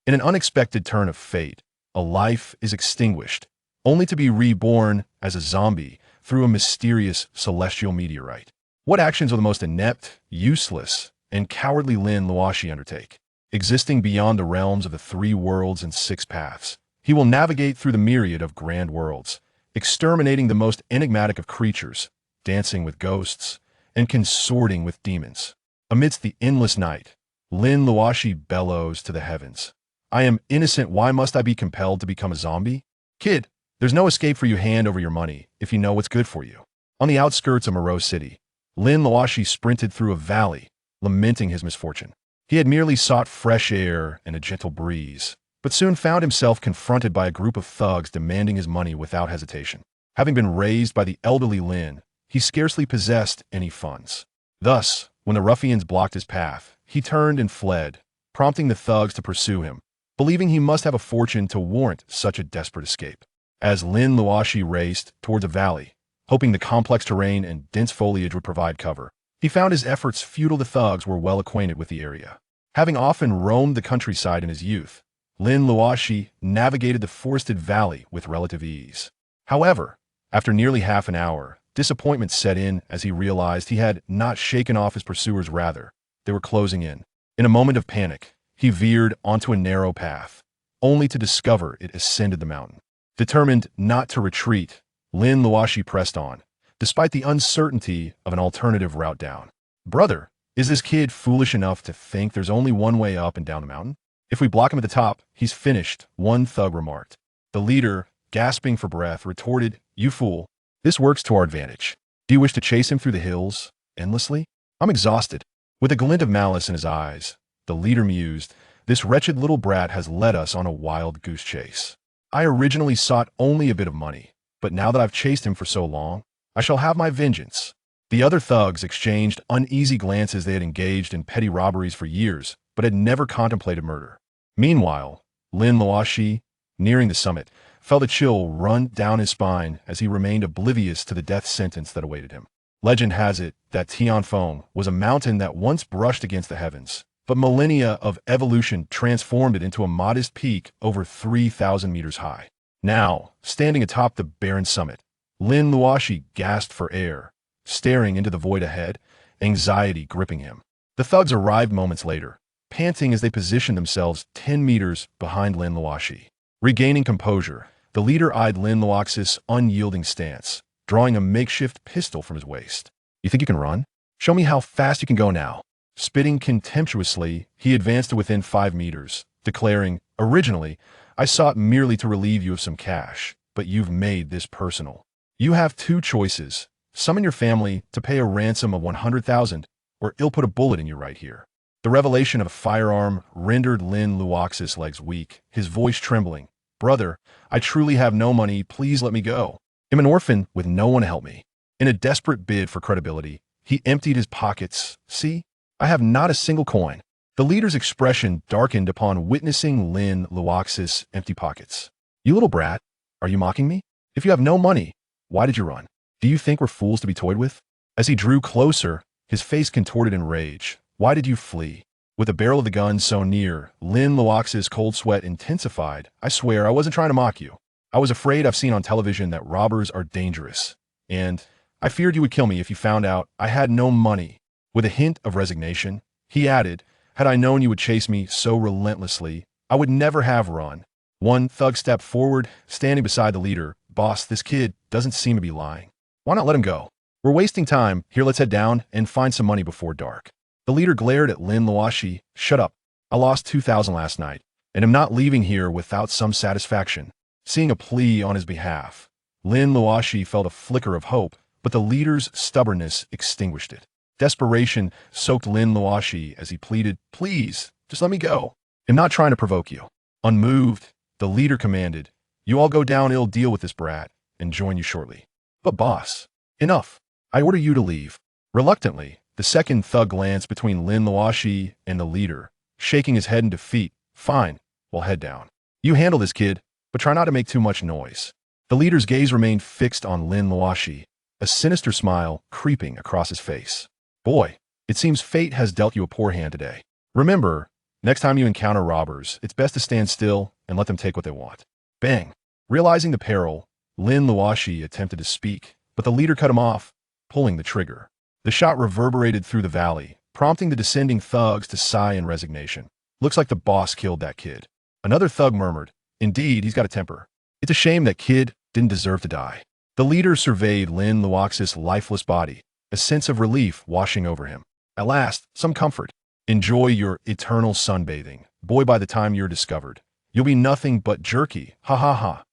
In an unexpected turn of fate, a life is extinguished, only to be reborn as a zombie through a mysterious celestial meteorite. What actions will the most inept, useless, and cowardly Lin Luoxi undertake? Existing beyond the realms of the 3 worlds and 6 paths, he will navigate through the myriad of grand worlds, exterminating the most enigmatic of creatures, dancing with ghosts, and consorting with demons. Amidst the endless night, Lin Luoxi bellows to the heavens. I am innocent, why must I be compelled to become a zombie? Kid, there's no escape for you, hand over your money if you know what's good for you. On the outskirts of Moreau City, Lin Luoxi sprinted through a valley, lamenting his misfortune. He had merely sought fresh air and a gentle breeze, but soon found himself confronted by a group of thugs demanding his money without hesitation. Having been raised by the elderly Lin, he scarcely possessed any funds. Thus, when the ruffians blocked his path, he turned and fled, prompting the thugs to pursue him, believing he must have a fortune to warrant such a desperate escape. As Lin Luoxi raced towards a valley, hoping the complex terrain and dense foliage would provide cover, he found his efforts futile. The thugs were well acquainted with the area. Having often roamed the countryside in his youth, Lin Luoxi navigated the forested valley with relative ease. However, after nearly half an hour, disappointment set in as he realized he had not shaken off his pursuers, rather, they were closing in. In a moment of panic, he veered onto a narrow path, only to discover it ascended the mountain. Determined not to retreat, Lin Luoxi pressed on, despite the uncertainty of an alternative route down. Brother, is this kid foolish enough to think there's only one way up and down the mountain? If we block him at the top, he's finished, one thug remarked. The leader, gasping for breath, retorted, You fool. This works to our advantage. Do you wish to chase him through the hills, endlessly? I'm exhausted. With a glint of malice in his eyes, the leader mused, This wretched little brat has led us on a wild goose chase. I originally sought only a bit of money, but now that I've chased him for so long, I shall have my vengeance. The other thugs exchanged uneasy glances. They had engaged in petty robberies for years, but had never contemplated murder. Meanwhile, Lin Luoxi, nearing the summit, felt a chill run down his spine as he remained oblivious to the death sentence that awaited him. Legend has it that Tianfeng was a mountain that once brushed against the heavens, but millennia of evolution transformed it into a modest peak over 3,000 meters high. Now, standing atop the barren summit, Lin Luoxi gasped for air, staring into the void ahead, anxiety gripping him. The thugs arrived moments later, panting as they positioned themselves 10 meters behind Lin Luoxi. Regaining composure, the leader eyed Lin Luoxi's unyielding stance, drawing a makeshift pistol from his waist. You think you can run? Show me how fast you can go now. Spitting contemptuously, he advanced to within 5 meters, declaring, Originally, I sought merely to relieve you of some cash, but you've made this personal. You have 2 choices. Summon your family to pay a ransom of 100,000, or I'll put a bullet in you right here. The revelation of a firearm rendered Lin Luoxi's legs weak, his voice trembling. Brother, I truly have no money, please let me go. I'm an orphan with no one to help me. In a desperate bid for credibility, he emptied his pockets. See, I have not a single coin. The leader's expression darkened upon witnessing Lin Luoxi's empty pockets. You little brat, are you mocking me? If you have no money, why did you run? Do you think we're fools to be toyed with? As he drew closer, his face contorted in rage. Why did you flee? With the barrel of the gun so near, Lin Luoxi's cold sweat intensified. I swear I wasn't trying to mock you. I was afraid. I've seen on television that robbers are dangerous, and I feared you would kill me if you found out I had no money. With a hint of resignation, he added, Had I known you would chase me so relentlessly, I would never have run. One thug stepped forward, standing beside the leader. Boss, this kid doesn't seem to be lying. Why not let him go? We're wasting time. Here, let's head down and find some money before dark. The leader glared at Lin Luoxi. Shut up. I lost 2,000 last night, and am not leaving here without some satisfaction. Seeing a plea on his behalf, Lin Luoxi felt a flicker of hope, but the leader's stubbornness extinguished it. Desperation soaked Lin Luoxi as he pleaded, Please, just let me go. I'm not trying to provoke you. Unmoved, the leader commanded, You all go down, I'll deal with this brat, and join you shortly. But boss, enough. I order you to leave. Reluctantly, the second thug glanced between Lin Luoxi and the leader, shaking his head in defeat. Fine, we'll head down. You handle this, kid, but try not to make too much noise. The leader's gaze remained fixed on Lin Luoxi, a sinister smile creeping across his face. Boy, it seems fate has dealt you a poor hand today. Remember, Next time you encounter robbers, it's best to stand still and let them take what they want. Bang! Realizing the peril, Lin Luoxi attempted to speak, but the leader cut him off, pulling the trigger. The shot reverberated through the valley, prompting the descending thugs to sigh in resignation. Looks like the boss killed that kid. Another thug murmured, "Indeed, he's got a temper. It's a shame that kid didn't deserve to die." The leader surveyed Lin Luoxi's lifeless body, a sense of relief washing over him. At last, some comfort. Enjoy your eternal sunbathing. Boy, by the time you're discovered, you'll be nothing but jerky. Ha ha ha.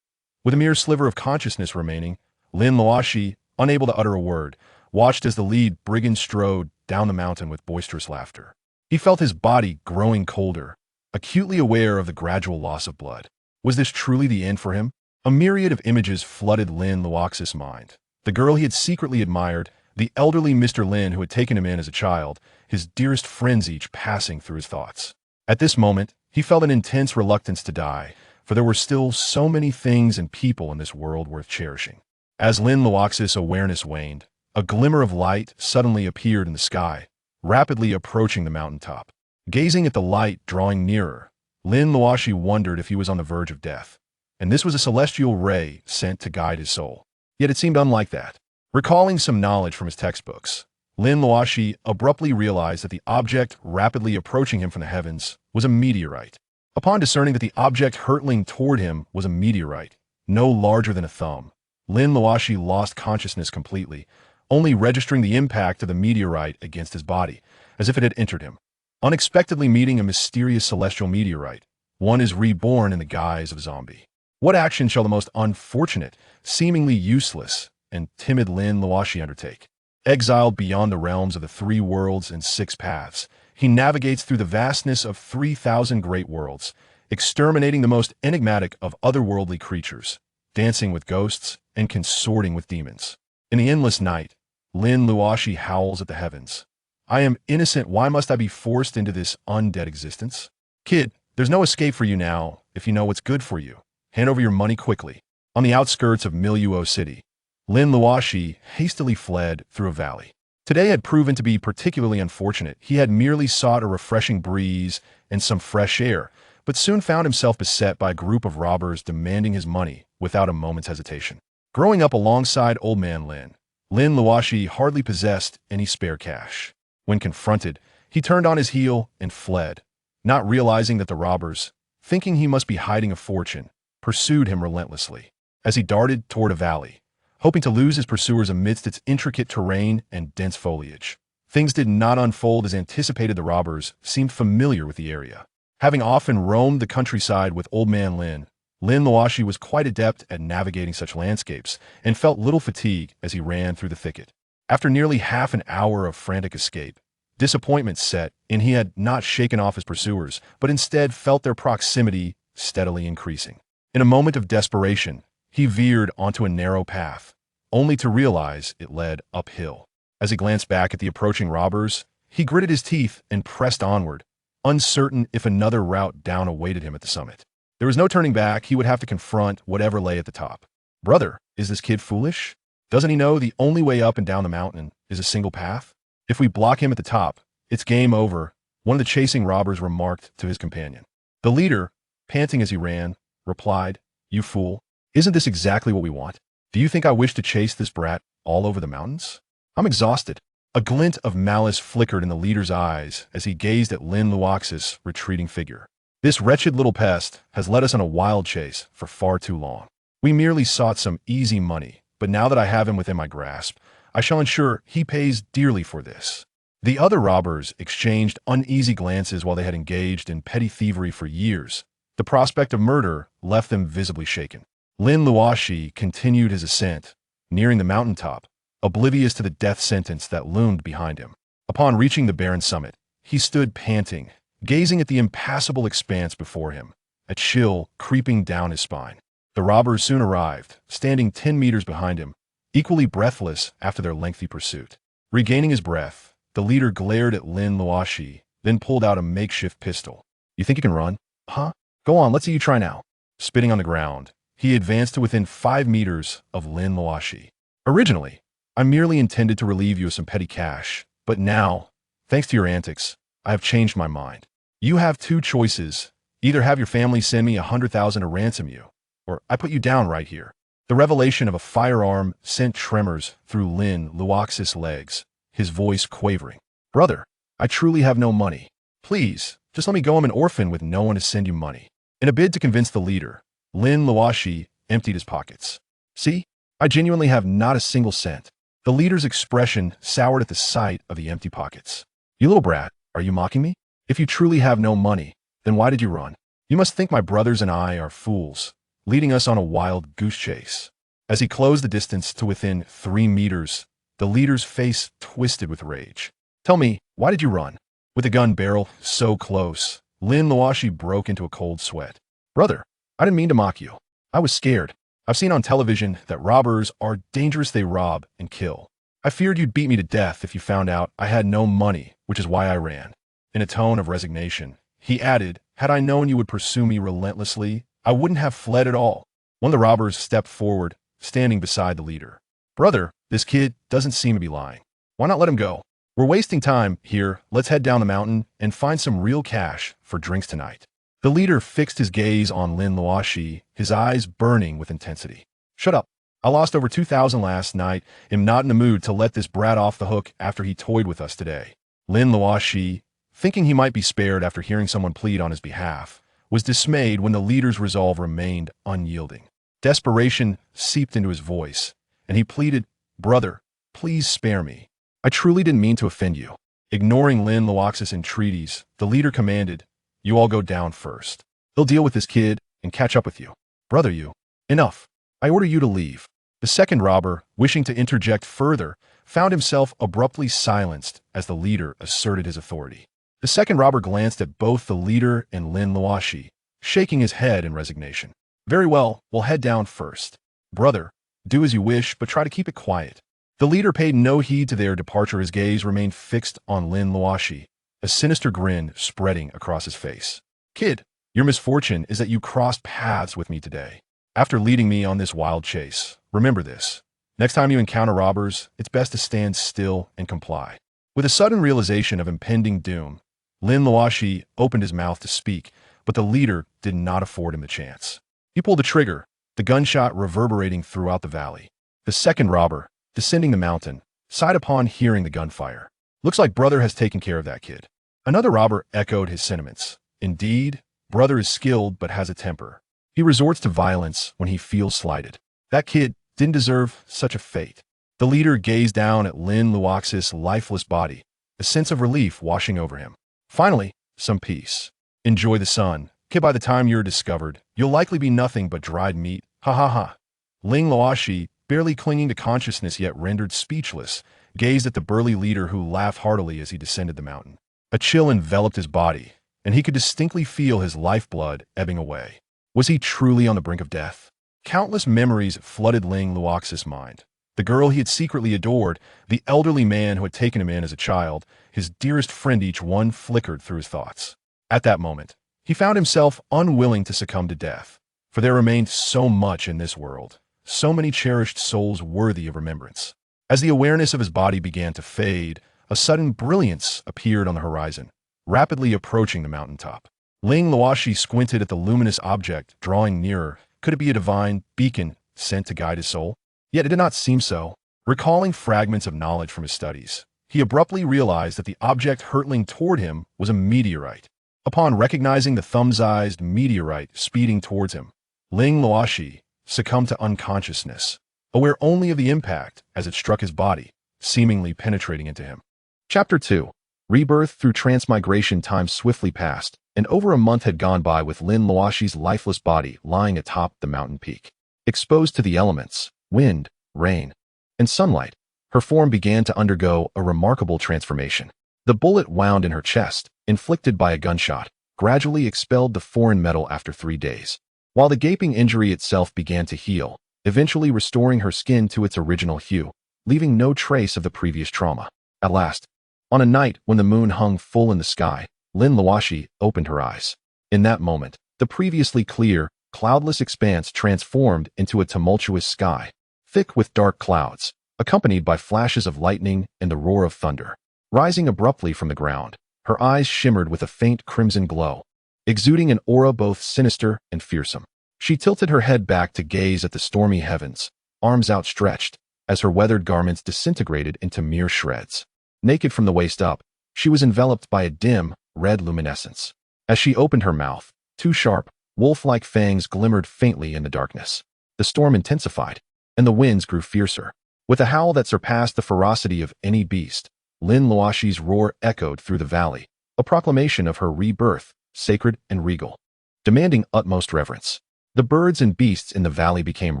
With a mere sliver of consciousness remaining, Lin Luoxi, unable to utter a word, watched as the lead brigand strode down the mountain with boisterous laughter. He felt his body growing colder, acutely aware of the gradual loss of blood. Was this truly the end for him? A myriad of images flooded Lin Luoxi's mind. The girl he had secretly admired, the elderly Mr. Lin who had taken him in as a child, his dearest friends each passing through his thoughts. At this moment, he felt an intense reluctance to die, for there were still so many things and people in this world worth cherishing. As Lin Luoxi's awareness waned, a glimmer of light suddenly appeared in the sky, rapidly approaching the mountaintop. Gazing at the light drawing nearer, Lin Luoxi wondered if he was on the verge of death, and this was a celestial ray sent to guide his soul. Yet it seemed unlike that. Recalling some knowledge from his textbooks, Lin Luoxi abruptly realized that the object rapidly approaching him from the heavens was a meteorite. Upon discerning that the object hurtling toward him was a meteorite, no larger than a thumb, Lin Luoxi lost consciousness completely, only registering the impact of the meteorite against his body, as if it had entered him. Unexpectedly meeting a mysterious celestial meteorite, one is reborn in the guise of a zombie. What action shall the most unfortunate, seemingly useless, and timid Lin Luoxi undertake? Exiled beyond the realms of the 3 worlds and 6 paths, he navigates through the vastness of 3,000 great worlds, exterminating the most enigmatic of otherworldly creatures, dancing with ghosts and consorting with demons. In the endless night, Lin Luoxi howls at the heavens. "I am innocent, why must I be forced into this undead existence? Kid, there's no escape for you now if you know what's good for you. Hand over your money quickly." On the outskirts of Miluo City, Lin Luoxi hastily fled through a valley. Today had proven to be particularly unfortunate. He had merely sought a refreshing breeze and some fresh air, but soon found himself beset by a group of robbers demanding his money without a moment's hesitation. Growing up alongside old man Lin, Lin Luoxi hardly possessed any spare cash. When confronted, he turned on his heel and fled, not realizing that the robbers, thinking he must be hiding a fortune, pursued him relentlessly. As he darted toward a valley, hoping to lose his pursuers amidst its intricate terrain and dense foliage, things did not unfold as anticipated. The robbers seemed familiar with the area. Having often roamed the countryside with old man Lin, Lin Luoxi was quite adept at navigating such landscapes and felt little fatigue as he ran through the thicket. After nearly half an hour of frantic escape, disappointment set in. He had not shaken off his pursuers, but instead felt their proximity steadily increasing. In a moment of desperation, he veered onto a narrow path, only to realize it led uphill. As he glanced back at the approaching robbers, he gritted his teeth and pressed onward, uncertain if another route down awaited him at the summit. There was no turning back. He would have to confront whatever lay at the top. Brother, is this kid foolish? Doesn't he know the only way up and down the mountain is a single path? If we block him at the top, it's game over, one of the chasing robbers remarked to his companion. The leader, panting as he ran, replied, "You fool, isn't this exactly what we want? Do you think I wish to chase this brat all over the mountains? I'm exhausted." A glint of malice flickered in the leader's eyes as he gazed at Lin Luoxi's retreating figure. "This wretched little pest has led us on a wild chase for far too long. We merely sought some easy money, but now that I have him within my grasp, I shall ensure he pays dearly for this." The other robbers exchanged uneasy glances while they had engaged in petty thievery for years. The prospect of murder left them visibly shaken. Lin Luoxi continued his ascent, nearing the mountaintop, oblivious to the death sentence that loomed behind him. Upon reaching the barren summit, he stood panting, gazing at the impassable expanse before him, a chill creeping down his spine. The robbers soon arrived, standing 10 meters behind him, equally breathless after their lengthy pursuit. Regaining his breath, the leader glared at Lin Luoxi, then pulled out a makeshift pistol. "You think you can run? Huh? Go on, let's see you try now." Spitting on the ground, he advanced to within 5 meters of Lin Luoxi. "Originally, I merely intended to relieve you of some petty cash, but now, thanks to your antics, I have changed my mind. You have two choices. Either have your family send me 100,000 to ransom you, or I put you down right here. The revelation of a firearm sent tremors through Lin Luoxi's legs, his voice quavering. Brother, I truly have no money. Please, just let me go. I'm an orphan with no one to send you money. In a bid to convince the leader, Lin Luoxi emptied his pockets. See, I genuinely have not a single cent. The leader's expression soured at the sight of the empty pockets. You little brat, are you mocking me? If you truly have no money, then why did you run? You must think my brothers and I are fools, leading us on a wild goose chase. As he closed the distance to within 3 meters, the leader's face twisted with rage. Tell me, why did you run? With the gun barrel so close, Lin Luoxi broke into a cold sweat. Brother, I didn't mean to mock you. I was scared. I've seen on television that robbers are dangerous. They rob and kill. I feared you'd beat me to death if you found out I had no money, which is why I ran. In a tone of resignation, he added, had I known you would pursue me relentlessly, I wouldn't have fled at all. One of the robbers stepped forward, standing beside the leader. Brother, this kid doesn't seem to be lying. Why not let him go? We're wasting time here. Let's head down the mountain and find some real cash for drinks tonight. The leader fixed his gaze on Lin Luoxi, his eyes burning with intensity. Shut up. I lost over 2,000 last night. Am not in the mood to let this brat off the hook after he toyed with us today. Lin Luoxi, thinking he might be spared after hearing someone plead on his behalf, was dismayed when the leader's resolve remained unyielding. Desperation seeped into his voice, and he pleaded, Brother, please spare me. I truly didn't mean to offend you. Ignoring Lin Luoxi's entreaties, the leader commanded, You all go down first. They'll deal with this kid and catch up with you. Brother, you. Enough. I order you to leave. The second robber, wishing to interject further, found himself abruptly silenced as the leader asserted his authority. The second robber glanced at both the leader and Lin Luoxi, shaking his head in resignation. Very well, we'll head down first. Brother, do as you wish, but try to keep it quiet. The leader paid no heed to their departure. His gaze remained fixed on Lin Luoxi, a sinister grin spreading across his face. Kid, your misfortune is that you crossed paths with me today. After leading me on this wild chase, remember this. Next time you encounter robbers, it's best to stand still and comply. With a sudden realization of impending doom, Lin Luoxi opened his mouth to speak, but the leader did not afford him a chance. He pulled the trigger, the gunshot reverberating throughout the valley. The second robber, descending the mountain, sighed upon hearing the gunfire. Looks like brother has taken care of that kid. Another robber echoed his sentiments. Indeed, brother is skilled but has a temper. He resorts to violence when he feels slighted. That kid didn't deserve such a fate. The leader gazed down at Lin Luoxi's lifeless body, a sense of relief washing over him. Finally, some peace. Enjoy the sun. Kid, by the time you're discovered, you'll likely be nothing but dried meat. Ha ha ha. Lin Luoxi, barely clinging to consciousness yet rendered speechless, gazed at the burly leader who laughed heartily as he descended the mountain. A chill enveloped his body, and he could distinctly feel his lifeblood ebbing away. Was he truly on the brink of death? Countless memories flooded Lin Luoxi's mind. The girl he had secretly adored, the elderly man who had taken him in as a child, his dearest friend, each one flickered through his thoughts. At that moment, he found himself unwilling to succumb to death, for there remained so much in this world, so many cherished souls worthy of remembrance. As the awareness of his body began to fade, a sudden brilliance appeared on the horizon, rapidly approaching the mountaintop. Lin Luoxi squinted at the luminous object drawing nearer. Could it be a divine beacon sent to guide his soul? Yet it did not seem so. Recalling fragments of knowledge from his studies, he abruptly realized that the object hurtling toward him was a meteorite. Upon recognizing the thumb-sized meteorite speeding towards him, Lin Luoxi succumbed to unconsciousness, aware only of the impact as it struck his body, seemingly penetrating into him. Chapter 2. Rebirth. Through transmigration, time swiftly passed, and over a month had gone by with Lin Luoxi's lifeless body lying atop the mountain peak. Exposed to the elements, wind, rain, and sunlight, her form began to undergo a remarkable transformation. The bullet wound in her chest, inflicted by a gunshot, gradually expelled the foreign metal after 3 days, while the gaping injury itself began to heal, eventually restoring her skin to its original hue, leaving no trace of the previous trauma. At last, on a night when the moon hung full in the sky, Lin Luoxi opened her eyes. In that moment, the previously clear, cloudless expanse transformed into a tumultuous sky, thick with dark clouds, accompanied by flashes of lightning and the roar of thunder. Rising abruptly from the ground, Her eyes shimmered with a faint crimson glow, exuding an aura both sinister and fearsome. She tilted her head back to gaze at the stormy heavens, arms outstretched, as her weathered garments disintegrated into mere shreds. Naked from the waist up, she was enveloped by a dim, red luminescence. As she opened her mouth, two sharp, wolf-like fangs glimmered faintly in the darkness. The storm intensified, and the winds grew fiercer. With a howl that surpassed the ferocity of any beast, Lin Luoxi's roar echoed through the valley, a proclamation of her rebirth, sacred and regal, demanding utmost reverence. The birds and beasts in the valley became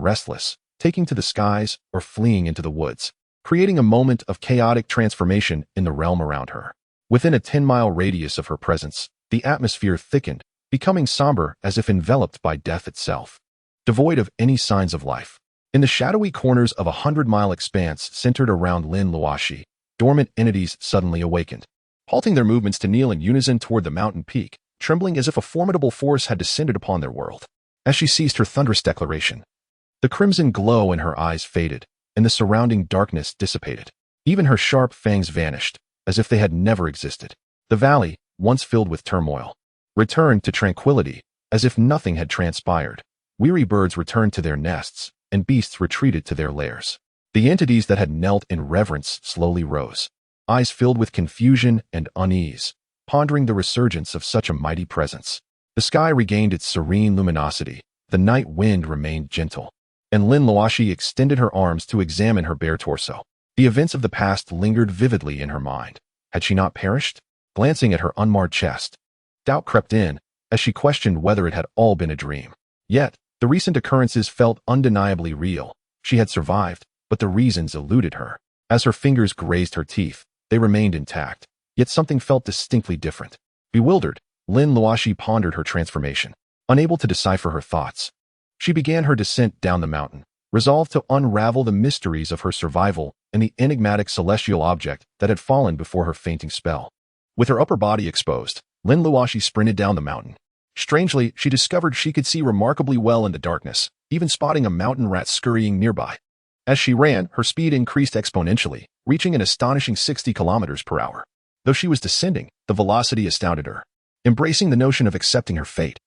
restless, taking to the skies or fleeing into the woods, creating a moment of chaotic transformation in the realm around her. Within a 10-mile radius of her presence, the atmosphere thickened, becoming somber as if enveloped by death itself, devoid of any signs of life. In the shadowy corners of a 100-mile expanse centered around Lin Luoxi, dormant entities suddenly awakened, halting their movements to kneel in unison toward the mountain peak, trembling as if a formidable force had descended upon their world. As she ceased her thunderous declaration, the crimson glow in her eyes faded, and the surrounding darkness dissipated. Even her sharp fangs vanished, as if they had never existed. The valley, once filled with turmoil, returned to tranquility, as if nothing had transpired. Weary birds returned to their nests, and beasts retreated to their lairs. The entities that had knelt in reverence slowly rose, eyes filled with confusion and unease, pondering the resurgence of such a mighty presence. The sky regained its serene luminosity, the night wind remained gentle, and Lin Luoxi extended her arms to examine her bare torso. The events of the past lingered vividly in her mind. Had she not perished? Glancing at her unmarred chest, doubt crept in as she questioned whether it had all been a dream. Yet, the recent occurrences felt undeniably real. She had survived, but the reasons eluded her. As her fingers grazed her teeth, they remained intact, yet something felt distinctly different. Bewildered, Lin Luoxi pondered her transformation, unable to decipher her thoughts. She began her descent down the mountain, resolved to unravel the mysteries of her survival and the enigmatic celestial object that had fallen before her fainting spell. With her upper body exposed, Lin Luoxi sprinted down the mountain. Strangely, she discovered she could see remarkably well in the darkness, even spotting a mountain rat scurrying nearby. As she ran, her speed increased exponentially, reaching an astonishing 60 kilometers per hour. Though she was descending, the velocity astounded her. Embracing the notion of accepting her fate,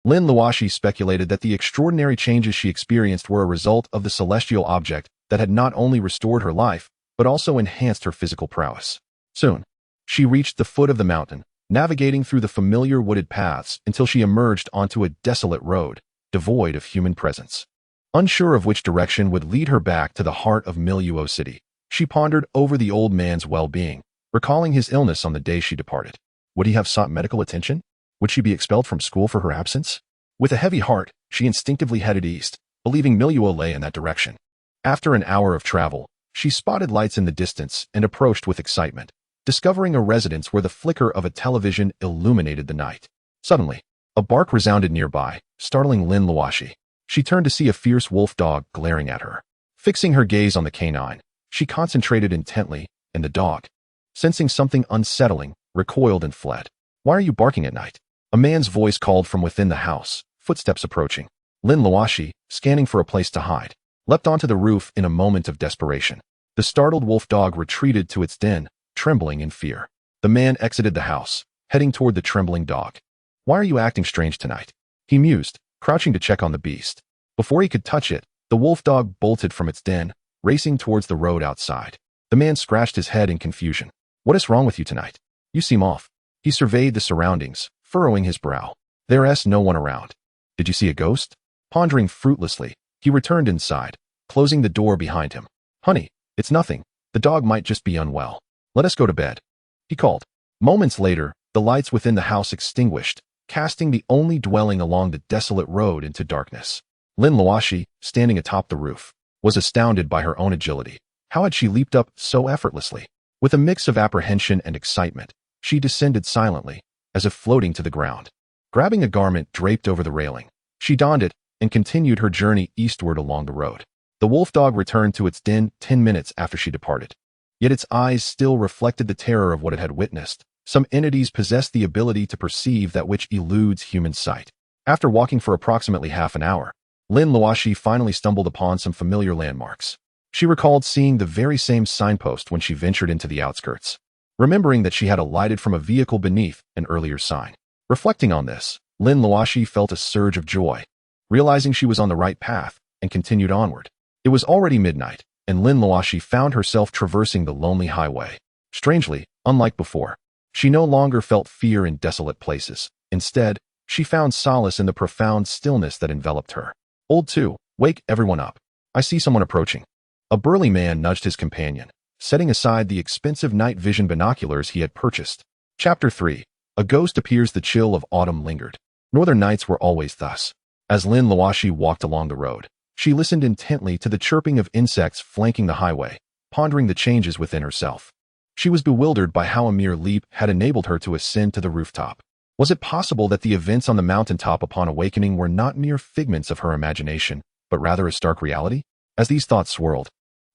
Lin Luoxi speculated that the extraordinary changes she experienced were a result of the celestial object that had not only restored her life, but also enhanced her physical prowess. Soon, she reached the foot of the mountain, navigating through the familiar wooded paths until she emerged onto a desolate road, devoid of human presence. Unsure of which direction would lead her back to the heart of Miluo City, she pondered over the old man's well-being, recalling his illness on the day she departed. Would he have sought medical attention? Would she be expelled from school for her absence? With a heavy heart, she instinctively headed east, believing Miluo lay in that direction. After an hour of travel, she spotted lights in the distance and approached with excitement, discovering a residence where the flicker of a television illuminated the night. Suddenly, a bark resounded nearby, startling Lin Luoxi. She turned to see a fierce wolf dog glaring at her. Fixing her gaze on the canine, she concentrated intently, and the dog, sensing something unsettling, recoiled and fled. "Why are you barking at night?" A man's voice called from within the house, footsteps approaching. Lin Luoxi, scanning for a place to hide, leapt onto the roof in a moment of desperation. The startled wolf dog retreated to its den, trembling in fear. The man exited the house, heading toward the trembling dog. "Why are you acting strange tonight?" he mused, crouching to check on the beast. Before he could touch it, the wolf dog bolted from its den, racing towards the road outside. The man scratched his head in confusion. "What is wrong with you tonight? You seem off." He surveyed the surroundings, furrowing his brow. There's no one around. "Did you see a ghost?" Pondering fruitlessly, he returned inside, closing the door behind him. "Honey, it's nothing. The dog might just be unwell. Let us go to bed," he called. Moments later, the lights within the house extinguished, casting the only dwelling along the desolate road into darkness. Lin Luoxi, standing atop the roof, was astounded by her own agility. How had she leaped up so effortlessly? With a mix of apprehension and excitement, she descended silently, as if floating to the ground. Grabbing a garment draped over the railing, she donned it and continued her journey eastward along the road. The wolf dog returned to its den 10 minutes after she departed. Yet its eyes still reflected the terror of what it had witnessed. Some entities possess the ability to perceive that which eludes human sight. After walking for approximately half an hour, Lin Luoxi finally stumbled upon some familiar landmarks. She recalled seeing the very same signpost when she ventured into the outskirts. remembering that she had alighted from a vehicle beneath an earlier sign. Reflecting on this, Lin Luoxi felt a surge of joy, realizing she was on the right path, and continued onward. It was already midnight, and Lin Luoxi found herself traversing the lonely highway. Strangely, unlike before, she no longer felt fear in desolate places. Instead, she found solace in the profound stillness that enveloped her. Old 2, wake everyone up. I see someone approaching. A burly man nudged his companion, setting aside the expensive night vision binoculars he had purchased. Chapter 3. A ghost appears. The chill of autumn lingered. Northern nights were always thus. As Lin Luoxi walked along the road, she listened intently to the chirping of insects flanking the highway, pondering the changes within herself. She was bewildered by how a mere leap had enabled her to ascend to the rooftop. Was it possible that the events on the mountaintop upon awakening were not mere figments of her imagination, but rather a stark reality? As these thoughts swirled,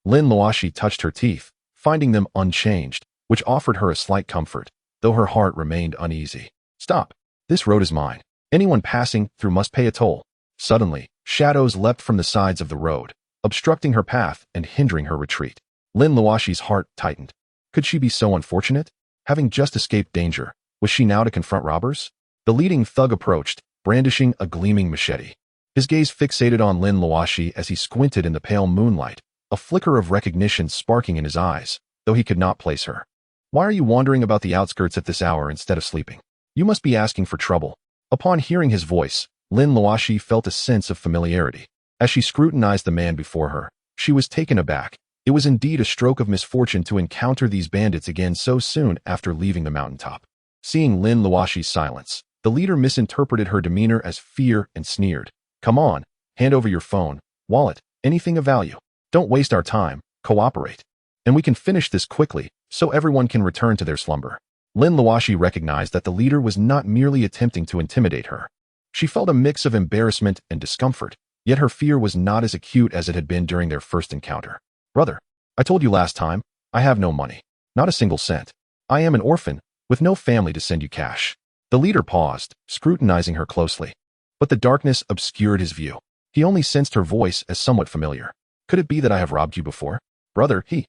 Lin Luoxi touched her teeth, finding them unchanged, which offered her a slight comfort, though her heart remained uneasy. Stop! This road is mine. Anyone passing through must pay a toll. Suddenly, shadows leapt from the sides of the road, obstructing her path and hindering her retreat. Lin Luoxi's heart tightened. Could she be so unfortunate? Having just escaped danger, was she now to confront robbers? The leading thug approached, brandishing a gleaming machete. His gaze fixated on Lin Luoxi as he squinted in the pale moonlight, a flicker of recognition sparking in his eyes, though he could not place her. Why are you wandering about the outskirts at this hour instead of sleeping? You must be asking for trouble. Upon hearing his voice, Lin Luoxi felt a sense of familiarity. As she scrutinized the man before her, she was taken aback. It was indeed a stroke of misfortune to encounter these bandits again so soon after leaving the mountaintop. Seeing Lin Luoxi's silence, the leader misinterpreted her demeanor as fear and sneered. Come on, hand over your phone, wallet, anything of value. Don't waste our time, cooperate. And we can finish this quickly, so everyone can return to their slumber. Lin Luoxi recognized that the leader was not merely attempting to intimidate her. She felt a mix of embarrassment and discomfort, yet her fear was not as acute as it had been during their first encounter. Brother, I told you last time, I have no money. Not a single cent. I am an orphan, with no family to send you cash. The leader paused, scrutinizing her closely. But the darkness obscured his view. He only sensed her voice as somewhat familiar. Could it be that I have robbed you before? Brother, he.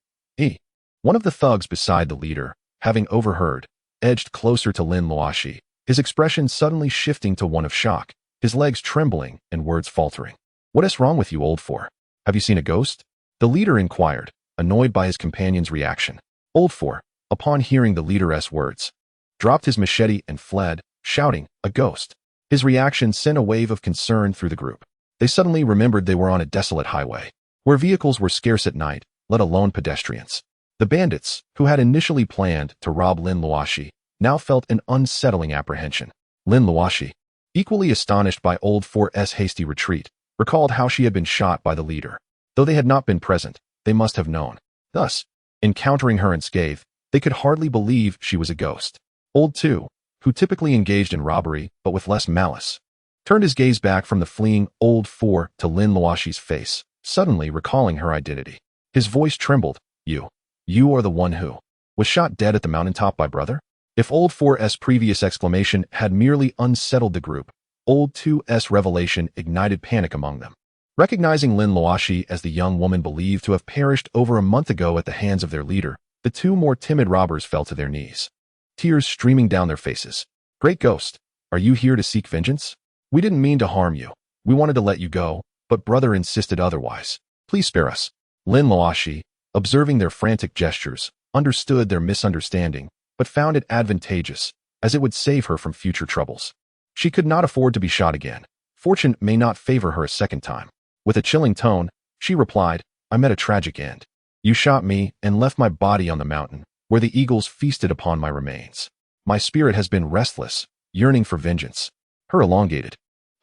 One of the thugs beside the leader, having overheard, edged closer to Lin Luoxi, his expression suddenly shifting to one of shock, his legs trembling and words faltering. What is wrong with you, old 4? Have you seen a ghost? The leader inquired, annoyed by his companion's reaction. Old 4, upon hearing the leader's words, dropped his machete and fled, shouting, a ghost. His reaction sent a wave of concern through the group. They suddenly remembered they were on a desolate highway, where vehicles were scarce at night, let alone pedestrians. The bandits, who had initially planned to rob Lin Luoxi, now felt an unsettling apprehension. Lin Luoxi, equally astonished by old 4's hasty retreat, recalled how she had been shot by the leader. Though they had not been present, they must have known. Thus, encountering her unscathed, they could hardly believe she was a ghost. Old 2, who typically engaged in robbery but with less malice, turned his gaze back from the fleeing old 4 to Lin Luoxi's face, suddenly recalling her identity. His voice trembled. You are the one who was shot dead at the mountaintop by brother? If old 4's previous exclamation had merely unsettled the group, old 2's revelation ignited panic among them. Recognizing Lin Luoxi as the young woman believed to have perished over a month ago at the hands of their leader, the two more timid robbers fell to their knees, tears streaming down their faces. Great Ghost, are you here to seek vengeance? We didn't mean to harm you. We wanted to let you go, but brother insisted otherwise. Please spare us. Lin Luoxi, observing their frantic gestures, understood their misunderstanding, but found it advantageous, as it would save her from future troubles. She could not afford to be shot again. Fortune may not favor her a second time. With a chilling tone, she replied, I met a tragic end. You shot me and left my body on the mountain, where the eagles feasted upon my remains. My spirit has been restless, yearning for vengeance. Her elongated,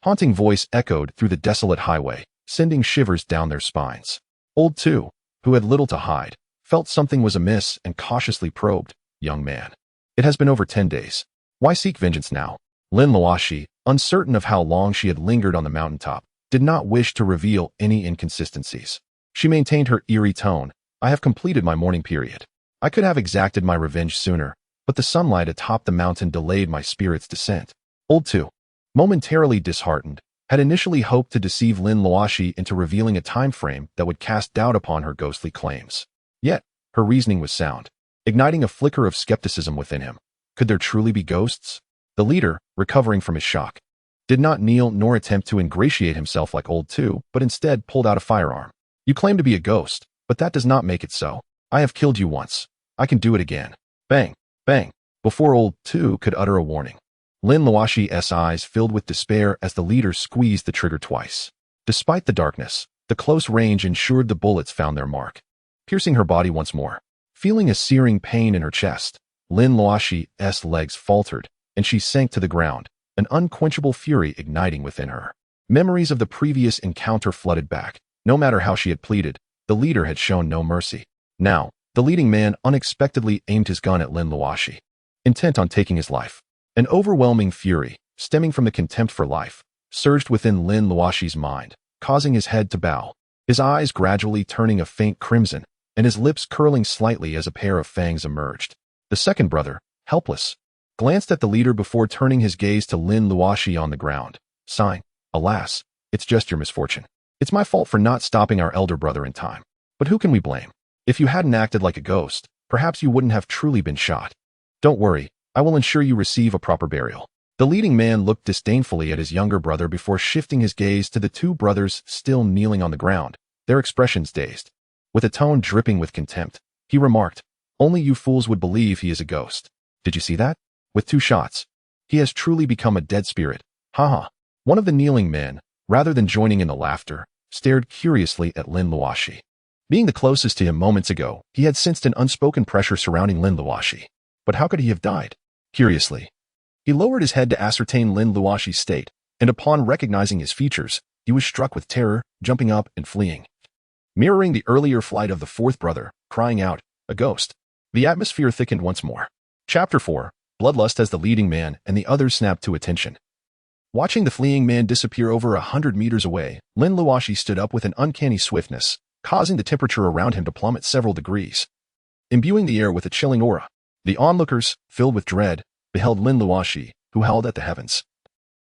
haunting voice echoed through the desolate highway, sending shivers down their spines. Old 2, who had little to hide, felt something was amiss and cautiously probed, young man. It has been over 10 days. Why seek vengeance now? Lin Luoxi, uncertain of how long she had lingered on the mountaintop, did not wish to reveal any inconsistencies. She maintained her eerie tone. I have completed my mourning period. I could have exacted my revenge sooner, but the sunlight atop the mountain delayed my spirit's descent. Old 2, momentarily disheartened, had initially hoped to deceive Lin Luoxi into revealing a time frame that would cast doubt upon her ghostly claims. Yet, her reasoning was sound. igniting a flicker of skepticism within him. Could there truly be ghosts? The leader, recovering from his shock, did not kneel nor attempt to ingratiate himself like old two, but instead pulled out a firearm. You claim to be a ghost, but that does not make it so. I have killed you once. I can do it again. Bang, bang. Before old two could utter a warning, Lin Luoxi's eyes filled with despair as the leader squeezed the trigger twice. Despite the darkness, the close range ensured the bullets found their mark, piercing her body once more. Feeling a searing pain in her chest, Lin Luoxi's legs faltered, and she sank to the ground, an unquenchable fury igniting within her. Memories of the previous encounter flooded back. No matter how she had pleaded, the leader had shown no mercy. Now, the leading man unexpectedly aimed his gun at Lin Luoxi, intent on taking his life. An overwhelming fury, stemming from the contempt for life, surged within Lin Luoxi's mind, causing his head to bow, his eyes gradually turning a faint crimson, and his lips curling slightly as a pair of fangs emerged. The second brother, helpless, glanced at the leader before turning his gaze to Lin Luoxi on the ground, sighing, "Alas, it's just your misfortune. It's my fault for not stopping our elder brother in time. But who can we blame? If you hadn't acted like a ghost, perhaps you wouldn't have truly been shot. Don't worry, I will ensure you receive a proper burial." The leading man looked disdainfully at his younger brother before shifting his gaze to the two brothers still kneeling on the ground, their expressions dazed. With a tone dripping with contempt, he remarked, "Only you fools would believe he is a ghost. Did you see that? With 2 shots. He has truly become a dead spirit. Haha." One of the kneeling men, rather than joining in the laughter, stared curiously at Lin Luoxi. Being the closest to him moments ago, he had sensed an unspoken pressure surrounding Lin Luoxi. But how could he have died? Curiously, he lowered his head to ascertain Lin Luoxi's state, and upon recognizing his features, he was struck with terror, jumping up and fleeing. Mirroring the earlier flight of the fourth brother, crying out, "A ghost!" The atmosphere thickened once more. Chapter 4, Bloodlust. As the leading man and the others snapped to attention, watching the fleeing man disappear over 100 meters away, Lin Luoxi stood up with an uncanny swiftness, causing the temperature around him to plummet several degrees, imbuing the air with a chilling aura. The onlookers, filled with dread, beheld Lin Luoxi, who howled at the heavens,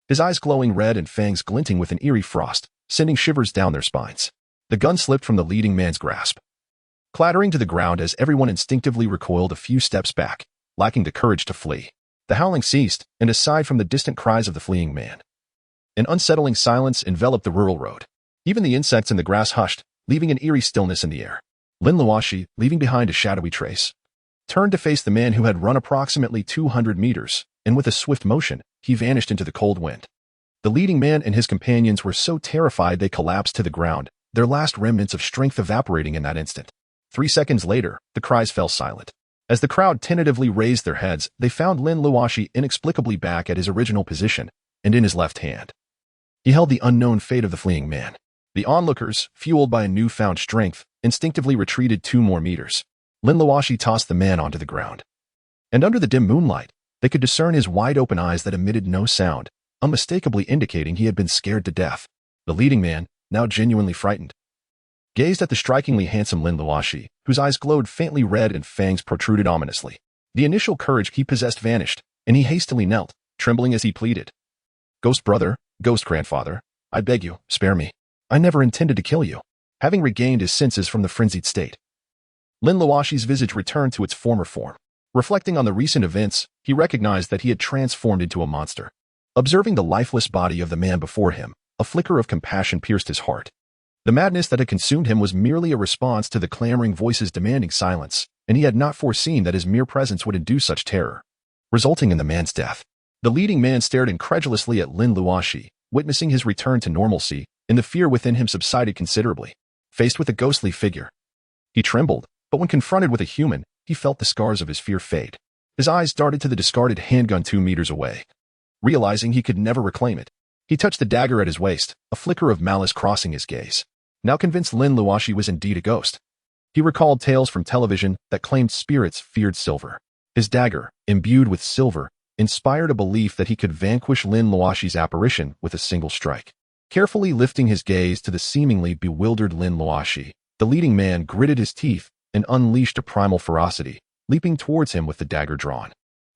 his eyes glowing red and fangs glinting with an eerie frost, sending shivers down their spines. The gun slipped from the leading man's grasp, clattering to the ground as everyone instinctively recoiled a few steps back, lacking the courage to flee. The howling ceased, and aside from the distant cries of the fleeing man, an unsettling silence enveloped the rural road. Even the insects in the grass hushed, leaving an eerie stillness in the air. Lin Luoxi, leaving behind a shadowy trace, turned to face the man who had run approximately 200 meters, and with a swift motion, he vanished into the cold wind. The leading man and his companions were so terrified they collapsed to the ground, their last remnants of strength evaporating in that instant. 3 seconds later, the cries fell silent. As the crowd tentatively raised their heads, they found Lin Luoxi inexplicably back at his original position, and in his left hand, he held the unknown fate of the fleeing man. The onlookers, fueled by a newfound strength, instinctively retreated 2 more meters. Lin Luoxi tossed the man onto the ground, and under the dim moonlight, they could discern his wide-open eyes that emitted no sound, unmistakably indicating he had been scared to death. The leading man, now genuinely frightened, gazed at the strikingly handsome Lin Luoxi, whose eyes glowed faintly red and fangs protruded ominously. The initial courage he possessed vanished, and he hastily knelt, trembling as he pleaded, "Ghost brother, ghost grandfather, I beg you, spare me. I never intended to kill you." Having regained his senses from the frenzied state, Lin Luoxi's visage returned to its former form. Reflecting on the recent events, he recognized that he had transformed into a monster. Observing the lifeless body of the man before him, a flicker of compassion pierced his heart. The madness that had consumed him was merely a response to the clamoring voices demanding silence, and he had not foreseen that his mere presence would induce such terror, resulting in the man's death. The leading man stared incredulously at Lin Luoxi, witnessing his return to normalcy, and the fear within him subsided considerably. Faced with a ghostly figure, he trembled, but when confronted with a human, he felt the scars of his fear fade. His eyes darted to the discarded handgun 2 meters away. Realizing he could never reclaim it, he touched the dagger at his waist, a flicker of malice crossing his gaze. Now convinced Lin Luoxi was indeed a ghost, he recalled tales from television that claimed spirits feared silver. His dagger, imbued with silver, inspired a belief that he could vanquish Lin Luoxi's apparition with a single strike. Carefully lifting his gaze to the seemingly bewildered Lin Luoxi, the leading man gritted his teeth and unleashed a primal ferocity, leaping towards him with the dagger drawn.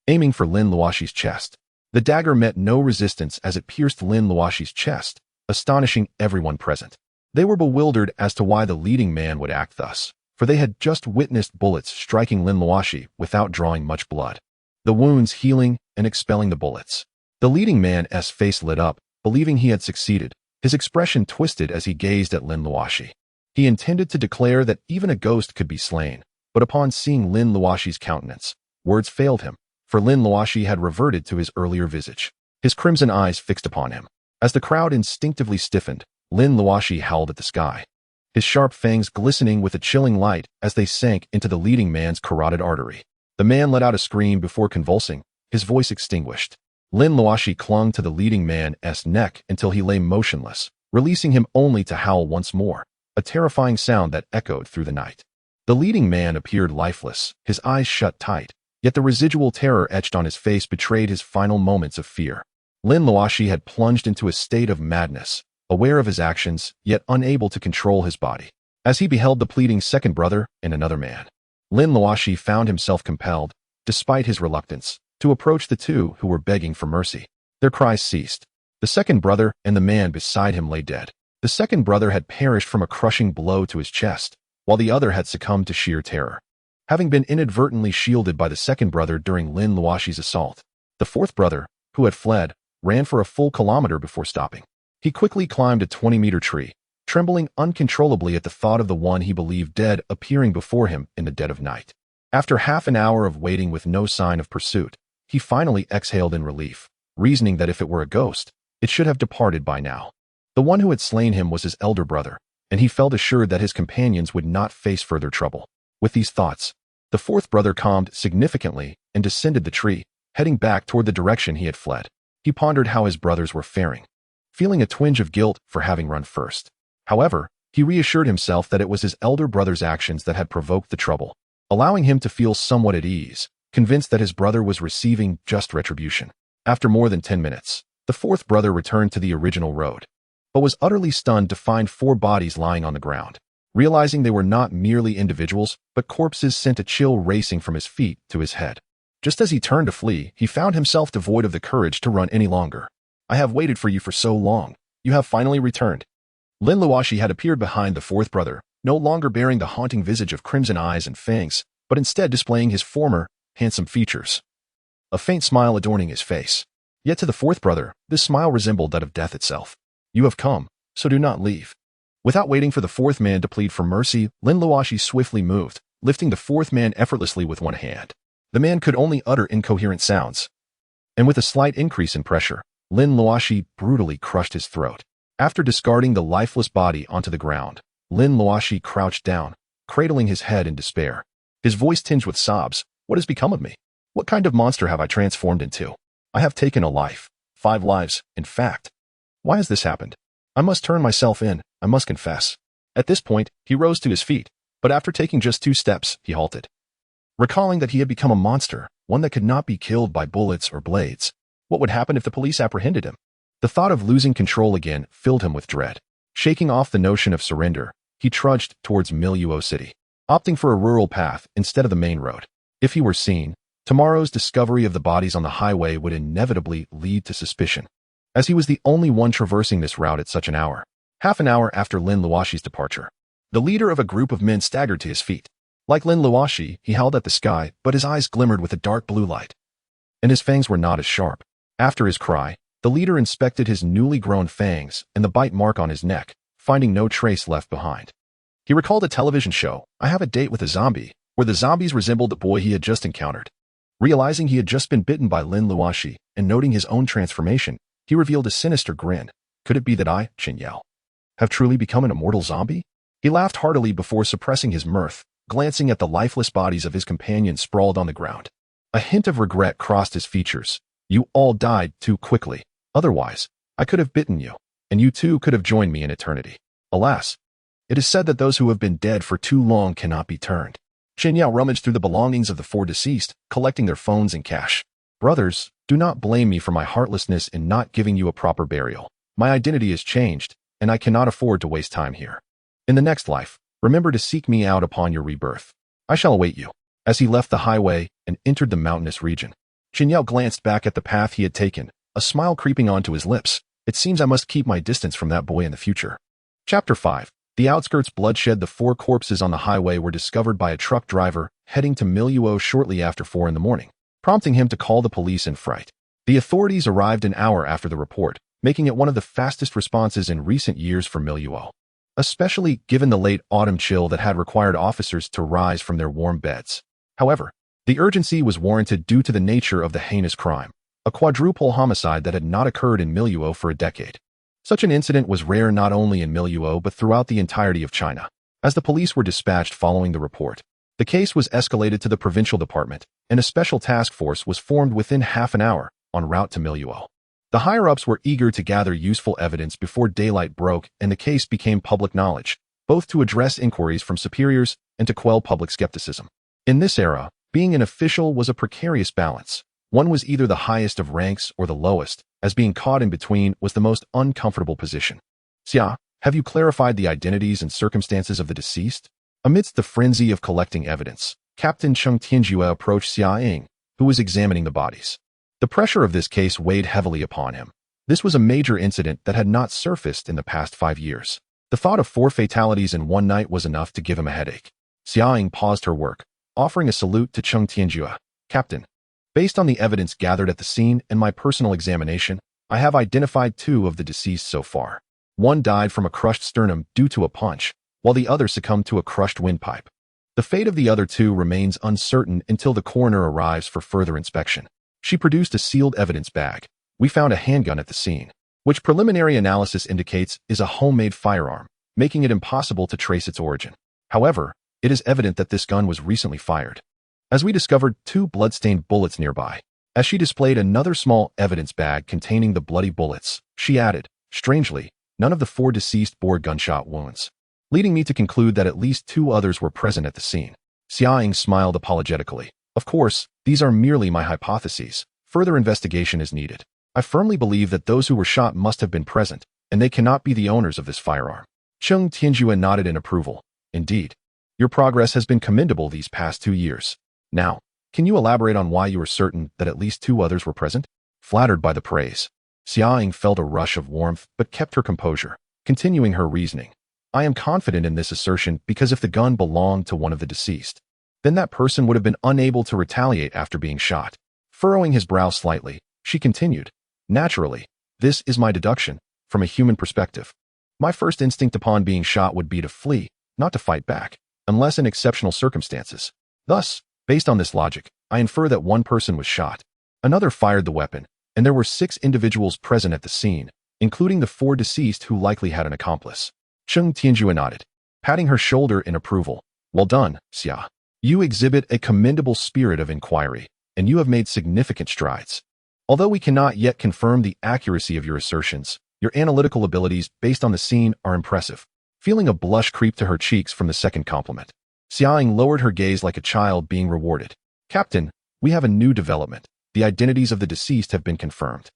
Aiming for Lin Luoxi's chest, the dagger met no resistance as it pierced Lin Luoxi's chest, astonishing everyone present. They were bewildered as to why the leading man would act thus. for they had just witnessed bullets striking Lin Luoxi without drawing much blood. The wounds healing and expelling the bullets. The leading man's face lit up, believing he had succeeded. His expression twisted as he gazed at Lin Luoxi. He intended to declare that even a ghost could be slain, but upon seeing Lin Luoxi's countenance, words failed him, for Lin Luoxi had reverted to his earlier visage, his crimson eyes fixed upon him. As the crowd instinctively stiffened, Lin Luoxi howled at the sky, his sharp fangs glistening with a chilling light as they sank into the leading man's carotid artery. The man let out a scream before convulsing, his voice extinguished. Lin Luoxi clung to the leading man's neck until he lay motionless, releasing him only to howl once more, a terrifying sound that echoed through the night. The leading man appeared lifeless, his eyes shut tight, yet the residual terror etched on his face betrayed his final moments of fear. Lin Luoxi had plunged into a state of madness, aware of his actions, yet unable to control his body. As he beheld the pleading second brother and another man, Lin Luoxi found himself compelled, despite his reluctance, to approach the two who were begging for mercy. Their cries ceased. The second brother and the man beside him lay dead. The second brother had perished from a crushing blow to his chest, while the other had succumbed to sheer terror, having been inadvertently shielded by the second brother during Lin Luoxi's assault. The fourth brother, who had fled, ran for a full kilometer before stopping. He quickly climbed a 20-meter tree, trembling uncontrollably at the thought of the one he believed dead appearing before him in the dead of night. After half an hour of waiting with no sign of pursuit, he finally exhaled in relief, reasoning that if it were a ghost, it should have departed by now. The one who had slain him was his elder brother, and he felt assured that his companions would not face further trouble. With these thoughts, the fourth brother calmed significantly and descended the tree, heading back toward the direction he had fled. He pondered how his brothers were faring, feeling a twinge of guilt for having run first. However, he reassured himself that it was his elder brother's actions that had provoked the trouble, allowing him to feel somewhat at ease, convinced that his brother was receiving just retribution. After more than 10 minutes, the fourth brother returned to the original road, but was utterly stunned to find 4 bodies lying on the ground. Realizing they were not merely individuals, but corpses, sent a chill racing from his feet to his head. Just as he turned to flee, he found himself devoid of the courage to run any longer. "I have waited for you for so long. You have finally returned." Lin Luoxi had appeared behind the fourth brother, no longer bearing the haunting visage of crimson eyes and fangs, but instead displaying his former, handsome features, a faint smile adorning his face. Yet to the fourth brother, this smile resembled that of death itself. "You have come, so do not leave." Without waiting for the fourth man to plead for mercy, Lin Luoxi swiftly moved, lifting the fourth man effortlessly with one hand. The man could only utter incoherent sounds, and with a slight increase in pressure, Lin Luoxi brutally crushed his throat. After discarding the lifeless body onto the ground, Lin Luoxi crouched down, cradling his head in despair. His voice tinged with sobs. "What has become of me? What kind of monster have I transformed into? I have taken a life, 5 lives, in fact. Why has this happened? I must turn myself in, I must confess." At this point, he rose to his feet, but after taking just 2 steps, he halted. Recalling that he had become a monster, one that could not be killed by bullets or blades. What would happen if the police apprehended him? The thought of losing control again filled him with dread. Shaking off the notion of surrender, he trudged towards Miluo City, opting for a rural path instead of the main road. If he were seen, tomorrow's discovery of the bodies on the highway would inevitably lead to suspicion, as he was the only one traversing this route at such an hour. Half an hour after Lin Luoxi's departure, the leader of a group of men staggered to his feet. Like Lin Luoxi, he howled at the sky, but his eyes glimmered with a dark blue light, and his fangs were not as sharp. After his cry, the leader inspected his newly grown fangs and the bite mark on his neck, finding no trace left behind. He recalled a television show, "I Have a Date with a Zombie," where the zombies resembled the boy he had just encountered. Realizing he had just been bitten by Lin Luoxi and noting his own transformation, he revealed a sinister grin. "Could it be that I, Chen Yao, have truly become an immortal zombie?" He laughed heartily before suppressing his mirth, glancing at the lifeless bodies of his companions sprawled on the ground. A hint of regret crossed his features. "You all died too quickly. Otherwise, I could have bitten you, and you too could have joined me in eternity. Alas, it is said that those who have been dead for too long cannot be turned." Chen Yao rummaged through the belongings of the 4 deceased, collecting their phones and cash. "Brothers, do not blame me for my heartlessness in not giving you a proper burial. My identity has changed, and I cannot afford to waste time here. In the next life, remember to seek me out upon your rebirth. I shall await you." As he left the highway and entered the mountainous region, Chen Yao glanced back at the path he had taken, a smile creeping onto his lips. "It seems I must keep my distance from that boy in the future." Chapter 5. The outskirts bloodshed. The 4 corpses on the highway were discovered by a truck driver heading to Miluo shortly after 4 in the morning, prompting him to call the police in fright. The authorities arrived an hour after the report, making it one of the fastest responses in recent years for Miluo, especially given the late autumn chill that had required officers to rise from their warm beds. However, the urgency was warranted due to the nature of the heinous crime, a quadruple homicide that had not occurred in Miluo for a decade. Such an incident was rare not only in Miluo but throughout the entirety of China. As the police were dispatched following the report, the case was escalated to the provincial department, and a special task force was formed within half an hour en route to Miluo. The higher-ups were eager to gather useful evidence before daylight broke and the case became public knowledge, both to address inquiries from superiors and to quell public skepticism. In this era, being an official was a precarious balance. One was either the highest of ranks or the lowest, as being caught in between was the most uncomfortable position. Xia, have you clarified the identities and circumstances of the deceased? Amidst the frenzy of collecting evidence, Captain Cheng Tianjue approached Xia Ying, who was examining the bodies. The pressure of this case weighed heavily upon him. This was a major incident that had not surfaced in the past 5 years. The thought of 4 fatalities in one night was enough to give him a headache. Xia Ying paused her work, offering a salute to Cheng Tianjue. Captain, based on the evidence gathered at the scene and my personal examination, I have identified 2 of the deceased so far. One died from a crushed sternum due to a punch, while the other succumbed to a crushed windpipe. The fate of the other 2 remains uncertain until the coroner arrives for further inspection. She produced a sealed evidence bag. We found a handgun at the scene, which preliminary analysis indicates is a homemade firearm, making it impossible to trace its origin. However, it is evident that this gun was recently fired, as we discovered 2 blood-stained bullets nearby. As she displayed another small evidence bag containing the bloody bullets, she added, strangely, none of the 4 deceased bore gunshot wounds, leading me to conclude that at least 2 others were present at the scene. Xia Ying smiled apologetically. Of course, these are merely my hypotheses. Further investigation is needed. I firmly believe that those who were shot must have been present, and they cannot be the owners of this firearm. Cheng Tianjue nodded in approval. Indeed, your progress has been commendable these past 2 years. Now, can you elaborate on why you are certain that at least 2 others were present? Flattered by the praise, Xia Ying felt a rush of warmth but kept her composure, continuing her reasoning. I am confident in this assertion because if the gun belonged to one of the deceased, then that person would have been unable to retaliate after being shot. Furrowing his brow slightly, she continued, naturally, this is my deduction, from a human perspective. My first instinct upon being shot would be to flee, not to fight back, unless in exceptional circumstances. Thus, based on this logic, I infer that one person was shot. Another fired the weapon, and there were 6 individuals present at the scene, including the 4 deceased who likely had an accomplice. Cheng Tianjue nodded, patting her shoulder in approval. Well done, Xia. You exhibit a commendable spirit of inquiry, and you have made significant strides. Although we cannot yet confirm the accuracy of your assertions, your analytical abilities based on the scene are impressive. Feeling a blush creep to her cheeks from the second compliment, Xia Ying lowered her gaze like a child being rewarded. Captain, we have a new development. The identities of the deceased have been confirmed.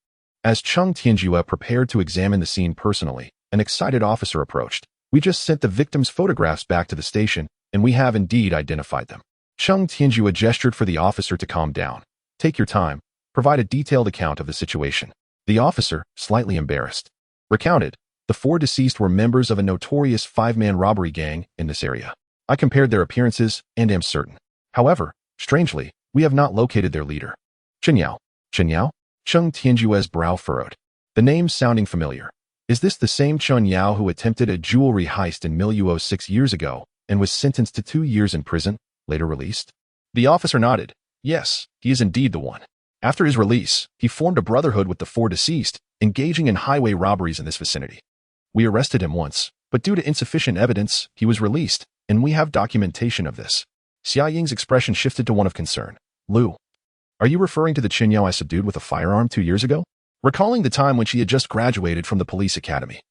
As Cheng Tianjue prepared to examine the scene personally, an excited officer approached. We just sent the victims' photographs back to the station, and we have indeed identified them. Cheng Tianjue gestured for the officer to calm down. Take your time. Provide a detailed account of the situation. The officer, slightly embarrassed, recounted. The 4 deceased were members of a notorious 5-man robbery gang in this area. I compared their appearances and am certain. However, strangely, we have not located their leader. Chen Yao. Chen Yao? Cheng Tianjue's brow furrowed. The name sounding familiar. Is this the same Chen Yao who attempted a jewelry heist in Miluo 6 years ago and was sentenced to 2 years in prison, later released? The officer nodded. Yes, he is indeed the one. After his release, he formed a brotherhood with the 4 deceased, engaging in highway robberies in this vicinity. We arrested him once, but due to insufficient evidence, he was released, and we have documentation of this. Xia Ying's expression shifted to one of concern. Lu, are you referring to the Chen Yao I subdued with a firearm 2 years ago? Recalling the time when she had just graduated from the police academy,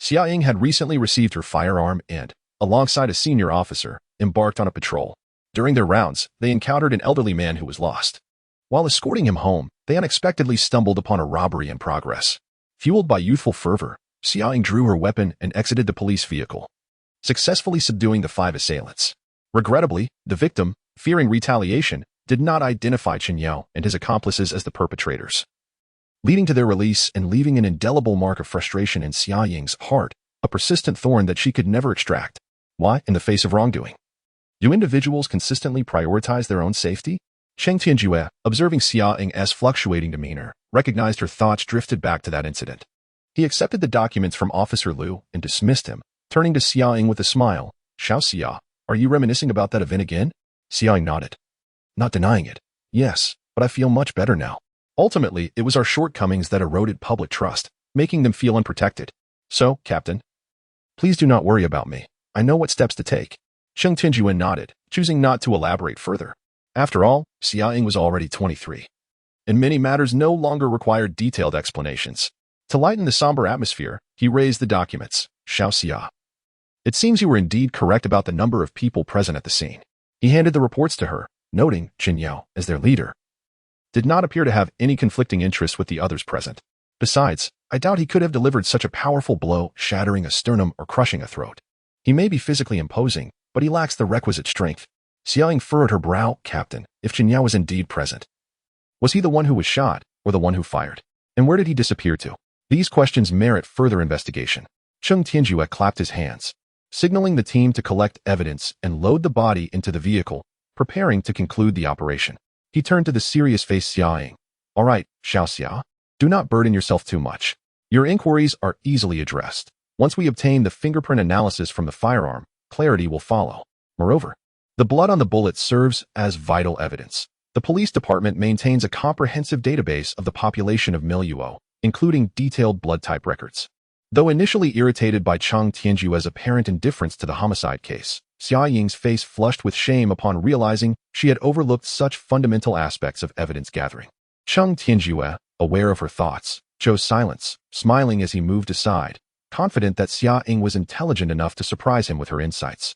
Xia Ying had recently received her firearm and, alongside a senior officer, embarked on a patrol. During their rounds, they encountered an elderly man who was lost. While escorting him home, they unexpectedly stumbled upon a robbery in progress. Fueled by youthful fervor, Xia Ying drew her weapon and exited the police vehicle, successfully subduing the 5 assailants. Regrettably, the victim, fearing retaliation, did not identify Chen Yao and his accomplices as the perpetrators, leading to their release and leaving an indelible mark of frustration in Xia Ying's heart. a persistent thorn that she could never extract. Why, in the face of wrongdoing? Do individuals consistently prioritize their own safety? Cheng Tianjue, observing Xia Ying's fluctuating demeanor, recognized her thoughts drifted back to that incident. He accepted the documents from Officer Liu and dismissed him, turning to Xia Ying with a smile. Xiao Xia, are you reminiscing about that event again? Xia Ying nodded. Not denying it. Yes, but I feel much better now. Ultimately, it was our shortcomings that eroded public trust, making them feel unprotected. So, Captain, please do not worry about me. I know what steps to take. Cheng Tianjue nodded, choosing not to elaborate further. After all, Xia Ying was already 23. And many matters no longer required detailed explanations. To lighten the somber atmosphere, he raised the documents. Xiao Xia, it seems you were indeed correct about the number of people present at the scene. He handed the reports to her, noting Chen Yao, as their leader, did not appear to have any conflicting interests with the others present. Besides, I doubt he could have delivered such a powerful blow, shattering a sternum or crushing a throat. He may be physically imposing, but he lacks the requisite strength. Xia Ying furrowed her brow. Captain, if Chen Yao was indeed present, was he the one who was shot, or the one who fired? And where did he disappear to? These questions merit further investigation. Cheng Tianjue clapped his hands, signaling the team to collect evidence and load the body into the vehicle, preparing to conclude the operation. He turned to the serious-faced Xia Ying. All right, Xiao Xia, do not burden yourself too much. Your inquiries are easily addressed. Once we obtain the fingerprint analysis from the firearm, clarity will follow. Moreover, the blood on the bullet serves as vital evidence. The police department maintains a comprehensive database of the population of Miluo, including detailed blood type records. Though initially irritated by Cheng Tianjue's apparent indifference to the homicide case, Xia Ying's face flushed with shame upon realizing she had overlooked such fundamental aspects of evidence gathering. Cheng Tianjue, aware of her thoughts, chose silence, smiling as he moved aside, confident that Xia Ying was intelligent enough to surprise him with her insights.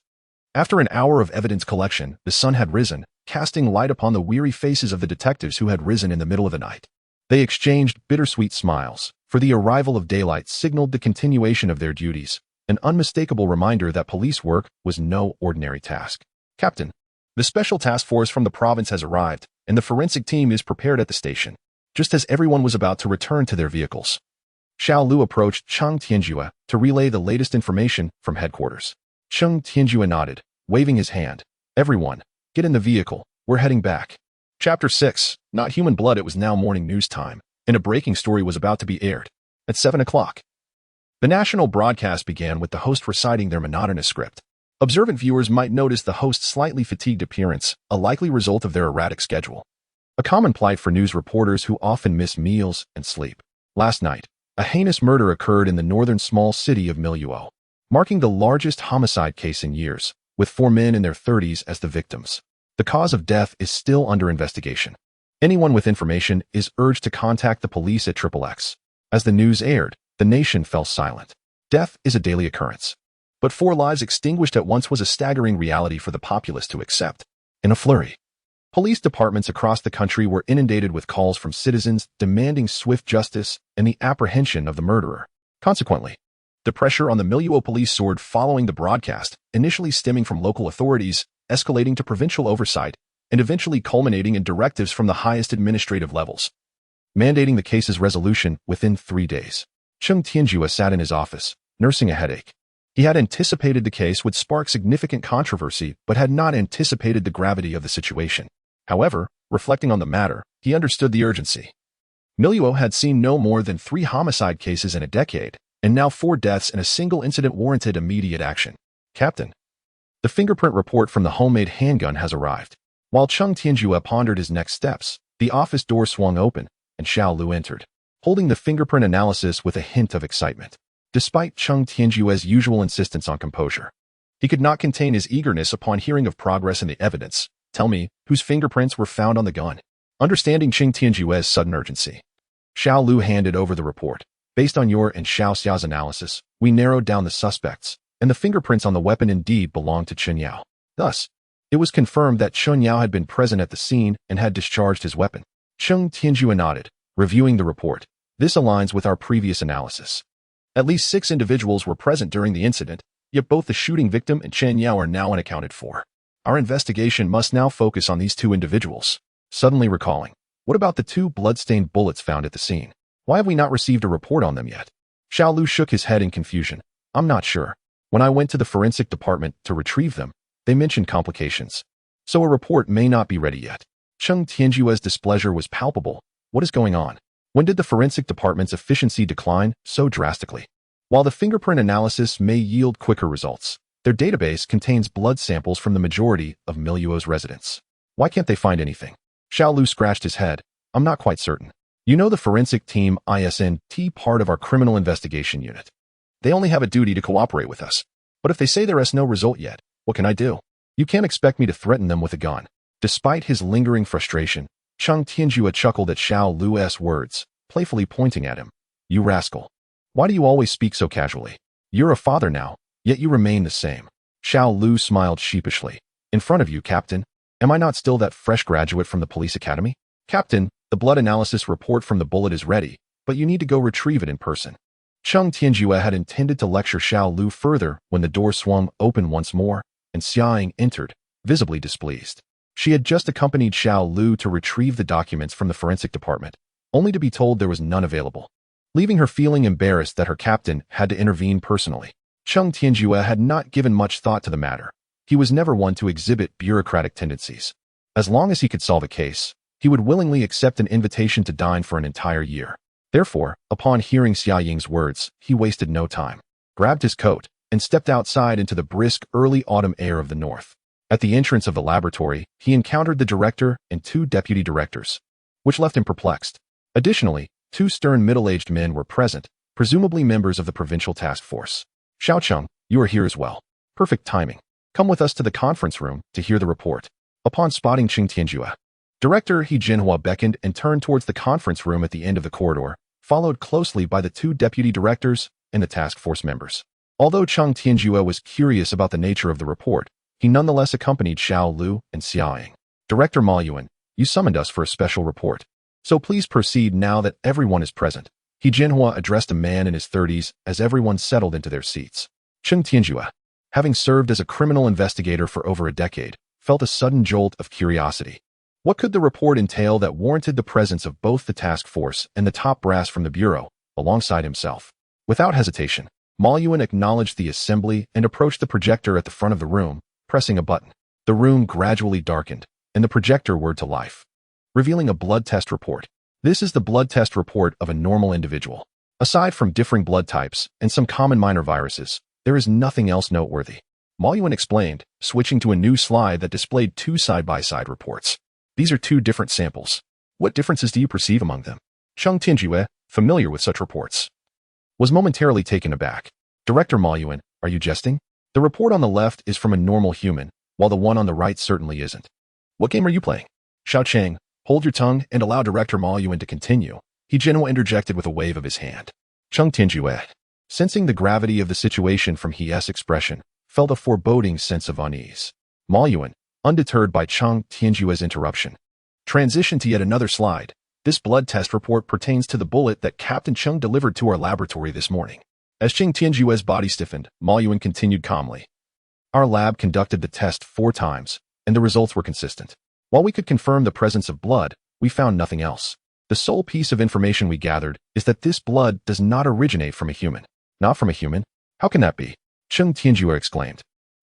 After an hour of evidence collection, the sun had risen, casting light upon the weary faces of the detectives who had risen in the middle of the night. They exchanged bittersweet smiles, for the arrival of daylight signaled the continuation of their duties, an unmistakable reminder that police work was no ordinary task. Captain, the special task force from the province has arrived, and the forensic team is prepared at the station. Just as everyone was about to return to their vehicles, Xiao Lu approached Cheng Tianjue to relay the latest information from headquarters. Cheng Tianjue nodded, waving his hand. Everyone, get in the vehicle, we're heading back. Chapter 6, Not Human Blood. It was now morning news time, and a breaking story was about to be aired. At 7 o'clock, the national broadcast began with the host reciting their monotonous script. Observant viewers might notice the host's slightly fatigued appearance, a likely result of their erratic schedule. A common plight for news reporters who often miss meals and sleep. Last night, a heinous murder occurred in the northern small city of Miluo, marking the largest homicide case in years, with 4 men in their 30s as the victims. The cause of death is still under investigation. Anyone with information is urged to contact the police at XXX. As the news aired, the nation fell silent. Death is a daily occurrence. But 4 lives extinguished at once was a staggering reality for the populace to accept. In a flurry, police departments across the country were inundated with calls from citizens demanding swift justice and the apprehension of the murderer. Consequently, the pressure on the Miluo police soared following the broadcast, initially stemming from local authorities, escalating to provincial oversight, and eventually culminating in directives from the highest administrative levels, mandating the case's resolution within 3 days. Cheng Tianjue sat in his office, nursing a headache. He had anticipated the case would spark significant controversy, but had not anticipated the gravity of the situation. However, reflecting on the matter, he understood the urgency. Miluo had seen no more than 3 homicide cases in a decade, and now 4 deaths in a single incident warranted immediate action. Captain, the fingerprint report from the homemade handgun has arrived. While Cheng Tianjue pondered his next steps, the office door swung open, and Xiao Lu entered, holding the fingerprint analysis with a hint of excitement. Despite Cheng Tianjue's usual insistence on composure, he could not contain his eagerness upon hearing of progress in the evidence. Tell me, whose fingerprints were found on the gun? Understanding Cheng Tianjue's sudden urgency, Xiao Lu handed over the report. Based on your and Xiao Xiao's analysis, we narrowed down the suspects, and the fingerprints on the weapon indeed belonged to Chen Yao. Thus, it was confirmed that Chen Yao had been present at the scene and had discharged his weapon. Cheng Tianjue nodded, reviewing the report. This aligns with our previous analysis. At least 6 individuals were present during the incident, yet both the shooting victim and Chen Yao are now unaccounted for. Our investigation must now focus on these 2 individuals. Suddenly recalling, what about the 2 blood-stained bullets found at the scene? Why have we not received a report on them yet? Xiao Lu shook his head in confusion. I'm not sure. When I went to the forensic department to retrieve them, they mentioned complications. So a report may not be ready yet. Cheng Tianjue's displeasure was palpable. What is going on? When did the forensic department's efficiency decline so drastically? While the fingerprint analysis may yield quicker results, their database contains blood samples from the majority of Miluo's residents. Why can't they find anything? Xiao Lu scratched his head. I'm not quite certain. You know the forensic team ISNT part of our criminal investigation unit. They only have a duty to cooperate with us. But if they say there is no result yet, what can I do? You can't expect me to threaten them with a gun. Despite his lingering frustration, Cheng Tianjue chuckled at Xiao Lu's words, playfully pointing at him. You rascal. Why do you always speak so casually? You're a father now, yet you remain the same. Xiao Lu smiled sheepishly. In front of you, Captain. Am I not still that fresh graduate from the police academy? Captain, the blood analysis report from the bullet is ready, but you need to go retrieve it in person. Cheng Tianjue had intended to lecture Xiao Lu further when the door swung open once more, and Xia Ying entered, visibly displeased. She had just accompanied Xiao Lu to retrieve the documents from the forensic department, only to be told there was none available, leaving her feeling embarrassed that her captain had to intervene personally. Cheng Tianjue had not given much thought to the matter. He was never one to exhibit bureaucratic tendencies. As long as he could solve a case, he would willingly accept an invitation to dine for an entire year. Therefore, upon hearing Xia Ying's words, he wasted no time, grabbed his coat, and stepped outside into the brisk early autumn air of the north. At the entrance of the laboratory, he encountered the director and 2 deputy directors, which left him perplexed. Additionally, 2 stern middle-aged men were present, presumably members of the provincial task force. Xiaocheng, you are here as well. Perfect timing. Come with us to the conference room to hear the report. Upon spotting Cheng Tianjue, Director He Jinhua beckoned and turned towards the conference room at the end of the corridor, followed closely by the 2 deputy directors and the task force members. Although Cheng Tianjue was curious about the nature of the report, he nonetheless accompanied Xiao Lu and Xia Ying. Director Ma Yuan, you summoned us for a special report. So please proceed now that everyone is present. He Jinhua addressed a man in his 30s as everyone settled into their seats. Cheng Tianjue, having served as a criminal investigator for over a decade, felt a sudden jolt of curiosity. What could the report entail that warranted the presence of both the task force and the top brass from the bureau, alongside himself? Without hesitation, Ma Yuan acknowledged the assembly and approached the projector at the front of the room, pressing a button. The room gradually darkened, and the projector whirred to life, revealing a blood test report. This is the blood test report of a normal individual. Aside from differing blood types and some common minor viruses, there is nothing else noteworthy. Ma Yuan explained, switching to a new slide that displayed 2 side-by-side reports. These are 2 different samples. What differences do you perceive among them? Cheng Tianjue, familiar with such reports, was momentarily taken aback. Director Ma Yuan, are you jesting? The report on the left is from a normal human, while the one on the right certainly isn't. What game are you playing? Xiao Cheng, hold your tongue and allow Director Ma Yuan to continue. He Jinhua interjected with a wave of his hand. Cheng Tianjue, sensing the gravity of the situation from He's expression, felt a foreboding sense of unease. Ma Yuan, undeterred by Cheng Tianjue's interruption, transitioned to yet another slide. This blood test report pertains to the bullet that Captain Cheng delivered to our laboratory this morning. As Cheng Tianjue's body stiffened, Ma Yuan continued calmly. Our lab conducted the test 4 times, and the results were consistent. While we could confirm the presence of blood, we found nothing else. The sole piece of information we gathered is that this blood does not originate from a human. Not from a human? How can that be? Cheng Tianjue exclaimed.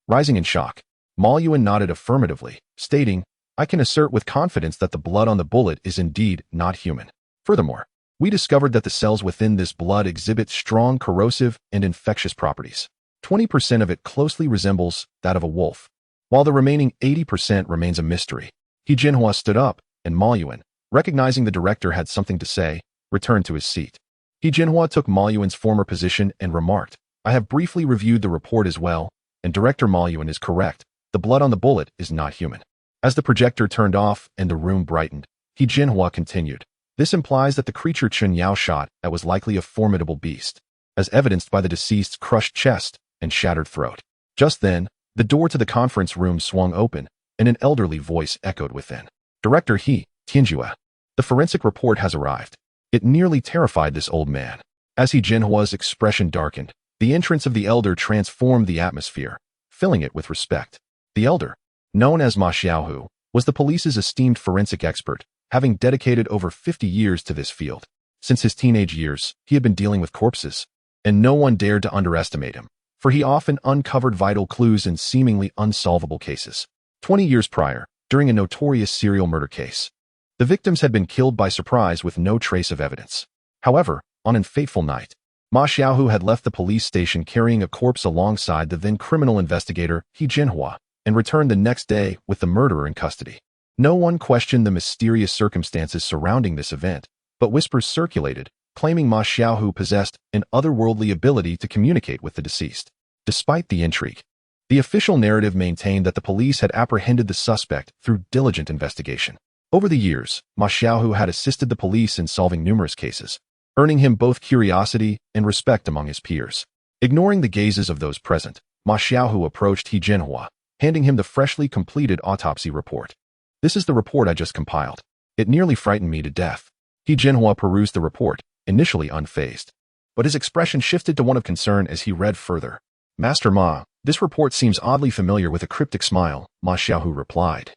Rising in shock, Ma Yuan nodded affirmatively, stating, I can assert with confidence that the blood on the bullet is indeed not human. Furthermore, we discovered that the cells within this blood exhibit strong corrosive and infectious properties. 20% of it closely resembles that of a wolf, while the remaining 80% remains a mystery. He Jinhua stood up, and Ma Yuan, recognizing the director had something to say, returned to his seat. He Jinhua took Ma Yuan's former position and remarked, I have briefly reviewed the report as well, and Director Ma Yuan is correct. The blood on the bullet is not human. As the projector turned off and the room brightened, He Jinhua continued, this implies that the creature Chen Yao shot at was likely a formidable beast, as evidenced by the deceased's crushed chest and shattered throat. Just then, the door to the conference room swung open, and an elderly voice echoed within. Director He Tianjue, the forensic report has arrived. It nearly terrified this old man. As He Jinhua's expression darkened, the entrance of the elder transformed the atmosphere, filling it with respect. The elder, known as Ma Xiaohu, was the police's esteemed forensic expert, having dedicated over 50 years to this field. Since his teenage years, he had been dealing with corpses, and no one dared to underestimate him. for he often uncovered vital clues in seemingly unsolvable cases. 20 years prior, during a notorious serial murder case, the victims had been killed by surprise with no trace of evidence. However, on an fateful night, Ma Xiaohu had left the police station carrying a corpse alongside the then criminal investigator He Jinhua and returned the next day with the murderer in custody. No one questioned the mysterious circumstances surrounding this event, but whispers circulated, claiming Ma Xiaohu possessed an otherworldly ability to communicate with the deceased. Despite the intrigue, the official narrative maintained that the police had apprehended the suspect through diligent investigation. Over the years, Ma Xiaohu had assisted the police in solving numerous cases, earning him both curiosity and respect among his peers. Ignoring the gazes of those present, Ma Xiaohu approached He Jinhua, handing him the freshly completed autopsy report. "This is the report I just compiled. It nearly frightened me to death." He Jinhua perused the report, initially unfazed, but his expression shifted to one of concern as he read further. "Master Ma, this report seems oddly familiar." With a cryptic smile, Ma Xiaohu replied,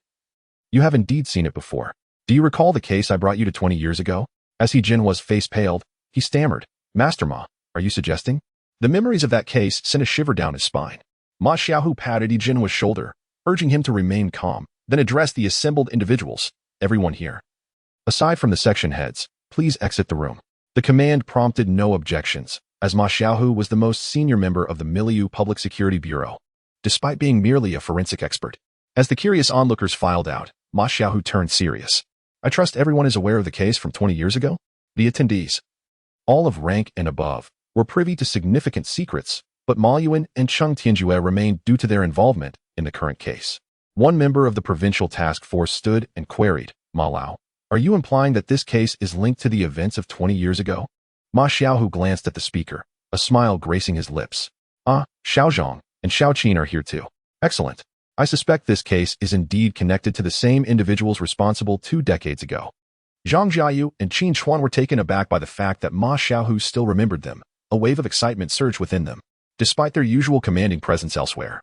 "You have indeed seen it before. Do you recall the case I brought you to 20 years ago?" As He Jinhua's face paled, he stammered, "Master Ma, are you suggesting?" The memories of that case sent a shiver down his spine. Ma Xiaohu patted He Jinhua's shoulder, urging him to remain calm, then addressed the assembled individuals. "Everyone here, aside from the section heads, please exit the room." The command prompted no objections, as Ma Xiaohu was the most senior member of the Milieu Public Security Bureau, despite being merely a forensic expert. As the curious onlookers filed out, Ma Xiaohu turned serious. "I trust everyone is aware of the case from 20 years ago?" The attendees, all of rank and above, were privy to significant secrets, but Ma Yuan and Cheng Tianjue remained due to their involvement in the current case. One member of the provincial task force stood and queried, "Ma Lao, are you implying that this case is linked to the events of 20 years ago?" Ma Xiaohu glanced at the speaker, a smile gracing his lips. "Ah, Xiaozhong and Xiaoqin are here too. Excellent. I suspect this case is indeed connected to the same individuals responsible 2 decades ago." Zhang Jiayu and Qin Chuan were taken aback by the fact that Ma Xiaohu still remembered them. A wave of excitement surged within them. Despite their usual commanding presence elsewhere,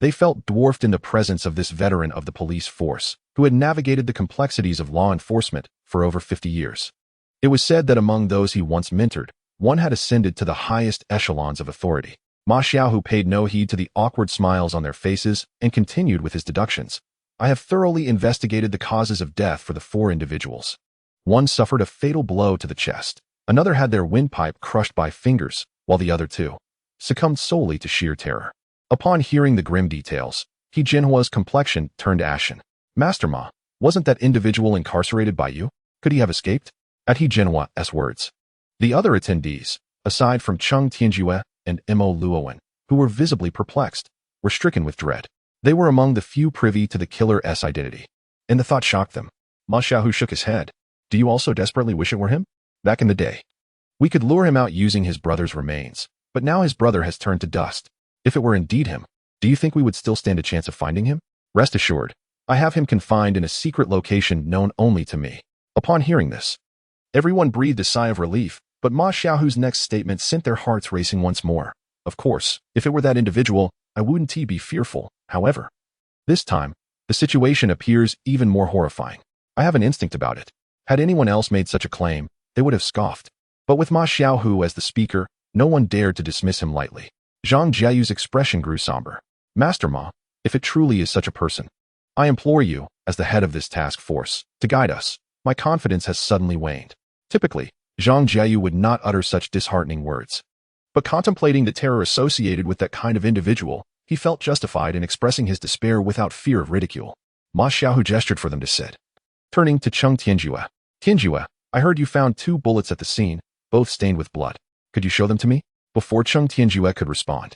they felt dwarfed in the presence of this veteran of the police force, who had navigated the complexities of law enforcement for over 50 years. It was said that among those he once mentored, one had ascended to the highest echelons of authority. Ma Xiaohu paid no heed to the awkward smiles on their faces and continued with his deductions. "I have thoroughly investigated the causes of death for the 4 individuals. One suffered a fatal blow to the chest. Another had their windpipe crushed by fingers, while the other 2 succumbed solely to sheer terror." Upon hearing the grim details, He Jinhua's complexion turned ashen. "Master Ma, wasn't that individual incarcerated by you? Could he have escaped?" At He Jinhua's words, the other attendees, aside from Cheng Tianjue and Mo Luowen, who were visibly perplexed, were stricken with dread. They were among the few privy to the killer's identity, and the thought shocked them. Ma Xiaohu shook his head. "Do you also desperately wish it were him? Back in the day, we could lure him out using his brother's remains, but now his brother has turned to dust. If it were indeed him, do you think we would still stand a chance of finding him? Rest assured, I have him confined in a secret location known only to me." Upon hearing this, everyone breathed a sigh of relief, but Ma Xiaohu's next statement sent their hearts racing once more. "Of course, if it were that individual, I wouldn't be fearful. However, this time, the situation appears even more horrifying. I have an instinct about it. Had anyone else made such a claim, they would have scoffed. But with Ma Xiaohu as the speaker, no one dared to dismiss him lightly." Zhang Jiayu's expression grew somber. "Master Ma, if it truly is such a person, I implore you, as the head of this task force, to guide us. My confidence has suddenly waned." Typically, Zhang Jiayu would not utter such disheartening words. But contemplating the terror associated with that kind of individual, he felt justified in expressing his despair without fear of ridicule. Ma Xiaohu gestured for them to sit. Turning to Cheng Tianjue, "Tianjue, I heard you found 2 bullets at the scene, both stained with blood. Could you show them to me?" Before Cheng Tianjue could respond,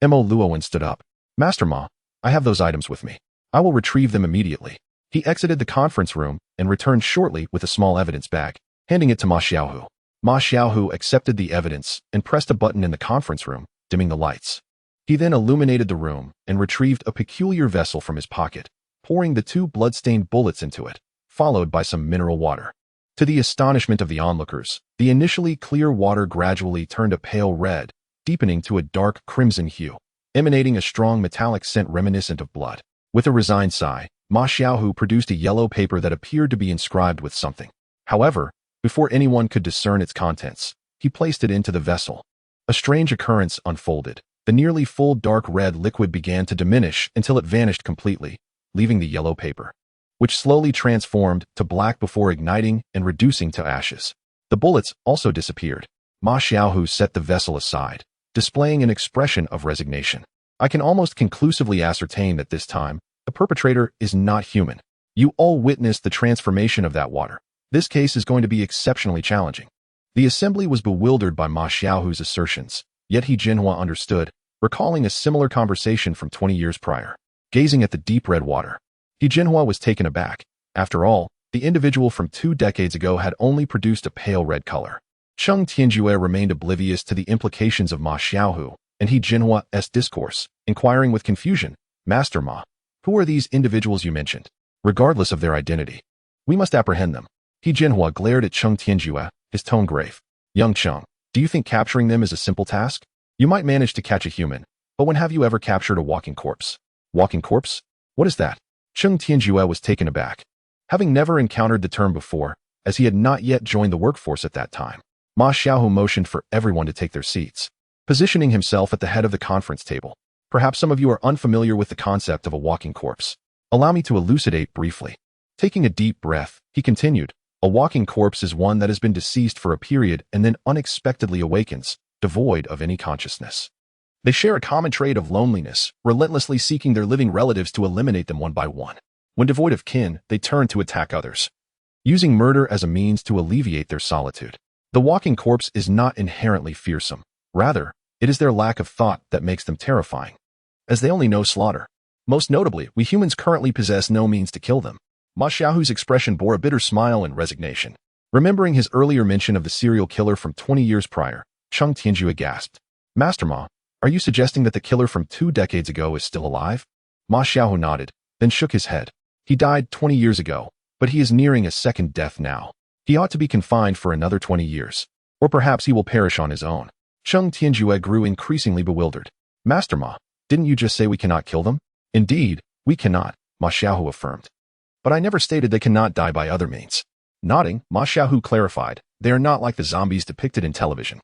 Mo Luowen stood up. "Master Ma, I have those items with me. I will retrieve them immediately." He exited the conference room and returned shortly with a small evidence bag, handing it to Ma Xiaohu. Ma Xiaohu accepted the evidence and pressed a button in the conference room, dimming the lights. He then illuminated the room and retrieved a peculiar vessel from his pocket, pouring the 2 blood-stained bullets into it, followed by some mineral water. To the astonishment of the onlookers, the initially clear water gradually turned a pale red, deepening to a dark crimson hue, emanating a strong metallic scent reminiscent of blood. With a resigned sigh, Ma Xiaohu produced a yellow paper that appeared to be inscribed with something. However, before anyone could discern its contents, he placed it into the vessel. A strange occurrence unfolded. The nearly full dark red liquid began to diminish until it vanished completely, leaving the yellow paper, which slowly transformed to black before igniting and reducing to ashes. The bullets also disappeared. Ma Xiaohu set the vessel aside, displaying an expression of resignation. I can almost conclusively ascertain that this time, the perpetrator is not human. You all witnessed the transformation of that water. This case is going to be exceptionally challenging. The assembly was bewildered by Ma Xiaohu's assertions, yet He Jinhua understood, recalling a similar conversation from 20 years prior. Gazing at the deep red water, He Jinhua was taken aback. After all, the individual from 2 decades ago had only produced a pale red color. Cheng Tianjue remained oblivious to the implications of Ma Xiaohu and He Jinhua's discourse, inquiring with confusion, "Master Ma, who are these individuals you mentioned? Regardless of their identity, we must apprehend them." He Jinhua glared at Cheng Tianjue, his tone grave. "Young Cheng, do you think capturing them is a simple task? You might manage to catch a human, but when have you ever captured a walking corpse?" "Walking corpse? What is that?" Cheng Tianjue was taken aback, having never encountered the term before, as he had not yet joined the workforce at that time. Ma Xiaohu motioned for everyone to take their seats, positioning himself at the head of the conference table. "Perhaps some of you are unfamiliar with the concept of a walking corpse. Allow me to elucidate briefly." Taking a deep breath, he continued, "A walking corpse is one that has been deceased for a period and then unexpectedly awakens, devoid of any consciousness. They share a common trait of loneliness, relentlessly seeking their living relatives to eliminate them one by one. When devoid of kin, they turn to attack others, using murder as a means to alleviate their solitude. The walking corpse is not inherently fearsome. Rather, it is their lack of thought that makes them terrifying, as they only know slaughter. Most notably, we humans currently possess no means to kill them." Ma Xiaohu's expression bore a bitter smile and resignation. Remembering his earlier mention of the serial killer from 20 years prior, Cheng Tianjue gasped, "Master Ma, are you suggesting that the killer from 2 decades ago is still alive?" Ma Xiaohu nodded, then shook his head. "He died 20 years ago, but he is nearing a second death now. He ought to be confined for another 20 years. Or perhaps he will perish on his own." Cheng Tianjue grew increasingly bewildered. "Master Ma, didn't you just say we cannot kill them?" "Indeed, we cannot," Ma Xiaohu affirmed. "But I never stated they cannot die by other means." Nodding, Ma Xiaohu clarified, "They are not like the zombies depicted in television.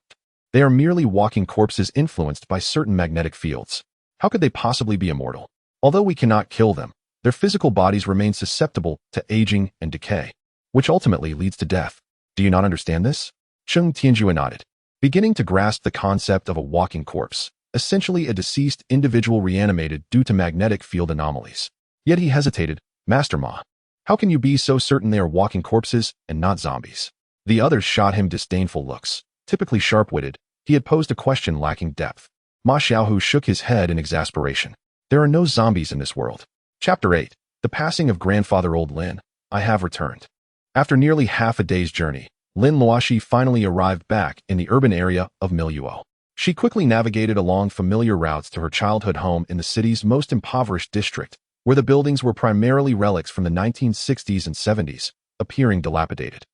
They are merely walking corpses influenced by certain magnetic fields. How could they possibly be immortal? Although we cannot kill them, their physical bodies remain susceptible to aging and decay, which ultimately leads to death. Do you not understand this?" Cheng Tianjue nodded, beginning to grasp the concept of a walking corpse, essentially a deceased individual reanimated due to magnetic field anomalies. Yet he hesitated. "Master Ma, how can you be so certain they are walking corpses and not zombies?" The others shot him disdainful looks. Typically sharp-witted, he had posed a question lacking depth. Ma Xiaohu shook his head in exasperation. "There are no zombies in this world." Chapter 8. The Passing of Grandfather Old Lin. I have returned. After nearly half a day's journey, Lin Luoxi finally arrived back in the urban area of Miluo. She quickly navigated along familiar routes to her childhood home in the city's most impoverished district, where the buildings were primarily relics from the 1960s and 70s, appearing dilapidated.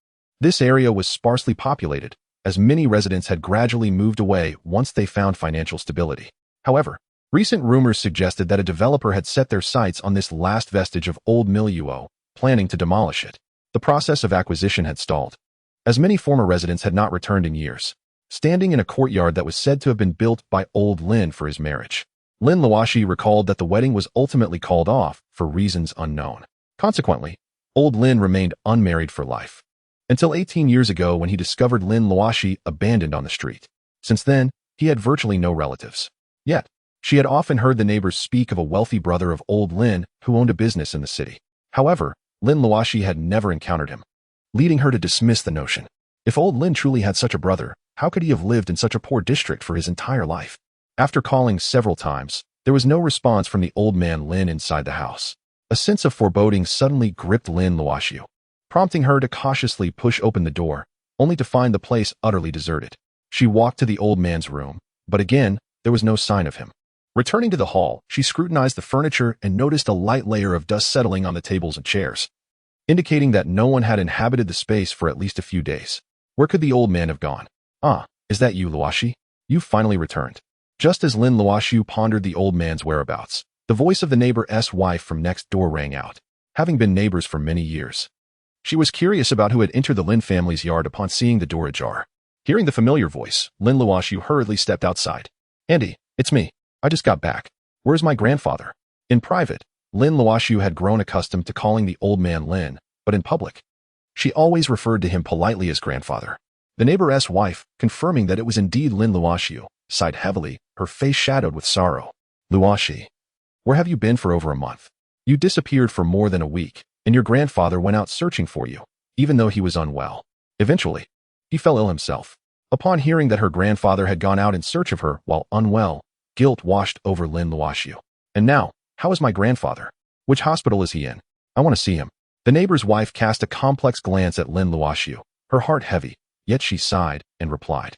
This area was sparsely populated, as many residents had gradually moved away once they found financial stability. However, recent rumors suggested that a developer had set their sights on this last vestige of old Miluo, planning to demolish it. The process of acquisition had stalled, as many former residents had not returned in years, standing in a courtyard that was said to have been built by old Lin for his marriage. Lin Luoxi recalled that the wedding was ultimately called off for reasons unknown. Consequently, old Lin remained unmarried for life, until 18 years ago when he discovered Lin Luoxi abandoned on the street. Since then, he had virtually no relatives. Yet, she had often heard the neighbors speak of a wealthy brother of old Lin who owned a business in the city. However, Lin Luoxi had never encountered him, leading her to dismiss the notion. If old Lin truly had such a brother, how could he have lived in such a poor district for his entire life? After calling several times, there was no response from the old man Lin inside the house. A sense of foreboding suddenly gripped Lin Luoxi, prompting her to cautiously push open the door, only to find the place utterly deserted. She walked to the old man's room, but again, there was no sign of him. Returning to the hall, she scrutinized the furniture and noticed a light layer of dust settling on the tables and chairs, indicating that no one had inhabited the space for at least a few days. Where could the old man have gone? "Ah, is that you, Luoxi? You've finally returned." Just as Lin Luoxi pondered the old man's whereabouts, the voice of the neighbor's wife from next door rang out. Having been neighbors for many years, she was curious about who had entered the Lin family's yard upon seeing the door ajar. Hearing the familiar voice, Lin Luoxi hurriedly stepped outside. "Andy, It's me. I just got back. Where's my grandfather? In private, Lin Luoxi had grown accustomed to calling the old man Lin, but in public, she always referred to him politely as grandfather. The neighbor's wife, confirming that it was indeed Lin Luoxi, sighed heavily, her face shadowed with sorrow. Luoxi, where have you been for over a month? You disappeared for more than a week, and your grandfather went out searching for you, even though he was unwell. Eventually, he fell ill himself. Upon hearing that her grandfather had gone out in search of her while unwell, guilt washed over Lin Luoxi. And now, how is my grandfather? Which hospital is he in? I want to see him. The neighbor's wife cast a complex glance at Lin Luoxi, her heart heavy, yet she sighed and replied.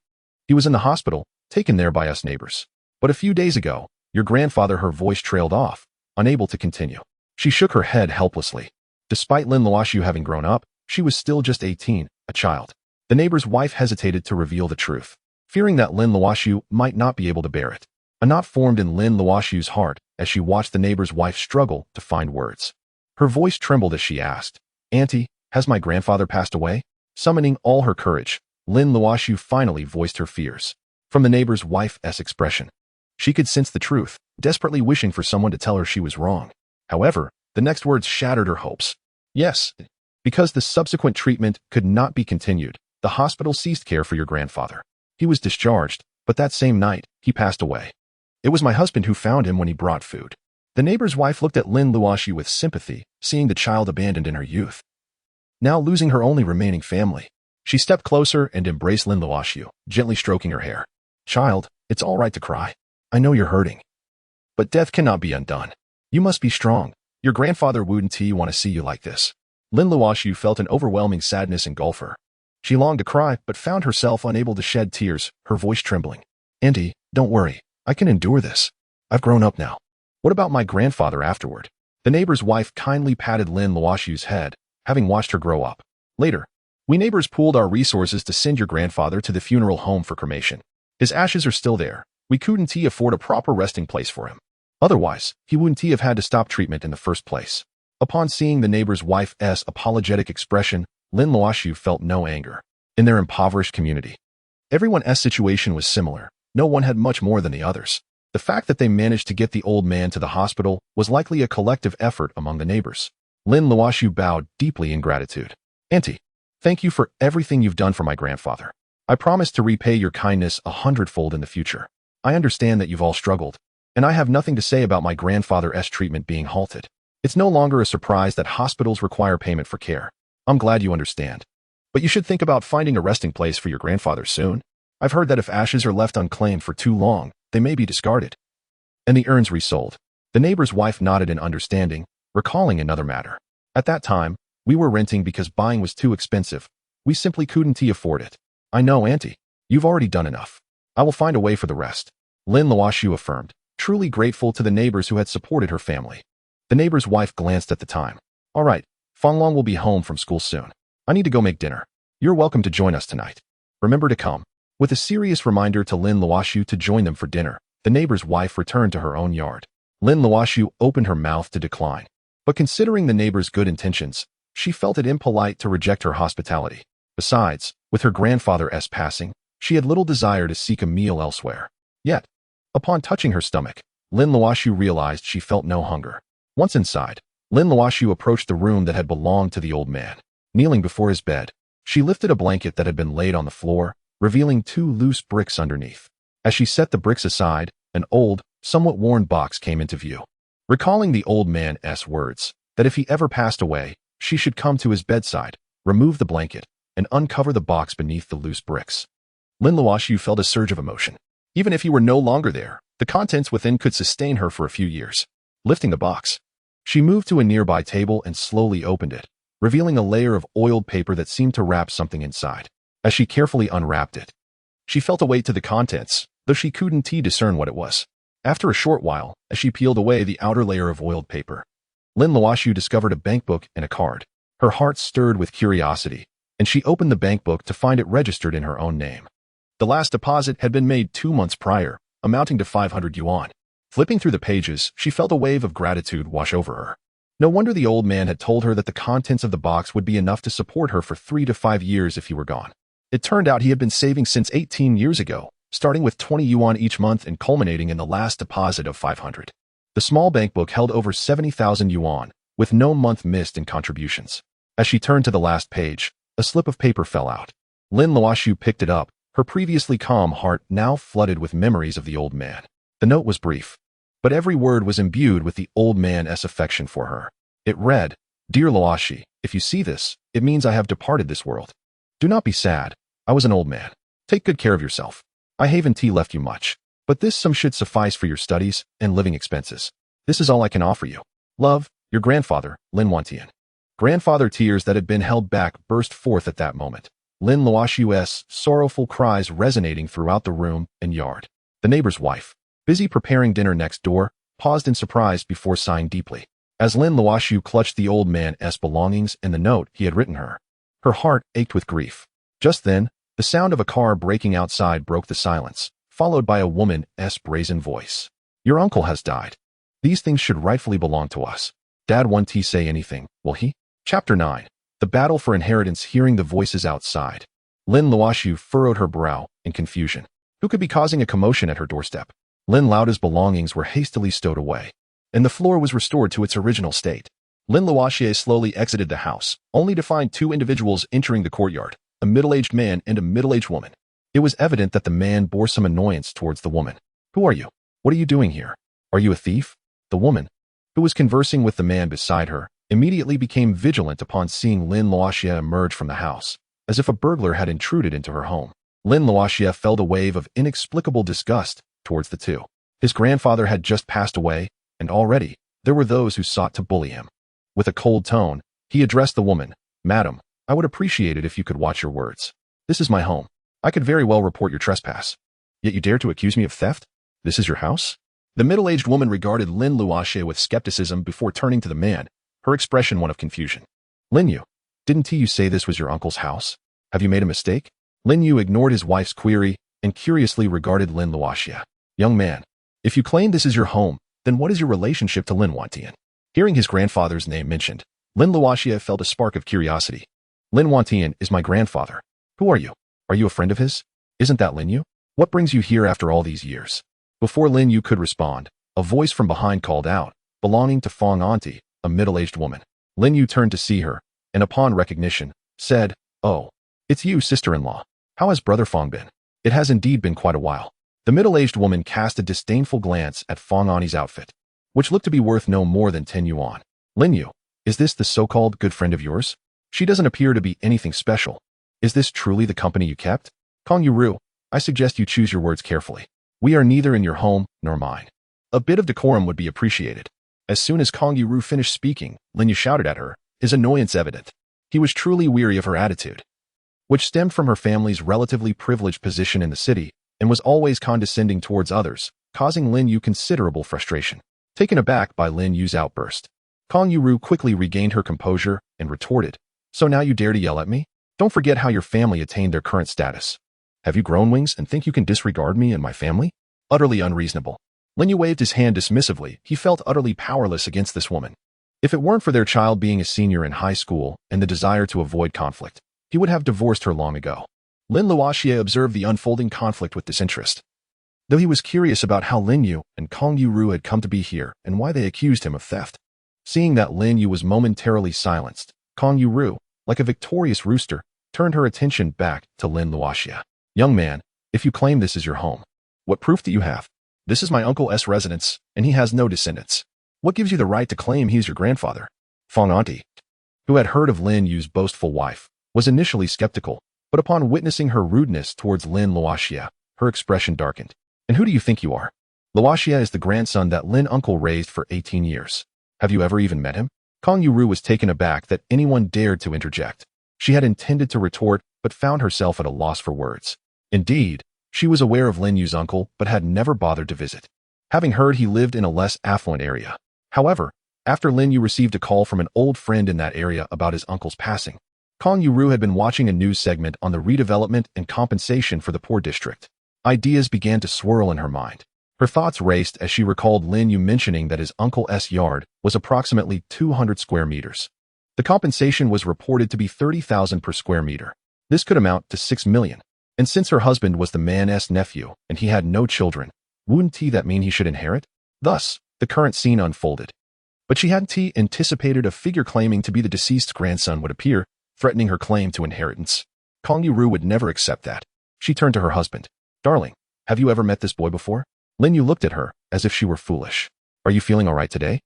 He was in the hospital, taken there by us neighbors. But a few days ago, your grandfather, her voice trailed off, unable to continue. She shook her head helplessly. Despite Lin Luoxi having grown up, she was still just 18, a child. The neighbor's wife hesitated to reveal the truth, fearing that Lin Luoxi might not be able to bear it. A knot formed in Lin Luoxi's heart as she watched the neighbor's wife struggle to find words. Her voice trembled as she asked, Auntie, has my grandfather passed away? Summoning all her courage, Lin Luoxi finally voiced her fears. From the neighbor's wife's expression, she could sense the truth, desperately wishing for someone to tell her she was wrong. However, the next words shattered her hopes. Yes, because the subsequent treatment could not be continued, the hospital ceased care for your grandfather. He was discharged, but that same night, he passed away. It was my husband who found him when he brought food. The neighbor's wife looked at Lin Luoxi with sympathy, seeing the child abandoned in her youth. Now losing her only remaining family, she stepped closer and embraced Lin Luoxi, gently stroking her hair. Child, it's all right to cry. I know you're hurting. But death cannot be undone. You must be strong. Your grandfather wouldn't want to see you like this. Lin Luoxi felt an overwhelming sadness engulf her. She longed to cry, but found herself unable to shed tears, her voice trembling. Auntie, don't worry. I can endure this. I've grown up now. What about my grandfather afterward? The neighbor's wife kindly patted Lin Luoxi's head, having watched her grow up. Later, we neighbors pooled our resources to send your grandfather to the funeral home for cremation. His ashes are still there. We couldn't afford a proper resting place for him. Otherwise, he wouldn't have had to stop treatment in the first place. Upon seeing the neighbor's wife's apologetic expression, Lin Luoxi felt no anger. In their impoverished community, everyone's situation was similar. No one had much more than the others. The fact that they managed to get the old man to the hospital was likely a collective effort among the neighbors. Lin Luoxi bowed deeply in gratitude. Auntie, thank you for everything you've done for my grandfather. I promise to repay your kindness 100-fold in the future. I understand that you've all struggled, and I have nothing to say about my grandfather's treatment being halted. It's no longer a surprise that hospitals require payment for care. I'm glad you understand. But you should think about finding a resting place for your grandfather soon. I've heard that if ashes are left unclaimed for too long, they may be discarded. And the urns resold. The neighbor's wife nodded in understanding, recalling another matter. At that time, we were renting because buying was too expensive. We simply couldn't afford it. I know, Auntie. You've already done enough. I will find a way for the rest. Lin Luoxi affirmed, truly grateful to the neighbors who had supported her family. The neighbor's wife glanced at the time. All right, Fanglong will be home from school soon. I need to go make dinner. You're welcome to join us tonight. Remember to come. With a serious reminder to Lin Luoxi to join them for dinner, the neighbor's wife returned to her own yard. Lin Luoxi opened her mouth to decline. But considering the neighbor's good intentions, she felt it impolite to reject her hospitality. Besides, with her grandfather's passing, she had little desire to seek a meal elsewhere. Yet, upon touching her stomach, Lin Luoxi realized she felt no hunger. Once inside, Lin Luoxi approached the room that had belonged to the old man. Kneeling before his bed, she lifted a blanket that had been laid on the floor, revealing 2 loose bricks underneath. As she set the bricks aside, an old, somewhat worn box came into view. Recalling the old man's words, that if he ever passed away, she should come to his bedside, remove the blanket, and uncover the box beneath the loose bricks. Lin Luoxi felt a surge of emotion. Even if he were no longer there, the contents within could sustain her for a few years. Lifting the box, she moved to a nearby table and slowly opened it, revealing a layer of oiled paper that seemed to wrap something inside. As she carefully unwrapped it, she felt a weight to the contents, though she couldn't discern what it was. After a short while, as she peeled away the outer layer of oiled paper, Lin Luoxi discovered a bankbook and a card. Her heart stirred with curiosity, and she opened the bankbook to find it registered in her own name. The last deposit had been made 2 months prior, amounting to 500 yuan. Flipping through the pages, she felt a wave of gratitude wash over her. No wonder the old man had told her that the contents of the box would be enough to support her for 3 to 5 years if he were gone. It turned out he had been saving since 18 years ago, starting with 20 yuan each month and culminating in the last deposit of 500. The small bankbook held over 70,000 yuan, with no month missed in contributions. As she turned to the last page, a slip of paper fell out. Lin Luoxi picked it up, her previously calm heart now flooded with memories of the old man. The note was brief, but every word was imbued with the old man's affection for her. It read, "Dear Luoxi, if you see this, it means I have departed this world. Do not be sad. I was an old man. Take good care of yourself. I haven't left you much, but this sum should suffice for your studies and living expenses. This is all I can offer you. Love, your grandfather, Lin Luoxi." Grandfather tears that had been held back burst forth at that moment. Lin Luoxi's sorrowful cries resonating throughout the room and yard. The neighbor's wife, busy preparing dinner next door, paused in surprise before sighing deeply. As Lin Luoxi clutched the old man's belongings and the note he had written her, her heart ached with grief. Just then, the sound of a car braking outside broke the silence, followed by a woman's brazen voice. "Your uncle has died. These things should rightfully belong to us. Dad won't say anything, will he?" Chapter 9. The Battle for Inheritance. Hearing the voices outside, Lin Luoxi furrowed her brow in confusion. Who could be causing a commotion at her doorstep? Lin Luoxi's belongings were hastily stowed away, and the floor was restored to its original state. Lin Luoxi slowly exited the house, only to find two individuals entering the courtyard, a middle-aged man and a middle-aged woman. It was evident that the man bore some annoyance towards the woman. "Who are you? What are you doing here? Are you a thief?" The woman, who was conversing with the man beside her, immediately became vigilant upon seeing Lin Luoxi emerge from the house, as if a burglar had intruded into her home. Lin Luoxi felt a wave of inexplicable disgust towards the two. His grandfather had just passed away, and already there were those who sought to bully him. With a cold tone, he addressed the woman. "Madam, I would appreciate it if you could watch your words. This is my home. I could very well report your trespass. Yet you dare to accuse me of theft? This is your house?" The middle-aged woman regarded Lin Luoxi with skepticism before turning to the man, her expression one of confusion. "Lin Yu, didn't you say this was your uncle's house? Have you made a mistake?" Lin Yu ignored his wife's query and curiously regarded Lin Luoxi. "Young man, if you claim this is your home, then what is your relationship to Lin Luoxi?" Hearing his grandfather's name mentioned, Lin Luoxi felt a spark of curiosity. "Lin Luoxi is my grandfather. Who are you? Are you a friend of his? Isn't that Lin Yu? What brings you here after all these years?" Before Lin Yu could respond, a voice from behind called out, belonging to Fong Auntie, a middle-aged woman. Lin Yu turned to see her, and upon recognition, said, "Oh, it's you, sister-in-law. How has Brother Fong been? It has indeed been quite a while." The middle-aged woman cast a disdainful glance at Fong Auntie's outfit, which looked to be worth no more than 10 yuan. "Lin Yu, is this the so-called good friend of yours? She doesn't appear to be anything special. Is this truly the company you kept? Kong Yu, I suggest you choose your words carefully. We are neither in your home nor mine. A bit of decorum would be appreciated." As soon as Kong Yu finished speaking, Lin Yu shouted at her, his annoyance evident. He was truly weary of her attitude, which stemmed from her family's relatively privileged position in the city and was always condescending towards others, causing Lin Yu considerable frustration. Taken aback by Lin Yu's outburst, Kong Yu quickly regained her composure and retorted, "So now you dare to yell at me? Don't forget how your family attained their current status. Have you grown wings and think you can disregard me and my family? Utterly unreasonable." Lin Yu waved his hand dismissively. He felt utterly powerless against this woman. If it weren't for their child being a senior in high school and the desire to avoid conflict, he would have divorced her long ago. Lin Luoxi observed the unfolding conflict with disinterest, though he was curious about how Lin Yu and Kong Yu had come to be here and why they accused him of theft. Seeing that Lin Yu was momentarily silenced, Kong Yu, like a victorious rooster, turned her attention back to Lin Luoxi. "Young man, if you claim this is your home, what proof do you have? This is my uncle's residence, and he has no descendants. What gives you the right to claim he is your grandfather?" Fong Auntie, who had heard of Lin Yu's boastful wife, was initially skeptical, but upon witnessing her rudeness towards Lin Luoxi, her expression darkened. "And who do you think you are? Luoxi is the grandson that Lin uncle raised for 18 years. Have you ever even met him?" Kong Yu was taken aback that anyone dared to interject. She had intended to retort, but found herself at a loss for words. Indeed, she was aware of Lin Yu's uncle, but had never bothered to visit, having heard he lived in a less affluent area. However, after Lin Yu received a call from an old friend in that area about his uncle's passing, Kong Yu had been watching a news segment on the redevelopment and compensation for the poor district. Ideas began to swirl in her mind. Her thoughts raced as she recalled Lin Yu mentioning that his uncle's yard was approximately 200 square meters. The compensation was reported to be 30,000 per square meter. This could amount to 6 million. And since her husband was the man's nephew and he had no children, wouldn't that mean he should inherit? Thus, the current scene unfolded. But she hadn't anticipated a figure claiming to be the deceased's grandson would appear, threatening her claim to inheritance. Kong Yu would never accept that. She turned to her husband. Darling, have you ever met this boy before? Lin Yu looked at her, as if she were foolish. Are you feeling all right today?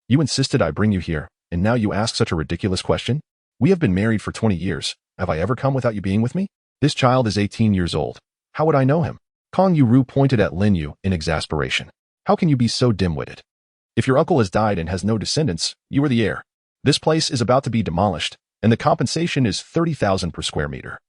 You insisted I bring you here, and now you ask such a ridiculous question? We have been married for 20 years. Have I ever come without you being with me? This child is 18 years old. How would I know him? Kong Yu pointed at Lin Yu in exasperation. How can you be so dim-witted? If your uncle has died and has no descendants, you are the heir. This place is about to be demolished, and the compensation is 30,000 per square meter.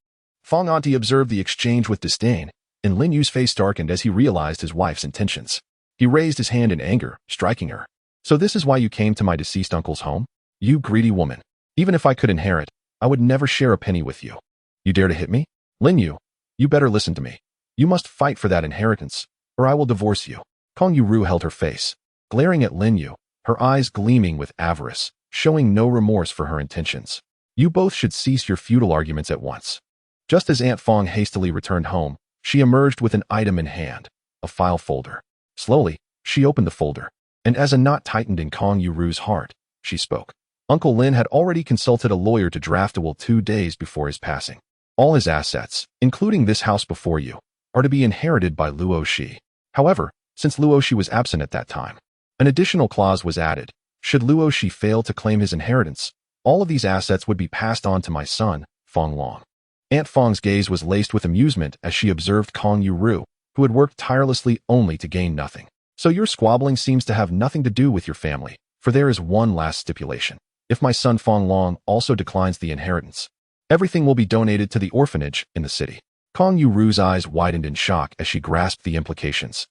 Fong Auntie observed the exchange with disdain, and Lin Yu's face darkened as he realized his wife's intentions. He raised his hand in anger, striking her. So this is why you came to my deceased uncle's home? You greedy woman. Even if I could inherit, I would never share a penny with you. You dare to hit me? Lin Yu, you better listen to me. You must fight for that inheritance, or I will divorce you. Kong Yu held her face, glaring at Lin Yu, her eyes gleaming with avarice, showing no remorse for her intentions. You both should cease your futile arguments at once. Just as Aunt Fong hastily returned home, she emerged with an item in hand, a file folder. Slowly, she opened the folder, and as a knot tightened in Kong Yu's heart, she spoke. Uncle Lin had already consulted a lawyer to draft a will 2 days before his passing. All his assets, including this house before you, are to be inherited by Luoxi. However, since Luoxi was absent at that time, an additional clause was added. Should Luoxi fail to claim his inheritance, all of these assets would be passed on to my son, Fong Long. Aunt Fong's gaze was laced with amusement as she observed Kong Yu, who had worked tirelessly only to gain nothing. So your squabbling seems to have nothing to do with your family, for there is one last stipulation. If my son Fong Long also declines the inheritance, everything will be donated to the orphanage in the city. Kong Yu's eyes widened in shock as she grasped the implications,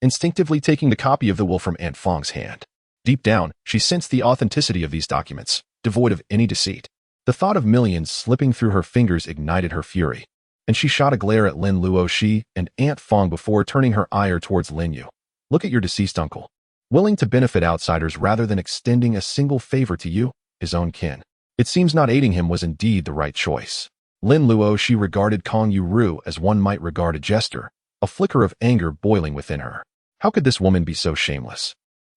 instinctively taking the copy of the will from Aunt Fong's hand. Deep down, she sensed the authenticity of these documents, devoid of any deceit. The thought of millions slipping through her fingers ignited her fury, and she shot a glare at Lin Luoxi and Aunt Fong before turning her ire towards Lin Yu. Look at your deceased uncle, willing to benefit outsiders rather than extending a single favor to you, his own kin. It seems not aiding him was indeed the right choice. Lin Luoxi regarded Kong Yu as one might regard a jester, a flicker of anger boiling within her. How could this woman be so shameless?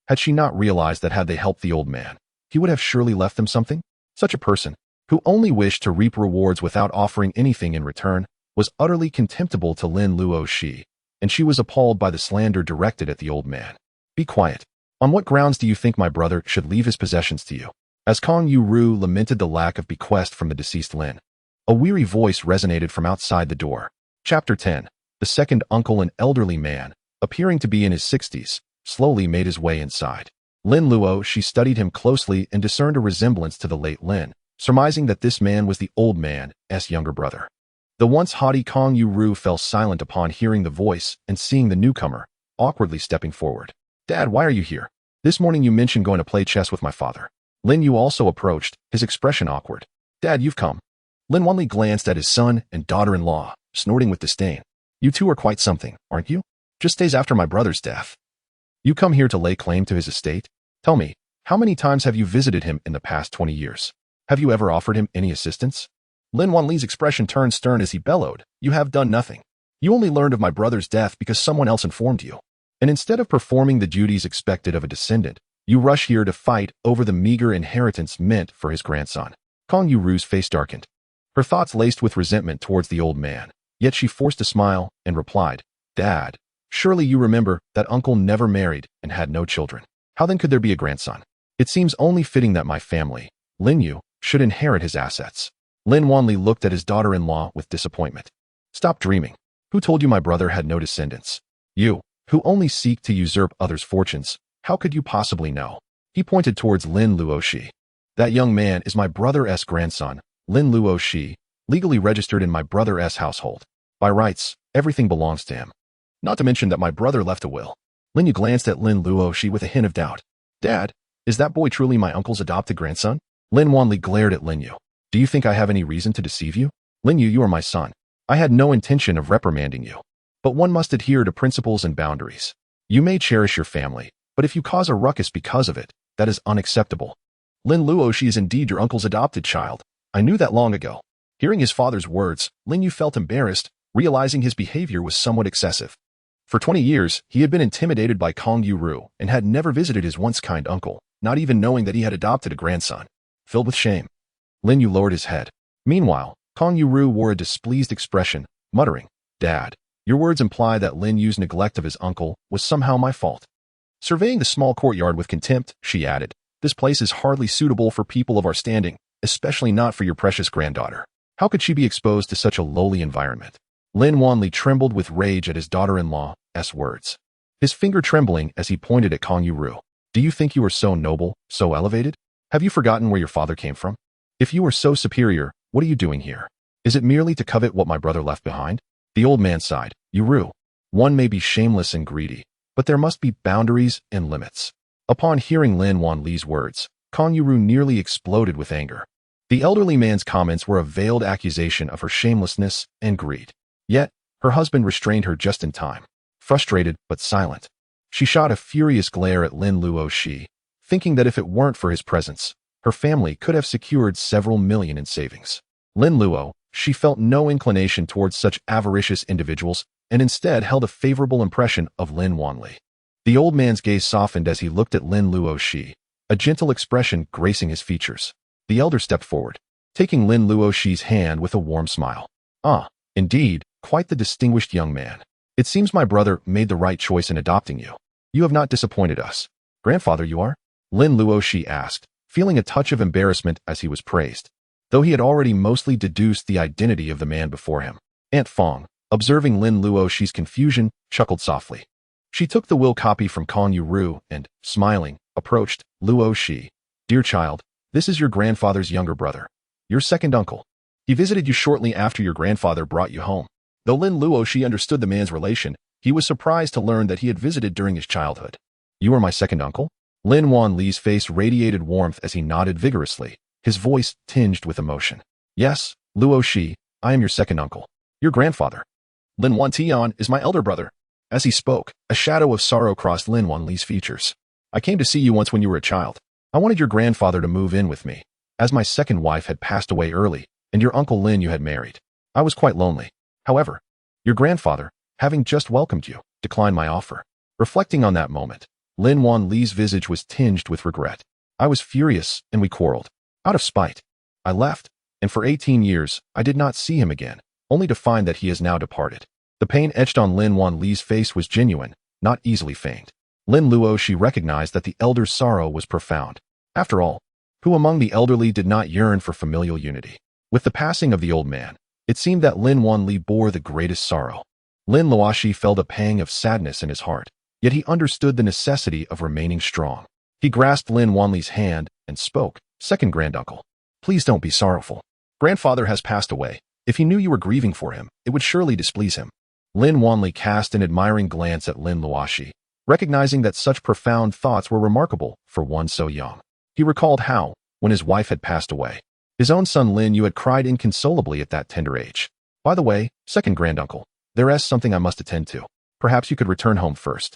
Had she not realized that had they helped the old man, he would have surely left them something? Such a person, who only wished to reap rewards without offering anything in return, was utterly contemptible to Lin Luoxi, and she was appalled by the slander directed at the old man. Be quiet. On what grounds do you think my brother should leave his possessions to you? As Kong Yu lamented the lack of bequest from the deceased Lin, a weary voice resonated from outside the door. Chapter 10. The second uncle, an elderly man, appearing to be in his 60s, slowly made his way inside. Lin Luoxi studied him closely and discerned a resemblance to the late Lin, surmising that this man was the old man's younger brother. The once haughty Kong Yu fell silent upon hearing the voice and seeing the newcomer, awkwardly stepping forward. Dad, why are you here? This morning you mentioned going to play chess with my father. Lin Yu also approached, his expression awkward. Dad, you've come. Lin Wanli glanced at his son and daughter-in-law, snorting with disdain. You two are quite something, aren't you? Just days after my brother's death. You come here to lay claim to his estate? Tell me, how many times have you visited him in the past 20 years? Have you ever offered him any assistance? Lin Wanli's expression turned stern as he bellowed. You have done nothing. You only learned of my brother's death because someone else informed you. And instead of performing the duties expected of a descendant, you rush here to fight over the meager inheritance meant for his grandson. Kong Yu's face darkened, her thoughts laced with resentment towards the old man. Yet she forced a smile and replied, Dad, surely you remember that uncle never married and had no children. How then could there be a grandson? It seems only fitting that my family, Lin Yu, should inherit his assets. Lin Wanli looked at his daughter-in-law with disappointment. Stop dreaming. Who told you my brother had no descendants? You, who only seek to usurp others' fortunes, how could you possibly know? He pointed towards Lin Luoxi. That young man is my brother's grandson, Lin Luoxi, legally registered in my brother's household. By rights, everything belongs to him. Not to mention that my brother left a will. Lin Yu glanced at Lin Luoxi with a hint of doubt. Dad, is that boy truly my uncle's adopted grandson? Lin Wanli glared at Lin Yu. Do you think I have any reason to deceive you? Lin Yu, you are my son. I had no intention of reprimanding you. But one must adhere to principles and boundaries. You may cherish your family, but if you cause a ruckus because of it, that is unacceptable. Lin Luoxi is indeed your uncle's adopted child. I knew that long ago. Hearing his father's words, Lin Yu felt embarrassed, realizing his behavior was somewhat excessive. For 20 years, he had been intimidated by Kong Yu and had never visited his once kind uncle, not even knowing that he had adopted a grandson. Filled with shame, Lin Yu lowered his head. Meanwhile, Kong Yu wore a displeased expression, muttering, "Dad, your words imply that Lin Yu's neglect of his uncle was somehow my fault." Surveying the small courtyard with contempt, she added, "This place is hardly suitable for people of our standing, especially not for your precious granddaughter. How could she be exposed to such a lowly environment?" Lin Luoxi trembled with rage at his daughter-in-law's words, his finger trembling as he pointed at Kong Yu. "Do you think you are so noble, so elevated? Have you forgotten where your father came from? If you are so superior, what are you doing here? Is it merely to covet what my brother left behind?" The old man sighed. "Yu, one may be shameless and greedy, but there must be boundaries and limits." Upon hearing Lin Luoxi's words, Kong Yu nearly exploded with anger. The elderly man's comments were a veiled accusation of her shamelessness and greed. Yet, her husband restrained her just in time. Frustrated but silent, she shot a furious glare at Lin Luoxi, thinking that if it weren't for his presence, her family could have secured several million in savings. Lin Luoxi felt no inclination towards such avaricious individuals and instead held a favorable impression of Lin Luoxi. The old man's gaze softened as he looked at Lin Luoxi, a gentle expression gracing his features. The elder stepped forward, taking Lin Luoxi's hand with a warm smile. "Ah, indeed, quite the distinguished young man. It seems my brother made the right choice in adopting you. You have not disappointed us. Grandfather you are?" Lin Luoxi asked, feeling a touch of embarrassment as he was praised, though he had already mostly deduced the identity of the man before him. Aunt Fong, observing Lin Luoxi's confusion, chuckled softly. She took the will copy from Kong Yu and, smiling, approached Luoxi. "Dear child, this is your grandfather's younger brother, your second uncle. He visited you shortly after your grandfather brought you home." Though Lin Luoxi understood the man's relation, he was surprised to learn that he had visited during his childhood. "You are my second uncle?" Lin Luoxi's face radiated warmth as he nodded vigorously, his voice tinged with emotion. "Yes, Luoxi, I am your second uncle. Your grandfather, Lin Luoxi, is my elder brother." As he spoke, a shadow of sorrow crossed Lin Luoxi's features. "I came to see you once when you were a child. I wanted your grandfather to move in with me, as my second wife had passed away early, and your uncle Lin you had married. I was quite lonely. However, your grandfather, having just welcomed you, declined my offer." Reflecting on that moment, Lin Luoxi's visage was tinged with regret. "I was furious, and we quarreled. Out of spite, I left, and for 18 years, I did not see him again, only to find that he has now departed." The pain etched on Lin Luoxi's face was genuine, not easily feigned. Lin Luoxi recognized that the elder's sorrow was profound. After all, who among the elderly did not yearn for familial unity? With the passing of the old man, it seemed that Lin Luoxi bore the greatest sorrow. Lin Luoxi felt a pang of sadness in his heart, yet he understood the necessity of remaining strong. He grasped Lin Luoxi's hand and spoke, "Second granduncle, please don't be sorrowful. Grandfather has passed away. If he knew you were grieving for him, it would surely displease him." Lin Luoxi cast an admiring glance at Lin Luoxi, recognizing that such profound thoughts were remarkable for one so young. He recalled how, when his wife had passed away, his own son Lin Yu had cried inconsolably at that tender age. "By the way, second granduncle, there is something I must attend to. Perhaps you could return home first,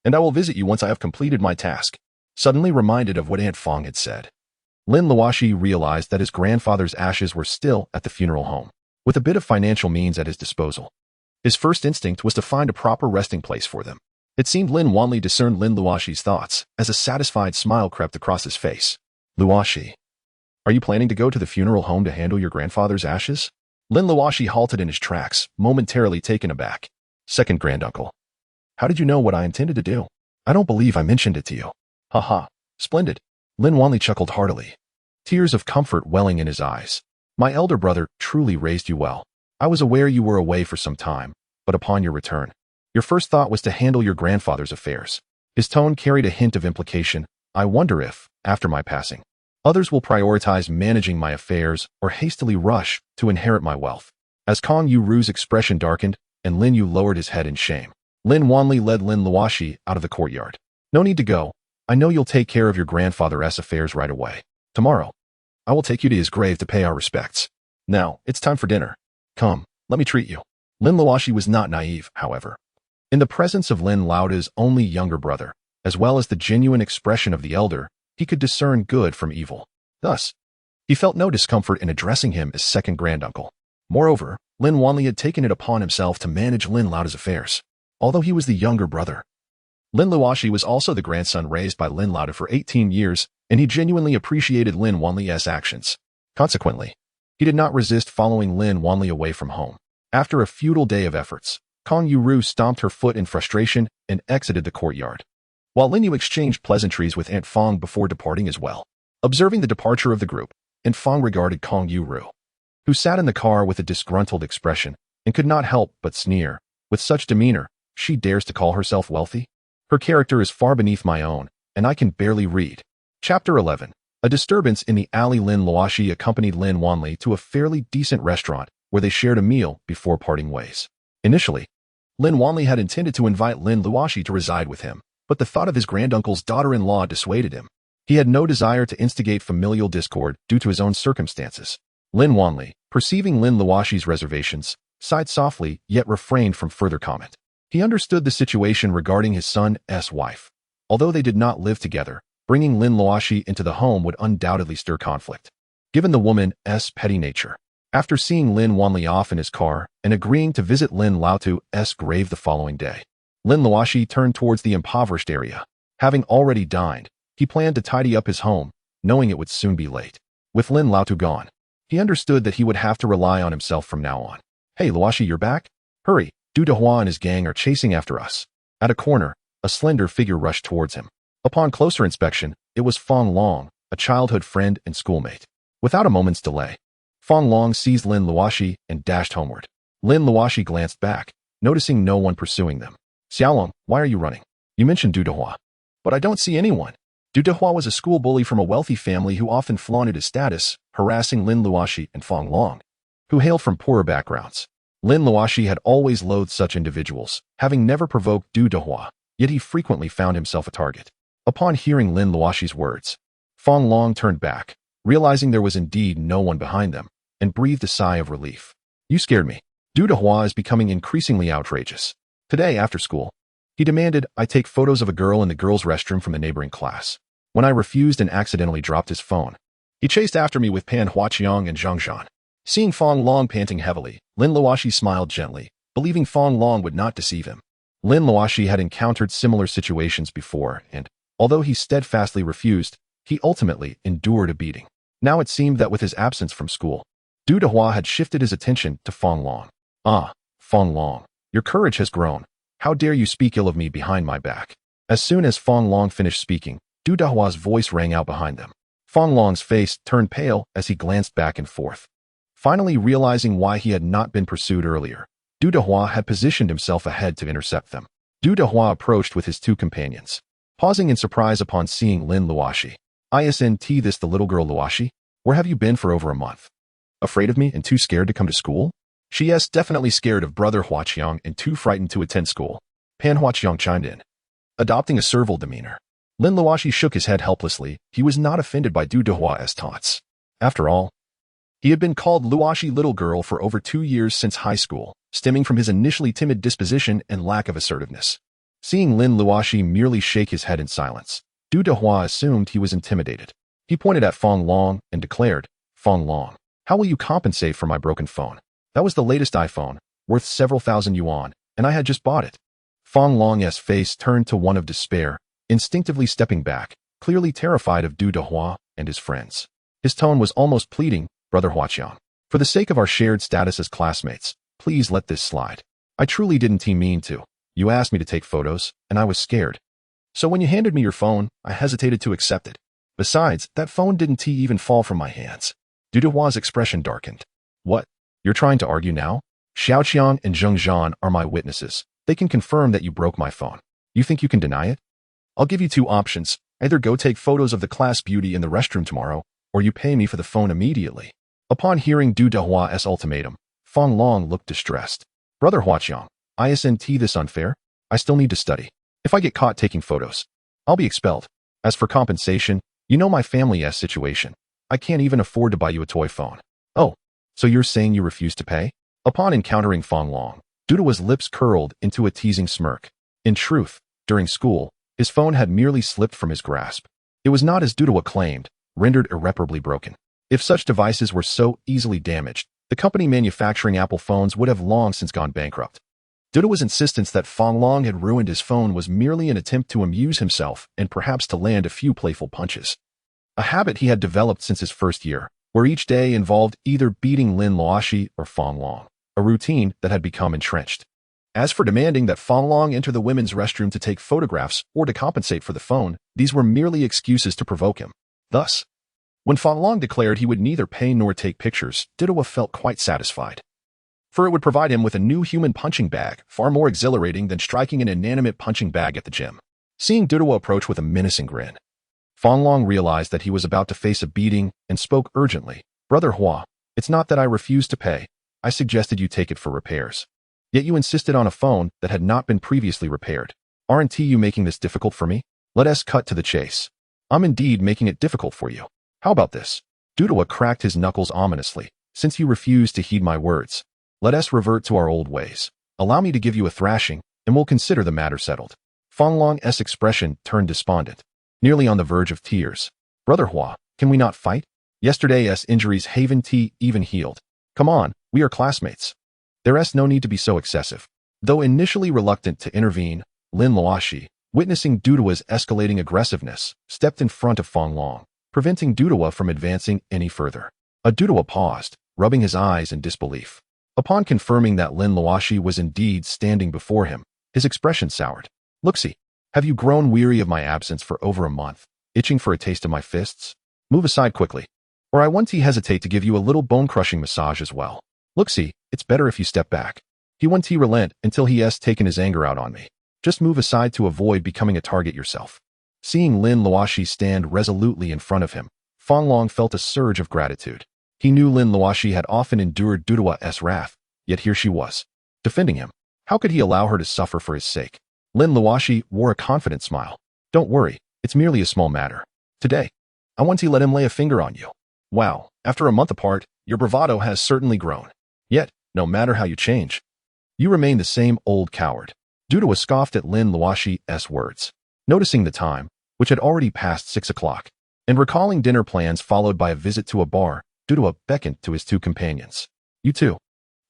and I will visit you once I have completed my task." Suddenly reminded of what Aunt Fong had said, Lin Luoxi realized that his grandfather's ashes were still at the funeral home. With a bit of financial means at his disposal, his first instinct was to find a proper resting place for them. It seemed Lin Luoxi discerned Lin Luoxi's thoughts as a satisfied smile crept across his face. "Luoxi, are you planning to go to the funeral home to handle your grandfather's ashes?" Lin Luoxi halted in his tracks, momentarily taken aback. "Second granduncle, how did you know what I intended to do? I don't believe I mentioned it to you." "Haha, splendid." Lin Luoxi chuckled heartily, tears of comfort welling in his eyes. "My elder brother truly raised you well. I was aware you were away for some time, but upon your return, your first thought was to handle your grandfather's affairs." His tone carried a hint of implication. "I wonder if, after my passing, others will prioritize managing my affairs or hastily rush to inherit my wealth." As Kong Yu's expression darkened and Lin Yu lowered his head in shame, Lin Luoxi led Lin Luoxi out of the courtyard. "No need to go. I know you'll take care of your grandfather's affairs right away. Tomorrow, I will take you to his grave to pay our respects. Now, it's time for dinner. Come, let me treat you." Lin Luoxi was not naive, however. In the presence of Lin Luoxi's only younger brother, as well as the genuine expression of the elder, he could discern good from evil. Thus, he felt no discomfort in addressing him as second granduncle. Moreover, Lin Wanli had taken it upon himself to manage Lin Laota's affairs. Although he was the younger brother, Lin Luoxi was also the grandson raised by Lin Laota for 18 years, and he genuinely appreciated Lin Wanli's actions. Consequently, he did not resist following Lin Wanli away from home. After a futile day of efforts, Kong Yuru stomped her foot in frustration and exited the courtyard, while Lin Yu exchanged pleasantries with Aunt Fong before departing as well. Observing the departure of the group, Aunt Fong regarded Kong Yuru, who sat in the car with a disgruntled expression and could not help but sneer. With such demeanor, she dares to call herself wealthy? Her character is far beneath my own, and I can barely read. Chapter 11. A disturbance in the alley. Lin Luoxi accompanied Lin Wanli to a fairly decent restaurant where they shared a meal before parting ways. Initially, Lin Wanli had intended to invite Lin Luoxi to reside with him, but the thought of his granduncle's daughter-in-law dissuaded him. He had no desire to instigate familial discord due to his own circumstances. Lin Wanli, perceiving Lin Luoxi's reservations, sighed softly yet refrained from further comment. He understood the situation regarding his son's wife. Although they did not live together, bringing Lin Luoxi into the home would undoubtedly stir conflict, given the woman's petty nature. After seeing Lin Wanli off in his car and agreeing to visit Lin Laota's grave the following day, Lin Luoxi turned towards the impoverished area. Having already dined, he planned to tidy up his home, knowing it would soon be late. With Lin Laota gone, he understood that he would have to rely on himself from now on. Hey Luoxi, you're back? Hurry, Du Dehua and his gang are chasing after us. At a corner, a slender figure rushed towards him. Upon closer inspection, it was Fong Long, a childhood friend and schoolmate. Without a moment's delay, Fong Long seized Lin Luoxi and dashed homeward. Lin Luoxi glanced back, noticing no one pursuing them. Xiaolong, why are you running? You mentioned Du Dehua, but I don't see anyone. Du Dehua was a school bully from a wealthy family who often flaunted his status, harassing Lin Luoxi and Fong Long, who hailed from poorer backgrounds. Lin Luoxi had always loathed such individuals, having never provoked Du Dehua, yet he frequently found himself a target. Upon hearing Lin Luoxi's words, Fong Long turned back, realizing there was indeed no one behind them, and breathed a sigh of relief. You scared me. Du Dehua is becoming increasingly outrageous. Today, after school, he demanded I take photos of a girl in the girls' restroom from the neighboring class. When I refused and accidentally dropped his phone, he chased after me with Pan Huaqiang and Zhang Zhan. Seeing Fong Long panting heavily, Lin Luoxi smiled gently, believing Fong Long would not deceive him. Lin Luoxi had encountered similar situations before, and, although he steadfastly refused, he ultimately endured a beating. Now it seemed that with his absence from school, Du Dehua had shifted his attention to Fong Long. Ah, Fong Long, your courage has grown. How dare you speak ill of me behind my back? As soon as Fong Long finished speaking, Du Dehua's voice rang out behind them. Fong Long's face turned pale as he glanced back and forth. Finally realizing why he had not been pursued earlier, Du Dehua had positioned himself ahead to intercept them. Du Dehua approached with his two companions, pausing in surprise upon seeing Lin Luoxi. Isn't this the little girl Luoxi? Where have you been for over a month? Afraid of me and too scared to come to school? She is definitely scared of brother Huaqiang and too frightened to attend school. Pan Huaqiang chimed in, adopting a servile demeanor. Lin Luoxi shook his head helplessly. He was not offended by Du Dehua's taunts. After all, he had been called Luoxi little girl for over 2 years since high school, stemming from his initially timid disposition and lack of assertiveness. Seeing Lin Luoxi merely shake his head in silence, Du Dehua assumed he was intimidated. He pointed at Fong Long and declared, Fong Long, how will you compensate for my broken phone? That was the latest iPhone, worth several thousand yuan, and I had just bought it. Fong Long's face turned to one of despair, instinctively stepping back, clearly terrified of Du Dehua and his friends. His tone was almost pleading, Brother Huaqiang, for the sake of our shared status as classmates, please let this slide. I truly didn't mean to. You asked me to take photos, and I was scared. So when you handed me your phone, I hesitated to accept it. Besides, that phone didn't even fall from my hands. Du Dehua's expression darkened. What? You're trying to argue now? Xiaoqiang and Zheng Zhan are my witnesses. They can confirm that you broke my phone. You think you can deny it? I'll give you two options. Either go take photos of the class beauty in the restroom tomorrow, or you pay me for the phone immediately. Upon hearing Du Dehua's ultimatum, Fong Long looked distressed. Brother Huaqiang, isn't this unfair? I still need to study. If I get caught taking photos, I'll be expelled. As for compensation, you know my family's situation. I can't even afford to buy you a toy phone. Oh, so you're saying you refuse to pay? Upon encountering Fong Long, Du Dehua's lips curled into a teasing smirk. In truth, during school, his phone had merely slipped from his grasp. It was not as Du Dehua claimed, rendered irreparably broken. If such devices were so easily damaged, The company manufacturing Apple phones would have long since gone bankrupt. Dudua's insistence that Fanglong had ruined his phone was merely an attempt to amuse himself and perhaps to land a few playful punches. A habit he had developed since his first year, where each day involved either beating Lin Luoxi or Fanglong, a routine that had become entrenched. As for demanding that Fanglong enter the women's restroom to take photographs or to compensate for the phone, these were merely excuses to provoke him. Thus, when Fanglong declared he would neither pay nor take pictures, Dudua felt quite satisfied. For it would provide him with a new human punching bag, far more exhilarating than striking an inanimate punching bag at the gym. Seeing Dudua approach with a menacing grin, Fanglong realized that he was about to face a beating and spoke urgently. "Brother Hua, it's not that I refused to pay. I suggested you take it for repairs. Yet you insisted on a phone that had not been previously repaired. Aren't you making this difficult for me? Let us cut to the chase. I'm indeed making it difficult for you. How about this?" Dudua cracked his knuckles ominously. "Since you refuse to heed my words, let us revert to our old ways. Allow me to give you a thrashing, and we'll consider the matter settled." Fanglong's expression turned despondent, nearly on the verge of tears. "Brother Hua, can we not fight? Yesterday's injuries haven't even healed. Come on, we are classmates. There's no need to be so excessive." Though initially reluctant to intervene, Lin Luoxi, witnessing Dudua's escalating aggressiveness, stepped in front of Fanglong, preventing Dudua from advancing any further. Dudua paused, rubbing his eyes in disbelief. Upon confirming that Lin Luoxi was indeed standing before him, his expression soured. "Luoxi, have you grown weary of my absence for over a month, itching for a taste of my fists? Move aside quickly, or I won't hesitate to give you a little bone-crushing massage as well. Luoxi, it's better if you step back. He won't relent until he has taken his anger out on me. Just move aside to avoid becoming a target yourself." Seeing Lin Luoxi stand resolutely in front of him, Fanglong felt a surge of gratitude. He knew Lin Luoxi had often endured Dudua's wrath, yet here she was, defending him. How could he allow her to suffer for his sake? Lin Luoxi wore a confident smile. "Don't worry, it's merely a small matter. Today, I want to let him lay a finger on you. Wow, after a month apart, your bravado has certainly grown. Yet, no matter how you change, you remain the same old coward." Dudua scoffed at Lin Luoxi's words. Noticing the time, which had already passed 6 o'clock, and recalling dinner plans followed by a visit to a bar, Dudua beckoned to his two companions. "You two,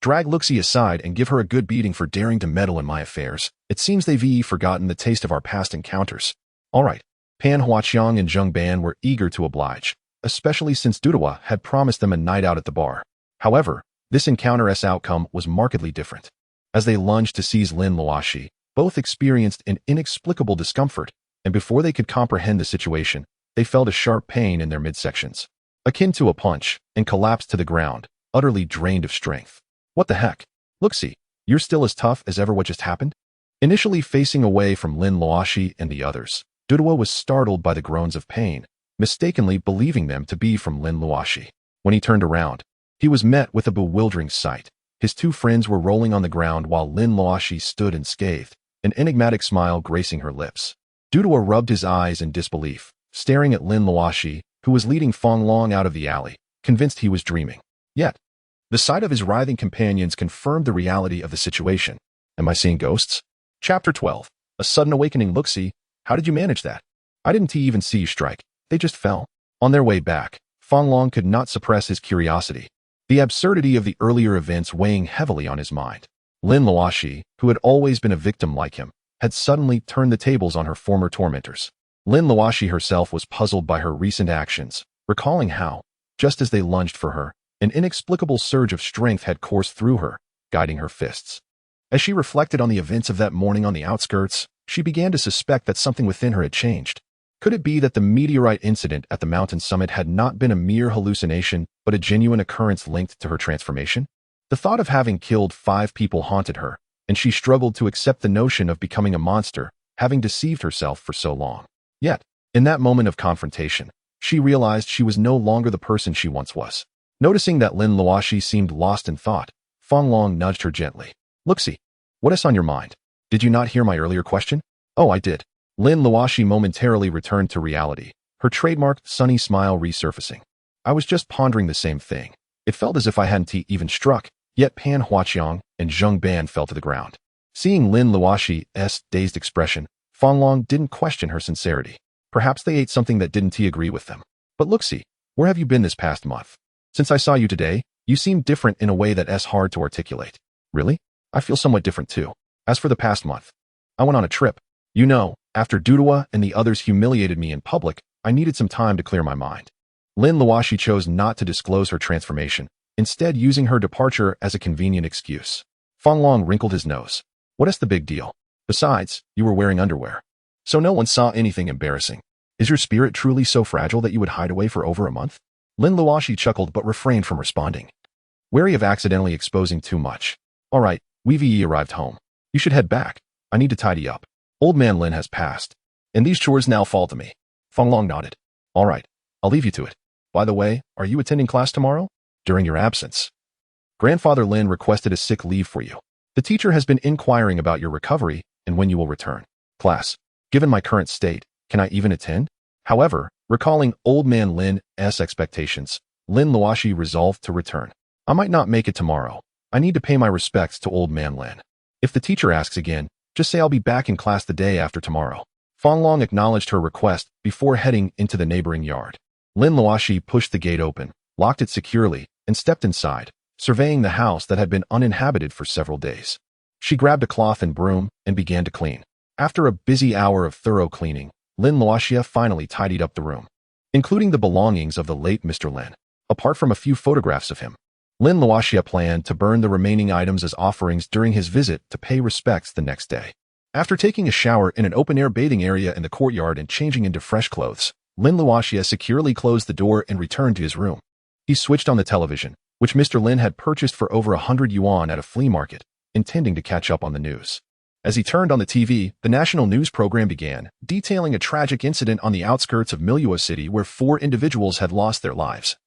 drag Luoxi aside and give her a good beating for daring to meddle in my affairs. It seems they've forgotten the taste of our past encounters." All right. Pan Huaqiang and Zheng Ban were eager to oblige, especially since Dudua had promised them a night out at the bar. However, this encounter's outcome was markedly different. As they lunged to seize Lin Luoxi, both experienced an inexplicable discomfort, and before they could comprehend the situation, they felt a sharp pain in their midsections, akin to a punch, and collapsed to the ground, utterly drained of strength. "What the heck? Luoxi, you're still as tough as ever. What just happened?" Initially facing away from Lin Luoxi and the others, Dudua was startled by the groans of pain, mistakenly believing them to be from Lin Luoxi. When he turned around, he was met with a bewildering sight. His two friends were rolling on the ground while Lin Luoxi stood unscathed, an enigmatic smile gracing her lips. Dudua rubbed his eyes in disbelief, staring at Lin Luoxi, who was leading Fanglong out of the alley, convinced he was dreaming. Yet, the sight of his writhing companions confirmed the reality of the situation. Am I seeing ghosts? Chapter 12. A sudden awakening. Luoxi, how did you manage that? I didn't even see you strike. They just fell. On their way back, Fanglong could not suppress his curiosity, the absurdity of the earlier events weighing heavily on his mind. Lin Luoxi, who had always been a victim like him, had suddenly turned the tables on her former tormentors. Lin Luoxi herself was puzzled by her recent actions, recalling how, just as they lunged for her, an inexplicable surge of strength had coursed through her, guiding her fists. As she reflected on the events of that morning on the outskirts, she began to suspect that something within her had changed. Could it be that the meteorite incident at the mountain summit had not been a mere hallucination, but a genuine occurrence linked to her transformation? The thought of having killed 5 people haunted her, and she struggled to accept the notion of becoming a monster, having deceived herself for so long. Yet, in that moment of confrontation, she realized she was no longer the person she once was. Noticing that Lin Luoxi seemed lost in thought, Fanglong nudged her gently. "Luoxi, what is on your mind? Did you not hear my earlier question?" "Oh, I did." Lin Luoxi momentarily returned to reality, her trademarked sunny smile resurfacing. "I was just pondering the same thing. It felt as if I hadn't even struck, yet Pan Huaqiang and Zheng Ban fell to the ground." Seeing Lin Luoxi's dazed expression, Fanglong didn't question her sincerity. Perhaps they ate something that didn't agree with them. "But Luoxi, where have you been this past month? Since I saw you today, You seem different in a way that's hard to articulate. Really? I feel somewhat different too. As for the past month, I went on a trip. You know, after Dudua and the others humiliated me in public, I needed some time to clear my mind. Lin Luoxi chose not to disclose her transformation, instead using her departure as a convenient excuse. Feng Long wrinkled his nose. What is the big deal? Besides, you were wearing underwear. So no one saw anything embarrassing. Is your spirit truly so fragile that you would hide away for over a month? Lin Luoxi chuckled but refrained from responding, wary of accidentally exposing too much. All right, we've arrived home. You should head back. I need to tidy up. Old man Lin has passed, and these chores now fall to me. Feng Long nodded. All right, I'll leave you to it. By the way, are you attending class tomorrow? During your absence, Grandfather Lin requested a sick leave for you. The teacher has been inquiring about your recovery and when you will return. Class, given my current state, can I even attend? However, recalling old man Lin's expectations, Lin Luoxi resolved to return. I might not make it tomorrow. I need to pay my respects to old man Lin. If the teacher asks again, just say I'll be back in class the day after tomorrow. Feng Long acknowledged her request before heading into the neighboring yard. Lin Luoxi pushed the gate open, locked it securely, and stepped inside, surveying the house that had been uninhabited for several days. She grabbed a cloth and broom and began to clean. After a busy hour of thorough cleaning, Lin Luoxi finally tidied up the room, including the belongings of the late Mr. Lin. Apart from a few photographs of him, Lin Luoxi planned to burn the remaining items as offerings during his visit to pay respects the next day. After taking a shower in an open-air bathing area in the courtyard and changing into fresh clothes, Lin Luoxi securely closed the door and returned to his room. He switched on the television, which Mr. Lin had purchased for over 100 yuan at a flea market, intending to catch up on the news. As he turned on the TV, the national news program began, detailing a tragic incident on the outskirts of Miluo City where 4 individuals had lost their lives,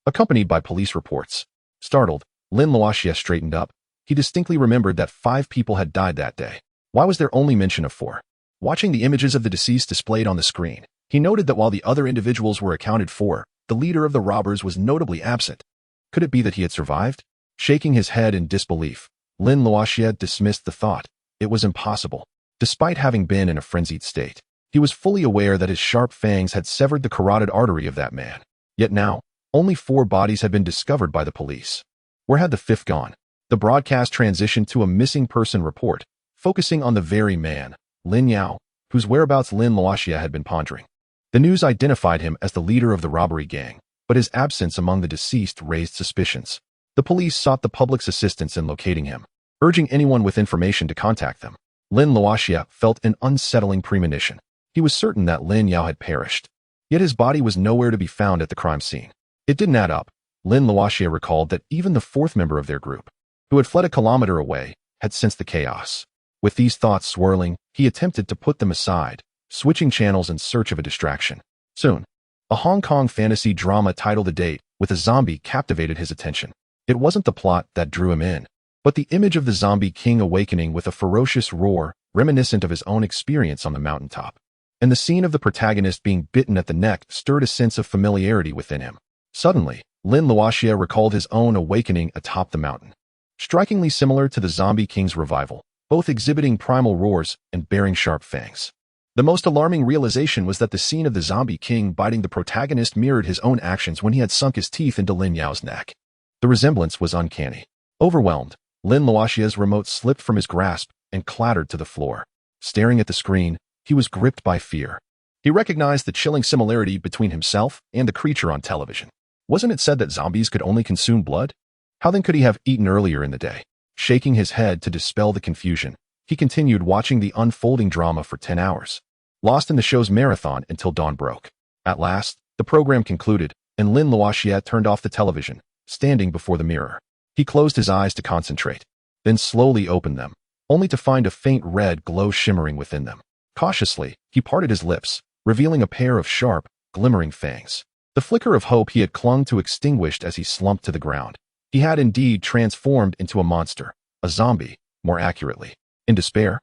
accompanied by police reports. Startled, Lin Luoxi straightened up. He distinctly remembered that 5 people had died that day. Why was there only mention of 4? Watching the images of the deceased displayed on the screen, he noted that while the other individuals were accounted for, the leader of the robbers was notably absent. Could it be that he had survived? Shaking his head in disbelief, Lin Luoxi dismissed the thought. It was impossible. Despite having been in a frenzied state, he was fully aware that his sharp fangs had severed the carotid artery of that man. Yet now, only 4 bodies had been discovered by the police. Where had the 5th gone? The broadcast transitioned to a missing person report, focusing on the very man, Lin Yao, whose whereabouts Lin Luoxi had been pondering. The news identified him as the leader of the robbery gang, but his absence among the deceased raised suspicions. The police sought the public's assistance in locating him, urging anyone with information to contact them. Lin Luoxi felt an unsettling premonition. He was certain that Lin Yao had perished, yet his body was nowhere to be found at the crime scene. It didn't add up. Lin Luoxi recalled that even the 4th member of their group, who had fled a kilometer away, had sensed the chaos. With these thoughts swirling, he attempted to put them aside, switching channels in search of a distraction. Soon, a Hong Kong fantasy drama titled A Date with a Zombie captivated his attention. It wasn't the plot that drew him in, but the image of the zombie king awakening with a ferocious roar reminiscent of his own experience on the mountaintop. And the scene of the protagonist being bitten at the neck stirred a sense of familiarity within him. Suddenly, Lin Luoxi recalled his own awakening atop the mountain, strikingly similar to the zombie king's revival, both exhibiting primal roars and bearing sharp fangs. The most alarming realization was that the scene of the zombie king biting the protagonist mirrored his own actions when he had sunk his teeth into Lin Yao's neck. The resemblance was uncanny. Overwhelmed, Lin Luoxi's remote slipped from his grasp and clattered to the floor. Staring at the screen, he was gripped by fear. He recognized the chilling similarity between himself and the creature on television. Wasn't it said that zombies could only consume blood? How then could he have eaten earlier in the day? Shaking his head to dispel the confusion, he continued watching the unfolding drama for 10 hours, lost in the show's marathon until dawn broke. At last, the program concluded, and Lin Luoxi turned off the television, standing before the mirror. He closed his eyes to concentrate, then slowly opened them, only to find a faint red glow shimmering within them. Cautiously, he parted his lips, revealing a pair of sharp, glimmering fangs. The flicker of hope he had clung to extinguished as he slumped to the ground. He had indeed transformed into a monster, a zombie, more accurately. In despair,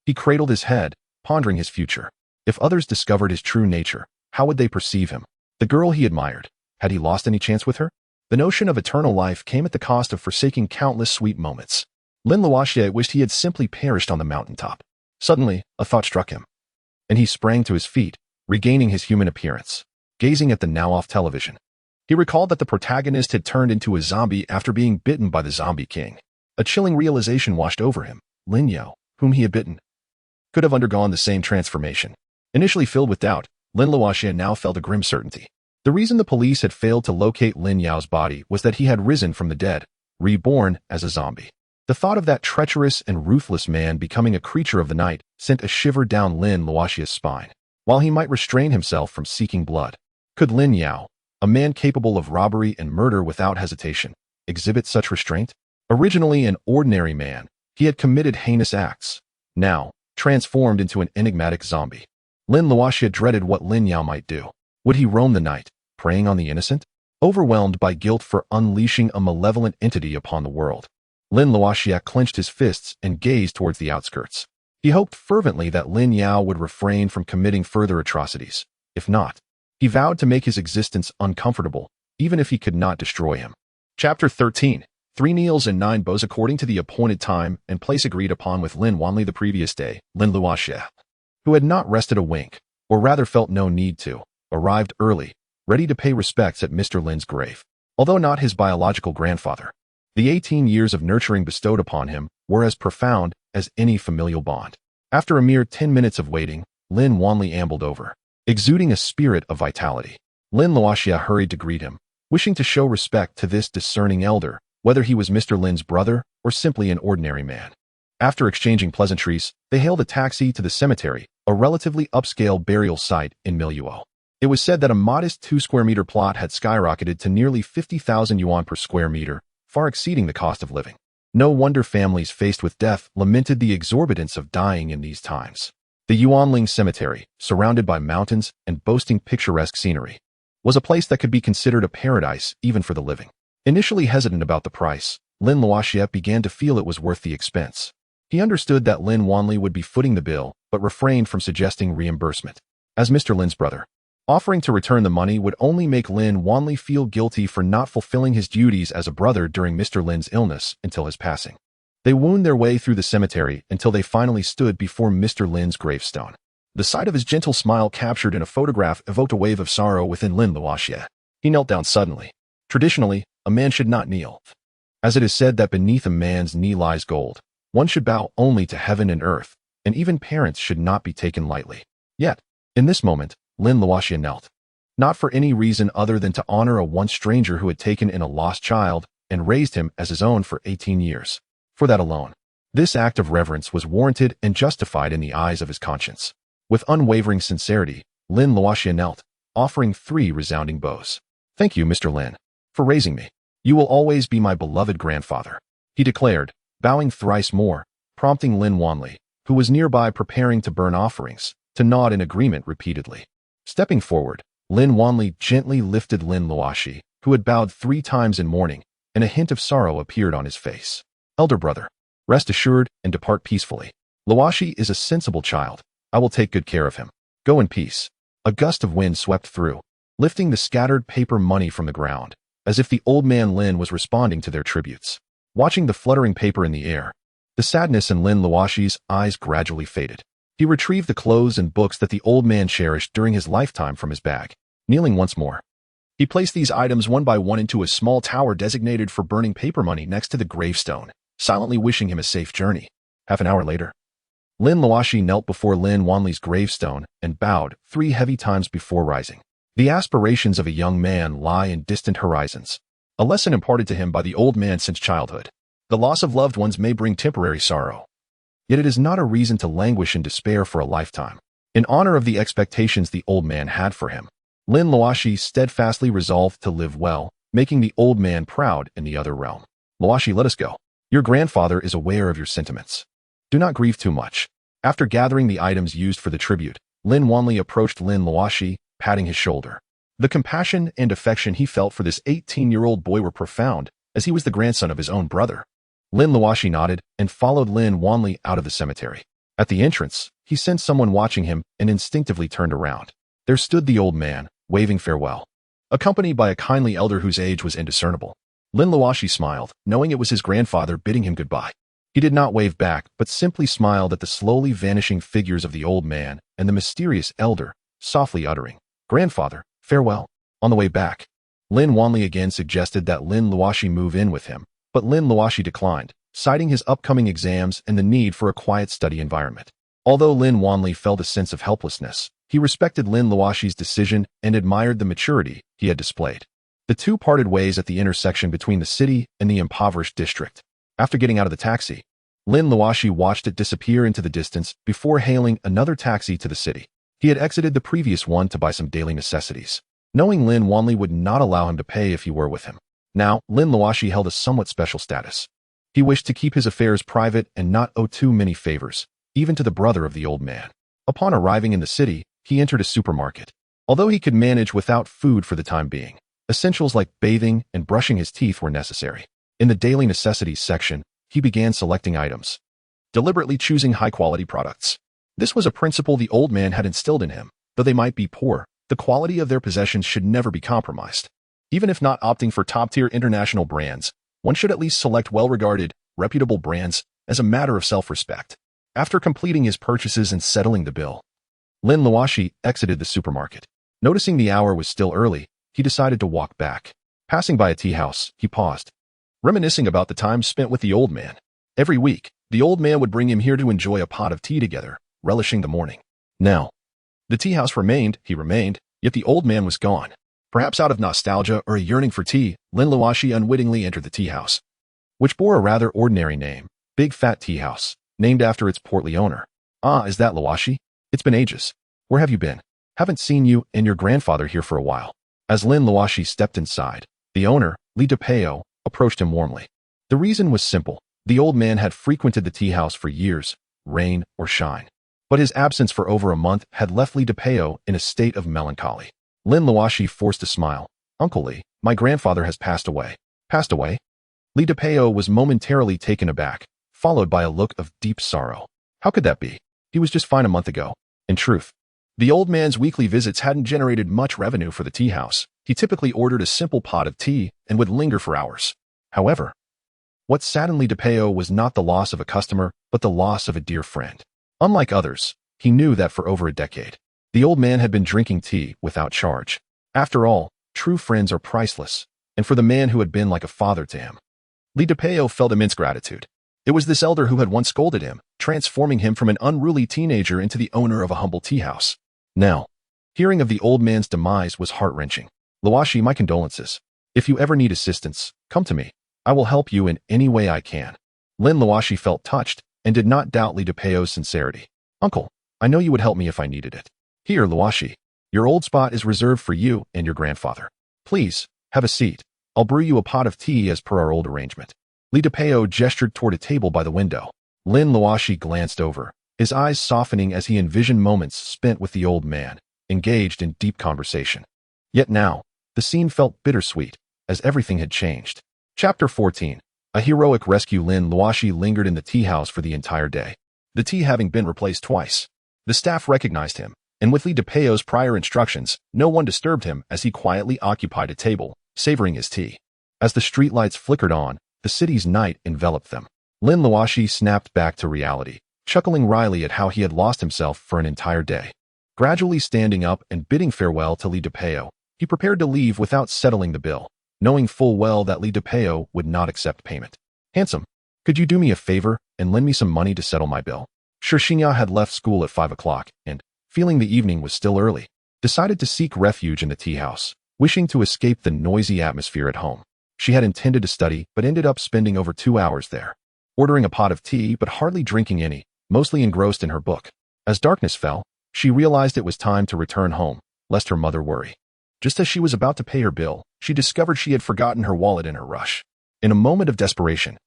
he cradled his head, pondering his future. If others discovered his true nature, how would they perceive him? The girl he admired, had he lost any chance with her? The notion of eternal life came at the cost of forsaking countless sweet moments. Lin Luoxi wished he had simply perished on the mountaintop. Suddenly, a thought struck him, and he sprang to his feet, regaining his human appearance. Gazing at the now-off television, He recalled that the protagonist had turned into a zombie after being bitten by the zombie king. A chilling realization washed over him. Lin Yao, whom he had bitten, could have undergone the same transformation. Initially filled with doubt, Lin Luoxi now felt a grim certainty. The reason the police had failed to locate Lin Yao's body was that he had risen from the dead, reborn as a zombie. The thought of that treacherous and ruthless man becoming a creature of the night sent a shiver down Lin Luoxi's spine. While he might restrain himself from seeking blood, could Lin Yao, a man capable of robbery and murder without hesitation, exhibit such restraint? Originally an ordinary man, he had committed heinous acts. Now, transformed into an enigmatic zombie, Lin Luoxi dreaded what Lin Yao might do. Would he roam the night, preying on the innocent? Overwhelmed by guilt for unleashing a malevolent entity upon the world, Lin Luoxi clenched his fists and gazed towards the outskirts. He hoped fervently that Lin Yao would refrain from committing further atrocities. If not, he vowed to make his existence uncomfortable, even if he could not destroy him. Chapter 13. 3 kneels and 9 bows. According to the appointed time and place agreed upon with Lin Wanli the previous day, Lin Luoxi, who had not rested a wink, or rather felt no need to, arrived early, ready to pay respects at Mr. Lin's grave. Although not his biological grandfather, the 18 years of nurturing bestowed upon him were as profound as any familial bond. After a mere 10 minutes of waiting, Lin Wanli ambled over, exuding a spirit of vitality. Lin Luoxi hurried to greet him, wishing to show respect to this discerning elder, whether he was Mr. Lin's brother or simply an ordinary man. After exchanging pleasantries, they hailed a taxi to the cemetery, a relatively upscale burial site in Miluo. It was said that a modest 2-square-meter plot had skyrocketed to nearly 50,000 yuan per square meter, far exceeding the cost of living. No wonder families faced with death lamented the exorbitance of dying in these times. The Yuanling Cemetery, surrounded by mountains and boasting picturesque scenery, was a place that could be considered a paradise even for the living. Initially hesitant about the price, Lin Luoxi began to feel it was worth the expense. He understood that Lin Wanli would be footing the bill, but refrained from suggesting reimbursement. As Mr. Lin's brother, offering to return the money would only make Lin Wanli feel guilty for not fulfilling his duties as a brother during Mr. Lin's illness until his passing. They wound their way through the cemetery until they finally stood before Mr. Lin's gravestone. The sight of his gentle smile captured in a photograph evoked a wave of sorrow within Lin Luoxi. He knelt down suddenly. Traditionally, a man should not kneel. As it is said that beneath a man's knee lies gold, one should bow only to heaven and earth, and even parents should not be taken lightly. Yet, in this moment, Lin Luoxi knelt. Not for any reason other than to honor a once stranger who had taken in a lost child and raised him as his own for 18 years. For that alone, this act of reverence was warranted and justified in the eyes of his conscience. With unwavering sincerity, Lin Luoxi knelt, offering 3 resounding bows. "Thank you, Mr. Lin, for raising me. You will always be my beloved grandfather," he declared, bowing thrice more, prompting Lin Wanli, who was nearby preparing to burn offerings, to nod in agreement repeatedly. Stepping forward, Lin Wanli gently lifted Lin Luoxi, who had bowed 3 times in mourning, and a hint of sorrow appeared on his face. "Elder brother, rest assured and depart peacefully. Luoxi is a sensible child. I will take good care of him. Go in peace." A gust of wind swept through, lifting the scattered paper money from the ground, as if the old man Lin was responding to their tributes. Watching the fluttering paper in the air, the sadness in Lin Luoxi's eyes gradually faded. He retrieved the clothes and books that the old man cherished during his lifetime from his bag. Kneeling once more, he placed these items one by one into a small tower designated for burning paper money next to the gravestone, silently wishing him a safe journey. Half an hour later, Lin Luoxi knelt before Lin Wanli's gravestone and bowed 3 heavy times before rising. The aspirations of a young man lie in distant horizons, a lesson imparted to him by the old man since childhood. The loss of loved ones may bring temporary sorrow, yet it is not a reason to languish in despair for a lifetime. In honor of the expectations the old man had for him, Lin Luoxi steadfastly resolved to live well, making the old man proud in the other realm. "Luoxi, let us go. Your grandfather is aware of your sentiments. Do not grieve too much." After gathering the items used for the tribute, Lin Wanli approached Lin Luoxi, patting his shoulder. The compassion and affection he felt for this 18-year-old boy were profound, as he was the grandson of his own brother. Lin Luoxi nodded and followed Lin Wanli out of the cemetery. At the entrance, he sensed someone watching him and instinctively turned around. There stood the old man, waving farewell, accompanied by a kindly elder whose age was indiscernible. Lin Luoxi smiled, knowing it was his grandfather bidding him goodbye. He did not wave back, but simply smiled at the slowly vanishing figures of the old man and the mysterious elder, softly uttering, "Grandfather, farewell." On the way back, Lin Wanli again suggested that Lin Luoxi move in with him, but Lin Luoxi declined, citing his upcoming exams and the need for a quiet study environment. Although Lin Wanli felt a sense of helplessness, he respected Lin Luoxi's decision and admired the maturity he had displayed. The two parted ways at the intersection between the city and the impoverished district. After getting out of the taxi, Lin Luoxi watched it disappear into the distance before hailing another taxi to the city. He had exited the previous one to buy some daily necessities, knowing Lin Wanli would not allow him to pay if he were with him. Now, Lin Luoxi held a somewhat special status. He wished to keep his affairs private and not owe too many favors, even to the brother of the old man. Upon arriving in the city, he entered a supermarket. Although he could manage without food for the time being, essentials like bathing and brushing his teeth were necessary. In the daily necessities section, he began selecting items, deliberately choosing high-quality products. This was a principle the old man had instilled in him. Though they might be poor, the quality of their possessions should never be compromised. Even if not opting for top-tier international brands, one should at least select well-regarded, reputable brands as a matter of self-respect. After completing his purchases and settling the bill, Lin Luoxi exited the supermarket. Noticing the hour was still early, he decided to walk back. Passing by a tea house, he paused, reminiscing about the time spent with the old man. Every week, the old man would bring him here to enjoy a pot of tea together, relishing the morning. Now, the tea house remained, yet the old man was gone. Perhaps out of nostalgia or a yearning for tea, Lin Luoxi unwittingly entered the tea house, which bore a rather ordinary name, Big Fat Tea House, named after its portly owner. Ah, is that Luoxi? It's been ages. Where have you been? Haven't seen you and your grandfather here for a while. As Lin Luoxi stepped inside, the owner, Li Depeo, approached him warmly. The reason was simple. The old man had frequented the tea house for years, rain or shine. But his absence for over a month had left Li Depeo in a state of melancholy. Lin Luoxi forced a smile. Uncle Li, my grandfather has passed away. Passed away? Li Depeo was momentarily taken aback, followed by a look of deep sorrow. How could that be? He was just fine a month ago. In truth, the old man's weekly visits hadn't generated much revenue for the tea house. He typically ordered a simple pot of tea and would linger for hours. However, what saddened Li Depeo was not the loss of a customer, but the loss of a dear friend. Unlike others, he knew that for over a decade, the old man had been drinking tea without charge. After all, true friends are priceless, and for the man who had been like a father to him, Li Depeo felt immense gratitude. It was this elder who had once scolded him, transforming him from an unruly teenager into the owner of a humble tea house. Now, hearing of the old man's demise was heart-wrenching. Luoxi, my condolences. If you ever need assistance, come to me. I will help you in any way I can. Lin Luoxi felt touched and did not doubt Li Depeo's sincerity. Uncle, I know you would help me if I needed it. Here, Luoxi, your old spot is reserved for you and your grandfather. Please, have a seat. I'll brew you a pot of tea as per our old arrangement. Li Depeo gestured toward a table by the window. Lin Luoxi glanced over, his eyes softening as he envisioned moments spent with the old man, engaged in deep conversation. Yet now, the scene felt bittersweet, as everything had changed. Chapter 14. A heroic rescue. Lin Luoxi lingered in the tea house for the entire day, the tea having been replaced twice. The staff recognized him, and with Li Depeo's prior instructions, no one disturbed him as he quietly occupied a table, savoring his tea. As the streetlights flickered on, the city's night enveloped them. Lin Luoxi snapped back to reality, chuckling wryly at how he had lost himself for an entire day. Gradually standing up and bidding farewell to Li Depeo, he prepared to leave without settling the bill, knowing full well that Li Depeo would not accept payment. Handsome, could you do me a favor and lend me some money to settle my bill? Xinya had left school at 5 o'clock and, feeling the evening was still early, decided to seek refuge in the tea house, wishing to escape the noisy atmosphere at home. She had intended to study but ended up spending over 2 hours there, ordering a pot of tea but hardly drinking any, mostly engrossed in her book. As darkness fell, she realized it was time to return home, lest her mother worry. Just as she was about to pay her bill, she discovered she had forgotten her wallet in her rush. In a moment of desperation,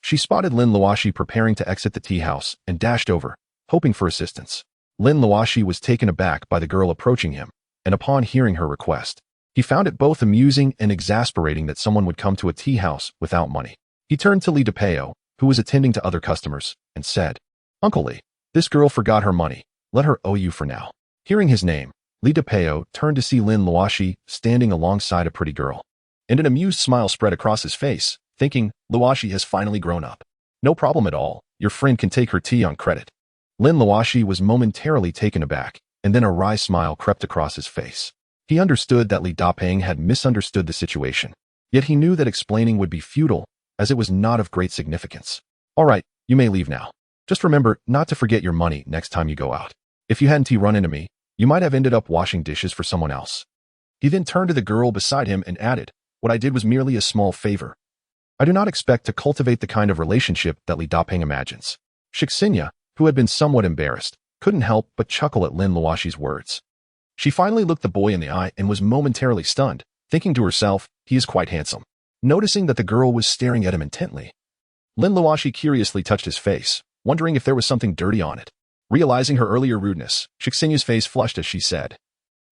she spotted Lin Luoxi preparing to exit the tea house and dashed over, hoping for assistance. Lin Luoxi was taken aback by the girl approaching him, and upon hearing her request, he found it both amusing and exasperating that someone would come to a tea house without money. He turned to Li Depeo, who was attending to other customers, and said, Uncle Li, this girl forgot her money. Let her owe you for now. Hearing his name, Li Depeo turned to see Lin Luoxi standing alongside a pretty girl, and an amused smile spread across his face, thinking, Luoxi has finally grown up. No problem at all. Your friend can take her tea on credit. Lin Luoxi was momentarily taken aback, and then a wry smile crept across his face. He understood that Li Dapeng had misunderstood the situation, yet he knew that explaining would be futile, as it was not of great significance. All right, you may leave now. Just remember not to forget your money next time you go out. If you hadn't run into me, you might have ended up washing dishes for someone else. He then turned to the girl beside him and added, what I did was merely a small favor. I do not expect to cultivate the kind of relationship that Li Dapeng imagines. Shixinya, who had been somewhat embarrassed, couldn't help but chuckle at Lin Luoxi's words. She finally looked the boy in the eye and was momentarily stunned, thinking to herself, he is quite handsome. Noticing that the girl was staring at him intently, Lin Luoxi curiously touched his face, wondering if there was something dirty on it. Realizing her earlier rudeness, Shixinya's face flushed as she said,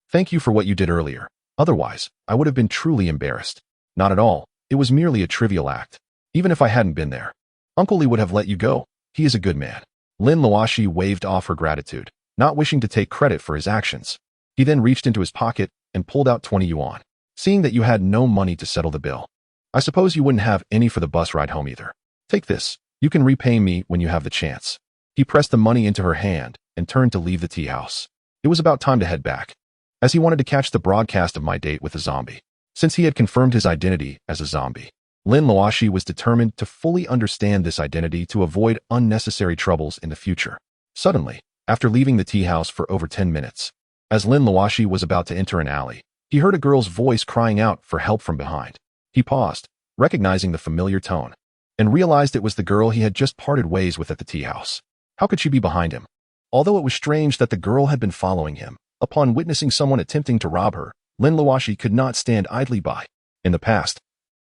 Thank you for what you did earlier. Otherwise, I would have been truly embarrassed. Not at all. It was merely a trivial act. Even if I hadn't been there, Uncle Li would have let you go. He is a good man. Lin Luoxi waved off her gratitude, not wishing to take credit for his actions. He then reached into his pocket and pulled out 20 yuan. Seeing that you had no money to settle the bill, I suppose you wouldn't have any for the bus ride home either. Take this. You can repay me when you have the chance. He pressed the money into her hand and turned to leave the tea house. It was about time to head back, as he wanted to catch the broadcast of my date with a zombie. Since he had confirmed his identity as a zombie, Lin Luoxi was determined to fully understand this identity to avoid unnecessary troubles in the future. Suddenly, after leaving the tea house for over 10 minutes, as Lin Luoxi was about to enter an alley, he heard a girl's voice crying out for help from behind. He paused, recognizing the familiar tone, and realized it was the girl he had just parted ways with at the tea house. How could she be behind him? Although it was strange that the girl had been following him, upon witnessing someone attempting to rob her, Lin Luoxi could not stand idly by. In the past,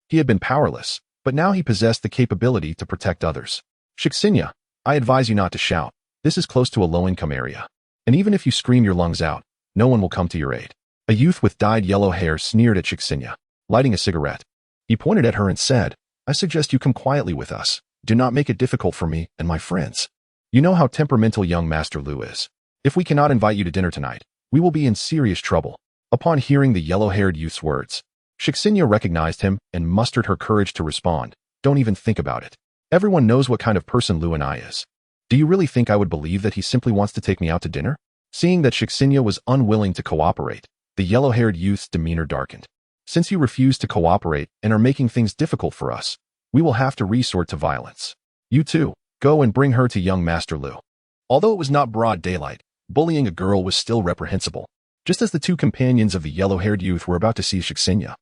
he had been powerless, but now he possessed the capability to protect others. Shixinya, I advise you not to shout. This is close to a low-income area, and even if you scream your lungs out, no one will come to your aid. A youth with dyed yellow hair sneered at Shixinya, lighting a cigarette. He pointed at her and said, I suggest you come quietly with us. Do not make it difficult for me and my friends. You know how temperamental young Master Lu is. If we cannot invite you to dinner tonight, we will be in serious trouble. Upon hearing the yellow-haired youth's words, Shixinya recognized him and mustered her courage to respond. Don't even think about it. Everyone knows what kind of person Lu and I is. Do you really think I would believe that he simply wants to take me out to dinner? Seeing that Shixinya was unwilling to cooperate, the yellow-haired youth's demeanor darkened. Since you refuse to cooperate and are making things difficult for us, we will have to resort to violence. You too, go and bring her to young Master Lu. Although it was not broad daylight, bullying a girl was still reprehensible. Just as the two companions of the yellow-haired youth were about to see Shixinya,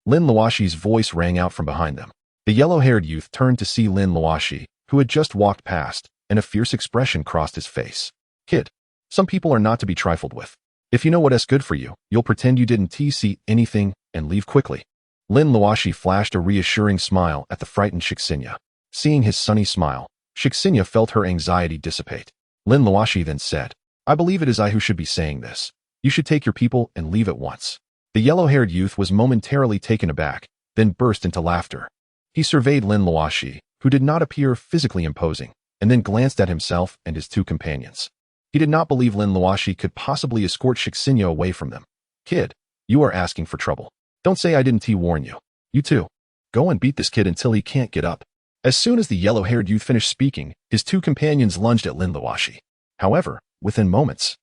Lin Luoxi's voice rang out from behind them. The yellow-haired youth turned to see Lin Luoxi, who had just walked past, and a fierce expression crossed his face. Kid, some people are not to be trifled with. If you know what's good for you, you'll pretend you didn't see anything and leave quickly. Lin Luoxi flashed a reassuring smile at the frightened Shixinya. Seeing his sunny smile, Shixinya felt her anxiety dissipate. Lin Luoxi then said, I believe it is I who should be saying this. You should take your people and leave at once. The yellow-haired youth was momentarily taken aback, then burst into laughter. He surveyed Lin Luoxi, who did not appear physically imposing, and then glanced at himself and his two companions. He did not believe Lin Luoxi could possibly escort Shixinya away from them. Kid, you are asking for trouble. Don't say I didn't warn you. You too. Go and beat this kid until he can't get up. As soon as the yellow-haired youth finished speaking, his two companions lunged at Lin Luoxi. However, within moments,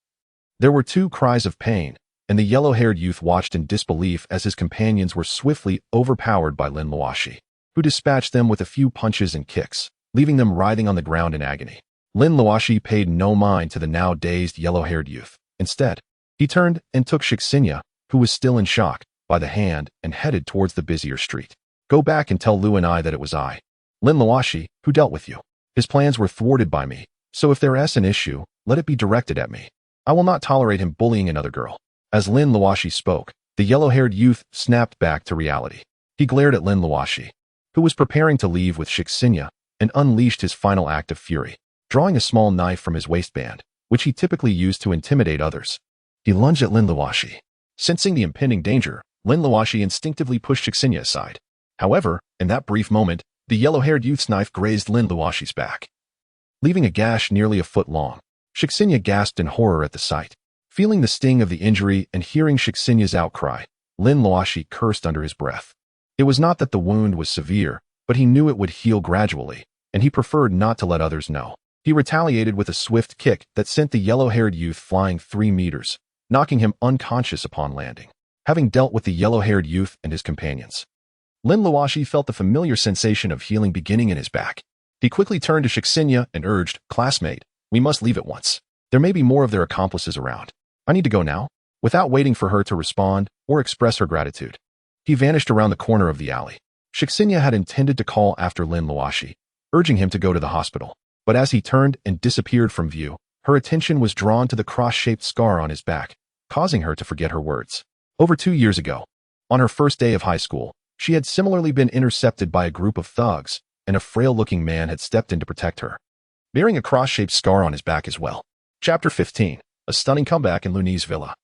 there were two cries of pain, and the yellow-haired youth watched in disbelief as his companions were swiftly overpowered by Lin Luoxi, who dispatched them with a few punches and kicks, leaving them writhing on the ground in agony. Lin Luoxi paid no mind to the now dazed yellow-haired youth. Instead, he turned and took Shixinya, who was still in shock, by the hand and headed towards the busier street. Go back and tell Lu and I that it was I, Lin Luoxi, who dealt with you. His plans were thwarted by me, so if there is an issue, let it be directed at me. I will not tolerate him bullying another girl. As Lin Luoxi spoke, the yellow-haired youth snapped back to reality. He glared at Lin Luoxi, who was preparing to leave with Shixinya, and unleashed his final act of fury, drawing a small knife from his waistband, which he typically used to intimidate others. He lunged at Lin Luoxi. Sensing the impending danger, Lin Luoxi instinctively pushed Shixinya aside. However, in that brief moment, the yellow-haired youth's knife grazed Lin Luoxi's back, leaving a gash nearly a foot long. Shixinya gasped in horror at the sight. Feeling the sting of the injury and hearing Shixinya's outcry, Lin Luoxi cursed under his breath. It was not that the wound was severe, but he knew it would heal gradually, and he preferred not to let others know. He retaliated with a swift kick that sent the yellow-haired youth flying 3 meters, knocking him unconscious upon landing. having dealt with the yellow-haired youth and his companions. Lin Luoxi felt the familiar sensation of healing beginning in his back. He quickly turned to Shixinya and urged, "Classmate, we must leave at once. There may be more of their accomplices around. I need to go now." Without waiting for her to respond or express her gratitude, he vanished around the corner of the alley. Shixinya had intended to call after Lin Luoxi, urging him to go to the hospital. But as he turned and disappeared from view, her attention was drawn to the cross-shaped scar on his back, causing her to forget her words. Over 2 years ago, on her first day of high school, she had similarly been intercepted by a group of thugs, and a frail-looking man had stepped in to protect her, bearing a cross-shaped scar on his back as well. Chapter 15. A stunning comeback in Luni's villa.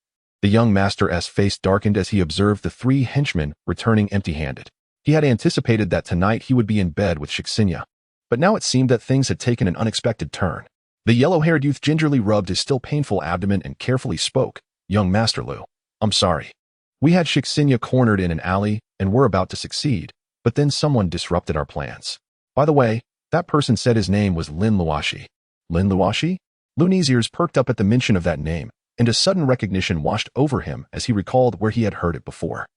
The young master's face darkened as he observed the 3 henchmen returning empty-handed. He had anticipated that tonight he would be in bed with Shixinya, but now it seemed that things had taken an unexpected turn. The yellow-haired youth gingerly rubbed his still painful abdomen and carefully spoke, "Young Master Lu, I'm sorry. We had Shixinya cornered in an alley and were about to succeed, but then someone disrupted our plans. By the way, that person said his name was Lin Luoxi." Lin Luoxi? Luni's ears perked up at the mention of that name, and a sudden recognition washed over him as he recalled where he had heard it before.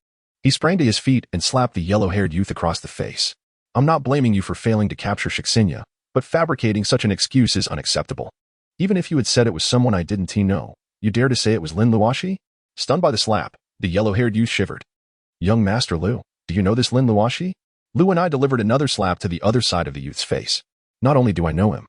He sprang to his feet and slapped the yellow-haired youth across the face. "I'm not blaming you for failing to capture Shixinya, but fabricating such an excuse is unacceptable. Even if you had said it was someone I didn't know, you dare to say it was Lin Luoxi?" Stunned by the slap, the yellow-haired youth shivered. "Young Master Lu, do you know this Lin Luoxi?" Lu and I delivered another slap to the other side of the youth's face. "Not only do I know him,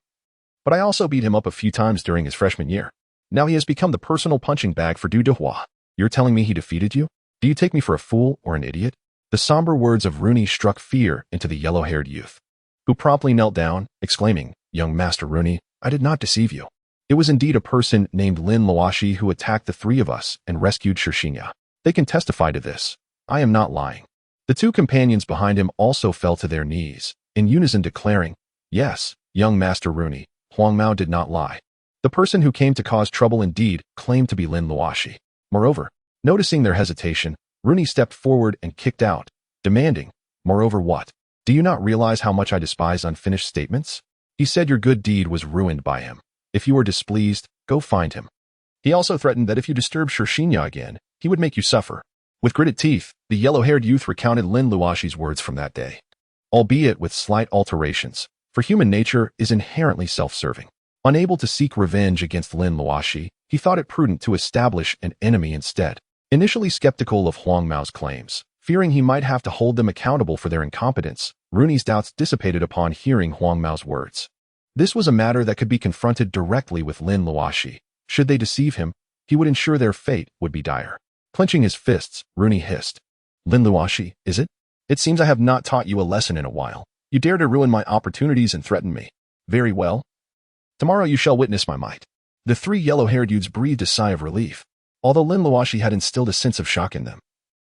but I also beat him up a few times during his freshman year. Now he has become the personal punching bag for Du Dehua. You're telling me he defeated you? Do you take me for a fool or an idiot?" The somber words of Rooney struck fear into the yellow-haired youth, who promptly knelt down, exclaiming, "Young Master Rooney, I did not deceive you. It was indeed a person named Lin Luoxi who attacked the 3 of us and rescued Shixinya. They can testify to this. I am not lying." The 2 companions behind him also fell to their knees, in unison declaring, "Yes, young Master Rooney, Huang Mao did not lie. The person who came to cause trouble indeed claimed to be Lin Luoxi." Moreover, noticing their hesitation, Rooney stepped forward and kicked out, demanding, "Moreover what? Do you not realize how much I despise unfinished statements? He said your good deed was ruined by him. If you are displeased, go find him. He also threatened that if you disturb Shixinya again, he would make you suffer." With gritted teeth, the yellow-haired youth recounted Lin Luoxi's words from that day, albeit with slight alterations, for human nature is inherently self-serving. Unable to seek revenge against Lin Luoxi, he thought it prudent to establish an enemy instead. Initially skeptical of Huang Mao's claims, fearing he might have to hold them accountable for their incompetence, Rooney's doubts dissipated upon hearing Huang Mao's words. This was a matter that could be confronted directly with Lin Luoxi. Should they deceive him, he would ensure their fate would be dire. Clenching his fists, Rooney hissed, "Lin Luoxi, is it? It seems I have not taught you a lesson in a while. You dare to ruin my opportunities and threaten me. Very well. Tomorrow you shall witness my might." The 3 yellow-haired youths breathed a sigh of relief, although Lin Luoxi had instilled a sense of shock in them.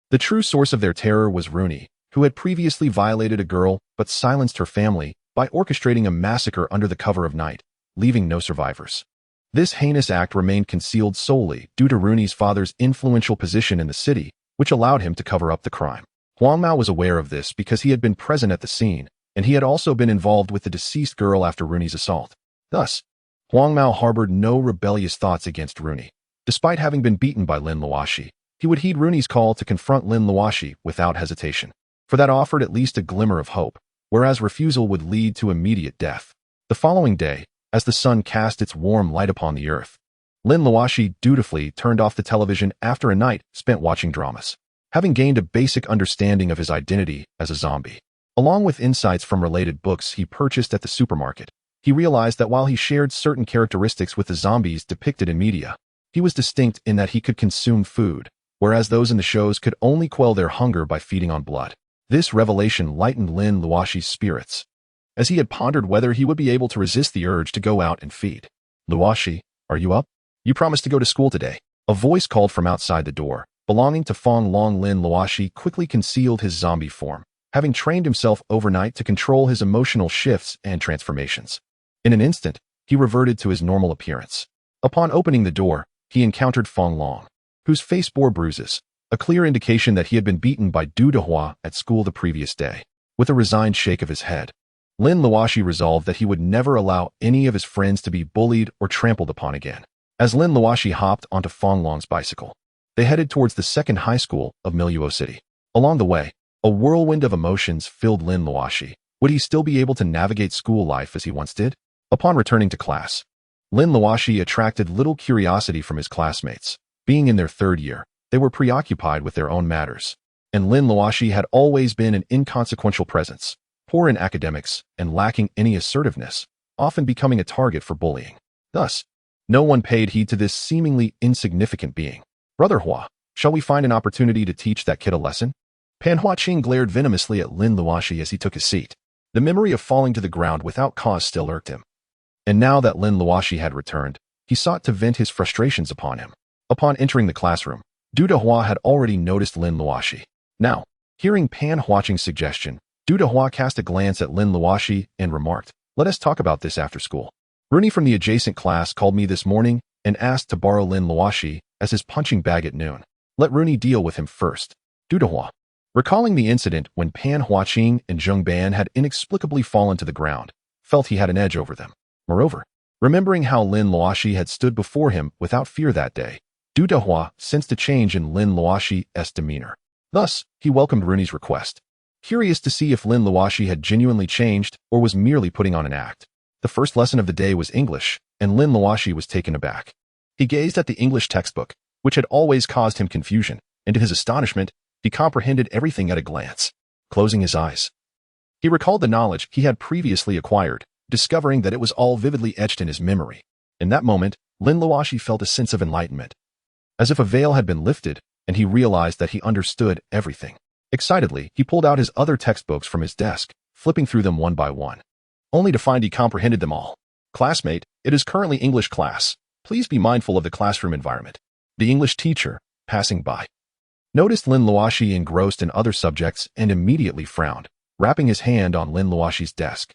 The true source of their terror was Rooney, who had previously violated a girl but silenced her family by orchestrating a massacre under the cover of night, leaving no survivors. This heinous act remained concealed solely due to Rooney's father's influential position in the city, which allowed him to cover up the crime. Huang Mao was aware of this because he had been present at the scene, and he had also been involved with the deceased girl after Rooney's assault. Thus, Huang Mao harbored no rebellious thoughts against Rooney. Despite having been beaten by Lin Luoxi, he would heed Rooney's call to confront Lin Luoxi without hesitation, for that offered at least a glimmer of hope, whereas refusal would lead to immediate death. The following day, as the sun cast its warm light upon the earth, Lin Luoxi dutifully turned off the television after a night spent watching dramas. Having gained a basic understanding of his identity as a zombie, along with insights from related books he purchased at the supermarket, he realized that while he shared certain characteristics with the zombies depicted in media, he was distinct in that he could consume food, whereas those in the shows could only quell their hunger by feeding on blood. This revelation lightened Lin Luoxi's spirits, as he had pondered whether he would be able to resist the urge to go out and feed. "Luoxi, are you up? You promised to go to school today." A voice called from outside the door, belonging to Fong Long. Lin Luoxi quickly concealed his zombie form, having trained himself overnight to control his emotional shifts and transformations. In an instant, he reverted to his normal appearance. Upon opening the door, he encountered Fong Long, whose face bore bruises, a clear indication that he had been beaten by Du Dehua at school the previous day. With a resigned shake of his head, Lin Luoxi resolved that he would never allow any of his friends to be bullied or trampled upon again. As Lin Luoxi hopped onto Fong Long's bicycle, They headed towards the second high school of Miluo City. Along the way, a whirlwind of emotions filled Lin Luoxi. Would he still be able to navigate school life as he once did? Upon returning to class, Lin Luoxi attracted little curiosity from his classmates. Being in their third year, they were preoccupied with their own matters. And Lin Luoxi had always been an inconsequential presence, poor in academics and lacking any assertiveness, often becoming a target for bullying. Thus, no one paid heed to this seemingly insignificant being. Brother Hua, shall we find an opportunity to teach that kid a lesson? Pan Huaqing glared venomously at Lin Luoxi as he took his seat. The memory of falling to the ground without cause still irked him. And now that Lin Luoxi had returned, he sought to vent his frustrations upon him. Upon entering the classroom, Du Hua had already noticed Lin Luoxi. Now, hearing Pan Huaqing's suggestion, Du Hua cast a glance at Lin Luoxi and remarked, "Let us talk about this after school. Rooney from the adjacent class called me this morning and asked to borrow Lin Luoxi as his punching bag at noon. Let Rooney deal with him first." Du Hua, recalling the incident when Pan Huaqing and Zheng Ban had inexplicably fallen to the ground, felt he had an edge over them. Moreover, remembering how Lin Luoxi had stood before him without fear that day, Du Hua sensed a change in Lin Luoxi's demeanor. Thus, he welcomed Rooney's request, curious to see if Lin Luoxi had genuinely changed or was merely putting on an act. The first lesson of the day was English, and Lin Luoxi was taken aback. He gazed at the English textbook, which had always caused him confusion, and to his astonishment, he comprehended everything at a glance. Closing his eyes, he recalled the knowledge he had previously acquired, discovering that it was all vividly etched in his memory. In that moment, Lin Luoxi felt a sense of enlightenment, as if a veil had been lifted, and he realized that he understood everything. Excitedly, he pulled out his other textbooks from his desk, flipping through them one by one, only to find he comprehended them all. "Classmate, it is currently English class. Please be mindful of the classroom environment." The English teacher, passing by, noticed Lin Luoxi engrossed in other subjects and immediately frowned, rapping his hand on Lin Luoxi's desk.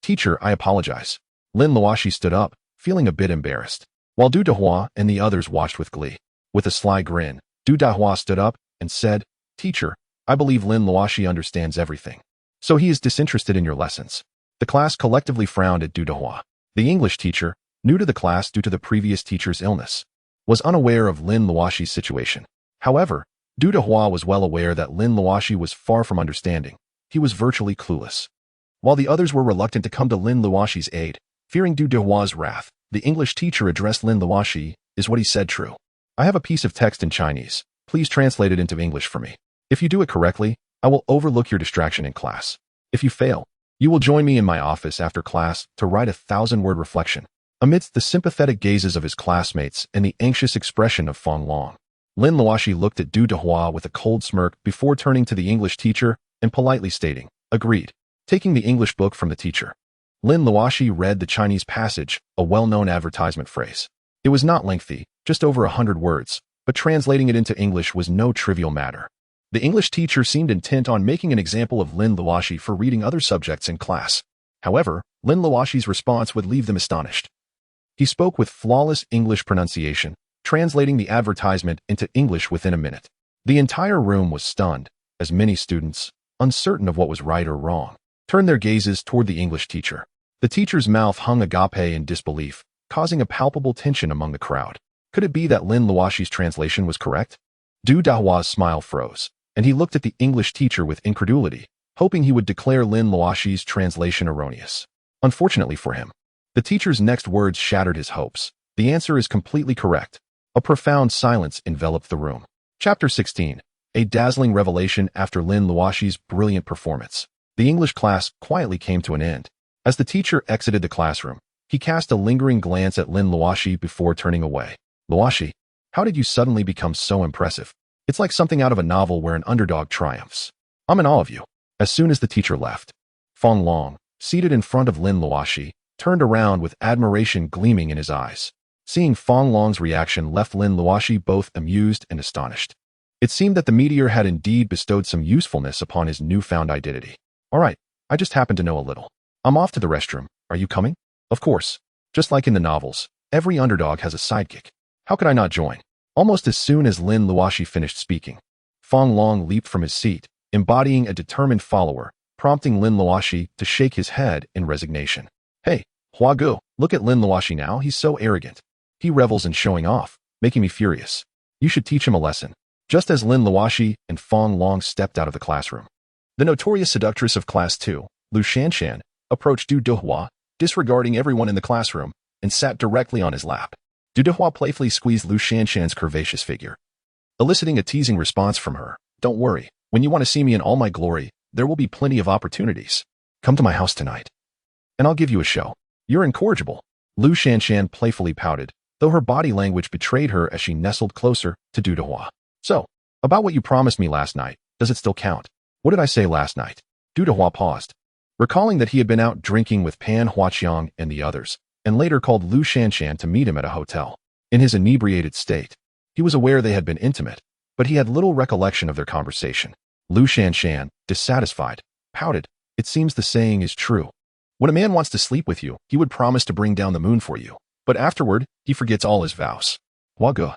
Teacher, I apologize." Lin Luoxi stood up, feeling a bit embarrassed, while Du Hua and the others watched with glee. With a sly grin, Du Hua stood up and said, "Teacher, I believe Lin Luoxi understands everything, so he is disinterested in your lessons." The class collectively frowned at Du Hua. The English teacher, new to the class due to the previous teacher's illness, was unaware of Lin Luoxi's situation. However, Du Hua was well aware that Lin Luoxi was far from understanding. He was virtually clueless. While the others were reluctant to come to Lin Luoxi's aid, fearing Du Hua's wrath, the English teacher addressed Lin Luoxi. "Is what he said true? I have a piece of text in Chinese. Please translate it into English for me. If you do it correctly, I will overlook your distraction in class. If you fail, you will join me in my office after class to write a 1,000-word reflection." Amidst the sympathetic gazes of his classmates and the anxious expression of Fong Long, Lin Luoxi looked at Du Hua with a cold smirk before turning to the English teacher and politely stating, "Agreed." Taking the English book from the teacher, Lin Luoxi read the Chinese passage, a well-known advertisement phrase. It was not lengthy, just over 100 words, but translating it into English was no trivial matter. The English teacher seemed intent on making an example of Lin Luoxi for reading other subjects in class. However, Lin Luoxi's response would leave them astonished. He spoke with flawless English pronunciation, translating the advertisement into English within a minute. The entire room was stunned, as many students, uncertain of what was right or wrong, turned their gazes toward the English teacher. The teacher's mouth hung agape in disbelief, causing a palpable tension among the crowd. Could it be that Lin Luoxi's translation was correct? Du Hua's smile froze, and he looked at the English teacher with incredulity, hoping he would declare Lin Luoxi's translation erroneous. Unfortunately for him, the teacher's next words shattered his hopes. The answer is completely correct. A profound silence enveloped the room. Chapter 16. A dazzling revelation after Lin Luoxi's brilliant performance. The English class quietly came to an end. As the teacher exited the classroom, he cast a lingering glance at Lin Luoxi before turning away. "Luoxi, how did you suddenly become so impressive? It's like something out of a novel where an underdog triumphs. I'm in awe of you." As soon as the teacher left, Fong Long, seated in front of Lin Luoxi, turned around with admiration gleaming in his eyes. Seeing Fong Long's reaction left Lin Luoxi both amused and astonished. It seemed that the meteor had indeed bestowed some usefulness upon his newfound identity. "All right, I just happen to know a little. I'm off to the restroom. Are you coming?" Of course. Just like in the novels, every underdog has a sidekick. How could I not join? Almost as soon as Lin Luoxi finished speaking, Fong Long leaped from his seat, embodying a determined follower, prompting Lin Luoxi to shake his head in resignation. "Hey, Hua Gu, look at Lin Luoxi now. He's so arrogant. He revels in showing off, making me furious." You should teach him a lesson. Just as Lin Luoxi and Fong Long stepped out of the classroom, the notorious seductress of Class 2, Lu Shanshan, approached Du Dehua, disregarding everyone in the classroom, and sat directly on his lap. Du Dehua playfully squeezed Lu Shanshan's curvaceous figure, eliciting a teasing response from her. Don't worry, when you want to see me in all my glory, there will be plenty of opportunities. Come to my house tonight, and I'll give you a show. You're incorrigible. Lu Shanshan playfully pouted, though her body language betrayed her as she nestled closer to Du Dehua. So, about what you promised me last night, does it still count? What did I say last night? Du Dehua paused, recalling that he had been out drinking with Pan Huaqiang and the others, and later called Lu Shanshan to meet him at a hotel. In his inebriated state, he was aware they had been intimate, but he had little recollection of their conversation. Lu Shanshan, dissatisfied, pouted. It seems the saying is true. When a man wants to sleep with you, he would promise to bring down the moon for you, but afterward, he forgets all his vows. Wagu.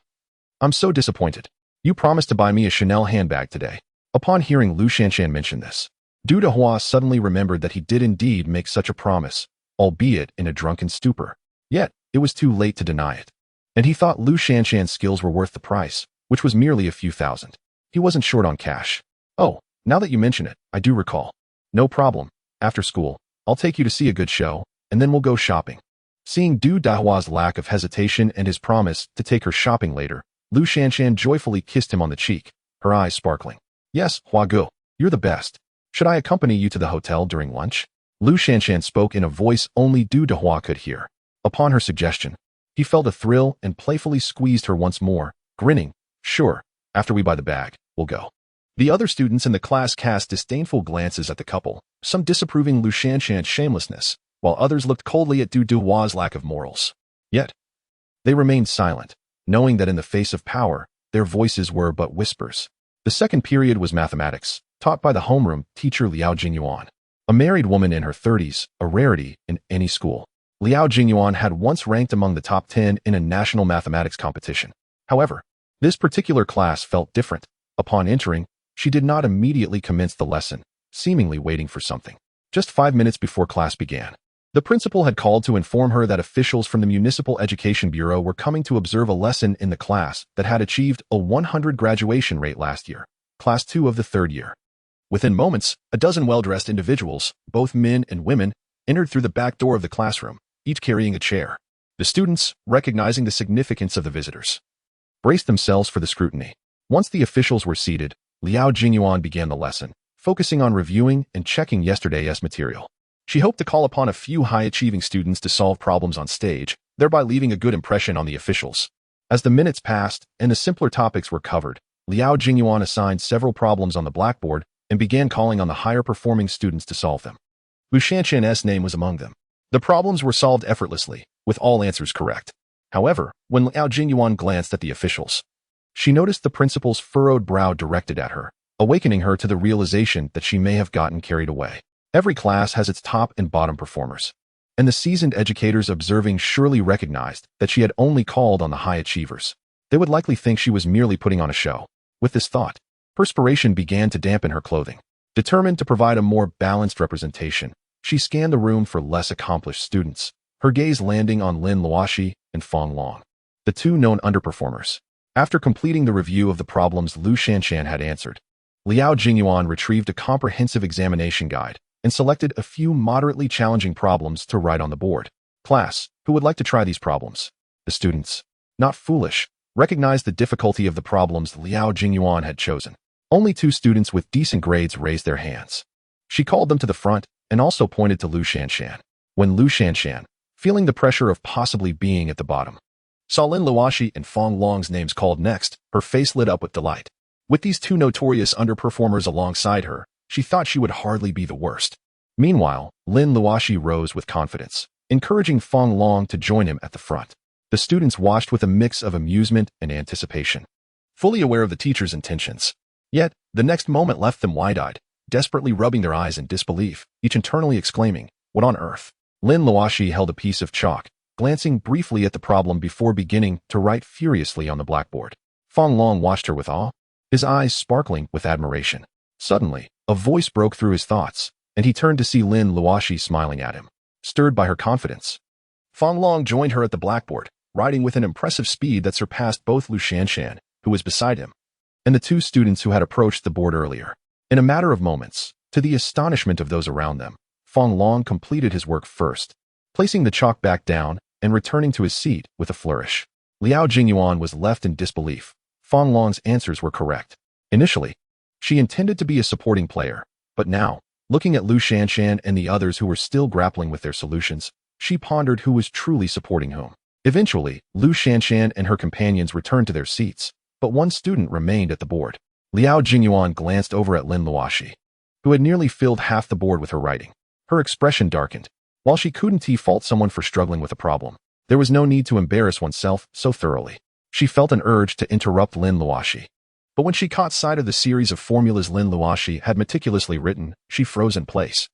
I'm so disappointed. You promised to buy me a Chanel handbag today. Upon hearing Lu Shanshan mention this, Du Dehua suddenly remembered that he did indeed make such a promise, albeit in a drunken stupor. Yet, it was too late to deny it. And he thought Lu Shanshan's skills were worth the price, which was merely a few thousand. He wasn't short on cash. Oh, now that you mention it, I do recall. No problem. After school, I'll take you to see a good show, and then we'll go shopping. Seeing Du Dehua's lack of hesitation and his promise to take her shopping later, Lu Shanshan joyfully kissed him on the cheek, her eyes sparkling. Yes, Huagu, you're the best. Should I accompany you to the hotel during lunch? Lu Shanshan spoke in a voice only Du Dehua could hear. Upon her suggestion, he felt a thrill and playfully squeezed her once more, grinning. Sure, after we buy the bag, we'll go. The other students in the class cast disdainful glances at the couple, some disapproving Lu Shanshan's shamelessness, while others looked coldly at Du Dehua's lack of morals. Yet, they remained silent, knowing that in the face of power, their voices were but whispers. The second period was mathematics, taught by the homeroom teacher Liao Jingyuan, a married woman in her 30s, a rarity in any school. Liao Jingyuan had once ranked among the top 10 in a national mathematics competition. However, this particular class felt different. Upon entering, she did not immediately commence the lesson, seemingly waiting for something. Just 5 minutes before class began, the principal had called to inform her that officials from the Municipal Education Bureau were coming to observe a lesson in the class that had achieved a 100 graduation rate last year, Class 2 of the third year. Within moments, a dozen well-dressed individuals, both men and women, entered through the back door of the classroom, each carrying a chair. The students, recognizing the significance of the visitors, braced themselves for the scrutiny. Once the officials were seated, Liao Jingyuan began the lesson, focusing on reviewing and checking yesterday's material. She hoped to call upon a few high-achieving students to solve problems on stage, thereby leaving a good impression on the officials. As the minutes passed and the simpler topics were covered, Liao Jingyuan assigned several problems on the blackboard and began calling on the higher-performing students to solve them. Lu Shanshan's name was among them. The problems were solved effortlessly, with all answers correct. However, when Liao Jingyuan glanced at the officials, she noticed the principal's furrowed brow directed at her, awakening her to the realization that she may have gotten carried away. Every class has its top and bottom performers, and the seasoned educators observing surely recognized that she had only called on the high achievers. They would likely think she was merely putting on a show. With this thought, perspiration began to dampen her clothing. Determined to provide a more balanced representation, she scanned the room for less accomplished students, her gaze landing on Lin Luoxi and Fong Long, the two known underperformers. After completing the review of the problems Lu Shanshan had answered, Liao Jingyuan retrieved a comprehensive examination guide and selected a few moderately challenging problems to write on the board. Class, who would like to try these problems? The students, not foolish, recognized the difficulty of the problems Liao Jingyuan had chosen. Only 2 students with decent grades raised their hands. She called them to the front and also pointed to Lu Shanshan. When Lu Shanshan, feeling the pressure of possibly being at the bottom, saw Lin Luoxi and Fong Long's names called next, her face lit up with delight. With these 2 notorious underperformers alongside her, she thought she would hardly be the worst. Meanwhile, Lin Luoxi rose with confidence, encouraging Fong Long to join him at the front. The students watched with a mix of amusement and anticipation, fully aware of the teacher's intentions. Yet, the next moment left them wide-eyed, desperately rubbing their eyes in disbelief, each internally exclaiming, "What on earth?" Lin Luoxi held a piece of chalk, glancing briefly at the problem before beginning to write furiously on the blackboard. Fong Long watched her with awe, his eyes sparkling with admiration. Suddenly, a voice broke through his thoughts, and he turned to see Lin Luoxi smiling at him, stirred by her confidence. Fong Long joined her at the blackboard, writing with an impressive speed that surpassed both Lu Shanshan who was beside him, and the two students who had approached the board earlier. In a matter of moments, to the astonishment of those around them, Fong Long completed his work first, placing the chalk back down and returning to his seat with a flourish. Liao Jingyuan was left in disbelief. Fong Long's answers were correct. Initially, she intended to be a supporting player, but now, looking at Lu Shanshan and the others who were still grappling with their solutions, she pondered who was truly supporting whom. Eventually, Lu Shanshan and her companions returned to their seats, but one student remained at the board. Liao Jingyuan glanced over at Lin Luoxi, who had nearly filled half the board with her writing. Her expression darkened. While she couldn't fault someone for struggling with a problem, there was no need to embarrass oneself so thoroughly. She felt an urge to interrupt Lin Luoxi. But when she caught sight of the series of formulas Lin Luoxi had meticulously written, she froze in place,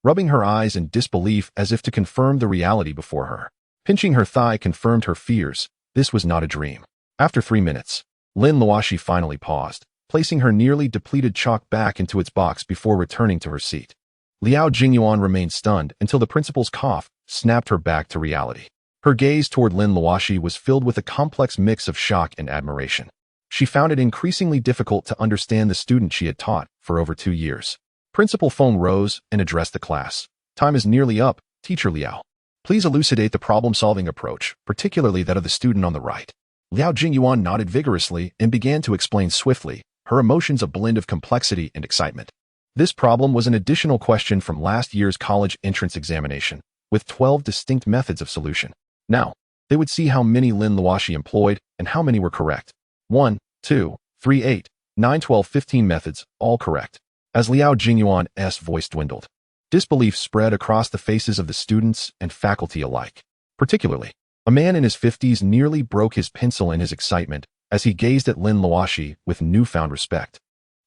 rubbing her eyes in disbelief as if to confirm the reality before her. Pinching her thigh confirmed her fears. This was not a dream. After 3 minutes, Lin Luoxi finally paused, placing her nearly depleted chalk back into its box before returning to her seat. Liao Jingyuan remained stunned until the principal's cough snapped her back to reality. Her gaze toward Lin Luoxi was filled with a complex mix of shock and admiration. She found it increasingly difficult to understand the student she had taught for over 2 years. Principal Feng rose and addressed the class. Time is nearly up, Teacher Liao. Please elucidate the problem-solving approach, particularly that of the student on the right. Liao Jingyuan nodded vigorously and began to explain swiftly, her emotions a blend of complexity and excitement. This problem was an additional question from last year's college entrance examination, with 12 distinct methods of solution. Now, they would see how many Lin Luoxi employed and how many were correct. 1, 2, 3, 8, 9, 12, 15 methods, all correct. As Liao Jingyuan's voice dwindled, disbelief spread across the faces of the students and faculty alike. Particularly, a man in his 50s nearly broke his pencil in his excitement as he gazed at Lin Luoxi with newfound respect.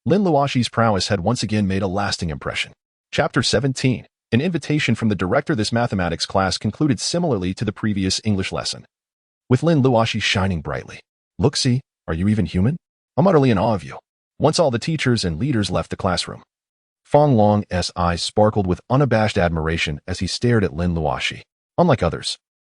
Lin Luoxi's prowess had once again made a lasting impression. Chapter 17. An invitation from the director. This mathematics class concluded similarly to the previous English lesson, with Lin Luoxi shining brightly. Luoxi, are you even human? I'm utterly in awe of you. Once all the teachers and leaders left the classroom, Fong Long's eyes sparkled with unabashed admiration as he stared at Lin Luoxi. Unlike others,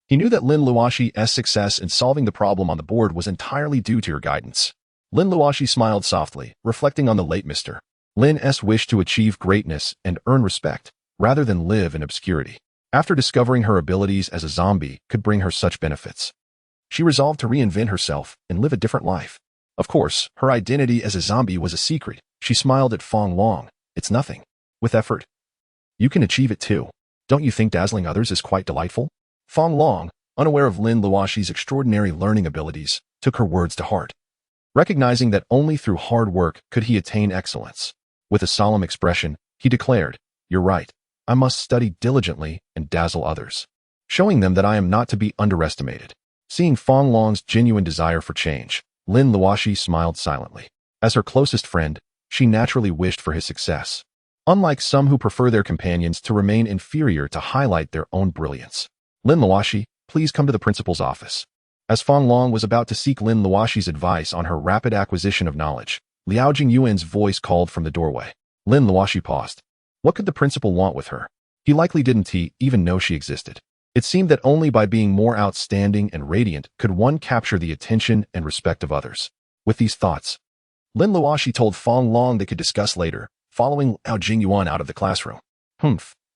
he knew that Lin Luoxi's success in solving the problem on the board was entirely due to your guidance. Lin Luoxi smiled softly, reflecting on the late Mr. Lin's wish to achieve greatness and earn respect, rather than live in obscurity. After discovering her abilities as a zombie could bring her such benefits, she resolved to reinvent herself and live a different life. Of course, her identity as a zombie was a secret. She smiled at Fong Long. It's nothing. With effort, you can achieve it too. Don't you think dazzling others is quite delightful? Fong Long, unaware of Lin Luoxi's extraordinary learning abilities, took her words to heart, recognizing that only through hard work could he attain excellence. With a solemn expression, he declared, "You're right. I must study diligently and dazzle others, showing them that I am not to be underestimated." Seeing Fong Long's genuine desire for change, Lin Luoxi smiled silently. As her closest friend, she naturally wished for his success. Unlike some who prefer their companions to remain inferior to highlight their own brilliance. Lin Luoxi, please come to the principal's office. As Fong Long was about to seek Lin Luoxi's advice on her rapid acquisition of knowledge, Liao Jingyuan's voice called from the doorway. Lin Luoxi paused. What could the principal want with her? He likely didn't even know she existed. It seemed that only by being more outstanding and radiant could one capture the attention and respect of others. With these thoughts, Lin Luoxi told Fong Long they could discuss later, following Liao Jingyuan out of the classroom.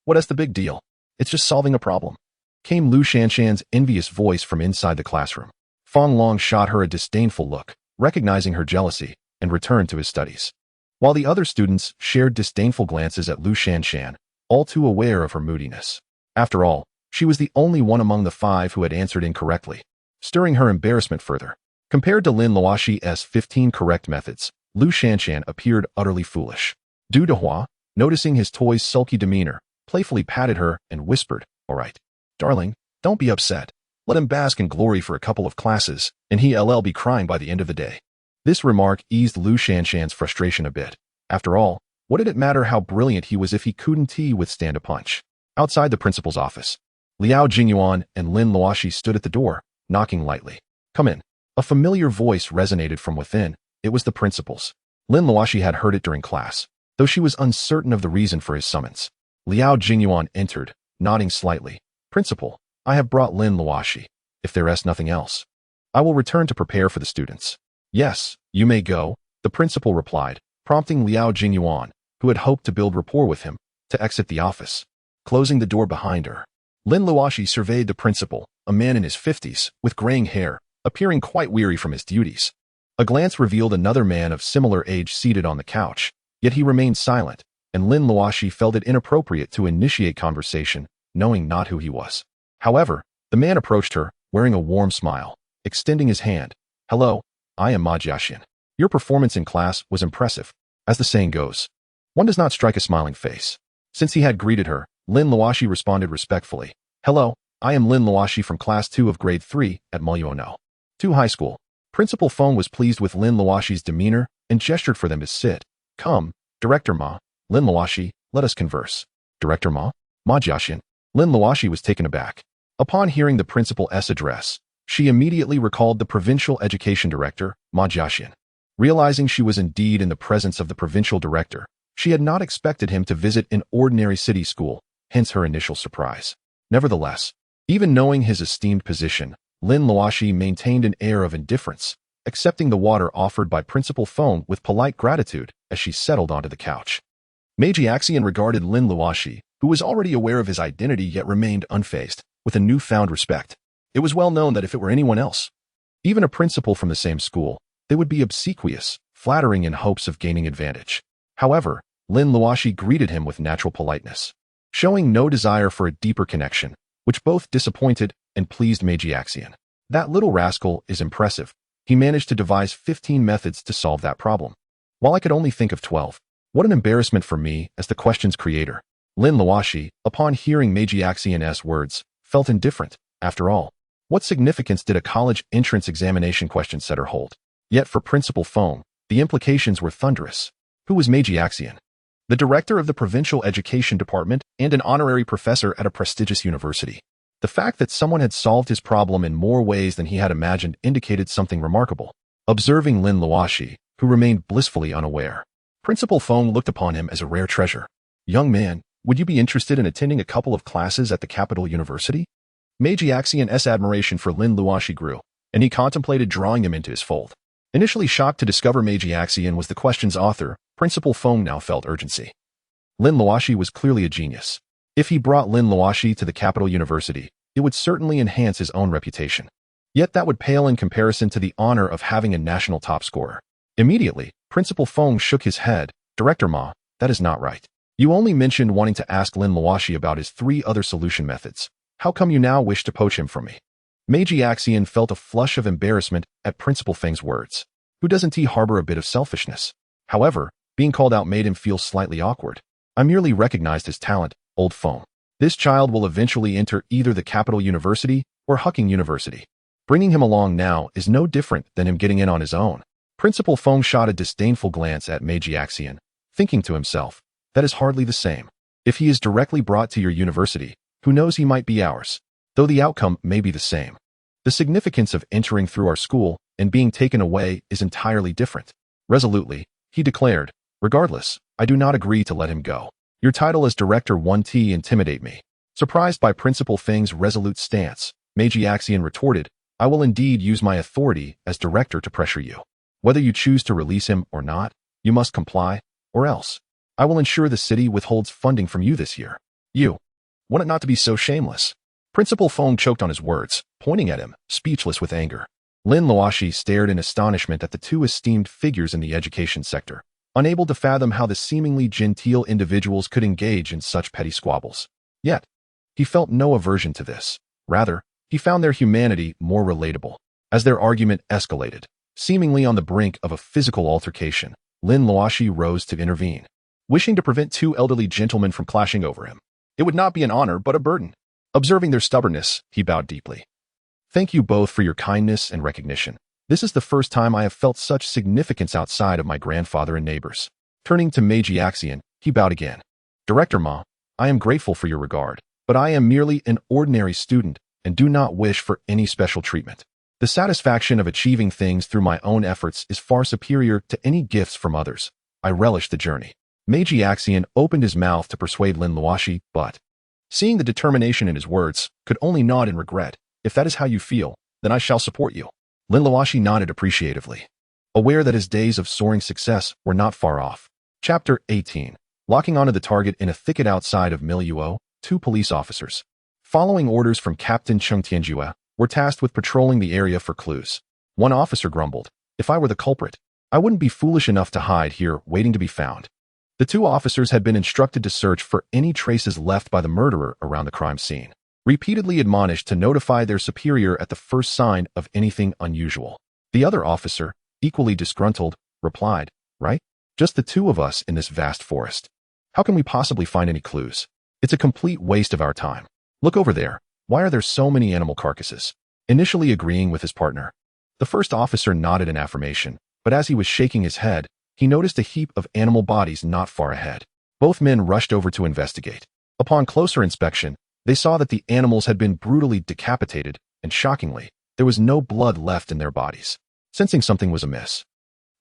What is the big deal? It's just solving a problem, came Lu Shanshan's envious voice from inside the classroom. Fong Long shot her a disdainful look, recognizing her jealousy, and returned to his studies. While the other students shared disdainful glances at Lu Shanshan, all too aware of her moodiness. After all, she was the only one among the 5 who had answered incorrectly, stirring her embarrassment further. Compared to Lin Luoxi's 15 correct methods, Lu Shanshan appeared utterly foolish. Du Dehua, noticing his toy's sulky demeanor, playfully patted her and whispered, "All right, darling, don't be upset. Let him bask in glory for a couple of classes, and he'll be crying by the end of the day." This remark eased Lu Shanshan's frustration a bit. After all, what did it matter how brilliant he was if he couldn't withstand a punch? Outside the principal's office, Liao Jingyuan and Lin Luoxi stood at the door, knocking lightly. "Come in." A familiar voice resonated from within. It was the principal's. Lin Luoxi had heard it during class, though she was uncertain of the reason for his summons. Liao Jingyuan entered, nodding slightly. "Principal, I have brought Lin Luoxi. If there is nothing else, I will return to prepare for the students." Yes, you may go, the principal replied, prompting Liao Jingyuan, who had hoped to build rapport with him, to exit the office, closing the door behind her. Lin Luoxi surveyed the principal, a man in his 50s, with graying hair, appearing quite weary from his duties. A glance revealed another man of similar age seated on the couch, yet he remained silent, and Lin Luoxi felt it inappropriate to initiate conversation, knowing not who he was. However, the man approached her, wearing a warm smile, extending his hand. Hello, I am Ma Jiaxian. Your performance in class was impressive. As the saying goes, one does not strike a smiling face. Since he had greeted her, Lin Luoxi responded respectfully. Hello, I am Lin Luoxi from Class 2 of Grade 3 at Muyuano 2 High School. Principal Feng was pleased with Lin Luoxi's demeanor and gestured for them to sit. Come, Director Ma, Lin Luoxi, let us converse. Director Ma? Ma Jiaxian. Lin Luoxi was taken aback. Upon hearing the principal's address, she immediately recalled the provincial education director, Ma Jiaxian. Realizing she was indeed in the presence of the provincial director, she had not expected him to visit an ordinary city school, hence her initial surprise. Nevertheless, even knowing his esteemed position, Lin Luoxi maintained an air of indifference, accepting the water offered by Principal Feng with polite gratitude as she settled onto the couch. Meiji Axian regarded Lin Luoxi, who was already aware of his identity yet remained unfazed, with a newfound respect. It was well known that if it were anyone else, even a principal from the same school, they would be obsequious, flattering in hopes of gaining advantage. However, Lin Luoxi greeted him with natural politeness, showing no desire for a deeper connection, which both disappointed and pleased Meiji Axian. That little rascal is impressive. He managed to devise 15 methods to solve that problem, while I could only think of 12. What an embarrassment for me as the question's creator. Lin Luoxi, upon hearing Meiji Axian's words, felt indifferent. After all, what significance did a college entrance examination question setter hold? Yet for Principal Feng, the implications were thunderous. Who was Meiji Axian? The director of the provincial education department and an honorary professor at a prestigious university. The fact that someone had solved his problem in more ways than he had imagined indicated something remarkable. Observing Lin Luoxi, who remained blissfully unaware, Principal Feng looked upon him as a rare treasure. Young man, would you be interested in attending a couple of classes at the capital university? Meiji Axian's admiration for Lin Luoxi grew, and he contemplated drawing him into his fold. Initially shocked to discover Meiji Axian was the question's author, Principal Feng now felt urgency. Lin Luoxi was clearly a genius. If he brought Lin Luoxi to the capital university, it would certainly enhance his own reputation. Yet that would pale in comparison to the honor of having a national top scorer. Immediately, Principal Feng shook his head. Director Ma, that is not right. You only mentioned wanting to ask Lin Luoxi about his 3 other solution methods. How come you now wish to poach him from me? Meiji Axian felt a flush of embarrassment at Principal Feng's words. Who doesn't he harbor a bit of selfishness? However, being called out made him feel slightly awkward. I merely recognized his talent, old Feng. This child will eventually enter either the capital university or Hucking University. Bringing him along now is no different than him getting in on his own. Principal Feng shot a disdainful glance at Meiji Axian, thinking to himself, that is hardly the same. If he is directly brought to your university, who knows, he might be ours, though the outcome may be the same. The significance of entering through our school and being taken away is entirely different. Resolutely, he declared, regardless, I do not agree to let him go. Your title as Director 1T intimidate me. Surprised by Principal Feng's resolute stance, Meiji Axian retorted, I will indeed use my authority as director to pressure you. Whether you choose to release him or not, you must comply, or else. I will ensure the city withholds funding from you this year. You. Want it not to be so shameless? Principal Feng choked on his words, pointing at him, speechless with anger. Lin Luoxi stared in astonishment at the 2 esteemed figures in the education sector, unable to fathom how the seemingly genteel individuals could engage in such petty squabbles. Yet, he felt no aversion to this. Rather, he found their humanity more relatable. As their argument escalated, seemingly on the brink of a physical altercation, Lin Luoxi rose to intervene, wishing to prevent 2 elderly gentlemen from clashing over him. It would not be an honor, but a burden. Observing their stubbornness, he bowed deeply. Thank you both for your kindness and recognition. This is the first time I have felt such significance outside of my grandfather and neighbors. Turning to Meiji Axian, he bowed again. Director Ma, I am grateful for your regard, but I am merely an ordinary student and do not wish for any special treatment. The satisfaction of achieving things through my own efforts is far superior to any gifts from others. I relish the journey. Meiji Axian opened his mouth to persuade Lin Luoxi, but, seeing the determination in his words, could only nod in regret. If that is how you feel, then I shall support you. Lin Luoxi nodded appreciatively. aware that his days of soaring success were not far off. Chapter 18. Locking onto the target in a thicket outside of Miluo, two police officers, following orders from Captain Cheng Tianjue, were tasked with patrolling the area for clues. One officer grumbled, "If I were the culprit, I wouldn't be foolish enough to hide here waiting to be found." The two officers had been instructed to search for any traces left by the murderer around the crime scene, repeatedly admonished to notify their superior at the first sign of anything unusual. The other officer, equally disgruntled, replied, "Right? Just the two of us in this vast forest. How can we possibly find any clues? It's a complete waste of our time. Look over there. Why are there so many animal carcasses?" Initially agreeing with his partner, the first officer nodded in affirmation, but as he was shaking his head, he noticed a heap of animal bodies not far ahead. Both men rushed over to investigate. Upon closer inspection, they saw that the animals had been brutally decapitated, and shockingly, there was no blood left in their bodies. Sensing something was amiss,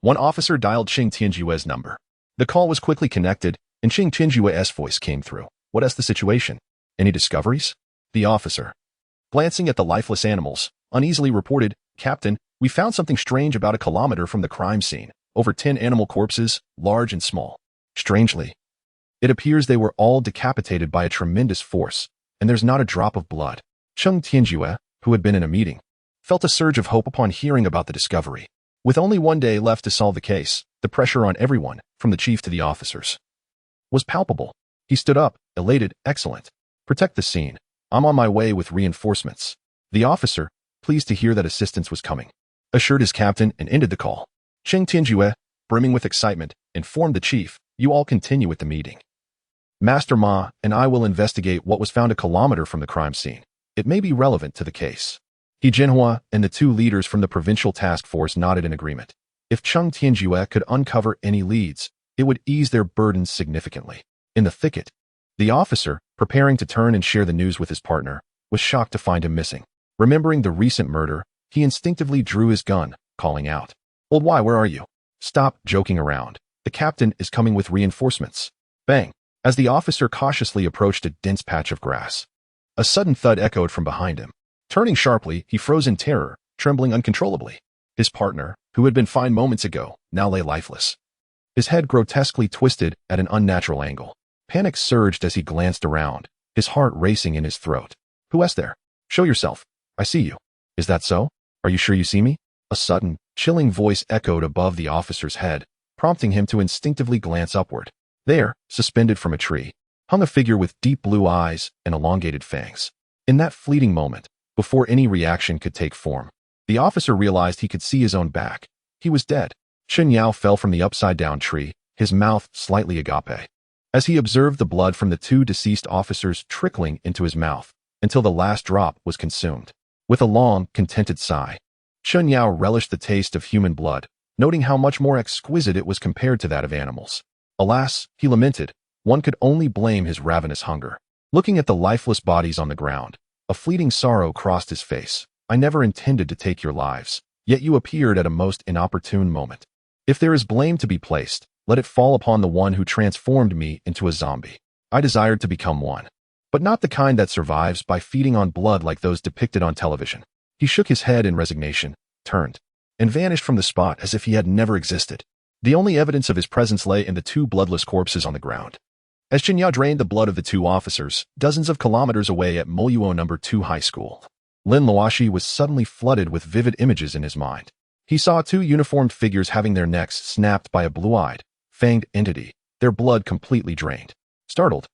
one officer dialed Cheng Tianjue's number. The call was quickly connected, and Cheng Tianjue's voice came through. "What is the situation? Any discoveries?" The officer, glancing at the lifeless animals, uneasily reported, "Captain, we found something strange about a kilometer from the crime scene. Over 10 animal corpses, large and small. Strangely, it appears they were all decapitated by a tremendous force, and there's not a drop of blood." Cheng Tianjue, who had been in a meeting, felt a surge of hope upon hearing about the discovery. With only one day left to solve the case, the pressure on everyone, from the chief to the officers, was palpable. He stood up, elated. "Excellent. Protect the scene. I'm on my way with reinforcements." The officer, pleased to hear that assistance was coming, assured his captain and ended the call. Cheng Tianjue, brimming with excitement, informed the chief, "You all continue with the meeting. Master Ma and I will investigate what was found a kilometer from the crime scene. It may be relevant to the case." He Jinhua and the two leaders from the provincial task force nodded in agreement. If Cheng Tianjue could uncover any leads, it would ease their burdens significantly. In the thicket, the officer, preparing to turn and share the news with his partner, was shocked to find him missing. Remembering the recent murder, he instinctively drew his gun, calling out, "Old Y, where are you? Stop joking around. The captain is coming with reinforcements." Bang! As the officer cautiously approached a dense patch of grass, a sudden thud echoed from behind him. Turning sharply, he froze in terror, trembling uncontrollably. His partner, who had been fine moments ago, now lay lifeless, his head grotesquely twisted at an unnatural angle. Panic surged as he glanced around, his heart racing in his throat. "Who is there? Show yourself. I see you." "Is that so? Are you sure you see me?" A sudden, chilling voice echoed above the officer's head, prompting him to instinctively glance upward. There, suspended from a tree, hung a figure with deep blue eyes and elongated fangs. In that fleeting moment, before any reaction could take form, the officer realized he could see his own back. He was dead. Chen Yao fell from the upside-down tree, his mouth slightly agape, as he observed the blood from the two deceased officers trickling into his mouth until the last drop was consumed. With a long, contented sigh, Chen Yao relished the taste of human blood, noting how much more exquisite it was compared to that of animals. Alas, he lamented, one could only blame his ravenous hunger. Looking at the lifeless bodies on the ground, a fleeting sorrow crossed his face. "I never intended to take your lives, yet you appeared at a most inopportune moment. If there is blame to be placed, let it fall upon the one who transformed me into a zombie. I desired to become one, but not the kind that survives by feeding on blood like those depicted on television." He shook his head in resignation, turned, and vanished from the spot as if he had never existed. The only evidence of his presence lay in the two bloodless corpses on the ground. As Chen Yao drained the blood of the two officers, dozens of kilometers away at Miluo No. 2 High School, Lin Luoxi was suddenly flooded with vivid images in his mind. He saw two uniformed figures having their necks snapped by a blue-eyed, fanged entity, their blood completely drained. Startled,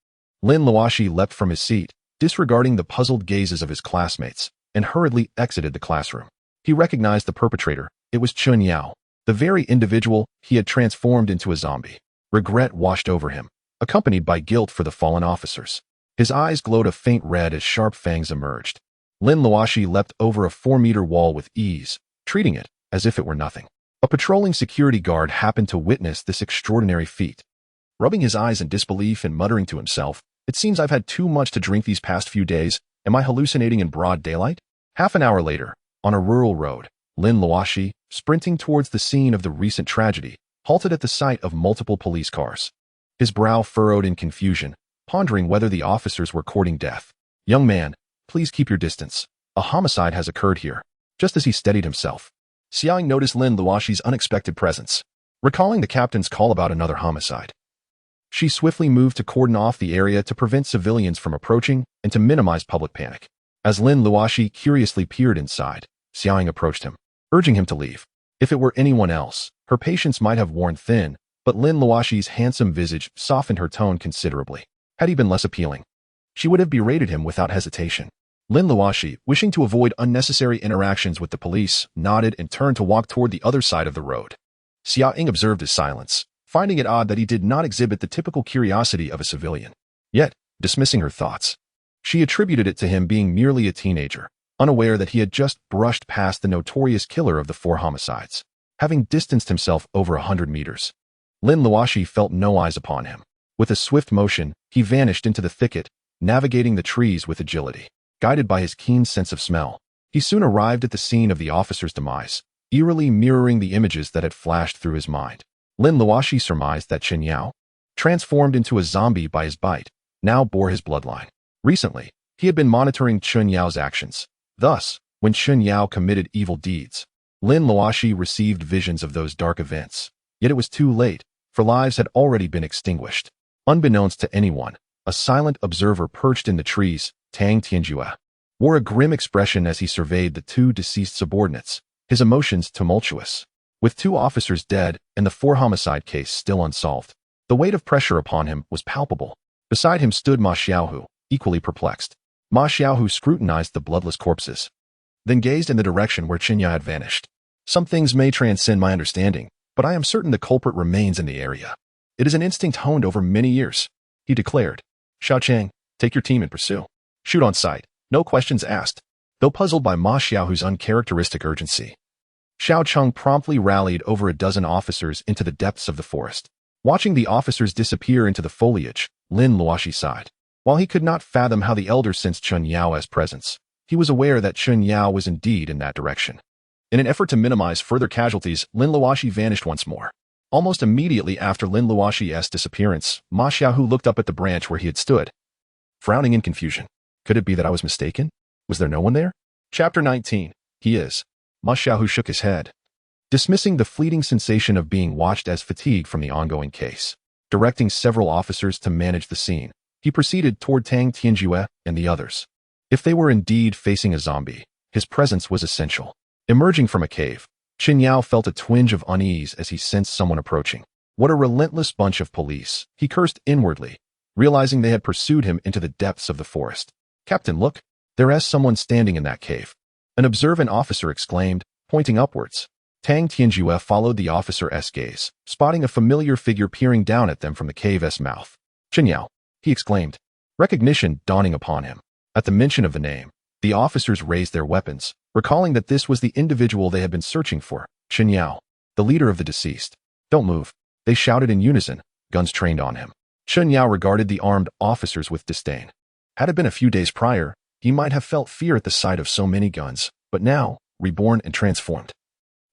Lin Luoxi leapt from his seat, disregarding the puzzled gazes of his classmates, and hurriedly exited the classroom. He recognized the perpetrator. It was Chen Yao, the very individual he had transformed into a zombie. Regret washed over him, accompanied by guilt for the fallen officers. His eyes glowed a faint red as sharp fangs emerged. Lin Luoxi leapt over a 4-meter wall with ease, treating it as if it were nothing. A patrolling security guard happened to witness this extraordinary feat. Rubbing his eyes in disbelief and muttering to himself, "It seems I've had too much to drink these past few days. Am I hallucinating in broad daylight?" Half an hour later, on a rural road, Lin Luoxi, sprinting towards the scene of the recent tragedy, halted at the sight of multiple police cars. His brow furrowed in confusion, pondering whether the officers were courting death. "Young man, please keep your distance. A homicide has occurred here." Just as he steadied himself, Xiang noticed Lin Luoxi's unexpected presence, recalling the captain's call about another homicide. She swiftly moved to cordon off the area to prevent civilians from approaching and to minimize public panic. As Lin Luoxi curiously peered inside, Xiang approached him, urging him to leave. If it were anyone else, her patience might have worn thin, but Lin Luoxi's handsome visage softened her tone considerably. Had he been less appealing, she would have berated him without hesitation. Lin Luoxi, wishing to avoid unnecessary interactions with the police, nodded and turned to walk toward the other side of the road. Xiaoying observed his silence, finding it odd that he did not exhibit the typical curiosity of a civilian. Yet, dismissing her thoughts, she attributed it to him being merely a teenager, unaware that he had just brushed past the notorious killer of the 4 homicides, having distanced himself over 100 meters. Lin Luoxi felt no eyes upon him. With a swift motion, he vanished into the thicket, navigating the trees with agility. Guided by his keen sense of smell, he soon arrived at the scene of the officer's demise, eerily mirroring the images that had flashed through his mind. Lin Luoxi surmised that Chen Yao, transformed into a zombie by his bite, now bore his bloodline. Recently, he had been monitoring Chen Yao's actions. Thus, when Chen Yao committed evil deeds, Lin Luoxi received visions of those dark events. Yet it was too late, for lives had already been extinguished. Unbeknownst to anyone, a silent observer perched in the trees, Tang Tianjue, wore a grim expression as he surveyed the 2 deceased subordinates, his emotions tumultuous. With 2 officers dead and the 4 homicide case still unsolved, the weight of pressure upon him was palpable. Beside him stood Ma Xiaohu, equally perplexed. Ma Xiaohu scrutinized the bloodless corpses, then gazed in the direction where Chen Yao had vanished. Some things may transcend my understanding, but I am certain the culprit remains in the area. It is an instinct honed over many years, he declared. Xiao Chang, take your team and pursue. Shoot on sight, no questions asked. Though puzzled by Ma Xiaohu's uncharacteristic urgency, Xiao Cheng promptly rallied over a dozen officers into the depths of the forest. Watching the officers disappear into the foliage, Lin Luoxi sighed. While he could not fathom how the elder sensed Chen Yao's presence, he was aware that Chen Yao was indeed in that direction. In an effort to minimize further casualties, Lin Luoxi vanished once more. Almost immediately after Lin Luoxi's disappearance, Ma Xiaohu looked up at the branch where he had stood, frowning in confusion. Could it be that I was mistaken? Was there no one there? Chapter 19. He is. Ma Xiaohu shook his head, dismissing the fleeting sensation of being watched as fatigue from the ongoing case. Directing several officers to manage the scene, he proceeded toward Tang Tianjue and the others. If they were indeed facing a zombie, his presence was essential. Emerging from a cave, Chen Yao felt a twinge of unease as he sensed someone approaching. What a relentless bunch of police, he cursed inwardly, realizing they had pursued him into the depths of the forest. Captain, look, there is someone standing in that cave, an observant officer exclaimed, pointing upwards. Tang Tianjue followed the officer's gaze, spotting a familiar figure peering down at them from the cave's mouth. Chen Yao, he exclaimed, recognition dawning upon him. At the mention of the name, the officers raised their weapons, recalling that this was the individual they had been searching for, Chen Yao, the leader of the deceased. Don't move, they shouted in unison, guns trained on him. Chen Yao regarded the armed officers with disdain. Had it been a few days prior, he might have felt fear at the sight of so many guns, but now, reborn and transformed,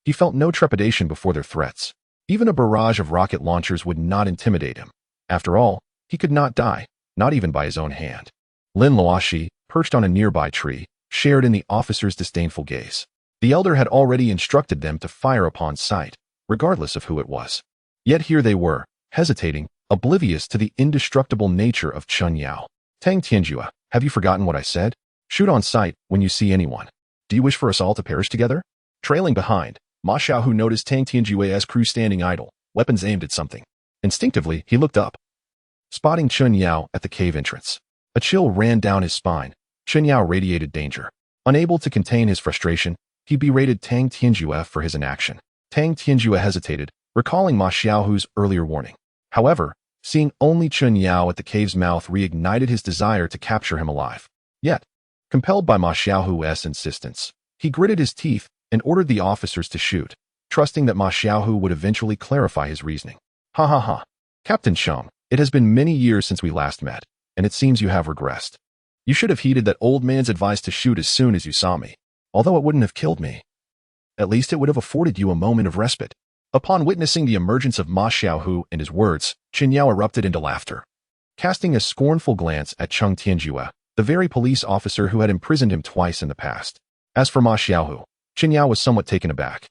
he felt no trepidation before their threats. Even a barrage of rocket launchers would not intimidate him. After all, he could not die, not even by his own hand. Lin Luoxi, perched on a nearby tree, shared in the officer's disdainful gaze. The elder had already instructed them to fire upon sight, regardless of who it was. Yet here they were, hesitating, oblivious to the indestructible nature of Chen Yao. Tang Tianjue, have you forgotten what I said? Shoot on sight when you see anyone. Do you wish for us all to perish together? Trailing behind, Ma Xiaohu noticed Tang Tianjue's crew standing idle, weapons aimed at something. Instinctively, he looked up, spotting Chen Yao at the cave entrance. A chill ran down his spine. Chen Yao radiated danger. Unable to contain his frustration, he berated Tang Tianjue for his inaction. Tang Tianjue hesitated, recalling Ma Xiaohu's earlier warning. However, seeing only Chen Yao at the cave's mouth reignited his desire to capture him alive. Yet, compelled by Ma Xiaohu's insistence, he gritted his teeth and ordered the officers to shoot, trusting that Ma Xiaohu would eventually clarify his reasoning. Ha ha ha. Captain Cheng, it has been many years since we last met, and it seems you have regressed. You should have heeded that old man's advice to shoot as soon as you saw me, although it wouldn't have killed me. At least it would have afforded you a moment of respite. Upon witnessing the emergence of Ma Xiaohu and his words, Chen Yao erupted into laughter. Casting a scornful glance at Tang Tianjue, the very police officer who had imprisoned him twice in the past. As for Ma Xiaohu, Chen Yao was somewhat taken aback.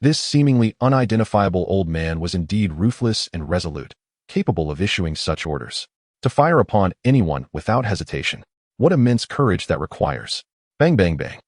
This seemingly unidentifiable old man was indeed ruthless and resolute, capable of issuing such orders. To fire upon anyone without hesitation. What immense courage that requires. Bang bang bang.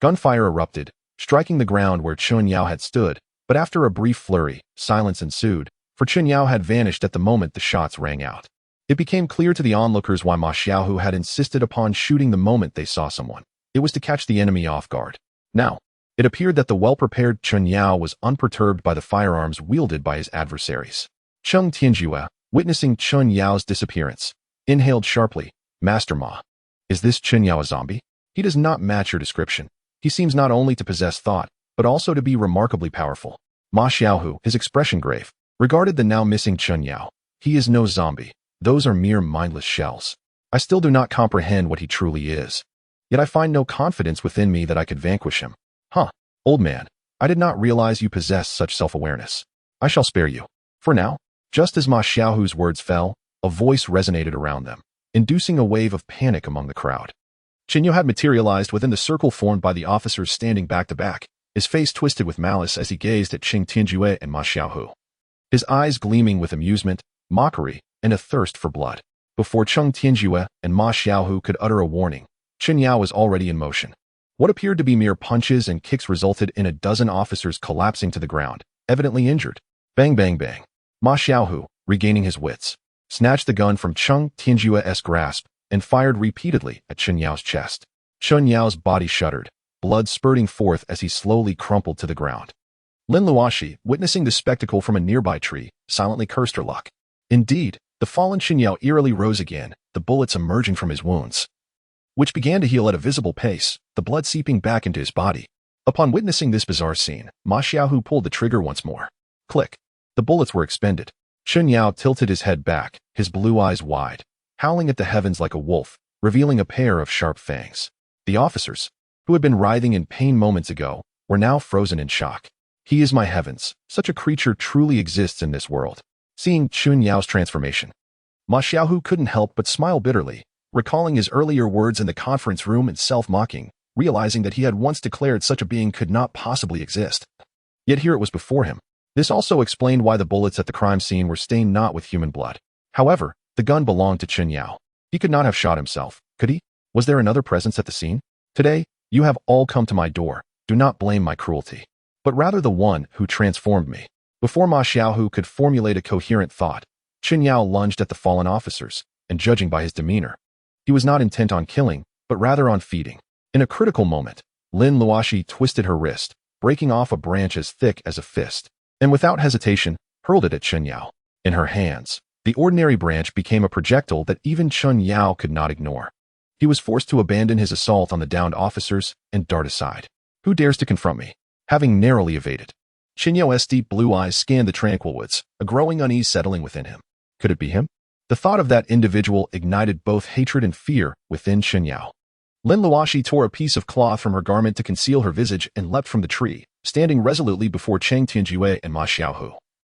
Gunfire erupted, striking the ground where Chun Yao had stood, but after a brief flurry, silence ensued, for Chun Yao had vanished at the moment the shots rang out. It became clear to the onlookers why Ma Xiaohu had insisted upon shooting the moment they saw someone. It was to catch the enemy off guard. Now, it appeared that the well-prepared Chun Yao was unperturbed by the firearms wielded by his adversaries. Cheng Tianjue, witnessing Chun Yao's disappearance, inhaled sharply. Master Ma, is this Chun Yao a zombie? He does not match your description. He seems not only to possess thought, but also to be remarkably powerful. Ma Xiaohu, his expression grave, regarded the now missing Chun Yao. He is no zombie. Those are mere mindless shells. I still do not comprehend what he truly is. Yet I find no confidence within me that I could vanquish him. Huh, old man, I did not realize you possessed such self-awareness. I shall spare you. For now. Just as Ma Xiaohu's words fell, a voice resonated around them, inducing a wave of panic among the crowd. Qin Yu had materialized within the circle formed by the officers standing back to back, his face twisted with malice as he gazed at Cheng Tianjue and Ma Xiaohu. His eyes gleaming with amusement, mockery, and a thirst for blood. Before Cheng Tianjue and Ma Xiaohu could utter a warning, Chun Yao was already in motion. What appeared to be mere punches and kicks resulted in a dozen officers collapsing to the ground, evidently injured. Bang bang bang. Ma Xiaohu, regaining his wits, snatched the gun from Cheng Tianjue's grasp and fired repeatedly at Chun Yao's chest. Chun Yao's body shuddered, blood spurting forth as he slowly crumpled to the ground. Lin Luoxi, witnessing the spectacle from a nearby tree, silently cursed her luck. Indeed, the fallen Chun Yao eerily rose again, the bullets emerging from his wounds, which began to heal at a visible pace, the blood seeping back into his body. Upon witnessing this bizarre scene, Ma Xiaohu pulled the trigger once more. Click. The bullets were expended. Chun Yao tilted his head back, his blue eyes wide, howling at the heavens like a wolf, revealing a pair of sharp fangs. The officers, who had been writhing in pain moments ago, were now frozen in shock. He is my heavens, such a creature truly exists in this world. Seeing Chun Yao's transformation, Ma Xiaohu couldn't help but smile bitterly, recalling his earlier words in the conference room and self-mocking, realizing that he had once declared such a being could not possibly exist. Yet here it was before him. This also explained why the bullets at the crime scene were stained not with human blood. However, the gun belonged to Chun Yao. He could not have shot himself, could he? Was there another presence at the scene? Today, you have all come to my door. Do not blame my cruelty, but rather the one who transformed me. Before Ma Xiaohu could formulate a coherent thought, Chun Yao lunged at the fallen officers, and judging by his demeanor, he was not intent on killing, but rather on feeding. In a critical moment, Lin Luoxi twisted her wrist, breaking off a branch as thick as a fist, and without hesitation, hurled it at Chun Yao. In her hands, the ordinary branch became a projectile that even Chun Yao could not ignore. He was forced to abandon his assault on the downed officers and dart aside. Who dares to confront me? Having narrowly evaded, Chun Yao's deep blue eyes scanned the tranquil woods, a growing unease settling within him. Could it be him? The thought of that individual ignited both hatred and fear within Chun Yao. Lin Luoxi tore a piece of cloth from her garment to conceal her visage and leapt from the tree, standing resolutely before Cheng Tianjue and Ma Xiaohu.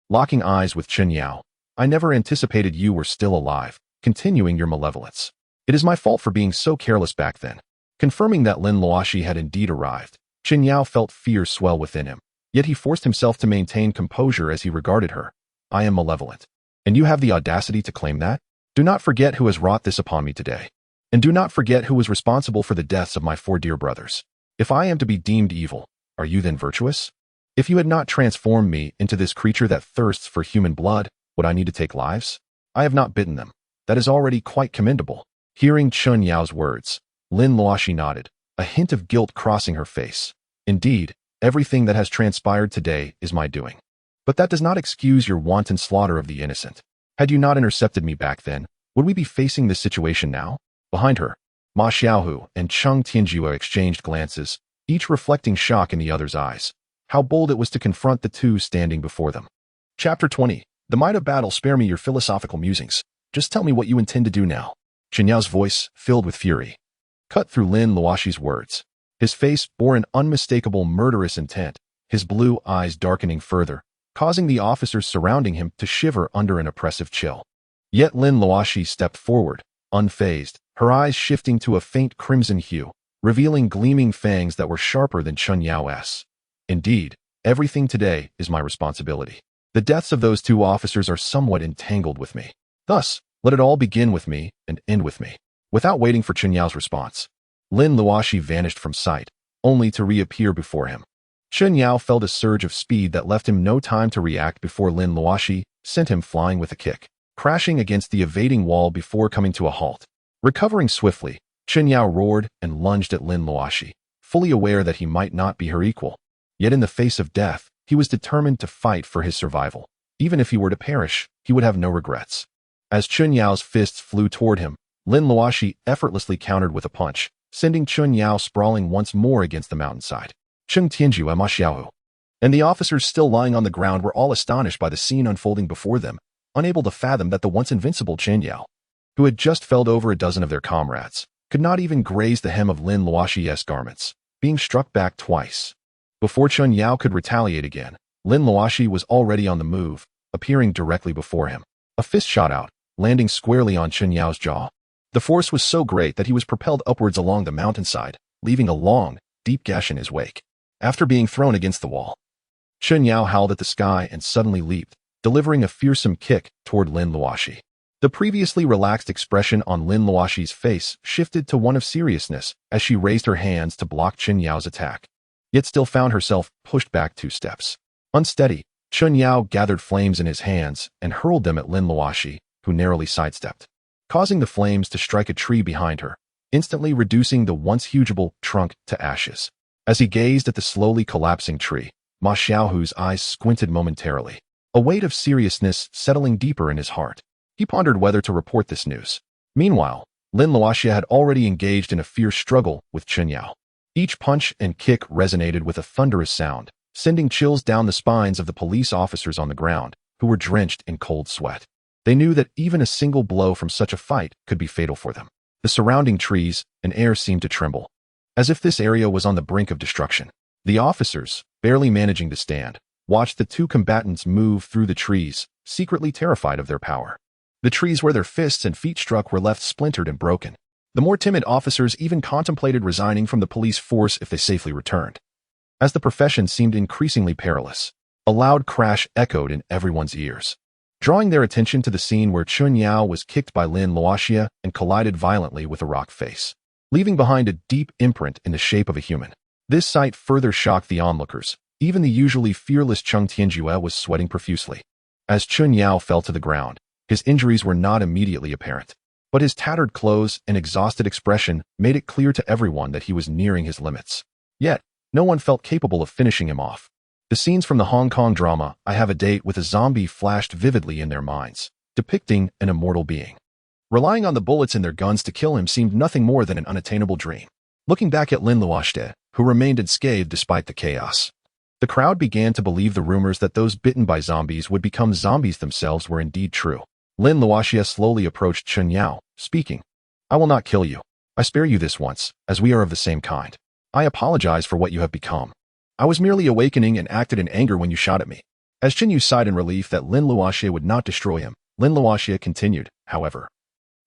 Locking eyes with Chun Yao, I never anticipated you were still alive, continuing your malevolence. It is my fault for being so careless back then. Confirming that Lin Luoxi had indeed arrived, Chun Yao felt fear swell within him, yet he forced himself to maintain composure as he regarded her. I am malevolent. And you have the audacity to claim that? Do not forget who has wrought this upon me today. And do not forget who was responsible for the deaths of my 4 dear brothers. If I am to be deemed evil, are you then virtuous? If you had not transformed me into this creature that thirsts for human blood, would I need to take lives? I have not bitten them. That is already quite commendable. Hearing Chun Yao's words, Lin Luoxi nodded, a hint of guilt crossing her face. Indeed, everything that has transpired today is my doing. But that does not excuse your wanton slaughter of the innocent. Had you not intercepted me back then, would we be facing this situation now? Behind her, Ma Xiaohu and Cheng Tianjue exchanged glances, each reflecting shock in the other's eyes. How bold it was to confront the two standing before them. Chapter 20. The might of battle. Spare me your philosophical musings. Just tell me what you intend to do now. Chun Yao's voice, filled with fury, cut through Lin Luoxi's words. His face bore an unmistakable murderous intent, his blue eyes darkening further, causing the officers surrounding him to shiver under an oppressive chill. Yet Lin Luoxi stepped forward, unfazed, her eyes shifting to a faint crimson hue, revealing gleaming fangs that were sharper than Chun Yao's. Indeed, Everything today is my responsibility. The deaths of those two officers are somewhat entangled with me. Thus, let it all begin with me and end with me. Without waiting for Chen Yao's response, Lin Luoxi vanished from sight, only to reappear before him. Chen Yao felt a surge of speed that left him no time to react before Lin Luoxi sent him flying with a kick, crashing against the evading wall before coming to a halt. Recovering swiftly, Chen Yao roared and lunged at Lin Luoxi, fully aware that he might not be her equal. Yet in the face of death, he was determined to fight for his survival. Even if he were to perish, he would have no regrets. As Chen Yao's fists flew toward him, Lin Luoxi effortlessly countered with a punch, sending Chen Yao sprawling once more against the mountainside. Cheng Tianju Ma Xiao. And the officers still lying on the ground were all astonished by the scene unfolding before them, unable to fathom that the once invincible Chen Yao, who had just felled over a dozen of their comrades, could not even graze the hem of Lin Luoxi's garments, being struck back twice. Before Chen Yao could retaliate again, Lin Luoxi was already on the move, appearing directly before him. A fist shot out, landing squarely on Chen Yao's jaw. The force was so great that he was propelled upwards along the mountainside, leaving a long, deep gash in his wake. After being thrown against the wall, Chen Yao howled at the sky and suddenly leaped, delivering a fearsome kick toward Lin Luoxi. The previously relaxed expression on Lin Luoxi's face shifted to one of seriousness as she raised her hands to block Chen Yao's attack, yet still found herself pushed back 2 steps. Unsteady, Chen Yao gathered flames in his hands and hurled them at Lin Luoxi, who narrowly sidestepped, causing the flames to strike a tree behind her, instantly reducing the once hugeable trunk to ashes. As he gazed at the slowly collapsing tree, Ma Xiaohu's eyes squinted momentarily, a weight of seriousness settling deeper in his heart. He pondered whether to report this news. Meanwhile, Lin Luoxi had already engaged in a fierce struggle with Chen Yao. Each punch and kick resonated with a thunderous sound, sending chills down the spines of the police officers on the ground, who were drenched in cold sweat. They knew that even a single blow from such a fight could be fatal for them. The surrounding trees and air seemed to tremble, as if this area was on the brink of destruction. The officers, barely managing to stand, watched the two combatants move through the trees, secretly terrified of their power. The trees where their fists and feet struck were left splintered and broken. The more timid officers even contemplated resigning from the police force if they safely returned. As the profession seemed increasingly perilous, a loud crash echoed in everyone's ears, drawing their attention to the scene where Chen Yao was kicked by Lin Luoxi and collided violently with a rock face, leaving behind a deep imprint in the shape of a human. This sight further shocked the onlookers. Even the usually fearless Cheng Tianjue was sweating profusely. As Chen Yao fell to the ground, his injuries were not immediately apparent, but his tattered clothes and exhausted expression made it clear to everyone that he was nearing his limits. Yet, no one felt capable of finishing him off. The scenes from the Hong Kong drama I Have a Date with a Zombie flashed vividly in their minds, depicting an immortal being. Relying on the bullets in their guns to kill him seemed nothing more than an unattainable dream. Looking back at Lin Luoxi, who remained unscathed despite the chaos, the crowd began to believe the rumors that those bitten by zombies would become zombies themselves were indeed true. Lin Luoxi slowly approached Chen Yao, speaking, "I will not kill you. I spare you this once, as we are of the same kind. I apologize for what you have become. I was merely awakening and acted in anger when you shot at me." As Chen Yu sighed in relief that Lin Luoxi would not destroy him, Lin Luoxi continued, "However,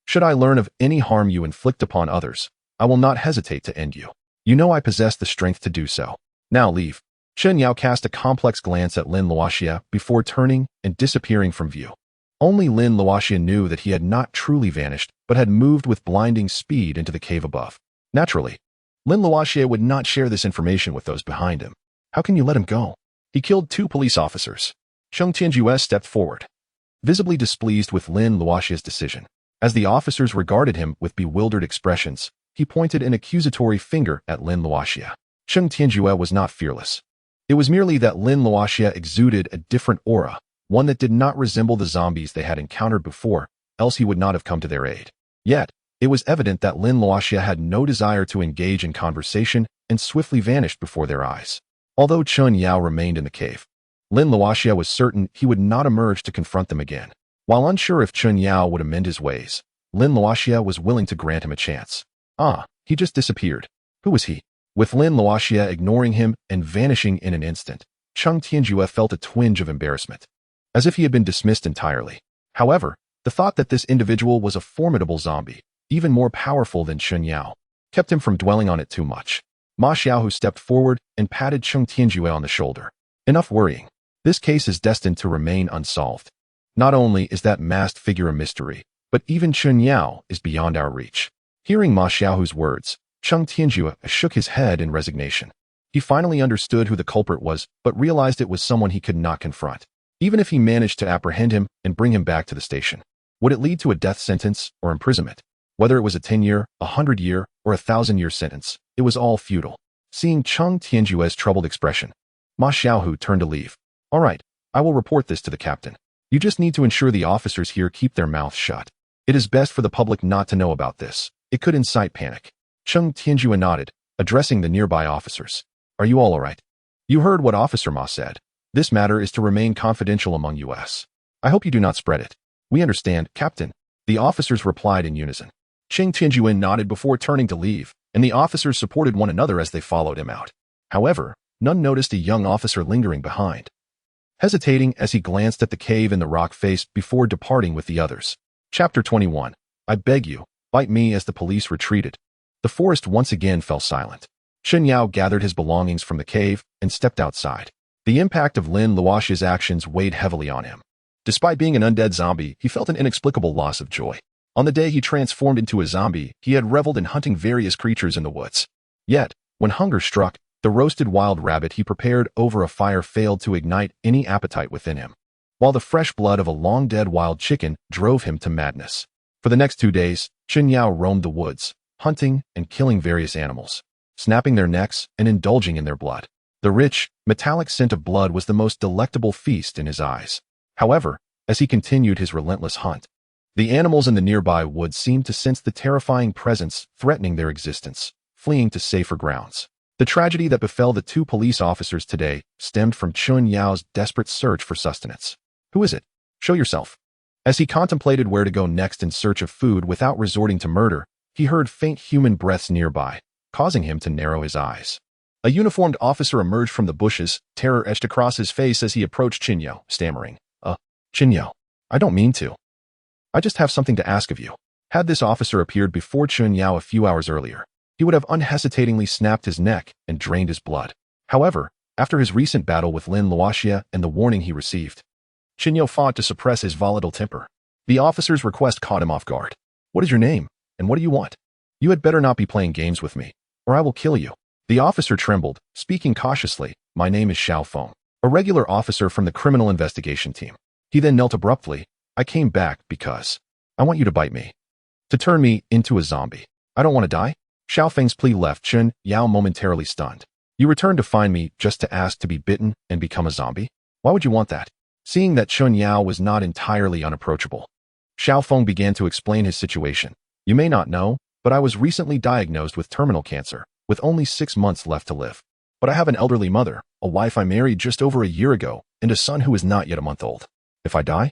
should I learn of any harm you inflict upon others, I will not hesitate to end you. You know I possess the strength to do so. Now leave." Chen Yao cast a complex glance at Lin Luoxi before turning and disappearing from view. Only Lin Luoxi knew that he had not truly vanished, but had moved with blinding speed into the cave above. Naturally, Lin Luoxi would not share this information with those behind him. How can you let him go? He killed 2 police officers. Cheng Tianjue stepped forward, visibly displeased with Lin Luoxi's decision. As the officers regarded him with bewildered expressions, he pointed an accusatory finger at Lin Luoxi. Cheng Tianjue was not fearless. It was merely that Lin Luoxi exuded a different aura, one that did not resemble the zombies they had encountered before, else he would not have come to their aid. Yet, it was evident that Lin Luoxi had no desire to engage in conversation and swiftly vanished before their eyes. Although Chen Yao remained in the cave, Lin Luoxi was certain he would not emerge to confront them again. While unsure if Chen Yao would amend his ways, Lin Luoxi was willing to grant him a chance. He just disappeared. Who was he? With Lin Luoxi ignoring him and vanishing in an instant, Cheng Tianjue felt a twinge of embarrassment, as if he had been dismissed entirely. However, the thought that this individual was a formidable zombie, even more powerful than Chen Yao, kept him from dwelling on it too much. Ma Xiaohu stepped forward and patted Cheng Tianjue on the shoulder. Enough worrying. This case is destined to remain unsolved. Not only is that masked figure a mystery, but even Chen Yao is beyond our reach. Hearing Ma Xiaohu's words, Cheng Tianjue shook his head in resignation. He finally understood who the culprit was, but realized it was someone he could not confront. Even if he managed to apprehend him and bring him back to the station, would it lead to a death sentence or imprisonment? Whether it was a 10-year, 100-year, or a 1,000-year sentence, it was all futile. Seeing Cheng Tianjue's troubled expression, Ma Xiaohu turned to leave. All right, I will report this to the captain. You just need to ensure the officers here keep their mouths shut. It is best for the public not to know about this. It could incite panic. Cheng Tianjue nodded, addressing the nearby officers. Are you all right? You heard what Officer Ma said. This matter is to remain confidential among us. I hope you do not spread it. We understand, Captain. The officers replied in unison. Cheng Tianjue nodded before turning to leave, and the officers supported one another as they followed him out. However, none noticed a young officer lingering behind, hesitating as he glanced at the cave in the rock face before departing with the others. Chapter 21. I beg you, bite me. As the police retreated, the forest once again fell silent. Chen Yao gathered his belongings from the cave and stepped outside. The impact of Lin Luoxi's actions weighed heavily on him. Despite being an undead zombie, he felt an inexplicable loss of joy. On the day he transformed into a zombie, he had reveled in hunting various creatures in the woods. Yet, when hunger struck, the roasted wild rabbit he prepared over a fire failed to ignite any appetite within him, while the fresh blood of a long-dead wild chicken drove him to madness. For the next 2 days, Chen Yao roamed the woods, hunting and killing various animals, snapping their necks and indulging in their blood. The rich, metallic scent of blood was the most delectable feast in his eyes. However, as he continued his relentless hunt, the animals in the nearby woods seemed to sense the terrifying presence threatening their existence, fleeing to safer grounds. The tragedy that befell the 2 police officers today stemmed from Chen Yao's desperate search for sustenance. Who is it? Show yourself. As he contemplated where to go next in search of food without resorting to murder, he heard faint human breaths nearby, causing him to narrow his eyes. A uniformed officer emerged from the bushes, terror etched across his face as he approached Chen Yao, stammering, Chen Yao, I don't mean to. I just have something to ask of you. Had this officer appeared before Chen Yao a few hours earlier, he would have unhesitatingly snapped his neck and drained his blood. However, after his recent battle with Lin Luoxi and the warning he received, Chen Yao fought to suppress his volatile temper. The officer's request caught him off guard. What is your name, and what do you want? You had better not be playing games with me, or I will kill you. The officer trembled, speaking cautiously. My name is Xiao Feng, a regular officer from the criminal investigation team. He then knelt abruptly. I came back because I want you to bite me, to turn me into a zombie. I don't want to die. Xiao Feng's plea left Chen Yao momentarily stunned. You returned to find me just to ask to be bitten and become a zombie? Why would you want that? Seeing that Chen Yao was not entirely unapproachable, Xiao Feng began to explain his situation. You may not know, but I was recently diagnosed with terminal cancer, with only 6 months left to live. But I have an elderly mother, a wife I married just over a year ago, and a son who is not yet a month old. If I die,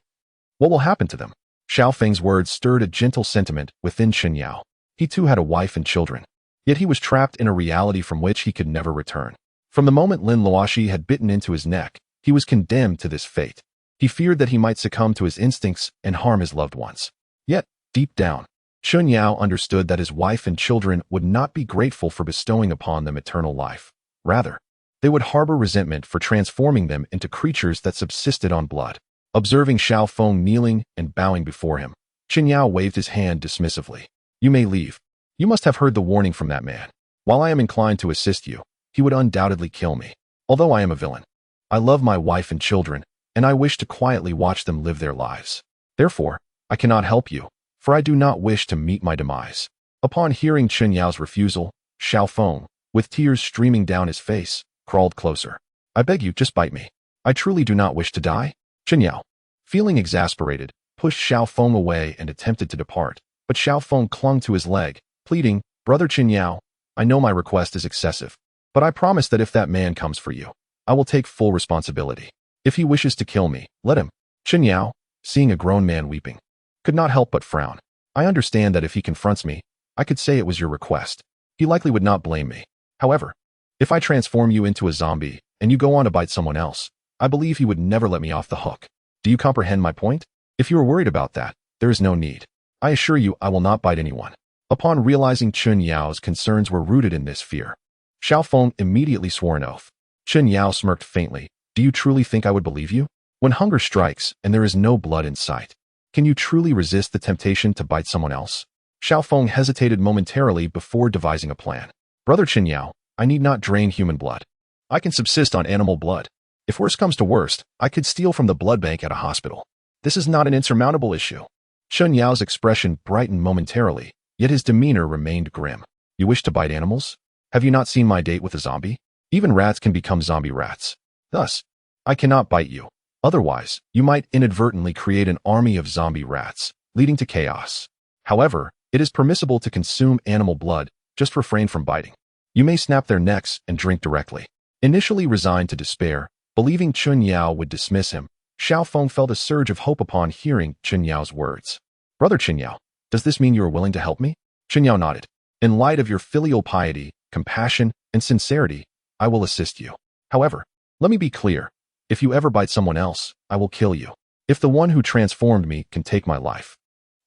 what will happen to them? Xiao Feng's words stirred a gentle sentiment within Chen Yao. He too had a wife and children. Yet he was trapped in a reality from which he could never return. From the moment Lin Luoxi had bitten into his neck, he was condemned to this fate. He feared that he might succumb to his instincts and harm his loved ones. Yet, deep down, Chen Yao understood that his wife and children would not be grateful for bestowing upon them eternal life. Rather, they would harbor resentment for transforming them into creatures that subsisted on blood. Observing Xiao Feng kneeling and bowing before him, Chen Yao waved his hand dismissively. You may leave. You must have heard the warning from that man. While I am inclined to assist you, he would undoubtedly kill me. Although I am a villain, I love my wife and children, and I wish to quietly watch them live their lives. Therefore, I cannot help you, for I do not wish to meet my demise. Upon hearing Chen Yao's refusal, Xiao Feng, with tears streaming down his face, crawled closer. I beg you, just bite me. I truly do not wish to die. Chen Yao, feeling exasperated, pushed Xiao Feng away and attempted to depart, but Xiao Feng clung to his leg, pleading, Brother Chen Yao, I know my request is excessive, but I promise that if that man comes for you, I will take full responsibility. If he wishes to kill me, let him. Chen Yao, seeing a grown man weeping, could not help but frown. I understand that if he confronts me, I could say it was your request. He likely would not blame me. However, if I transform you into a zombie and you go on to bite someone else, I believe he would never let me off the hook. Do you comprehend my point? If you are worried about that, there is no need. I assure you I will not bite anyone. Upon realizing Chen Yao's concerns were rooted in this fear, Xiao Feng immediately swore an oath. Chen Yao smirked faintly, Do you truly think I would believe you? When hunger strikes and there is no blood in sight, can you truly resist the temptation to bite someone else? Xiaofeng hesitated momentarily before devising a plan. Brother Qinyao, I need not drain human blood. I can subsist on animal blood. If worst comes to worst, I could steal from the blood bank at a hospital. This is not an insurmountable issue. Chun Yao's expression brightened momentarily, yet his demeanor remained grim. You wish to bite animals? Have you not seen my date with a zombie? Even rats can become zombie rats. Thus, I cannot bite you. Otherwise, you might inadvertently create an army of zombie rats, leading to chaos. However, it is permissible to consume animal blood, just refrain from biting. You may snap their necks and drink directly. Initially resigned to despair, believing Chun Yao would dismiss him, Xiaofeng felt a surge of hope upon hearing Chun Yao's words. Brother Chun Yao, does this mean you are willing to help me? Chun Yao nodded. In light of your filial piety, compassion, and sincerity, I will assist you. However, let me be clear. If you ever bite someone else, I will kill you. If the one who transformed me can take my life,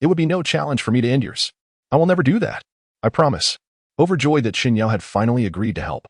it would be no challenge for me to end yours. I will never do that. I promise. Overjoyed that Chun Yao had finally agreed to help,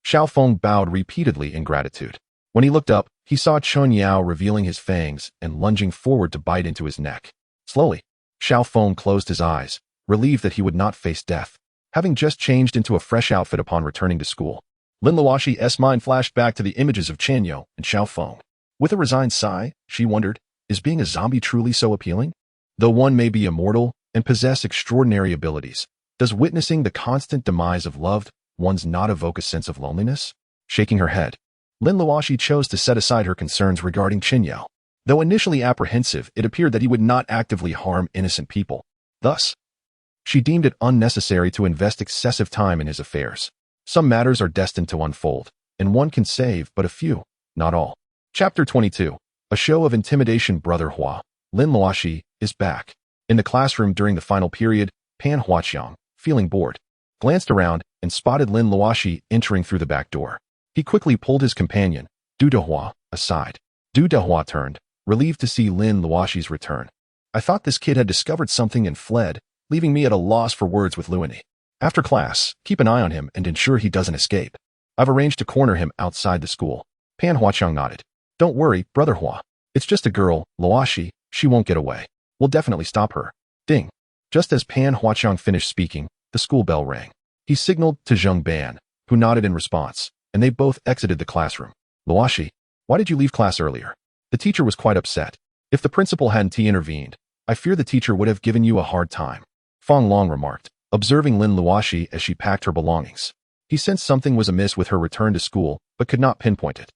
Xiaofeng bowed repeatedly in gratitude. When he looked up, he saw Chun Yao revealing his fangs and lunging forward to bite into his neck. Slowly, Xiaofeng closed his eyes, relieved that he would not face death, having just changed into a fresh outfit upon returning to school. Lin Luoxi's mind flashed back to the images of Qinyao and Xiaofeng. With a resigned sigh, she wondered, is being a zombie truly so appealing? Though one may be immortal and possess extraordinary abilities, does witnessing the constant demise of loved ones not evoke a sense of loneliness? Shaking her head, Lin Luoxi chose to set aside her concerns regarding Qinyao. Though initially apprehensive, it appeared that he would not actively harm innocent people. Thus, she deemed it unnecessary to invest excessive time in his affairs. Some matters are destined to unfold, and one can save but a few, not all. Chapter 22. A show of intimidation. Brother Hua, Lin Luoxi, is back. In the classroom during the final period, Pan Huaqiang, feeling bored, glanced around and spotted Lin Luoxi entering through the back door. He quickly pulled his companion, Du Dehua, aside. Du Dehua turned, relieved to see Lin Luoxi's return. I thought this kid had discovered something and fled, leaving me at a loss for words with Luini. After class, keep an eye on him and ensure he doesn't escape. I've arranged to corner him outside the school. Pan Huaqiang nodded. Don't worry, Brother Hua. It's just a girl, Luoxi. She won't get away. We'll definitely stop her. Ding. Just as Pan Huaqiang finished speaking, the school bell rang. He signaled to Zheng Ban, who nodded in response, and they both exited the classroom. Luoxi, why did you leave class earlier? The teacher was quite upset. If the principal hadn't intervened, I fear the teacher would have given you a hard time. Fang Long remarked, observing Lin Luoxi as she packed her belongings. He sensed something was amiss with her return to school, but could not pinpoint it.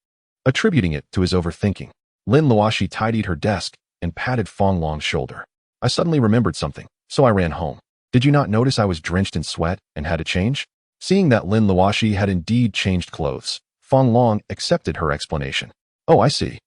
Attributing it to his overthinking, Lin Luoxi tidied her desk and patted Fang Long's shoulder. I suddenly remembered something, so I ran home. Did you not notice I was drenched in sweat and had to change? Seeing that Lin Luoxi had indeed changed clothes, Fang Long accepted her explanation. Oh, I see.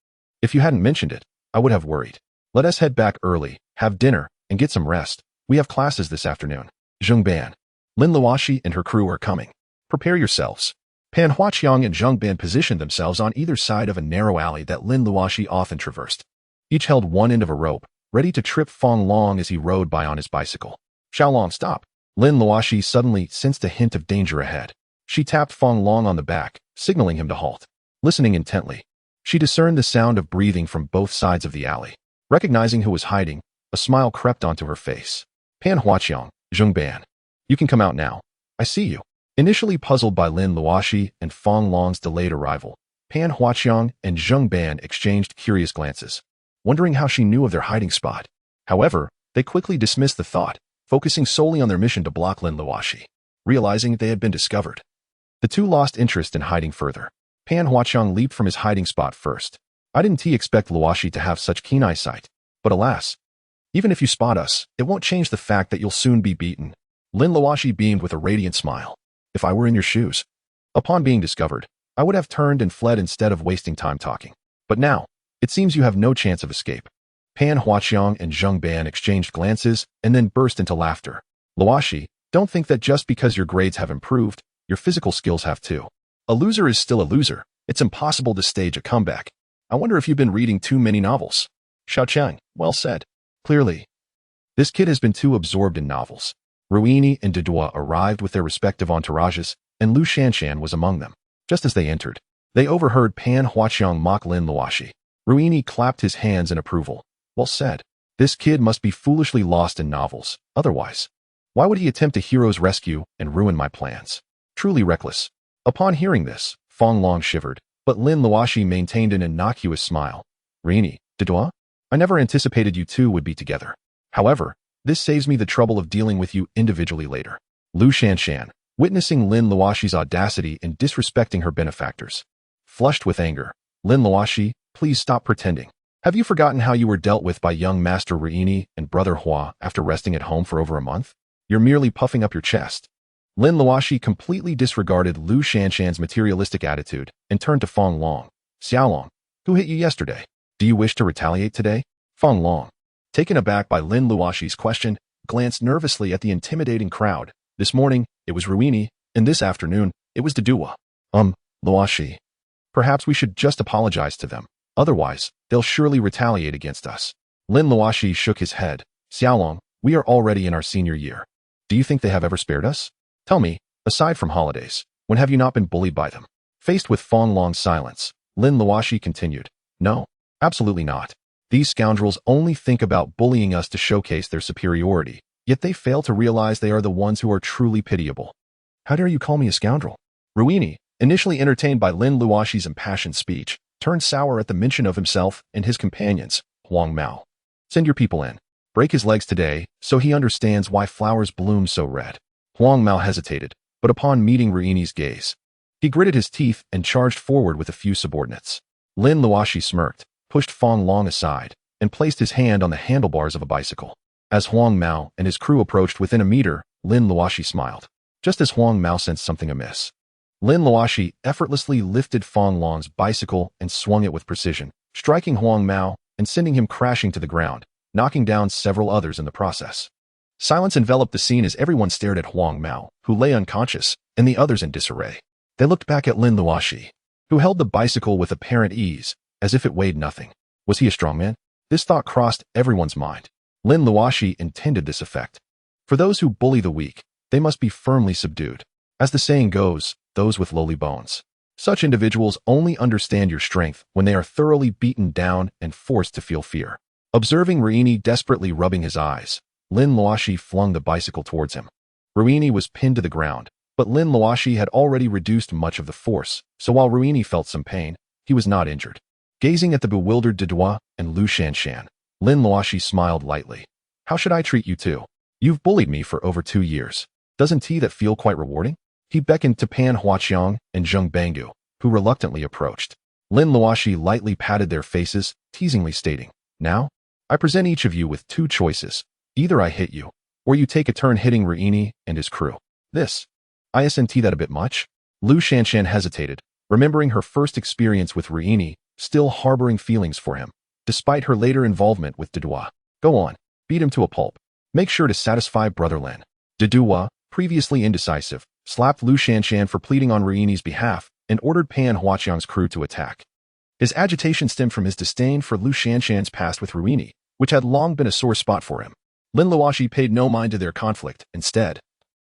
If you hadn't mentioned it, I would have worried. Let us head back early, have dinner, and get some rest. We have classes this afternoon. Zheng Ban, Lin Luoxi and her crew are coming. Prepare yourselves. Pan Huaqiang and Zheng Ban positioned themselves on either side of a narrow alley that Lin Luoxi often traversed. Each held one end of a rope, ready to trip Fang Long as he rode by on his bicycle. Xiaolong, stop. Lin Luoxi suddenly sensed a hint of danger ahead. She tapped Fang Long on the back, signaling him to halt. Listening intently, she discerned the sound of breathing from both sides of the alley. Recognizing who was hiding, a smile crept onto her face. Pan Huaqiang, Zheng Ban, you can come out now. I see you. Initially puzzled by Lin Luoxi and Fang Long's delayed arrival, Pan Huaqiang and Zheng Ban exchanged curious glances, wondering how she knew of their hiding spot. However, they quickly dismissed the thought, focusing solely on their mission to block Lin Luoxi. Realizing they had been discovered, the two lost interest in hiding further. Pan Huaqiang leaped from his hiding spot first. I didn't expect Luoxi to have such keen eyesight, but alas, even if you spot us, it won't change the fact that you'll soon be beaten. Lin Luoxi beamed with a radiant smile. If I were in your shoes, upon being discovered, I would have turned and fled instead of wasting time talking. But now, it seems you have no chance of escape. Pan Huaqiang and Zheng Ban exchanged glances and then burst into laughter. Luoxi, don't think that just because your grades have improved, your physical skills have too. A loser is still a loser. It's impossible to stage a comeback. I wonder if you've been reading too many novels. Xiaoqiang, well said. Clearly, this kid has been too absorbed in novels. Ruini and Dudua arrived with their respective entourages, and Lu Shanshan was among them. Just as they entered, They overheard Pan Huaqiang mock Lin Luoxi. Ruini clapped his hands in approval. Well said. This kid must be foolishly lost in novels. Otherwise, why would he attempt a hero's rescue and ruin my plans? Truly reckless. Upon hearing this, Fong Long shivered, but Lin Luoxi maintained an innocuous smile. Ruini, Dedua? I never anticipated you two would be together. However, this saves me the trouble of dealing with you individually later. Lu Shanshan, witnessing Lin Luoxi's audacity in disrespecting her benefactors. Flushed with anger, Lin Luoxi, please stop pretending. Have you forgotten how you were dealt with by young Master Ruini and Brother Hua after resting at home for over a month? You're merely puffing up your chest. Lin Luoxi completely disregarded Lu Shanshan's materialistic attitude and turned to Fong Long. Xiaolong, who hit you yesterday? Do you wish to retaliate today? Fong Long, taken aback by Lin Luoxi's question, glanced nervously at the intimidating crowd. This morning, it was Ruini, and this afternoon, it was Dedua. Luoxi. Perhaps we should just apologize to them. Otherwise, they'll surely retaliate against us. Lin Luoxi shook his head. Xiaolong, we are already in our senior year. Do you think they have ever spared us? Tell me, aside from holidays, when have you not been bullied by them? Faced with Fong Long's silence, Lin Luoxi continued. No, absolutely not. These scoundrels only think about bullying us to showcase their superiority, yet they fail to realize they are the ones who are truly pitiable. How dare you call me a scoundrel? Ruini, initially entertained by Lin Luoxi's impassioned speech, turned sour at the mention of himself and his companions. Huang Mao. Send your people in. Break his legs today, so he understands why flowers bloom so red. Huang Mao hesitated, but upon meeting Ruini's gaze, he gritted his teeth and charged forward with a few subordinates. Lin Luoxi smirked, pushed Fong Long aside, and placed his hand on the handlebars of a bicycle. As Huang Mao and his crew approached within a meter, Lin Luoxi smiled. Just as Huang Mao sensed something amiss, Lin Luoxi effortlessly lifted Fong Long's bicycle and swung it with precision, striking Huang Mao and sending him crashing to the ground, knocking down several others in the process. Silence enveloped the scene as everyone stared at Huang Mao, who lay unconscious, and the others in disarray. They looked back at Lin Luoxi, who held the bicycle with apparent ease, as if it weighed nothing. Was he a strong man? This thought crossed everyone's mind. Lin Luoxi intended this effect. For those who bully the weak, they must be firmly subdued. As the saying goes, those with lowly bones. Such individuals only understand your strength when they are thoroughly beaten down and forced to feel fear. Observing Ruini desperately rubbing his eyes, Lin Luoxi flung the bicycle towards him. Ruini was pinned to the ground, but Lin Luoxi had already reduced much of the force, so while Ruini felt some pain, he was not injured. Gazing at the bewildered Dedua and Lu Shanshan, Lin Luoxi smiled lightly. How should I treat you two? You've bullied me for over 2 years. Doesn't that feel quite rewarding? He beckoned to Pan Huaqiang and Zheng Bangdu, who reluctantly approached. Lin Luoxi lightly patted their faces, teasingly stating, Now, I present each of you with 2 choices. Either I hit you, or you take a turn hitting Ruini and his crew. Isn't that a bit much? Lu Shanshan hesitated, remembering her first experience with Ruini, still harboring feelings for him, despite her later involvement with Dedua. Go on, beat him to a pulp. Make sure to satisfy Brother Lin. Dedua, previously indecisive, slapped Lu Shanshan for pleading on Ruini's behalf and ordered Pan Huaqiang's crew to attack. His agitation stemmed from his disdain for Lu Shanshan's past with Ruini, which had long been a sore spot for him. Lin Luoxi paid no mind to their conflict. Instead,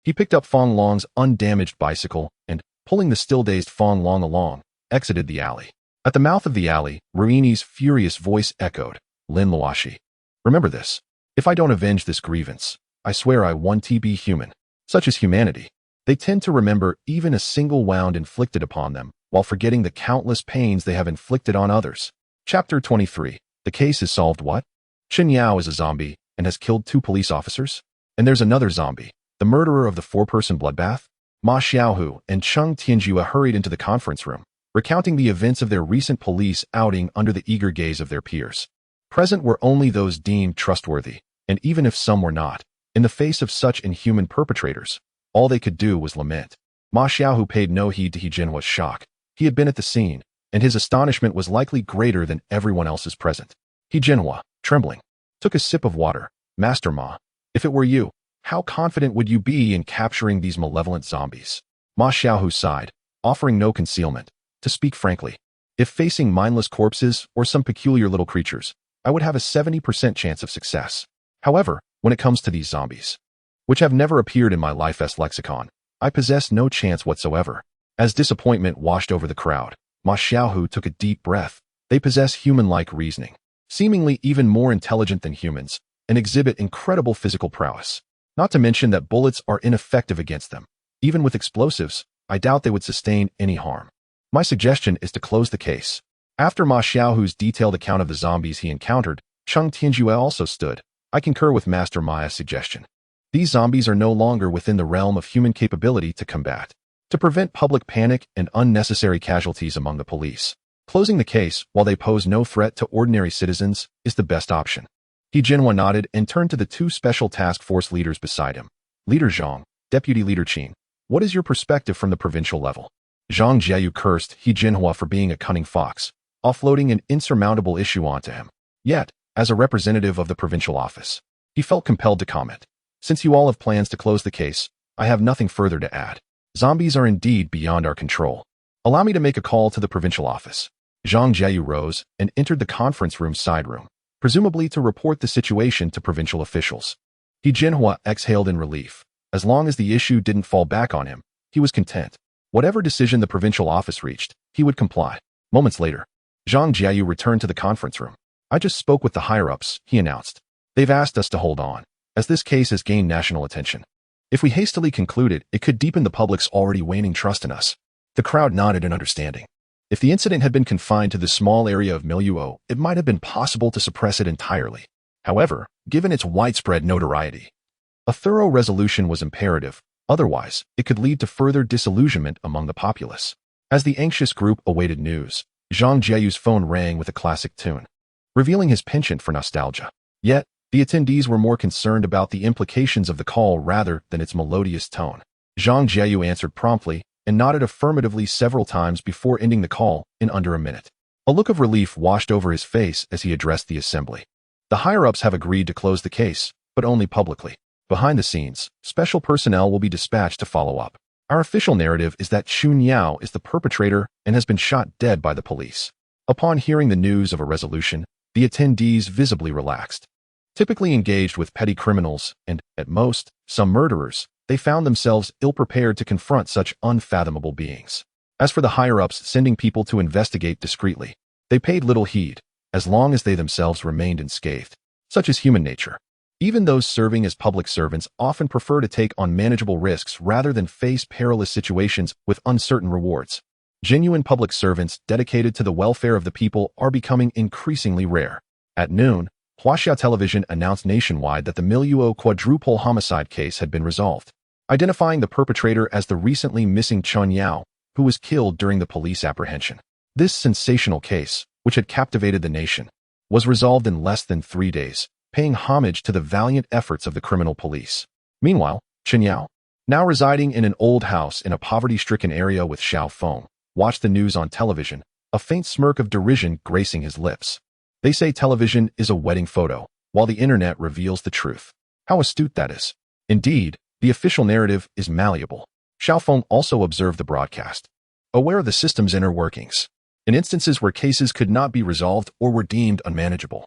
he picked up Fong Long's undamaged bicycle and, pulling the still-dazed Fong Long along, exited the alley. At the mouth of the alley, Ruini's furious voice echoed, Lin Luoxi. Remember this. If I don't avenge this grievance, I swear I won't be human. Such is humanity. They tend to remember even a single wound inflicted upon them, while forgetting the countless pains they have inflicted on others. Chapter 23. The case is solved. What? Chen Yao is a zombie and has killed 2 police officers. And there's another zombie, the murderer of the 4-person bloodbath. Ma Xiaohu and Cheng Tianjua hurried into the conference room, recounting the events of their recent police outing under the eager gaze of their peers. Present were only those deemed trustworthy, and even if some were not, in the face of such inhuman perpetrators, all they could do was lament. Ma Xiaohu paid no heed to He Jinhua's shock. He had been at the scene, and his astonishment was likely greater than everyone else's present. He Jinhua, trembling, took a sip of water. Master Ma, if it were you, how confident would you be in capturing these malevolent zombies? Ma Xiaohu sighed, offering no concealment. To speak frankly, if facing mindless corpses or some peculiar little creatures, I would have a 70% chance of success. However, when it comes to these zombies, which have never appeared in my life's lexicon, I possess no chance whatsoever. As disappointment washed over the crowd, Ma Xiaohu took a deep breath. They possess human-like reasoning, seemingly even more intelligent than humans, and exhibit incredible physical prowess. Not to mention that bullets are ineffective against them. Even with explosives, I doubt they would sustain any harm. My suggestion is to close the case. After Ma Xiaohu's detailed account of the zombies he encountered, Cheng Tianjue also stood. I concur with Master Maya's suggestion. These zombies are no longer within the realm of human capability to combat. To prevent public panic and unnecessary casualties among the police, closing the case while they pose no threat to ordinary citizens is the best option. He Jinhua nodded and turned to the two special task force leaders beside him. Leader Zhang, Deputy Leader Qin, what is your perspective from the provincial level? Zhang Jieyu cursed He Jinhua for being a cunning fox, offloading an insurmountable issue onto him. Yet, as a representative of the provincial office, he felt compelled to comment. Since you all have plans to close the case, I have nothing further to add. Zombies are indeed beyond our control. Allow me to make a call to the provincial office. Zhang Jieyu rose and entered the conference room side room, presumably to report the situation to provincial officials. He Jinhua exhaled in relief. As long as the issue didn't fall back on him, he was content. Whatever decision the provincial office reached, he would comply. Moments later, Zhang Jieyu returned to the conference room. I just spoke with the higher-ups, he announced. They've asked us to hold on, as this case has gained national attention. If we hastily conclude it, it could deepen the public's already waning trust in us. The crowd nodded in understanding. If the incident had been confined to the small area of Miluo, it might have been possible to suppress it entirely. However, given its widespread notoriety, a thorough resolution was imperative. Otherwise, it could lead to further disillusionment among the populace. As the anxious group awaited news, Zhang Jieyu's phone rang with a classic tune, revealing his penchant for nostalgia. Yet, the attendees were more concerned about the implications of the call rather than its melodious tone. Zhang Jieyu answered promptly and nodded affirmatively several times before ending the call in under a minute. A look of relief washed over his face as he addressed the assembly. The higher-ups have agreed to close the case, but only publicly. Behind the scenes, special personnel will be dispatched to follow up. Our official narrative is that Chun Yao is the perpetrator and has been shot dead by the police. Upon hearing the news of a resolution, the attendees visibly relaxed. Typically engaged with petty criminals and, at most, some murderers, they found themselves ill-prepared to confront such unfathomable beings. As for the higher-ups sending people to investigate discreetly, they paid little heed, as long as they themselves remained unscathed. Such is human nature. Even those serving as public servants often prefer to take on manageable risks rather than face perilous situations with uncertain rewards. Genuine public servants dedicated to the welfare of the people are becoming increasingly rare. At noon, Huaxia Television announced nationwide that the Miluo quadruple homicide case had been resolved, identifying the perpetrator as the recently missing Chun Yao, who was killed during the police apprehension. This sensational case, which had captivated the nation, was resolved in less than 3 days, paying homage to the valiant efforts of the criminal police. Meanwhile, Chun Yao, now residing in an old house in a poverty-stricken area with Xiao Feng, watched the news on television, a faint smirk of derision gracing his lips. They say television is a wedding photo, while the internet reveals the truth. How astute that is. Indeed, the official narrative is malleable. Xiao Feng also observed the broadcast, aware of the system's inner workings. In instances where cases could not be resolved or were deemed unmanageable,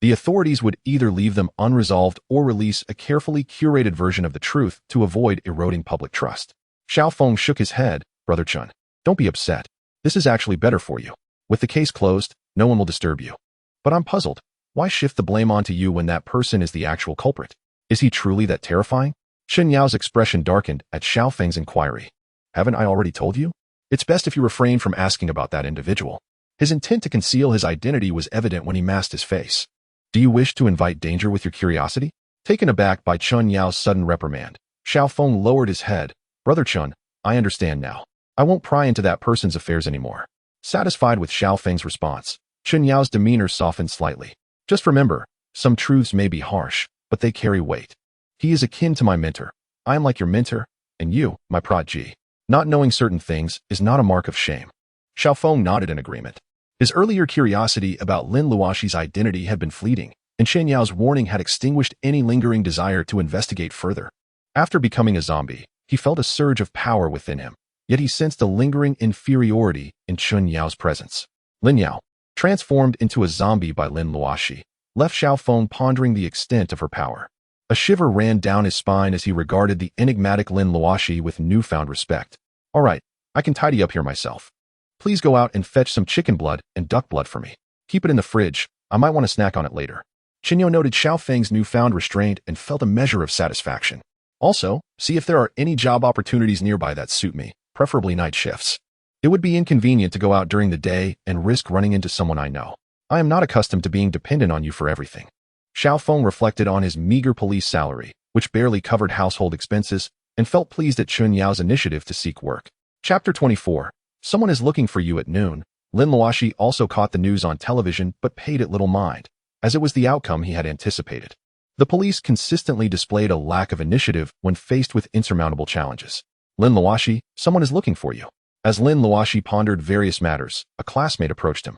the authorities would either leave them unresolved or release a carefully curated version of the truth to avoid eroding public trust. Xiao Feng shook his head. Brother Chun, don't be upset. This is actually better for you. With the case closed, no one will disturb you. But I'm puzzled. Why shift the blame onto you when that person is the actual culprit? Is he truly that terrifying? Chun Yao's expression darkened at Xiao Feng's inquiry. Haven't I already told you? It's best if you refrain from asking about that individual. His intent to conceal his identity was evident when he masked his face. Do you wish to invite danger with your curiosity? Taken aback by Chun Yao's sudden reprimand, Xiao Feng lowered his head. Brother Chun, I understand now. I won't pry into that person's affairs anymore. Satisfied with Xiao Feng's response, Chun Yao's demeanor softened slightly. Just remember, some truths may be harsh, but they carry weight. He is akin to my mentor. I am like your mentor, and you, my protege. Not knowing certain things is not a mark of shame. Xiao Feng nodded in agreement. His earlier curiosity about Lin Luoxi's identity had been fleeting, and Chen Yao's warning had extinguished any lingering desire to investigate further. After becoming a zombie, he felt a surge of power within him, yet he sensed a lingering inferiority in Chun Yao's presence. Lin Yao, transformed into a zombie by Lin Luoxi, left Xiao Feng pondering the extent of her power. A shiver ran down his spine as he regarded the enigmatic Lin Luoxi with newfound respect. All right, I can tidy up here myself. Please go out and fetch some chicken blood and duck blood for me. Keep it in the fridge. I might want to snack on it later. Qinyo noted Xiao Feng's newfound restraint and felt a measure of satisfaction. Also, see if there are any job opportunities nearby that suit me, preferably night shifts. It would be inconvenient to go out during the day and risk running into someone I know. I am not accustomed to being dependent on you for everything. Xiao Feng reflected on his meager police salary, which barely covered household expenses, and felt pleased at Chun Yao's initiative to seek work. Chapter 24. Someone is looking for you at noon. Lin Luoxi also caught the news on television but paid it little mind, as it was the outcome he had anticipated. The police consistently displayed a lack of initiative when faced with insurmountable challenges. Lin Luoxi, someone is looking for you. As Lin Luoxi pondered various matters, a classmate approached him.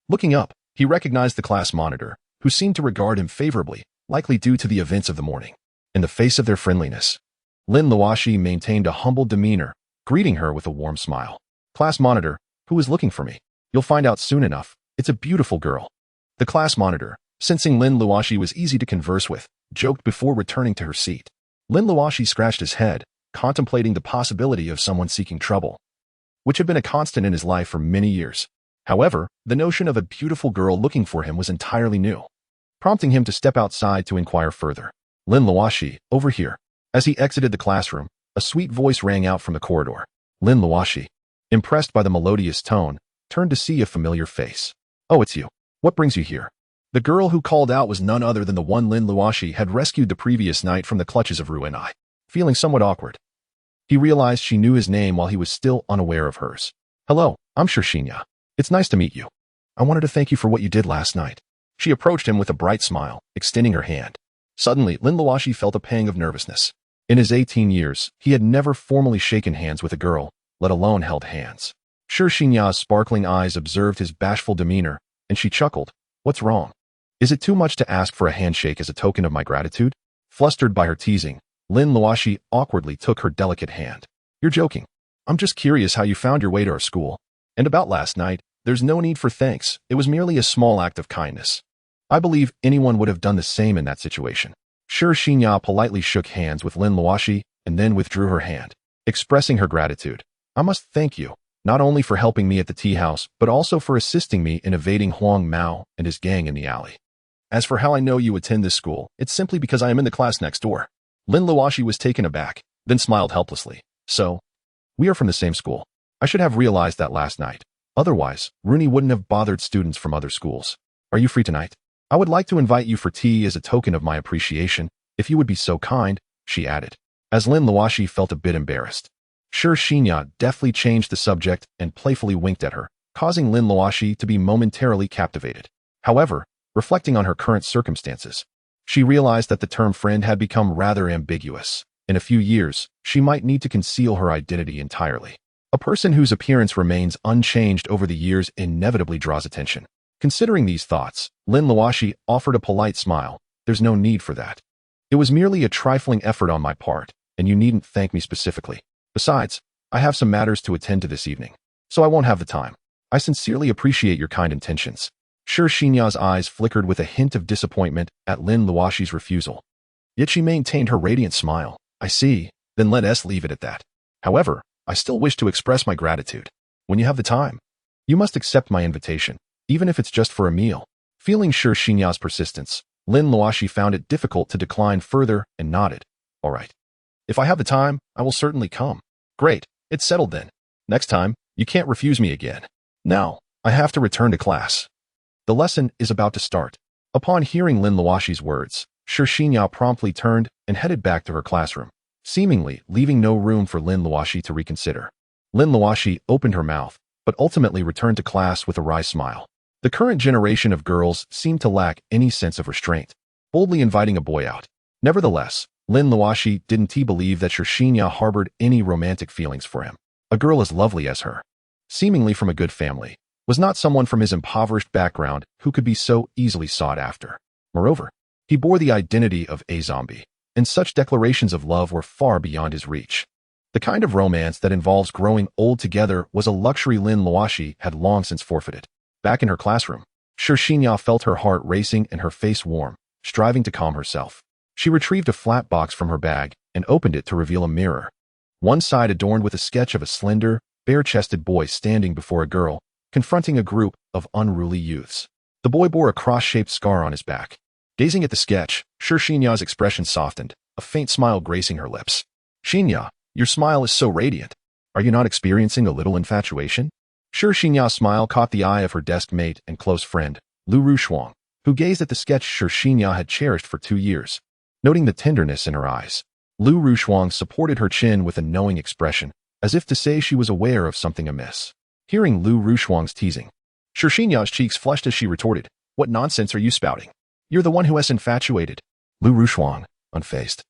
Looking up, he recognized the class monitor, who seemed to regard him favorably, likely due to the events of the morning. In the face of their friendliness, Lin Luoxi maintained a humble demeanor, greeting her with a warm smile. Class monitor, who is looking for me? You'll find out soon enough. It's a beautiful girl. The class monitor, sensing Lin Luoxi was easy to converse with, joked before returning to her seat. Lin Luoxi scratched his head, contemplating the possibility of someone seeking trouble, which had been a constant in his life for many years. However, the notion of a beautiful girl looking for him was entirely new, prompting him to step outside to inquire further. Lin Luoxi, over here. As he exited the classroom, a sweet voice rang out from the corridor. Lin Luoxi, impressed by the melodious tone, turned to see a familiar face. Oh, it's you. What brings you here? The girl who called out was none other than the one Lin Luoxi had rescued the previous night from the clutches of Ruinai. Feeling somewhat awkward, he realized she knew his name while he was still unaware of hers. Hello, I'm Xinya. It's nice to meet you. I wanted to thank you for what you did last night. She approached him with a bright smile, extending her hand. Suddenly, Lin Luoxi felt a pang of nervousness. In his 18 years, he had never formally shaken hands with a girl, let alone held hands. Xinya's sparkling eyes observed his bashful demeanor, and she chuckled. What's wrong? Is it too much to ask for a handshake as a token of my gratitude? Flustered by her teasing, Lin Luoxi awkwardly took her delicate hand. You're joking. I'm just curious how you found your way to our school. And about last night, there's no need for thanks. It was merely a small act of kindness. I believe anyone would have done the same in that situation. Xinya politely shook hands with Lin Luoxi and then withdrew her hand, expressing her gratitude. I must thank you, not only for helping me at the tea house, but also for assisting me in evading Huang Mao and his gang in the alley. As for how I know you attend this school, it's simply because I am in the class next door. Lin Luoxi was taken aback, then smiled helplessly. So, we are from the same school. I should have realized that last night. Otherwise, Rooney wouldn't have bothered students from other schools. Are you free tonight? I would like to invite you for tea as a token of my appreciation, if you would be so kind, she added. As Lin Luoxi felt a bit embarrassed, Xinya deftly changed the subject and playfully winked at her, causing Lin Luoxi to be momentarily captivated. However, reflecting on her current circumstances, she realized that the term friend had become rather ambiguous. In a few years, she might need to conceal her identity entirely. A person whose appearance remains unchanged over the years inevitably draws attention. Considering these thoughts, Lin Luoxi offered a polite smile. There's no need for that. It was merely a trifling effort on my part, and you needn't thank me specifically. Besides, I have some matters to attend to this evening, so I won't have the time. I sincerely appreciate your kind intentions. Xinya's eyes flickered with a hint of disappointment at Lin Luoxi's refusal. Yet she maintained her radiant smile. I see, then let us leave it at that. However, I still wish to express my gratitude. When you have the time, you must accept my invitation, even if it's just for a meal. Feeling sure Xinya's persistence, Lin Luoxi found it difficult to decline further and nodded. All right. If I have the time, I will certainly come. Great, it's settled then. Next time, you can't refuse me again. Now, I have to return to class. The lesson is about to start. Upon hearing Lin Luoxi's words, Xinya promptly turned and headed back to her classroom, seemingly leaving no room for Lin Luoxi to reconsider. Lin Luoxi opened her mouth, but ultimately returned to class with a wry smile. The current generation of girls seemed to lack any sense of restraint, boldly inviting a boy out. Nevertheless, Lin Luoxi didn't believe that Xinya harbored any romantic feelings for him. A girl as lovely as her, seemingly from a good family, was not someone from his impoverished background who could be so easily sought after. Moreover, he bore the identity of a zombie, and such declarations of love were far beyond his reach. The kind of romance that involves growing old together was a luxury Lin Luoxi had long since forfeited. Back in her classroom, Xinya felt her heart racing and her face warm, striving to calm herself. She retrieved a flat box from her bag and opened it to reveal a mirror. One side adorned with a sketch of a slender, bare-chested boy standing before a girl, confronting a group of unruly youths. The boy bore a cross-shaped scar on his back. Gazing at the sketch, Shi Xinya's expression softened, a faint smile gracing her lips. Xinya, your smile is so radiant. Are you not experiencing a little infatuation? Shi Xinya's smile caught the eye of her desk mate and close friend, Lu Rushuang, who gazed at the sketch Shi Xinya had cherished for 2 years. Noting the tenderness in her eyes, Lu Rushuang supported her chin with a knowing expression, as if to say she was aware of something amiss. Hearing Lu Rushuang's teasing, Shi Xinya's cheeks flushed as she retorted, "What nonsense are you spouting? You're the one who is infatuated." Lu Rushuang, unfazed,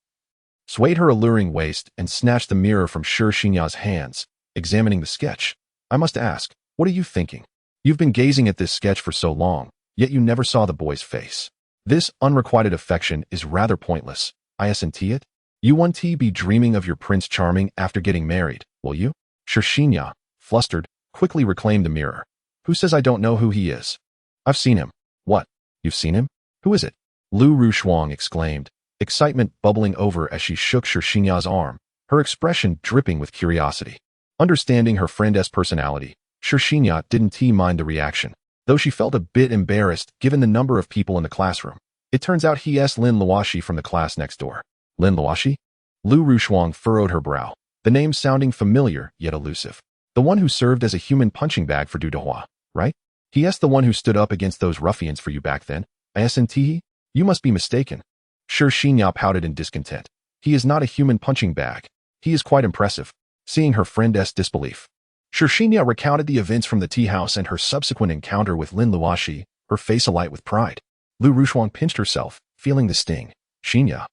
swayed her alluring waist and snatched the mirror from Shi Xinya's hands, examining the sketch. "I must ask, what are you thinking? You've been gazing at this sketch for so long, yet you never saw the boy's face. This unrequited affection is rather pointless. Isn't it? You won't be dreaming of your Prince Charming after getting married, will you?" Shi Xinya, flustered, quickly reclaimed the mirror. "Who says I don't know who he is? I've seen him." "What? You've seen him? Who is it?" Lu Rushuang exclaimed, excitement bubbling over as she shook Shi Xinya's arm, her expression dripping with curiosity. Understanding her friend's personality, Shi Xinya didn't mind the reaction, though she felt a bit embarrassed given the number of people in the classroom. It turns out he's Lin Luoxi from the class next door. Lin Luoxi? Lu Rushuang furrowed her brow, the name sounding familiar yet elusive. The one who served as a human punching bag for Du Dehua, right? He's the one who stood up against those ruffians for you back then. Isn't he? You must be mistaken. Shi Xinya pouted in discontent. He is not a human punching bag. He is quite impressive. Seeing her friend's disbelief, Shi Xinya recounted the events from the tea house and her subsequent encounter with Lin Luoxi, her face alight with pride. Lu Rushuang pinched herself, feeling the sting. "Xinya,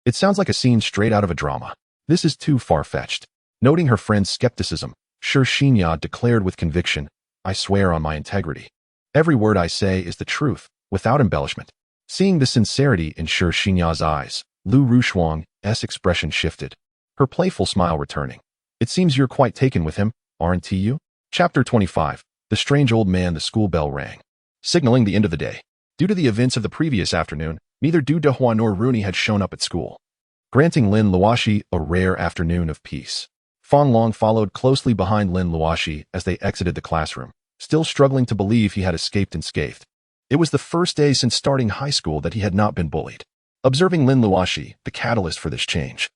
it sounds like a scene straight out of a drama. This is too far-fetched." Noting her friend's skepticism, Shi Xinya declared with conviction, "I swear on my integrity. Every word I say is the truth, without embellishment." Seeing the sincerity in Shi Xinya's eyes, Lu Rushuang's expression shifted, her playful smile returning. "It seems you're quite taken with him, aren't you?" Chapter 25. The strange old man. The school bell rang, signaling the end of the day. Due to the events of the previous afternoon, neither Du Dehua nor Rooney had shown up at school, granting Lin Luoxi a rare afternoon of peace. Fang Long followed closely behind Lin Luoxi as they exited the classroom, still struggling to believe he had escaped unscathed. It was the first day since starting high school that he had not been bullied. Observing Lin Luoxi, the catalyst for this change,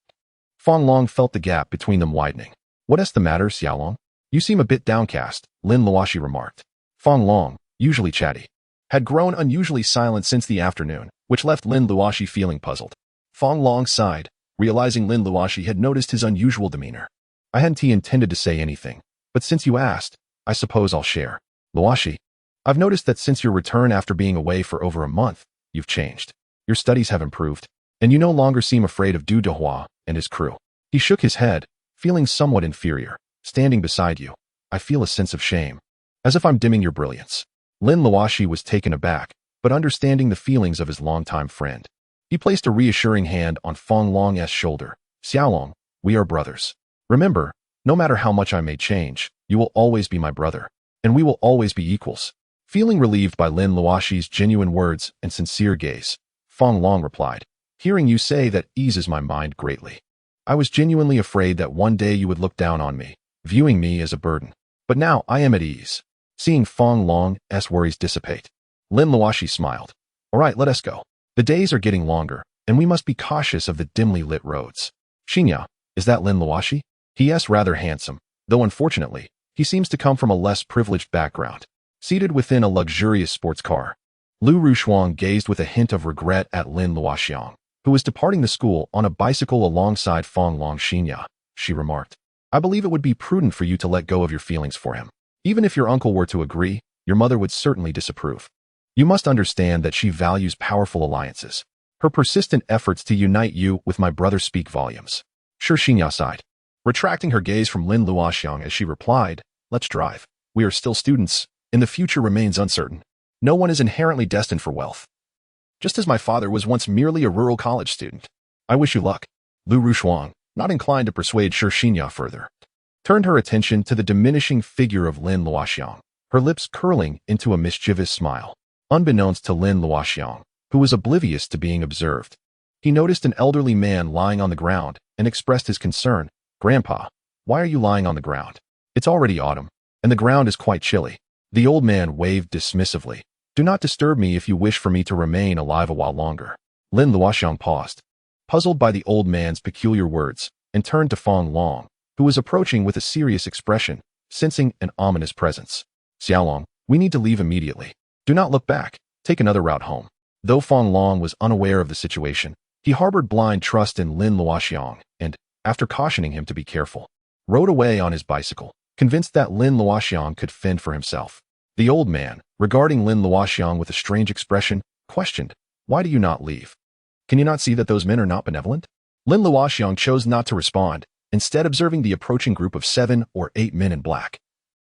Fang Long felt the gap between them widening. "What's the matter, Xiaolong? You seem a bit downcast," Lin Luoxi remarked. Fang Long, usually chatty, had grown unusually silent since the afternoon, which left Lin Luoxi feeling puzzled. Fang Long sighed, realizing Lin Luoxi had noticed his unusual demeanor. "I hadn't intended to say anything, but since you asked, I suppose I'll share. Luoxi, I've noticed that since your return after being away for over a month, you've changed. Your studies have improved, and you no longer seem afraid of Du Dehua and his crew." He shook his head, feeling somewhat inferior. "Standing beside you, I feel a sense of shame, as if I'm dimming your brilliance." Lin Luoxi was taken aback, but understanding the feelings of his longtime friend, he placed a reassuring hand on Fang Long's shoulder. "Xiaolong, we are brothers. Remember, no matter how much I may change, you will always be my brother, and we will always be equals." Feeling relieved by Lin Luoxi's genuine words and sincere gaze, Fang Long replied, "Hearing you say that eases my mind greatly. I was genuinely afraid that one day you would look down on me, viewing me as a burden. But now I am at ease." Seeing Fang Long's worries dissipate, Lin Luoxi smiled. "All right, let us go. The days are getting longer, and we must be cautious of the dimly lit roads." "Xinya, is that Lin Luoxi? He's rather handsome, though unfortunately, he seems to come from a less privileged background." Seated within a luxurious sports car, Lu Rushuang gazed with a hint of regret at Lin Luoxiang, who was departing the school on a bicycle alongside Fang Long. "Xinya," she remarked, "I believe it would be prudent for you to let go of your feelings for him. Even if your uncle were to agree, your mother would certainly disapprove. You must understand that she values powerful alliances. Her persistent efforts to unite you with my brother speak volumes." Shi Xinya sighed, retracting her gaze from Lin Luoxiang as she replied, "Let's drive. We are still students, and the future remains uncertain. No one is inherently destined for wealth. Just as my father was once merely a rural college student. I wish you luck." Lu Rushuang, not inclined to persuade Shi Xinya further, turned her attention to the diminishing figure of Lin Luoxiang, her lips curling into a mischievous smile. Unbeknownst to Lin Luoxiang, who was oblivious to being observed, he noticed an elderly man lying on the ground and expressed his concern. "Grandpa, why are you lying on the ground?" It's already autumn, and the ground is quite chilly. The old man waved dismissively. Do not disturb me if you wish for me to remain alive a while longer. Lin Luoxi paused, puzzled by the old man's peculiar words, and turned to Fong Long, who was approaching with a serious expression, sensing an ominous presence. Xiaolong, we need to leave immediately. Do not look back. Take another route home. Though Fong Long was unaware of the situation, he harbored blind trust in Lin Luoxi and, after cautioning him to be careful, rode away on his bicycle, convinced that Lin Luoxi could fend for himself. The old man, regarding Lin Luoxi with a strange expression, questioned, Why do you not leave? Can you not see that those men are not benevolent? Lin Luoxi chose not to respond, instead observing the approaching group of 7 or 8 men in black.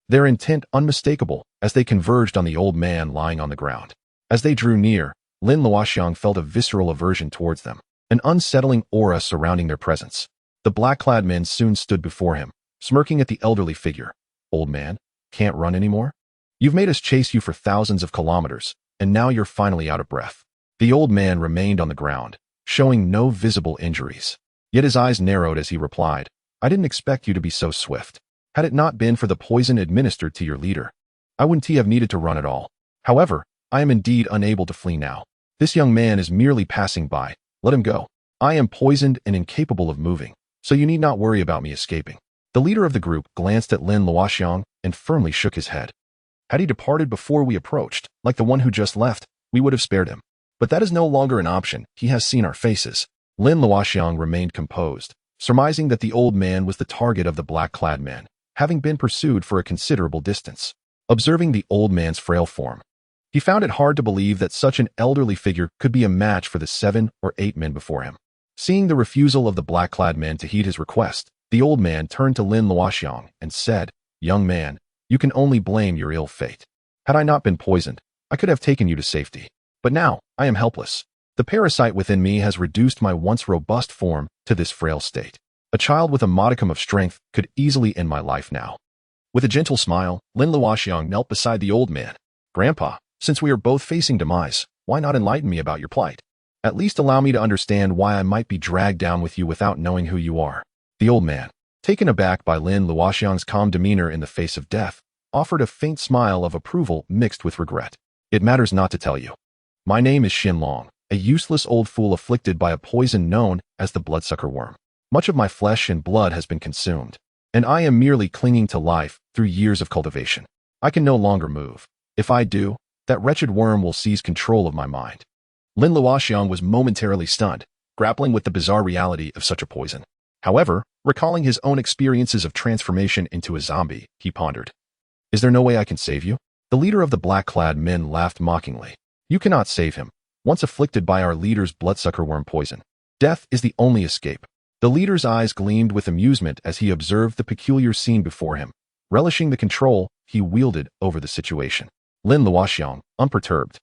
Their intent unmistakable as they converged on the old man lying on the ground. As they drew near, Lin Luoxi felt a visceral aversion towards them, an unsettling aura surrounding their presence. The black-clad men soon stood before him, smirking at the elderly figure. Old man, can't run anymore? You've made us chase you for thousands of kilometers, and now you're finally out of breath. The old man remained on the ground, showing no visible injuries. Yet his eyes narrowed as he replied, I didn't expect you to be so swift. Had it not been for the poison administered to your leader, I wouldn't have needed to run at all. However, I am indeed unable to flee now. This young man is merely passing by. Let him go. I am poisoned and incapable of moving, so you need not worry about me escaping. The leader of the group glanced at Lin Luoxi and firmly shook his head. Had he departed before we approached, like the one who just left, we would have spared him. But that is no longer an option. He has seen our faces. Lin Luoxi remained composed, surmising that the old man was the target of the black-clad men, having been pursued for a considerable distance. Observing the old man's frail form, he found it hard to believe that such an elderly figure could be a match for the 7 or 8 men before him. Seeing the refusal of the black-clad men to heed his request, the old man turned to Lin Luoxi and said, Young man, you can only blame your ill fate. Had I not been poisoned, I could have taken you to safety. But now, I am helpless. The parasite within me has reduced my once robust form to this frail state. A child with a modicum of strength could easily end my life now. With a gentle smile, Lin Luoxi knelt beside the old man. Grandpa, since we are both facing demise, why not enlighten me about your plight? At least allow me to understand why I might be dragged down with you without knowing who you are. The old man, taken aback by Lin Luoxi's calm demeanor in the face of death, offered a faint smile of approval mixed with regret. It matters not to tell you. My name is Xinlong, a useless old fool afflicted by a poison known as the bloodsucker worm. Much of my flesh and blood has been consumed, and I am merely clinging to life through years of cultivation. I can no longer move. If I do, that wretched worm will seize control of my mind. Lin Luoxi was momentarily stunned, grappling with the bizarre reality of such a poison. However, recalling his own experiences of transformation into a zombie, he pondered. Is there no way I can save you? The leader of the black-clad men laughed mockingly. You cannot save him. Once afflicted by our leader's bloodsucker worm poison, death is the only escape. The leader's eyes gleamed with amusement as he observed the peculiar scene before him, relishing the control he wielded over the situation. Lin Luoxi, unperturbed,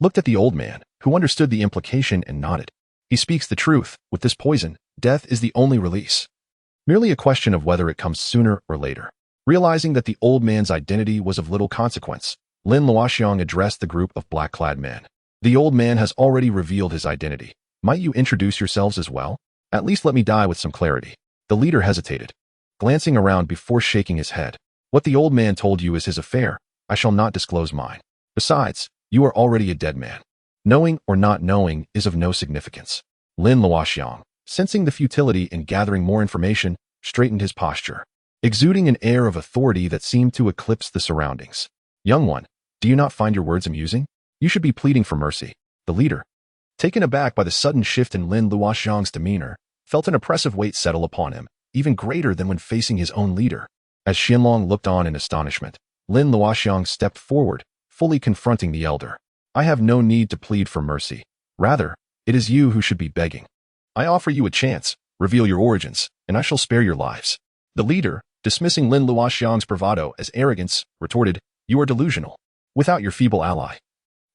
looked at the old man, who understood the implication and nodded. He speaks the truth. With this poison, death is the only release. Merely a question of whether it comes sooner or later. Realizing that the old man's identity was of little consequence, Lin Luoxi addressed the group of black-clad men. The old man has already revealed his identity. Might you introduce yourselves as well? At least let me die with some clarity. The leader hesitated, glancing around before shaking his head. What the old man told you is his affair. I shall not disclose mine. Besides, you are already a dead man. Knowing or not knowing is of no significance. Lin Luoxi, sensing the futility in gathering more information, straightened his posture, exuding an air of authority that seemed to eclipse the surroundings. Young one, do you not find your words amusing? You should be pleading for mercy. The leader, taken aback by the sudden shift in Lin Luoxi's demeanor, felt an oppressive weight settle upon him, even greater than when facing his own leader. As Xinlong looked on in astonishment, Lin Luoxi stepped forward, fully confronting the elder. I have no need to plead for mercy. Rather, it is you who should be begging. I offer you a chance. Reveal your origins, and I shall spare your lives. The leader, dismissing Lin Luoxi's bravado as arrogance, retorted, You are delusional. Without your feeble ally,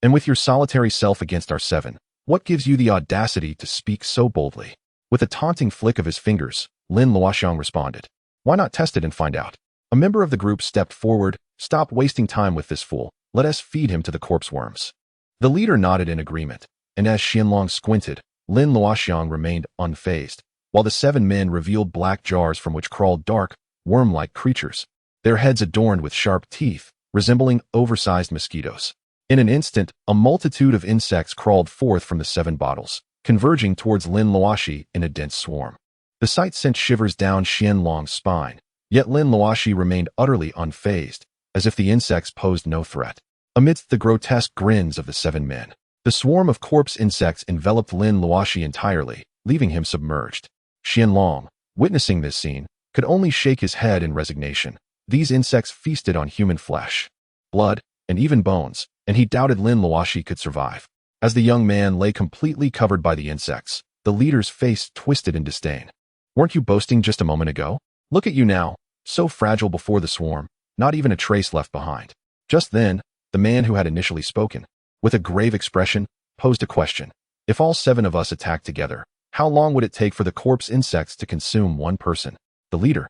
and with your solitary self against our 7, what gives you the audacity to speak so boldly? With a taunting flick of his fingers, Lin Luoxi responded, Why not test it and find out? A member of the group stepped forward. Stop wasting time with this fool. Let us feed him to the corpse worms. The leader nodded in agreement, and as Xinlong squinted, Lin Luoxi remained unfazed, while the 7 men revealed black jars from which crawled dark, worm-like creatures. their heads adorned with sharp teeth, resembling oversized mosquitoes. In an instant, a multitude of insects crawled forth from the 7 bottles, converging towards Lin Luoxi in a dense swarm. The sight sent shivers down Qianlong's spine, yet Lin Luoxi remained utterly unfazed, as if the insects posed no threat. Amidst the grotesque grins of the 7 men, the swarm of corpse insects enveloped Lin Luoxi entirely, leaving him submerged. Qianlong, witnessing this scene, could only shake his head in resignation. These insects feasted on human flesh, blood, and even bones, and he doubted Lin Luoxi could survive. As the young man lay completely covered by the insects, the leader's face twisted in disdain. "Weren't you boasting just a moment ago? Look at you now, so fragile before the swarm, not even a trace left behind." Just then, the man who had initially spoken, with a grave expression, posed a question. "If all 7 of us attacked together, how long would it take for the corpse insects to consume one person?" The leader,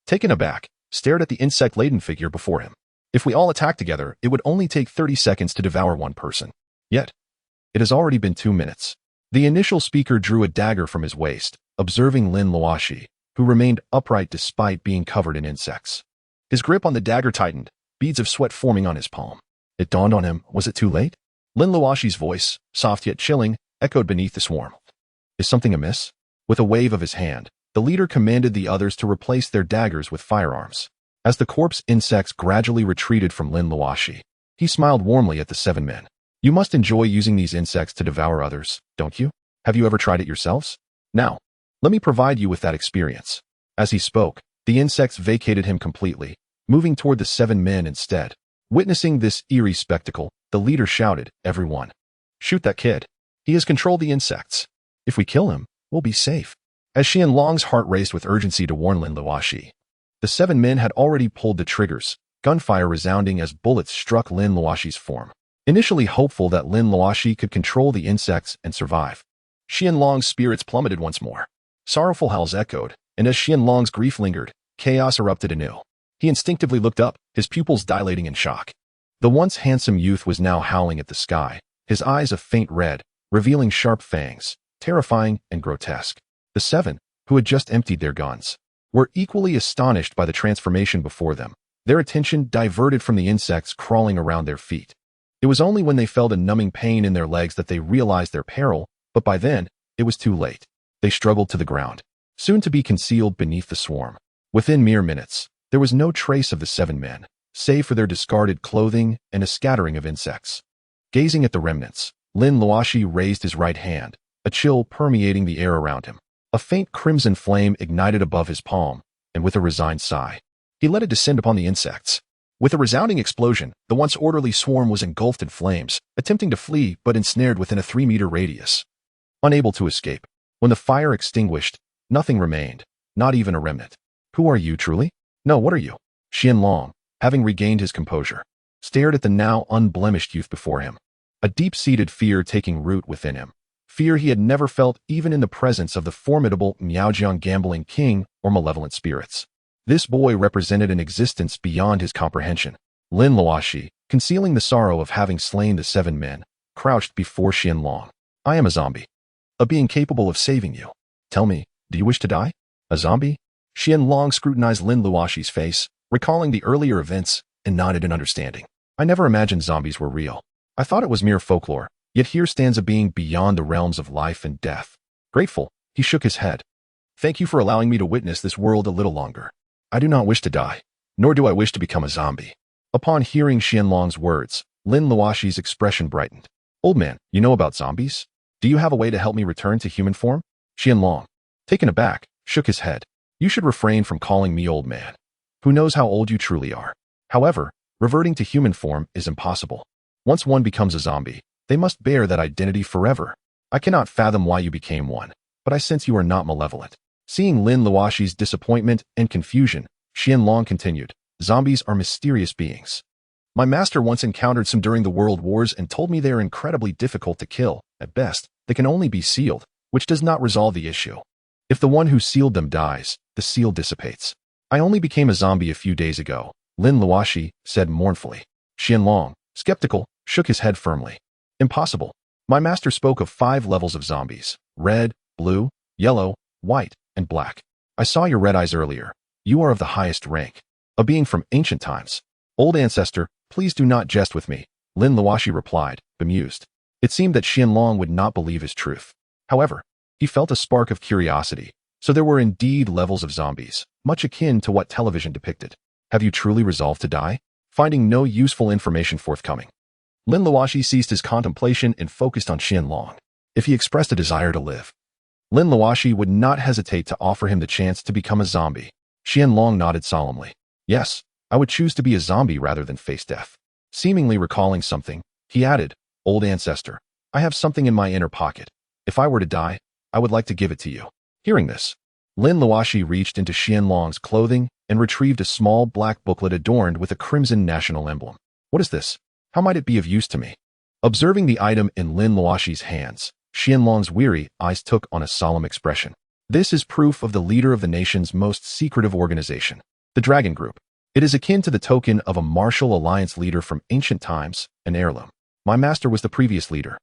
taken aback, stared at the insect-laden figure before him. "If we all attacked together, it would only take 30 seconds to devour one person. Yet, it has already been 2 minutes. The initial speaker drew a dagger from his waist, observing Lin Luoxi, who remained upright despite being covered in insects. His grip on the dagger tightened, beads of sweat forming on his palm. It dawned on him, was it too late? Lin Luoxi's voice, soft yet chilling, echoed beneath the swarm. "Is something amiss?" With a wave of his hand, the leader commanded the others to replace their daggers with firearms. As the corpse insects gradually retreated from Lin Luoxi, he smiled warmly at the 7 men. "You must enjoy using these insects to devour others, don't you? Have you ever tried it yourselves? Now, let me provide you with that experience." As he spoke, the insects vacated him completely, moving toward the 7 men instead. Witnessing this eerie spectacle, the leader shouted, "Everyone, shoot that kid. He has controlled the insects. If we kill him, we'll be safe." As Qianlong's heart raced with urgency to warn Lin Luoxi, the 7 men had already pulled the triggers, gunfire resounding as bullets struck Lin Luoxi's form. Initially hopeful that Lin Luoxi could control the insects and survive, Qianlong's spirits plummeted once more. Sorrowful howls echoed, and as Qianlong's grief lingered, chaos erupted anew. He instinctively looked up, his pupils dilating in shock. The once handsome youth was now howling at the sky, his eyes a faint red, revealing sharp fangs, terrifying and grotesque. The 7, who had just emptied their guns, were equally astonished by the transformation before them, their attention diverted from the insects crawling around their feet. It was only when they felt a numbing pain in their legs that they realized their peril, but by then, it was too late. They struggled to the ground, soon to be concealed beneath the swarm. Within mere minutes, there was no trace of the 7 men, save for their discarded clothing and a scattering of insects. Gazing at the remnants, Lin Luoxi raised his right hand, a chill permeating the air around him. A faint crimson flame ignited above his palm, and with a resigned sigh, he let it descend upon the insects. With a resounding explosion, the once orderly swarm was engulfed in flames, attempting to flee but ensnared within a 3-meter radius. Unable to escape, when the fire extinguished, nothing remained, not even a remnant. "Who are you, truly? No, what are you?" Qianlong, having regained his composure, stared at the now unblemished youth before him, a deep-seated fear taking root within him. Fear he had never felt even in the presence of the formidable Miaojiang gambling king or malevolent spirits. This boy represented an existence beyond his comprehension. Lin Luoxi, concealing the sorrow of having slain the 7 men, crouched before Qianlong. "I am a zombie, a being capable of saving you. Tell me, do you wish to die?" "A zombie?" Qianlong scrutinized Lin Luoxi's face, recalling the earlier events, and nodded in understanding. "I never imagined zombies were real. I thought it was mere folklore. Yet here stands a being beyond the realms of life and death." Grateful, he shook his head. "Thank you for allowing me to witness this world a little longer. I do not wish to die, nor do I wish to become a zombie." Upon hearing Qianlong's words, Lin Luoxi's expression brightened. "Old man, you know about zombies? Do you have a way to help me return to human form?" Qianlong, taken aback, shook his head. "You should refrain from calling me old man. Who knows how old you truly are? However, reverting to human form is impossible. Once one becomes a zombie, they must bear that identity forever. I cannot fathom why you became one, but I sense you are not malevolent." Seeing Lin Luoxi's disappointment and confusion, Qianlong continued, "Zombies are mysterious beings. My master once encountered some during the world wars and told me they are incredibly difficult to kill. At best, they can only be sealed, which does not resolve the issue. If the one who sealed them dies, the seal dissipates. I only became a zombie a few days ago," Lin Luoxi said mournfully. Qianlong, skeptical, shook his head firmly. "Impossible. My master spoke of 5 levels of zombies: red, blue, yellow, white, and black. I saw your red eyes earlier. You are of the highest rank. A being from ancient times. Old ancestor, please do not jest with me, Lin Luoxi replied, bemused. It seemed that Qianlong would not believe his truth. However, he felt a spark of curiosity. So there were indeed levels of zombies, much akin to what television depicted. Have you truly resolved to die? Finding no useful information forthcoming, Lin Luoxi ceased his contemplation and focused on Qianlong. If he expressed a desire to live, Lin Luoxi would not hesitate to offer him the chance to become a zombie. Qianlong nodded solemnly. Yes, I would choose to be a zombie rather than face death. Seemingly recalling something, he added, Old ancestor, I have something in my inner pocket. If I were to die, I would like to give it to you. Hearing this, Lin Luoxi reached into Qianlong's clothing and retrieved a small black booklet adorned with a crimson national emblem. What is this? How might it be of use to me? Observing the item in Lin Luoxi's hands, Qianlong's weary eyes took on a solemn expression. This is proof of the leader of the nation's most secretive organization, the Dragon Group. It is akin to the token of a martial alliance leader from ancient times, an heirloom. My master was the previous leader.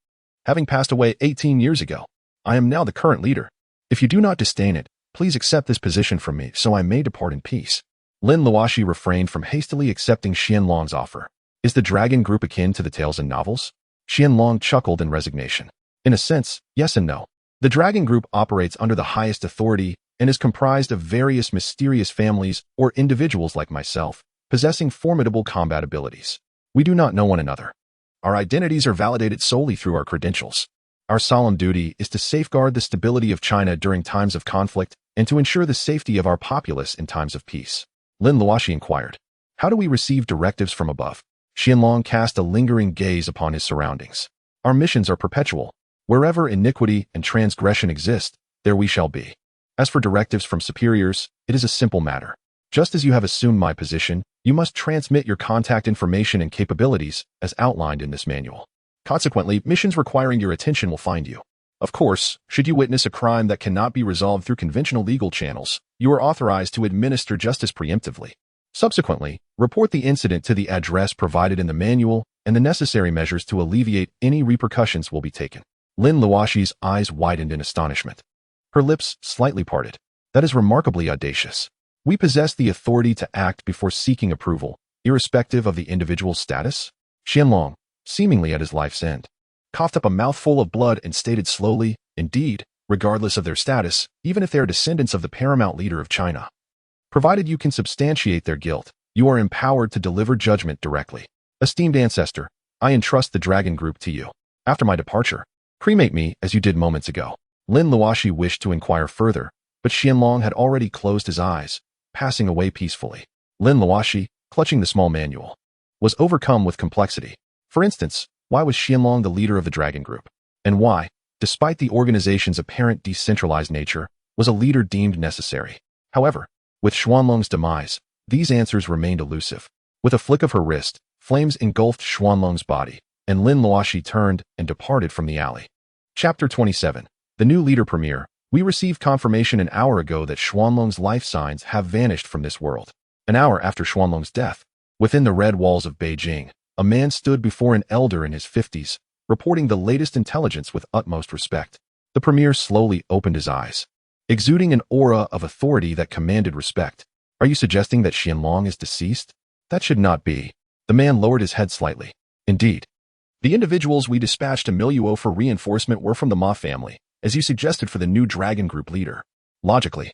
Having passed away 18 years ago, I am now the current leader. If you do not disdain it, please accept this position from me so I may depart in peace. Lin Luoxi refrained from hastily accepting Qianlong's offer. Is the Dragon Group akin to the tales in novels? Qianlong chuckled in resignation. In a sense, yes and no. The Dragon Group operates under the highest authority and is comprised of various mysterious families or individuals like myself, possessing formidable combat abilities. We do not know one another. Our identities are validated solely through our credentials. Our solemn duty is to safeguard the stability of China during times of conflict and to ensure the safety of our populace in times of peace. Lin Luoxi inquired, how do we receive directives from above? Qianlong cast a lingering gaze upon his surroundings. Our missions are perpetual. Wherever iniquity and transgression exist, there we shall be. As for directives from superiors, it is a simple matter. Just as you have assumed my position, you must transmit your contact information and capabilities as outlined in this manual. Consequently, missions requiring your attention will find you. Of course, should you witness a crime that cannot be resolved through conventional legal channels, you are authorized to administer justice preemptively. Subsequently, report the incident to the address provided in the manual, and the necessary measures to alleviate any repercussions will be taken. Lin Luoxi's eyes widened in astonishment. Her lips slightly parted. That is remarkably audacious. We possess the authority to act before seeking approval, irrespective of the individual's status? Qianlong, seemingly at his life's end, coughed up a mouthful of blood and stated slowly, indeed, regardless of their status, even if they are descendants of the paramount leader of China. Provided you can substantiate their guilt, you are empowered to deliver judgment directly. Esteemed ancestor, I entrust the Dragon Group to you. After my departure, cremate me as you did moments ago. Lin Luoxi wished to inquire further, but Qianlong had already closed his eyes, passing away peacefully. Lin Luoxi, clutching the small manual, was overcome with complexity. For instance, why was Qianlong the leader of the Dragon Group? And why, despite the organization's apparent decentralized nature, was a leader deemed necessary? However, with Qianlong's demise, these answers remained elusive. With a flick of her wrist, flames engulfed Qianlong's body, and Lin Luoxi turned and departed from the alley. Chapter 27. The new leader premiere. We received confirmation an hour ago that Qianlong's life signs have vanished from this world. An hour after Qianlong's death, within the red walls of Beijing, a man stood before an elder in his 50s, reporting the latest intelligence with utmost respect. The premier slowly opened his eyes, exuding an aura of authority that commanded respect. Are you suggesting that Qianlong is deceased? That should not be. The man lowered his head slightly. Indeed. The individuals we dispatched to Miluo for reinforcement were from the Ma family, as you suggested for the new Dragon Group leader. Logically,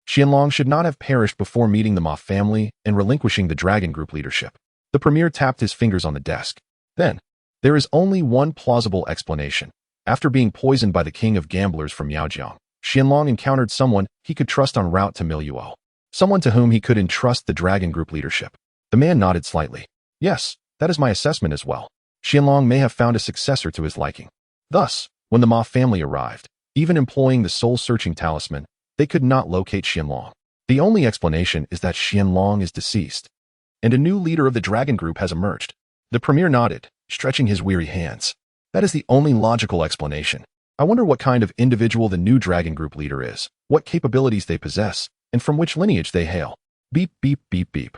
Qianlong should not have perished before meeting the Ma family and relinquishing the Dragon Group leadership. The premier tapped his fingers on the desk. Then, there is only one plausible explanation. After being poisoned by the king of gamblers from Yaojiang, Qianlong encountered someone he could trust en route to Miluo. Someone to whom he could entrust the Dragon Group leadership. The man nodded slightly. Yes, that is my assessment as well. Qianlong may have found a successor to his liking. Thus, when the Ma family arrived, even employing the soul-searching talisman, they could not locate Qianlong. The only explanation is that Qianlong is deceased, and a new leader of the Dragon Group has emerged. The premier nodded, stretching his weary hands. That is the only logical explanation. I wonder what kind of individual the new Dragon Group leader is, what capabilities they possess, and from which lineage they hail. Beep, beep, beep, beep.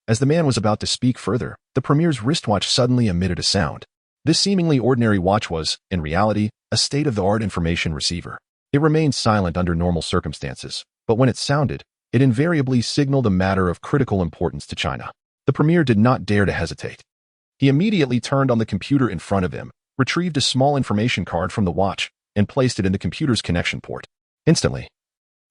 As the man was about to speak further, the premier's wristwatch suddenly emitted a sound. This seemingly ordinary watch was, in reality, a state-of-the-art information receiver. It remained silent under normal circumstances, but when it sounded, it invariably signaled a matter of critical importance to China. The premier did not dare to hesitate. He immediately turned on the computer in front of him, retrieved a small information card from the watch, and placed it in the computer's connection port. Instantly,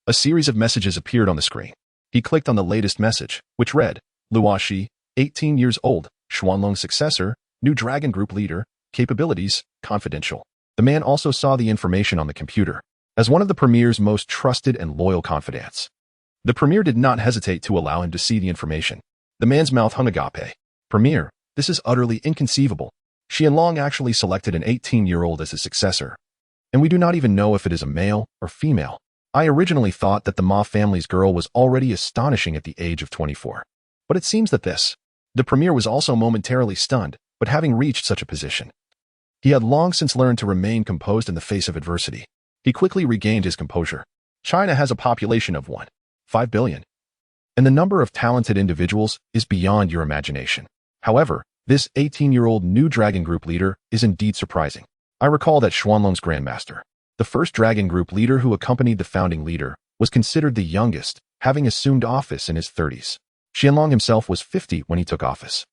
a series of messages appeared on the screen. He clicked on the latest message, which read, Luoxi, 18 years old, Xuanlong's successor, new dragon group leader, capabilities, confidential. The man also saw the information on the computer. As one of the premier's most trusted and loyal confidants, the premier did not hesitate to allow him to see the information. The man's mouth hung agape. Premier, this is utterly inconceivable. Xuanlong actually selected an 18-year-old as his successor, and we do not even know if it is a male or female. I originally thought that the Ma family's girl was already astonishing at the age of 24. But it seems that the premier was also momentarily stunned, but having reached such a position, he had long since learned to remain composed in the face of adversity. He quickly regained his composure. China has a population of 1.5 billion, and the number of talented individuals is beyond your imagination. However, this 18-year-old new dragon group leader is indeed surprising. I recall that Xuanlong's grandmaster, the first dragon group leader who accompanied the founding leader, was considered the youngest, having assumed office in his 30s. Xuanlong himself was 50 when he took office.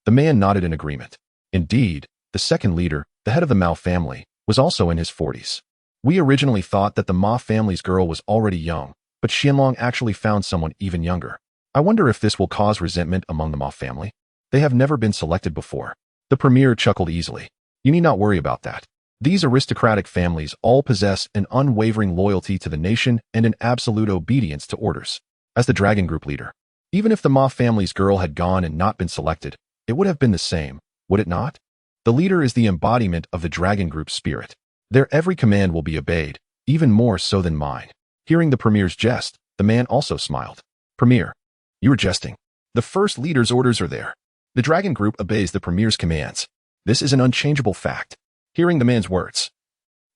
The man nodded in agreement. Indeed, the second leader, the head of the Mao family, was also in his 40s. We originally thought that the Ma family's girl was already young, but Xuanlong actually found someone even younger. I wonder if this will cause resentment among the Ma family. They have never been selected before. The premier chuckled easily. You need not worry about that. These aristocratic families all possess an unwavering loyalty to the nation and an absolute obedience to orders. As the dragon group leader, even if the Ma family's girl had gone and not been selected, it would have been the same, would it not? The leader is the embodiment of the dragon group's spirit. Their every command will be obeyed, even more so than mine. Hearing the premier's jest, the man also smiled. Premier, you are jesting. The first leader's orders are there. The dragon group obeys the premier's commands. This is an unchangeable fact. Hearing the man's words,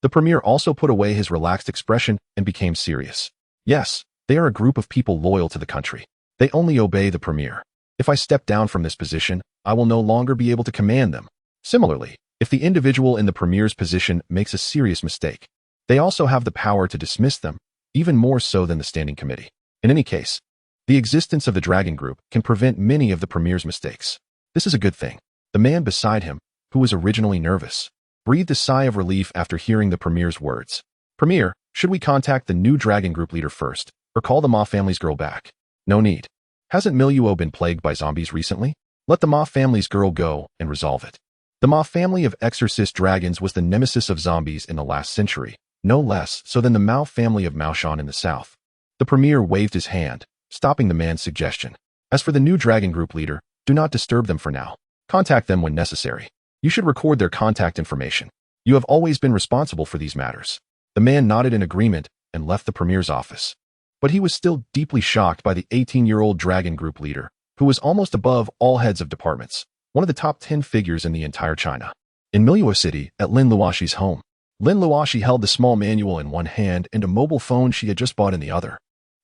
the premier also put away his relaxed expression and became serious. Yes, they are a group of people loyal to the country. They only obey the premier. If I step down from this position, I will no longer be able to command them. Similarly, if the individual in the premier's position makes a serious mistake, they also have the power to dismiss them, even more so than the standing committee. In any case, the existence of the dragon group can prevent many of the premier's mistakes. This is a good thing. The man beside him, who was originally nervous, breathed a sigh of relief after hearing the premier's words. Premier, should we contact the new dragon group leader first, or call the Ma family's girl back? No need. Hasn't Miluo been plagued by zombies recently? Let the Ma family's girl go and resolve it. The Ma family of exorcist dragons was the nemesis of zombies in the last century, no less so than the Mao family of Maoshan in the south. The premier waved his hand, stopping the man's suggestion. As for the new dragon group leader, do not disturb them for now. Contact them when necessary. You should record their contact information. You have always been responsible for these matters. The man nodded in agreement and left the premier's office. But he was still deeply shocked by the 18-year-old dragon group leader, who was almost above all heads of departments, one of the top 10 figures in the entire China. In Miluo City, at Lin Luoxi's home, Lin Luoxi held the small manual in one hand and a mobile phone she had just bought in the other.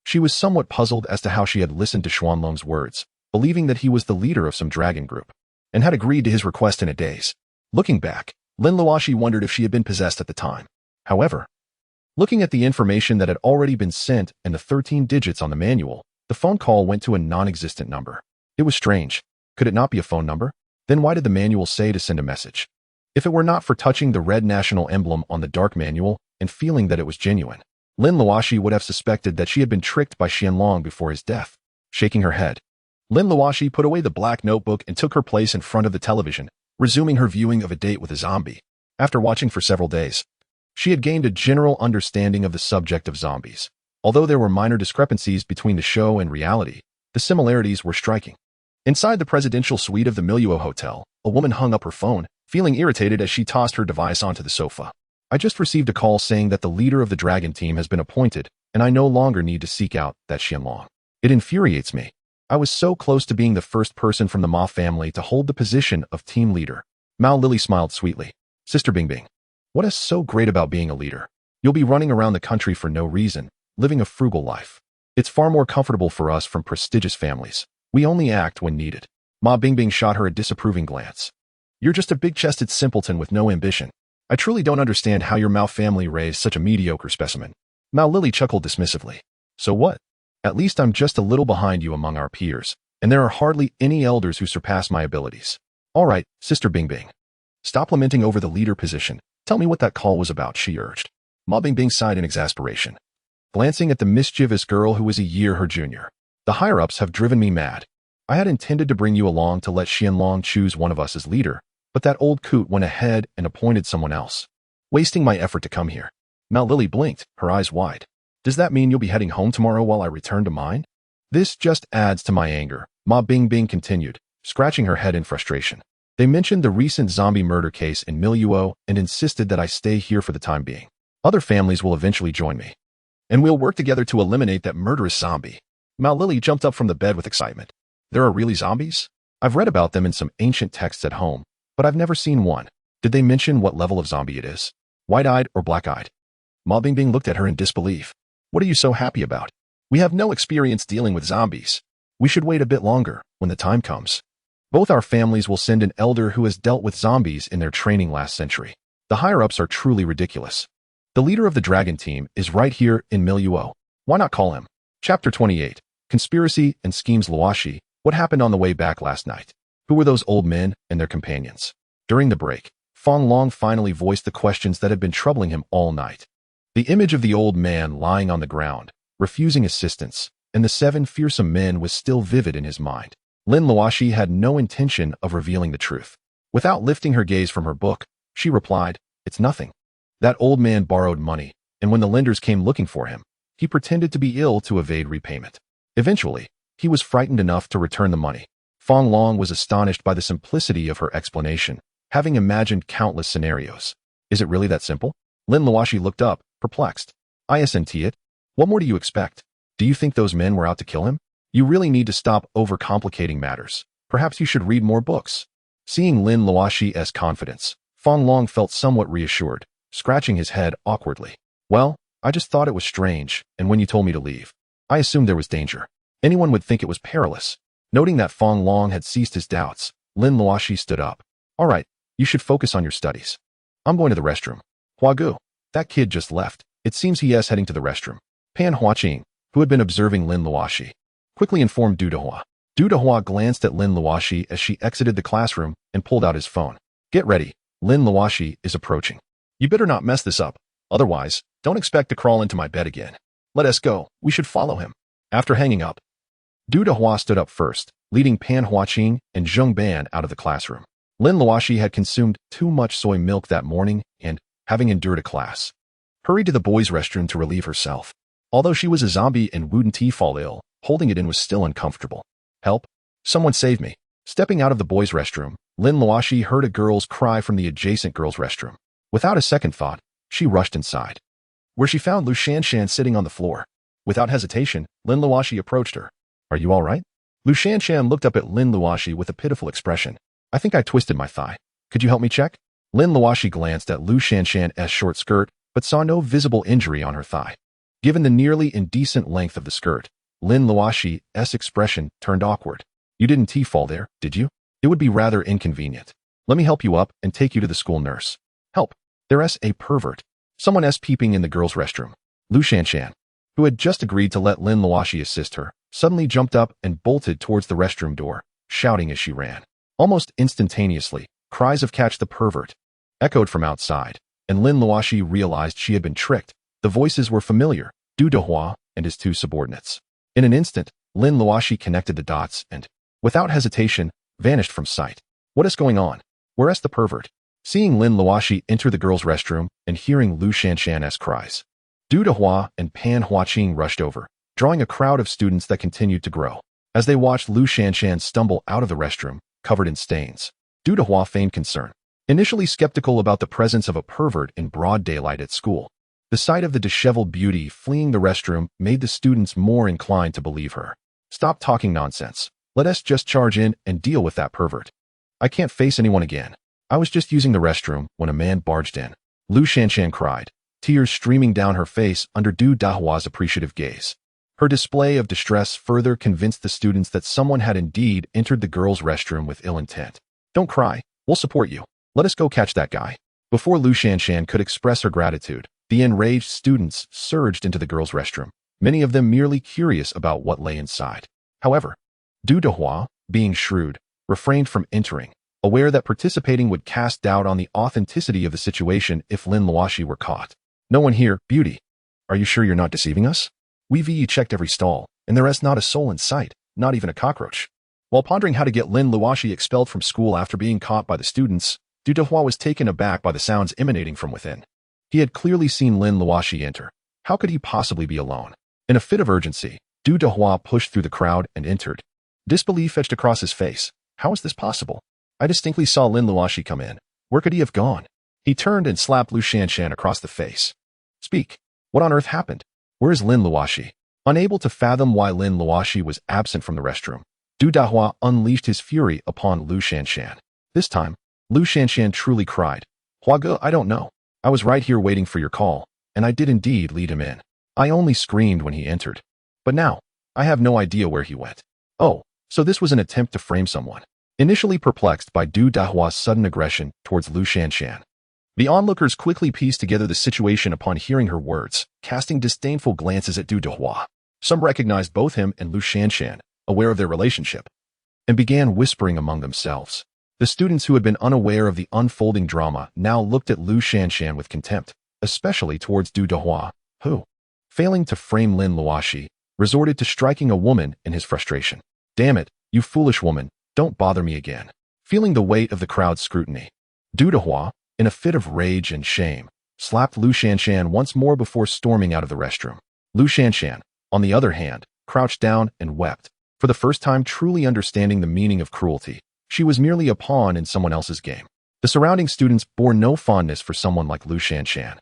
She was somewhat puzzled as to how she had listened to Xuanlong's words, believing that he was the leader of some dragon group, and had agreed to his request in a daze. Looking back, Lin Luoxi wondered if she had been possessed at the time. However, looking at the information that had already been sent and the 13 digits on the manual, the phone call went to a non-existent number. It was strange. Could it not be a phone number? Then why did the manual say to send a message? If it were not for touching the red national emblem on the dark manual and feeling that it was genuine, Lin Luoxi would have suspected that she had been tricked by Xuanlong before his death. Shaking her head, Lin Luoxi put away the black notebook and took her place in front of the television, resuming her viewing of A Date with a Zombie. After watching for several days, she had gained a general understanding of the subject of zombies. Although there were minor discrepancies between the show and reality, the similarities were striking. Inside the presidential suite of the Miluo Hotel, a woman hung up her phone, feeling irritated as she tossed her device onto the sofa. I just received a call saying that the leader of the dragon team has been appointed, and I no longer need to seek out that Xuanlong. It infuriates me. I was so close to being the first person from the Ma family to hold the position of team leader. Mao Lily smiled sweetly. Sister Bingbing, what is so great about being a leader? You'll be running around the country for no reason, living a frugal life. It's far more comfortable for us from prestigious families. We only act when needed. Ma Bingbing shot her a disapproving glance. You're just a big-chested simpleton with no ambition. I truly don't understand how your Mao family raised such a mediocre specimen. Mao Lily chuckled dismissively. So what? At least I'm just a little behind you among our peers, and there are hardly any elders who surpass my abilities. All right, Sister Bing Bing. Stop lamenting over the leader position. Tell me what that call was about, she urged. Ma Bing Bing sighed in exasperation, glancing at the mischievous girl who was a year her junior. The higher-ups have driven me mad. I had intended to bring you along to let Xianlong choose one of us as leader, but that old coot went ahead and appointed someone else, wasting my effort to come here. Mao Lily blinked, her eyes wide. Does that mean you'll be heading home tomorrow while I return to mine? This just adds to my anger, Ma Bing Bing continued, scratching her head in frustration. They mentioned the recent zombie murder case in Miluo and insisted that I stay here for the time being. Other families will eventually join me, and we'll work together to eliminate that murderous zombie. Mao Lily jumped up from the bed with excitement. There are really zombies? I've read about them in some ancient texts at home, but I've never seen one. Did they mention what level of zombie it is? White-eyed or black-eyed? Ma Bingbing looked at her in disbelief. What are you so happy about? We have no experience dealing with zombies. We should wait a bit longer when the time comes. Both our families will send an elder who has dealt with zombies in their training last century. The higher-ups are truly ridiculous. The leader of the dragon team is right here in Miluo. Why not call him? Chapter 28. Conspiracy and Schemes. Luoxi. What happened on the way back last night? Who were those old men and their companions? During the break, Fong Long finally voiced the questions that had been troubling him all night. The image of the old man lying on the ground, refusing assistance, and the 7 fearsome men was still vivid in his mind. Lin Luoxi had no intention of revealing the truth. Without lifting her gaze from her book, she replied, "It's nothing. That old man borrowed money, and when the lenders came looking for him, he pretended to be ill to evade repayment. Eventually, he was frightened enough to return the money." Fong Long was astonished by the simplicity of her explanation, having imagined countless scenarios. Is it really that simple? Lin Luoxi looked up, perplexed. Isn't it? What more do you expect? Do you think those men were out to kill him? You really need to stop overcomplicating matters. Perhaps you should read more books. Seeing Lin Luoxi's confidence, Fong Long felt somewhat reassured, scratching his head awkwardly. Well, I just thought it was strange, and when you told me to leave, I assumed there was danger. Anyone would think it was perilous. Noting that Fong Long had ceased his doubts, Lin Luoxi stood up. All right, you should focus on your studies. I'm going to the restroom. Huagu, that kid just left. It seems he is heading to the restroom. Pan Huaqing, who had been observing Lin Luoxi, quickly informed Du Dehua. Du Dehua glanced at Lin Luoxi as she exited the classroom and pulled out his phone. Get ready, Lin Luoxi is approaching. You better not mess this up. Otherwise, don't expect to crawl into my bed again. Let us go. We should follow him. After hanging up, Du Dehua stood up first, leading Pan Huaqing and Zheng Ban out of the classroom. Lin Luoxi had consumed too much soy milk that morning and, having endured a class, hurried to the boys' restroom to relieve herself. Although she was a zombie and wouldn't fall ill, holding it in was still uncomfortable. Help! Someone save me! Stepping out of the boys' restroom, Lin Luoxi heard a girl's cry from the adjacent girls' restroom. Without a second thought, she rushed inside, where she found Lu Shanshan sitting on the floor. Without hesitation, Lin Luoxi approached her. Are you all right? Lu Shanshan looked up at Lin Luoxi with a pitiful expression. I think I twisted my thigh. Could you help me check? Lin Luoxi glanced at Lu Shanshan's short skirt, but saw no visible injury on her thigh. Given the nearly indecent length of the skirt, Lin Luoxi's expression turned awkward. You didn't fall there, did you? It would be rather inconvenient. Let me help you up and take you to the school nurse. Help! There's a pervert. Someone's peeping in the girls' restroom. Lu Shanshan, who had just agreed to let Lin Luoxi assist her, suddenly jumped up and bolted towards the restroom door, shouting as she ran. Almost instantaneously, cries of "Catch the pervert!" echoed from outside, and Lin Luoxi realized she had been tricked. The voices were familiar, Du Dehua and his 2 subordinates. In an instant, Lin Luoxi connected the dots and, without hesitation, vanished from sight. What is going on? Where's the pervert? Seeing Lin Luoxi enter the girls' restroom and hearing Lu Shanshan's cries, Du Dehua and Pan Huaqing rushed over, drawing a crowd of students that continued to grow. As they watched Lu Shanshan stumble out of the restroom, covered in stains, Du Dehua feigned concern. Initially skeptical about the presence of a pervert in broad daylight at school, the sight of the disheveled beauty fleeing the restroom made the students more inclined to believe her. Stop talking nonsense. Let us just charge in and deal with that pervert. I can't face anyone again. I was just using the restroom when a man barged in. Lu Shanshan cried, tears streaming down her face under Du Dehua's appreciative gaze. Her display of distress further convinced the students that someone had indeed entered the girls' restroom with ill intent. Don't cry. We'll support you. Let us go catch that guy. Before Lu Shanshan could express her gratitude, the enraged students surged into the girls' restroom. many of them merely curious about what lay inside. However, Du Dehua, being shrewd, refrained from entering, aware that participating would cast doubt on the authenticity of the situation if Lin Luoxi were caught. No one here, beauty. Are you sure you're not deceiving us? We checked every stall, and there is not a soul in sight, not even a cockroach. While pondering how to get Lin Luoxi expelled from school after being caught by the students, Du Dehua was taken aback by the sounds emanating from within. He had clearly seen Lin Luoxi enter. How could he possibly be alone? In a fit of urgency, Du Dehua pushed through the crowd and entered. Disbelief etched across his face. How is this possible? I distinctly saw Lin Luoxi come in. Where could he have gone? He turned and slapped Lu Shanshan across the face. Speak. What on earth happened? Where is Lin Luoxi? Unable to fathom why Lin Luoxi was absent from the restroom, Du Dehua unleashed his fury upon Lu Shanshan. This time, Lu Shanshan truly cried. Huage, I don't know. I was right here waiting for your call, and I did indeed lead him in. I only screamed when he entered. But now, I have no idea where he went. Oh, so this was an attempt to frame someone. Initially perplexed by Du Dehua's sudden aggression towards Lu Shanshan, the onlookers quickly pieced together the situation upon hearing her words, casting disdainful glances at Du Dehua. Some recognized both him and Lu Shanshan, aware of their relationship, and began whispering among themselves. The students who had been unaware of the unfolding drama now looked at Lu Shanshan with contempt, especially towards Du Dehua, who, failing to frame Lin Luoxi, resorted to striking a woman in his frustration. Damn it, you foolish woman, don't bother me again. Feeling the weight of the crowd's scrutiny, Du Dehua, in a fit of rage and shame, slapped Lu Shanshan once more before storming out of the restroom. Lu Shanshan, on the other hand, crouched down and wept. For the first time truly understanding the meaning of cruelty, she was merely a pawn in someone else's game. The surrounding students bore no fondness for someone like Lu Shanshan,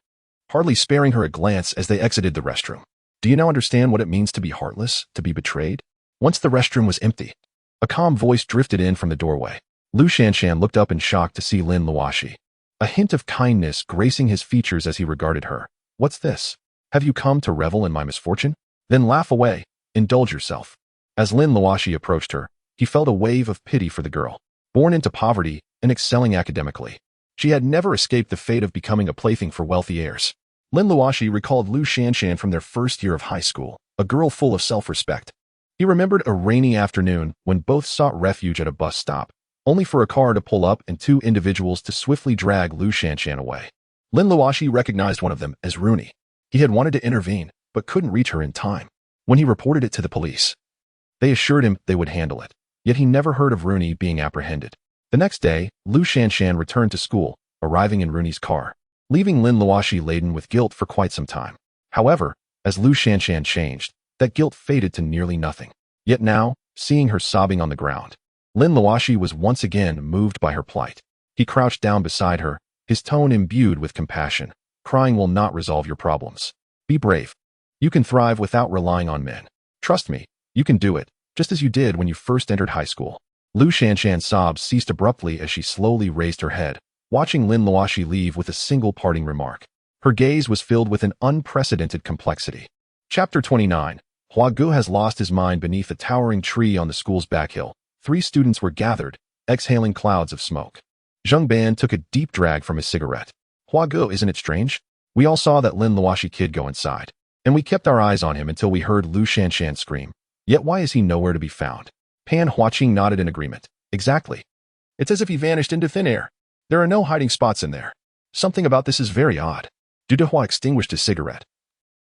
hardly sparing her a glance as they exited the restroom. Do you now understand what it means to be heartless, to be betrayed? Once the restroom was empty, a calm voice drifted in from the doorway. Lu Shanshan looked up in shock to see Lin Luoxi, a hint of kindness gracing his features as he regarded her. What's this? Have you come to revel in my misfortune? Then laugh away, indulge yourself. As Lin Luoxi approached her, he felt a wave of pity for the girl. Born into poverty and excelling academically, she had never escaped the fate of becoming a plaything for wealthy heirs. Lin Luoxi recalled Lu Shanshan from their first year of high school, a girl full of self-respect. He remembered a rainy afternoon when both sought refuge at a bus stop, only for a car to pull up and two individuals to swiftly drag Lu Shanshan away. Lin Luoxi recognized one of them as Rooney. He had wanted to intervene, but couldn't reach her in time. When he reported it to the police, they assured him they would handle it, yet he never heard of Rooney being apprehended. The next day, Lu Shanshan returned to school, arriving in Rooney's car, leaving Lin Luoxi laden with guilt for quite some time. However, as Lu Shanshan changed, that guilt faded to nearly nothing. Yet now, seeing her sobbing on the ground, Lin Luoxi was once again moved by her plight. He crouched down beside her, his tone imbued with compassion. Crying will not resolve your problems. Be brave. You can thrive without relying on men. Trust me, you can do it, just as you did when you first entered high school. Lu Shanshan's sobs ceased abruptly as she slowly raised her head, watching Lin Luoxi leave with a single parting remark. Her gaze was filled with an unprecedented complexity. Chapter 29. Huage has lost his mind beneath a towering tree on the school's back hill. 3 students were gathered, exhaling clouds of smoke. Zheng Ban took a deep drag from his cigarette. Huage, isn't it strange? We all saw that Lin Luoxi kid go inside, and we kept our eyes on him until we heard Lu Shanshan scream. Yet why is he nowhere to be found? Pan Huaqing nodded in agreement. Exactly. It's as if he vanished into thin air. There are no hiding spots in there. Something about this is very odd. Du Dehua extinguished his cigarette,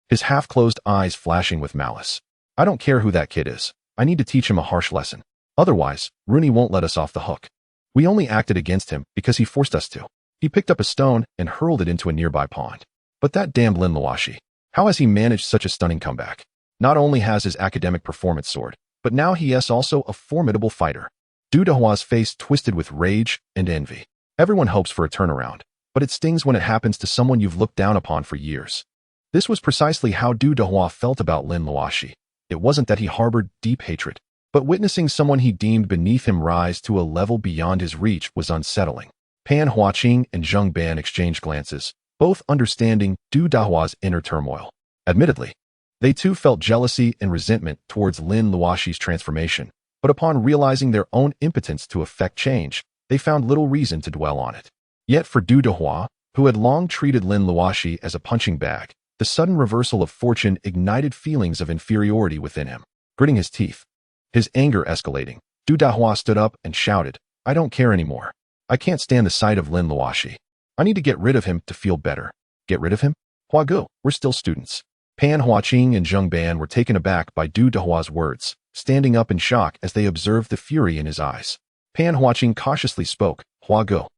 his half-closed eyes flashing with malice. I don't care who that kid is. I need to teach him a harsh lesson. Otherwise, Rooney won't let us off the hook. We only acted against him because he forced us to. He picked up a stone and hurled it into a nearby pond. But that damned Lin Luoxi. How has he managed such a stunning comeback? Not only has his academic performance soared, but now he is also a formidable fighter. Du Dehua's face twisted with rage and envy. Everyone hopes for a turnaround, but it stings when it happens to someone you've looked down upon for years. This was precisely how Du Dehua felt about Lin Luoxi. It wasn't that he harbored deep hatred, but witnessing someone he deemed beneath him rise to a level beyond his reach was unsettling. Pan Huaqing and Zheng Ban exchanged glances, both understanding Du Dehua's inner turmoil. Admittedly, they too felt jealousy and resentment towards Lin Luoxi's transformation, but upon realizing their own impotence to effect change, they found little reason to dwell on it. Yet for Du Dehua, who had long treated Lin Luoxi as a punching bag, The sudden reversal of fortune ignited feelings of inferiority within him. Gritting his teeth, his anger escalating, Du Dahua stood up and shouted, "I don't care anymore. I can't stand the sight of Lin Luoxi. I need to get rid of him to feel better." Get rid of him? Hua Ge, we're still students. Pan Huaqing and Zheng Ban were taken aback by Du Dahua's words, standing up in shock as they observed the fury in his eyes. Pan Huaqing cautiously spoke, "Hua Ge,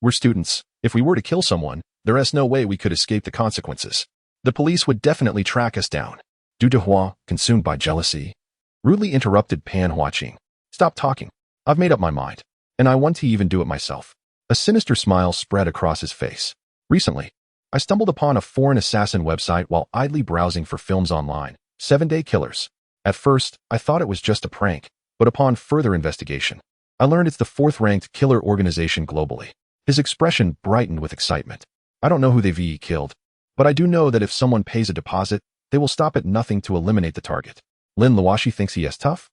we're students. If we were to kill someone, there is no way we could escape the consequences. The police would definitely track us down." Du Dahua, consumed by jealousy, rudely interrupted Pan Huaqing. "Stop talking. I've made up my mind, and I want to even do it myself." A sinister smile spread across his face. "Recently, I stumbled upon a foreign assassin website while idly browsing for films online, 7-Day Killers. At first, I thought it was just a prank, but upon further investigation, I learned it's the 4th-ranked killer organization globally." His expression brightened with excitement. "I don't know who they've killed, but I do know that if someone pays a deposit, they will stop at nothing to eliminate the target. Lin Luoxi thinks he is tough?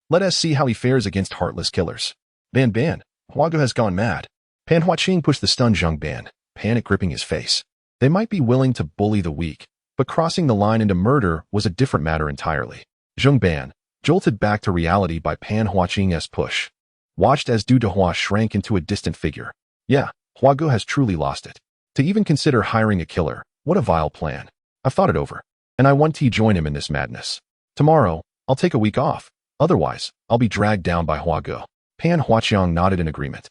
Let us see how he fares against heartless killers." Ban, Hua Ge has gone mad. Pan Huaqing pushed the stunned Zheng Ban, panic gripping his face. They might be willing to bully the weak, but crossing the line into murder was a different matter entirely. Zheng Ban, jolted back to reality by Pan Huaqing's push, watched as Du Dahua shrank into a distant figure. Yeah, Hua Ge has truly lost it. To even consider hiring a killer, what a vile plan. I've thought it over, and I want to join him in this madness. Tomorrow, I'll take a week off. Otherwise, I'll be dragged down by Hua Ge. Pan Huaqing nodded in agreement,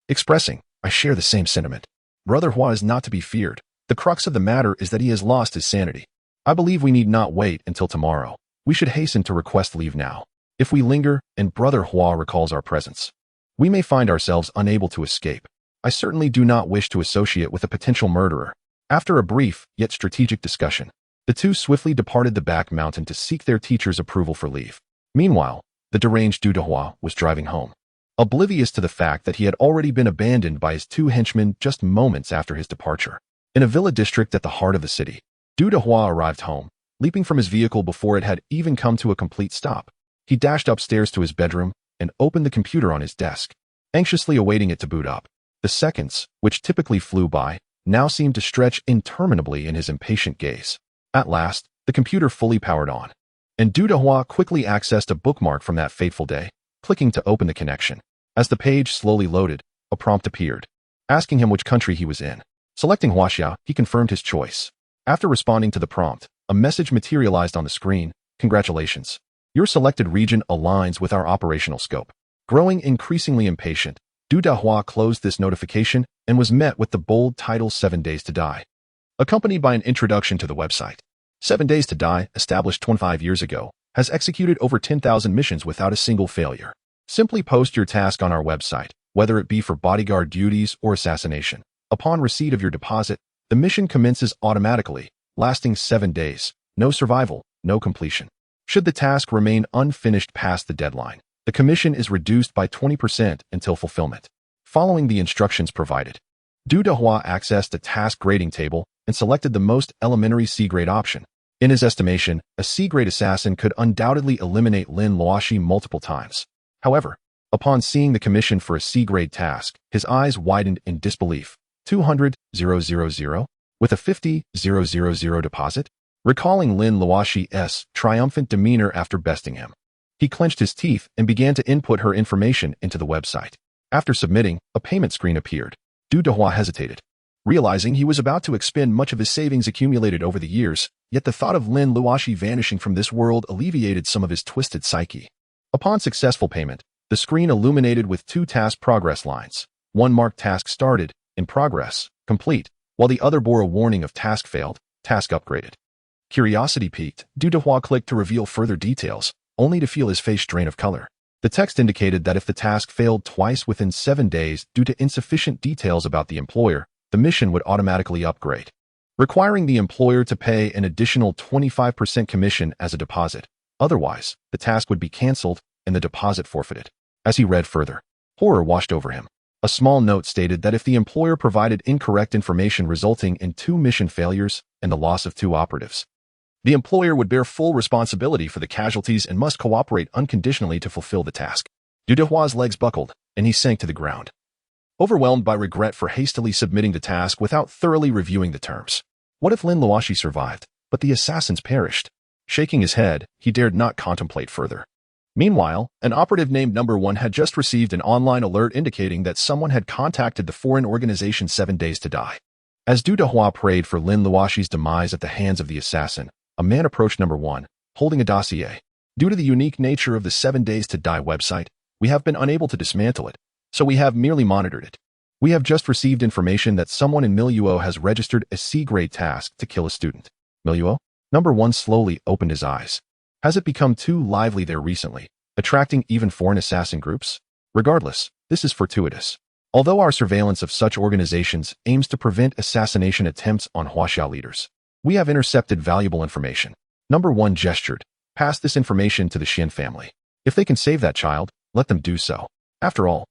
expressing, "I share the same sentiment. Brother Hua is not to be feared. The crux of the matter is that he has lost his sanity. I believe we need not wait until tomorrow. We should hasten to request leave now. If we linger and Brother Hua recalls our presence, we may find ourselves unable to escape. I certainly do not wish to associate with a potential murderer." After a brief, yet strategic discussion, the two swiftly departed the back mountain to seek their teacher's approval for leave. Meanwhile, the deranged Du Dahua was driving home, oblivious to the fact that he had already been abandoned by his 2 henchmen just moments after his departure. In a villa district at the heart of the city, Du Dahua arrived home, leaping from his vehicle before it had even come to a complete stop. He dashed upstairs to his bedroom and opened the computer on his desk, anxiously awaiting it to boot up. The seconds, which typically flew by, now seemed to stretch interminably in his impatient gaze. At last, the computer fully powered on, and Du Dahua quickly accessed a bookmark from that fateful day, clicking to open the connection. As the page slowly loaded, a prompt appeared, asking him which country he was in. Selecting Huaxia, he confirmed his choice. After responding to the prompt, a message materialized on the screen. "Congratulations. Your selected region aligns with our operational scope." Growing increasingly impatient, Du Dahua closed this notification and was met with the bold title 7 Days to Die, accompanied by an introduction to the website. 7 Days to Die, established 25 years ago, has executed over 10,000 missions without a single failure. Simply post your task on our website, whether it be for bodyguard duties or assassination. Upon receipt of your deposit, the mission commences automatically, lasting 7 days. No survival, no completion. Should the task remain unfinished past the deadline, the commission is reduced by 20% until fulfillment. Following the instructions provided, Du Dahua accessed a task grading table and selected the most elementary C-grade option. In his estimation, a C-grade assassin could undoubtedly eliminate Lin Luoxi multiple times. However, upon seeing the commission for a C-grade task, his eyes widened in disbelief. 200,000, with a 50,000 deposit? Recalling Lin Luoxi's triumphant demeanor after besting him, he clenched his teeth and began to input her information into the website. After submitting, a payment screen appeared. Du Dahua hesitated, realizing he was about to expend much of his savings accumulated over the years, yet the thought of Lin Luoxi vanishing from this world alleviated some of his twisted psyche. Upon successful payment, the screen illuminated with 2 task progress lines. One marked task started, in progress, complete, while the other bore a warning of task failed, task upgraded. Curiosity piqued, Du Dahua clicked to reveal further details, only to feel his face drain of color. The text indicated that if the task failed twice within 7 days due to insufficient details about the employer, the mission would automatically upgrade, requiring the employer to pay an additional 25% commission as a deposit. Otherwise, the task would be cancelled and the deposit forfeited. As he read further, horror washed over him. A small note stated that if the employer provided incorrect information resulting in 2 mission failures and the loss of 2 operatives, the employer would bear full responsibility for the casualties and must cooperate unconditionally to fulfill the task. Du Dahua's legs buckled, and he sank to the ground, overwhelmed by regret for hastily submitting the task without thoroughly reviewing the terms. What if Lin Luoxi survived, but the assassins perished. Shaking his head, he dared not contemplate further. Meanwhile, an operative named Number 1 had just received an online alert indicating that someone had contacted the foreign organization 7 Days to Die. As Du Dehua prayed for Lin Luoxi's demise at the hands of the assassin, a man approached Number 1, holding a dossier. Due to the unique nature of the 7 Days to Die website, we have been unable to dismantle it, so we have merely monitored it. We have just received information that someone in Miluo has registered a C-grade task to kill a student. Miluo? Number 1 slowly opened his eyes. Has it become too lively there recently, attracting even foreign assassin groups? Regardless, this is fortuitous. Although our surveillance of such organizations aims to prevent assassination attempts on Huaxia leaders, we have intercepted valuable information. Number 1 gestured. Pass this information to the Xian family. If they can save that child, let them do so. After all,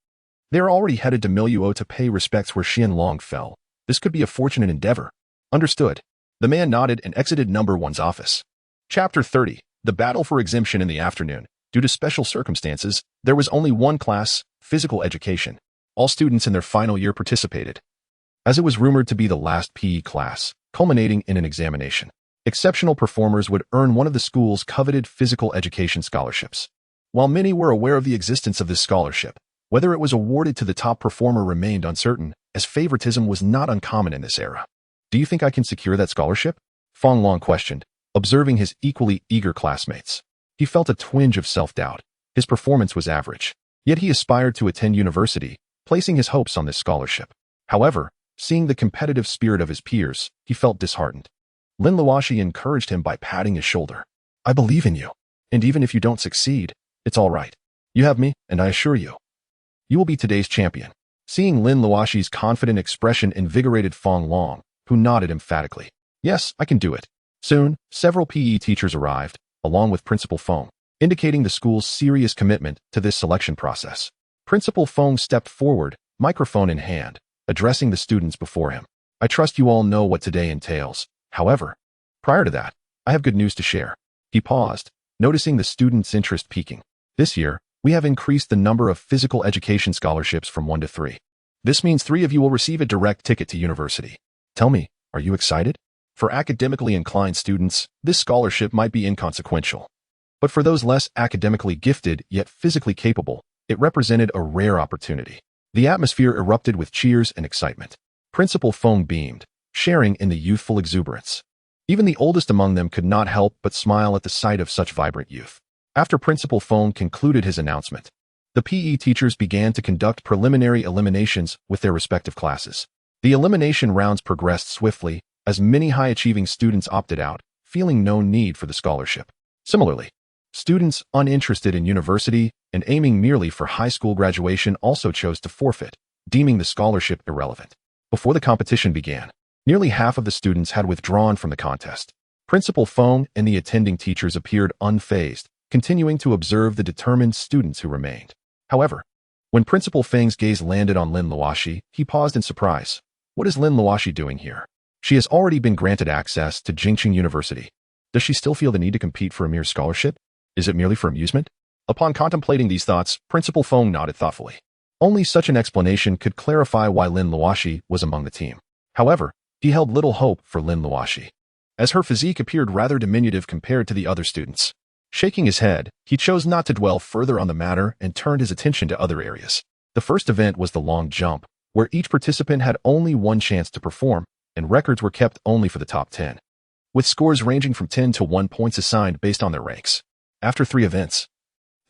they are already headed to Miluo to pay respects where Xian Long fell. This could be a fortunate endeavor. Understood. The man nodded and exited Number 1's office. Chapter 30. The battle for exemption in the afternoon. Due to special circumstances, there was only one class, physical education. All students in their final year participated, as it was rumored to be the last PE class, culminating in an examination. Exceptional performers would earn one of the school's coveted physical education scholarships. While many were aware of the existence of this scholarship, whether it was awarded to the top performer remained uncertain, as favoritism was not uncommon in this era. Do you think I can secure that scholarship? Fong Long questioned, observing his equally eager classmates. He felt a twinge of self-doubt. His performance was average, yet he aspired to attend university, placing his hopes on this scholarship. However, seeing the competitive spirit of his peers, he felt disheartened. Lin Luoxi encouraged him by patting his shoulder. I believe in you, and even if you don't succeed, it's all right. You have me, and I assure you, you will be today's champion. Seeing Lin Luoxi's confident expression invigorated Fong Long, who nodded emphatically. Yes, I can do it. Soon, several PE teachers arrived, along with Principal Fong, indicating the school's serious commitment to this selection process. Principal Fong stepped forward, microphone in hand, addressing the students before him. I trust you all know what today entails. However, prior to that, I have good news to share. He paused, noticing the students' interest peaking. This year, we have increased the number of physical education scholarships from 1 to 3. This means 3 of you will receive a direct ticket to university. Tell me, are you excited? For academically inclined students, this scholarship might be inconsequential. But for those less academically gifted yet physically capable, it represented a rare opportunity. The atmosphere erupted with cheers and excitement. Principal Fong beamed, sharing in the youthful exuberance. Even the oldest among them could not help but smile at the sight of such vibrant youth. After Principal Fong concluded his announcement, the PE teachers began to conduct preliminary eliminations with their respective classes. The elimination rounds progressed swiftly, as many high-achieving students opted out, feeling no need for the scholarship. Similarly, students uninterested in university and aiming merely for high school graduation also chose to forfeit, deeming the scholarship irrelevant. Before the competition began, nearly half of the students had withdrawn from the contest. Principal Fong and the attending teachers appeared unfazed, continuing to observe the determined students who remained. However, when Principal Feng's gaze landed on Lin Luoxi, he paused in surprise. What is Lin Luoxi doing here? She has already been granted access to Jingqing University. Does she still feel the need to compete for a mere scholarship? Is it merely for amusement? Upon contemplating these thoughts, Principal Fong nodded thoughtfully. Only such an explanation could clarify why Lin Luoxi was among the team. However, he held little hope for Lin Luoxi, as her physique appeared rather diminutive compared to the other students. Shaking his head, he chose not to dwell further on the matter and turned his attention to other areas. The first event was the long jump, where each participant had only one chance to perform, and records were kept only for the top 10, with scores ranging from 10 to 1 points assigned based on their ranks. After 3 events,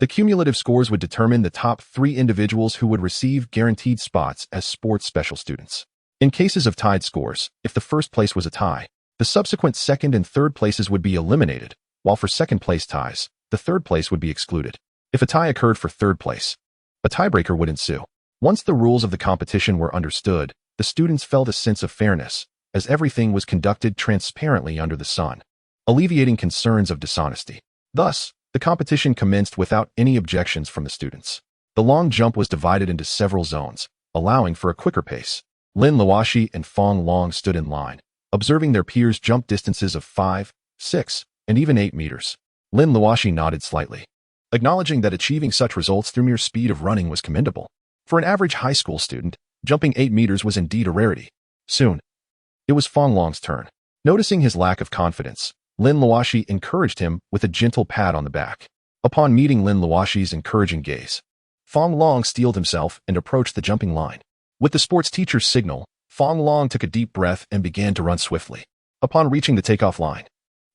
the cumulative scores would determine the top 3 individuals who would receive guaranteed spots as sports special students. In cases of tied scores, if the first place was a tie, the subsequent second and third places would be eliminated, while for second place ties, the third place would be excluded. If a tie occurred for third place, a tiebreaker would ensue. Once the rules of the competition were understood, the students felt a sense of fairness, as everything was conducted transparently under the sun, alleviating concerns of dishonesty. Thus, the competition commenced without any objections from the students. The long jump was divided into several zones, allowing for a quicker pace. Lin Luoxi and Fong Long stood in line, observing their peers jump distances of 5, 6, and even 8 meters. Lin Luoxi nodded slightly, acknowledging that achieving such results through mere speed of running was commendable. For an average high school student, jumping 8 meters was indeed a rarity. Soon, it was Fong Long's turn. Noticing his lack of confidence, Lin Luoxi encouraged him with a gentle pat on the back. Upon meeting Lin Luoxi's encouraging gaze, Fong Long steeled himself and approached the jumping line. With the sports teacher's signal, Fong Long took a deep breath and began to run swiftly. Upon reaching the takeoff line,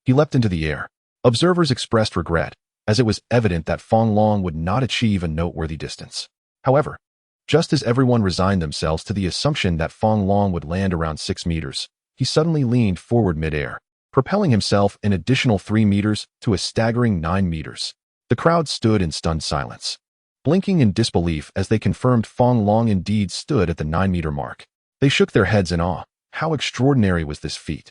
he leapt into the air. Observers expressed regret, as it was evident that Fong Long would not achieve a noteworthy distance. However, just as everyone resigned themselves to the assumption that Fong Long would land around 6 meters, he suddenly leaned forward mid-air, propelling himself an additional 3 meters to a staggering 9 meters. The crowd stood in stunned silence, blinking in disbelief as they confirmed Fong Long indeed stood at the 9-meter mark. They shook their heads in awe. How extraordinary was this feat,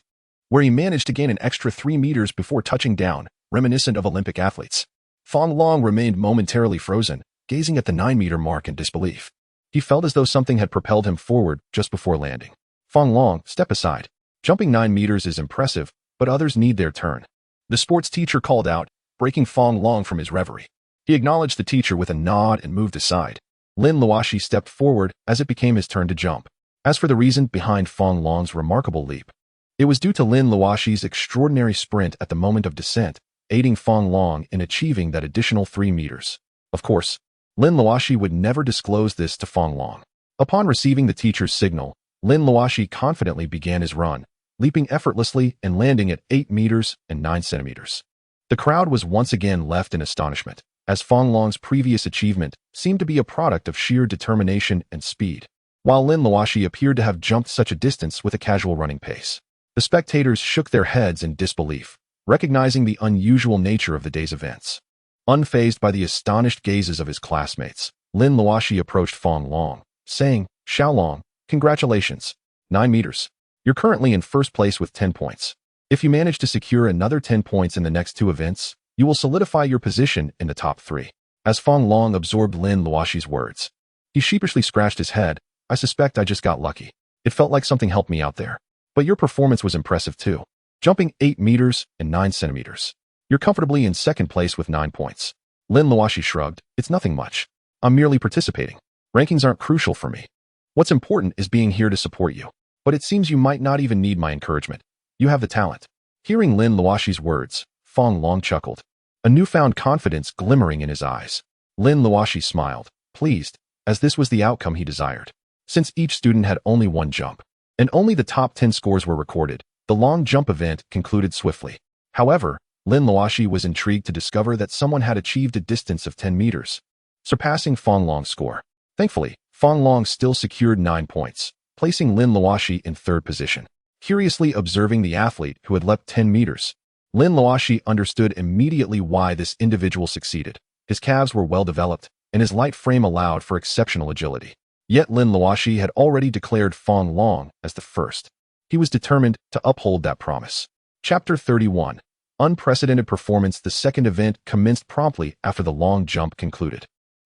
where he managed to gain an extra 3 meters before touching down, reminiscent of Olympic athletes. Fong Long remained momentarily frozen, gazing at the 9-meter mark in disbelief. He felt as though something had propelled him forward just before landing. Fong Long, step aside. Jumping 9 meters is impressive, but others need their turn. The sports teacher called out, breaking Fong Long from his reverie. He acknowledged the teacher with a nod and moved aside. Lin Luoxi stepped forward as it became his turn to jump. As for the reason behind Fong Long's remarkable leap, it was due to Lin Luoxi's extraordinary sprint at the moment of descent, aiding Fong Long in achieving that additional 3 meters. Of course, Lin Luoxi would never disclose this to Fong Long. Upon receiving the teacher's signal, Lin Luoxi confidently began his run, leaping effortlessly and landing at 8 meters and 9 centimeters. The crowd was once again left in astonishment, as Fong Long's previous achievement seemed to be a product of sheer determination and speed, while Lin Luoxi appeared to have jumped such a distance with a casual running pace. The spectators shook their heads in disbelief, recognizing the unusual nature of the day's events. Unfazed by the astonished gazes of his classmates, Lin Luoxi approached Fong Long, saying, "Xiao Long, congratulations. 9 meters. You're currently in first place with 10 points. If you manage to secure another 10 points in the next 2 events, you will solidify your position in the top 3. As Fong Long absorbed Lin Luoxi's words, he sheepishly scratched his head. "I suspect I just got lucky. It felt like something helped me out there. But your performance was impressive too. Jumping 8 meters and 9 centimeters. You're comfortably in second place with 9 points." Lin Luoxi shrugged. "It's nothing much. I'm merely participating. Rankings aren't crucial for me. What's important is being here to support you. But it seems you might not even need my encouragement. You have the talent." Hearing Lin Luoxi's words, Fong Long chuckled, a newfound confidence glimmering in his eyes. Lin Luoxi smiled, pleased, as this was the outcome he desired. Since each student had only 1 jump, and only the top 10 scores were recorded, the long jump event concluded swiftly. However, Lin Luoxi was intrigued to discover that someone had achieved a distance of 10 meters, surpassing Fong Long's score. Thankfully, Fong Long still secured 9 points, placing Lin Luoxi in 3rd position. Curiously observing the athlete who had leapt 10 meters, Lin Luoxi understood immediately why this individual succeeded. His calves were well developed, and his light frame allowed for exceptional agility. Yet Lin Luoxi had already declared Fong Long as the first. He was determined to uphold that promise. Chapter 31. Unprecedented performance. The second event commenced promptly after the long jump concluded.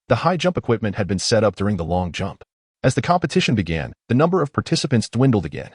The high jump equipment had been set up during the long jump. As the competition began, the number of participants dwindled again,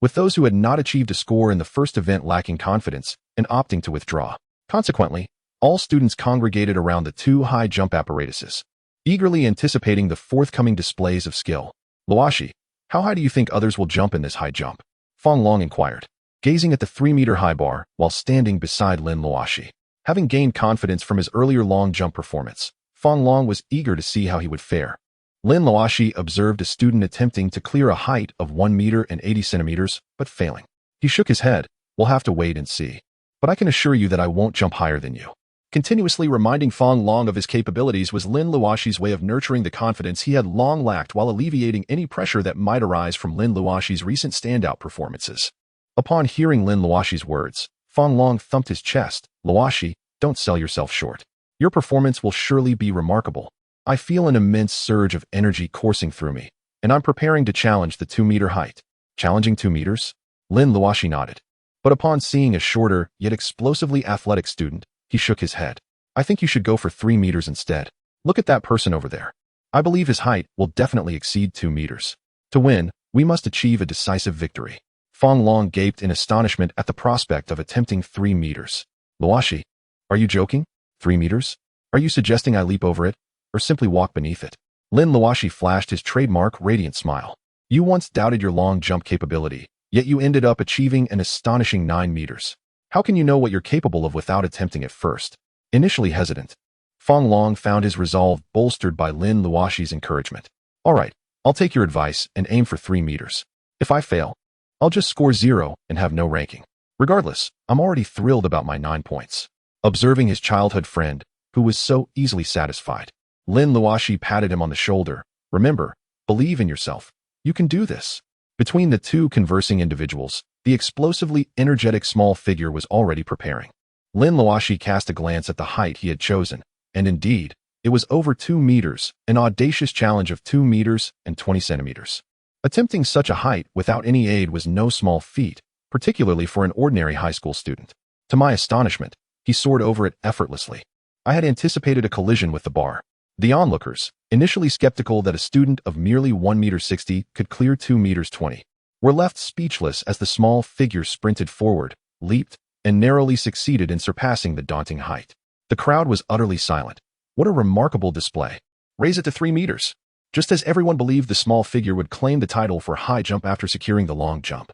with those who had not achieved a score in the first event lacking confidence and opting to withdraw. Consequently, all students congregated around the 2 high jump apparatuses, eagerly anticipating the forthcoming displays of skill. "Luoxi, how high do you think others will jump in this high jump?" Fong Long inquired, gazing at the 3-meter high bar while standing beside Lin Luoxi. Having gained confidence from his earlier long jump performance, Fong Long was eager to see how he would fare. Lin Luoxi observed a student attempting to clear a height of 1 meter and 80 centimeters, but failing. He shook his head. "We'll have to wait and see. But I can assure you that I won't jump higher than you." Continuously reminding Fong Long of his capabilities was Lin Luoxi's way of nurturing the confidence he had long lacked while alleviating any pressure that might arise from Lin Luoxi's recent standout performances. Upon hearing Lin Luoxi's words, Fong Long thumped his chest. "Luoxi, don't sell yourself short. Your performance will surely be remarkable. I feel an immense surge of energy coursing through me, and I'm preparing to challenge the 2-meter height." "Challenging 2 meters?" Lin Luoxi nodded. But upon seeing a shorter, yet explosively athletic student, he shook his head. "I think you should go for 3 meters instead. Look at that person over there. I believe his height will definitely exceed 2 meters. To win, we must achieve a decisive victory." Fong Long gaped in astonishment at the prospect of attempting 3 meters. "Luoxi, are you joking? 3 meters? Are you suggesting I leap over it, or simply walk beneath it?" Lin Luoxi flashed his trademark radiant smile. "You once doubted your long jump capability, yet you ended up achieving an astonishing 9 meters. How can you know what you're capable of without attempting it first? Initially hesitant, Fong Long found his resolve bolstered by Lin Luoxi's encouragement. All right, I'll take your advice and aim for 3 meters. If I fail, I'll just score 0 and have no ranking. Regardless, I'm already thrilled about my 9 points. Observing his childhood friend, who was so easily satisfied, Lin Luoxi patted him on the shoulder. Remember, believe in yourself. You can do this. Between the two conversing individuals, the explosively energetic small figure was already preparing. Lin Luoxi cast a glance at the height he had chosen, and indeed, it was over 2 meters, an audacious challenge of 2 meters and 20 centimeters. Attempting such a height without any aid was no small feat, particularly for an ordinary high school student. To my astonishment, he soared over it effortlessly. I had anticipated a collision with the bar. The onlookers, initially skeptical that a student of merely 1 meter 60 could clear 2 meters 20, were left speechless as the small figure sprinted forward, leaped, and narrowly succeeded in surpassing the daunting height. The crowd was utterly silent. What a remarkable display. Raise it to 3 meters. Just as everyone believed the small figure would claim the title for high jump after securing the long jump.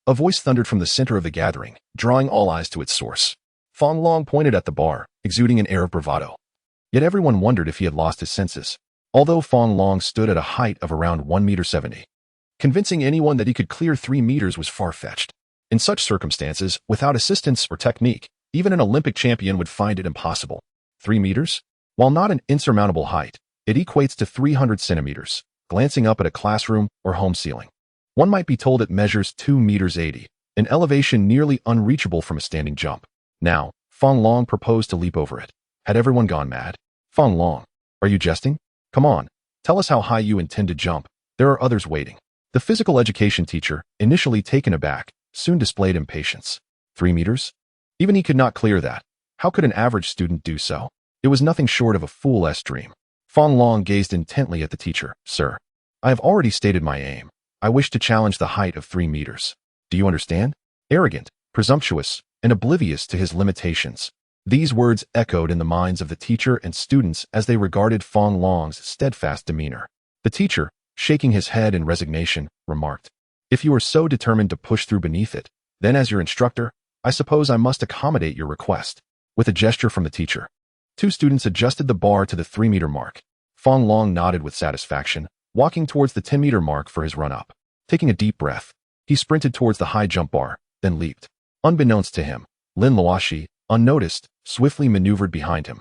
A voice thundered from the center of the gathering, drawing all eyes to its source. Fong Long pointed at the bar, exuding an air of bravado. Yet everyone wondered if he had lost his senses. Although Fong Long stood at a height of around 1 meter 70, convincing anyone that he could clear 3 meters was far-fetched. In such circumstances, without assistance or technique, even an Olympic champion would find it impossible. 3 meters? While not an insurmountable height, it equates to 300 centimeters, glancing up at a classroom or home ceiling. One might be told it measures 2 meters 80, an elevation nearly unreachable from a standing jump. Now, Fong Long proposed to leap over it. Had everyone gone mad? Fong Long, are you jesting? Come on, tell us how high you intend to jump. There are others waiting. The physical education teacher, initially taken aback, soon displayed impatience. 3 meters? Even he could not clear that. How could an average student do so? It was nothing short of a fool's dream. Fong Long gazed intently at the teacher. Sir, I have already stated my aim. I wish to challenge the height of 3 meters. Do you understand? Arrogant, presumptuous, and oblivious to his limitations. These words echoed in the minds of the teacher and students as they regarded Fong Long's steadfast demeanor. The teacher, shaking his head in resignation, remarked, If you are so determined to push through beneath it, then as your instructor, I suppose I must accommodate your request. With a gesture from the teacher, 2 students adjusted the bar to the 3-meter mark. Fong Long nodded with satisfaction, walking towards the 10-meter mark for his run-up. Taking a deep breath, he sprinted towards the high jump bar, then leaped. Unbeknownst to him, Lin Luoxi, unnoticed, swiftly maneuvered behind him,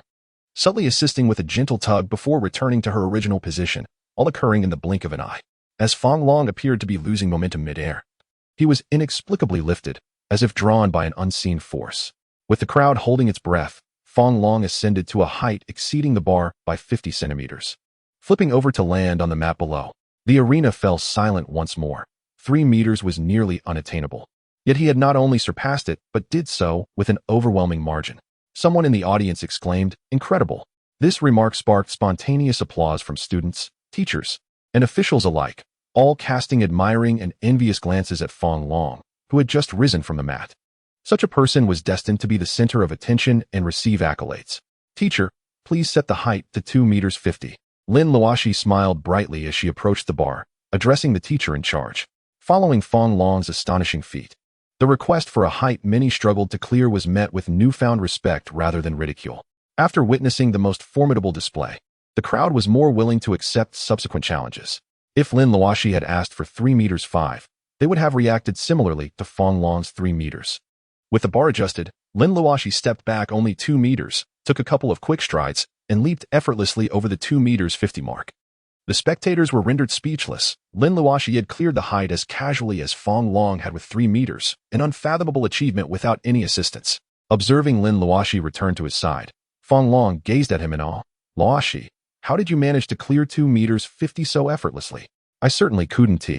subtly assisting with a gentle tug before returning to her original position, all occurring in the blink of an eye. As Fong Long appeared to be losing momentum mid-air, he was inexplicably lifted, as if drawn by an unseen force. With the crowd holding its breath, Fong Long ascended to a height exceeding the bar by 50 centimeters. Flipping over to land on the map below, the arena fell silent once more. 3 meters was nearly unattainable. Yet he had not only surpassed it, but did so with an overwhelming margin. Someone in the audience exclaimed, Incredible. This remark sparked spontaneous applause from students, teachers, and officials alike, all casting admiring and envious glances at Fong Long, who had just risen from the mat. Such a person was destined to be the center of attention and receive accolades. Teacher, please set the height to 2 meters 50. Lin Luoxi smiled brightly as she approached the bar, addressing the teacher in charge. Following Fong Long's astonishing feat, the request for a height many struggled to clear was met with newfound respect rather than ridicule. After witnessing the most formidable display, the crowd was more willing to accept subsequent challenges. If Lin Luoxi had asked for 3 meters 5, they would have reacted similarly to Fong Long's 3 meters. With the bar adjusted, Lin Luoxi stepped back only 2 meters, took a couple of quick strides, and leaped effortlessly over the 2 meters 50 mark. The spectators were rendered speechless. Lin Luoxi had cleared the height as casually as Fong Long had with 3 meters, an unfathomable achievement without any assistance. Observing Lin Luoxi return to his side, Fong Long gazed at him in awe. Luoxi, how did you manage to clear 2 meters 50 so effortlessly? I certainly couldn't.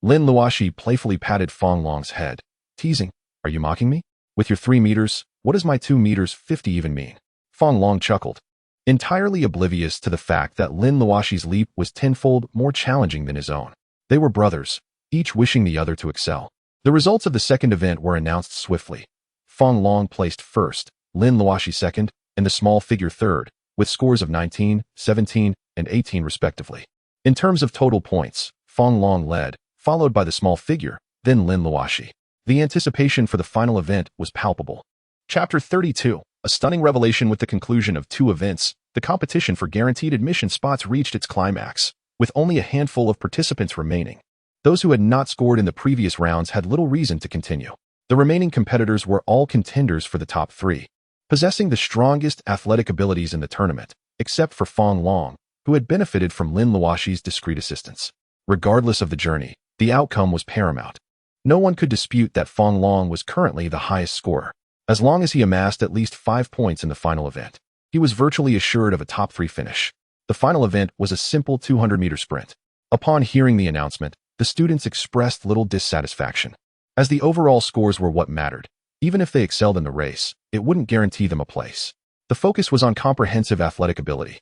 Lin Luoxi playfully patted Fong Long's head, teasing, Are you mocking me? With your 3 meters, what does my 2 meters 50 even mean? Fong Long chuckled, entirely oblivious to the fact that Lin Luoxi's leap was tenfold more challenging than his own. They were brothers, each wishing the other to excel. The results of the second event were announced swiftly. Fong Long placed first, Lin Luoxi second, and the small figure third, with scores of 19, 17, and 18 respectively. In terms of total points, Fong Long led, followed by the small figure, then Lin Luoxi. The anticipation for the final event was palpable. Chapter 32, a stunning revelation. With the conclusion of 2 events, the competition for guaranteed admission spots reached its climax, with only a handful of participants remaining. Those who had not scored in the previous rounds had little reason to continue. The remaining competitors were all contenders for the top 3, possessing the strongest athletic abilities in the tournament, except for Fong Long, who had benefited from Lin Luoxi's discreet assistance. Regardless of the journey, the outcome was paramount. No one could dispute that Fong Long was currently the highest scorer. As long as he amassed at least 5 points in the final event, he was virtually assured of a top 3 finish. The final event was a simple 200-meter sprint. Upon hearing the announcement, the students expressed little dissatisfaction. As the overall scores were what mattered, even if they excelled in the race, it wouldn't guarantee them a place. The focus was on comprehensive athletic ability.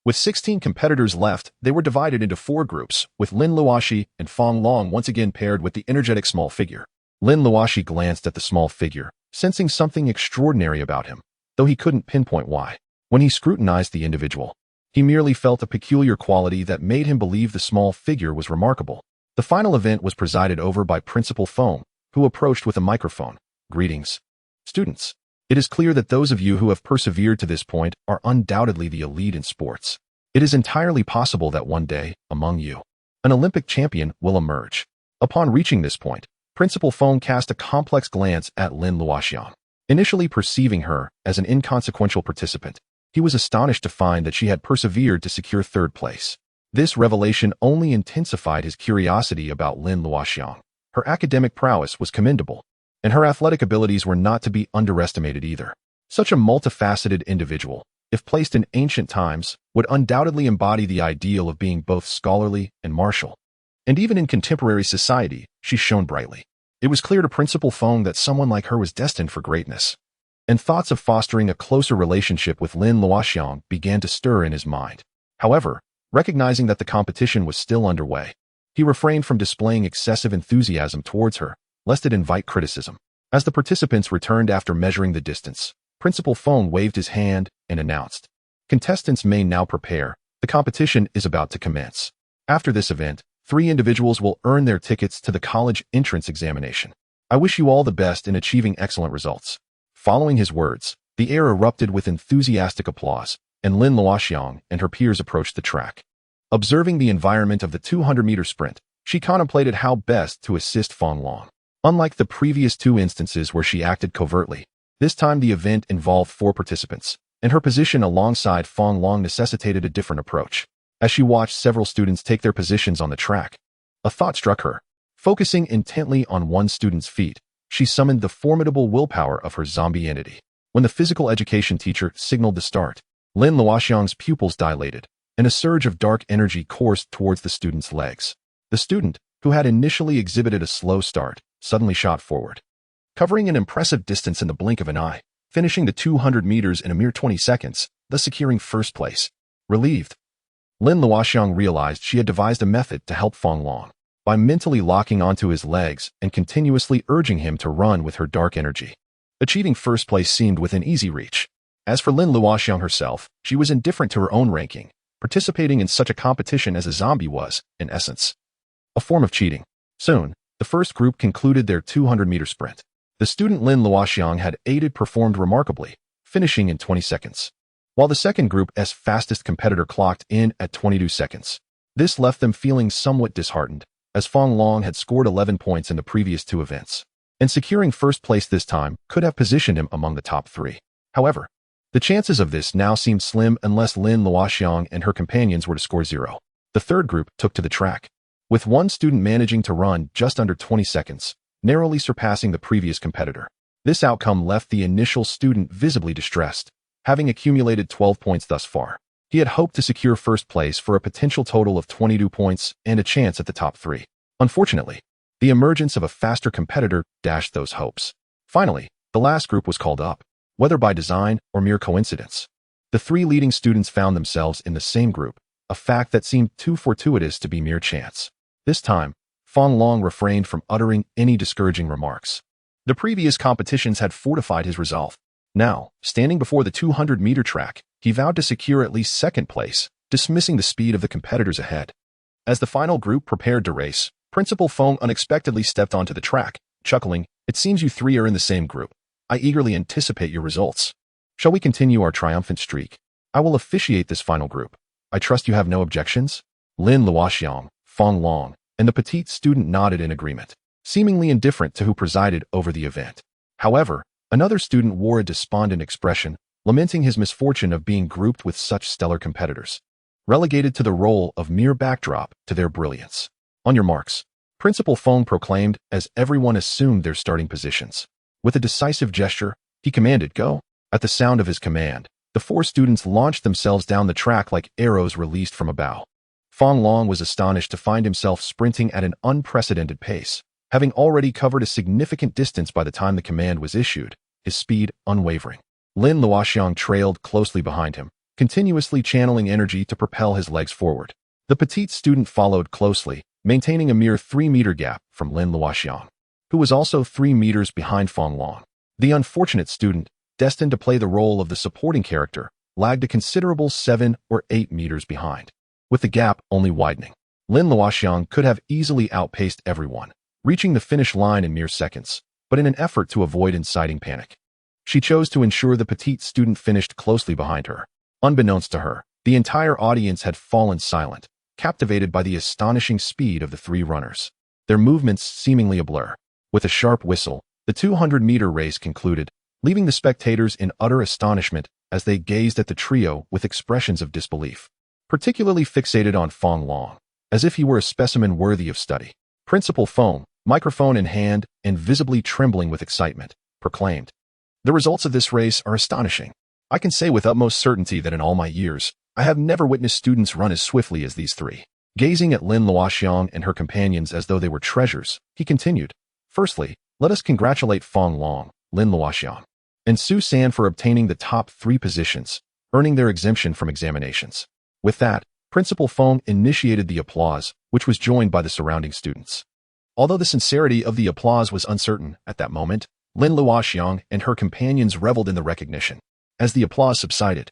With 16 competitors left, they were divided into 4 groups, with Lin Luoxi and Fong Long once again paired with the energetic small figure. Lin Luoxi glanced at the small figure, sensing something extraordinary about him, though he couldn't pinpoint why. When he scrutinized the individual, he merely felt a peculiar quality that made him believe the small figure was remarkable. The final event was presided over by Principal Fong, who approached with a microphone. Greetings, students. It is clear that those of you who have persevered to this point are undoubtedly the elite in sports. It is entirely possible that one day, among you, an Olympic champion will emerge. Upon reaching this point, Principal Fong cast a complex glance at Lin Luoxi. Initially perceiving her as an inconsequential participant, he was astonished to find that she had persevered to secure 3rd place. This revelation only intensified his curiosity about Lin Luoxi. Her academic prowess was commendable, and her athletic abilities were not to be underestimated either. Such a multifaceted individual, if placed in ancient times, would undoubtedly embody the ideal of being both scholarly and martial. And even in contemporary society, she shone brightly. It was clear to Principal Fong that someone like her was destined for greatness, and thoughts of fostering a closer relationship with Lin Luoxi began to stir in his mind. However, recognizing that the competition was still underway, he refrained from displaying excessive enthusiasm towards her, lest it invite criticism. As the participants returned after measuring the distance, Principal Fong waved his hand and announced, "Contestants may now prepare. The competition is about to commence. After this event, 3 individuals will earn their tickets to the college entrance examination. I wish you all the best in achieving excellent results." Following his words, the air erupted with enthusiastic applause, and Lin Luoxi and her peers approached the track. Observing the environment of the 200-meter sprint, she contemplated how best to assist Fong Long. Unlike the previous 2 instances where she acted covertly, this time the event involved 4 participants, and her position alongside Fong Long necessitated a different approach. As she watched several students take their positions on the track, a thought struck her. Focusing intently on one student's feat, she summoned the formidable willpower of her zombie entity. When the physical education teacher signaled the start, Lin Luoxi's pupils dilated, and a surge of dark energy coursed towards the student's legs. The student, who had initially exhibited a slow start, suddenly shot forward, covering an impressive distance in the blink of an eye, finishing the 200 meters in a mere 20 seconds, thus securing 1st place. Relieved, Lin Luoxi realized she had devised a method to help Fong Long by mentally locking onto his legs and continuously urging him to run with her dark energy. Achieving 1st place seemed within easy reach. As for Lin Luoxi herself, she was indifferent to her own ranking. Participating in such a competition as a zombie was, in essence, a form of cheating. Soon, the 1st group concluded their 200-meter sprint. The student Lin Luoxi had aided performed remarkably, finishing in 20 seconds, while the 2nd group's fastest competitor clocked in at 22 seconds. This left them feeling somewhat disheartened, as Fong Long had scored 11 points in the previous 2 events, and securing 1st place this time could have positioned him among the top 3. However, the chances of this now seemed slim unless Lin Luoxi and her companions were to score 0. The 3rd group took to the track, with one student managing to run just under 20 seconds, narrowly surpassing the previous competitor. This outcome left the initial student visibly distressed, having accumulated 12 points thus far. He had hoped to secure 1st place for a potential total of 22 points and a chance at the top 3. Unfortunately, the emergence of a faster competitor dashed those hopes. Finally, the last group was called up, whether by design or mere coincidence. The 3 leading students found themselves in the same group, a fact that seemed too fortuitous to be mere chance. This time, Fong Long refrained from uttering any discouraging remarks. The previous competitions had fortified his resolve. Now, standing before the 200-meter track, he vowed to secure at least 2nd place, dismissing the speed of the competitors ahead. As the final group prepared to race, Principal Fong unexpectedly stepped onto the track, Chuckling, "It seems you three are in the same group. I eagerly anticipate your results. Shall we continue our triumphant streak? I will officiate this final group. I trust you have no objections?" Lin Luoxi, Feng Long, and the petite student nodded in agreement, seemingly indifferent to who presided over the event. However, another student wore a despondent expression, lamenting his misfortune of being grouped with such stellar competitors, relegated to the role of mere backdrop to their brilliance. "On your marks." Principal Feng proclaimed as everyone assumed their starting positions. With a decisive gesture, he commanded, "Go." At the sound of his command, the four students launched themselves down the track like arrows released from a bow. Feng Long was astonished to find himself sprinting at an unprecedented pace, having already covered a significant distance by the time the command was issued, his speed unwavering. Lin Luoxi trailed closely behind him, continuously channeling energy to propel his legs forward. The petite student followed closely, maintaining a mere 3-meter gap from Lin Luoxi, who was also 3 meters behind Feng Long. The unfortunate student, destined to play the role of the supporting character, lagged a considerable 7 or 8 meters behind, with the gap only widening. Lin Luoxi could have easily outpaced everyone, reaching the finish line in mere seconds, but in an effort to avoid inciting panic, she chose to ensure the petite student finished closely behind her. Unbeknownst to her, the entire audience had fallen silent, captivated by the astonishing speed of the 3 runners, their movements seemingly a blur. With a sharp whistle, the 200-meter race concluded, leaving the spectators in utter astonishment as they gazed at the trio with expressions of disbelief, particularly fixated on Feng Long, as if he were a specimen worthy of study. Principal Feng, microphone in hand and visibly trembling with excitement, proclaimed, "The results of this race are astonishing. I can say with utmost certainty that in all my years, I have never witnessed students run as swiftly as these 3. Gazing at Lin Luoxi and her companions as though they were treasures, he continued, "Firstly, let us congratulate Feng Long, Lin Luoxi, and Su San for obtaining the top 3 positions, earning their exemption from examinations." With that, Principal Feng initiated the applause, which was joined by the surrounding students. Although the sincerity of the applause was uncertain at that moment, Lin Luoxi and her companions reveled in the recognition. As the applause subsided,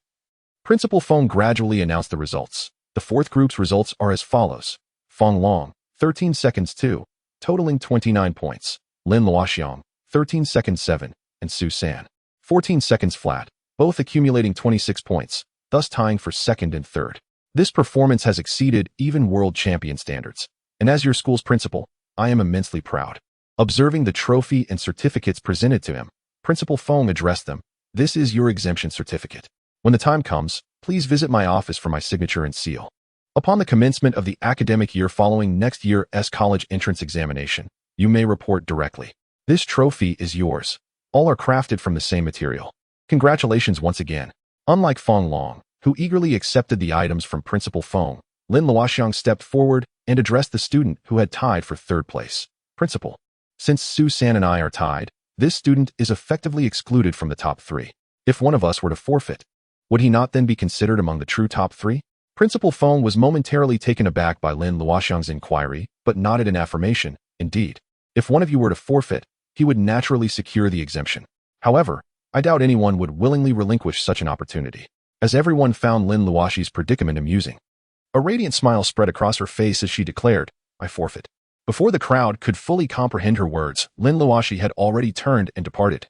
Principal Feng gradually announced the results. The 4th group's results are as follows: Feng Long, 13 seconds 2, totaling 29 points. Lin Luoxi, 13 seconds 7, and Su San, 14 seconds flat, both accumulating 26 points, thus tying for 2nd and 3rd. This performance has exceeded even world champion standards, and as your school's principal, I am immensely proud. Observing the trophy and certificates presented to him, Principal Feng addressed them. "This is your exemption certificate. When the time comes, please visit my office for my signature and seal. Upon the commencement of the academic year following next year's college entrance examination, you may report directly. This trophy is yours. All are crafted from the same material. Congratulations once again." Unlike Feng Long, who eagerly accepted the items from Principal Feng, Lin Luoxi stepped forward and addressed the student who had tied for 3rd place. "Principal, since Su San and I are tied, this student is effectively excluded from the top 3. If one of us were to forfeit, would he not then be considered among the true top 3? Principal Feng was momentarily taken aback by Lin Luoxi's inquiry, but nodded in affirmation. "Indeed, if one of you were to forfeit, he would naturally secure the exemption. However, I doubt anyone would willingly relinquish such an opportunity." As everyone found Lin Luoxi's predicament amusing, a radiant smile spread across her face as she declared, "I forfeit." Before the crowd could fully comprehend her words, Lin Luoxi had already turned and departed,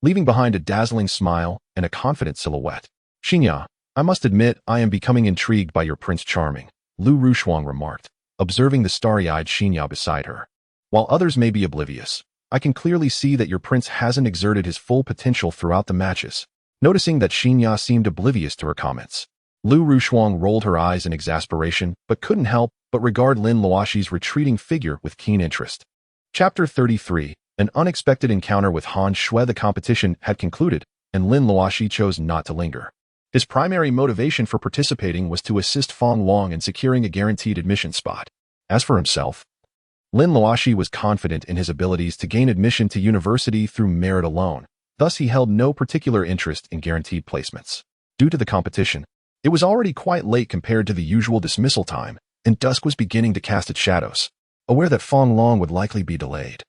leaving behind a dazzling smile and a confident silhouette. "Xinya, I must admit I am becoming intrigued by your Prince Charming," Lu Rushuang remarked, observing the starry-eyed Xinya beside her. "While others may be oblivious, I can clearly see that your prince hasn't exerted his full potential throughout the matches." Noticing that Xinya seemed oblivious to her comments, Lu Rushuang rolled her eyes in exasperation but couldn't help but regard Lin Luoxi's retreating figure with keen interest. Chapter 33. An unexpected encounter with Han Shui. The competition had concluded, and Lin Luoxi chose not to linger. His primary motivation for participating was to assist Feng Long in securing a guaranteed admission spot. As for himself, Lin Luoxi was confident in his abilities to gain admission to university through merit alone. Thus, he held no particular interest in guaranteed placements. Due to the competition, it was already quite late compared to the usual dismissal time, and dusk was beginning to cast its shadows. Aware that Feng Long would likely be delayed,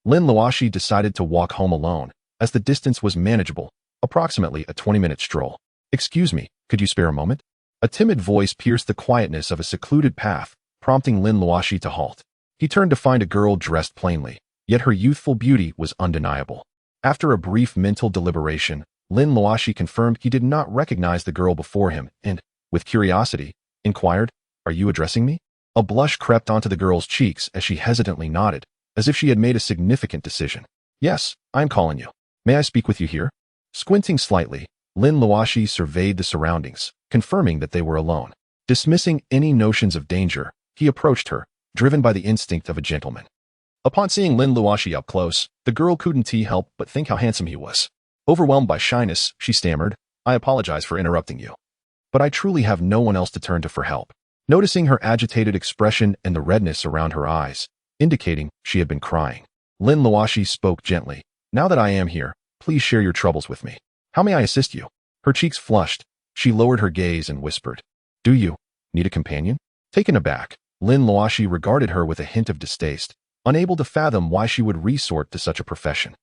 Lin Luoxi decided to walk home alone, as the distance was manageable, approximately a 20-minute stroll. "Excuse me, could you spare a moment?" A timid voice pierced the quietness of a secluded path, prompting Lin Luoxi to halt. He turned to find a girl dressed plainly, yet her youthful beauty was undeniable. After a brief mental deliberation, Lin Luoxi confirmed he did not recognize the girl before him and, with curiosity, inquired, "Are you addressing me?" A blush crept onto the girl's cheeks as she hesitantly nodded, as if she had made a significant decision. "Yes, I'm calling you. May I speak with you here?" Squinting slightly, Lin Luoxi surveyed the surroundings, confirming that they were alone. Dismissing any notions of danger, he approached her, driven by the instinct of a gentleman. Upon seeing Lin Luoxi up close, the girl couldn't help but think how handsome he was. Overwhelmed by shyness, she stammered, "I apologize for interrupting you, but I truly have no one else to turn to for help." Noticing her agitated expression and the redness around her eyes, indicating she had been crying, Lin Luoxi spoke gently, "Now that I am here, please share your troubles with me. How may I assist you?" Her cheeks flushed. She lowered her gaze and whispered, "Do you need a companion?" Taken aback, Lin Luoxi regarded her with a hint of distaste, unable to fathom why she would resort to such a profession.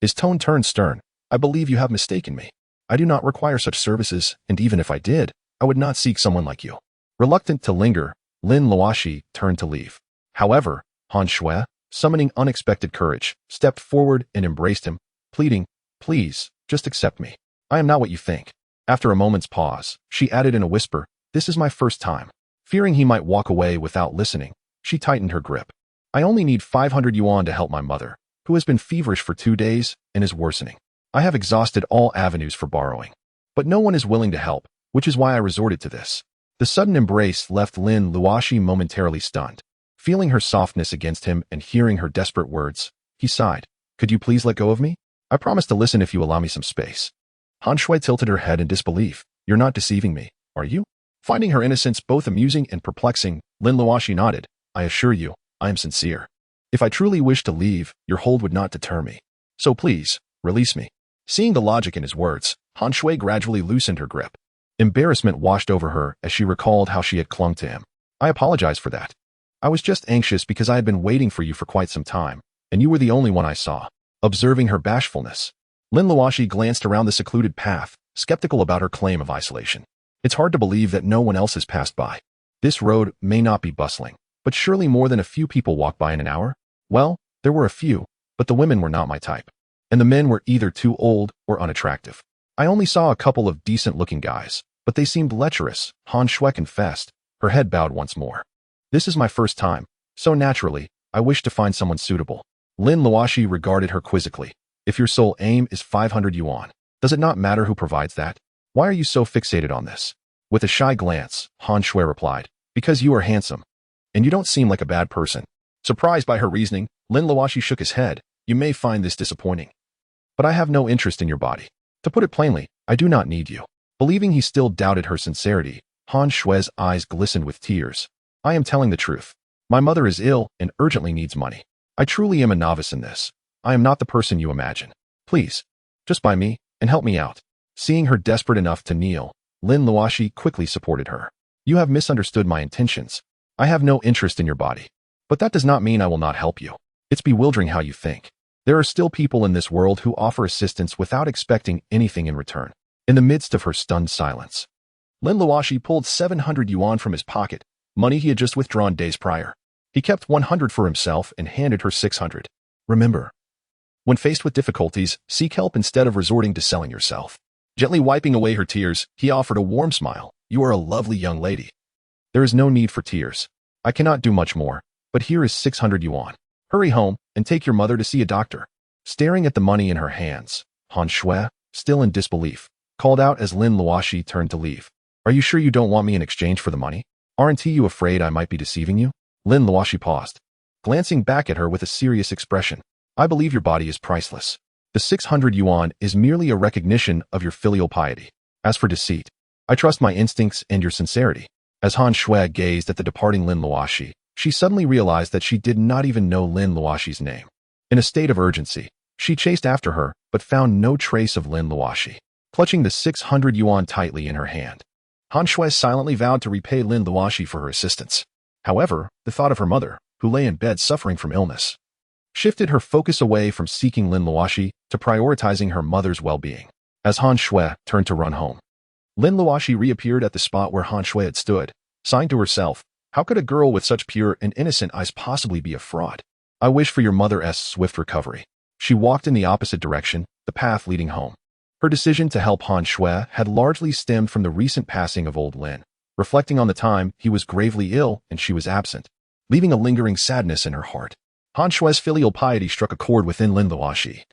His tone turned stern. "I believe you have mistaken me. I do not require such services, and even if I did, I would not seek someone like you." Reluctant to linger, Lin Luoxi turned to leave. However, Han Shui, summoning unexpected courage, stepped forward and embraced him, pleading, "Please, just accept me. I am not what you think." After a moment's pause, she added in a whisper, "This is my first time." Fearing he might walk away without listening, she tightened her grip. "I only need 500 yuan to help my mother, who has been feverish for 2 days and is worsening. I have exhausted all avenues for borrowing, but no one is willing to help, which is why I resorted to this." The sudden embrace left Lin Luoxi momentarily stunned. Feeling her softness against him and hearing her desperate words, he sighed, "Could you please let go of me? I promise to listen if you allow me some space." Han Shui tilted her head in disbelief. "You're not deceiving me, are you?" Finding her innocence both amusing and perplexing, Lin Luoxi nodded, "I assure you, I am sincere. If I truly wished to leave, your hold would not deter me. So please, release me." Seeing the logic in his words, Han Shui gradually loosened her grip. Embarrassment washed over her as she recalled how she had clung to him. "I apologize for that. I was just anxious because I had been waiting for you for quite some time, and you were the only one I saw." Observing her bashfulness, Lin Luoxi glanced around the secluded path, skeptical about her claim of isolation. It's hard to believe that no one else has passed by. This road may not be bustling, but surely more than a few people walk by in an hour? Well, there were a few, but the women were not my type, and the men were either too old or unattractive. I only saw a couple of decent-looking guys, but they seemed lecherous, Han Shui confessed, her head bowed once more. "This is my first time, so naturally, I wish to find someone suitable." Lin Luoxi regarded her quizzically. "If your sole aim is 500 yuan, does it not matter who provides that? Why are you so fixated on this?" With a shy glance, Han Shui replied, "Because you are handsome, and you don't seem like a bad person." Surprised by her reasoning, Lin Luoxi shook his head. "You may find this disappointing, but I have no interest in your body. To put it plainly, I do not need you." Believing he still doubted her sincerity, Han Shui's eyes glistened with tears. "I am telling the truth. My mother is ill and urgently needs money. I truly am a novice in this. I am not the person you imagine. Please, just buy me and help me out." Seeing her desperate enough to kneel, Lin Luoxi quickly supported her. "You have misunderstood my intentions. I have no interest in your body. But that does not mean I will not help you. It's bewildering how you think. There are still people in this world who offer assistance without expecting anything in return." In the midst of her stunned silence, Lin Luoxi pulled 700 yuan from his pocket, money he had just withdrawn days prior. He kept 100 for himself and handed her 600. "Remember, when faced with difficulties, seek help instead of resorting to selling yourself." Gently wiping away her tears, he offered a warm smile. "You are a lovely young lady. There is no need for tears. I cannot do much more, but here is 600 yuan. Hurry home and take your mother to see a doctor." Staring at the money in her hands, Han Shui, still in disbelief, called out as Lin Luoxi turned to leave, "Are you sure you don't want me in exchange for the money? Aren't you afraid I might be deceiving you?" Lin Luoxi paused, glancing back at her with a serious expression. "I believe your body is priceless. The 600 yuan is merely a recognition of your filial piety. As for deceit, I trust my instincts and your sincerity." As Han Shui gazed at the departing Lin Luoxi, she suddenly realized that she did not even know Lin Luoxi's name. In a state of urgency, she chased after her, but found no trace of Lin Luoxi. Clutching the 600 yuan tightly in her hand, Han Shui silently vowed to repay Lin Luoxi for her assistance. However, the thought of her mother, who lay in bed suffering from illness, shifted her focus away from seeking Lin Luoxi to prioritizing her mother's well-being. As Han Shui turned to run home, Lin Luoxi reappeared at the spot where Han Shui had stood, sighing to herself, "How could a girl with such pure and innocent eyes possibly be a fraud?" I wish for your mother's swift recovery. She walked in the opposite direction, the path leading home. Her decision to help Han Shui had largely stemmed from the recent passing of old Lin, reflecting on the time he was gravely ill and she was absent, leaving a lingering sadness in her heart. Han Shui's filial piety struck a chord within Lin Luoxi,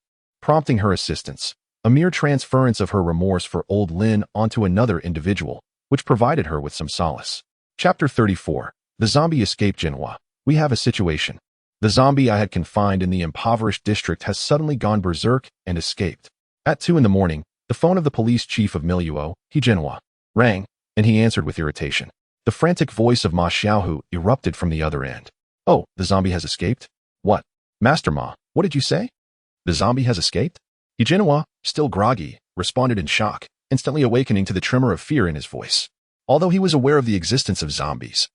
prompting her assistance, a mere transference of her remorse for old Lin onto another individual, which provided her with some solace. Chapter 34. The zombie escaped Jinhua. We have a situation. The zombie I had confined in the impoverished district has suddenly gone berserk and escaped. At 2 a.m, the phone of the police chief of Miluo, He Jinhua, rang, and he answered with irritation. The frantic voice of Ma Xiaohu erupted from the other end. Oh, the zombie has escaped? What? Master Ma, what did you say? The zombie has escaped? He Jinhua, still groggy, responded in shock, instantly awakening to the tremor of fear in his voice. Although he was aware of the existence of zombies,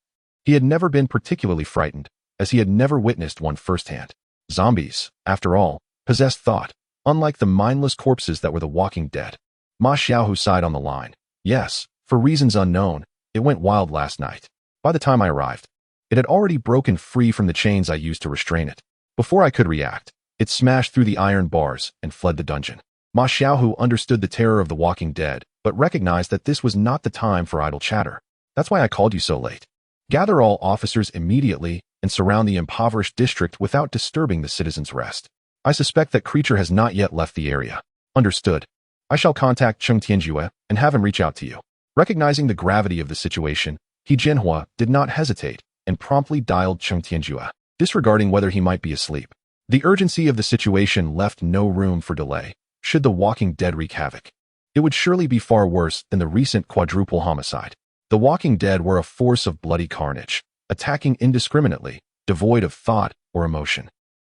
he had never been particularly frightened, as he had never witnessed one firsthand. Zombies, after all, possessed thought, unlike the mindless corpses that were the walking dead. Ma Xiaohu sighed on the line. Yes, for reasons unknown, it went wild last night. By the time I arrived, it had already broken free from the chains I used to restrain it. Before I could react, it smashed through the iron bars and fled the dungeon. Ma Xiaohu understood the terror of the walking dead, but recognized that this was not the time for idle chatter. That's why I called you so late. Gather all officers immediately and surround the impoverished district without disturbing the citizens' rest. I suspect that creature has not yet left the area. Understood. I shall contact Cheng Tianjue and have him reach out to you. Recognizing the gravity of the situation, He Jinhua did not hesitate and promptly dialed Cheng Tianjue, disregarding whether he might be asleep. The urgency of the situation left no room for delay. Should the walking dead wreak havoc, it would surely be far worse than the recent quadruple homicide. The walking dead were a force of bloody carnage, attacking indiscriminately, devoid of thought or emotion,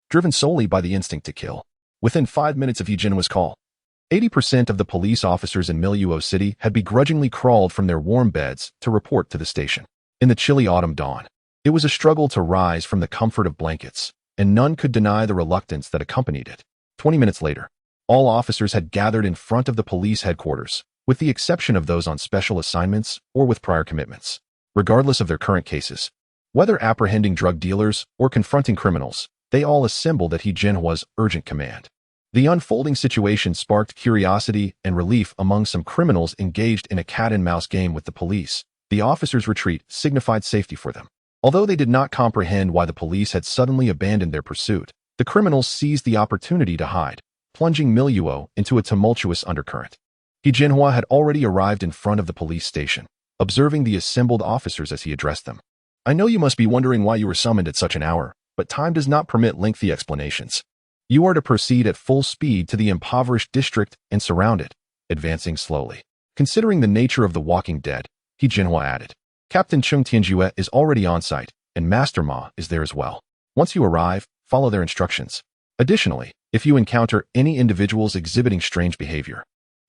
driven solely by the instinct to kill. Within 5 minutes of He Jinhua's call, 80% of the police officers in Miluo City had begrudgingly crawled from their warm beds to report to the station. In the chilly autumn dawn, it was a struggle to rise from the comfort of blankets, and none could deny the reluctance that accompanied it. 20 minutes later, all officers had gathered in front of the police headquarters, with the exception of those on special assignments or with prior commitments. Regardless of their current cases, whether apprehending drug dealers or confronting criminals, they all assembled at He Jinhua's urgent command. The unfolding situation sparked curiosity and relief among some criminals engaged in a cat-and-mouse game with the police. The officers' retreat signified safety for them. Although they did not comprehend why the police had suddenly abandoned their pursuit, the criminals seized the opportunity to hide, plunging Miluo into a tumultuous undercurrent. He Jinhua had already arrived in front of the police station, observing the assembled officers as he addressed them. I know you must be wondering why you were summoned at such an hour, but time does not permit lengthy explanations. You are to proceed at full speed to the impoverished district and surround it, advancing slowly. Considering the nature of the walking dead, He Jinhua added, Captain Cheng Tianjue is already on site, and Master Ma is there as well. Once you arrive, follow their instructions. Additionally, if you encounter any individuals exhibiting strange behavior,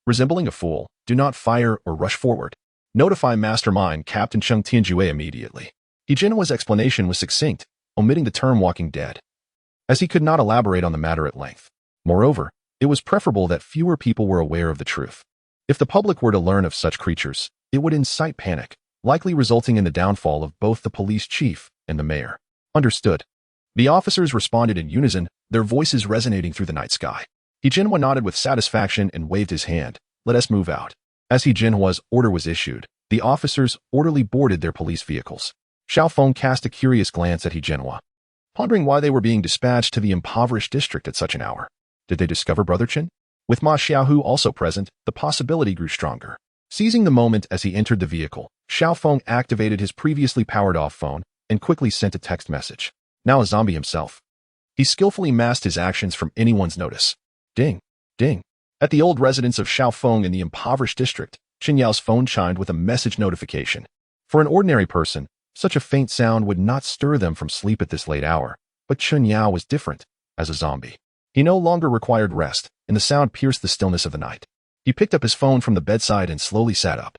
resembling a fool, do not fire or rush forward. Notify Master Ma and Captain Cheng Tianjue immediately. He Jinhua's explanation was succinct, omitting the term walking dead, as he could not elaborate on the matter at length. Moreover, it was preferable that fewer people were aware of the truth. If the public were to learn of such creatures, it would incite panic, likely resulting in the downfall of both the police chief and the mayor. Understood. The officers responded in unison, their voices resonating through the night sky. He Jinhua nodded with satisfaction and waved his hand. Let us move out. As He Jinhua's order was issued, the officers orderly boarded their police vehicles. Xiao Feng cast a curious glance at He Jinhua, pondering why they were being dispatched to the impoverished district at such an hour. Did they discover Brother Chen? With Ma Xiaohu also present, the possibility grew stronger. Seizing the moment as he entered the vehicle, Xiao Feng activated his previously powered-off phone and quickly sent a text message. Now a zombie himself, he skillfully masked his actions from anyone's notice. Ding, ding. At the old residence of Xiao Feng in the impoverished district, Chen Yao's phone chimed with a message notification. For an ordinary person, such a faint sound would not stir them from sleep at this late hour, but Chen Yao was different. As a zombie, he no longer required rest, and the sound pierced the stillness of the night. He picked up his phone from the bedside and slowly sat up,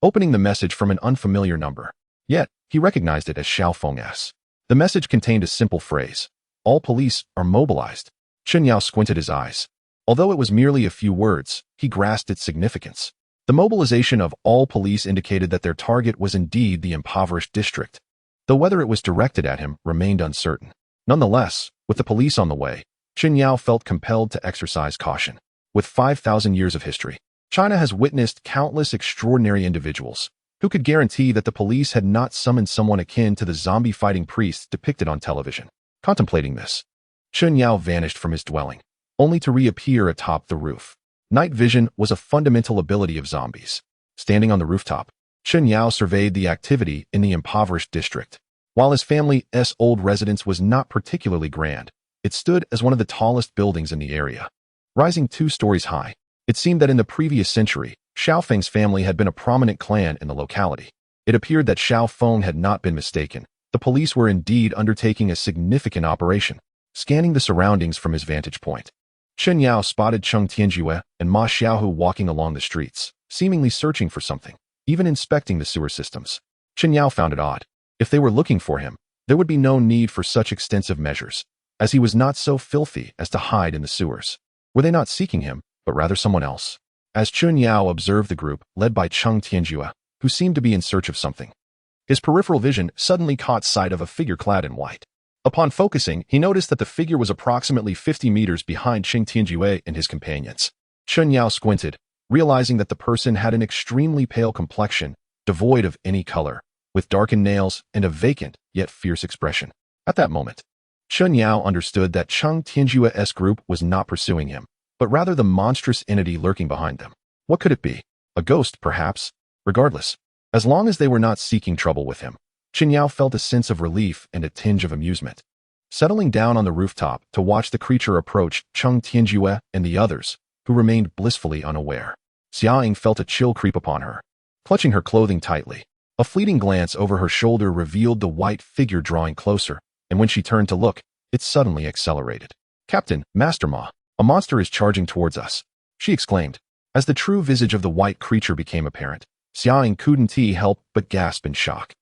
opening the message from an unfamiliar number. Yet, he recognized it as Xiao Feng's. The message contained a simple phrase. All police are mobilized. Chen Yao squinted his eyes. Although it was merely a few words, he grasped its significance. The mobilization of all police indicated that their target was indeed the impoverished district, though whether it was directed at him remained uncertain. Nonetheless, with the police on the way, Chen Yao felt compelled to exercise caution. With 5,000 years of history, China has witnessed countless extraordinary individuals. Who could guarantee that the police had not summoned someone akin to the zombie-fighting priests depicted on television? Contemplating this, Chen Yao vanished from his dwelling, only to reappear atop the roof. Night vision was a fundamental ability of zombies. Standing on the rooftop, Chen Yao surveyed the activity in the impoverished district. While his family's old residence was not particularly grand, it stood as one of the tallest buildings in the area. Rising 2 stories high, it seemed that in the previous century, Xiaofeng's family had been a prominent clan in the locality. It appeared that Xiaofeng had not been mistaken. The police were indeed undertaking a significant operation. Scanning the surroundings from his vantage point, Chen Yao spotted Cheng Tianjue and Ma Xiaohu walking along the streets, seemingly searching for something, even inspecting the sewer systems. Chen Yao found it odd. If they were looking for him, there would be no need for such extensive measures, as he was not so filthy as to hide in the sewers. Were they not seeking him, but rather someone else? As Chen Yao observed the group, led by Cheng Tianjue, who seemed to be in search of something, his peripheral vision suddenly caught sight of a figure clad in white. Upon focusing, he noticed that the figure was approximately 50 meters behind Cheng Tianjue and his companions. Chen Yao squinted, realizing that the person had an extremely pale complexion, devoid of any color, with darkened nails and a vacant, yet fierce expression. At that moment, Chen Yao understood that Cheng Tianjue's group was not pursuing him, but rather the monstrous entity lurking behind them. What could it be? A ghost, perhaps? Regardless, as long as they were not seeking trouble with him, Chen Yao felt a sense of relief and a tinge of amusement. Settling down on the rooftop to watch the creature approach Cheng Tianjue and the others, who remained blissfully unaware, Xiaoying felt a chill creep upon her. Clutching her clothing tightly, a fleeting glance over her shoulder revealed the white figure drawing closer, and when she turned to look, it suddenly accelerated. "Captain, Master Ma, a monster is charging towards us," she exclaimed. As the true visage of the white creature became apparent, Xiaoying couldn't help but gasp in shock.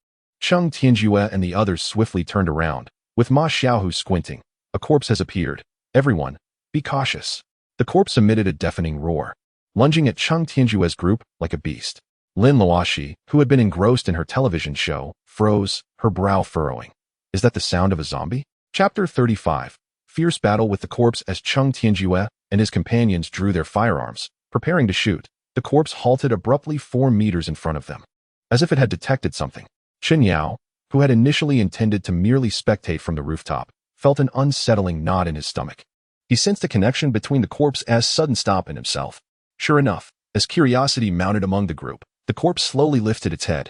Cheng Tianjue and the others swiftly turned around, with Ma Xiaohu squinting. "A corpse has appeared. Everyone, be cautious." The corpse emitted a deafening roar, lunging at Cheng Tianjue's group like a beast. Lin Luoxi, who had been engrossed in her television show, froze, her brow furrowing. Is that the sound of a zombie? Chapter 35. Fierce battle with the corpse. As Cheng Tianjue and his companions drew their firearms, preparing to shoot, the corpse halted abruptly 4 meters in front of them. As if it had detected something, Chen Yao, who had initially intended to merely spectate from the rooftop, felt an unsettling knot in his stomach. He sensed a connection between the corpse's sudden stop and himself. Sure enough, as curiosity mounted among the group, the corpse slowly lifted its head.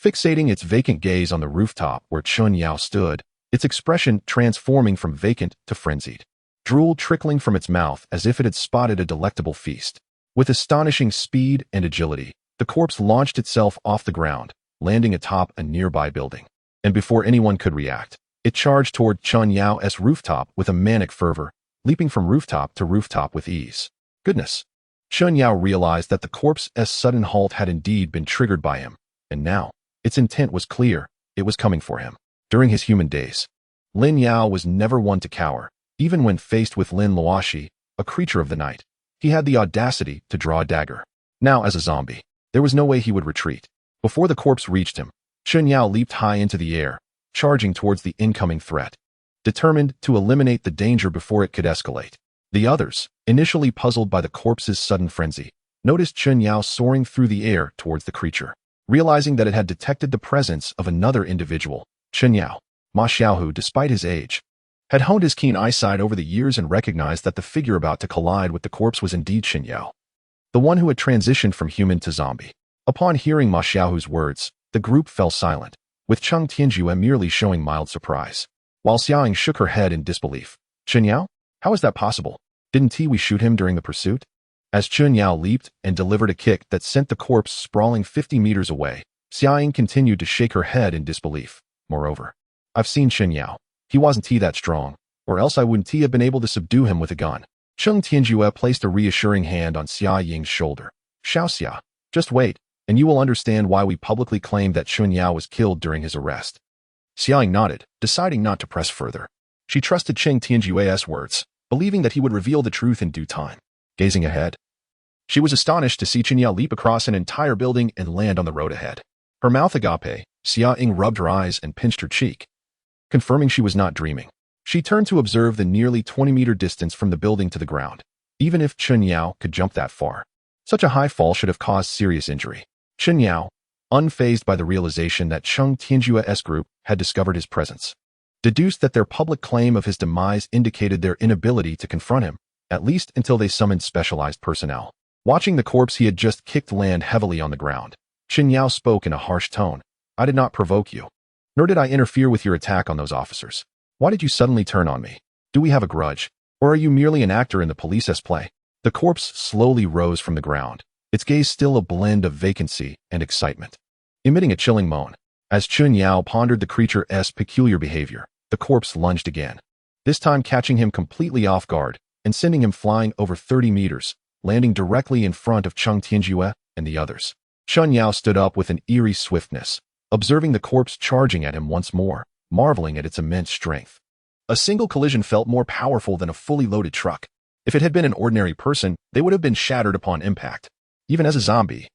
Fixating its vacant gaze on the rooftop where Chen Yao stood, its expression transforming from vacant to frenzied. Drool trickling from its mouth as if it had spotted a delectable feast. With astonishing speed and agility, the corpse launched itself off the ground, landing atop a nearby building. And before anyone could react, it charged toward Chen Yao's rooftop with a manic fervor, leaping from rooftop to rooftop with ease. Goodness! Chen Yao realized that the corpse's sudden halt had indeed been triggered by him, and now, its intent was clear. It was coming for him. During his human days, Lin Yao was never one to cower. Even when faced with Lin Luoxi, a creature of the night, he had the audacity to draw a dagger. Now, as a zombie, there was no way he would retreat. Before the corpse reached him, Chen Yao leaped high into the air, charging towards the incoming threat, determined to eliminate the danger before it could escalate. The others, initially puzzled by the corpse's sudden frenzy, noticed Chen Yao soaring through the air towards the creature. Realizing that it had detected the presence of another individual, Chen Yao, Ma Xiaohu, despite his age, had honed his keen eyesight over the years and recognized that the figure about to collide with the corpse was indeed Chen Yao, the one who had transitioned from human to zombie. Upon hearing Ma Xiaohu's words, the group fell silent, with Cheng Tianjue merely showing mild surprise, while Xiaoying shook her head in disbelief. "Chen Yao? How is that possible? Didn't we shoot him during the pursuit?" As Chen Yao leaped and delivered a kick that sent the corpse sprawling 50 meters away, Xiaoying continued to shake her head in disbelief. "Moreover, I've seen Chen Yao. He wasn't that strong, or else I wouldn't have been able to subdue him with a gun." Cheng Tianjue placed a reassuring hand on Xiaoying's shoulder. "Xiaoxia, just wait, and you will understand why we publicly claimed that Chen Yao was killed during his arrest." Xiaoying nodded, deciding not to press further. She trusted Cheng Tianjue's words, believing that he would reveal the truth in due time. Gazing ahead, she was astonished to see Chen Yao leap across an entire building and land on the road ahead. Her mouth agape, Xiaoying rubbed her eyes and pinched her cheek, confirming she was not dreaming. She turned to observe the nearly 20-meter distance from the building to the ground. Even if Chun Yao could jump that far, such a high fall should have caused serious injury. Chun Yao, unfazed by the realization that Cheng Tianjue's group had discovered his presence, deduced that their public claim of his demise indicated their inability to confront him, at least until they summoned specialized personnel. Watching the corpse he had just kicked land heavily on the ground, Chun Yao spoke in a harsh tone. I did not provoke you, nor did I interfere with your attack on those officers. Why did you suddenly turn on me? Do we have a grudge? Or are you merely an actor in the police's play? The corpse slowly rose from the ground, its gaze still a blend of vacancy and excitement, emitting a chilling moan. As Chun Yao pondered the creature's peculiar behavior, the corpse lunged again, this time catching him completely off guard and sending him flying over 30 meters, landing directly in front of Cheng Tianjue and the others. Chun Yao stood up with an eerie swiftness, observing the corpse charging at him once more, marveling at its immense strength. A single collision felt more powerful than a fully loaded truck. If it had been an ordinary person, they would have been shattered upon impact. Even as a zombie,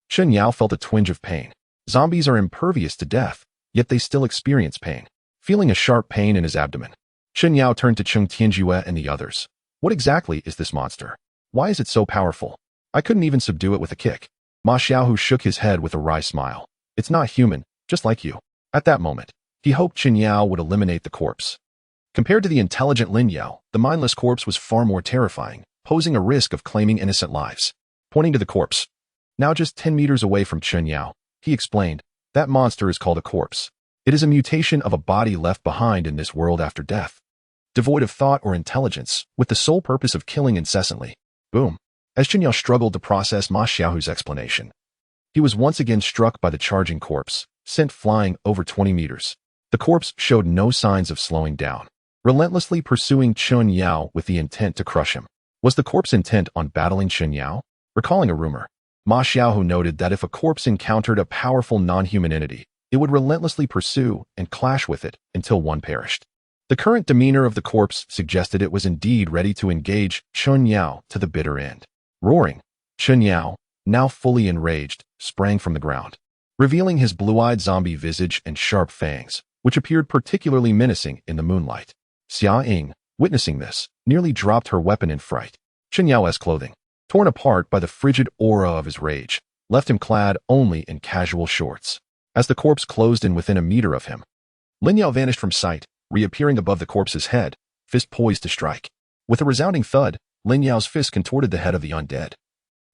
Chun Yao felt a twinge of pain. Zombies are impervious to death, yet they still experience pain. Feeling a sharp pain in his abdomen, Chun Yao turned to Cheng Tianjue and the others. What exactly is this monster? Why is it so powerful? I couldn't even subdue it with a kick. Ma Xiaohu shook his head with a wry smile. It's not human, just like you. At that moment, he hoped Chun Yao would eliminate the corpse. Compared to the intelligent Lin Yao, the mindless corpse was far more terrifying, posing a risk of claiming innocent lives. Pointing to the corpse, now just 10 meters away from Chun Yao, he explained, that monster is called a corpse. It is a mutation of a body left behind in this world after death, devoid of thought or intelligence, with the sole purpose of killing incessantly. Boom. As Chun Yao struggled to process Ma Xiaohu's explanation, he was once again struck by the charging corpse, sent flying over 20 meters. The corpse showed no signs of slowing down, relentlessly pursuing Chun Yao with the intent to crush him. Was the corpse intent on battling Chun Yao? Recalling a rumor, Ma Xiaohu noted that if a corpse encountered a powerful non-human entity, it would relentlessly pursue and clash with it until one perished. The current demeanor of the corpse suggested it was indeed ready to engage Chun Yao to the bitter end. Roaring, Chun Yao, now fully enraged, sprang from the ground, revealing his blue-eyed zombie visage and sharp fangs, which appeared particularly menacing in the moonlight. Xia Ying, witnessing this, nearly dropped her weapon in fright. Chun Yao's clothing, torn apart by the frigid aura of his rage, left him clad only in casual shorts. As the corpse closed in within a meter of him, Lin Yao vanished from sight, reappearing above the corpse's head, fist poised to strike. With a resounding thud, Lin Yao's fist contorted the head of the undead,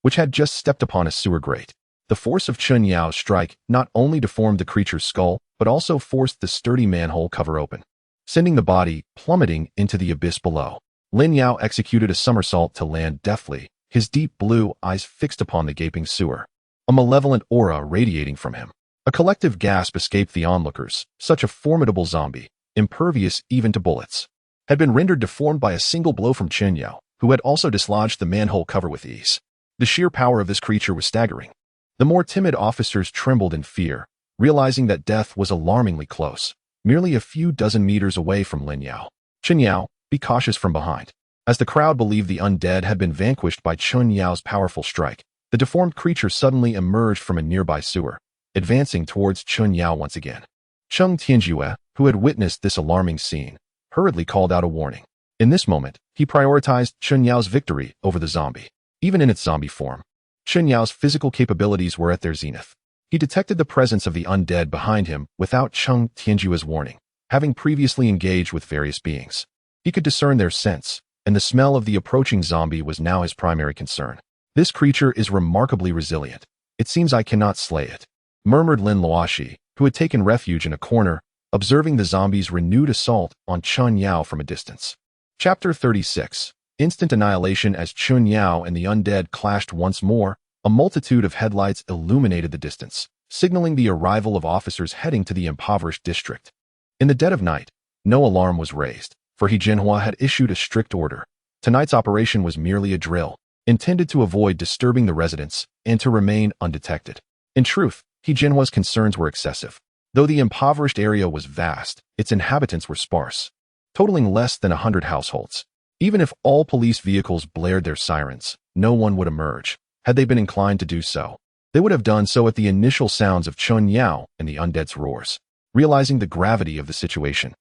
which had just stepped upon a sewer grate. The force of Chun Yao's strike not only deformed the creature's skull, but also forced the sturdy manhole cover open, sending the body plummeting into the abyss below. Lin Yao executed a somersault to land deftly, his deep blue eyes fixed upon the gaping sewer, a malevolent aura radiating from him. A collective gasp escaped the onlookers. Such a formidable zombie, impervious even to bullets, had been rendered deformed by a single blow from Chun Yao, who had also dislodged the manhole cover with ease. The sheer power of this creature was staggering. The more timid officers trembled in fear, realizing that death was alarmingly close, merely a few dozen meters away from Lin Yao. Chun Yao, be cautious from behind. As the crowd believed the undead had been vanquished by Chun Yao's powerful strike, the deformed creature suddenly emerged from a nearby sewer, advancing towards Chun Yao once again. Cheng Tianjue, who had witnessed this alarming scene, hurriedly called out a warning. In this moment, he prioritized Chun Yao's victory over the zombie. Even in its zombie form, Chun Yao's physical capabilities were at their zenith. He detected the presence of the undead behind him without Cheng Tianjue's warning, having previously engaged with various beings. He could discern their scents, and the smell of the approaching zombie was now his primary concern. This creature is remarkably resilient. It seems I cannot slay it, murmured Lin Luoxi, who had taken refuge in a corner, observing the zombie's renewed assault on Chun Yao from a distance. Chapter 36. Instant annihilation. As Chun Yao and the undead clashed once more, a multitude of headlights illuminated the distance, signaling the arrival of officers heading to the impoverished district. In the dead of night, no alarm was raised, for He Jinhua had issued a strict order. Tonight's operation was merely a drill, intended to avoid disturbing the residents and to remain undetected. In truth, He Jinhua's concerns were excessive. Though the impoverished area was vast, its inhabitants were sparse, totaling less than 100 households. Even if all police vehicles blared their sirens, no one would emerge. Had they been inclined to do so, they would have done so at the initial sounds of Chun Yao and the undead's roars. Realizing the gravity of the situation,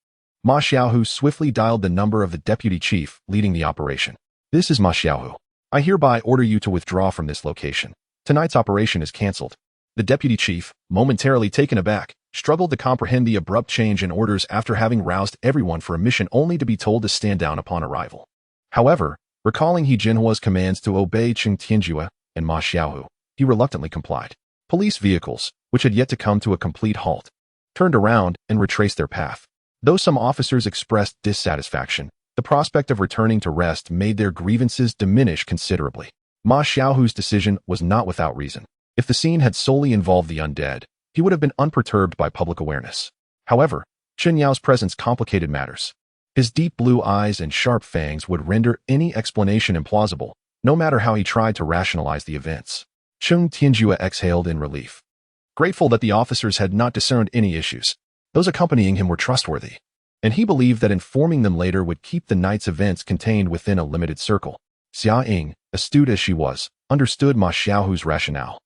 Ma Xiaohu swiftly dialed the number of the deputy chief leading the operation. This is Ma Xiaohu. I hereby order you to withdraw from this location. Tonight's operation is cancelled. The deputy chief, momentarily taken aback, struggled to comprehend the abrupt change in orders after having roused everyone for a mission only to be told to stand down upon arrival. However, recalling He Jinhua's commands to obey Cheng Tianjue and Ma Xiaohu, he reluctantly complied. Police vehicles, which had yet to come to a complete halt, turned around and retraced their path. Though some officers expressed dissatisfaction, the prospect of returning to rest made their grievances diminish considerably. Ma Xiaohu's decision was not without reason. If the scene had solely involved the undead, he would have been unperturbed by public awareness. However, Chen Yao's presence complicated matters. His deep blue eyes and sharp fangs would render any explanation implausible, no matter how he tried to rationalize the events. Cheng Tianjue exhaled in relief. Grateful that the officers had not discerned any issues, those accompanying him were trustworthy, and he believed that informing them later would keep the night's events contained within a limited circle. Xia Ying, astute as she was, understood Ma Xiaohu's rationale.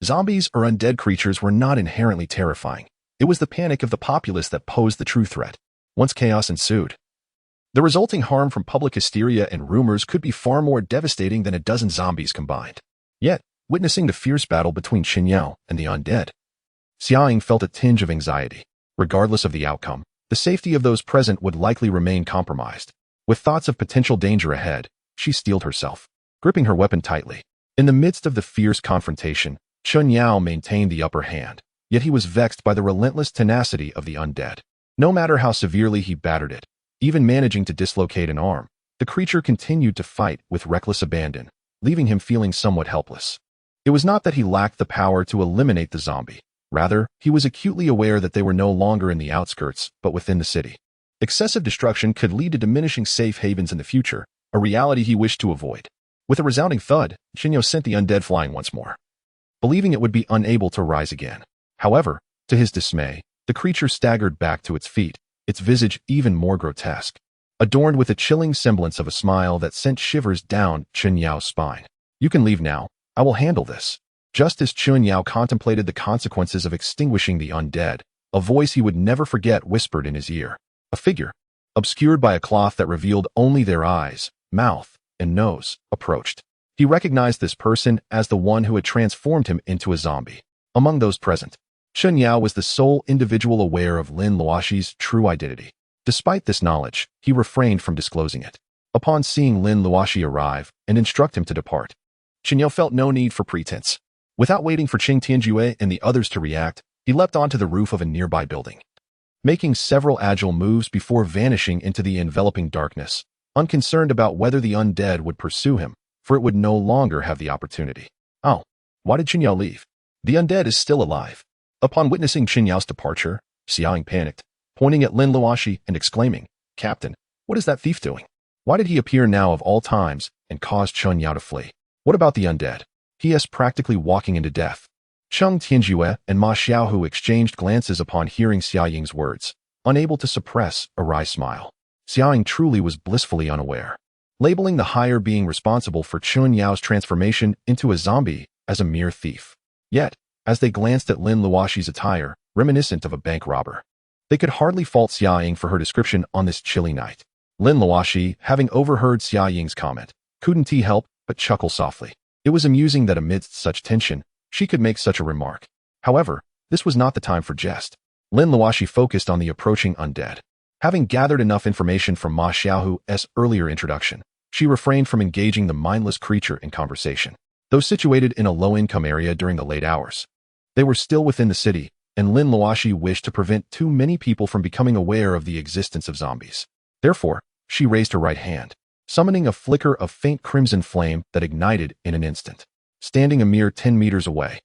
Zombies or undead creatures were not inherently terrifying. It was the panic of the populace that posed the true threat. Once chaos ensued, the resulting harm from public hysteria and rumors could be far more devastating than a dozen zombies combined. Yet, witnessing the fierce battle between Chen Yao and the undead, Xia Ying felt a tinge of anxiety. Regardless of the outcome, the safety of those present would likely remain compromised. With thoughts of potential danger ahead, she steeled herself, gripping her weapon tightly. In the midst of the fierce confrontation, Chen Yao maintained the upper hand, yet he was vexed by the relentless tenacity of the undead. No matter how severely he battered it, even managing to dislocate an arm, the creature continued to fight with reckless abandon, leaving him feeling somewhat helpless. It was not that he lacked the power to eliminate the zombie. Rather, he was acutely aware that they were no longer in the outskirts, but within the city. Excessive destruction could lead to diminishing safe havens in the future, a reality he wished to avoid. With a resounding thud, Chen Yao sent the undead flying once more, believing it would be unable to rise again. However, to his dismay, the creature staggered back to its feet, its visage even more grotesque, adorned with a chilling semblance of a smile that sent shivers down Chen Yao's spine. You can leave now. I will handle this. Just as Chen Yao contemplated the consequences of extinguishing the undead, a voice he would never forget whispered in his ear. A figure, obscured by a cloth that revealed only their eyes, mouth, and nose, approached. He recognized this person as the one who had transformed him into a zombie. Among those present, Chen Yao was the sole individual aware of Lin Luoxi's true identity. Despite this knowledge, he refrained from disclosing it. Upon seeing Lin Luoxi arrive and instruct him to depart, Chen Yao felt no need for pretense. Without waiting for Cheng Tianjue and the others to react, he leapt onto the roof of a nearby building, making several agile moves before vanishing into the enveloping darkness, unconcerned about whether the undead would pursue him, for it would no longer have the opportunity. Oh, why did Chen Yao leave? The undead is still alive. Upon witnessing Chen Yao's departure, Xia Ying panicked, pointing at Lin Luoxi and exclaiming, "Captain, what is that thief doing? Why did he appear now of all times and cause Chen Yao to flee? What about the undead? He is practically walking into death." Cheng Tianjue and Ma Xiaohu exchanged glances upon hearing Xia Ying's words, unable to suppress a wry smile. Xia Ying truly was blissfully unaware, labeling the higher being responsible for Chen Yao's transformation into a zombie as a mere thief. Yet, as they glanced at Lin Luoxi's attire, reminiscent of a bank robber, they could hardly fault Xia Ying for her description on this chilly night. Lin Luoxi, having overheard Xia Ying's comment, couldn't he help but chuckle softly. It was amusing that amidst such tension, she could make such a remark. However, this was not the time for jest. Lin Luoxi focused on the approaching undead. Having gathered enough information from Ma Xiaohu's earlier introduction, she refrained from engaging the mindless creature in conversation. Though situated in a low-income area during the late hours, they were still within the city, and Lin Luoxi wished to prevent too many people from becoming aware of the existence of zombies. Therefore, she raised her right hand, summoning a flicker of faint crimson flame that ignited in an instant. Standing a mere 10 meters away,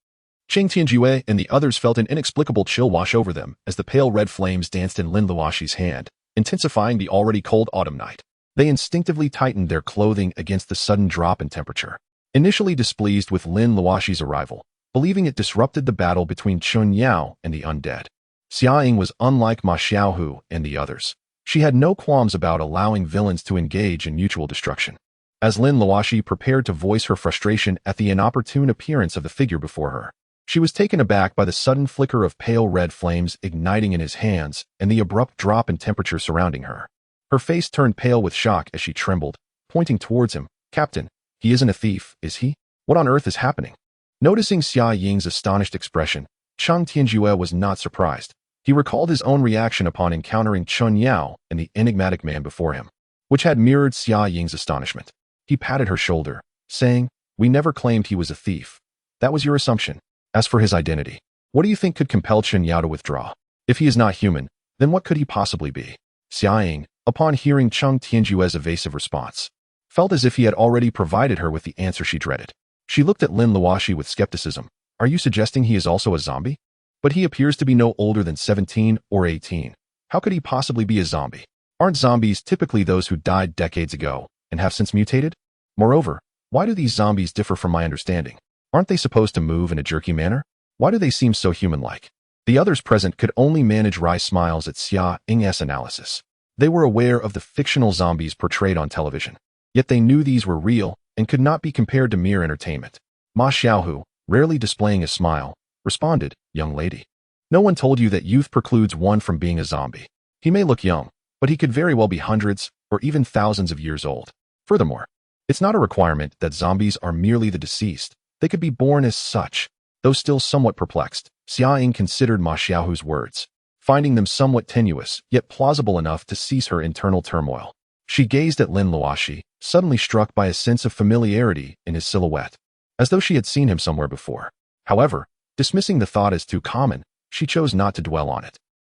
Cheng Tianjue and the others felt an inexplicable chill wash over them as the pale red flames danced in Lin Luoxi's hand, intensifying the already cold autumn night. They instinctively tightened their clothing against the sudden drop in temperature. Initially displeased with Lin Luoxi's arrival, believing it disrupted the battle between Chen Yao and the undead, Xia Ying was unlike Ma Xiaohu and the others. She had no qualms about allowing villains to engage in mutual destruction. As Lin Luoxi prepared to voice her frustration at the inopportune appearance of the figure before her, She was taken aback by the sudden flicker of pale red flames igniting in his hands and the abrupt drop in temperature surrounding her. Her face turned pale with shock as she trembled, pointing towards him. Captain, he isn't a thief, is he? What on earth is happening? Noticing Xia Ying's astonished expression, Cheng Tianjue was not surprised. He recalled his own reaction upon encountering Chun Yao and the enigmatic man before him, which had mirrored Xia Ying's astonishment. He patted her shoulder, saying, "We never claimed he was a thief. That was your assumption. As for his identity, what do you think could compel Chun Yao to withdraw? If he is not human, then what could he possibly be?" Xia Ying, upon hearing Cheng Tianjue's evasive response, felt as if he had already provided her with the answer she dreaded. She looked at Lin Luoxi with skepticism. "Are you suggesting he is also a zombie? But he appears to be no older than 17 or 18. How could he possibly be a zombie? Aren't zombies typically those who died decades ago and have since mutated? Moreover, why do these zombies differ from my understanding? Aren't they supposed to move in a jerky manner? Why do they seem so human-like?" The others present could only manage wry smiles at Xia Ying's analysis. They were aware of the fictional zombies portrayed on television, yet they knew these were real and could not be compared to mere entertainment. Ma Xiaohu, rarely displaying a smile, responded, "Young lady, no one told you that youth precludes one from being a zombie. He may look young, but he could very well be hundreds or even thousands of years old. Furthermore, it's not a requirement that zombies are merely the deceased. They could be born as such." Though still somewhat perplexed, Xia Ying considered Ma Xiaohu's words, finding them somewhat tenuous, yet plausible enough to cease her internal turmoil. She gazed at Lin Luoxi, suddenly struck by a sense of familiarity in his silhouette, as though she had seen him somewhere before. However, dismissing the thought as too common, she chose not to dwell on it.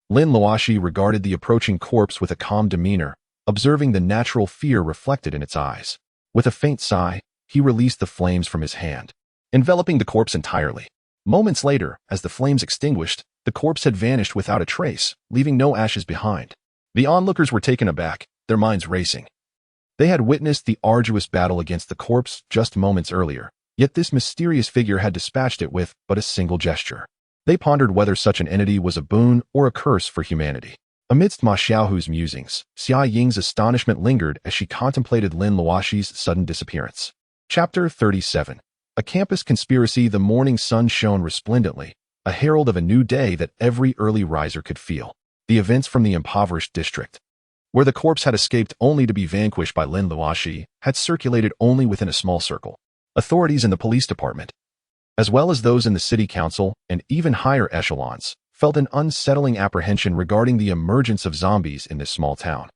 Lin Luoxi regarded the approaching corpse with a calm demeanor, observing the natural fear reflected in its eyes. With a faint sigh, he released the flames from his hand, enveloping the corpse entirely. Moments later, as the flames extinguished, the corpse had vanished without a trace, leaving no ashes behind. The onlookers were taken aback, their minds racing. They had witnessed the arduous battle against the corpse just moments earlier, yet this mysterious figure had dispatched it with but a single gesture. They pondered whether such an entity was a boon or a curse for humanity. Amidst Ma Xiaohu's musings, Xia Ying's astonishment lingered as she contemplated Lin Luoxi's sudden disappearance. Chapter 37. A campus conspiracy. The morning sun shone resplendently, a herald of a new day that every early riser could feel. The events from the impoverished district, where the corpse had escaped only to be vanquished by Lin Luoxi, had circulated only within a small circle. Authorities in the police department, as well as those in the city council and even higher echelons, felt an unsettling apprehension regarding the emergence of zombies in this small town.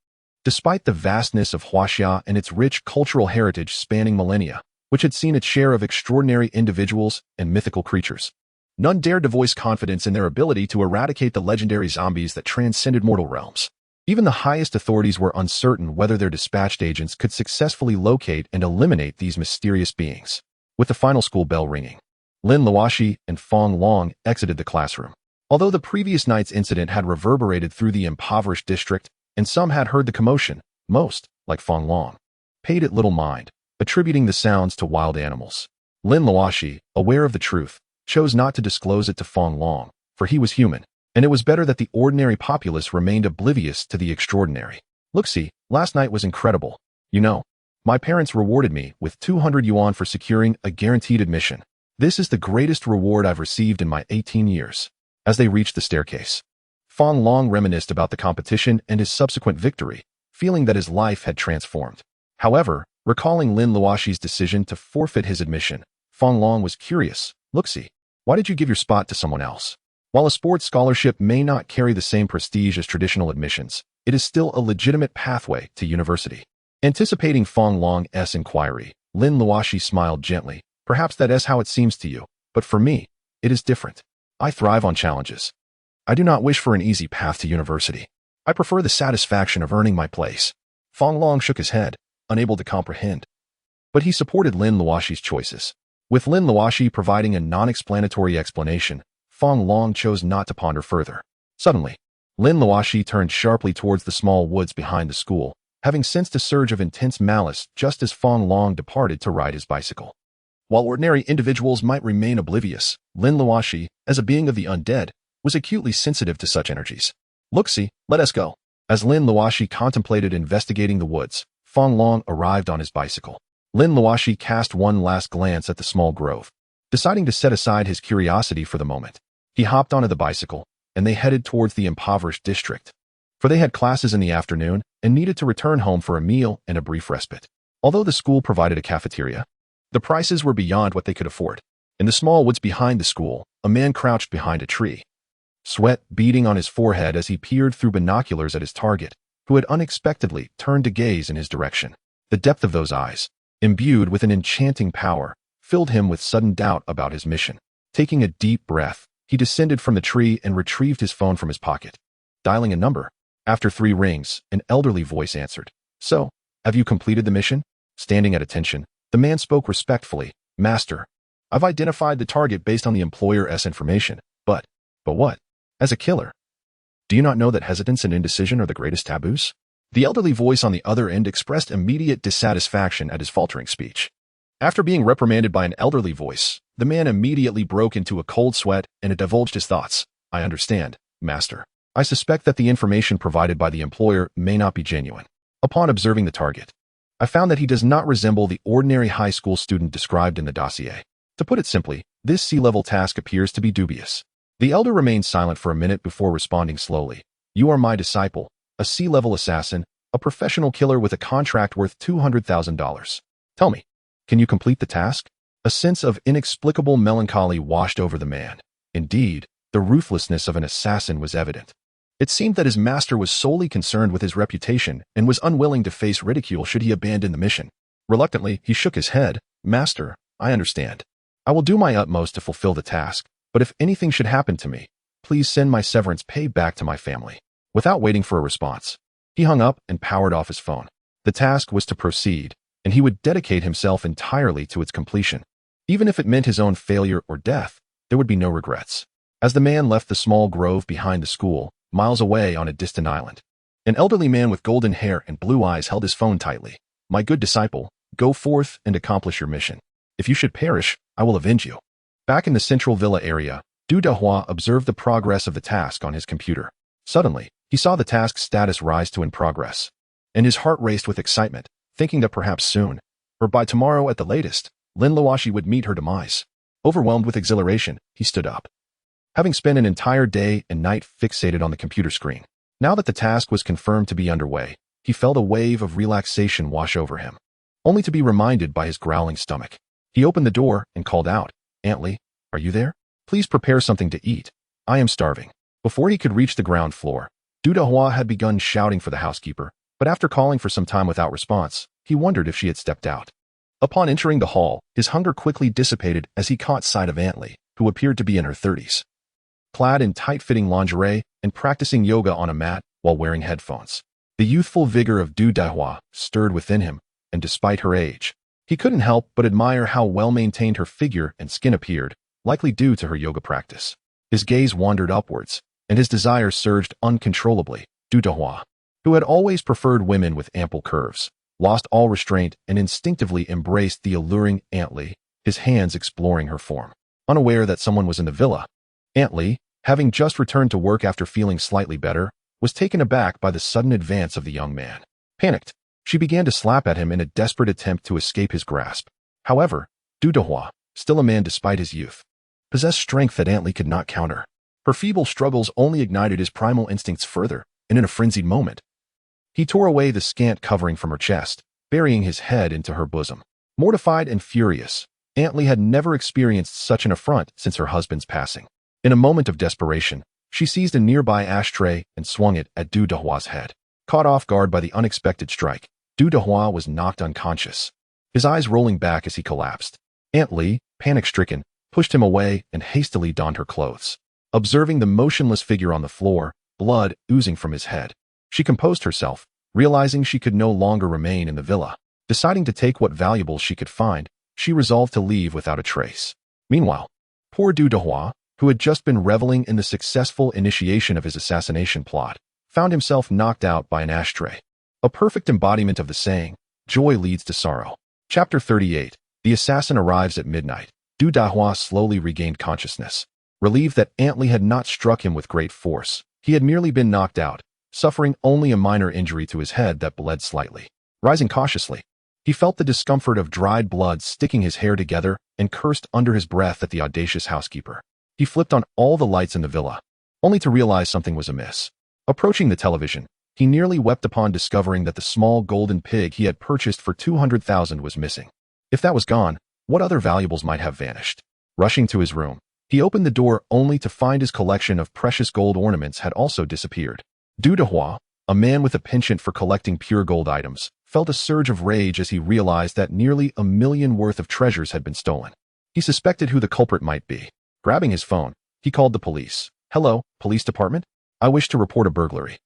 Despite the vastness of Huaxia and its rich cultural heritage spanning millennia, which had seen its share of extraordinary individuals and mythical creatures, none dared to voice confidence in their ability to eradicate the legendary zombies that transcended mortal realms. Even the highest authorities were uncertain whether their dispatched agents could successfully locate and eliminate these mysterious beings. With the final school bell ringing, Lin Luoxi and Fong Long exited the classroom. Although the previous night's incident had reverberated through the impoverished district, and some had heard the commotion, most, like Fong Long, paid it little mind, attributing the sounds to wild animals. Lin Luoxi, aware of the truth, chose not to disclose it to Fong Long, for he was human, and it was better that the ordinary populace remained oblivious to the extraordinary. "Look, see, last night was incredible. You know, my parents rewarded me with 200 yuan for securing a guaranteed admission. This is the greatest reward I've received in my 18 years. As they reached the staircase, Fong Long reminisced about the competition and his subsequent victory, feeling that his life had transformed. However, recalling Lin Luoxi's decision to forfeit his admission, Fong Long was curious. "Look, see, why did you give your spot to someone else? While a sports scholarship may not carry the same prestige as traditional admissions, it is still a legitimate pathway to university." Anticipating Fong Long's inquiry, Lin Luoxi smiled gently. "Perhaps that is how it seems to you, but for me, it is different. I thrive on challenges. I do not wish for an easy path to university. I prefer the satisfaction of earning my place." Fong Long shook his head, unable to comprehend. But he supported Lin Luoxi's choices. With Lin Luoxi providing a non-explanatory explanation, Fong Long chose not to ponder further. Suddenly, Lin Luoxi turned sharply towards the small woods behind the school, having sensed a surge of intense malice just as Fong Long departed to ride his bicycle. While ordinary individuals might remain oblivious, Lin Luoxi, as a being of the undead, was acutely sensitive to such energies. "Look, see, let us go." As Lin Luoxi contemplated investigating the woods, Fong Long arrived on his bicycle. Lin Luoxi cast one last glance at the small grove, Deciding to set aside his curiosity for the moment, he hopped onto the bicycle, and they headed towards the impoverished district. For they had classes in the afternoon and needed to return home for a meal and a brief respite. Although the school provided a cafeteria, the prices were beyond what they could afford. In the small woods behind the school, a man crouched behind a tree, sweat beading on his forehead as he peered through binoculars at his target, who had unexpectedly turned to gaze in his direction. The depth of those eyes, imbued with an enchanting power, filled him with sudden doubt about his mission. Taking a deep breath, he descended from the tree and retrieved his phone from his pocket. Dialing a number. After 3 rings, an elderly voice answered. "So, have you completed the mission?" Standing at attention, the man spoke respectfully. "Master, I've identified the target based on the employer's information, but what? As a killer, do you not know that hesitance and indecision are the greatest taboos?" The elderly voice on the other end expressed immediate dissatisfaction at his faltering speech. After being reprimanded by an elderly voice, the man immediately broke into a cold sweat and divulged his thoughts. "I understand, Master. I suspect that the information provided by the employer may not be genuine. Upon observing the target, I found that he does not resemble the ordinary high school student described in the dossier. To put it simply, this C-level task appears to be dubious." The elder remained silent for a minute before responding slowly. "You are my disciple, a C-level assassin, a professional killer with a contract worth $200,000. Tell me, can you complete the task?" A sense of inexplicable melancholy washed over the man. Indeed, the ruthlessness of an assassin was evident. It seemed that his master was solely concerned with his reputation and was unwilling to face ridicule should he abandon the mission. Reluctantly, he shook his head. "Master, I understand. I will do my utmost to fulfill the task, but if anything should happen to me, please send my severance pay back to my family." Without waiting for a response, he hung up and powered off his phone. The task was to proceed, and he would dedicate himself entirely to its completion. Even if it meant his own failure or death, there would be no regrets. As the man left the small grove behind the school, miles away on a distant island, an elderly man with golden hair and blue eyes held his phone tightly. "My good disciple, go forth and accomplish your mission. If you should perish, I will avenge you." Back in the central villa area, Du Dahua observed the progress of the task on his computer. Suddenly, he saw the task status rise to "in progress," and his heart raced with excitement, thinking that perhaps soon, or by tomorrow at the latest, Lin Luoxi would meet her demise. Overwhelmed with exhilaration, he stood up. Having spent an entire day and night fixated on the computer screen, now that the task was confirmed to be underway, he felt a wave of relaxation wash over him, only to be reminded by his growling stomach. He opened the door and called out, "Aunt Lee, are you there? Please prepare something to eat. I am starving." Before he could reach the ground floor, Du Dahua had begun shouting for the housekeeper, but after calling for some time without response, he wondered if she had stepped out. Upon entering the hall, his hunger quickly dissipated as he caught sight of Aunt Lee, who appeared to be in her 30s. Clad in tight-fitting lingerie and practicing yoga on a mat while wearing headphones. The youthful vigor of Du Dahua stirred within him, and despite her age, he couldn't help but admire how well-maintained her figure and skin appeared, likely due to her yoga practice. His gaze wandered upwards, and his desire surged uncontrollably. Du Dahua, who had always preferred women with ample curves, lost all restraint and instinctively embraced the alluring Aunt Lee, his hands exploring her form. Unaware that someone was in the villa, Aunt Lee, having just returned to work after feeling slightly better, was taken aback by the sudden advance of the young man. Panicked, she began to slap at him in a desperate attempt to escape his grasp. However, Du Dahua, still a man despite his youth, possessed strength that Aunt Lee could not counter. Her feeble struggles only ignited his primal instincts further, and in a frenzied moment, he tore away the scant covering from her chest, burying his head into her bosom. Mortified and furious, Aunt Lee had never experienced such an affront since her husband's passing. In a moment of desperation, she seized a nearby ashtray and swung it at Du Dahua's head. Caught off guard by the unexpected strike, Du Dahua was knocked unconscious, his eyes rolling back as he collapsed. Aunt Lee, panic-stricken, pushed him away and hastily donned her clothes. Observing the motionless figure on the floor, blood oozing from his head, she composed herself, realizing she could no longer remain in the villa. Deciding to take what valuables she could find, she resolved to leave without a trace. Meanwhile, poor Du Dahua, who had just been reveling in the successful initiation of his assassination plot, found himself knocked out by an ashtray. A perfect embodiment of the saying, "Joy leads to sorrow." Chapter 38. The assassin arrives at midnight. Du Dahua slowly regained consciousness. Relieved that Aunt Lee had not struck him with great force, he had merely been knocked out, suffering only a minor injury to his head that bled slightly. Rising cautiously, He felt the discomfort of dried blood sticking his hair together and cursed under his breath at the audacious housekeeper. He flipped on all the lights in the villa, only to realize something was amiss. Approaching the television, he nearly wept upon discovering that the small golden pig he had purchased for 200,000 was missing. If that was gone, what other valuables might have vanished? Rushing to his room, he opened the door only to find his collection of precious gold ornaments had also disappeared. Du Dehua, a man with a penchant for collecting pure gold items, felt a surge of rage as he realized that nearly $1 million worth of treasures had been stolen. He suspected who the culprit might be. Grabbing his phone, he called the police. "Hello, police department? I wish to report a burglary.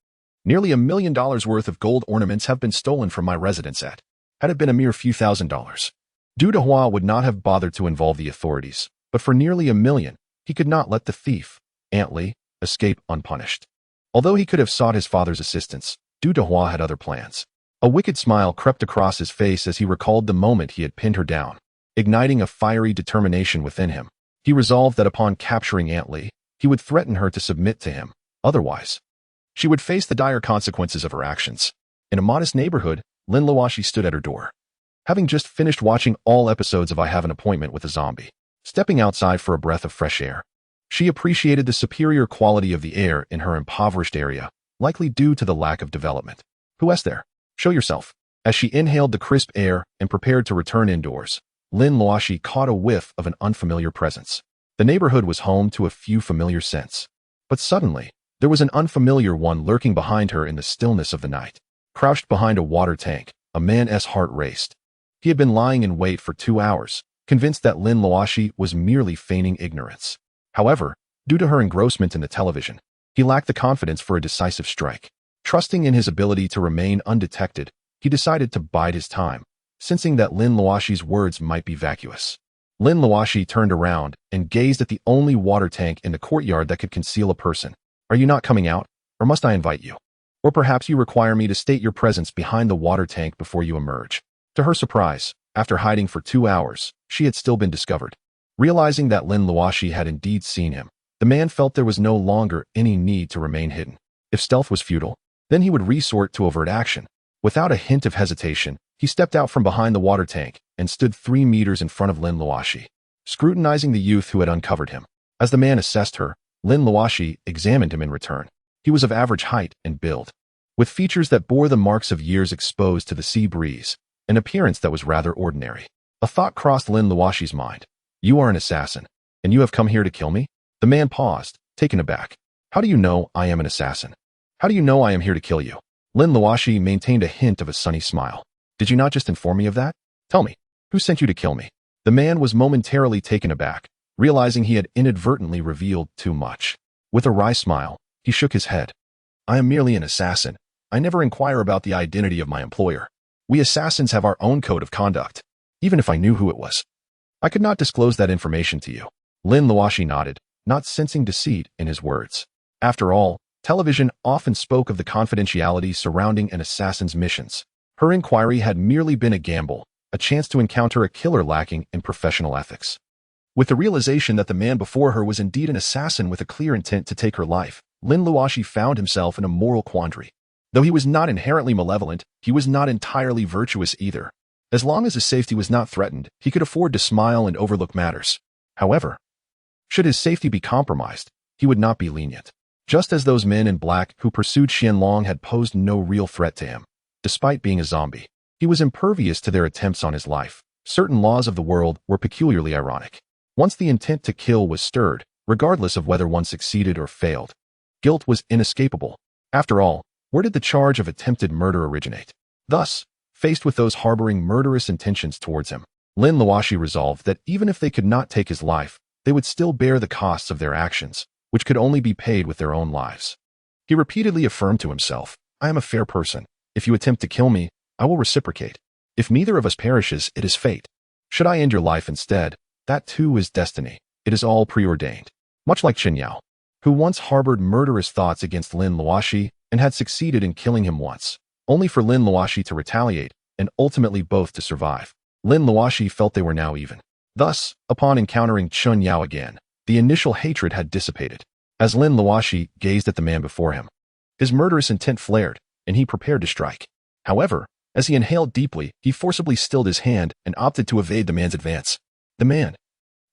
Nearly $1 million worth of gold ornaments have been stolen from my residence at. Had it been a mere few $1,000s. Du Dehua would not have bothered to involve the authorities, but for nearly $1 million, he could not let the thief, Antley, escape unpunished. Although he could have sought his father's assistance, Du Dehua had other plans. A wicked smile crept across his face as he recalled the moment he had pinned her down. Igniting a fiery determination within him, he resolved that upon capturing Antley, he would threaten her to submit to him. Otherwise, she would face the dire consequences of her actions. In a modest neighborhood, Lin Luoxi stood at her door. Having just finished watching all episodes of I Have an Appointment with a Zombie, stepping outside for a breath of fresh air, she appreciated the superior quality of the air in her impoverished area, likely due to the lack of development. "Who is there? Show yourself." As she inhaled the crisp air and prepared to return indoors, Lin Luoxi caught a whiff of an unfamiliar presence. The neighborhood was home to a few familiar scents. But suddenly, there was an unfamiliar one lurking behind her in the stillness of the night. Crouched behind a water tank, a man's heart raced. He had been lying in wait for 2 hours, convinced that Lin Luoxi was merely feigning ignorance. However, due to her engrossment in the television, he lacked the confidence for a decisive strike. Trusting in his ability to remain undetected, he decided to bide his time, sensing that Lin Luoxi's words might be vacuous. Lin Luoxi turned around and gazed at the only water tank in the courtyard that could conceal a person. "Are you not coming out, or must I invite you? Or perhaps you require me to state your presence behind the water tank before you emerge." To her surprise, after hiding for 2 hours, she had still been discovered. Realizing that Lin Luoxi had indeed seen him, the man felt there was no longer any need to remain hidden. If stealth was futile, then he would resort to overt action. Without a hint of hesitation, he stepped out from behind the water tank and stood 3 meters in front of Lin Luoxi, scrutinizing the youth who had uncovered him. As the man assessed her, Lin Luoxi examined him in return. He was of average height and build, with features that bore the marks of years exposed to the sea breeze, an appearance that was rather ordinary. A thought crossed Lin Luoxi's mind. "You are an assassin, and you have come here to kill me?" The man paused, taken aback. "How do you know I am an assassin? How do you know I am here to kill you?" Lin Luoxi maintained a hint of a sunny smile. "Did you not just inform me of that? Tell me, who sent you to kill me?" The man was momentarily taken aback, realizing he had inadvertently revealed too much. With a wry smile, he shook his head. "I am merely an assassin. I never inquire about the identity of my employer. We assassins have our own code of conduct. Even if I knew who it was, I could not disclose that information to you." Lin Luoxi nodded, not sensing deceit in his words. After all, television often spoke of the confidentiality surrounding an assassin's missions. Her inquiry had merely been a gamble, a chance to encounter a killer lacking in professional ethics. With the realization that the man before her was indeed an assassin with a clear intent to take her life, Lin Luoxi found himself in a moral quandary. Though he was not inherently malevolent, he was not entirely virtuous either. As long as his safety was not threatened, he could afford to smile and overlook matters. However, should his safety be compromised, he would not be lenient. Just as those men in black who pursued Qianlong had posed no real threat to him. Despite being a zombie, he was impervious to their attempts on his life. Certain laws of the world were peculiarly ironic. Once the intent to kill was stirred, regardless of whether one succeeded or failed, guilt was inescapable. After all, where did the charge of attempted murder originate? Thus, faced with those harboring murderous intentions towards him, Lin Luoxi resolved that even if they could not take his life, they would still bear the costs of their actions, which could only be paid with their own lives. He repeatedly affirmed to himself, "I am a fair person. If you attempt to kill me, I will reciprocate. If neither of us perishes, it is fate. Should I end your life instead, that too is destiny. It is all preordained." Much like Chen Yao, who once harbored murderous thoughts against Lin Luoxi and had succeeded in killing him once, only for Lin Luoxi to retaliate and ultimately both to survive. Lin Luoxi felt they were now even. Thus, upon encountering Chen Yao again, the initial hatred had dissipated. As Lin Luoxi gazed at the man before him, his murderous intent flared, and he prepared to strike. However, As he inhaled deeply, he forcibly stilled his hand and opted to evade the man's advance. The man,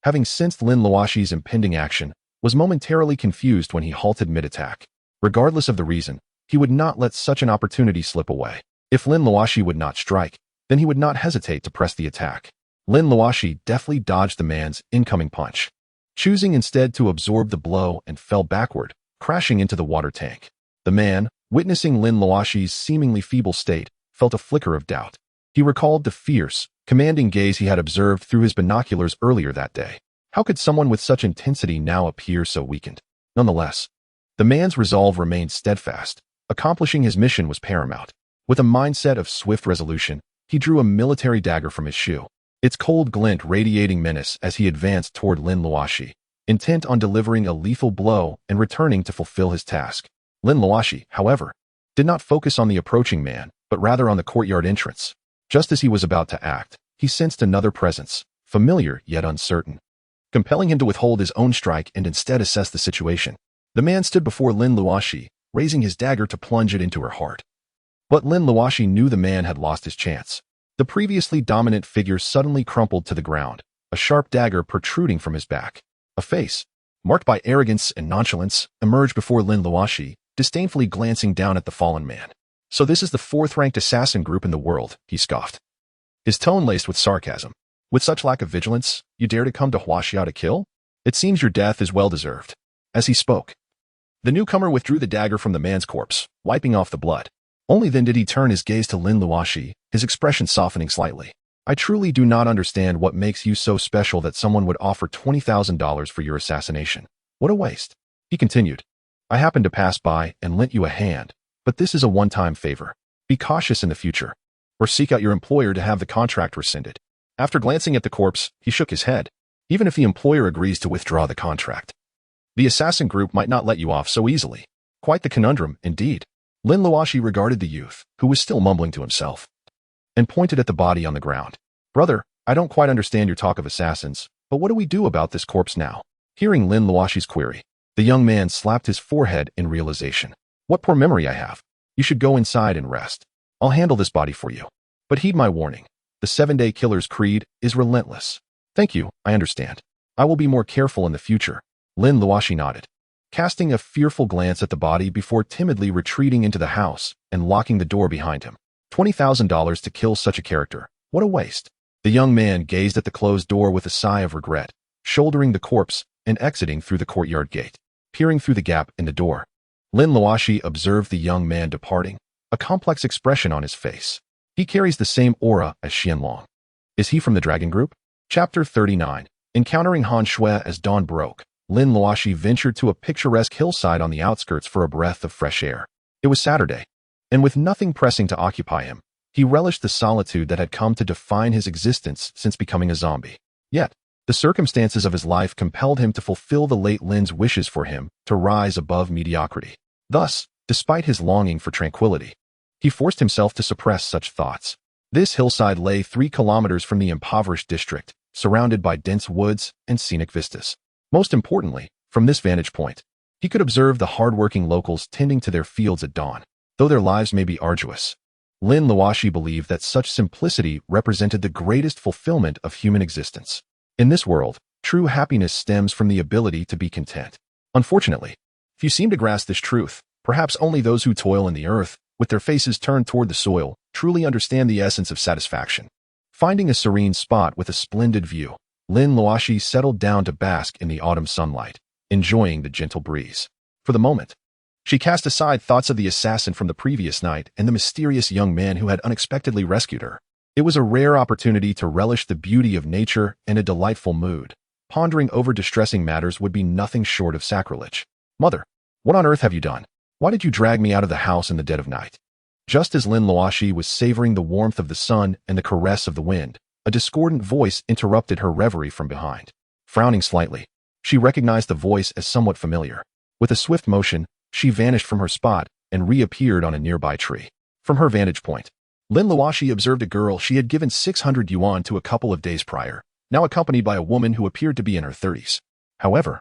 having sensed Lin Luoxi's impending action, was momentarily confused when he halted mid-attack. Regardless of the reason, he would not let such an opportunity slip away. If Lin Luoxi would not strike, then he would not hesitate to press the attack. Lin Luoxi deftly dodged the man's incoming punch, choosing instead to absorb the blow and fell backward, crashing into the water tank. The man, witnessing Lin Luoxi's seemingly feeble state, felt a flicker of doubt. He recalled the fierce, commanding gaze he had observed through his binoculars earlier that day. How could someone with such intensity now appear so weakened? Nonetheless, the man's resolve remained steadfast. Accomplishing his mission was paramount. With a mindset of swift resolution, he drew a military dagger from his shoe, its cold glint radiating menace as he advanced toward Lin Luoxi, intent on delivering a lethal blow and returning to fulfill his task. Lin Luoxi, however, did not focus on the approaching man, but rather on the courtyard entrance. Just as he was about to act, he sensed another presence, familiar yet uncertain, compelling him to withhold his own strike and instead assess the situation. The man stood before Lin Luoxi, raising his dagger to plunge it into her heart. But Lin Luoxi knew the man had lost his chance. The previously dominant figure suddenly crumpled to the ground, a sharp dagger protruding from his back. A face, marked by arrogance and nonchalance, emerged before Lin Luoxi, disdainfully glancing down at the fallen man. So this is the fourth-ranked assassin group in the world, he scoffed, his tone laced with sarcasm. With such lack of vigilance, you dare to come to Huaxia to kill? It seems your death is well-deserved. As he spoke, the newcomer withdrew the dagger from the man's corpse, wiping off the blood. Only then did he turn his gaze to Lin Luoxi, his expression softening slightly. I truly do not understand what makes you so special that someone would offer $20,000 for your assassination. What a waste. He continued. I happened to pass by and lent you a hand, but this is a one-time favor. Be cautious in the future, or seek out your employer to have the contract rescinded. After glancing at the corpse, he shook his head. Even if the employer agrees to withdraw the contract, the assassin group might not let you off so easily. Quite the conundrum, indeed. Lin Luoxi regarded the youth, who was still mumbling to himself, and pointed at the body on the ground. Brother, I don't quite understand your talk of assassins, but what do we do about this corpse now? Hearing Lin Luoxi's query, the young man slapped his forehead in realization. What poor memory I have. You should go inside and rest. I'll handle this body for you. But heed my warning. The 7-day killer's creed is relentless. Thank you, I understand. I will be more careful in the future. Lin Luoxi nodded, casting a fearful glance at the body before timidly retreating into the house and locking the door behind him. $20,000 to kill such a character. What a waste. The young man gazed at the closed door with a sigh of regret, shouldering the corpse and exiting through the courtyard gate. Peering through the gap in the door, Lin Luoxi observed the young man departing, a complex expression on his face. He carries the same aura as Xianlong. Is he from the Dragon Group? Chapter 39. Encountering Han Shui as dawn broke, Lin Luoxi ventured to a picturesque hillside on the outskirts for a breath of fresh air. It was Saturday, and with nothing pressing to occupy him, he relished the solitude that had come to define his existence since becoming a zombie. Yet, the circumstances of his life compelled him to fulfill the late Lin's wishes for him to rise above mediocrity. Thus, despite his longing for tranquility, he forced himself to suppress such thoughts. This hillside lay 3 kilometers from the impoverished district, surrounded by dense woods and scenic vistas. Most importantly, from this vantage point, he could observe the hard-working locals tending to their fields at dawn. Though their lives may be arduous, Lin Luoxi believed that such simplicity represented the greatest fulfillment of human existence. In this world, true happiness stems from the ability to be content. Unfortunately, few seem to grasp this truth. Perhaps only those who toil in the earth, with their faces turned toward the soil, truly understand the essence of satisfaction. Finding a serene spot with a splendid view, Lin Luoxi settled down to bask in the autumn sunlight, enjoying the gentle breeze. For the moment, she cast aside thoughts of the assassin from the previous night and the mysterious young man who had unexpectedly rescued her. It was a rare opportunity to relish the beauty of nature in a delightful mood. Pondering over distressing matters would be nothing short of sacrilege. Mother, what on earth have you done? Why did you drag me out of the house in the dead of night? Just as Lin Luoxi was savoring the warmth of the sun and the caress of the wind, a discordant voice interrupted her reverie from behind. Frowning slightly, she recognized the voice as somewhat familiar. With a swift motion, she vanished from her spot and reappeared on a nearby tree. From her vantage point, Lin Luoxi observed a girl she had given 600 yuan to a couple of days prior, now accompanied by a woman who appeared to be in her 30s. However,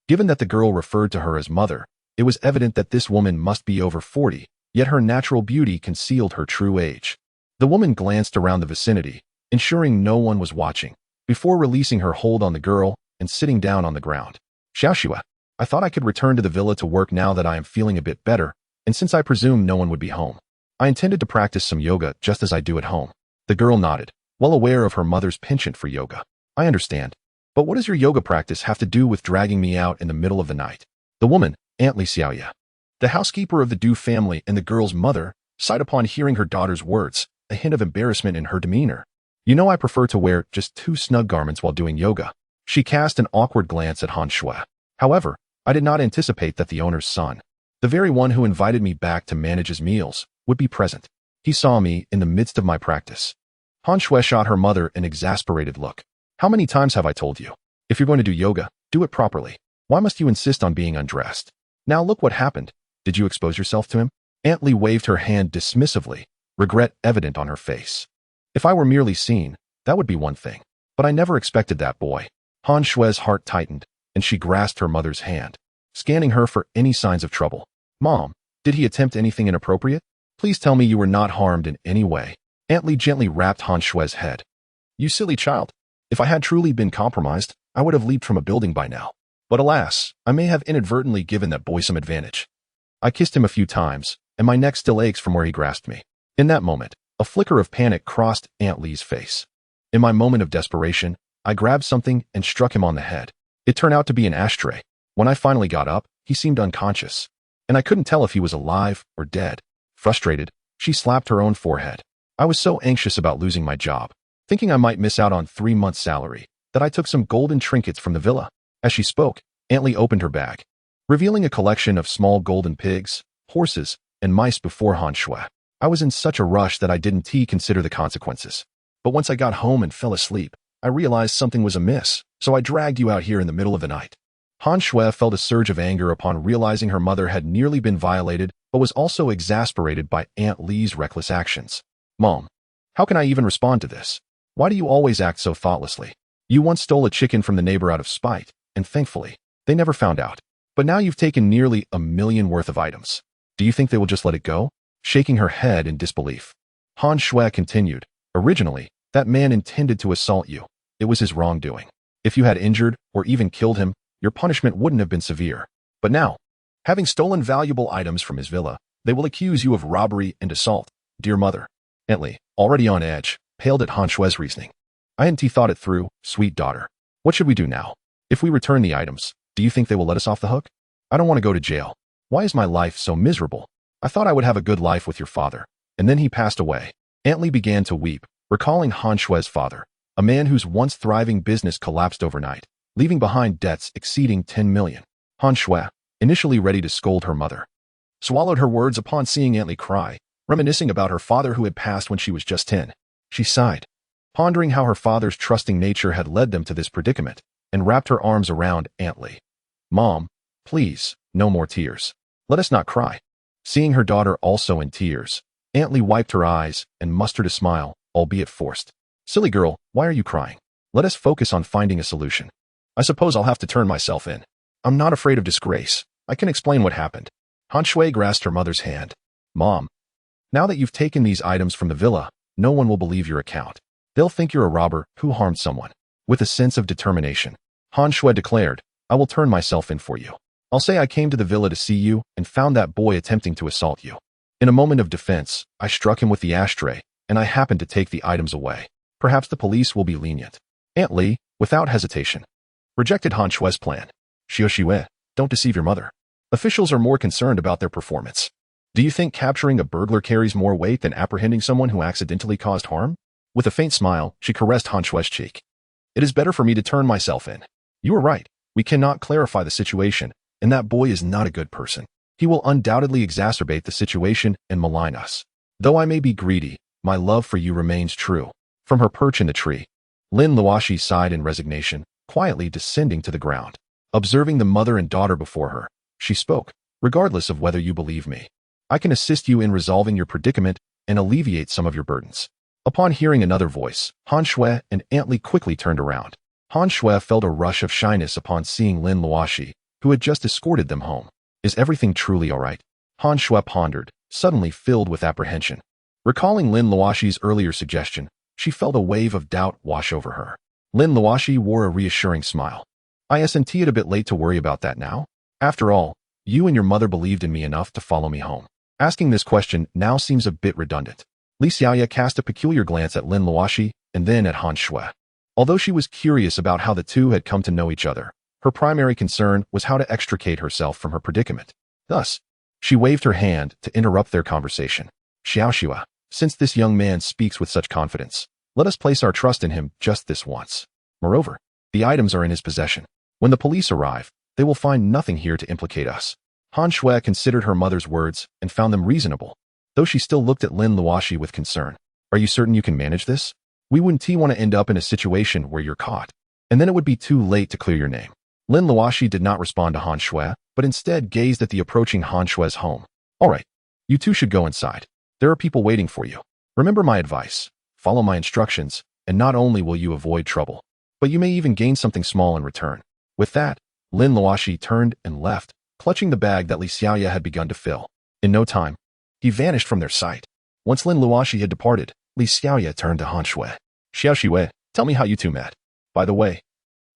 given that the girl referred to her as mother, it was evident that this woman must be over 40, yet her natural beauty concealed her true age. The woman glanced around the vicinity, ensuring no one was watching, before releasing her hold on the girl and sitting down on the ground. Xiaoxue, I thought I could return to the villa to work now that I am feeling a bit better, and since I presumed no one would be home. I intended to practice some yoga just as I do at home. The girl nodded, well aware of her mother's penchant for yoga. I understand. But what does your yoga practice have to do with dragging me out in the middle of the night? The woman, Aunt Li Xiaoya, the housekeeper of the Du family and the girl's mother, sighed upon hearing her daughter's words, a hint of embarrassment in her demeanor. You know I prefer to wear just 2 snug garments while doing yoga. She cast an awkward glance at Han Shui. However, I did not anticipate that the owner's son, the very one who invited me back to manage his meals, would be present. He saw me in the midst of my practice. Han Shui shot her mother an exasperated look. How many times have I told you? If you're going to do yoga, do it properly. Why must you insist on being undressed? Now look what happened. Did you expose yourself to him? Aunt Li waved her hand dismissively, regret evident on her face. If I were merely seen, that would be one thing. But I never expected that, boy. Han Shui's heart tightened, and she grasped her mother's hand, scanning her for any signs of trouble. Mom, did he attempt anything inappropriate? Please tell me you were not harmed in any way. Aunt Li gently rapped Han Shui's head. You silly child. If I had truly been compromised, I would have leaped from a building by now. But alas, I may have inadvertently given that boy some advantage. I kissed him a few times, and my neck still aches from where he grasped me. In that moment, a flicker of panic crossed Aunt Li's face. In my moment of desperation, I grabbed something and struck him on the head. It turned out to be an ashtray. When I finally got up, he seemed unconscious, and I couldn't tell if he was alive or dead. Frustrated, she slapped her own forehead. I was so anxious about losing my job, thinking I might miss out on 3 months' salary, that I took some golden trinkets from the villa. As she spoke, Aunt Li opened her bag, revealing a collection of small golden pigs, horses, and mice before Han Shui. I was in such a rush that I didn't consider the consequences. But once I got home and fell asleep, I realized something was amiss, so I dragged you out here in the middle of the night. Han Shui felt a surge of anger upon realizing her mother had nearly been violated, but was also exasperated by Aunt Li's reckless actions. Mom, how can I even respond to this? Why do you always act so thoughtlessly? You once stole a chicken from the neighbor out of spite, and thankfully, they never found out. But now you've taken nearly $1 million worth of items. Do you think they will just let it go? Shaking her head in disbelief, Han Shui continued, originally, that man intended to assault you. It was his wrongdoing. If you had injured or even killed him, your punishment wouldn't have been severe. But now, having stolen valuable items from his villa, they will accuse you of robbery and assault. Dear mother. Aunt Li, already on edge, paled at Han Shui's reasoning. I hadn't thought it through, sweet daughter. What should we do now? If we return the items, do you think they will let us off the hook? I don't want to go to jail. Why is my life so miserable? I thought I would have a good life with your father, and then he passed away. Aunt Li began to weep, recalling Han Shui's father, a man whose once thriving business collapsed overnight, leaving behind debts exceeding 10 million. Han Shui, initially ready to scold her mother, swallowed her words upon seeing Aunt Li cry, reminiscing about her father who had passed when she was just 10. She sighed, pondering how her father's trusting nature had led them to this predicament, and wrapped her arms around Aunt Li. Mom, please, no more tears. Let us not cry. Seeing her daughter also in tears, Aunt Li wiped her eyes and mustered a smile, albeit forced. Silly girl, why are you crying? Let us focus on finding a solution. I suppose I'll have to turn myself in. I'm not afraid of disgrace. I can explain what happened. Han Shui grasped her mother's hand. Mom, now that you've taken these items from the villa, no one will believe your account. They'll think you're a robber who harmed someone. With a sense of determination, Han Shui declared, I will turn myself in for you. I'll say I came to the villa to see you and found that boy attempting to assault you. In a moment of defense, I struck him with the ashtray, and I happened to take the items away. Perhaps the police will be lenient. Aunt Li, without hesitation, rejected Han Shui's plan. Xiaoxue, don't deceive your mother. Officials are more concerned about their performance. Do you think capturing a burglar carries more weight than apprehending someone who accidentally caused harm? With a faint smile, she caressed Han Shui's cheek. It is better for me to turn myself in. You are right. We cannot clarify the situation, and that boy is not a good person. He will undoubtedly exacerbate the situation and malign us. Though I may be greedy, my love for you remains true. From her perch in the tree, Lin Luoxi sighed in resignation, quietly descending to the ground. Observing the mother and daughter before her, she spoke, regardless of whether you believe me. I can assist you in resolving your predicament and alleviate some of your burdens. Upon hearing another voice, Han Shui and Aunt Li quickly turned around. Han Shui felt a rush of shyness upon seeing Lin Luoxi, who had just escorted them home. Is everything truly all right? Han Shui pondered, suddenly filled with apprehension. Recalling Lin Luoxi's earlier suggestion, she felt a wave of doubt wash over her. Lin Luoxi wore a reassuring smile. Isn't it a bit late to worry about that now? After all, you and your mother believed in me enough to follow me home. Asking this question now seems a bit redundant. Li Xiaoya cast a peculiar glance at Lin Luoxi and then at Han Shui. Although she was curious about how the two had come to know each other, her primary concern was how to extricate herself from her predicament. Thus, she waved her hand to interrupt their conversation. Xiaoxua, since this young man speaks with such confidence, let us place our trust in him just this once. Moreover, the items are in his possession. When the police arrive, they will find nothing here to implicate us. Han Shui considered her mother's words and found them reasonable, though she still looked at Lin Luoxi with concern. Are you certain you can manage this? We wouldn't want to end up in a situation where you're caught, and then it would be too late to clear your name. Lin Luoxi did not respond to Han Shui, but instead gazed at the approaching Han Shui's home. All right, you two should go inside. There are people waiting for you. Remember my advice. Follow my instructions, and not only will you avoid trouble, but you may even gain something small in return. With that, Lin Luoxi turned and left, clutching the bag that Li Xiaoya had begun to fill. In no time, he vanished from their sight. Once Lin Luoxi had departed, Li Xiaoya turned to Han Shui. Xiaoxue, tell me how you two met. By the way,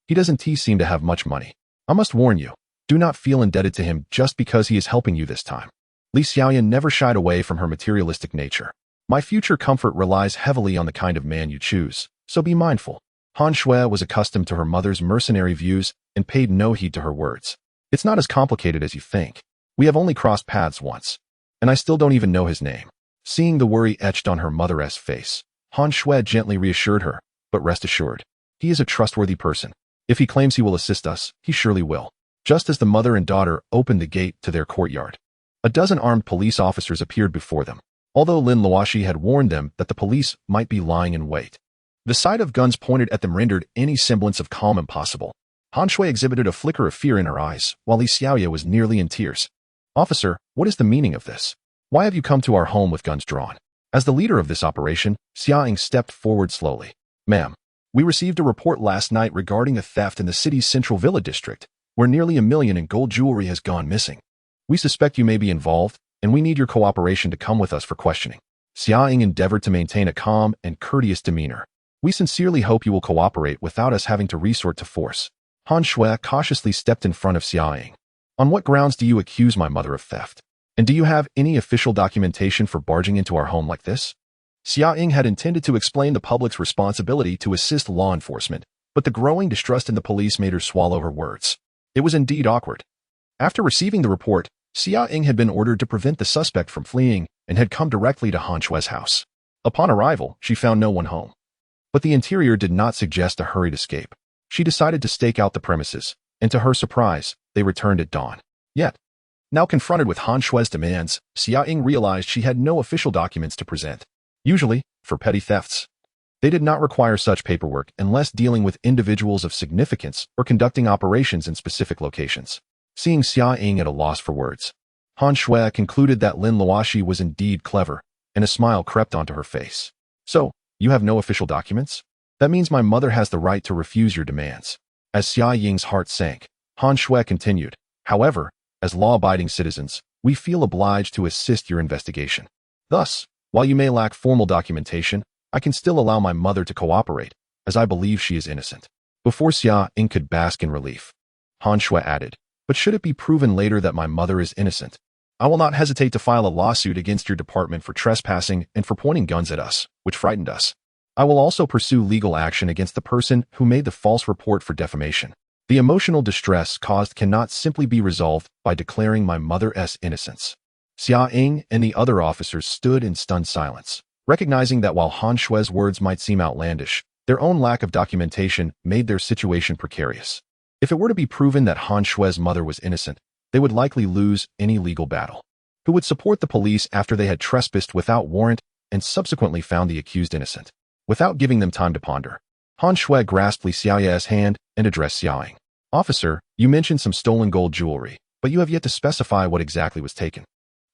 he doesn't seem to have much money. I must warn you, do not feel indebted to him just because he is helping you this time. Li Xiaoya never shied away from her materialistic nature. My future comfort relies heavily on the kind of man you choose, so be mindful. Han Shui was accustomed to her mother's mercenary views and paid no heed to her words. It's not as complicated as you think. We have only crossed paths once, and I still don't even know his name. Seeing the worry etched on her mother's face, Han Shui gently reassured her, but rest assured, he is a trustworthy person. If he claims he will assist us, he surely will. Just as the mother and daughter opened the gate to their courtyard, a dozen armed police officers appeared before them, although Lin Luoxi had warned them that the police might be lying in wait. The sight of guns pointed at them rendered any semblance of calm impossible. Han Shui exhibited a flicker of fear in her eyes, while Li Xiaoya was nearly in tears. Officer, what is the meaning of this? Why have you come to our home with guns drawn? As the leader of this operation, Xia Ying stepped forward slowly. Ma'am, we received a report last night regarding a theft in the city's central villa district, where nearly $1 million in gold jewelry has gone missing. We suspect you may be involved, and we need your cooperation to come with us for questioning. Xia Ying endeavored to maintain a calm and courteous demeanor. We sincerely hope you will cooperate without us having to resort to force. Han Shui cautiously stepped in front of Xia Ying. On what grounds do you accuse my mother of theft? And do you have any official documentation for barging into our home like this? Xia Ying had intended to explain the public's responsibility to assist law enforcement, but the growing distrust in the police made her swallow her words. It was indeed awkward. After receiving the report, Xia Ying had been ordered to prevent the suspect from fleeing and had come directly to Han Shui's house. Upon arrival, she found no one home. But the interior did not suggest a hurried escape. She decided to stake out the premises, and to her surprise, they returned at dawn. Yet, now confronted with Han Shui's demands, Xia Ying realized she had no official documents to present. Usually, for petty thefts, they did not require such paperwork unless dealing with individuals of significance or conducting operations in specific locations. Seeing Xia Ying at a loss for words, Han Shui concluded that Lin Luoxi was indeed clever, and a smile crept onto her face. So, you have no official documents? That means my mother has the right to refuse your demands. As Xia Ying's heart sank, Han Shui continued, however, as law-abiding citizens, we feel obliged to assist your investigation. Thus, while you may lack formal documentation, I can still allow my mother to cooperate, as I believe she is innocent. Before Xia Ying could bask in relief, Han Shui added, but should it be proven later that my mother is innocent, I will not hesitate to file a lawsuit against your department for trespassing and for pointing guns at us, which frightened us. I will also pursue legal action against the person who made the false report for defamation. The emotional distress caused cannot simply be resolved by declaring my mother's innocence. Xia Ying and the other officers stood in stunned silence, recognizing that while Han Shui's words might seem outlandish, their own lack of documentation made their situation precarious. If it were to be proven that Han Shui's mother was innocent, they would likely lose any legal battle. Who would support the police after they had trespassed without warrant and subsequently found the accused innocent? Without giving them time to ponder, Han Shui grasped Li Xiaoya's hand and addressed Xia Ying. Officer, you mentioned some stolen gold jewelry, but you have yet to specify what exactly was taken.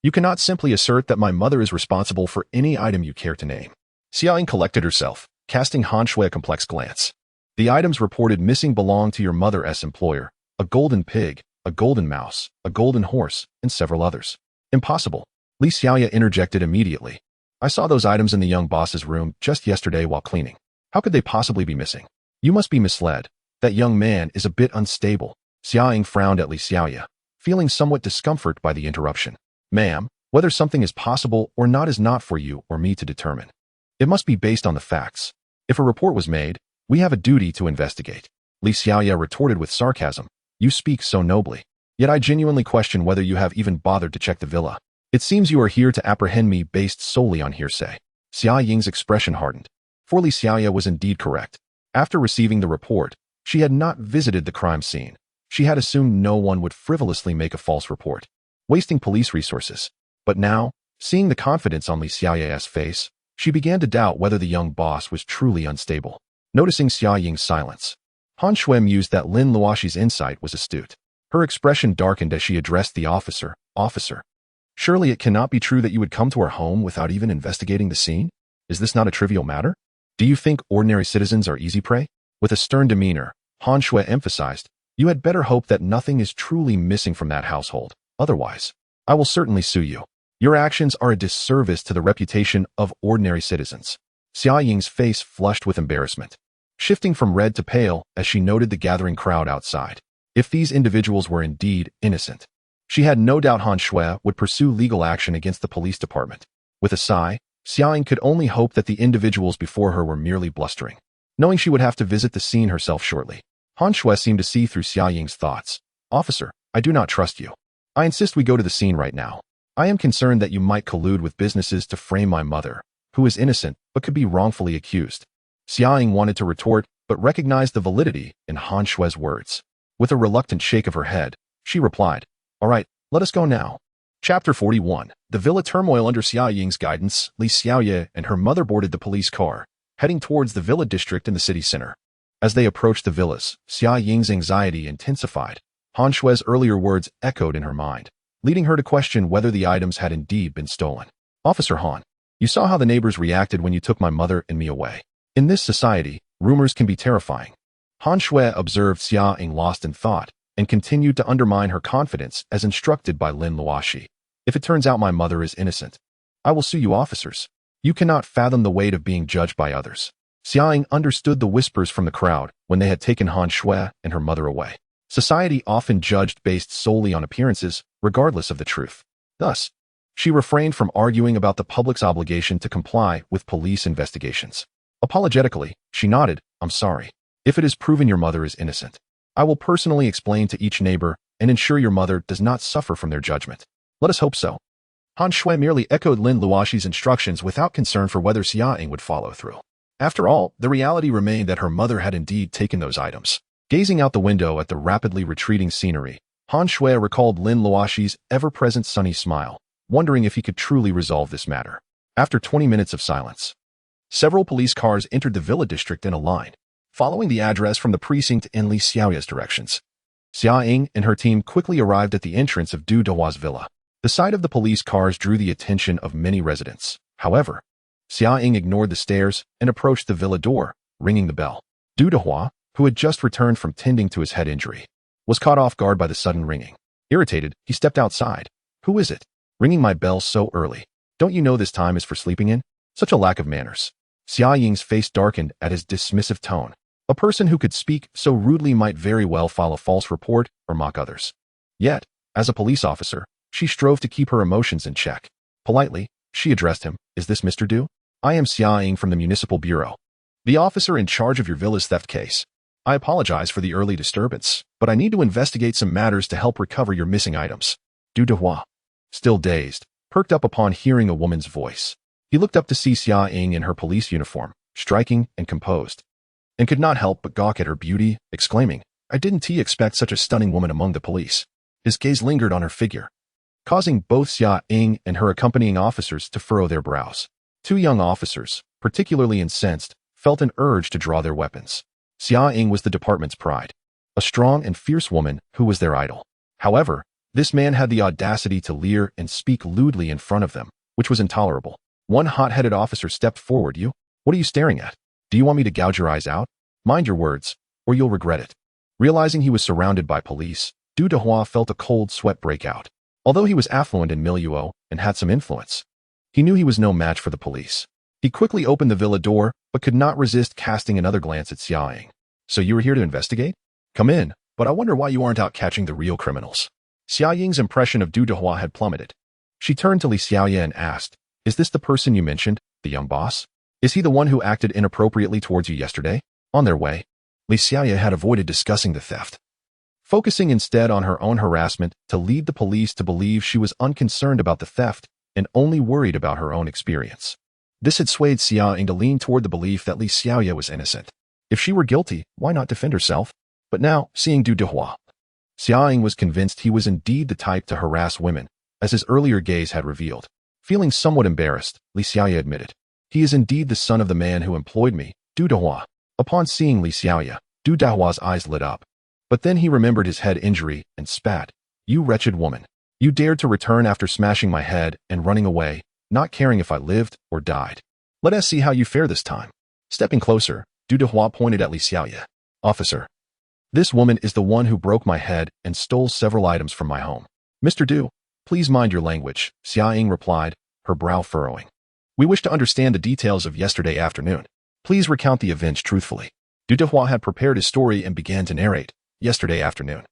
You cannot simply assert that my mother is responsible for any item you care to name. Xia Ying collected herself, casting Han Shui a complex glance. The items reported missing belong to your mother's employer, a golden pig, a golden mouse, a golden horse, and several others. Impossible. Li Xiaoya interjected immediately. I saw those items in the young boss's room just yesterday while cleaning. How could they possibly be missing? You must be misled. That young man is a bit unstable. Xia Ying frowned at Li Xiaoya, feeling somewhat discomfort by the interruption. Ma'am, whether something is possible or not is not for you or me to determine. It must be based on the facts. If a report was made, we have a duty to investigate. Li Xiaoya retorted with sarcasm. You speak so nobly. Yet I genuinely question whether you have even bothered to check the villa. It seems you are here to apprehend me based solely on hearsay. Xia Ying's expression hardened. For Li Xiaoya was indeed correct. After receiving the report, she had not visited the crime scene. She had assumed no one would frivolously make a false report, wasting police resources. But now, seeing the confidence on Li Xiaoya's face, she began to doubt whether the young boss was truly unstable. Noticing Xia Ying's silence, Han Shui mused that Lin Luoxi's insight was astute. Her expression darkened as she addressed the officer. Officer, surely it cannot be true that you would come to our home without even investigating the scene? Is this not a trivial matter? Do you think ordinary citizens are easy prey? With a stern demeanor, Han Shui emphasized, you had better hope that nothing is truly missing from that household. Otherwise, I will certainly sue you. Your actions are a disservice to the reputation of ordinary citizens. Xia Ying's face flushed with embarrassment, shifting from red to pale as she noted the gathering crowd outside. If these individuals were indeed innocent, she had no doubt Han Shui would pursue legal action against the police department. With a sigh, Xia Ying could only hope that the individuals before her were merely blustering. Knowing she would have to visit the scene herself shortly, Han Shui seemed to see through Xia Ying's thoughts. Officer, I do not trust you. I insist we go to the scene right now. I am concerned that you might collude with businesses to frame my mother, who is innocent but could be wrongfully accused. Xia Ying wanted to retort, but recognized the validity in Han Shui's words. With a reluctant shake of her head, she replied, all right, let us go now. Chapter 41. The villa turmoil. Under Xia Ying's guidance, Li Xiaoya and her mother boarded the police car, heading towards the villa district in the city center. As they approached the villas, Xia Ying's anxiety intensified. Han Shui's earlier words echoed in her mind, leading her to question whether the items had indeed been stolen. Officer Han, you saw how the neighbors reacted when you took my mother and me away. In this society, rumors can be terrifying. Han Shui observed Xia Ying lost in thought and continued to undermine her confidence as instructed by Lin Luoxi. If it turns out my mother is innocent, I will sue you officers. You cannot fathom the weight of being judged by others. Xia Ying understood the whispers from the crowd when they had taken Han Shui and her mother away. Society often judged based solely on appearances, regardless of the truth. Thus, she refrained from arguing about the public's obligation to comply with police investigations. Apologetically, she nodded, I'm sorry. If it is proven your mother is innocent, I will personally explain to each neighbor and ensure your mother does not suffer from their judgment. Let us hope so. Han Shui merely echoed Lin Luoxi's instructions without concern for whether Xia Ying would follow through. After all, the reality remained that her mother had indeed taken those items. Gazing out the window at the rapidly retreating scenery, Han Shui recalled Lin Luoxi's ever-present sunny smile, wondering if he could truly resolve this matter. After 20 minutes of silence, several police cars entered the villa district in a line, following the address from the precinct in Li Xiaoya's directions. Xia Ying and her team quickly arrived at the entrance of Du Dehua's villa. The sight of the police cars drew the attention of many residents. However, Xia Ying ignored the stares and approached the villa door, ringing the bell. Du Dehua, who had just returned from tending to his head injury, was caught off guard by the sudden ringing. Irritated, he stepped outside. Who is it? Ringing my bell so early. Don't you know this time is for sleeping in? Such a lack of manners. Xia Ying's face darkened at his dismissive tone. A person who could speak so rudely might very well file a false report or mock others. Yet, as a police officer, she strove to keep her emotions in check. Politely, she addressed him, is this Mr. Du? I am Xia Ying from the Municipal Bureau, the officer in charge of your villa's theft case. I apologize for the early disturbance, but I need to investigate some matters to help recover your missing items. Du Dehua, still dazed, perked up upon hearing a woman's voice. He looked up to see Xia Ying in her police uniform, striking and composed, and could not help but gawk at her beauty, exclaiming, I didn't expect such a stunning woman among the police. His gaze lingered on her figure, causing both Xia Ying and her accompanying officers to furrow their brows. Two young officers, particularly incensed, felt an urge to draw their weapons. Xia Ying was the department's pride, a strong and fierce woman who was their idol. However, this man had the audacity to leer and speak lewdly in front of them, which was intolerable. One hot-headed officer stepped forward. You? What are you staring at? Do you want me to gouge your eyes out? Mind your words, or you'll regret it. Realizing he was surrounded by police, Du Dehua felt a cold sweat break out. Although he was affluent in milieu and had some influence, He knew he was no match for the police. He quickly opened the villa door, but could not resist casting another glance at Xiaoying. So you were here to investigate? Come in, but I wonder why you aren't out catching the real criminals. Xiaoying's impression of Du Dehua had plummeted. She turned to Li Xiaoye and asked, Is this the person you mentioned, the young boss? Is he the one who acted inappropriately towards you yesterday? On their way, Li Xiaoye had avoided discussing the theft, focusing instead on her own harassment to lead the police to believe she was unconcerned about the theft and only worried about her own experience. This had swayed Xiaoying to lean toward the belief that Li Xiaoye was innocent. If she were guilty, why not defend herself? But now, seeing Du Dehua, Xiaoying was convinced he was indeed the type to harass women, as his earlier gaze had revealed. Feeling somewhat embarrassed, Li Xiaoye admitted, He is indeed the son of the man who employed me, Du Dehua. Upon seeing Li Xiaoye, Du Dehua's eyes lit up. But then he remembered his head injury and spat. You wretched woman. You dared to return after smashing my head and running away, not caring if I lived or died. Let us see how you fare this time. Stepping closer, Du Dehua pointed at Li Xiaoye. Officer, this woman is the one who broke my head and stole several items from my home. Mr. Du, please mind your language, Xiaoying replied, her brow furrowing. We wish to understand the details of yesterday afternoon. Please recount the events truthfully. Du Dehua had prepared his story and began to narrate. Yesterday afternoon,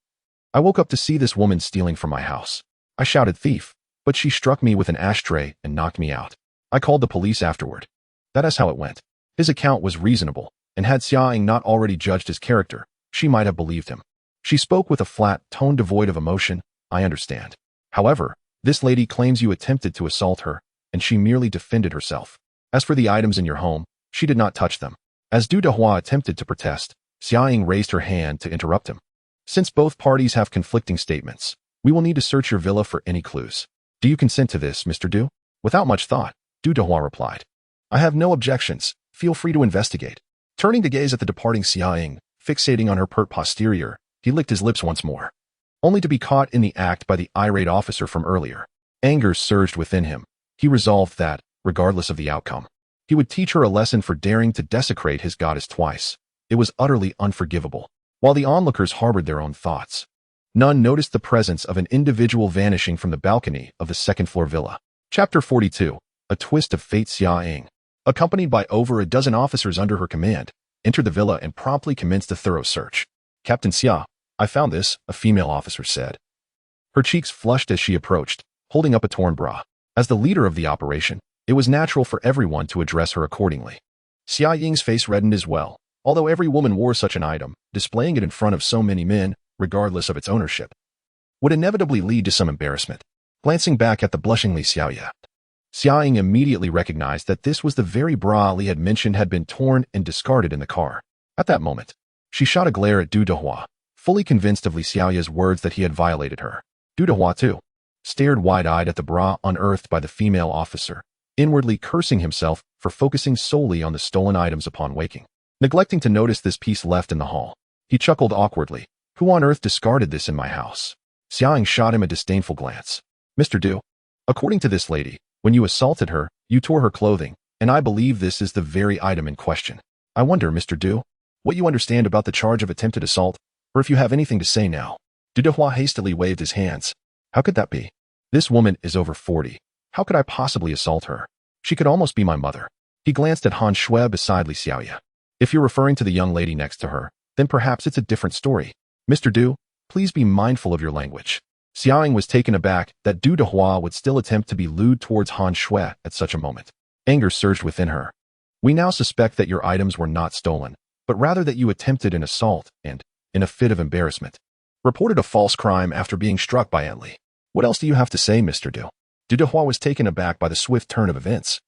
I woke up to see this woman stealing from my house. I shouted thief, but she struck me with an ashtray and knocked me out. I called the police afterward. That is how it went. His account was reasonable, and had Xiaoying not already judged his character, she might have believed him. She spoke with a flat tone devoid of emotion. I understand. However, this lady claims you attempted to assault her, and she merely defended herself. As for the items in your home, she did not touch them. As Du Dehua attempted to protest, Xiaoying raised her hand to interrupt him. Since both parties have conflicting statements, we will need to search your villa for any clues. Do you consent to this, Mr. Du? Without much thought, Du Dehua replied. I have no objections. Feel free to investigate. Turning to gaze at the departing Xiaoying, fixating on her pert posterior, he licked his lips once more. Only to be caught in the act by the irate officer from earlier. Anger surged within him. He resolved that, regardless of the outcome, he would teach her a lesson for daring to desecrate his goddess twice. It was utterly unforgivable. While the onlookers harbored their own thoughts, none noticed the presence of an individual vanishing from the balcony of the second-floor villa. Chapter 42. A twist of fate. Xiaoying, accompanied by over a dozen officers under her command, entered the villa and promptly commenced a thorough search. Captain Xia, I found this, a female officer said. Her cheeks flushed as she approached, holding up a torn bra. As the leader of the operation, it was natural for everyone to address her accordingly. Xiaoying's face reddened as well. Although every woman wore such an item, displaying it in front of so many men, regardless of its ownership, would inevitably lead to some embarrassment. Glancing back at the blushing Li Xiaoye, Xiaoying immediately recognized that this was the very bra Li had mentioned had been torn and discarded in the car. At that moment, she shot a glare at Du Dehua, fully convinced of Li Xiaoye's words that he had violated her. Du Dehua, too, stared wide-eyed at the bra unearthed by the female officer, inwardly cursing himself for focusing solely on the stolen items upon waking. Neglecting to notice this piece left in the hall, he chuckled awkwardly. Who on earth discarded this in my house? Xiaoying shot him a disdainful glance. Mr. Du, according to this lady, when you assaulted her, you tore her clothing, and I believe this is the very item in question. I wonder, Mr. Du, what you understand about the charge of attempted assault, or if you have anything to say now. Du Dehua hastily waved his hands. How could that be? This woman is over 40. How could I possibly assault her? She could almost be my mother. He glanced at Han Shui beside Li Xiaoye. If you're referring to the young lady next to her, then perhaps it's a different story. Mr. Du, please be mindful of your language. Xiaoying was taken aback that Du Dehua would still attempt to be lewd towards Han Shui at such a moment. Anger surged within her. We now suspect that your items were not stolen, but rather that you attempted an assault and, in a fit of embarrassment, reported a false crime after being struck by Li. What else do you have to say, Mr. Du? Du Dehua was taken aback by the swift turn of events.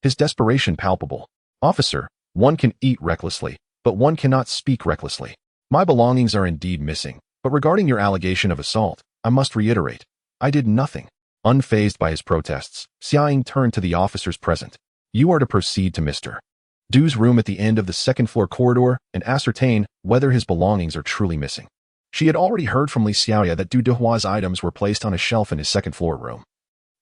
His desperation palpable. Officer, one can eat recklessly, but one cannot speak recklessly. My belongings are indeed missing, but regarding your allegation of assault, I must reiterate, I did nothing. Unfazed by his protests, Xiaoying turned to the officers present. You are to proceed to Mr. Du's room at the end of the second-floor corridor and ascertain whether his belongings are truly missing. She had already heard from Li Xiaoye that Du Dehua's items were placed on a shelf in his second-floor room,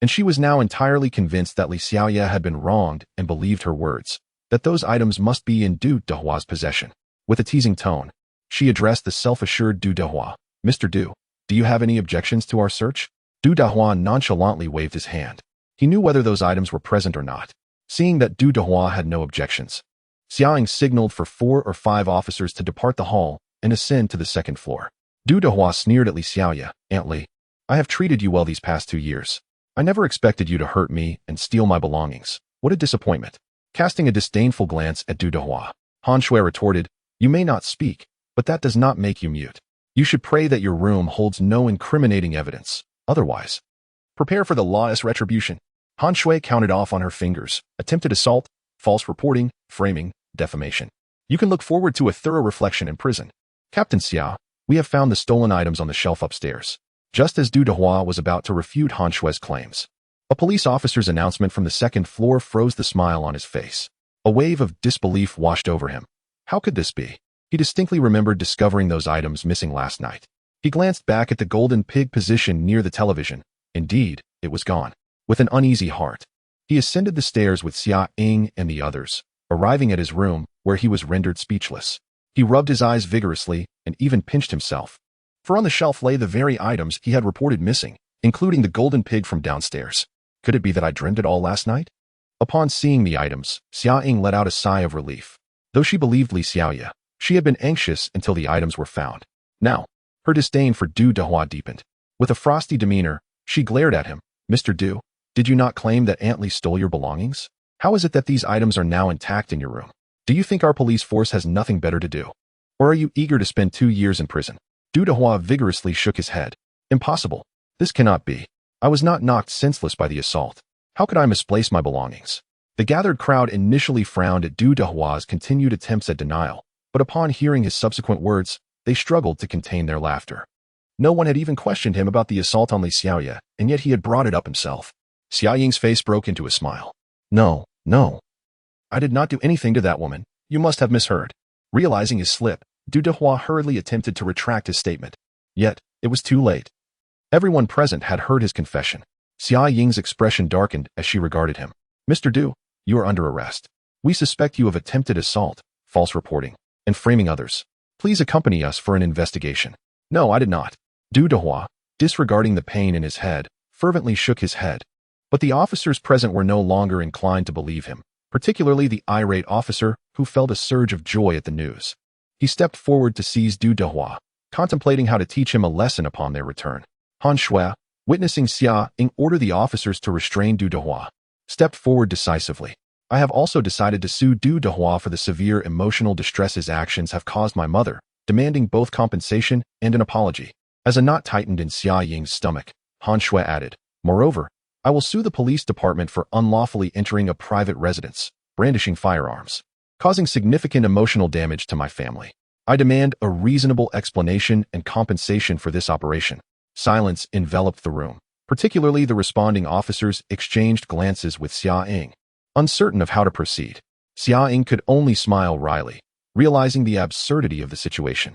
and she was now entirely convinced that Li Xiaoye had been wronged and believed her words, that those items must be in Du Dehua's possession. With a teasing tone, she addressed the self-assured Du Dehua. Mr. Du, do you have any objections to our search? Du Dehua nonchalantly waved his hand. He knew whether those items were present or not. Seeing that Du Dehua had no objections, Xiaoying signaled for 4 or 5 officers to depart the hall and ascend to the second floor. Du Dehua sneered at Li Xiaoya. "Aunt Li, I have treated you well these past 2 years. I never expected you to hurt me and steal my belongings. What a disappointment." Casting a disdainful glance at Du Dehua, Han Shui retorted, "You may not speak, but that does not make you mute. You should pray that your room holds no incriminating evidence. Otherwise, prepare for the lawless retribution." Han Shui counted off on her fingers: attempted assault, false reporting, framing, defamation. You can look forward to a thorough reflection in prison. "Captain Xia, we have found the stolen items on the shelf upstairs." Just as Du Dehua was about to refute Han Shui's claims, a police officer's announcement from the second floor froze the smile on his face. A wave of disbelief washed over him. How could this be? He distinctly remembered discovering those items missing last night. He glanced back at the golden pig positioned near the television. Indeed, it was gone. With an uneasy heart, he ascended the stairs with Xia Ying and the others, arriving at his room, where he was rendered speechless. He rubbed his eyes vigorously and even pinched himself, for on the shelf lay the very items he had reported missing, including the golden pig from downstairs. Could it be that I dreamed it all last night? Upon seeing the items, Xia Ying let out a sigh of relief. Though she believed Li Xiaoya, she had been anxious until the items were found. Now, her disdain for Du Dehua deepened. With a frosty demeanor, she glared at him. "Mr. Du, did you not claim that Aunt Li stole your belongings? How is it that these items are now intact in your room? Do you think our police force has nothing better to do? Or are you eager to spend 2 years in prison?" Du Dehua vigorously shook his head. "Impossible. This cannot be. I was not knocked senseless by the assault. How could I misplace my belongings?" The gathered crowd initially frowned at Du Dehua's continued attempts at denial, but upon hearing his subsequent words, they struggled to contain their laughter. No one had even questioned him about the assault on Li Xiaoya, and yet he had brought it up himself. Xia Ying's face broke into a smile. No. I did not do anything to that woman. You must have misheard." Realizing his slip, Du Dehua hurriedly attempted to retract his statement. Yet, it was too late. Everyone present had heard his confession. Xia Ying's expression darkened as she regarded him. "Mr. Du, you are under arrest. We suspect you of attempted assault, false reporting, and framing others. Please accompany us for an investigation." "No, I did not." Du Dehua, disregarding the pain in his head, fervently shook his head. But the officers present were no longer inclined to believe him, particularly the irate officer who felt a surge of joy at the news. He stepped forward to seize Du Dehua, contemplating how to teach him a lesson upon their return. Han Shui, witnessing Xia Ying order the officers to restrain Du Dehua, stepped forward decisively. "I have also decided to sue Du Dehua for the severe emotional distress his actions have caused my mother, demanding both compensation and an apology." As a knot tightened in Xia Ying's stomach, Han Shui added, "Moreover, I will sue the police department for unlawfully entering a private residence, brandishing firearms, causing significant emotional damage to my family. I demand a reasonable explanation and compensation for this operation." Silence enveloped the room. Particularly the responding officers exchanged glances with Xia Ying, uncertain of how to proceed. Xia Ying could only smile wryly, realizing the absurdity of the situation.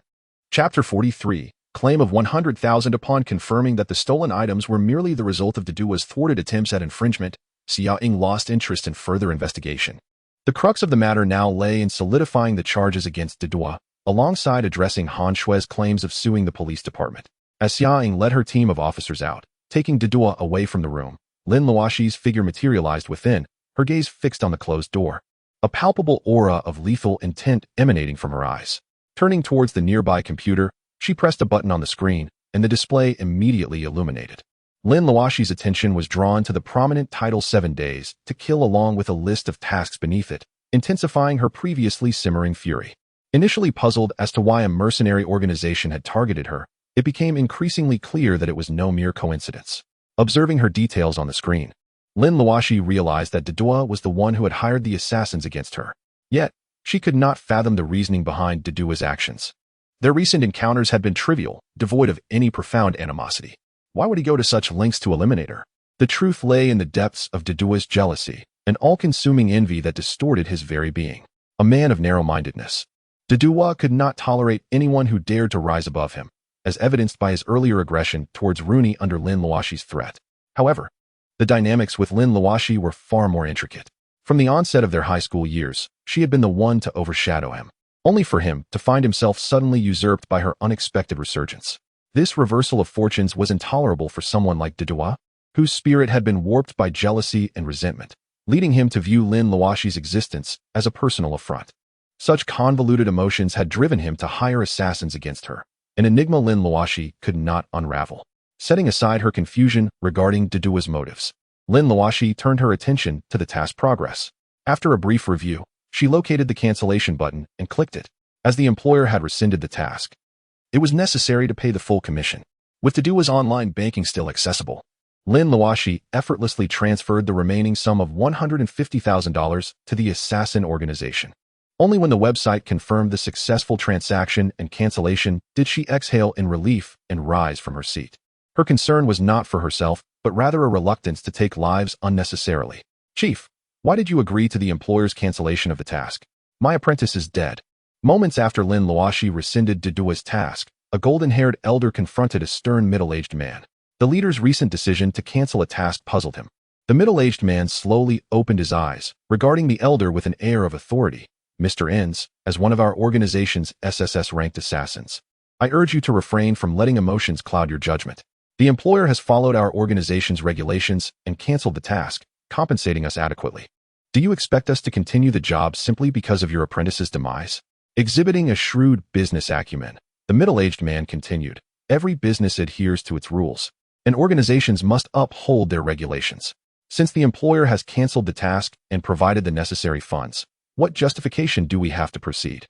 Chapter 43, Claim of 100,000. Upon confirming that the stolen items were merely the result of Dedua's thwarted attempts at infringement, Xia Ying lost interest in further investigation. The crux of the matter now lay in solidifying the charges against Dedua, alongside addressing Han Shui's claims of suing the police department. As Xia Ying led her team of officers out, taking Dedua away from the room, Lin Luoxi's figure materialized within, her gaze fixed on the closed door, a palpable aura of lethal intent emanating from her eyes. Turning towards the nearby computer, she pressed a button on the screen, and the display immediately illuminated. Lin Luoxi's attention was drawn to the prominent title 7 days to kill along with a list of tasks beneath it, intensifying her previously simmering fury. Initially puzzled as to why a mercenary organization had targeted her, it became increasingly clear that it was no mere coincidence. Observing her details on the screen, Lin Luoxi realized that Dedua was the one who had hired the assassins against her. Yet, she could not fathom the reasoning behind Dedua's actions. Their recent encounters had been trivial, devoid of any profound animosity. Why would he go to such lengths to eliminate her? The truth lay in the depths of Dedua's jealousy, an all-consuming envy that distorted his very being. A man of narrow-mindedness, Dedua could not tolerate anyone who dared to rise above him, as evidenced by his earlier aggression towards Rooney under Lin Luoxi's threat. However, the dynamics with Lin Luoxi were far more intricate. From the onset of their high school years, she had been the one to overshadow him, only for him to find himself suddenly usurped by her unexpected resurgence. This reversal of fortunes was intolerable for someone like Dedua. whose spirit had been warped by jealousy and resentment, leading him to view Lin Luoxi's existence as a personal affront. Such convoluted emotions had driven him to hire assassins against her, an enigma Lin Luoxi could not unravel. Setting aside her confusion regarding Dudua's motives, Lin Luoxi turned her attention to the task progress. After a brief review, she located the cancellation button and clicked it. As the employer had rescinded the task, it was necessary to pay the full commission. With Dudua's online banking still accessible, Lin Luoxi effortlessly transferred the remaining sum of $150,000 to the assassin organization. Only when the website confirmed the successful transaction and cancellation did she exhale in relief and rise from her seat. Her concern was not for herself, but rather a reluctance to take lives unnecessarily. "Chief, why did you agree to the employer's cancellation of the task? My apprentice is dead." Moments after Lin Luoxi rescinded Dudua's task, a golden-haired elder confronted a stern middle-aged man. The leader's recent decision to cancel a task puzzled him. The middle-aged man slowly opened his eyes, regarding the elder with an air of authority. "Mr. Enz, as one of our organization's SSS-ranked assassins, I urge you to refrain from letting emotions cloud your judgment. The employer has followed our organization's regulations and canceled the task, compensating us adequately. Do you expect us to continue the job simply because of your apprentice's demise?" Exhibiting a shrewd business acumen, the middle-aged man continued, "Every business adheres to its rules, and organizations must uphold their regulations. Since the employer has canceled the task and provided the necessary funds, what justification do we have to proceed?"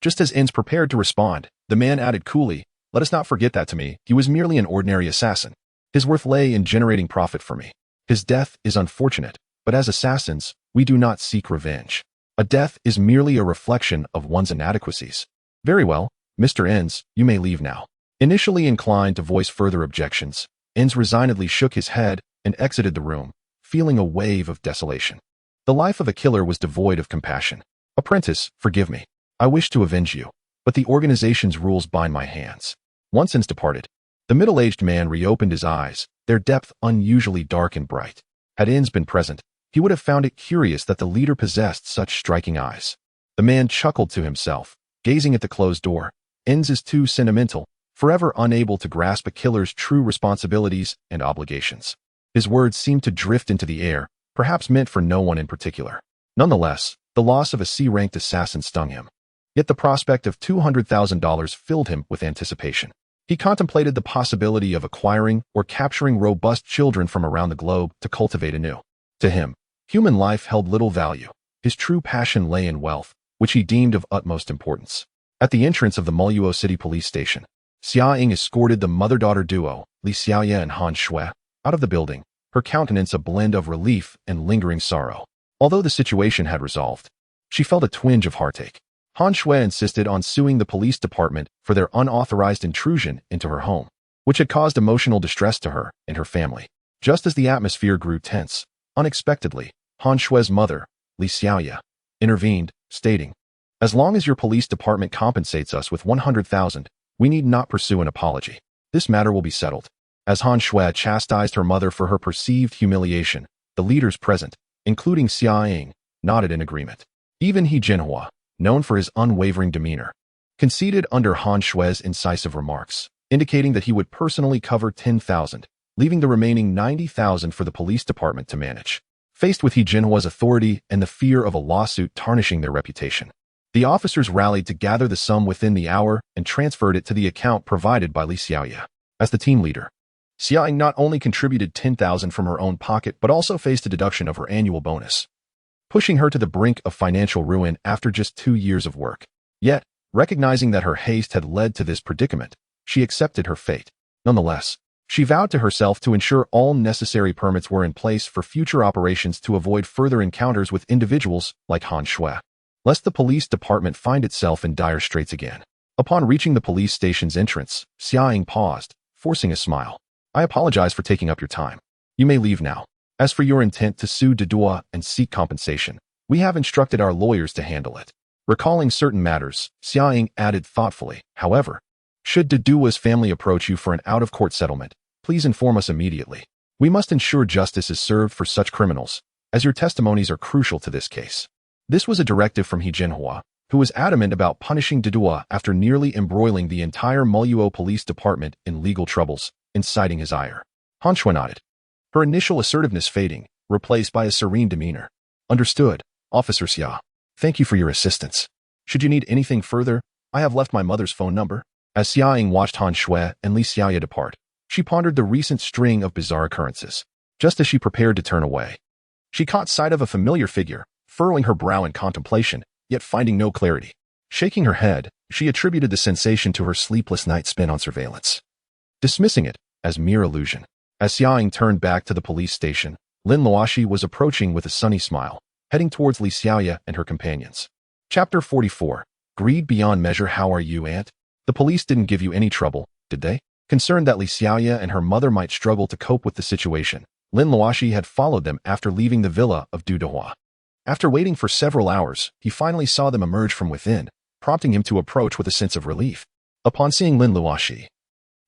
Just as Enz prepared to respond, the man added coolly, "Let us not forget that to me, he was merely an ordinary assassin. His worth lay in generating profit for me. His death is unfortunate, but as assassins, we do not seek revenge. A death is merely a reflection of one's inadequacies." "Very well, Mr. Enz, you may leave now." Initially inclined to voice further objections, Enz resignedly shook his head and exited the room, feeling a wave of desolation. The life of a killer was devoid of compassion. "Apprentice, forgive me. I wish to avenge you, but the organization's rules bind my hands." Once Enz departed, the middle-aged man reopened his eyes, their depth unusually dark and bright. Had Enz been present, he would have found it curious that the leader possessed such striking eyes. The man chuckled to himself, gazing at the closed door. Enz is too sentimental, forever unable to grasp a killer's true responsibilities and obligations. His words seemed to drift into the air, perhaps meant for no one in particular. Nonetheless, the loss of a C-ranked assassin stung him. Yet the prospect of $200,000 filled him with anticipation. He contemplated the possibility of acquiring or capturing robust children from around the globe to cultivate anew. To him, human life held little value. His true passion lay in wealth, which he deemed of utmost importance. At the entrance of the Moluo City Police Station, Xia Ying escorted the mother-daughter duo, Li Xiaoye and Han Shui, out of the building, her countenance a blend of relief and lingering sorrow. Although the situation had resolved, she felt a twinge of heartache. Han Shui insisted on suing the police department for their unauthorized intrusion into her home, which had caused emotional distress to her and her family. Just as the atmosphere grew tense, unexpectedly, Han Shui's mother, Li Xiaoye, intervened, stating, "As long as your police department compensates us with 100,000, we need not pursue an apology. This matter will be settled." As Han Shui chastised her mother for her perceived humiliation, the leaders present, including Xia Ying, nodded in agreement. Even He Jinhua, known for his unwavering demeanor, conceded under Han Shui's incisive remarks, indicating that he would personally cover 10,000, leaving the remaining 90,000 for the police department to manage. Faced with He Jinhua's authority and the fear of a lawsuit tarnishing their reputation, the officers rallied to gather the sum within the hour and transferred it to the account provided by Li Xiaoye. As the team leader, Xia Ying not only contributed 10,000 from her own pocket but also faced a deduction of her annual bonus, pushing her to the brink of financial ruin after just 2 years of work. Yet, recognizing that her haste had led to this predicament, she accepted her fate. Nonetheless, she vowed to herself to ensure all necessary permits were in place for future operations to avoid further encounters with individuals like Han Shui, lest the police department find itself in dire straits again. Upon reaching the police station's entrance, Xia Ying paused, forcing a smile. "I apologize for taking up your time. You may leave now. As for your intent to sue Dudua and seek compensation, we have instructed our lawyers to handle it." Recalling certain matters, Xia Ying added thoughtfully, "However, should Dudua's family approach you for an out-of-court settlement, please inform us immediately. We must ensure justice is served for such criminals, as your testimonies are crucial to this case." This was a directive from He Jinhua, who was adamant about punishing Dudua after nearly embroiling the entire Moluo police department in legal troubles, inciting his ire. Han Shui nodded. her initial assertiveness fading, replaced by a serene demeanor. Understood, Officer Xia. Thank you for your assistance. Should you need anything further, I have left my mother's phone number. As Xia Ying watched Han Shui and Li Xiaoya depart, she pondered the recent string of bizarre occurrences. Just as she prepared to turn away, she caught sight of a familiar figure, furrowing her brow in contemplation, yet finding no clarity. Shaking her head, she attributed the sensation to her sleepless night spent on surveillance, dismissing it as mere illusion. As Xia Ying turned back to the police station, Lin Luoxi was approaching with a sunny smile, heading towards Li Xiaoya and her companions. Chapter 44. Greed beyond measure. How are you, Aunt? The police didn't give you any trouble, did they? Concerned that Li Xiaoya and her mother might struggle to cope with the situation, Lin Luoxi had followed them after leaving the villa of Du Dehua. After waiting for several hours, he finally saw them emerge from within, prompting him to approach with a sense of relief. Upon seeing Lin Luoxi,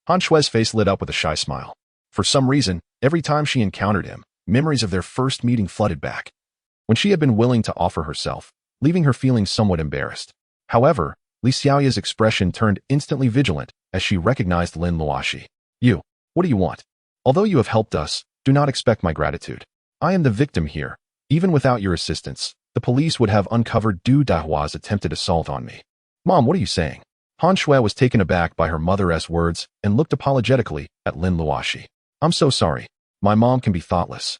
Han Shui's face lit up with a shy smile. For some reason, every time she encountered him, memories of their first meeting flooded back, when she had been willing to offer herself, leaving her feeling somewhat embarrassed. However, Li Xiaoya's expression turned instantly vigilant as she recognized Lin Luoxi. You, what do you want? Although you have helped us, do not expect my gratitude. I am the victim here. Even without your assistance, the police would have uncovered Du Dehua's attempted assault on me. Mom, what are you saying? Han Shui was taken aback by her mother's words and looked apologetically at Lin Luoxi. I'm so sorry. My mom can be thoughtless.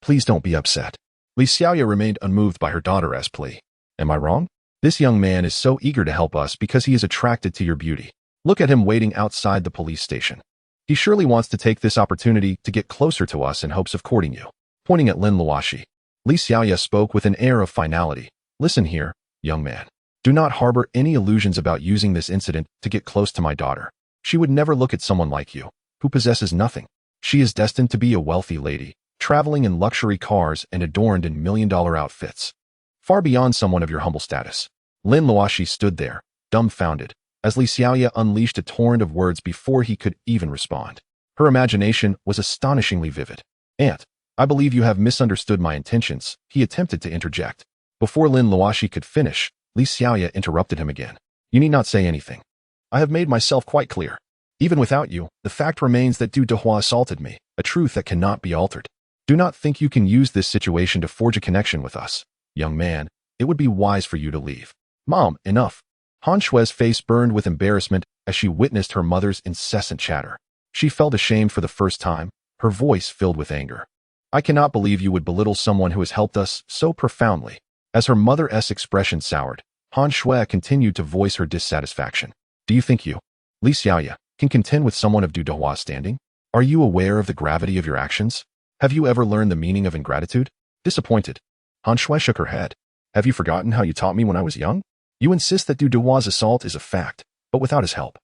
Please don't be upset. Li Xiaoya remained unmoved by her daughter's plea. Am I wrong? This young man is so eager to help us because he is attracted to your beauty. Look at him waiting outside the police station. He surely wants to take this opportunity to get closer to us in hopes of courting you. Pointing at Lin Luoxi, Li Xiaoya spoke with an air of finality. Listen here, young man. Do not harbor any illusions about using this incident to get close to my daughter. She would never look at someone like you, who possesses nothing. She is destined to be a wealthy lady, traveling in luxury cars and adorned in million-dollar outfits, far beyond someone of your humble status. Lin Luoxi stood there, dumbfounded, as Li Xiaoya unleashed a torrent of words before he could even respond. Her imagination was astonishingly vivid. Aunt, I believe you have misunderstood my intentions, he attempted to interject. Before Lin Luoxi could finish, Li Xiaoya interrupted him again. You need not say anything. I have made myself quite clear. Even without you, the fact remains that Du Dehua assaulted me, a truth that cannot be altered. Do not think you can use this situation to forge a connection with us. Young man, it would be wise for you to leave. Mom, enough. Han Shui's face burned with embarrassment as she witnessed her mother's incessant chatter. She felt ashamed for the first time, her voice filled with anger. I cannot believe you would belittle someone who has helped us so profoundly. As her mother's expression soured, Han Shui continued to voice her dissatisfaction. Do you think you, Li Xiaoya, can contend with someone of Du Dehua's standing? Are you aware of the gravity of your actions? Have you ever learned the meaning of ingratitude? Disappointed, Han Shui shook her head. Have you forgotten how you taught me when I was young? You insist that Du Dehua's assault is a fact, but without his help.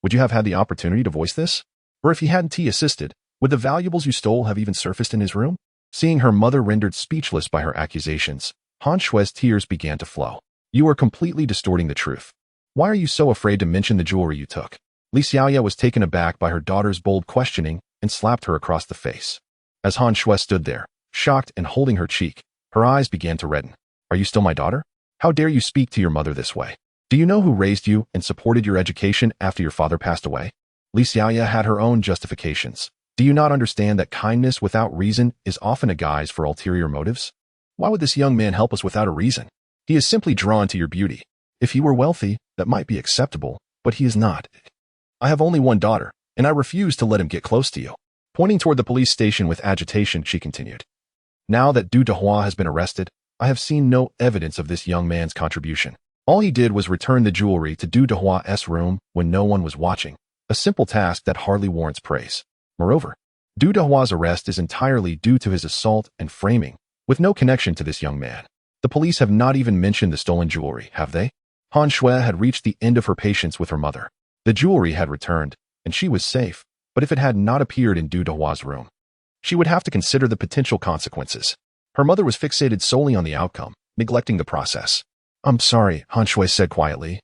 Would you have had the opportunity to voice this? Or if he hadn't assisted, would the valuables you stole have even surfaced in his room? Seeing her mother rendered speechless by her accusations, Han Shui's tears began to flow. You are completely distorting the truth. Why are you so afraid to mention the jewelry you took? Li Xiaoya was taken aback by her daughter's bold questioning and slapped her across the face. As Han Shui stood there, shocked and holding her cheek, her eyes began to redden. Are you still my daughter? How dare you speak to your mother this way? Do you know who raised you and supported your education after your father passed away? Li Xiaoya had her own justifications. Do you not understand that kindness without reason is often a guise for ulterior motives? Why would this young man help us without a reason? He is simply drawn to your beauty. If he were wealthy, that might be acceptable, but he is not. I have only one daughter, and I refuse to let him get close to you. Pointing toward the police station with agitation, she continued. Now that Du Dehua has been arrested, I have seen no evidence of this young man's contribution. All he did was return the jewelry to Du Dehua's room when no one was watching, a simple task that hardly warrants praise. Moreover, Du Dehua's arrest is entirely due to his assault and framing, with no connection to this young man. The police have not even mentioned the stolen jewelry, have they? Han Shui had reached the end of her patience with her mother. The jewelry had returned, and she was safe, but if it had not appeared in Du Dehua's room, she would have to consider the potential consequences. Her mother was fixated solely on the outcome, neglecting the process. I'm sorry, Han Shui said quietly.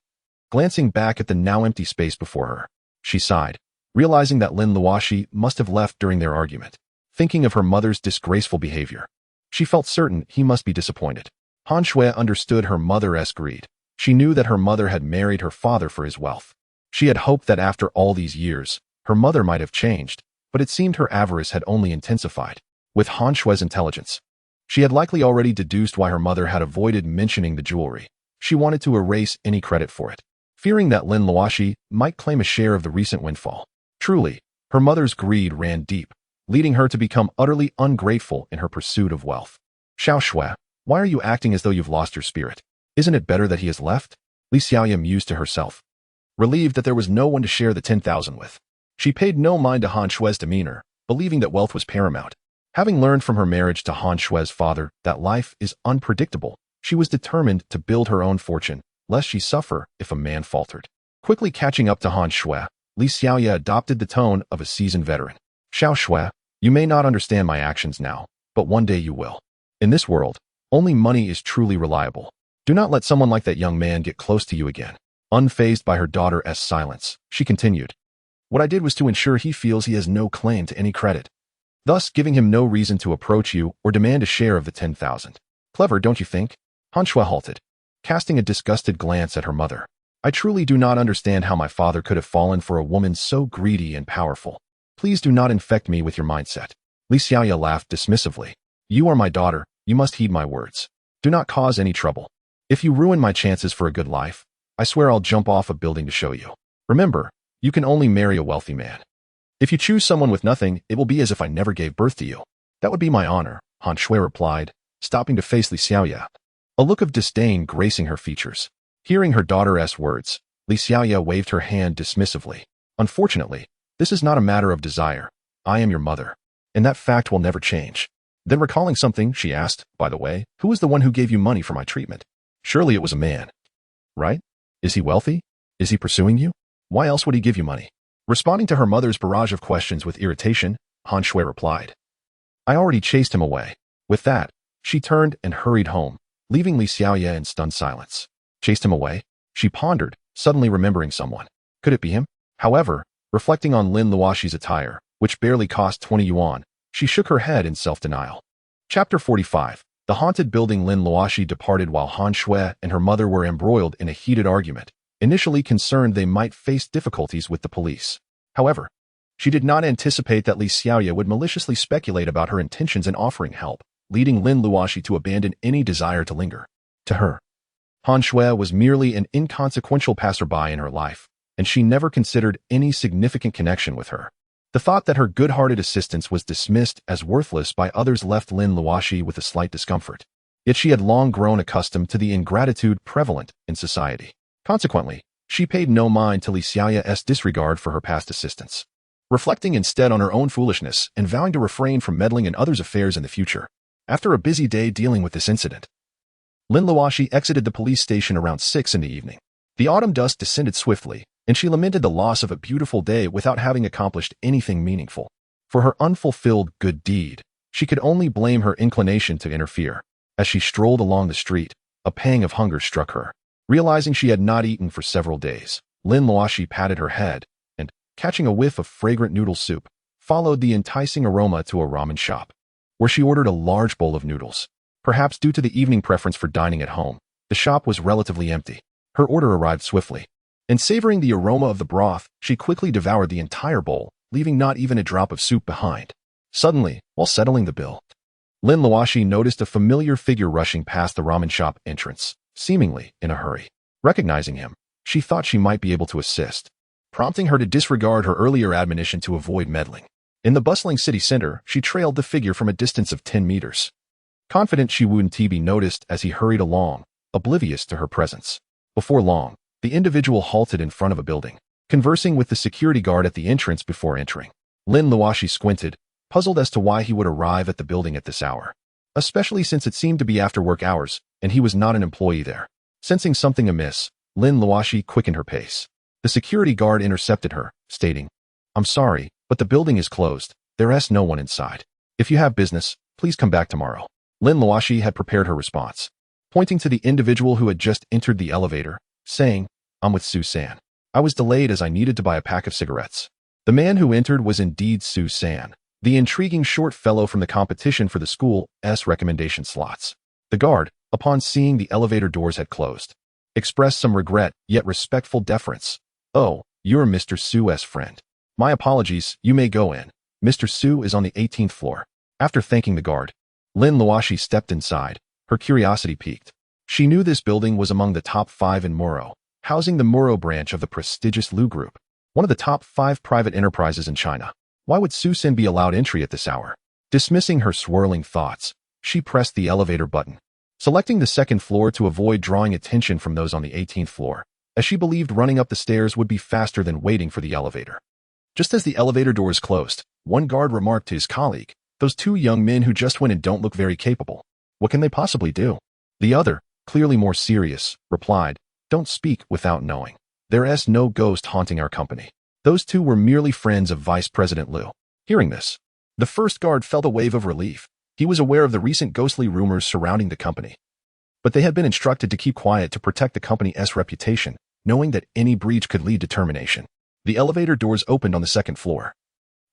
Glancing back at the now empty space before her, she sighed, realizing that Lin Luoxi must have left during their argument. Thinking of her mother's disgraceful behavior, she felt certain he must be disappointed. Han Shui understood her mother's greed. She knew that her mother had married her father for his wealth. She had hoped that after all these years, her mother might have changed, but it seemed her avarice had only intensified. With Han Shue's intelligence, she had likely already deduced why her mother had avoided mentioning the jewelry. She wanted to erase any credit for it, fearing that Lin Luoxi might claim a share of the recent windfall. Truly, her mother's greed ran deep, leading her to become utterly ungrateful in her pursuit of wealth. Xiao Shui, why are you acting as though you've lost your spirit? Isn't it better that he has left? Li Xiaoya mused to herself, relieved that there was no one to share the 10,000 with. She paid no mind to Han Shue's demeanor, believing that wealth was paramount. Having learned from her marriage to Han Shue's father that life is unpredictable, she was determined to build her own fortune, lest she suffer if a man faltered. Quickly catching up to Han Shui, Li Xiaoya adopted the tone of a seasoned veteran. Xiao Shui, you may not understand my actions now, but one day you will. In this world, only money is truly reliable. Do not let someone like that young man get close to you again. Unfazed by her daughter's silence, she continued. What I did was to ensure he feels he has no claim to any credit, thus giving him no reason to approach you or demand a share of the 10,000. Clever, don't you think? Han Shui halted, casting a disgusted glance at her mother. I truly do not understand how my father could have fallen for a woman so greedy and powerful. Please do not infect me with your mindset. Li Xiaoya laughed dismissively. You are my daughter, you must heed my words. Do not cause any trouble. If you ruin my chances for a good life, I swear I'll jump off a building to show you. Remember, you can only marry a wealthy man. If you choose someone with nothing, it will be as if I never gave birth to you. That would be my honor, Han Shui replied, stopping to face Li Xiaoya, a look of disdain gracing her features. Hearing her daughter's words, Li Xiaoya waved her hand dismissively. Unfortunately, this is not a matter of desire. I am your mother, and that fact will never change. Then recalling something, she asked, by the way, who was the one who gave you money for my treatment? Surely it was a man, right? Is he wealthy? Is he pursuing you? Why else would he give you money? Responding to her mother's barrage of questions with irritation, Han Shui replied, I already chased him away. With that, she turned and hurried home, leaving Li Xiaoya in stunned silence. Chased him away? She pondered, suddenly remembering someone. Could it be him? However, reflecting on Lin Luoxi's attire, which barely cost 20 yuan, she shook her head in self-denial. Chapter 45. The haunted building. Lin Luoxi departed while Han Shui and her mother were embroiled in a heated argument, initially concerned they might face difficulties with the police. However, she did not anticipate that Li Xiaoya would maliciously speculate about her intentions in offering help, leading Lin Luoxi to abandon any desire to linger. To her, Han Shui was merely an inconsequential passerby in her life, and she never considered any significant connection with her. The thought that her good-hearted assistance was dismissed as worthless by others left Lin Luoxi with a slight discomfort. Yet she had long grown accustomed to the ingratitude prevalent in society. Consequently, she paid no mind to Li Xiaoya's disregard for her past assistance. Reflecting instead on her own foolishness and vowing to refrain from meddling in others' affairs in the future, after a busy day dealing with this incident, Lin Luoxi exited the police station around 6 in the evening. The autumn dusk descended swiftly, and she lamented the loss of a beautiful day without having accomplished anything meaningful. For her unfulfilled good deed, she could only blame her inclination to interfere. As she strolled along the street, a pang of hunger struck her. Realizing she had not eaten for several days, Lin Luoxi patted her head and, catching a whiff of fragrant noodle soup, followed the enticing aroma to a ramen shop, where she ordered a large bowl of noodles. Perhaps due to the evening preference for dining at home, the shop was relatively empty. Her order arrived swiftly, and savoring the aroma of the broth, she quickly devoured the entire bowl, leaving not even a drop of soup behind. Suddenly, while settling the bill, Lin Luoxi noticed a familiar figure rushing past the ramen shop entrance, seemingly in a hurry. Recognizing him, she thought she might be able to assist, prompting her to disregard her earlier admonition to avoid meddling. In the bustling city center, she trailed the figure from a distance of 10 meters. Confident she wouldn't be noticed as he hurried along, oblivious to her presence. Before long, the individual halted in front of a building, conversing with the security guard at the entrance before entering. Lin Luoxi squinted, puzzled as to why he would arrive at the building at this hour, especially since it seemed to be after work hours, and he was not an employee there. Sensing something amiss, Lin Luoxi quickened her pace. The security guard intercepted her, stating, I'm sorry, but the building is closed. There's no one inside. If you have business, please come back tomorrow. Lin Luoxi had prepared her response, pointing to the individual who had just entered the elevator, saying, I'm with Su San. I was delayed as I needed to buy a pack of cigarettes. The man who entered was indeed Su San, the intriguing short fellow from the competition for the school's recommendation slots. The guard, upon seeing the elevator doors had closed, expressed some regret yet respectful deference. Oh, you're Mr. Su's friend. My apologies, you may go in. Mr. Su is on the 18th floor. After thanking the guard, Lin Luoxi stepped inside, her curiosity piqued. She knew this building was among the top 5 in Muro, housing the Muro branch of the prestigious Lu Group, one of the top 5 private enterprises in China. Why would Su San be allowed entry at this hour? Dismissing her swirling thoughts, she pressed the elevator button, selecting the 2nd floor to avoid drawing attention from those on the 18th floor, as she believed running up the stairs would be faster than waiting for the elevator. Just as the elevator doors closed, one guard remarked to his colleague, "Those 2 young men who just went in don't look very capable. What can they possibly do?" The other, clearly more serious, replied, "Don't speak without knowing. There's no ghost haunting our company." Those 2 were merely friends of Vice President Liu. Hearing this, the first guard felt a wave of relief. He was aware of the recent ghostly rumors surrounding the company, but they had been instructed to keep quiet to protect the company's reputation, knowing that any breach could lead to termination. The elevator doors opened on the 2nd floor,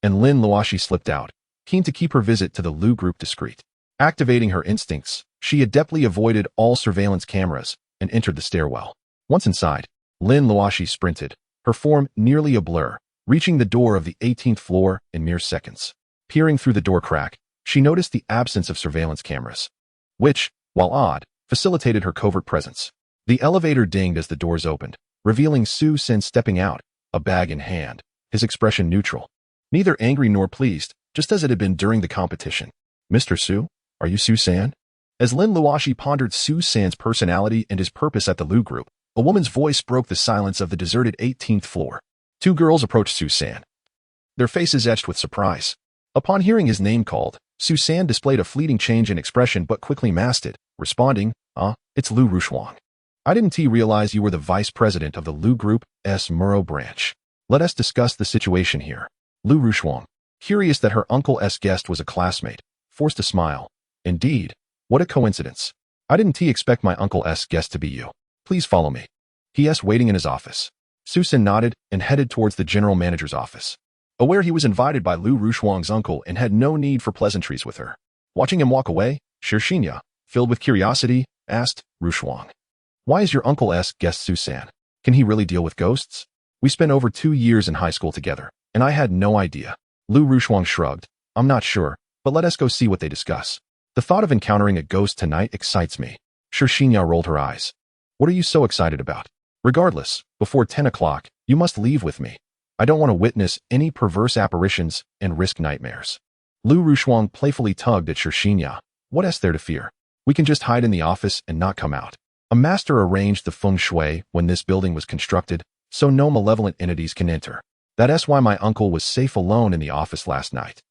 and Lin Luoxi slipped out, keen to keep her visit to the Lu Group discreet. Activating her instincts, she adeptly avoided all surveillance cameras and entered the stairwell. Once inside, Lin Luoxi sprinted, her form nearly a blur, reaching the door of the 18th floor in mere seconds. Peering through the door crack, she noticed the absence of surveillance cameras, which, while odd, facilitated her covert presence. The elevator dinged as the doors opened, revealing Su San stepping out, a bag in hand, his expression neutral. Neither angry nor pleased, just as it had been during the competition. "Mr. Su, are you Su San?" As Lin Luoxi pondered Su San's personality and his purpose at the Lu Group, a woman's voice broke the silence of the deserted 18th floor. 2 girls approached Su San, their faces etched with surprise. Upon hearing his name called, Su San displayed a fleeting change in expression but quickly masked it, responding, "It's Lu Ruoxi. I didn't realize you were the vice president of the Lu Group's Muro branch. Let us discuss the situation here." Lu Ruoxi, curious that her uncle's guest was a classmate, forced a smile. "Indeed, what a coincidence. I didn't expect my uncle's guest to be you. Please follow me." He.S. waiting in his office. Su San nodded and headed towards the general manager's office, aware he was invited by Lu Ruoxi's uncle and had no need for pleasantries with her. Watching him walk away, Shirshinya, filled with curiosity, asked, "Ruoxi, why is your uncle's guest Su San? Can he really deal with ghosts? We spent over 2 years in high school together, and I had no idea." Lu Ruoxi shrugged. "I'm not sure, but let us go see what they discuss. The thought of encountering a ghost tonight excites me." Shirshinya rolled her eyes. "What are you so excited about? Regardless, before 10 o'clock, you must leave with me. I don't want to witness any perverse apparitions and risk nightmares." Lu Ruoxi playfully tugged at Shirshinya. "What's there to fear? We can just hide in the office and not come out. A master arranged the feng shui when this building was constructed, so no malevolent entities can enter. That's why my uncle was safe alone in the office last night.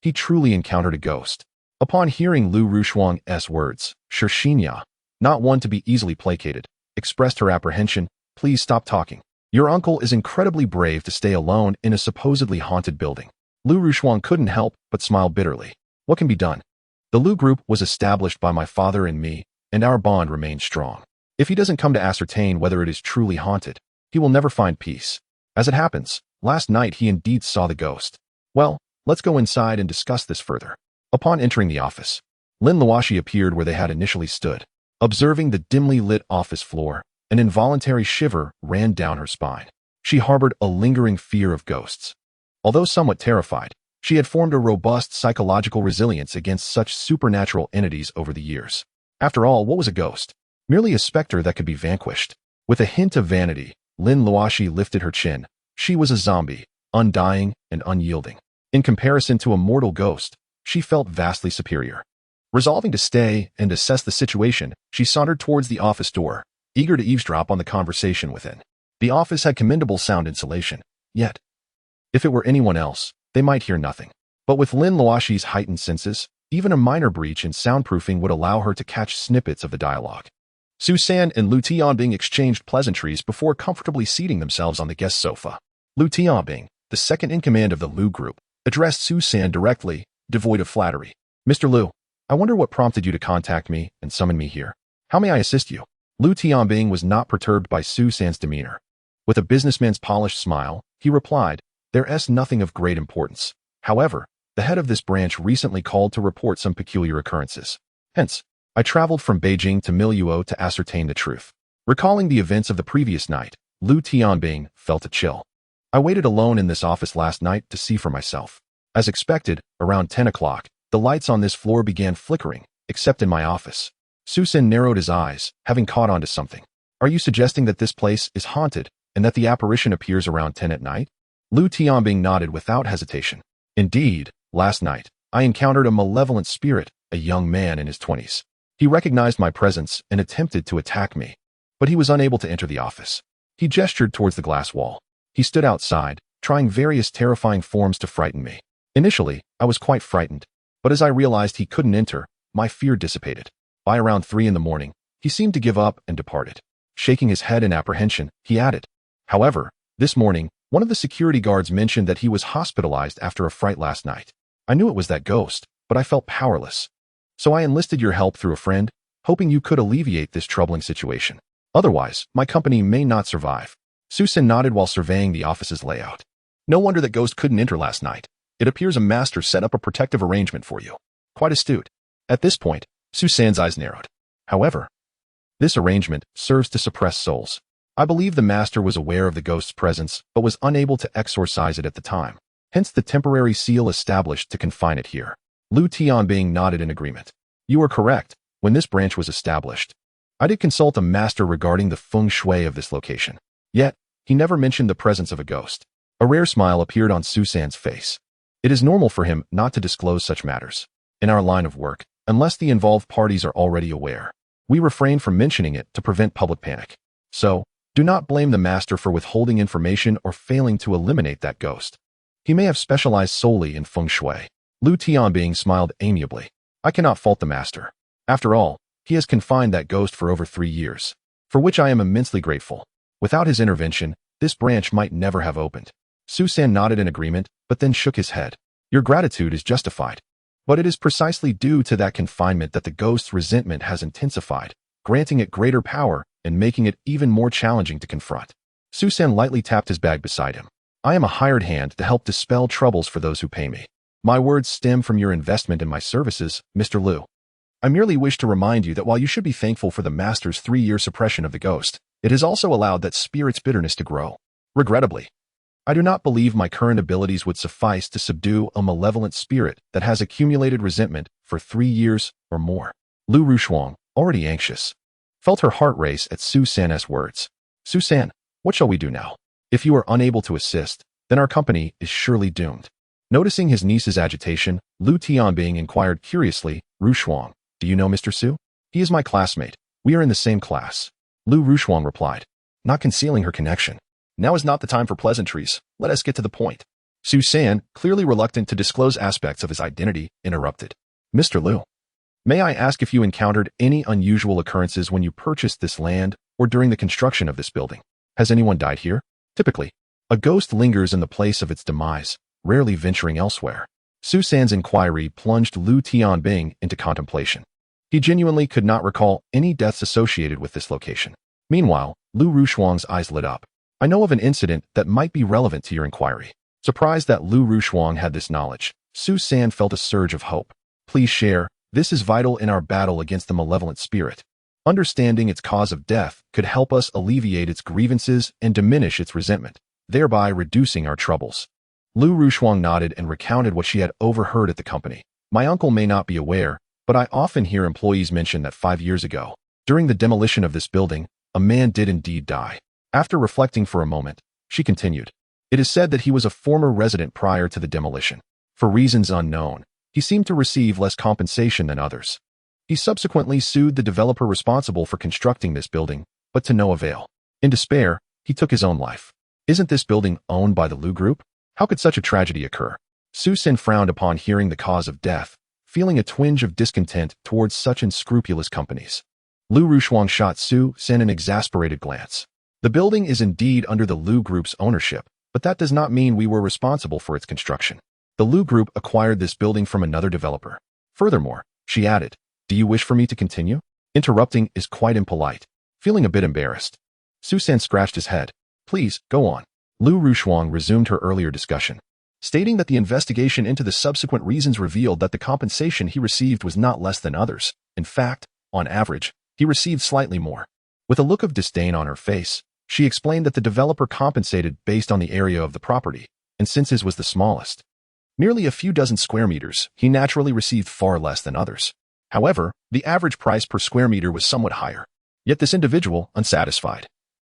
He truly encountered a ghost." Upon hearing Lu Ruoxi's words, Shirshinya, not one to be easily placated, expressed her apprehension. "Please stop talking. Your uncle is incredibly brave to stay alone in a supposedly haunted building." Lu Ruoxi couldn't help but smile bitterly. "What can be done? The Lu Group was established by my father and me, and our bond remains strong. If he doesn't come to ascertain whether it is truly haunted, he will never find peace. As it happens, last night he indeed saw the ghost. Well, let's go inside and discuss this further." Upon entering the office, Lin Luoxi appeared where they had initially stood. Observing the dimly lit office floor, an involuntary shiver ran down her spine. She harbored a lingering fear of ghosts. Although somewhat terrified, she had formed a robust psychological resilience against such supernatural entities over the years. After all, what was a ghost? Merely a specter that could be vanquished. With a hint of vanity, Lin Luoxi lifted her chin. She was a zombie, undying and unyielding. In comparison to a mortal ghost, she felt vastly superior. Resolving to stay and assess the situation, she sauntered towards the office door, eager to eavesdrop on the conversation within. The office had commendable sound insulation, yet, if it were anyone else, they might hear nothing. But with Lin Luoxi's heightened senses, even a minor breach in soundproofing would allow her to catch snippets of the dialogue. Su San and Lu Tianbing exchanged pleasantries before comfortably seating themselves on the guest sofa. Lu Tianbing, the second in command of the Lu Group, addressed Su San directly, devoid of flattery. "Mr. Lu, I wonder what prompted you to contact me and summon me here. How may I assist you?" Lu Tianbing was not perturbed by Su San's demeanor. With a businessman's polished smile, he replied, "There's nothing of great importance. However, the head of this branch recently called to report some peculiar occurrences. Hence, I traveled from Beijing to Miluo to ascertain the truth." Recalling the events of the previous night, Lu Tianbing felt a chill. "I waited alone in this office last night to see for myself. As expected, around 10 o'clock, the lights on this floor began flickering, except in my office. Susan narrowed his eyes, having caught on to something. Are you suggesting that this place is haunted, and that the apparition appears around 10 at night? Lu Tianbing nodded without hesitation. Indeed, last night, I encountered a malevolent spirit, a young man in his 20s. He recognized my presence and attempted to attack me, but he was unable to enter the office. He gestured towards the glass wall. He stood outside, trying various terrifying forms to frighten me. Initially, I was quite frightened, but as I realized he couldn't enter, my fear dissipated. By around 3 in the morning, he seemed to give up and departed. Shaking his head in apprehension, he added, however, this morning, one of the security guards mentioned that he was hospitalized after a fright last night. I knew it was that ghost, but I felt powerless. So I enlisted your help through a friend, hoping you could alleviate this troubling situation. Otherwise, my company may not survive. Susan nodded while surveying the office's layout. No wonder that ghost couldn't enter last night. It appears a master set up a protective arrangement for you. Quite astute. At this point, Susan's eyes narrowed. However, this arrangement serves to suppress souls. I believe the master was aware of the ghost's presence, but was unable to exorcise it at the time. Hence the temporary seal established to confine it here. Lu Tianbing nodded in agreement. You are correct. When this branch was established, I did consult a master regarding the feng shui of this location. Yet, he never mentioned the presence of a ghost. A rare smile appeared on Susan's face. It is normal for him not to disclose such matters. In our line of work, unless the involved parties are already aware, we refrain from mentioning it to prevent public panic. So, do not blame the master for withholding information or failing to eliminate that ghost. He may have specialized solely in feng shui. Lu Tianbing smiled amiably. I cannot fault the master. After all, he has confined that ghost for over 3 years, for which I am immensely grateful. Without his intervention, this branch might never have opened. Susan nodded in agreement, but then shook his head. Your gratitude is justified. But it is precisely due to that confinement that the ghost's resentment has intensified, granting it greater power and making it even more challenging to confront. Susan lightly tapped his bag beside him. I am a hired hand to help dispel troubles for those who pay me. My words stem from your investment in my services, Mr. Lu. I merely wish to remind you that while you should be thankful for the master's 3-year suppression of the ghost, it has also allowed that spirit's bitterness to grow. Regrettably, I do not believe my current abilities would suffice to subdue a malevolent spirit that has accumulated resentment for 3 years or more. Lu Rushuang, already anxious, felt her heart race at Susan's words. Susan, what shall we do now? If you are unable to assist, then our company is surely doomed. Noticing his niece's agitation, Lu Tianbing inquired curiously, Rushuang, do you know Mr. Su? He is my classmate. We are in the same class. Lu Rushuang replied, not concealing her connection. Now is not the time for pleasantries. Let us get to the point. Susan, clearly reluctant to disclose aspects of his identity, interrupted. Mr. Lu, may I ask if you encountered any unusual occurrences when you purchased this land or during the construction of this building? Has anyone died here? Typically, a ghost lingers in the place of its demise, rarely venturing elsewhere. Susan's inquiry plunged Lu Tianbing into contemplation. He genuinely could not recall any deaths associated with this location. Meanwhile, Lu Rushuang's eyes lit up. I know of an incident that might be relevant to your inquiry. Surprised that Lu Rushuang had this knowledge, Susan felt a surge of hope. Please share. This is vital in our battle against the malevolent spirit. Understanding its cause of death could help us alleviate its grievances and diminish its resentment, thereby reducing our troubles. Lu Rushuang nodded and recounted what she had overheard at the company. My uncle may not be aware, but I often hear employees mention that 5 years ago, during the demolition of this building, a man did indeed die. After reflecting for a moment, she continued. It is said that he was a former resident prior to the demolition. For reasons unknown, he seemed to receive less compensation than others. He subsequently sued the developer responsible for constructing this building, but to no avail. In despair, he took his own life. Isn't this building owned by the Lu Group? How could such a tragedy occur? Susan frowned upon hearing the cause of death, feeling a twinge of discontent towards such unscrupulous companies. Lu Rushuang shot Susan an exasperated glance. The building is indeed under the Lu Group's ownership, but that does not mean we were responsible for its construction. The Lu Group acquired this building from another developer. Furthermore, she added, do you wish for me to continue? Interrupting is quite impolite. Feeling a bit embarrassed, Susan scratched his head. Please, go on. Lu Rushuang resumed her earlier discussion, stating that the investigation into the subsequent reasons revealed that the compensation he received was not less than others. In fact, on average, he received slightly more. With a look of disdain on her face, she explained that the developer compensated based on the area of the property, and since his was the smallest, Merely a few dozen square meters, he naturally received far less than others. However, the average price per square meter was somewhat higher. Yet this individual, unsatisfied,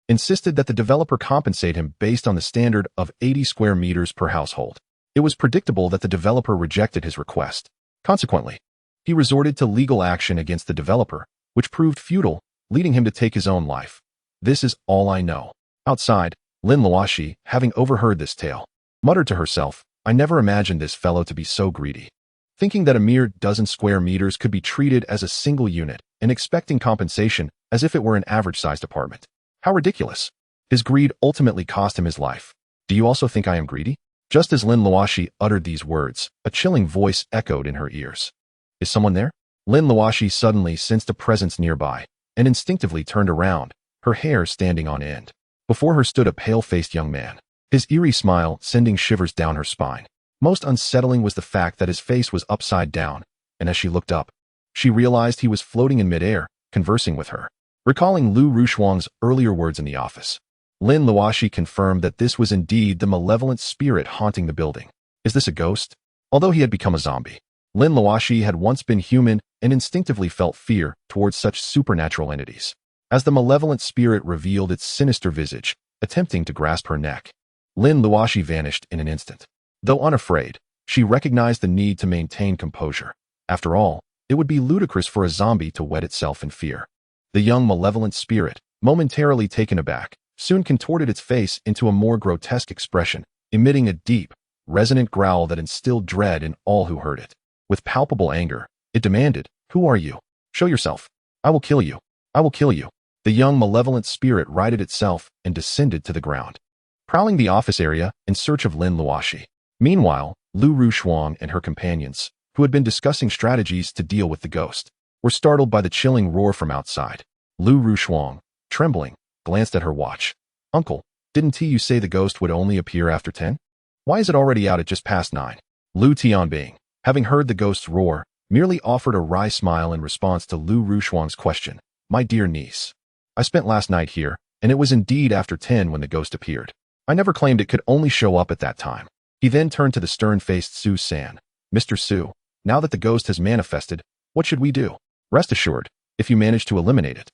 insisted that the developer compensate him based on the standard of 80 square meters per household. It was predictable that the developer rejected his request. Consequently, he resorted to legal action against the developer, which proved futile, leading him to take his own life. This is all I know. Outside, Lin Luoxi, having overheard this tale, muttered to herself, I never imagined this fellow to be so greedy. Thinking that a mere dozen square meters could be treated as a single unit and expecting compensation as if it were an average-sized apartment. How ridiculous. His greed ultimately cost him his life. Do you also think I am greedy? Just as Lin Luoxi uttered these words, a chilling voice echoed in her ears. Is someone there? Lin Luoxi suddenly sensed a presence nearby and instinctively turned around, her hair standing on end. Before her stood a pale-faced young man, his eerie smile sending shivers down her spine. Most unsettling was the fact that his face was upside down, and as she looked up, she realized he was floating in midair, conversing with her. Recalling Lu Rushuang's earlier words in the office, Lin Luoxi confirmed that this was indeed the malevolent spirit haunting the building. Is this a ghost? Although he had become a zombie, Lin Luoxi had once been human and instinctively felt fear towards such supernatural entities. As the malevolent spirit revealed its sinister visage, attempting to grasp her neck, Lin Luoxi vanished in an instant. Though unafraid, she recognized the need to maintain composure. After all, it would be ludicrous for a zombie to wet itself in fear. The young malevolent spirit, momentarily taken aback, soon contorted its face into a more grotesque expression, emitting a deep, resonant growl that instilled dread in all who heard it. With palpable anger, it demanded, Who are you? Show yourself. I will kill you. I will kill you. The young malevolent spirit righted itself and descended to the ground, prowling the office area in search of Lin Luoxi. Meanwhile, Lu Rushuang and her companions, who had been discussing strategies to deal with the ghost, were startled by the chilling roar from outside. Lu Rushuang, trembling, glanced at her watch. Uncle, didn't you say the ghost would only appear after 10? Why is it already out at just past 9? Lu Tianbing, having heard the ghost's roar, merely offered a wry smile in response to Lu Rushuang's question. My dear niece, I spent last night here, and it was indeed after 10 when the ghost appeared. I never claimed it could only show up at that time. He then turned to the stern-faced Su San. Mr. Su, now that the ghost has manifested, what should we do? Rest assured, if you manage to eliminate it,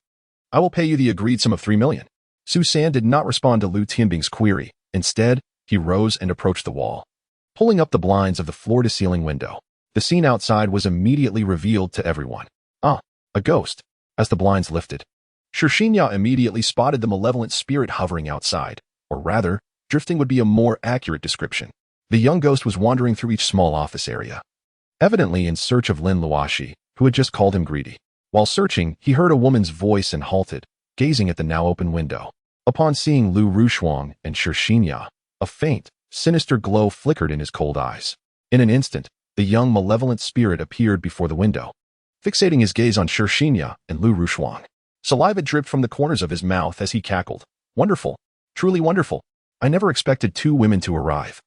I will pay you the agreed sum of 3 million. Su San did not respond to Lu Tianbing's query. Instead, he rose and approached the wall, pulling up the blinds of the floor-to-ceiling window. The scene outside was immediately revealed to everyone. Ah, a ghost. As the blinds lifted, Shirshinya immediately spotted the malevolent spirit hovering outside, or rather, drifting would be a more accurate description. The young ghost was wandering through each small office area, evidently in search of Lin Luoxi, who had just called him greedy. While searching, he heard a woman's voice and halted, gazing at the now open window. Upon seeing Lu Rushuang and Shirshinya, a faint, sinister glow flickered in his cold eyes. In an instant, the young malevolent spirit appeared before the window, fixating his gaze on Shirshinya and Lu Rushuang. Saliva dripped from the corners of his mouth as he cackled. Wonderful. Truly wonderful. I never expected 2 women to arrive.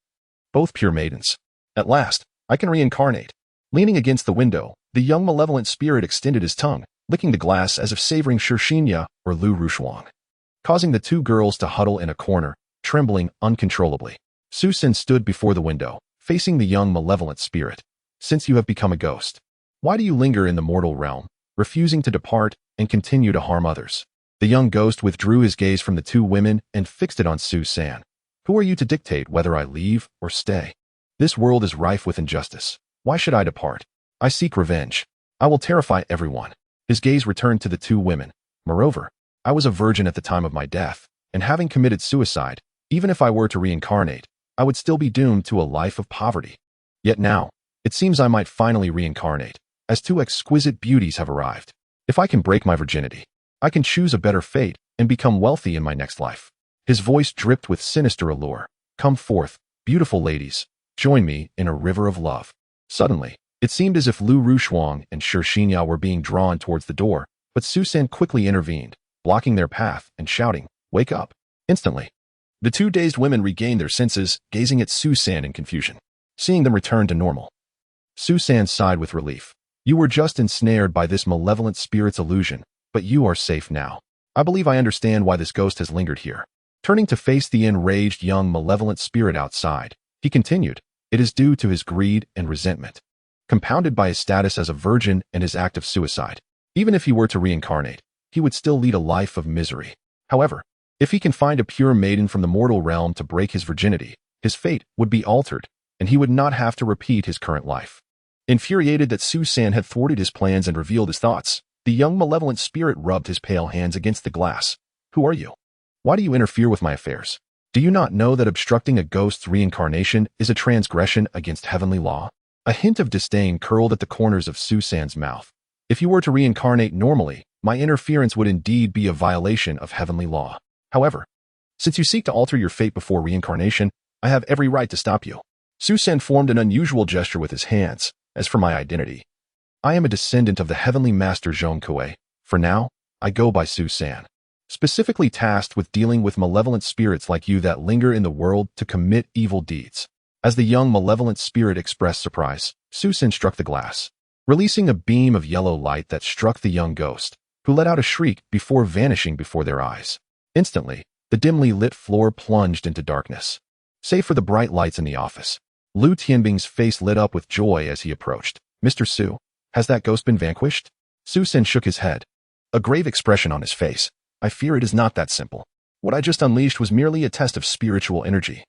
Both pure maidens. At last, I can reincarnate. Leaning against the window, the young malevolent spirit extended his tongue, licking the glass as if savoring Shirshinya or Lu Rushuang, causing the 2 girls to huddle in a corner, trembling uncontrollably. Su Sin stood before the window, facing the young malevolent spirit. Since you have become a ghost, why do you linger in the mortal realm, refusing to depart and continue to harm others? The young ghost withdrew his gaze from the 2 women and fixed it on Su San. Who are you to dictate whether I leave or stay? This world is rife with injustice. Why should I depart? I seek revenge. I will terrify everyone. His gaze returned to the 2 women. Moreover, I was a virgin at the time of my death, and having committed suicide, even if I were to reincarnate, I would still be doomed to a life of poverty. Yet now, it seems I might finally reincarnate, as 2 exquisite beauties have arrived. If I can break my virginity, I can choose a better fate and become wealthy in my next life. His voice dripped with sinister allure. Come forth, beautiful ladies. Join me in a river of love. Suddenly, it seemed as if Lu Rushuang and Shirshinya were being drawn towards the door, but Su San quickly intervened, blocking their path and shouting, Wake up. Instantly, the 2 dazed women regained their senses, gazing at Su San in confusion. Seeing them return to normal, Su San sighed with relief. You were just ensnared by this malevolent spirit's illusion, but you are safe now. I believe I understand why this ghost has lingered here. Turning to face the enraged young malevolent spirit outside, he continued, It is due to his greed and resentment, compounded by his status as a virgin and his act of suicide. Even if he were to reincarnate, he would still lead a life of misery. However, if he can find a pure maiden from the mortal realm to break his virginity, his fate would be altered, and he would not have to repeat his current life. Infuriated that Su-san had thwarted his plans and revealed his thoughts, the young malevolent spirit rubbed his pale hands against the glass. Who are you? Why do you interfere with my affairs? Do you not know that obstructing a ghost's reincarnation is a transgression against heavenly law? A hint of disdain curled at the corners of Su-san's mouth. If you were to reincarnate normally, my interference would indeed be a violation of heavenly law. However, since you seek to alter your fate before reincarnation, I have every right to stop you. Su-san formed an unusual gesture with his hands. As for my identity, I am a descendant of the heavenly master Zhongkue. For now, I go by Su-san, specifically tasked with dealing with malevolent spirits like you that linger in the world to commit evil deeds. As the young malevolent spirit expressed surprise, Su-san struck the glass, releasing a beam of yellow light that struck the young ghost, who let out a shriek before vanishing before their eyes. Instantly, the dimly lit floor plunged into darkness, save for the bright lights in the office. Lu Tianbing's face lit up with joy as he approached. Mr. Su, has that ghost been vanquished? Su-san shook his head, a grave expression on his face. I fear it is not that simple. What I just unleashed was merely a test of spiritual energy,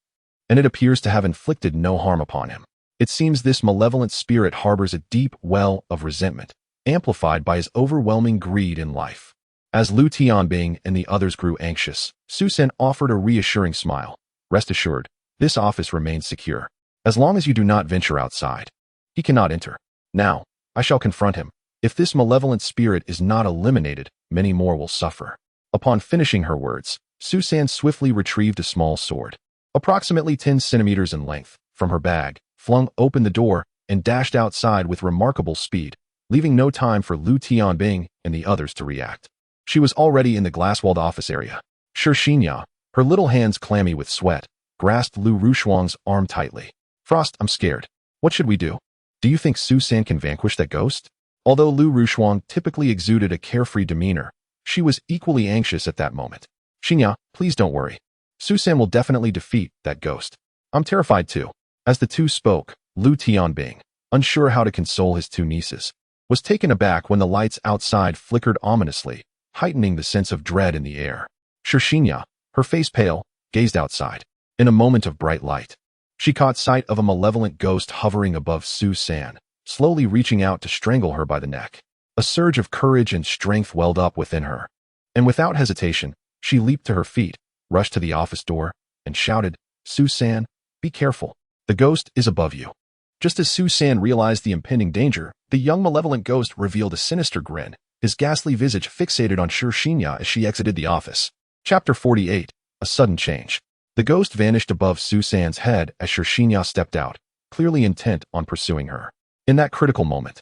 and it appears to have inflicted no harm upon him. It seems this malevolent spirit harbors a deep well of resentment, amplified by his overwhelming greed in life. As Lu Tianbing and the others grew anxious, Su-san offered a reassuring smile. Rest assured, this office remains secure. As long as you do not venture outside, he cannot enter. Now, I shall confront him. If this malevolent spirit is not eliminated, many more will suffer. Upon finishing her words, Su-san swiftly retrieved a small sword, approximately 10 centimeters in length, from her bag, flung open the door, and dashed outside with remarkable speed, leaving no time for Lu Tianbing and the others to react. She was already in the glass-walled office area. Shixinya, her little hands clammy with sweat, grasped Lu Rushuang's arm tightly. Frost, I'm scared. What should we do? Do you think Su-san can vanquish that ghost? Although Lu Rushuang typically exuded a carefree demeanor, she was equally anxious at that moment. Xinya, please don't worry. Su-san will definitely defeat that ghost. I'm terrified too. As the two spoke, Lu Tianbing, unsure how to console his two nieces, was taken aback when the lights outside flickered ominously, heightening the sense of dread in the air. Shixinya, her face pale, gazed outside. In a moment of bright light, she caught sight of a malevolent ghost hovering above Su-san, slowly reaching out to strangle her by the neck. A surge of courage and strength welled up within her, and without hesitation, she leaped to her feet, rushed to the office door, and shouted, Su-san, be careful. The ghost is above you. Just as Su-san realized the impending danger, the young malevolent ghost revealed a sinister grin, his ghastly visage fixated on Shixinya as she exited the office. Chapter 48. A sudden change. The ghost vanished above Su-san's head as Shixinya stepped out, clearly intent on pursuing her. In that critical moment,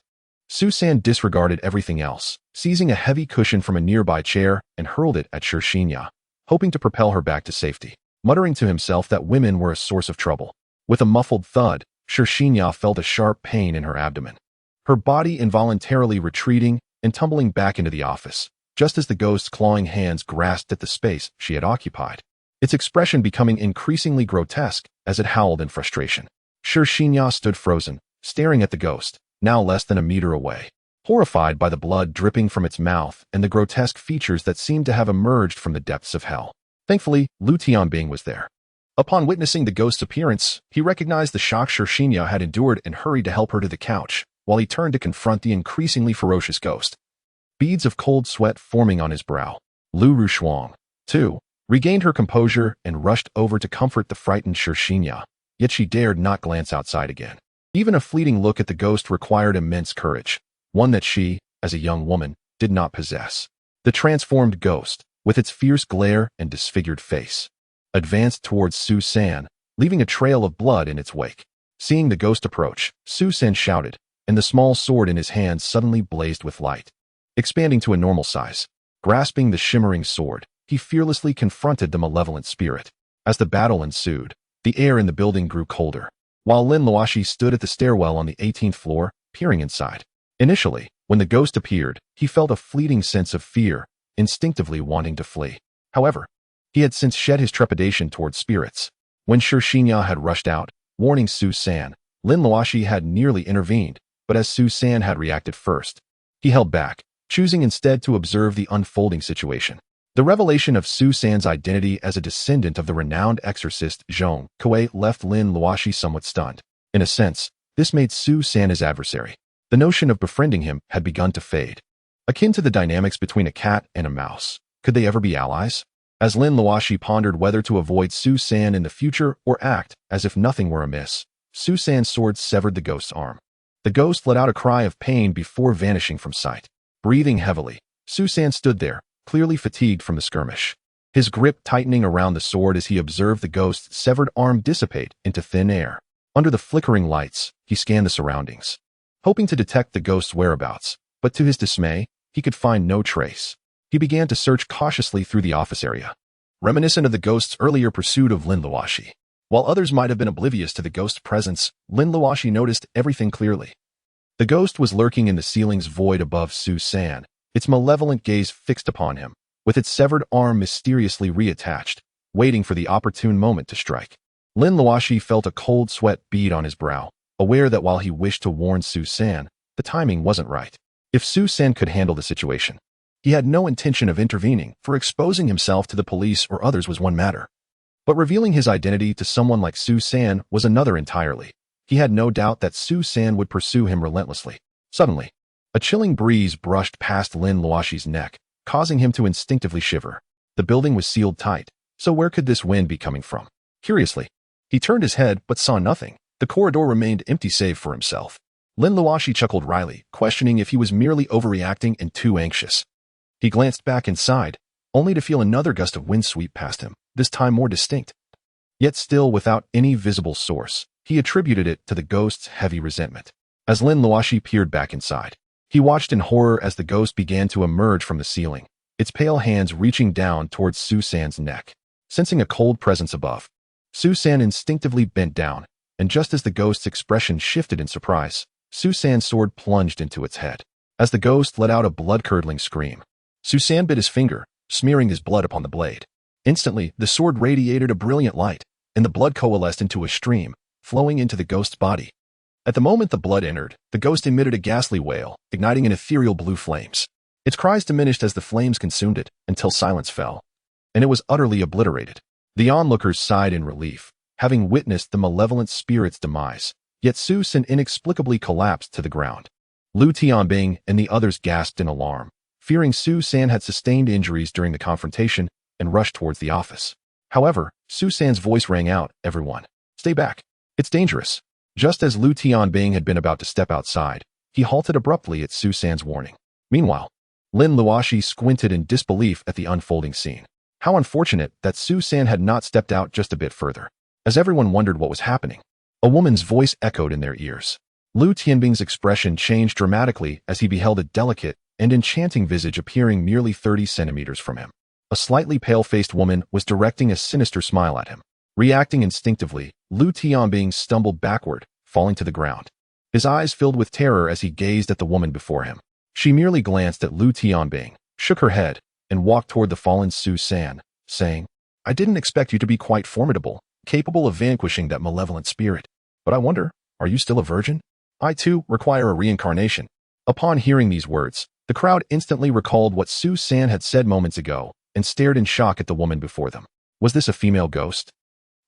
Su-san disregarded everything else, seizing a heavy cushion from a nearby chair and hurled it at Shixinya, hoping to propel her back to safety, muttering to himself that women were a source of trouble. With a muffled thud, Shixinya felt a sharp pain in her abdomen, her body involuntarily retreating and tumbling back into the office, just as the ghost's clawing hands grasped at the space she had occupied, its expression becoming increasingly grotesque as it howled in frustration. Shixinya stood frozen, staring at the ghost, now less than a meter away, horrified by the blood dripping from its mouth and the grotesque features that seemed to have emerged from the depths of hell. Thankfully, Lu Tianbing was there. Upon witnessing the ghost's appearance, he recognized the shock Shixinya had endured and hurried to help her to the couch, while he turned to confront the increasingly ferocious ghost, beads of cold sweat forming on his brow. Lu Rushuang, too, regained her composure and rushed over to comfort the frightened Shixinya, yet she dared not glance outside again. Even a fleeting look at the ghost required immense courage, one that she, as a young woman, did not possess. The transformed ghost, with its fierce glare and disfigured face, advanced towards Su-san, leaving a trail of blood in its wake. Seeing the ghost approach, Su-san shouted, and the small sword in his hand suddenly blazed with light, expanding to a normal size. Grasping the shimmering sword, he fearlessly confronted the malevolent spirit. As the battle ensued, the air in the building grew colder, while Lin Luoxi stood at the stairwell on the 18th floor, peering inside. Initially, when the ghost appeared, he felt a fleeting sense of fear, instinctively wanting to flee. However, he had since shed his trepidation towards spirits. When Shixinya had rushed out, warning Su San. Lin Luoxi had nearly intervened, but as Su San had reacted first, he held back, choosing instead to observe the unfolding situation. The revelation of Su San's identity as a descendant of the renowned exorcist Zhong Kuei left Lin Luoxi somewhat stunned. In a sense, this made Su San his adversary. The notion of befriending him had begun to fade. Akin to the dynamics between a cat and a mouse, could they ever be allies? As Lin Luoxi pondered whether to avoid Su San in the future or act as if nothing were amiss, Su San's sword severed the ghost's arm. The ghost let out a cry of pain before vanishing from sight. Breathing heavily, Su San stood there, clearly fatigued from the skirmish. His grip tightening around the sword as he observed the ghost's severed arm dissipate into thin air. Under the flickering lights, he scanned the surroundings, hoping to detect the ghost's whereabouts, but to his dismay, he could find no trace. He began to search cautiously through the office area, reminiscent of the ghost's earlier pursuit of Lin Luoxi. While others might have been oblivious to the ghost's presence, Lin Luoxi noticed everything clearly. The ghost was lurking in the ceiling's void above Su San, its malevolent gaze fixed upon him, with its severed arm mysteriously reattached, waiting for the opportune moment to strike. Lin Luoxi felt a cold sweat bead on his brow, aware that while he wished to warn Su San, the timing wasn't right. If Su San could handle the situation, he had no intention of intervening, for exposing himself to the police or others was one matter. But revealing his identity to someone like Su San was another entirely. He had no doubt that Su San would pursue him relentlessly. Suddenly, a chilling breeze brushed past Lin Luoxi's neck, causing him to instinctively shiver. The building was sealed tight, so where could this wind be coming from? Curiously, he turned his head but saw nothing. The corridor remained empty save for himself. Lin Luoxi chuckled wryly, questioning if he was merely overreacting and too anxious. He glanced back inside, only to feel another gust of wind sweep past him, this time more distinct. Yet still without any visible source, he attributed it to the ghost's heavy resentment. As Lin Luoxi peered back inside, he watched in horror as the ghost began to emerge from the ceiling, its pale hands reaching down towards Su San's neck. Sensing a cold presence above, Su San instinctively bent down, and just as the ghost's expression shifted in surprise, Su San's sword plunged into its head. As the ghost let out a blood-curdling scream, Su San bit his finger, smearing his blood upon the blade. Instantly, the sword radiated a brilliant light, and the blood coalesced into a stream, flowing into the ghost's body. At the moment the blood entered, the ghost emitted a ghastly wail, igniting in ethereal blue flames. Its cries diminished as the flames consumed it, until silence fell, and it was utterly obliterated. The onlookers sighed in relief, having witnessed the malevolent spirit's demise, yet Su San inexplicably collapsed to the ground. Lu Tianbing and the others gasped in alarm, fearing Su San had sustained injuries during the confrontation, and rushed towards the office. However, Su San's voice rang out, "Everyone, stay back. It's dangerous." Just as Lu Tianbing had been about to step outside, he halted abruptly at Su San's warning. Meanwhile, Lin Luoxi squinted in disbelief at the unfolding scene. How unfortunate that Su San had not stepped out just a bit further. As everyone wondered what was happening, a woman's voice echoed in their ears. Lu Tianbing's expression changed dramatically as he beheld a delicate and enchanting visage appearing merely 30 centimeters from him. A slightly pale-faced woman was directing a sinister smile at him. Reacting instinctively, Lu Tianbing stumbled backward, falling to the ground. His eyes filled with terror as he gazed at the woman before him. She merely glanced at Lu Tianbing, shook her head, and walked toward the fallen Su San, saying, "I didn't expect you to be quite formidable, capable of vanquishing that malevolent spirit. But I wonder, are you still a virgin? I too require a reincarnation." Upon hearing these words, the crowd instantly recalled what Su San had said moments ago and stared in shock at the woman before them. Was this a female ghost?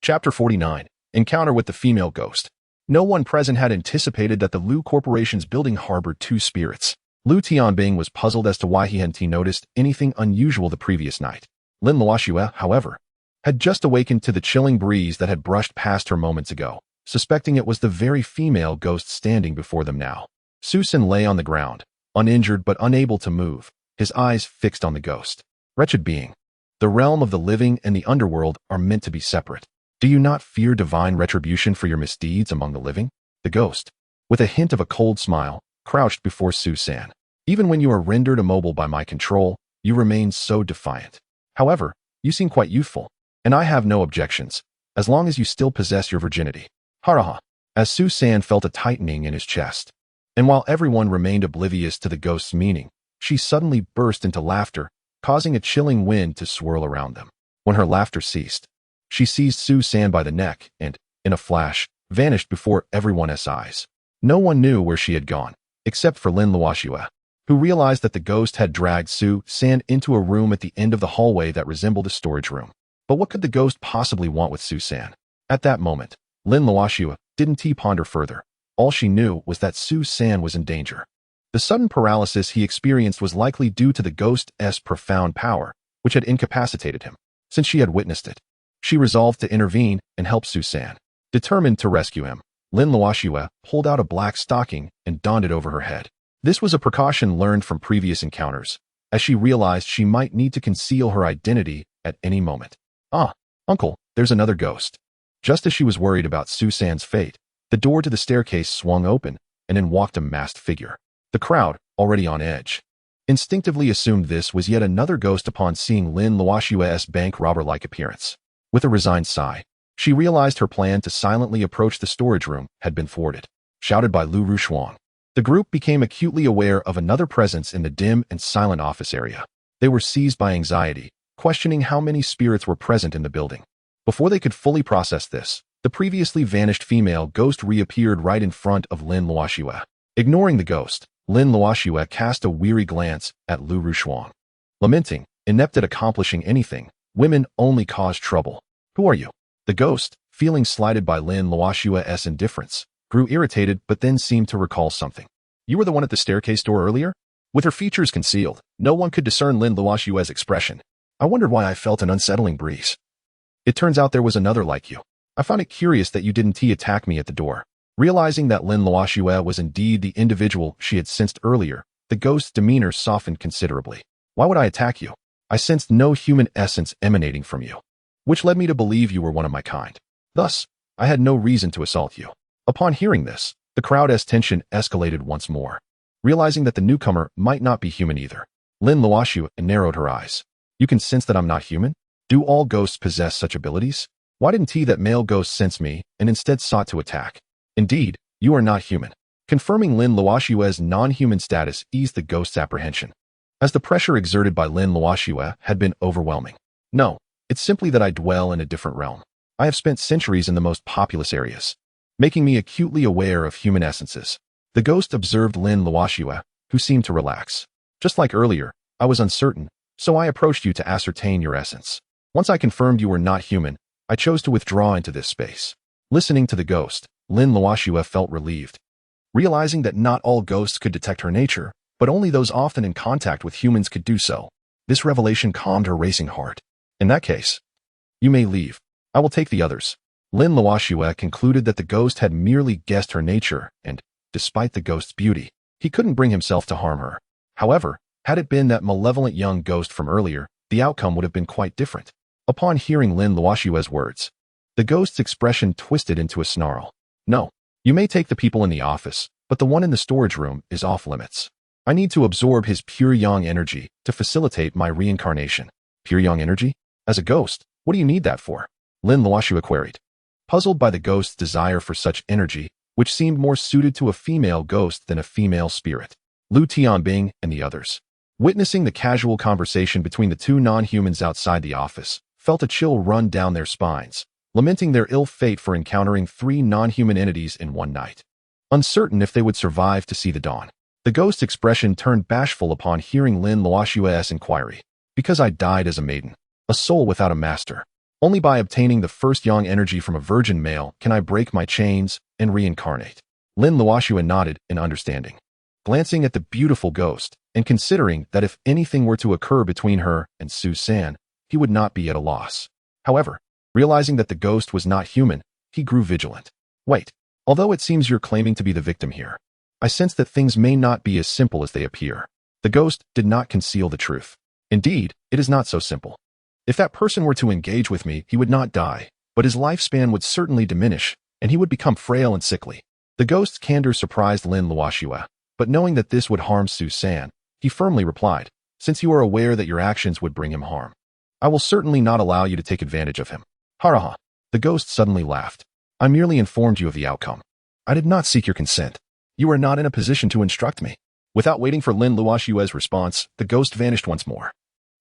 Chapter 49. Encounter with the female ghost. No one present had anticipated that the Lu Corporation's building harbored two spirits. Lu Tianbing was puzzled as to why he hadn't noticed anything unusual the previous night. Lin Luoxi, however, had just awakened to the chilling breeze that had brushed past her moments ago, suspecting it was the very female ghost standing before them now. Su San lay on the ground, uninjured but unable to move, his eyes fixed on the ghost. Wretched being, the realm of the living and the underworld are meant to be separate. Do you not fear divine retribution for your misdeeds among the living? The ghost, with a hint of a cold smile, crouched before Su San. Even when you are rendered immobile by my control, you remain so defiant. However, you seem quite youthful, and I have no objections, as long as you still possess your virginity. Haraha. As Su San felt a tightening in his chest, and while everyone remained oblivious to the ghost's meaning, she suddenly burst into laughter, causing a chilling wind to swirl around them. When her laughter ceased, she seized Su San by the neck and, in a flash, vanished before everyone's eyes. No one knew where she had gone, except for Lin Luoxi, who realized that the ghost had dragged Su San into a room at the end of the hallway that resembled a storage room. But what could the ghost possibly want with Su San? At that moment, Lin Luoxi didn't ponder further. All she knew was that Su San was in danger. The sudden paralysis he experienced was likely due to the ghost's profound power, which had incapacitated him. Since she had witnessed it, she resolved to intervene and help Su San. Determined to rescue him, Lin Luoxi pulled out a black stocking and donned it over her head. This was a precaution learned from previous encounters, as she realized she might need to conceal her identity at any moment. "Ah, uncle, there's another ghost." Just as she was worried about Su San's fate, the door to the staircase swung open, and in walked a masked figure. The crowd, already on edge, instinctively assumed this was yet another ghost upon seeing Lin Luoxi's bank robber-like appearance. With a resigned sigh, she realized her plan to silently approach the storage room had been thwarted. Shouted by Lu Rushuang, the group became acutely aware of another presence in the dim and silent office area. They were seized by anxiety, questioning how many spirits were present in the building. Before they could fully process this, the previously vanished female ghost reappeared right in front of Lin Luoxi. Ignoring the ghost, Lin Luoxi cast a weary glance at Lu Rushuang. Lamenting, inept at accomplishing anything, women only cause trouble. "Who are you?" The ghost, feeling slighted by Lin Luoxi's indifference, grew irritated but then seemed to recall something. "You were the one at the staircase door earlier?" With her features concealed, no one could discern Lin Luoxi's expression. "I wondered why I felt an unsettling breeze. It turns out there was another like you. I found it curious that you didn't attack me at the door." Realizing that Lin Luoxi was indeed the individual she had sensed earlier, the ghost's demeanor softened considerably. "Why would I attack you? I sensed no human essence emanating from you, which led me to believe you were one of my kind. Thus, I had no reason to assault you." Upon hearing this, the crowd's tension escalated once more. Realizing that the newcomer might not be human either, Lin Luoxi narrowed her eyes. "You can sense that I'm not human? Do all ghosts possess such abilities? Why didn't that male ghost sense me and instead sought to attack? Indeed, you are not human." Confirming Lin Luoxi's non-human status eased the ghost's apprehension, as the pressure exerted by Lin Luoxi had been overwhelming. "No, it's simply that I dwell in a different realm. I have spent centuries in the most populous areas, making me acutely aware of human essences." The ghost observed Lin Luoxi, who seemed to relax. "Just like earlier, I was uncertain, so I approached you to ascertain your essence. Once I confirmed you were not human, I chose to withdraw into this space." Listening to the ghost, Lin Luoxi felt relieved. Realizing that not all ghosts could detect her nature, but only those often in contact with humans could do so, this revelation calmed her racing heart. "In that case, you may leave. I will take the others." Lin Luoxi concluded that the ghost had merely guessed her nature, and, despite the ghost's beauty, he couldn't bring himself to harm her. However, had it been that malevolent young ghost from earlier, the outcome would have been quite different. Upon hearing Lin Luoxi's words, the ghost's expression twisted into a snarl. "No, you may take the people in the office, but the one in the storage room is off limits. I need to absorb his pure yang energy to facilitate my reincarnation." "Pure yang energy? As a ghost, what do you need that for?" Lin Luoxi queried, puzzled by the ghost's desire for such energy, which seemed more suited to a female ghost than a female spirit. Lu Tianbing and the others, witnessing the casual conversation between the two non-humans outside the office, felt a chill run down their spines, lamenting their ill fate for encountering 3 non-human entities in one night. Uncertain if they would survive to see the dawn, the ghost's expression turned bashful upon hearing Lin Luoxi's inquiry. "Because I died as a maiden, a soul without a master. Only by obtaining the first yang energy from a virgin male can I break my chains and reincarnate." Lin Luoxi nodded in understanding, glancing at the beautiful ghost, and considering that if anything were to occur between her and Su San, he would not be at a loss. However, realizing that the ghost was not human, he grew vigilant. "Wait, although it seems you're claiming to be the victim here, I sense that things may not be as simple as they appear." The ghost did not conceal the truth. "Indeed, it is not so simple. If that person were to engage with me, he would not die, but his lifespan would certainly diminish, and he would become frail and sickly." The ghost's candor surprised Lin Luoxi, but knowing that this would harm Su San, he firmly replied, "Since you are aware that your actions would bring him harm, I will certainly not allow you to take advantage of him." "Haraha." The ghost suddenly laughed. "I merely informed you of the outcome. I did not seek your consent. You are not in a position to instruct me." Without waiting for Lin Luoxi's response, the ghost vanished once more,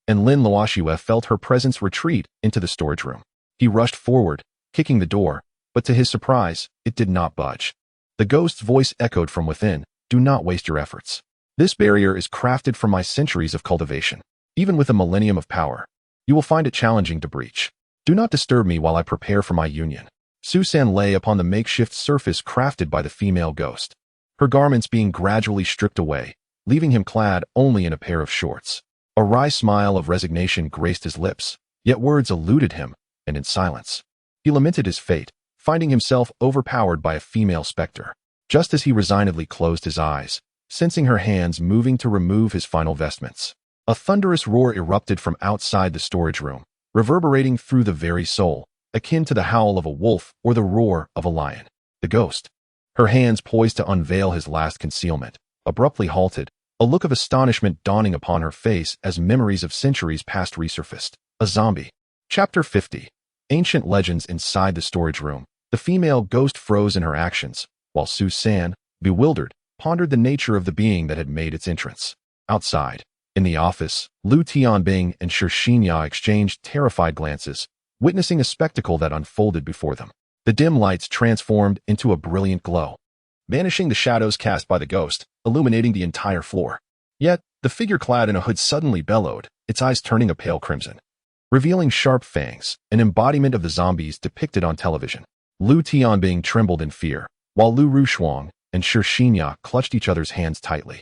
and Lin Luoxi felt her presence retreat into the storage room. He rushed forward, kicking the door, but to his surprise, it did not budge. The ghost's voice echoed from within, "Do not waste your efforts. This barrier is crafted from my centuries of cultivation. Even with a millennium of power, you will find it challenging to breach. Do not disturb me while I prepare for my union." Susan lay upon the makeshift surface crafted by the female ghost, her garments being gradually stripped away, leaving him clad only in a pair of shorts. A wry smile of resignation graced his lips, yet words eluded him, and in silence, he lamented his fate, finding himself overpowered by a female specter. Just as he resignedly closed his eyes, sensing her hands moving to remove his final vestments, a thunderous roar erupted from outside the storage room, reverberating through the very soul, akin to the howl of a wolf or the roar of a lion. The ghost, her hands poised to unveil his last concealment, abruptly halted, a look of astonishment dawning upon her face as memories of centuries past resurfaced. A zombie. Chapter 50. Ancient legends. Inside the storage room, the female ghost froze in her actions, while Susan, bewildered, pondered the nature of the being that had made its entrance. Outside, in the office, Lu Tianbing and Shixinya exchanged terrified glances, witnessing a spectacle that unfolded before them. The dim lights transformed into a brilliant glow, banishing the shadows cast by the ghost, illuminating the entire floor. Yet, the figure clad in a hood suddenly bellowed, its eyes turning a pale crimson, revealing sharp fangs, an embodiment of the zombies depicted on television. Lu Tianbing trembled in fear, while Lu Rushuang and Shixinya clutched each other's hands tightly,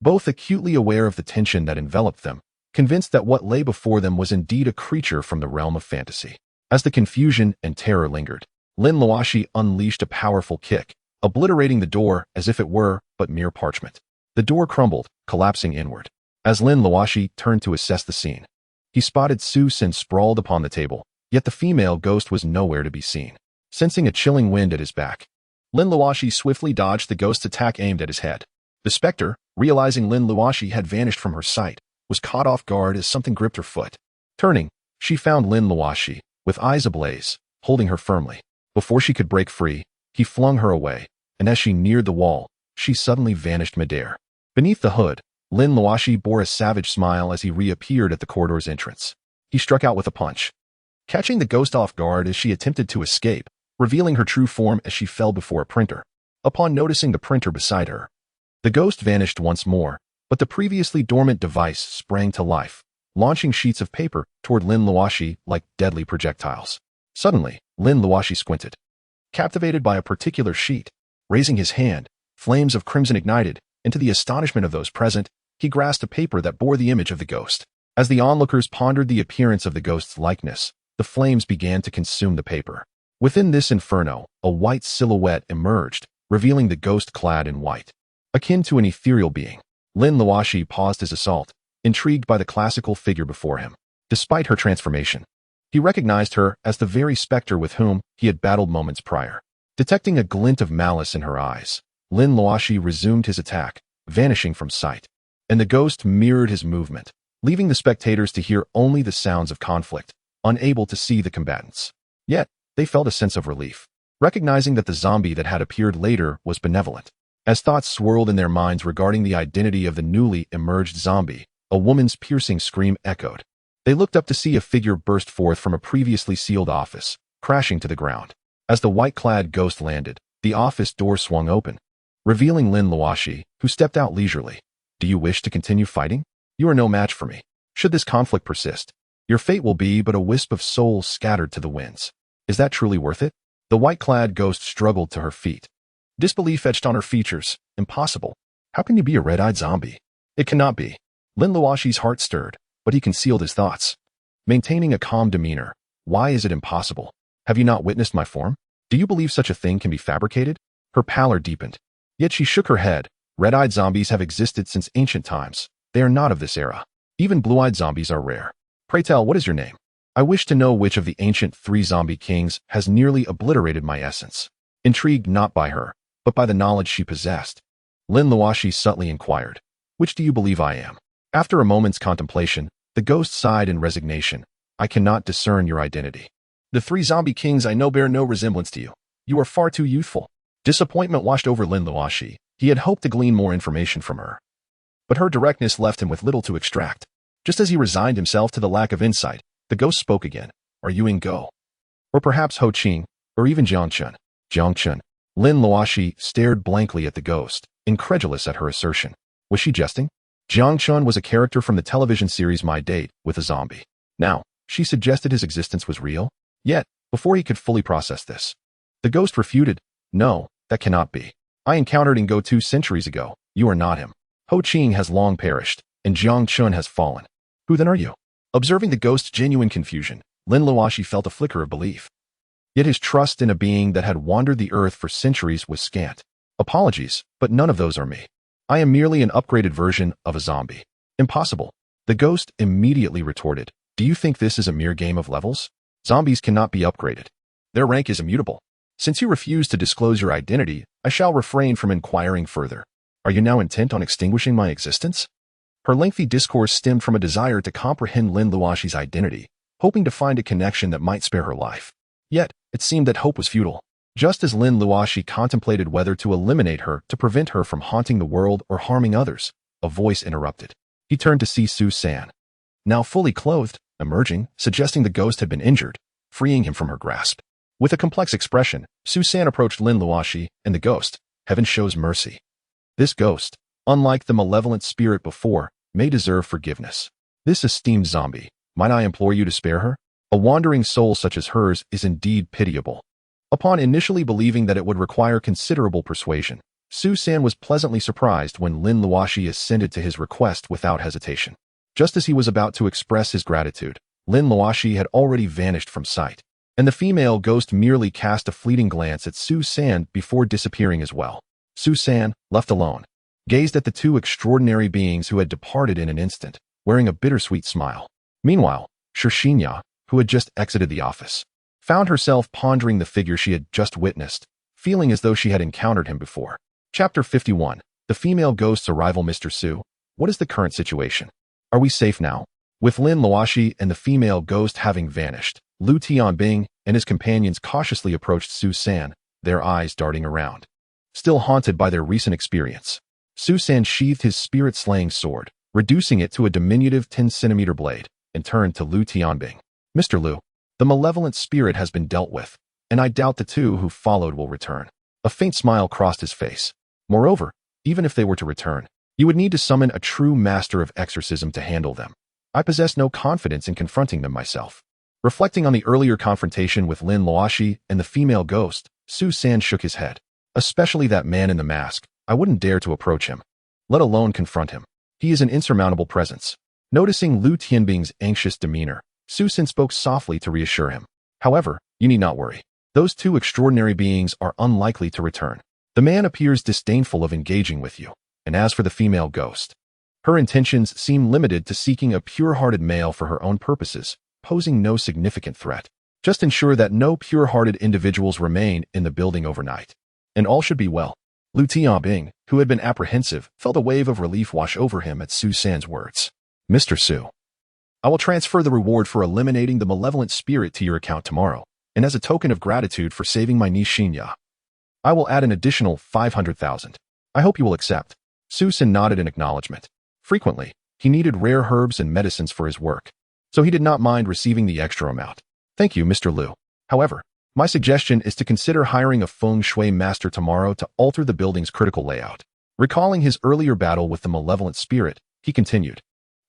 both acutely aware of the tension that enveloped them, convinced that what lay before them was indeed a creature from the realm of fantasy. As the confusion and terror lingered, Lin Luoxi unleashed a powerful kick, obliterating the door as if it were but mere parchment. The door crumbled, collapsing inward. As Lin Luoxi turned to assess the scene, he spotted Susan sprawled upon the table, yet the female ghost was nowhere to be seen. Sensing a chilling wind at his back, Lin Luoxi swiftly dodged the ghost's attack aimed at his head. The specter, realizing Lin Luoxi had vanished from her sight, was caught off guard as something gripped her foot. Turning, she found Lin Luoxi, with eyes ablaze, holding her firmly. Before she could break free, he flung her away, and as she neared the wall, she suddenly vanished midair. Beneath the hood, Lin Luoxi bore a savage smile as he reappeared at the corridor's entrance. He struck out with a punch, catching the ghost off guard as she attempted to escape, revealing her true form as she fell before a printer. Upon noticing the printer beside her, the ghost vanished once more, but the previously dormant device sprang to life, launching sheets of paper toward Lin Luoxi like deadly projectiles. Suddenly, Lin Luoxi squinted, captivated by a particular sheet. Raising his hand, flames of crimson ignited, and to the astonishment of those present, he grasped a paper that bore the image of the ghost. As the onlookers pondered the appearance of the ghost's likeness, the flames began to consume the paper. Within this inferno, a white silhouette emerged, revealing the ghost clad in white, akin to an ethereal being. Lin Luoxi paused his assault, intrigued by the classical figure before him. Despite her transformation, he recognized her as the very specter with whom he had battled moments prior. Detecting a glint of malice in her eyes, Lin Luoxi resumed his attack, vanishing from sight, and the ghost mirrored his movement, leaving the spectators to hear only the sounds of conflict, unable to see the combatants. Yet, they felt a sense of relief, recognizing that the zombie that had appeared later was benevolent. As thoughts swirled in their minds regarding the identity of the newly emerged zombie, a woman's piercing scream echoed. They looked up to see a figure burst forth from a previously sealed office, crashing to the ground. As the white-clad ghost landed, the office door swung open, revealing Lin Luoxi, who stepped out leisurely. "Do you wish to continue fighting? You are no match for me. Should this conflict persist, your fate will be but a wisp of souls scattered to the winds. Is that truly worth it?" The white-clad ghost struggled to her feet, disbelief etched on her features. "Impossible. How can you be a red-eyed zombie?" "It cannot be." Lin Luoxi's heart stirred, but he concealed his thoughts, maintaining a calm demeanor. "Why is it impossible? Have you not witnessed my form? Do you believe such a thing can be fabricated?" Her pallor deepened, yet she shook her head. "Red-eyed zombies have existed since ancient times. They are not of this era. Even blue-eyed zombies are rare. Pray tell, what is your name? I wish to know which of the ancient 3 zombie kings has nearly obliterated my essence." Intrigued not by her, but by the knowledge she possessed, Lin Luoxi subtly inquired, "Which do you believe I am?" After a moment's contemplation, the ghost sighed in resignation. "I cannot discern your identity. The 3 zombie kings I know bear no resemblance to you. You are far too youthful." Disappointment washed over Lin Luoxi. He had hoped to glean more information from her, but her directness left him with little to extract. Just as he resigned himself to the lack of insight, the ghost spoke again. "Are you Go? Or perhaps Ho Qing, or even Jiangchen. Jiangchen. Lin Luoxi stared blankly at the ghost, incredulous at her assertion. Was she jesting? Jiangchen was a character from the television series My Date with a Zombie. Now, she suggested his existence was real? Yet, before he could fully process this, the ghost refuted, "No, that cannot be. I encountered Ingo 2 centuries ago. You are not him. Ho Qing has long perished, and Jiang Chun has fallen. Who then are you?" Observing the ghost's genuine confusion, Lin Luoxi felt a flicker of belief. Yet his trust in a being that had wandered the earth for centuries was scant. "Apologies, but none of those are me. I am merely an upgraded version of a zombie." "Impossible." The ghost immediately retorted. "Do you think this is a mere game of levels? Zombies cannot be upgraded. Their rank is immutable. Since you refuse to disclose your identity, I shall refrain from inquiring further. Are you now intent on extinguishing my existence?" Her lengthy discourse stemmed from a desire to comprehend Lin Luoxi's identity, hoping to find a connection that might spare her life. Yet, it seemed that hope was futile. Just as Lin Luoxi contemplated whether to eliminate her to prevent her from haunting the world or harming others, a voice interrupted. He turned to see Su San, now fully clothed, emerging, suggesting the ghost had been injured, freeing him from her grasp. With a complex expression, Su San approached Lin Luoxi and the ghost. "Heaven shows mercy. This ghost, unlike the malevolent spirit before, may deserve forgiveness. This esteemed zombie, might I implore you to spare her? A wandering soul such as hers is indeed pitiable." Upon initially believing that it would require considerable persuasion, Su San was pleasantly surprised when Lin Luoxi assented to his request without hesitation. Just as he was about to express his gratitude, Lin Luoxi had already vanished from sight, and the female ghost merely cast a fleeting glance at Su San before disappearing as well. Su San, left alone, gazed at the two extraordinary beings who had departed in an instant, wearing a bittersweet smile. Meanwhile, Shinya, who had just exited the office, found herself pondering the figure she had just witnessed, feeling as though she had encountered him before. Chapter 51. The female ghost's arrival. "Mr. Su, what is the current situation? Are we safe now?" With Lin Luoxi and the female ghost having vanished, Lu Tianbing and his companions cautiously approached Su San, their eyes darting around. Still haunted by their recent experience, Su San sheathed his spirit-slaying sword, reducing it to a diminutive 10-centimeter blade, and turned to Lu Tianbing. "Mr. Lu, the malevolent spirit has been dealt with, and I doubt the two who followed will return." A faint smile crossed his face. "Moreover, even if they were to return, you would need to summon a true master of exorcism to handle them. I possess no confidence in confronting them myself." Reflecting on the earlier confrontation with Lin Luoxi and the female ghost, Su San shook his head. "Especially that man in the mask, I wouldn't dare to approach him, let alone confront him. He is an insurmountable presence." Noticing Lu Tianbing's anxious demeanor, Su San spoke softly to reassure him. "However, you need not worry. Those two extraordinary beings are unlikely to return. The man appears disdainful of engaging with you, and as for the female ghost, her intentions seem limited to seeking a pure-hearted male for her own purposes, posing no significant threat. Just ensure that no pure-hearted individuals remain in the building overnight, and all should be well." Lu Tianbing, who had been apprehensive, felt a wave of relief wash over him at Su San's words. "Mr. Su, I will transfer the reward for eliminating the malevolent spirit to your account tomorrow, and as a token of gratitude for saving my niece Xinya, I will add an additional 500,000. I hope you will accept." Su San nodded in acknowledgement. Frequently, he needed rare herbs and medicines for his work, so he did not mind receiving the extra amount. "Thank you, Mr. Lu. However, my suggestion is to consider hiring a feng shui master tomorrow to alter the building's critical layout." Recalling his earlier battle with the malevolent spirit, he continued.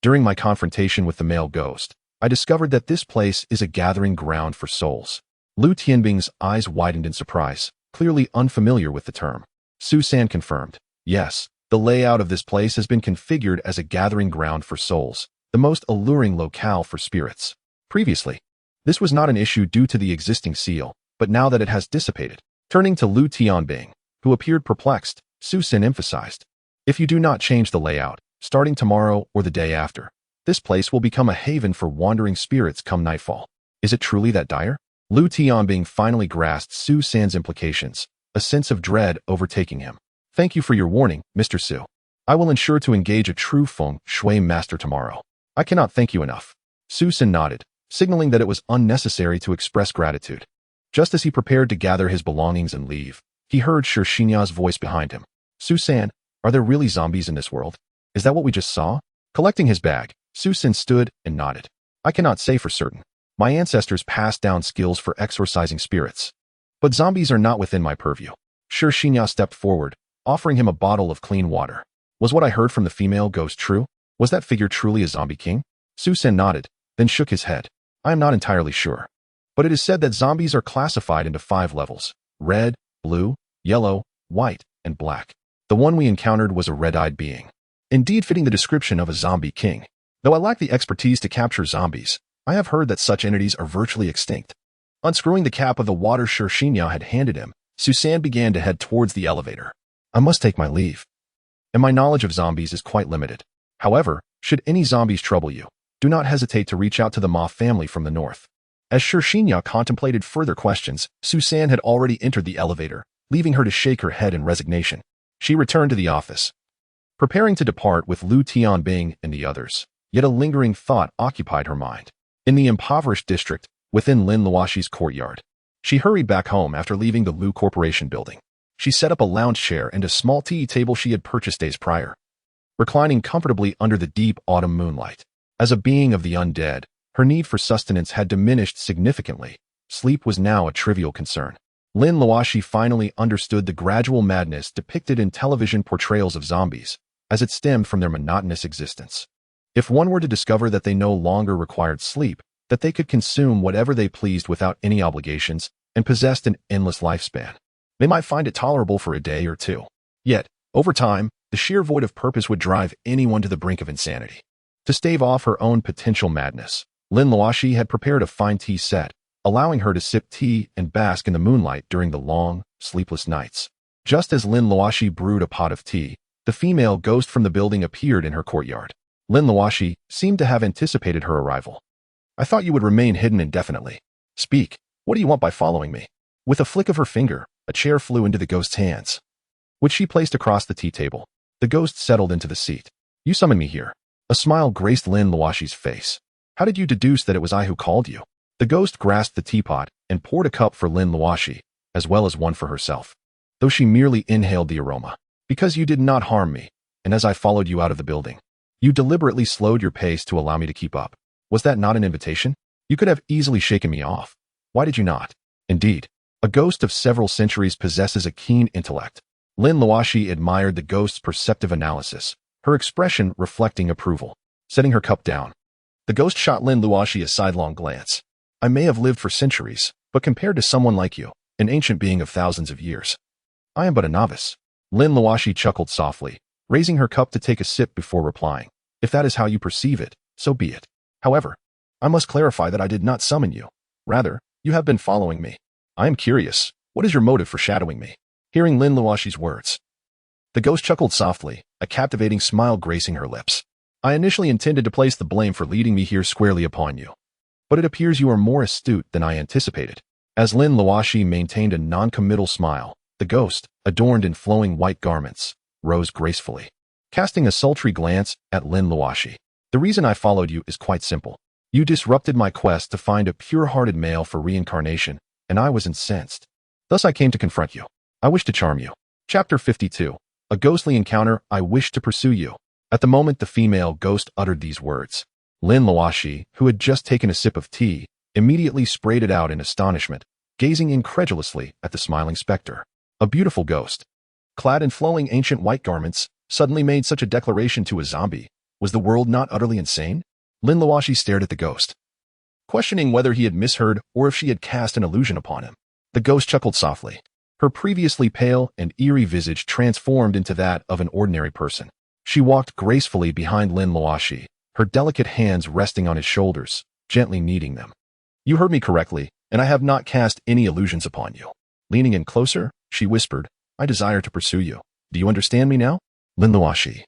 "During my confrontation with the male ghost, I discovered that this place is a gathering ground for souls." Lu Tianbing's eyes widened in surprise, clearly unfamiliar with the term. Su San confirmed. "Yes, the layout of this place has been configured as a gathering ground for souls, the most alluring locale for spirits. Previously, this was not an issue due to the existing seal, but now that it has dissipated." Turning to Lu Tianbing, who appeared perplexed, Su San emphasized, "If you do not change the layout, starting tomorrow or the day after, this place will become a haven for wandering spirits come nightfall. Is it truly that dire?" Lu Tianbing finally grasped Su San's implications, a sense of dread overtaking him. "Thank you for your warning, Mr. Su. I will ensure to engage a true feng shui master tomorrow." "I cannot thank you enough." Su San nodded, signaling that it was unnecessary to express gratitude. Just as he prepared to gather his belongings and leave, he heard Shinya's voice behind him. "Su San, are there really zombies in this world? Is that what we just saw?" Collecting his bag, Su San stood and nodded. "I cannot say for certain. My ancestors passed down skills for exorcising spirits. But zombies are not within my purview. Sure Xinya stepped forward, offering him a bottle of clean water. Was what I heard from the female ghost true? Was that figure truly a zombie king? Su Sen nodded, then shook his head. I am not entirely sure. But it is said that zombies are classified into 5 levels: red, blue, yellow, white, and black. The one we encountered was a red-eyed being, indeed fitting the description of a zombie king. Though I lack the expertise to capture zombies, I have heard that such entities are virtually extinct. Unscrewing the cap of the water Sure Xinya had handed him, Su San began to head towards the elevator. I must take my leave, and my knowledge of zombies is quite limited. However, should any zombies trouble you, do not hesitate to reach out to the Ma family from the north. As Sure Xinya contemplated further questions, Su San had already entered the elevator, leaving her to shake her head in resignation. She returned to the office, preparing to depart with Lu Tianbing and the others. Yet a lingering thought occupied her mind. In the impoverished district, within Lin Luoxi's courtyard, she hurried back home after leaving the Lu Corporation building. She set up a lounge chair and a small tea table she had purchased days prior, reclining comfortably under the deep autumn moonlight. As a being of the undead, her need for sustenance had diminished significantly. Sleep was now a trivial concern. Lin Luoxi finally understood the gradual madness depicted in television portrayals of zombies, as it stemmed from their monotonous existence. If one were to discover that they no longer required sleep, that they could consume whatever they pleased without any obligations, and possessed an endless lifespan, they might find it tolerable for a day or two. Yet, over time, the sheer void of purpose would drive anyone to the brink of insanity. To stave off her own potential madness, Lin Luoxi had prepared a fine tea set, allowing her to sip tea and bask in the moonlight during the long, sleepless nights. Just as Lin Luoxi brewed a pot of tea, the female ghost from the building appeared in her courtyard. Lin Luoxi seemed to have anticipated her arrival. I thought you would remain hidden indefinitely. Speak, what do you want by following me? With a flick of her finger, a chair flew into the ghost's hands, which she placed across the tea table. The ghost settled into the seat. You summoned me here. A smile graced Lin Luoxi's face. How did you deduce that it was I who called you? The ghost grasped the teapot and poured a cup for Lin Luoxi, as well as one for herself, though she merely inhaled the aroma. Because you did not harm me, and as I followed you out of the building, you deliberately slowed your pace to allow me to keep up. Was that not an invitation? You could have easily shaken me off. Why did you not? Indeed, a ghost of several centuries possesses a keen intellect. Lin Luoxi admired the ghost's perceptive analysis, her expression reflecting approval. Setting her cup down, the ghost shot Lin Luoxi a sidelong glance. I may have lived for centuries, but compared to someone like you, an ancient being of thousands of years, I am but a novice. Lin Luoxi chuckled softly, raising her cup to take a sip before replying. If that is how you perceive it, so be it. However, I must clarify that I did not summon you. Rather, you have been following me. I am curious, what is your motive for shadowing me? Hearing Lin Luoxi's words, the ghost chuckled softly, a captivating smile gracing her lips. I initially intended to place the blame for leading me here squarely upon you, but it appears you are more astute than I anticipated. As Lin Luoxi maintained a non-committal smile, the ghost, adorned in flowing white garments, rose gracefully, casting a sultry glance at Lin Luoxi. The reason I followed you is quite simple. You disrupted my quest to find a pure-hearted male for reincarnation, and I was incensed. Thus I came to confront you. I wish to charm you. Chapter 52. A ghostly encounter. I wish to pursue you. At the moment the female ghost uttered these words, Lin Luoxi, who had just taken a sip of tea, immediately sprayed it out in astonishment, gazing incredulously at the smiling specter. A beautiful ghost, clad in flowing ancient white garments, suddenly made such a declaration to a zombie. Was the world not utterly insane? Lin Luoxi stared at the ghost, questioning whether he had misheard or if she had cast an illusion upon him. The ghost chuckled softly. Her previously pale and eerie visage transformed into that of an ordinary person. She walked gracefully behind Lin Luoxi, her delicate hands resting on his shoulders, gently kneading them. You heard me correctly, and I have not cast any illusions upon you. Leaning in closer, she whispered, I desire to pursue you. Do you understand me now? Lin Luoxi,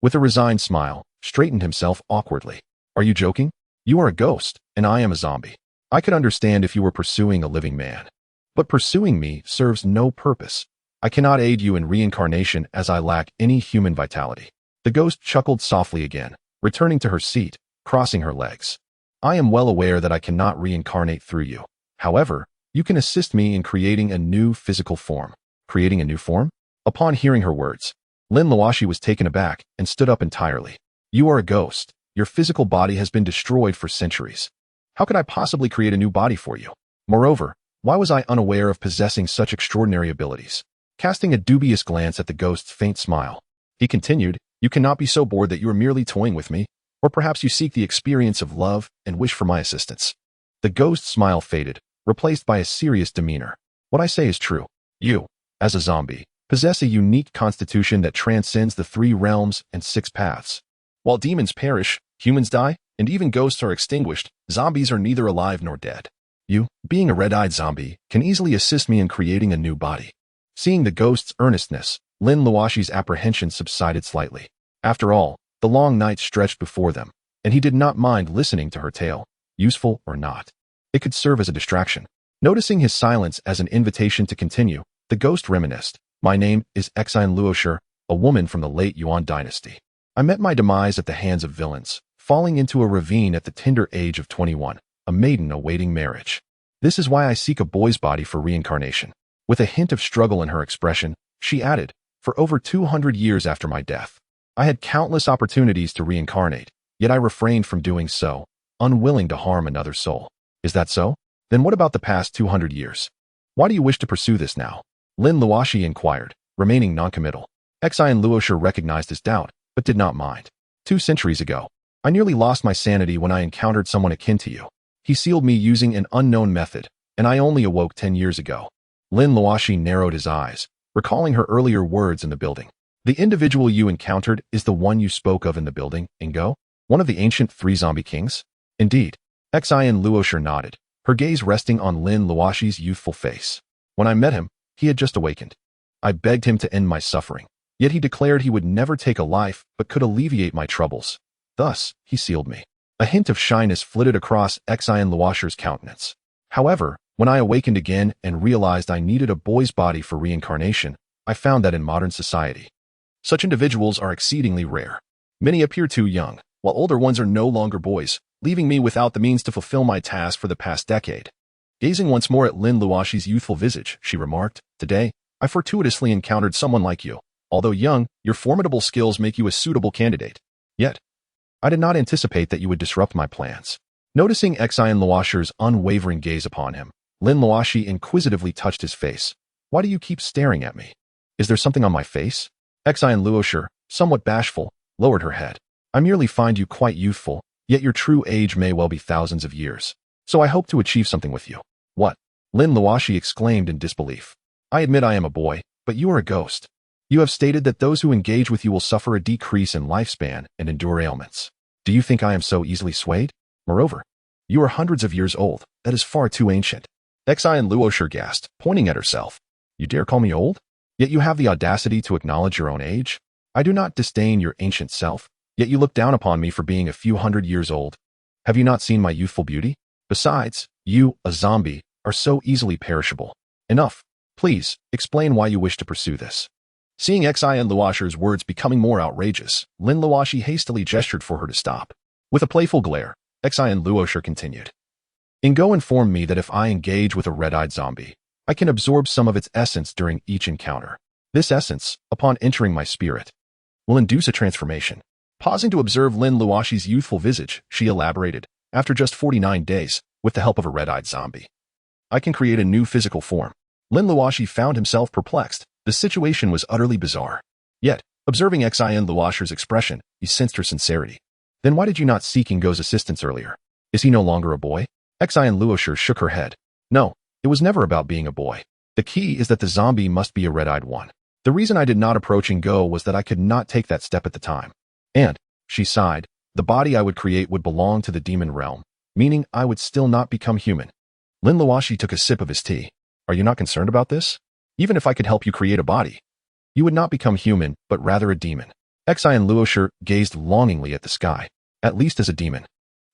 with a resigned smile, straightened himself awkwardly. Are you joking? You are a ghost, and I am a zombie. I could understand if you were pursuing a living man. But pursuing me serves no purpose. I cannot aid you in reincarnation as I lack any human vitality. The ghost chuckled softly again, returning to her seat, crossing her legs. I am well aware that I cannot reincarnate through you. However, you can assist me in creating a new physical form. Creating a new form? Upon hearing her words, Lin Luoxi was taken aback and stood up entirely. You are a ghost. Your physical body has been destroyed for centuries. How could I possibly create a new body for you? Moreover, Why was I unaware of possessing such extraordinary abilities? Casting a dubious glance at the ghost's faint smile, he continued, "You cannot be so bored that you are merely toying with me, or perhaps you seek the experience of love and wish for my assistance." The ghost's smile faded, replaced by a serious demeanor. "What I say is true. You, as a zombie, possess a unique constitution that transcends the 3 realms and 6 paths. While demons perish, humans die, and even ghosts are extinguished, zombies are neither alive nor dead. You, being a red-eyed zombie, can easily assist me in creating a new body." Seeing the ghost's earnestness, Lin Luoxi's apprehension subsided slightly. After all, the long night stretched before them, and he did not mind listening to her tale, useful or not. It could serve as a distraction. Noticing his silence as an invitation to continue, the ghost reminisced, "My name is Lin Luoxi, a woman from the late Yuan dynasty. I met my demise at the hands of villains, falling into a ravine at the tender age of 21, a maiden awaiting marriage. This is why I seek a boy's body for reincarnation." With a hint of struggle in her expression, she added, "For over 200 years after my death, I had countless opportunities to reincarnate, yet I refrained from doing so, unwilling to harm another soul. Is that so? Then what about the past 200 years? Why do you wish to pursue this now?" Lin Luoxi inquired, remaining noncommittal. Lin Luoxi recognized his doubt, but did not mind. 2 centuries ago, I nearly lost my sanity when I encountered someone akin to you. He sealed me using an unknown method, and I only awoke 10 years ago. Lin Luoxi narrowed his eyes, recalling her earlier words in the building. "The individual you encountered is the one you spoke of in the building, Ingo? One of the ancient 3 zombie kings?" "Indeed." Lin Luoxi nodded, her gaze resting on Lin Luoxi's youthful face. "When I met him, he had just awakened. I begged him to end my suffering, yet he declared he would never take a life but could alleviate my troubles. Thus, he sealed me." A hint of shyness flitted across Lin Luoxi's countenance. "However, when I awakened again and realized I needed a boy's body for reincarnation, I found that in modern society, such individuals are exceedingly rare. Many appear too young, while older ones are no longer boys, leaving me without the means to fulfill my task for the past decade." Gazing once more at Lin Luoxi's youthful visage, she remarked, "Today, I fortuitously encountered someone like you. Although young, your formidable skills make you a suitable candidate. Yet, I did not anticipate that you would disrupt my plans." Noticing Lin Luoxi's unwavering gaze upon him, Lin Luoxi inquisitively touched his face. "Why do you keep staring at me? Is there something on my face?" Lin Luoxi, somewhat bashful, lowered her head. "I merely find you quite youthful, yet your true age may well be thousands of years. So I hope to achieve something with you." "What?" Lin Luoxi exclaimed in disbelief. "I admit I am a boy, but you are a ghost. You have stated that those who engage with you will suffer a decrease in lifespan and endure ailments. Do you think I am so easily swayed? Moreover, you are hundreds of years old. That is far too ancient." Lin Luoxi gasped, pointing at herself. "You dare call me old? Yet you have the audacity to acknowledge your own age? I do not disdain your ancient self, yet you look down upon me for being a few hundred years old. Have you not seen my youthful beauty? Besides, you, a zombie, are so easily perishable. Enough. Please, explain why you wish to pursue this." Seeing Lin Luoxi's words becoming more outrageous, Lin Luoxi hastily gestured for her to stop. With a playful glare, Lin Luoxi continued, "Ingo informed me that if I engage with a red-eyed zombie, I can absorb some of its essence during each encounter. This essence, upon entering my spirit, will induce a transformation." Pausing to observe Lin Luoxi's youthful visage, she elaborated, "After just 49 days, with the help of a red-eyed zombie, I can create a new physical form." Lin Luoxi found himself perplexed. The situation was utterly bizarre. Yet, observing Lin Luoxi's expression, he sensed her sincerity. "Then why did you not seek Ingo's assistance earlier? Is he no longer a boy?" Lin Luoxi shook her head. "No, it was never about being a boy. The key is that the zombie must be a red-eyed one. The reason I did not approach Ingo was that I could not take that step at the time. And," she sighed, "the body I would create would belong to the demon realm, meaning I would still not become human." Lin Luoxi took a sip of his tea. "Are you not concerned about this? Even if I could help you create a body, you would not become human, but rather a demon." Lin Luoxi gazed longingly at the sky. "At least as a demon,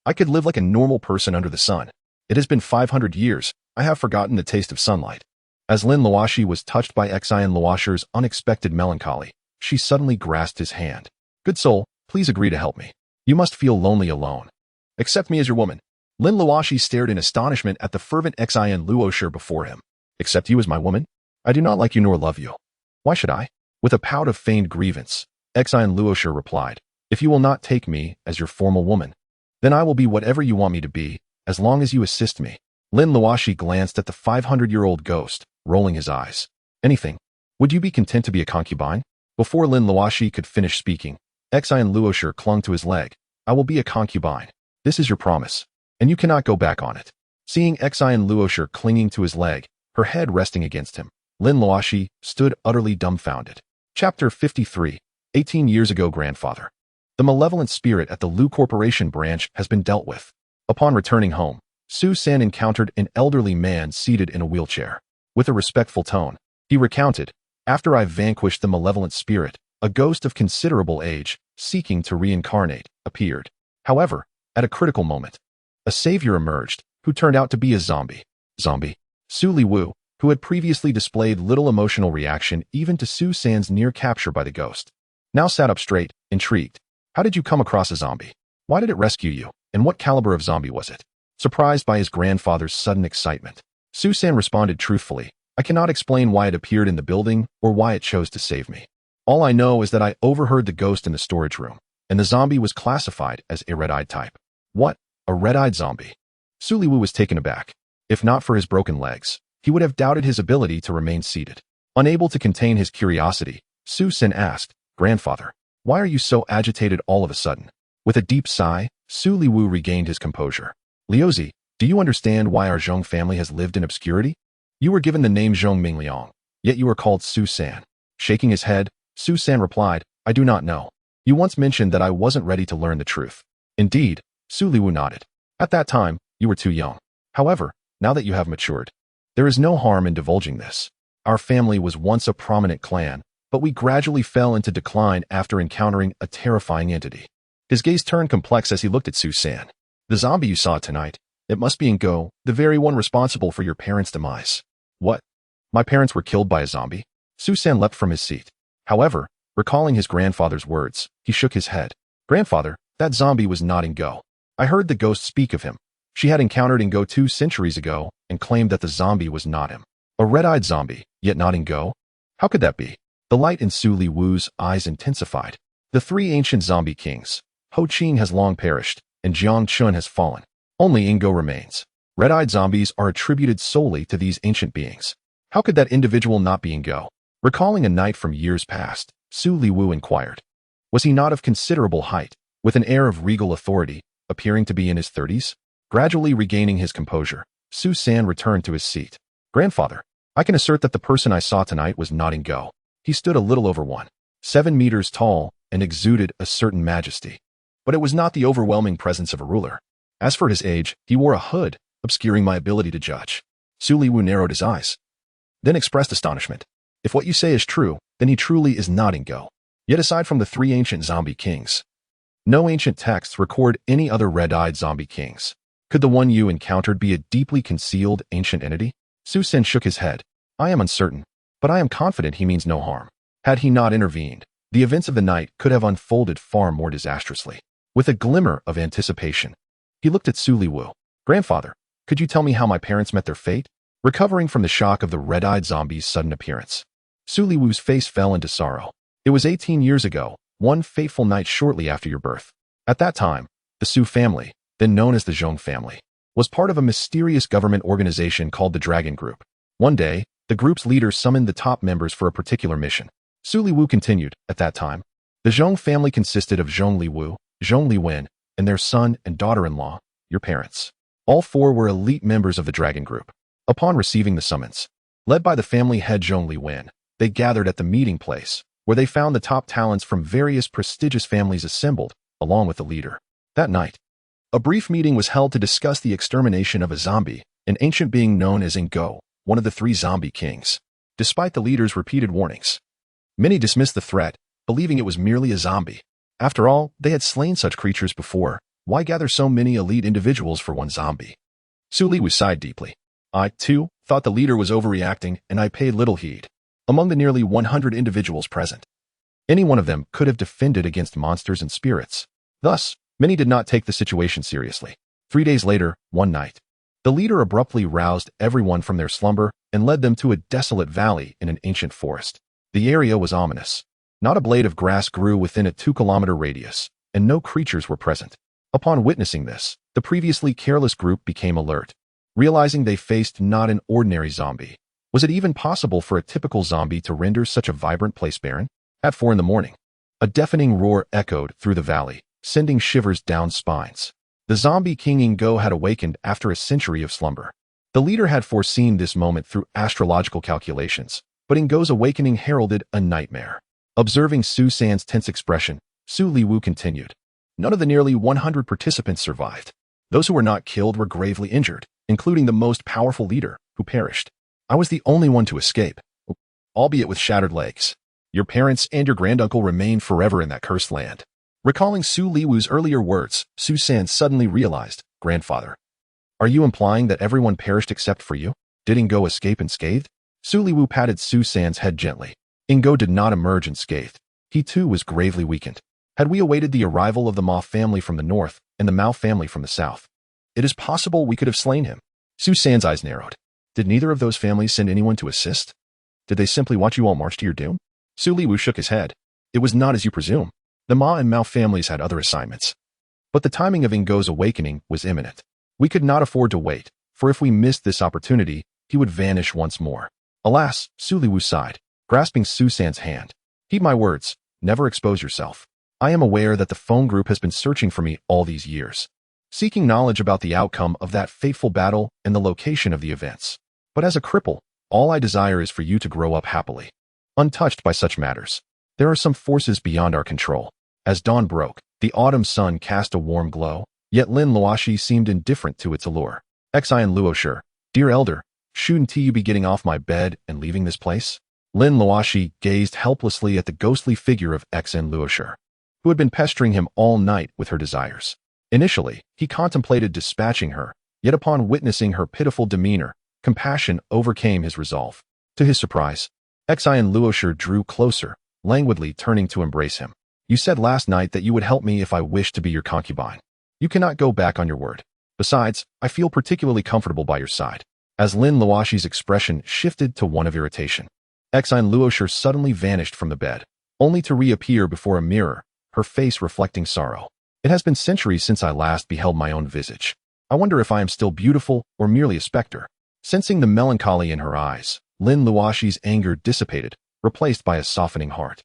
I could live like a normal person under the sun. It has been 500 years. I have forgotten the taste of sunlight." As Lin Luoxi was touched by Lin Luoxi's unexpected melancholy, she suddenly grasped his hand. "Good soul, please agree to help me. You must feel lonely alone. Accept me as your woman." Lin Luoxi stared in astonishment at the fervent Lin Luoxi before him. "Accept you as my woman? I do not like you nor love you. Why should I?" With a pout of feigned grievance, Lin Luoxi replied, "If you will not take me as your formal woman, then I will be whatever you want me to be, as long as you assist me." Lin Luoxi glanced at the 500-year-old ghost, rolling his eyes. Anything? Would you be content to be a concubine? Before Lin Luoxi could finish speaking, Lin Luoxi clung to his leg. I will be a concubine. This is your promise, and you cannot go back on it. Seeing Lin Luoxi clinging to his leg, her head resting against him, Lin Luoxi stood utterly dumbfounded. Chapter 53. 18 years ago, grandfather. The malevolent spirit at the Lu Corporation branch has been dealt with. Upon returning home, Su San encountered an elderly man seated in a wheelchair. With a respectful tone, he recounted, after I vanquished the malevolent spirit, a ghost of considerable age, seeking to reincarnate, appeared. However, at a critical moment, a savior emerged, who turned out to be a zombie. Su Liwu, who had previously displayed little emotional reaction even to Su San's near capture by the ghost, now sat up straight, intrigued. How did you come across a zombie? Why did it rescue you, and what caliber of zombie was it? Surprised by his grandfather's sudden excitement, Su San responded truthfully, I cannot explain why it appeared in the building or why it chose to save me. All I know is that I overheard the ghost in the storage room, and the zombie was classified as a red-eyed type. What? A red-eyed zombie? Su Liwu was taken aback. If not for his broken legs, he would have doubted his ability to remain seated. Unable to contain his curiosity, Su San asked, Grandfather, why are you so agitated all of a sudden? With a deep sigh, Su Liwu regained his composure. Liuozi, do you understand why our Zhong family has lived in obscurity? You were given the name Zhong Mingliang, yet you are called Su San. Shaking his head, Su San replied, I do not know. You once mentioned that I wasn't ready to learn the truth. Indeed, Su Liwu nodded. At that time, you were too young. However, now that you have matured, there is no harm in divulging this. Our family was once a prominent clan, but we gradually fell into decline after encountering a terrifying entity. His gaze turned complex as he looked at Su San. The zombie you saw tonight, it must be Ngo, the very one responsible for your parents' demise. What? My parents were killed by a zombie? Su San leapt from his seat. However, recalling his grandfather's words, he shook his head. Grandfather, that zombie was not Ngo. I heard the ghost speak of him. She had encountered Ngo 2 centuries ago and claimed that the zombie was not him. A red-eyed zombie, yet not Ngo? How could that be? The light in Su Liwu's eyes intensified. The 3 ancient zombie kings, Ho Qing has long perished, and Jiang Chun has fallen. Only Ngo remains. Red-eyed zombies are attributed solely to these ancient beings. How could that individual not be Ngo? Recalling a night from years past, Su Liwu inquired. Was he not of considerable height, with an air of regal authority, appearing to be in his 30s? Gradually regaining his composure, Su San returned to his seat. Grandfather, I can assert that the person I saw tonight was not Ngo. He stood a little over 1.7 meters tall and exuded a certain majesty. But it was not the overwhelming presence of a ruler. As for his age, he wore a hood, obscuring my ability to judge. Su Liwu narrowed his eyes, then expressed astonishment. If what you say is true, then he truly is not Ngo. Yet aside from the 3 ancient zombie kings, no ancient texts record any other red-eyed zombie kings. Could the one you encountered be a deeply concealed ancient entity? Su San shook his head. I am uncertain, but I am confident he means no harm. Had he not intervened, the events of the night could have unfolded far more disastrously. With a glimmer of anticipation, he looked at Su Liwu. Grandfather, could you tell me how my parents met their fate? Recovering from the shock of the red-eyed zombie's sudden appearance, Su Liwu's face fell into sorrow. It was 18 years ago, one fateful night shortly after your birth. At that time, the Su family, then known as the Zhong family, was part of a mysterious government organization called the Dragon Group. One day, the group's leader summoned the top members for a particular mission. Su Liwu continued, at that time, the Zhong family consisted of Zhong Liwu, Zhong Liwen, and their son and daughter-in-law, your parents. All 4 were elite members of the Dragon Group. Upon receiving the summons, led by the family head Zhong Liwen, they gathered at the meeting place, where they found the top talents from various prestigious families assembled, along with the leader. That night, a brief meeting was held to discuss the extermination of a zombie, an ancient being known as Ngo, one of the 3 zombie kings. Despite the leader's repeated warnings, many dismissed the threat, believing it was merely a zombie. After all, they had slain such creatures before. Why gather so many elite individuals for one zombie? Su Liwu sighed deeply. I, too, thought the leader was overreacting, and I paid little heed. Among the nearly 100 individuals present, any one of them could have defended against monsters and spirits. Thus, many did not take the situation seriously. 3 days later, one night, the leader abruptly roused everyone from their slumber and led them to a desolate valley in an ancient forest. The area was ominous. Not a blade of grass grew within a 2-kilometer radius, and no creatures were present. Upon witnessing this, the previously careless group became alert. realizing they faced not an ordinary zombie. Was it even possible for a typical zombie to render such a vibrant place barren? At 4 in the morning, a deafening roar echoed through the valley, sending shivers down spines. The zombie king Ingo had awakened after a century of slumber. The leader had foreseen this moment through astrological calculations, but Ingo's awakening heralded a nightmare. Observing Su San's tense expression, Su Liwu continued. None of the nearly 100 participants survived. Those who were not killed were gravely injured, including the most powerful leader, who perished. I was the only one to escape, albeit with shattered legs. Your parents and your granduncle remain forever in that cursed land. Recalling Su Liwu's earlier words, Su San suddenly realized, Grandfather. Are you implying that everyone perished except for you? Did Ingo escape unscathed? Su Liwu patted Su San's head gently. Ingo did not emerge unscathed. He too was gravely weakened. Had we awaited the arrival of the Ma family from the north and the Mao family from the south, it is possible we could have slain him. Su San's eyes narrowed. Did neither of those families send anyone to assist? Did they simply watch you all march to your doom? Su Liwu shook his head. It was not as you presume. The Ma and Mao families had other assignments. But the timing of Ingo's awakening was imminent. We could not afford to wait, for if we missed this opportunity, he would vanish once more. Alas, Su Liwu sighed, grasping Su San's hand. Heed my words, never expose yourself. I am aware that the phone group has been searching for me all these years, seeking knowledge about the outcome of that fateful battle and the location of the events. But as a cripple, all I desire is for you to grow up happily, untouched by such matters. There are some forces beyond our control. As dawn broke, the autumn sun cast a warm glow, yet Lin Luoxi seemed indifferent to its allure. Lin Luoxi, dear elder, shouldn't you be getting off my bed and leaving this place? Lin Luoxi gazed helplessly at the ghostly figure of Lin Luoxi, who had been pestering him all night with her desires. Initially, he contemplated dispatching her, yet upon witnessing her pitiful demeanor, compassion overcame his resolve. To his surprise, Lin Luoxi drew closer, languidly turning to embrace him. You said last night that you would help me if I wished to be your concubine. You cannot go back on your word. Besides, I feel particularly comfortable by your side. As Lin Luoxi's expression shifted to one of irritation, Lin Luoxi suddenly vanished from the bed, only to reappear before a mirror, her face reflecting sorrow. It has been centuries since I last beheld my own visage. I wonder if I am still beautiful or merely a specter. Sensing the melancholy in her eyes, Lin Luoxi's anger dissipated, replaced by a softening heart.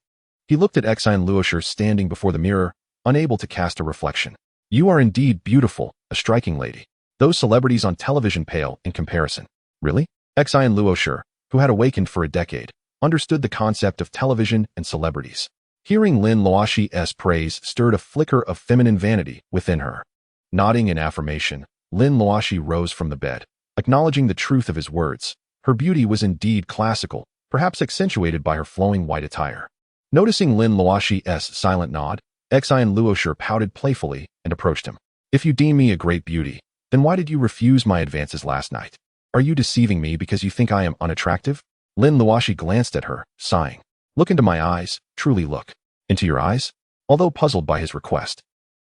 He looked at Lin Luoxi standing before the mirror, unable to cast a reflection. You are indeed beautiful, a striking lady. Those celebrities on television pale in comparison. Really? Lin Luoxi, who had awakened for a decade, understood the concept of television and celebrities. Hearing Lin Luoxi's praise stirred a flicker of feminine vanity within her. Nodding in affirmation, Lin Luoxi rose from the bed, acknowledging the truth of his words. Her beauty was indeed classical, perhaps accentuated by her flowing white attire. Noticing Lin Luoxi's silent nod, Lin Luoxi pouted playfully and approached him. If you deem me a great beauty, then why did you refuse my advances last night? Are you deceiving me because you think I am unattractive? Lin Luoxi glanced at her, sighing. Look into my eyes, truly look. Into your eyes? Although puzzled by his request,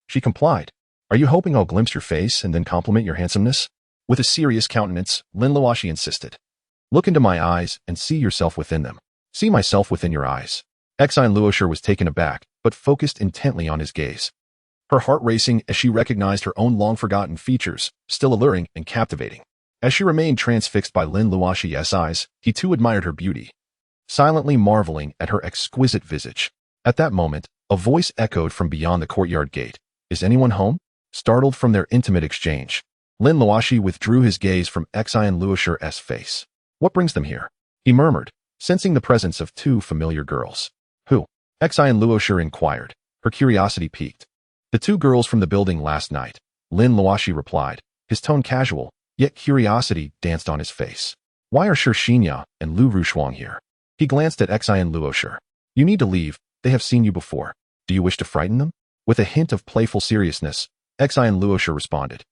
she complied. Are you hoping I'll glimpse your face and then compliment your handsomeness? With a serious countenance, Lin Luoxi insisted. Look into my eyes and see yourself within them. See myself within your eyes. Lin Luoxi was taken aback, but focused intently on his gaze. Her heart racing as she recognized her own long-forgotten features, still alluring and captivating. As she remained transfixed by Lin Luoxi's eyes, he too admired her beauty, silently marveling at her exquisite visage. At that moment, a voice echoed from beyond the courtyard gate. Is anyone home? Startled from their intimate exchange, Lin Luoxi withdrew his gaze from Lin Luoxi's face. What brings them here? He murmured, sensing the presence of two familiar girls. Who? Lin Luoxi inquired, her curiosity piqued. The two girls from the building last night, Lin Luoxi replied, his tone casual, yet curiosity danced on his face. Why are Shi Xinya and Lu Rushuang here? He glanced at Lin Luoxi. You need to leave, they have seen you before. Do you wish to frighten them? With a hint of playful seriousness, Lin Luoxi responded.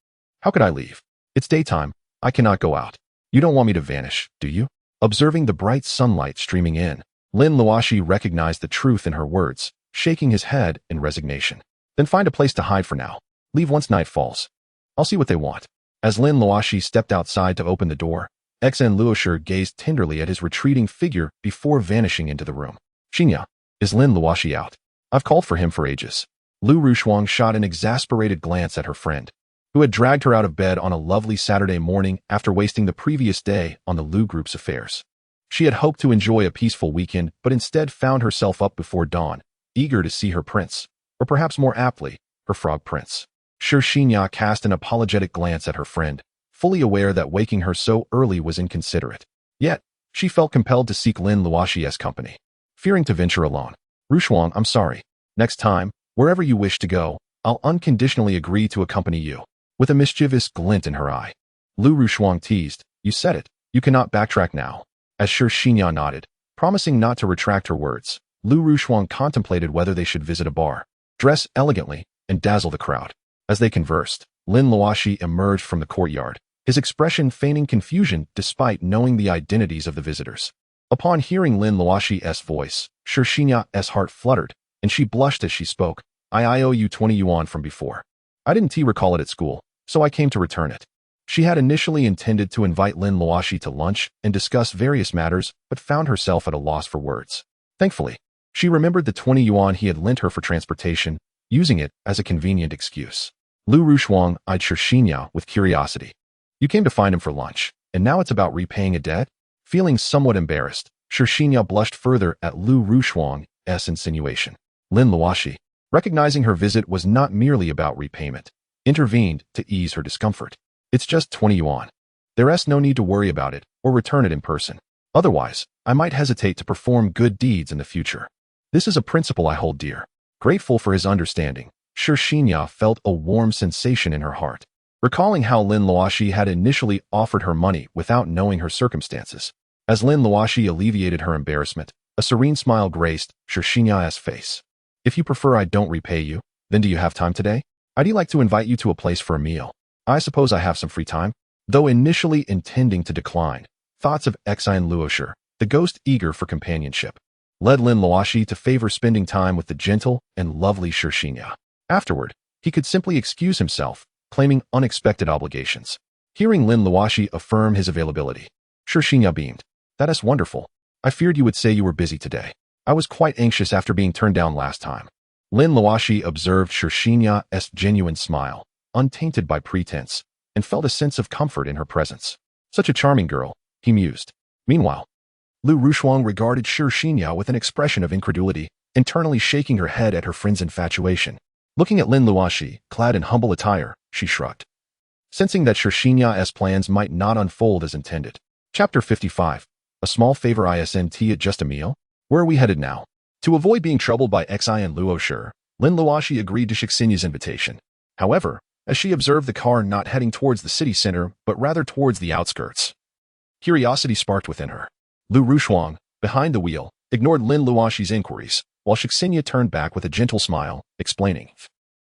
How could I leave? It's daytime, I cannot go out. You don't want me to vanish, do you? Observing the bright sunlight streaming in, Lin Luoxi recognized the truth in her words, shaking his head in resignation. Then find a place to hide for now. Leave once night falls. I'll see what they want. As Lin Luoxi stepped outside to open the door, Lin Luoxi gazed tenderly at his retreating figure before vanishing into the room. Xinya, is Lin Luoxi out? I've called for him for ages. Lu Rushuang shot an exasperated glance at her friend, who who had dragged her out of bed on a lovely Saturday morning after wasting the previous day on the Lu group's affairs. She had hoped to enjoy a peaceful weekend, but instead found herself up before dawn, eager to see her prince, or perhaps more aptly, her frog prince. Shixinya cast an apologetic glance at her friend, fully aware that waking her so early was inconsiderate. Yet, she felt compelled to seek Lin Luoxi's company. Fearing to venture alone. Rushuang, I'm sorry. Next time, wherever you wish to go, I'll unconditionally agree to accompany you. With a mischievous glint in her eye. Lu Rushuang teased, you said it, you cannot backtrack now. As Shixinya nodded, promising not to retract her words, Lu Rushuang contemplated whether they should visit a bar, dress elegantly, and dazzle the crowd. As they conversed, Lin Luoxi emerged from the courtyard, his expression feigning confusion despite knowing the identities of the visitors. Upon hearing Lin Luoxi's voice, Shixinya's heart fluttered, and she blushed as she spoke. I owe you 20 yuan from before. I didn't recall it at school, so I came to return it. She had initially intended to invite Lin Luoxi to lunch and discuss various matters, but found herself at a loss for words. Thankfully, she remembered the 20 yuan he had lent her for transportation, using it as a convenient excuse. Lu Rushuang eyed Shixinya with curiosity. You came to find him for lunch, and now it's about repaying a debt? Feeling somewhat embarrassed, Shixinya blushed further at Lu Rushuang's insinuation. Lin Luoxi, recognizing her visit was not merely about repayment, intervened to ease her discomfort. It's just 20 yuan. There's no need to worry about it or return it in person. Otherwise, I might hesitate to perform good deeds in the future. This is a principle I hold dear. Grateful for his understanding, Shixinya felt a warm sensation in her heart. Recalling how Lin Luoxi had initially offered her money without knowing her circumstances. As Lin Luoxi alleviated her embarrassment, a serene smile graced Shixinya's face. If you prefer I don't repay you, then do you have time today? I'd like to invite you to a place for a meal. I suppose I have some free time? Though initially intending to decline, thoughts of Lin Luoxi, the ghost eager for companionship, led Lin Luoxi to favor spending time with the gentle and lovely Shixinya. Afterward, he could simply excuse himself, claiming unexpected obligations. Hearing Lin Luoxi affirm his availability, Shixinya beamed. That is wonderful. I feared you would say you were busy today. I was quite anxious after being turned down last time. Lin Luoxi observed Shixinya's genuine smile, untainted by pretense, and felt a sense of comfort in her presence. Such a charming girl, he mused. Meanwhile, Lu Rushuang regarded Shixinya with an expression of incredulity, internally shaking her head at her friend's infatuation. Looking at Lin Luoxi, clad in humble attire, she shrugged, sensing that Shixinya's plans might not unfold as intended. Chapter 55. A small favor isn't it just a meal? Where are we headed now? To avoid being troubled by Lin Luoxi, Lin Luoxi agreed to Shixinya's invitation. However, as she observed the car not heading towards the city center, but rather towards the outskirts, curiosity sparked within her. Lu Rushuang, behind the wheel, ignored Lin Luoxi's inquiries, while Shixinya turned back with a gentle smile, explaining,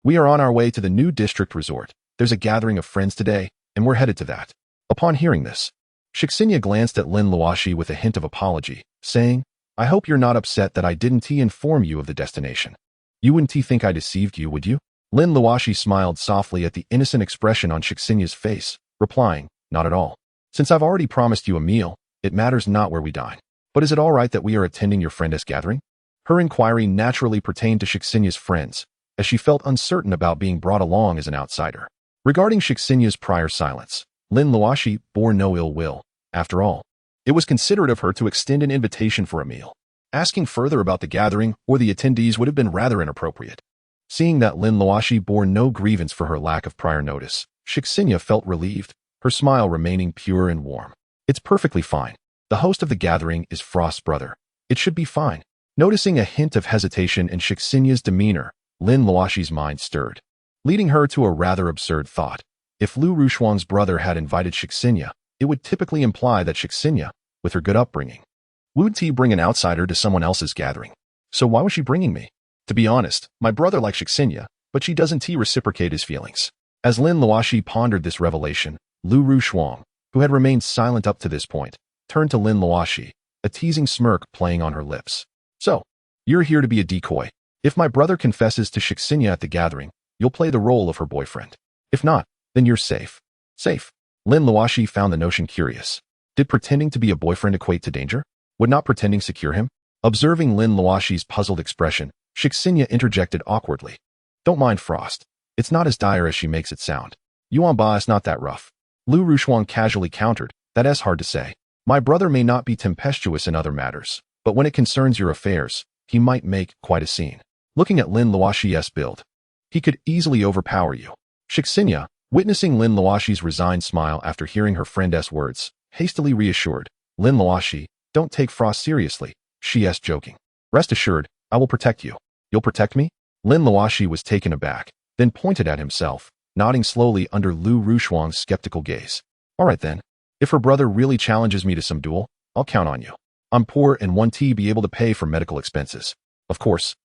we are on our way to the new district resort. There's a gathering of friends today, and we're headed to that. Upon hearing this, Shixinya glanced at Lin Luoxi with a hint of apology, saying, I hope you're not upset that I didn't inform you of the destination. You wouldn't think I deceived you, would you? Lin Luoxi smiled softly at the innocent expression on Shixinya's face, replying, not at all. Since I've already promised you a meal, it matters not where we dine. But is it all right that we are attending your friend's gathering? Her inquiry naturally pertained to Shixinya's friends, as she felt uncertain about being brought along as an outsider. Regarding Shixinya's prior silence, Lin Luoxi bore no ill will. After all, it was considerate of her to extend an invitation for a meal. Asking further about the gathering or the attendees would have been rather inappropriate. Seeing that Lin Luoxi bore no grievance for her lack of prior notice, Shixinya felt relieved, her smile remaining pure and warm. It's perfectly fine. The host of the gathering is Frost's brother. It should be fine. Noticing a hint of hesitation in Shixinya's demeanor, Lin Luoxi's mind stirred, leading her to a rather absurd thought. If Lu Rushuang's brother had invited Shixinya, it would typically imply that Shixinya, with her good upbringing, would bring an outsider to someone else's gathering. So why was she bringing me? To be honest, my brother likes Shixinya, but she doesn't reciprocate his feelings. As Lin Luoxi pondered this revelation, Lu Rushuang, who had remained silent up to this point, turned to Lin Luoxi, a teasing smirk playing on her lips. So, you're here to be a decoy. If my brother confesses to Shixinya at the gathering, you'll play the role of her boyfriend. If not, then you're safe. Safe. Lin Luoxi found the notion curious. Did pretending to be a boyfriend equate to danger? Would not pretending secure him? Observing Lin Luoxi's puzzled expression, Shixinya interjected awkwardly. Don't mind Frost. It's not as dire as she makes it sound. Yuanba is not that rough. Lu Rushuang casually countered, that's hard to say. My brother may not be tempestuous in other matters, but when it concerns your affairs, he might make quite a scene. Looking at Lin Luoxi's build, he could easily overpower you. Shixinya, witnessing Lin Luoxi's resigned smile after hearing her friend's words, hastily reassured, Lin Luoxi, don't take Frost seriously, she's joking. Rest assured, I will protect you. You'll protect me? Lin Luoxi was taken aback, then pointed at himself, nodding slowly under Lu Rushuang's skeptical gaze. All right then. If her brother really challenges me to some duel, I'll count on you. I'm poor and won't be able to pay for medical expenses. Of course.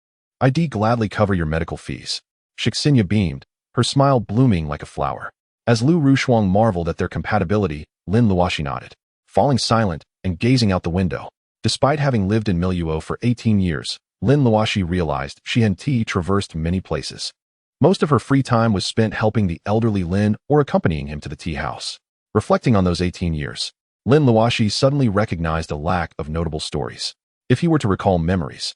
I'd gladly cover your medical fees. Shixinya beamed, her smile blooming like a flower. As Lu Rushuang marveled at their compatibility, Lin Luoxi nodded, falling silent and gazing out the window. Despite having lived in Miluo for 18 years, Lin Luoxi realized she had traversed many places. Most of her free time was spent helping the elderly Lin or accompanying him to the tea house. Reflecting on those 18 years, Lin Luoxi suddenly recognized a lack of notable stories. If he were to recall memories,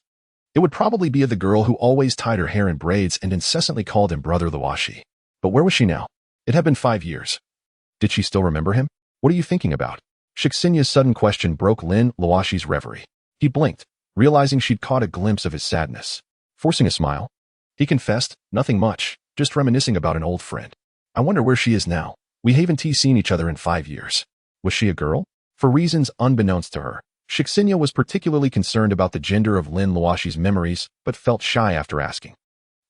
it would probably be of the girl who always tied her hair in braids and incessantly called him Brother Luoxi. But where was she now? It had been 5 years. Did she still remember him? What are you thinking about? Shixinya's sudden question broke Lin Luoxi's reverie. He blinked, realizing she'd caught a glimpse of his sadness. Forcing a smile, he confessed, nothing much, just reminiscing about an old friend. I wonder where she is now. We haven't seen each other in 5 years. Was she a girl? For reasons unbeknownst to her, Shixinya was particularly concerned about the gender of Lin Luoxi's memories, but felt shy after asking.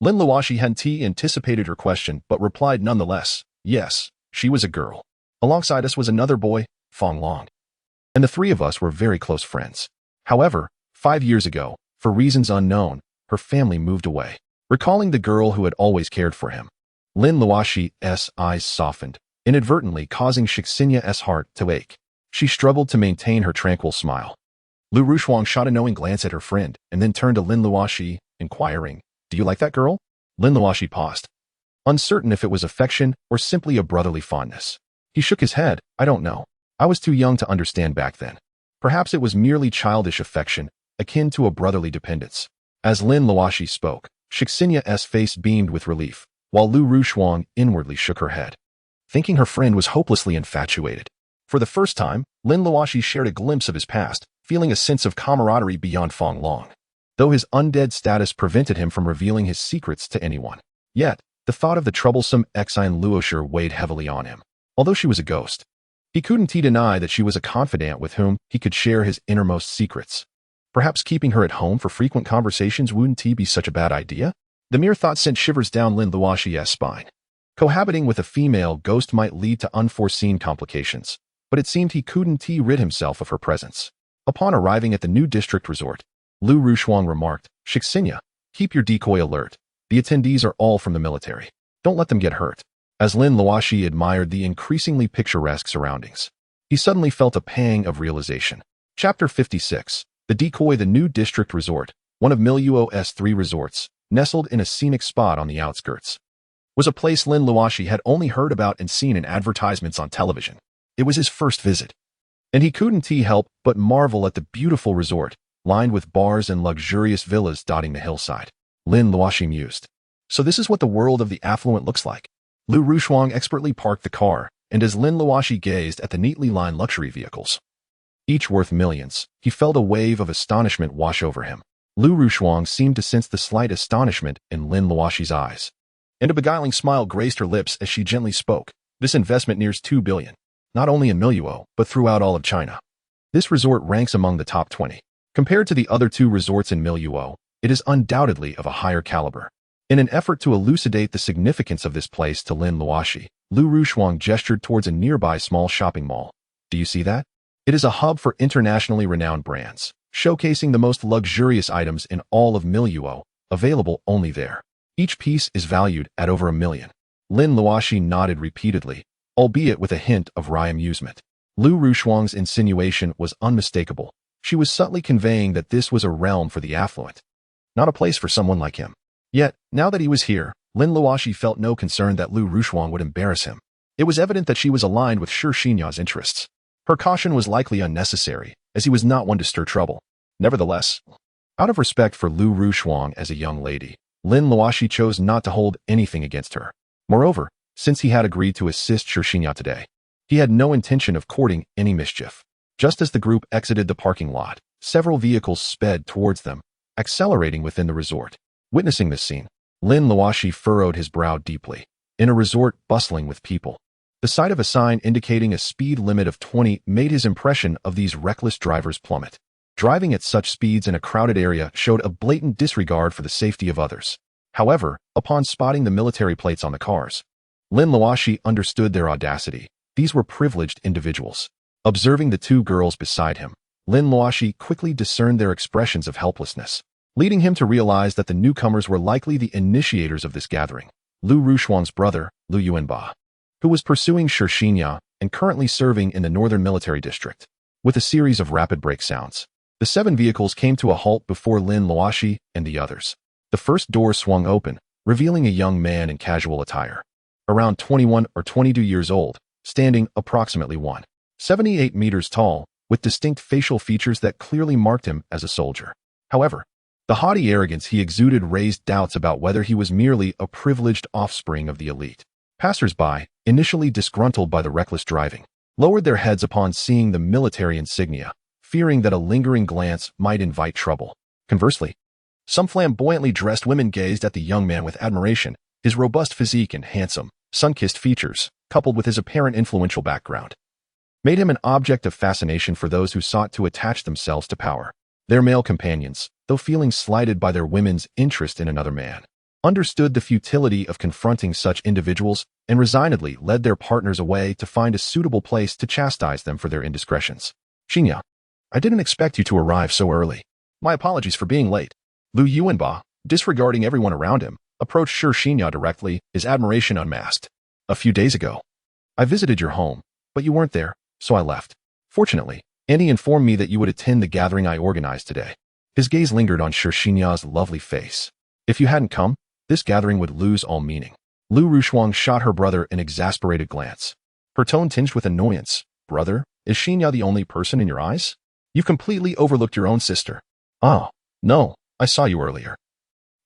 Lin Luoxi hadn't anticipated her question, but replied nonetheless, yes, she was a girl. Alongside us was another boy, Fong Long. And the three of us were very close friends. However, 5 years ago, for reasons unknown, her family moved away. Recalling the girl who had always cared for him, Lin Luoxi's eyes softened, inadvertently causing Shixinya's heart to ache. She struggled to maintain her tranquil smile. Lu Rushuang shot a knowing glance at her friend and then turned to Lin Luoxi, inquiring, do you like that girl? Lin Luoxi paused, uncertain if it was affection or simply a brotherly fondness. He shook his head, I don't know. I was too young to understand back then. Perhaps it was merely childish affection, akin to a brotherly dependence. As Lin Luoxi spoke, Shixinya's face beamed with relief, while Lu Rushuang inwardly shook her head, thinking her friend was hopelessly infatuated. For the first time, Lin Luoxi shared a glimpse of his past, feeling a sense of camaraderie beyond Fong Long. Though his undead status prevented him from revealing his secrets to anyone. Yet, the thought of the troublesome Lin Luoxi weighed heavily on him. Although she was a ghost, he couldn't deny that she was a confidant with whom he could share his innermost secrets. Perhaps keeping her at home for frequent conversations wouldn't be such a bad idea? The mere thought sent shivers down Lin Luoxi's spine. Cohabiting with a female ghost might lead to unforeseen complications, but it seemed he couldn't rid himself of her presence. Upon arriving at the new district resort, Lu Rushuang remarked, Shixinya, keep your decoy alert. The attendees are all from the military. Don't let them get hurt. As Lin Luoxi admired the increasingly picturesque surroundings, he suddenly felt a pang of realization. Chapter 56. The Decoy. The new district resort, one of Miluo's 3 resorts, nestled in a scenic spot on the outskirts, was a place Lin Luoxi had only heard about and seen in advertisements on television. It was his first visit, and he couldn't help but marvel at the beautiful resort, lined with bars and luxurious villas dotting the hillside. Lin Luoxi mused. So this is what the world of the affluent looks like. Lu Rushuang expertly parked the car, and as Lin Luoxi gazed at the neatly lined luxury vehicles, each worth millions, he felt a wave of astonishment wash over him. Lu Rushuang seemed to sense the slight astonishment in Lin Luoxi's eyes, and a beguiling smile graced her lips as she gently spoke. This investment nears 2 billion, not only in Miluo, but throughout all of China. This resort ranks among the top 20. Compared to the other 2 resorts in Miluo, it is undoubtedly of a higher caliber. In an effort to elucidate the significance of this place to Lin Luoxi, Lu Rushuang gestured towards a nearby small shopping mall. Do you see that? It is a hub for internationally renowned brands, showcasing the most luxurious items in all of Miluo, available only there. Each piece is valued at over 1 million. Lin Luoxi nodded repeatedly, albeit with a hint of wry amusement. Lu Rushuang's insinuation was unmistakable. She was subtly conveying that this was a realm for the affluent, not a place for someone like him. Yet, now that he was here, Lin Luoxi felt no concern that Lu Rushuang would embarrass him. It was evident that she was aligned with Shixianya's interests. Her caution was likely unnecessary, as he was not one to stir trouble. Nevertheless, out of respect for Lu Rushuang as a young lady, Lin Luoxi chose not to hold anything against her. Moreover, since he had agreed to assist Shirxinya today. He had no intention of courting any mischief. Just as the group exited the parking lot, several vehicles sped towards them, accelerating within the resort. Witnessing this scene, Lin Luoxi furrowed his brow deeply. In a resort bustling with people, the sight of a sign indicating a speed limit of 20 made his impression of these reckless drivers plummet. Driving at such speeds in a crowded area showed a blatant disregard for the safety of others. However, upon spotting the military plates on the cars, Lin Luoxi understood their audacity. These were privileged individuals. Observing the two girls beside him, Lin Luoxi quickly discerned their expressions of helplessness, leading him to realize that the newcomers were likely the initiators of this gathering. Lu Rushuang's brother, Lu Yuanba, who was pursuing Shirxinya and currently serving in the Northern Military District. With a series of rapid brake sounds, the 7 vehicles came to a halt before Lin Luoxi and the others. The first door swung open, revealing a young man in casual attire, around 21 or 22 years old, standing approximately 178 meters tall, with distinct facial features that clearly marked him as a soldier. However, the haughty arrogance he exuded raised doubts about whether he was merely a privileged offspring of the elite. Passers-by, initially disgruntled by the reckless driving, lowered their heads upon seeing the military insignia, fearing that a lingering glance might invite trouble. Conversely, some flamboyantly dressed women gazed at the young man with admiration. His robust physique and handsome, sun-kissed features, coupled with his apparent influential background, made him an object of fascination for those who sought to attach themselves to power. Their male companions, though feeling slighted by their women's interest in another man, understood the futility of confronting such individuals and resignedly led their partners away to find a suitable place to chastise them for their indiscretions. Xinya, I didn't expect you to arrive so early. My apologies for being late. Lu Yuanba, disregarding everyone around him, approached Shirxinya directly, his admiration unmasked. A few days ago, I visited your home, but you weren't there, so I left. Fortunately, Andy informed me that you would attend the gathering I organized today. His gaze lingered on Shirxinya's lovely face. If you hadn't come, this gathering would lose all meaning. Lu Rushuang shot her brother an exasperated glance, her tone tinged with annoyance. Brother, is Xinya the only person in your eyes? You've completely overlooked your own sister. Oh, no, I saw you earlier.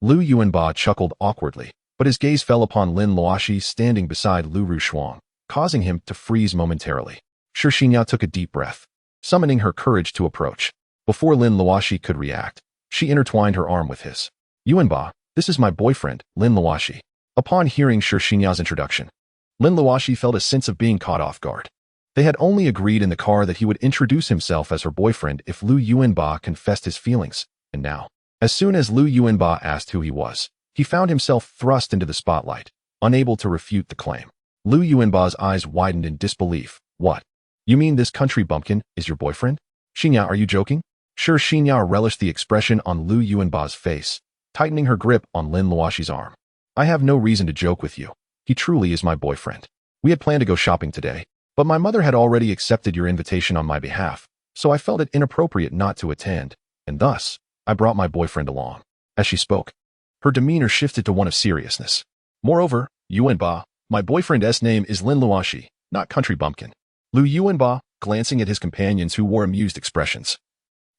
Lu Yuanba chuckled awkwardly, but his gaze fell upon Lin Luoxi standing beside Lu Rushuang, causing him to freeze momentarily. Shirxinya took a deep breath, summoning her courage to approach. Before Lin Luoxi could react, she intertwined her arm with his. Yuanba, this is my boyfriend, Lin Luoxi. Upon hearing Shirxinya's introduction, Lin Luoxi felt a sense of being caught off guard. They had only agreed in the car that he would introduce himself as her boyfriend if Lu Yuanba confessed his feelings, and now, as soon as Lu Yuanba asked who he was, he found himself thrust into the spotlight, unable to refute the claim. Lu Yuanba's eyes widened in disbelief. What? You mean this country bumpkin is your boyfriend? Xinya, are you joking? Shirxinya relished the expression on Lu Yuanba's face, tightening her grip on Lin Luoxi's arm. I have no reason to joke with you. He truly is my boyfriend. We had planned to go shopping today, but my mother had already accepted your invitation on my behalf, so I felt it inappropriate not to attend, and thus, I brought my boyfriend along. As she spoke, her demeanor shifted to one of seriousness. Moreover, Yuanba, my boyfriend's name is Lin Luoxi, not country bumpkin. Lu Yuanba, glancing at his companions who wore amused expressions,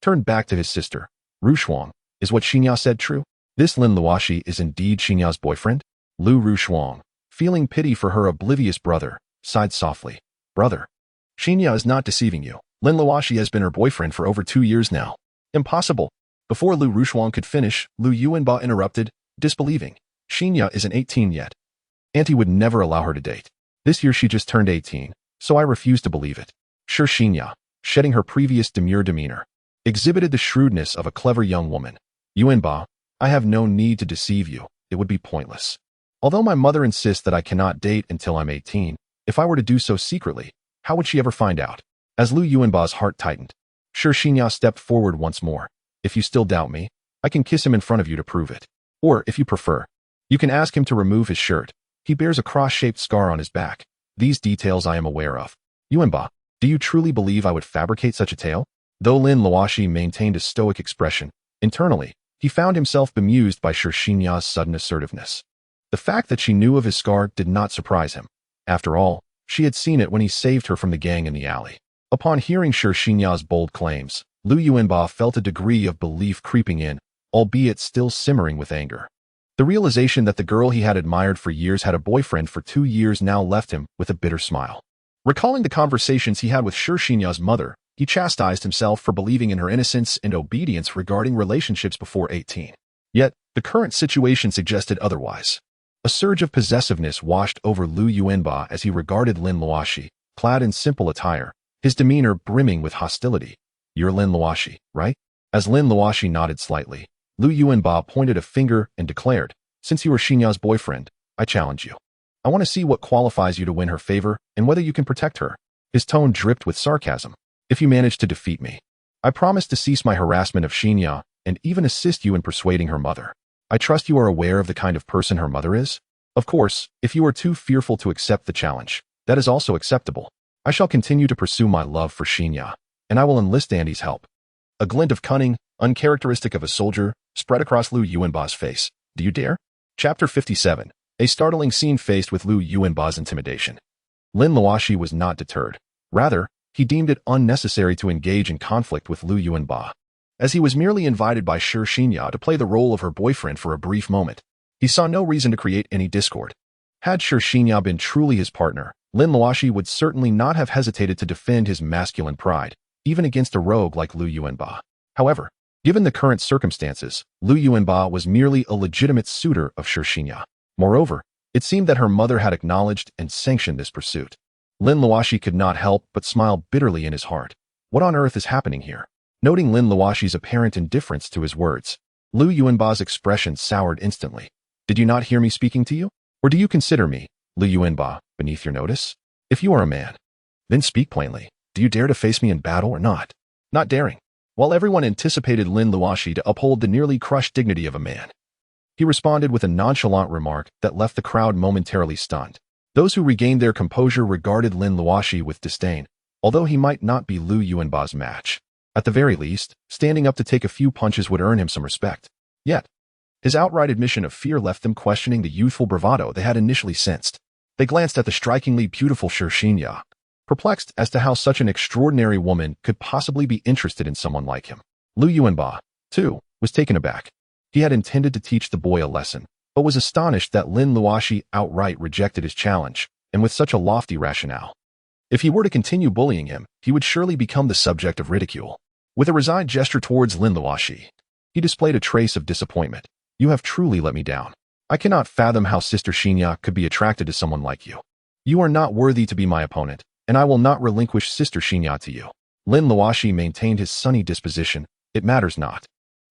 turned back to his sister. Rushuang, is what Xinya said true? This Lin Luoxi is indeed Xinya's boyfriend? Lu Rushuang, feeling pity for her oblivious brother, sighed softly. Brother, Xinya is not deceiving you. Lin Luoxi has been her boyfriend for over 2 years now. Impossible. Before Lu Rushuang could finish, Lu Yuanba interrupted, disbelieving. Xinya isn't 18 yet. Auntie would never allow her to date. This year she just turned 18, so I refuse to believe it. Shirxinya, shedding her previous demure demeanor, exhibited the shrewdness of a clever young woman. Yuanba, I have no need to deceive you. It would be pointless. Although my mother insists that I cannot date until I'm 18, if I were to do so secretly, how would she ever find out? As Lu Yuanba's heart tightened, Shirxinya stepped forward once more. If you still doubt me, I can kiss him in front of you to prove it. Or, if you prefer, you can ask him to remove his shirt. He bears a cross-shaped scar on his back. These details I am aware of. Yuanba, do you truly believe I would fabricate such a tale? Though Lin Luoxi maintained a stoic expression, internally, he found himself bemused by Shirxinya's sudden assertiveness. The fact that she knew of his scar did not surprise him. After all, she had seen it when he saved her from the gang in the alley. Upon hearing Shirxinya's bold claims, Lu Yuanba felt a degree of belief creeping in, albeit still simmering with anger. The realization that the girl he had admired for years had a boyfriend for 2 years now left him with a bitter smile. Recalling the conversations he had with Xinya's mother, he chastised himself for believing in her innocence and obedience regarding relationships before 18. Yet, the current situation suggested otherwise. A surge of possessiveness washed over Lu Yuanba as he regarded Lin Luoxi, clad in simple attire, his demeanor brimming with hostility. "You're Lin Luoxi, right?" As Lin Luoxi nodded slightly, Lu Yuanba pointed a finger and declared, "Since you are Xinya's boyfriend, I challenge you. I want to see what qualifies you to win her favor and whether you can protect her." His tone dripped with sarcasm. "If you manage to defeat me, I promise to cease my harassment of Xinya and even assist you in persuading her mother. I trust you are aware of the kind of person her mother is? Of course, if you are too fearful to accept the challenge, that is also acceptable. I shall continue to pursue my love for Xinya, and I will enlist Andy's help." A glint of cunning, uncharacteristic of a soldier, spread across Lu Yuanba's face. "Do you dare?" Chapter 57. A startling scene faced with Lu Yuanba's intimidation. Lin Luoxi was not deterred. Rather, he deemed it unnecessary to engage in conflict with Lu Yuanba. As he was merely invited by Xinya to play the role of her boyfriend for a brief moment, he saw no reason to create any discord. Had Xinya been truly his partner, Lin Luoxi would certainly not have hesitated to defend his masculine pride, even against a rogue like Lu Yuanba. However, given the current circumstances, Lu Yuanba was merely a legitimate suitor of Xinya. Moreover, it seemed that her mother had acknowledged and sanctioned this pursuit. Lin Luoxi could not help but smile bitterly in his heart. What on earth is happening here? Noting Lin Luoxi's apparent indifference to his words, Lu Yuanba's expression soured instantly. "Did you not hear me speaking to you? Or do you consider me, Lu Yuanba, beneath your notice? If you are a man, then speak plainly. Do you dare to face me in battle or not?" Not daring. While everyone anticipated Lin Luoxi to uphold the nearly crushed dignity of a man, he responded with a nonchalant remark that left the crowd momentarily stunned. Those who regained their composure regarded Lin Luoxi with disdain, although he might not be Lu Yuanba's match. At the very least, standing up to take a few punches would earn him some respect. Yet, his outright admission of fear left them questioning the youthful bravado they had initially sensed. They glanced at the strikingly beautiful Xinya, perplexed as to how such an extraordinary woman could possibly be interested in someone like him. Lu Yuanba, too, was taken aback. He had intended to teach the boy a lesson, but was astonished that Lin Luoxi outright rejected his challenge, and with such a lofty rationale. If he were to continue bullying him, he would surely become the subject of ridicule. With a resigned gesture towards Lin Luoxi, he displayed a trace of disappointment. "You have truly let me down. I cannot fathom how Sister Xinya could be attracted to someone like you. You are not worthy to be my opponent, and I will not relinquish Sister Xinya to you." Lin Luoxi maintained his sunny disposition. "It matters not.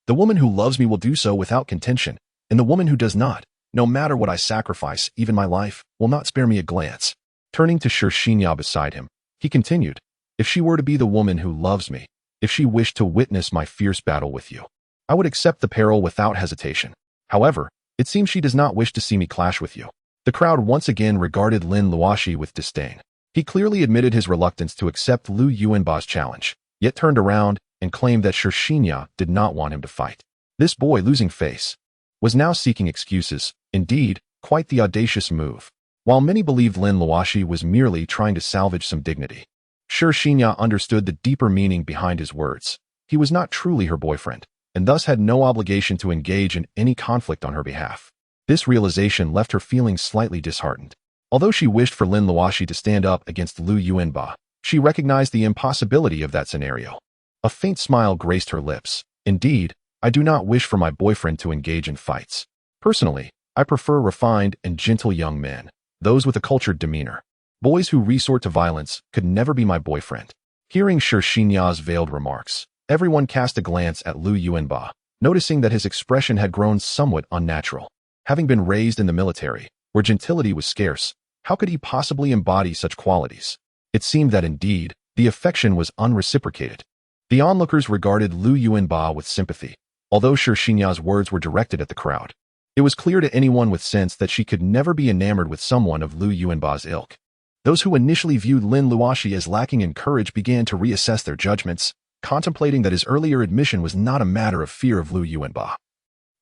The woman who loves me will do so without contention, and the woman who does not, no matter what I sacrifice, even my life, will not spare me a glance." Turning to Xinya beside him, he continued, "If she were to be the woman who loves me, if she wished to witness my fierce battle with you, I would accept the peril without hesitation. However, it seems she does not wish to see me clash with you." The crowd once again regarded Lin Luoxi with disdain. He clearly admitted his reluctance to accept Lu Yuanba's challenge, yet turned around and claimed that Xinya did not want him to fight. This boy, losing face, was now seeking excuses. Indeed, quite the audacious move. While many believed Lin Luoxi was merely trying to salvage some dignity, Xinya understood the deeper meaning behind his words. He was not truly her boyfriend, and thus had no obligation to engage in any conflict on her behalf. This realization left her feeling slightly disheartened. Although she wished for Lin Luoxi to stand up against Lu Yuanba, she recognized the impossibility of that scenario. A faint smile graced her lips. "Indeed, I do not wish for my boyfriend to engage in fights. Personally, I prefer refined and gentle young men, those with a cultured demeanor. Boys who resort to violence could never be my boyfriend." Hearing Xinya's veiled remarks, everyone cast a glance at Lu Yuanba, noticing that his expression had grown somewhat unnatural. Having been raised in the military, where gentility was scarce, how could he possibly embody such qualities? It seemed that indeed, the affection was unreciprocated. The onlookers regarded Lu Yuanba with sympathy, although Xinya's words were directed at the crowd. It was clear to anyone with sense that she could never be enamored with someone of Lu Yuanba's ilk. Those who initially viewed Lin Luoxi as lacking in courage began to reassess their judgments, contemplating that his earlier admission was not a matter of fear of Lu Yuanba,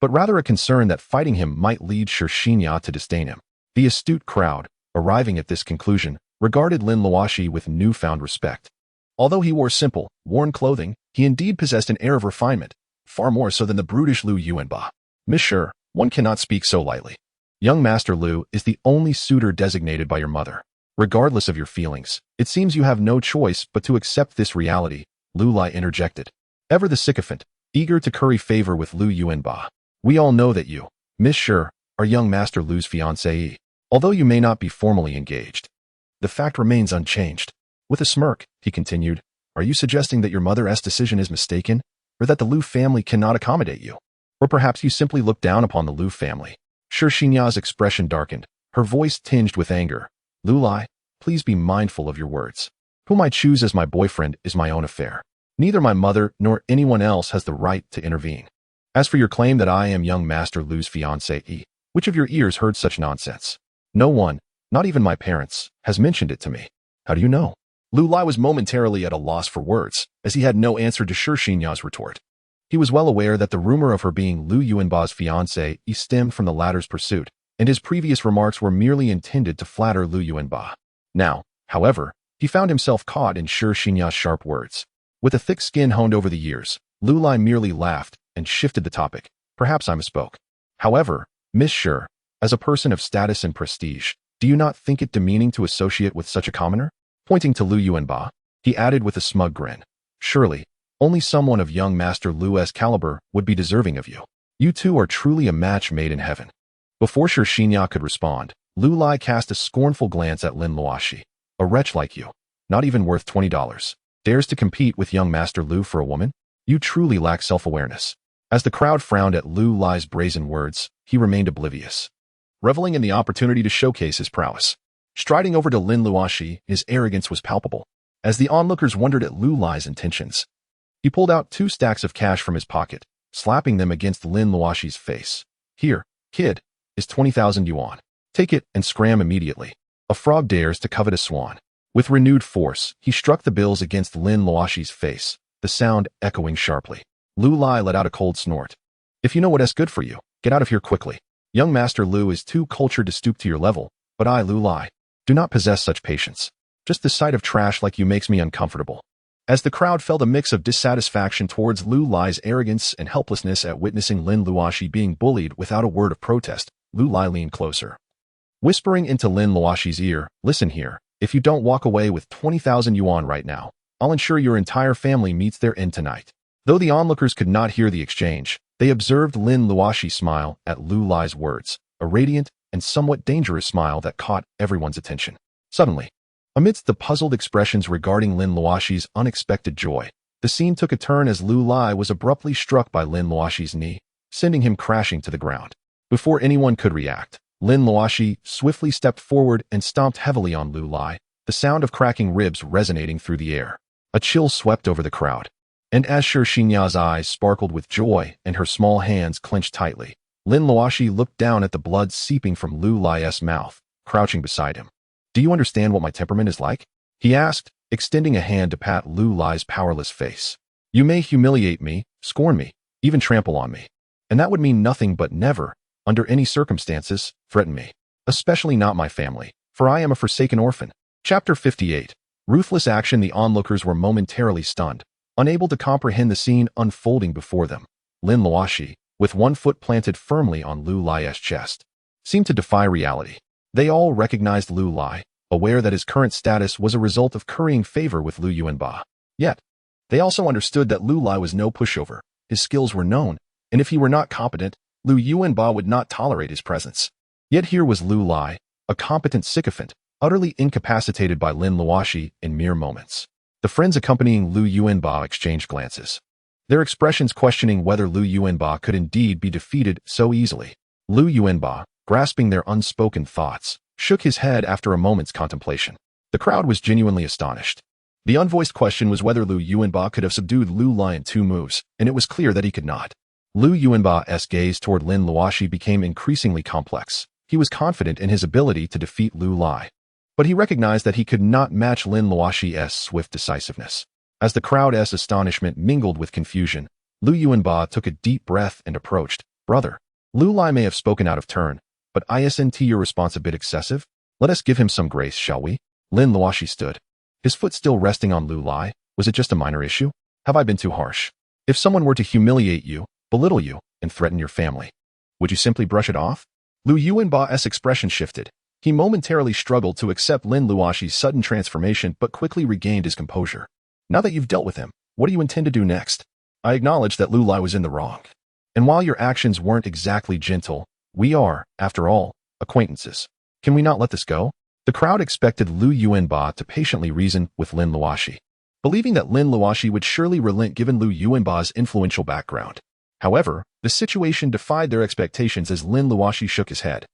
but rather a concern that fighting him might lead Xinya to disdain him. The astute crowd, arriving at this conclusion, regarded Lin Luoxi with newfound respect. Although he wore simple, worn clothing, he indeed possessed an air of refinement, far more so than the brutish Lu Yuanba. "Monsieur, One cannot speak so lightly. Young Master Lu is the only suitor designated by your mother. Regardless of your feelings, it seems you have no choice but to accept this reality, Lu Lai interjected. Ever the sycophant, eager to curry favor with Lu Yuanba. We all know that you, Miss Shi, are young Master Lu's fiancée. Although you may not be formally engaged, the fact remains unchanged. With a smirk, he continued, are you suggesting that your mother's decision is mistaken, or that the Lu family cannot accommodate you? Or perhaps you simply look down upon the Lu family? Shi Xinya's expression darkened, her voice tinged with anger. Lu Lai, please be mindful of your words. Whom I choose as my boyfriend is my own affair. Neither my mother nor anyone else has the right to intervene. As for your claim that I am young Master Lu's fiancée, which of your ears heard such nonsense? No one, not even my parents, has mentioned it to me. How do you know? Lu Lai was momentarily at a loss for words, as he had no answer to Shi Xinya's retort. He was well aware that the rumor of her being Lu Yuanba's fiancée stemmed from the latter's pursuit, and his previous remarks were merely intended to flatter Lu Yuanba. Now, however, he found himself caught in Shi Xinya's sharp words. With a thick skin honed over the years, Lu Lai merely laughed and shifted the topic. Perhaps I misspoke. However, Miss Shi, as a person of status and prestige, do you not think it demeaning to associate with such a commoner? Pointing to Lu Yuanba, he added with a smug grin. Surely, only someone of young Master Lu's caliber would be deserving of you. You two are truly a match made in heaven. Before Shi Xinya could respond, Lu Lai cast a scornful glance at Lin Luoxi. A wretch like you, not even worth $20, dares to compete with young Master Lu for a woman? You truly lack self-awareness. As the crowd frowned at Lu Lai's brazen words, he remained oblivious, reveling in the opportunity to showcase his prowess. Striding over to Lin Luoxi, his arrogance was palpable. As the onlookers wondered at Lu Lai's intentions, he pulled out 2 stacks of cash from his pocket, slapping them against Lin Luoxi's face. Here, kid, is 20,000 yuan. Take it and scram immediately. A frog dares to covet a swan. With renewed force, he struck the bills against Lin Luoxi's face, the sound echoing sharply. Lu Lai let out a cold snort. If you know what is good for you, get out of here quickly. Young Master Lu is too cultured to stoop to your level, but I, Lu Lai, do not possess such patience. Just the sight of trash like you makes me uncomfortable. As the crowd felt a mix of dissatisfaction towards Lu Lai's arrogance and helplessness at witnessing Lin Luoxi being bullied without a word of protest, Lu Lai leaned closer. Whispering into Lin Luoxi's ear, listen here, if you don't walk away with 20,000 yuan right now, I'll ensure your entire family meets their end tonight. Though the onlookers could not hear the exchange, they observed Lin Luoxi smile at Lu Lai's words, a radiant and somewhat dangerous smile that caught everyone's attention. Suddenly, amidst the puzzled expressions regarding Lin Luoxi's unexpected joy, the scene took a turn as Lu Lai was abruptly struck by Lin Luoxi's knee, sending him crashing to the ground. Before anyone could react, Lin Luoxi swiftly stepped forward and stomped heavily on Lu Lai, the sound of cracking ribs resonating through the air. A chill swept over the crowd, and as Shi Xinya's eyes sparkled with joy and her small hands clenched tightly, Lin Luoxi looked down at the blood seeping from Lu Lai's mouth, crouching beside him. Do you understand what my temperament is like? He asked, extending a hand to pat Lu Lai's powerless face. You may humiliate me, scorn me, even trample on me. And that would mean nothing but never, under any circumstances, threaten me. Especially not my family, for I am a forsaken orphan. Chapter 58. Ruthless action. The onlookers were momentarily stunned, unable to comprehend the scene unfolding before them. Lin Luoxi, with one foot planted firmly on Lu Lai's chest, seemed to defy reality. They all recognized Lu Lai, aware that his current status was a result of currying favor with Lu Yuanba. Yet, they also understood that Lu Lai was no pushover. His skills were known, and if he were not competent, Lu Yuanba would not tolerate his presence. Yet here was Lu Lai, a competent sycophant, utterly incapacitated by Lin Luoxi in mere moments. The friends accompanying Lu Yuanba exchanged glances, their expressions questioning whether Lu Yuanba could indeed be defeated so easily. Lu Yuanba, grasping their unspoken thoughts, shook his head after a moment's contemplation. The crowd was genuinely astonished. The unvoiced question was whether Lu Yuanba could have subdued Lu Lai in 2 moves, and it was clear that he could not. Lu Yuanba's gaze toward Lin Luoxi became increasingly complex. He was confident in his ability to defeat Lu Lai, but he recognized that he could not match Lin Luoxi's swift decisiveness. As the crowd's astonishment mingled with confusion, Lu Yuanba took a deep breath and approached. Brother, Lu Lai may have spoken out of turn, but isn't your response a bit excessive? Let us give him some grace, shall we? Lin Luoxi stood, his foot still resting on Lu Lai. Was it just a minor issue? Have I been too harsh? If someone were to humiliate you, belittle you, and threaten your family, Would you simply brush it off? Lu Yuanba's expression shifted. He momentarily struggled to accept Lin Luoxi's sudden transformation but quickly regained his composure. Now that you've dealt with him, what do you intend to do next? I acknowledge that Lu Lai was in the wrong. And while your actions weren't exactly gentle, we are, after all, acquaintances. Can we not let this go? The crowd expected Lu Yuanba to patiently reason with Lin Luoxi, believing that Lin Luoxi would surely relent given Lu Yuanba's influential background. However, the situation defied their expectations as Lin Luoxi shook his head.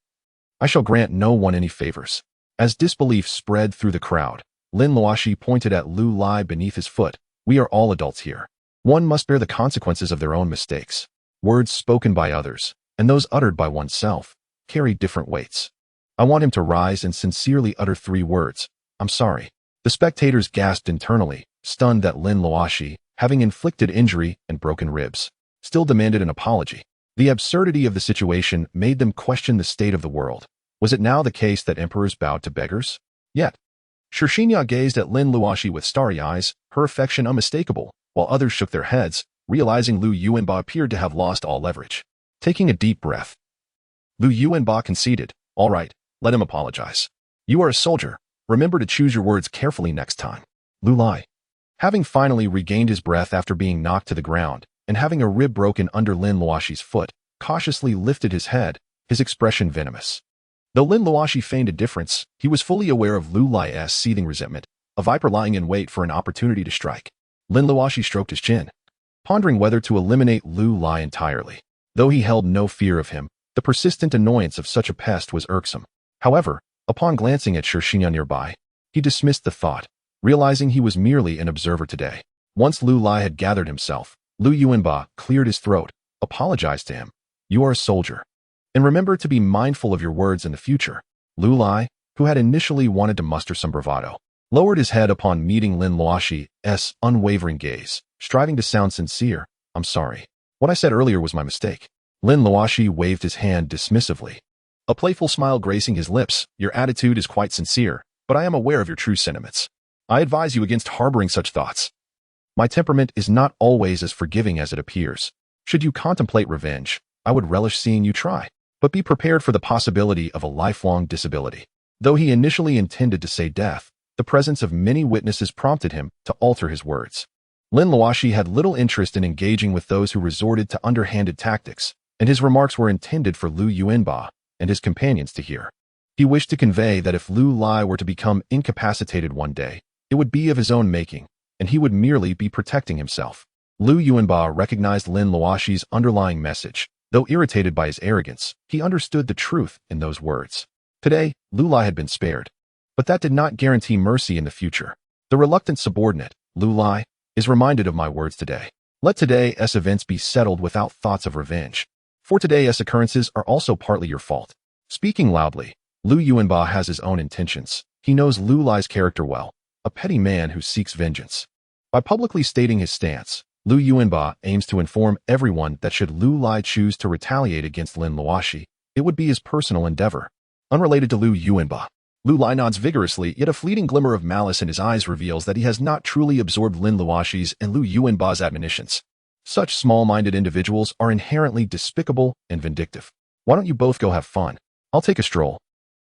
I shall grant no one any favors. As disbelief spread through the crowd, Lin Luoxi pointed at Lu Lai beneath his foot. We are all adults here. One must bear the consequences of their own mistakes. Words spoken by others, and those uttered by oneself, carry different weights. I want him to rise and sincerely utter 3 words. I'm sorry. The spectators gasped internally, stunned that Lin Luoxi, having inflicted injury and broken ribs, still demanded an apology. The absurdity of the situation made them question the state of the world. Was it now the case that emperors bowed to beggars? Yet, Shirshinya gazed at Lin Luoxi with starry eyes, her affection unmistakable, while others shook their heads, realizing Lu Yuanba appeared to have lost all leverage. Taking a deep breath, Lu Yuanba conceded, all right, let him apologize. You are a soldier. Remember to choose your words carefully next time. Lu Lai, having finally regained his breath after being knocked to the ground, and having a rib broken under Lin Luoxi's foot, cautiously lifted his head, his expression venomous. Though Lin Luoxi feigned indifference, he was fully aware of Lu Lai's seething resentment, a viper lying in wait for an opportunity to strike. Lin Luoxi stroked his chin, pondering whether to eliminate Lu Lai entirely. Though he held no fear of him, the persistent annoyance of such a pest was irksome. However, upon glancing at Shirshinya nearby, he dismissed the thought, realizing he was merely an observer today. Once Lu Lai had gathered himself, Lu Yuanba cleared his throat, apologized to him. You are a soldier. And remember to be mindful of your words in the future. Lu Lai, who had initially wanted to muster some bravado, lowered his head upon meeting Lin Luoxi's unwavering gaze, striving to sound sincere. I'm sorry. What I said earlier was my mistake. Lin Luoxi waved his hand dismissively, a playful smile gracing his lips. Your attitude is quite sincere, but I am aware of your true sentiments. I advise you against harboring such thoughts. My temperament is not always as forgiving as it appears. Should you contemplate revenge, I would relish seeing you try, but be prepared for the possibility of a lifelong disability. Though he initially intended to say death, the presence of many witnesses prompted him to alter his words. Lin Luoxi had little interest in engaging with those who resorted to underhanded tactics, and his remarks were intended for Lu Yuanba and his companions to hear. He wished to convey that if Lu Lai were to become incapacitated one day, it would be of his own making, and he would merely be protecting himself. Lu Yuanba recognized Lin Luoxi's underlying message. Though irritated by his arrogance, he understood the truth in those words. Today, Lu Lai had been spared, but that did not guarantee mercy in the future. The reluctant subordinate, Lu Lai, is reminded of my words today. Let today's events be settled without thoughts of revenge. For today's occurrences are also partly your fault. Speaking loudly, Lu Yuanba has his own intentions. He knows Lu Lai's character well, a petty man who seeks vengeance. By publicly stating his stance, Lu Yuanba aims to inform everyone that should Lu Lai choose to retaliate against Lin Luoxi, it would be his personal endeavor. Unrelated to Lu Yuanba, Lu Lai nods vigorously, yet a fleeting glimmer of malice in his eyes reveals that he has not truly absorbed Lin Luoxi's and Lu Yuanba's admonitions. Such small-minded individuals are inherently despicable and vindictive. Why don't you both go have fun? I'll take a stroll.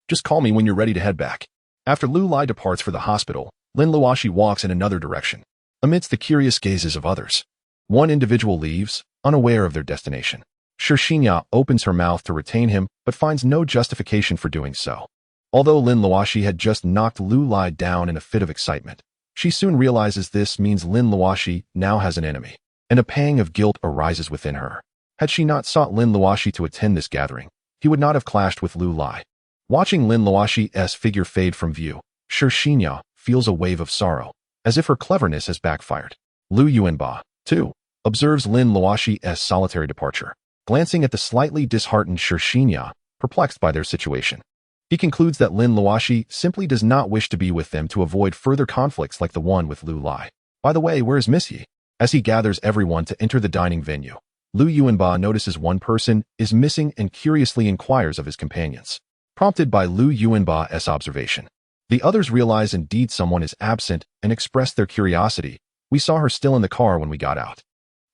Just call me when you're ready to head back. After Lu Lai departs for the hospital, Lin Luoxi walks in another direction, amidst the curious gazes of others. One individual leaves, unaware of their destination. Shirshinya opens her mouth to retain him, but finds no justification for doing so. Although Lin Luoxi had just knocked Lu Lai down in a fit of excitement, she soon realizes this means Lin Luoxi now has an enemy, and a pang of guilt arises within her. Had she not sought Lin Luoxi to attend this gathering, he would not have clashed with Lu Lai. Watching Lin Luoxi's figure fade from view, Shirshinya feels a wave of sorrow, as if her cleverness has backfired. Lu Yuanba, too, observes Lin Luoxi's solitary departure, glancing at the slightly disheartened Shirshinya, perplexed by their situation. He concludes that Lin Luoxi simply does not wish to be with them to avoid further conflicts like the one with Lu Lai. By the way, where is Miss Yi? As he gathers everyone to enter the dining venue, Lu Yuanba notices one person is missing and curiously inquires of his companions. Prompted by Lu Yuanba's observation, the others realize indeed someone is absent and express their curiosity. We saw her still in the car when we got out.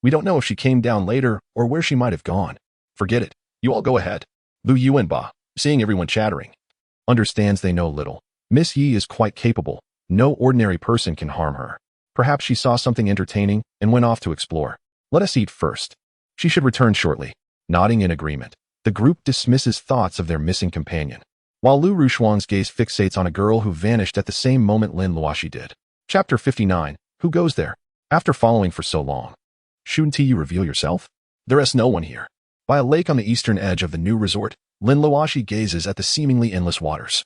We don't know if she came down later or where she might have gone. Forget it. You all go ahead. Lu Yuanba, seeing everyone chattering, understands they know little. Miss Yi is quite capable. No ordinary person can harm her. Perhaps she saw something entertaining and went off to explore. Let us eat first. She should return shortly. Nodding in agreement, the group dismisses thoughts of their missing companion, while Lu Rushuang's gaze fixates on a girl who vanished at the same moment Lin Luoxi did. Chapter 59. Who goes there? After following for so long, shouldn't you reveal yourself? There is no one here. By a lake on the eastern edge of the new resort, Lin Luoxi gazes at the seemingly endless waters,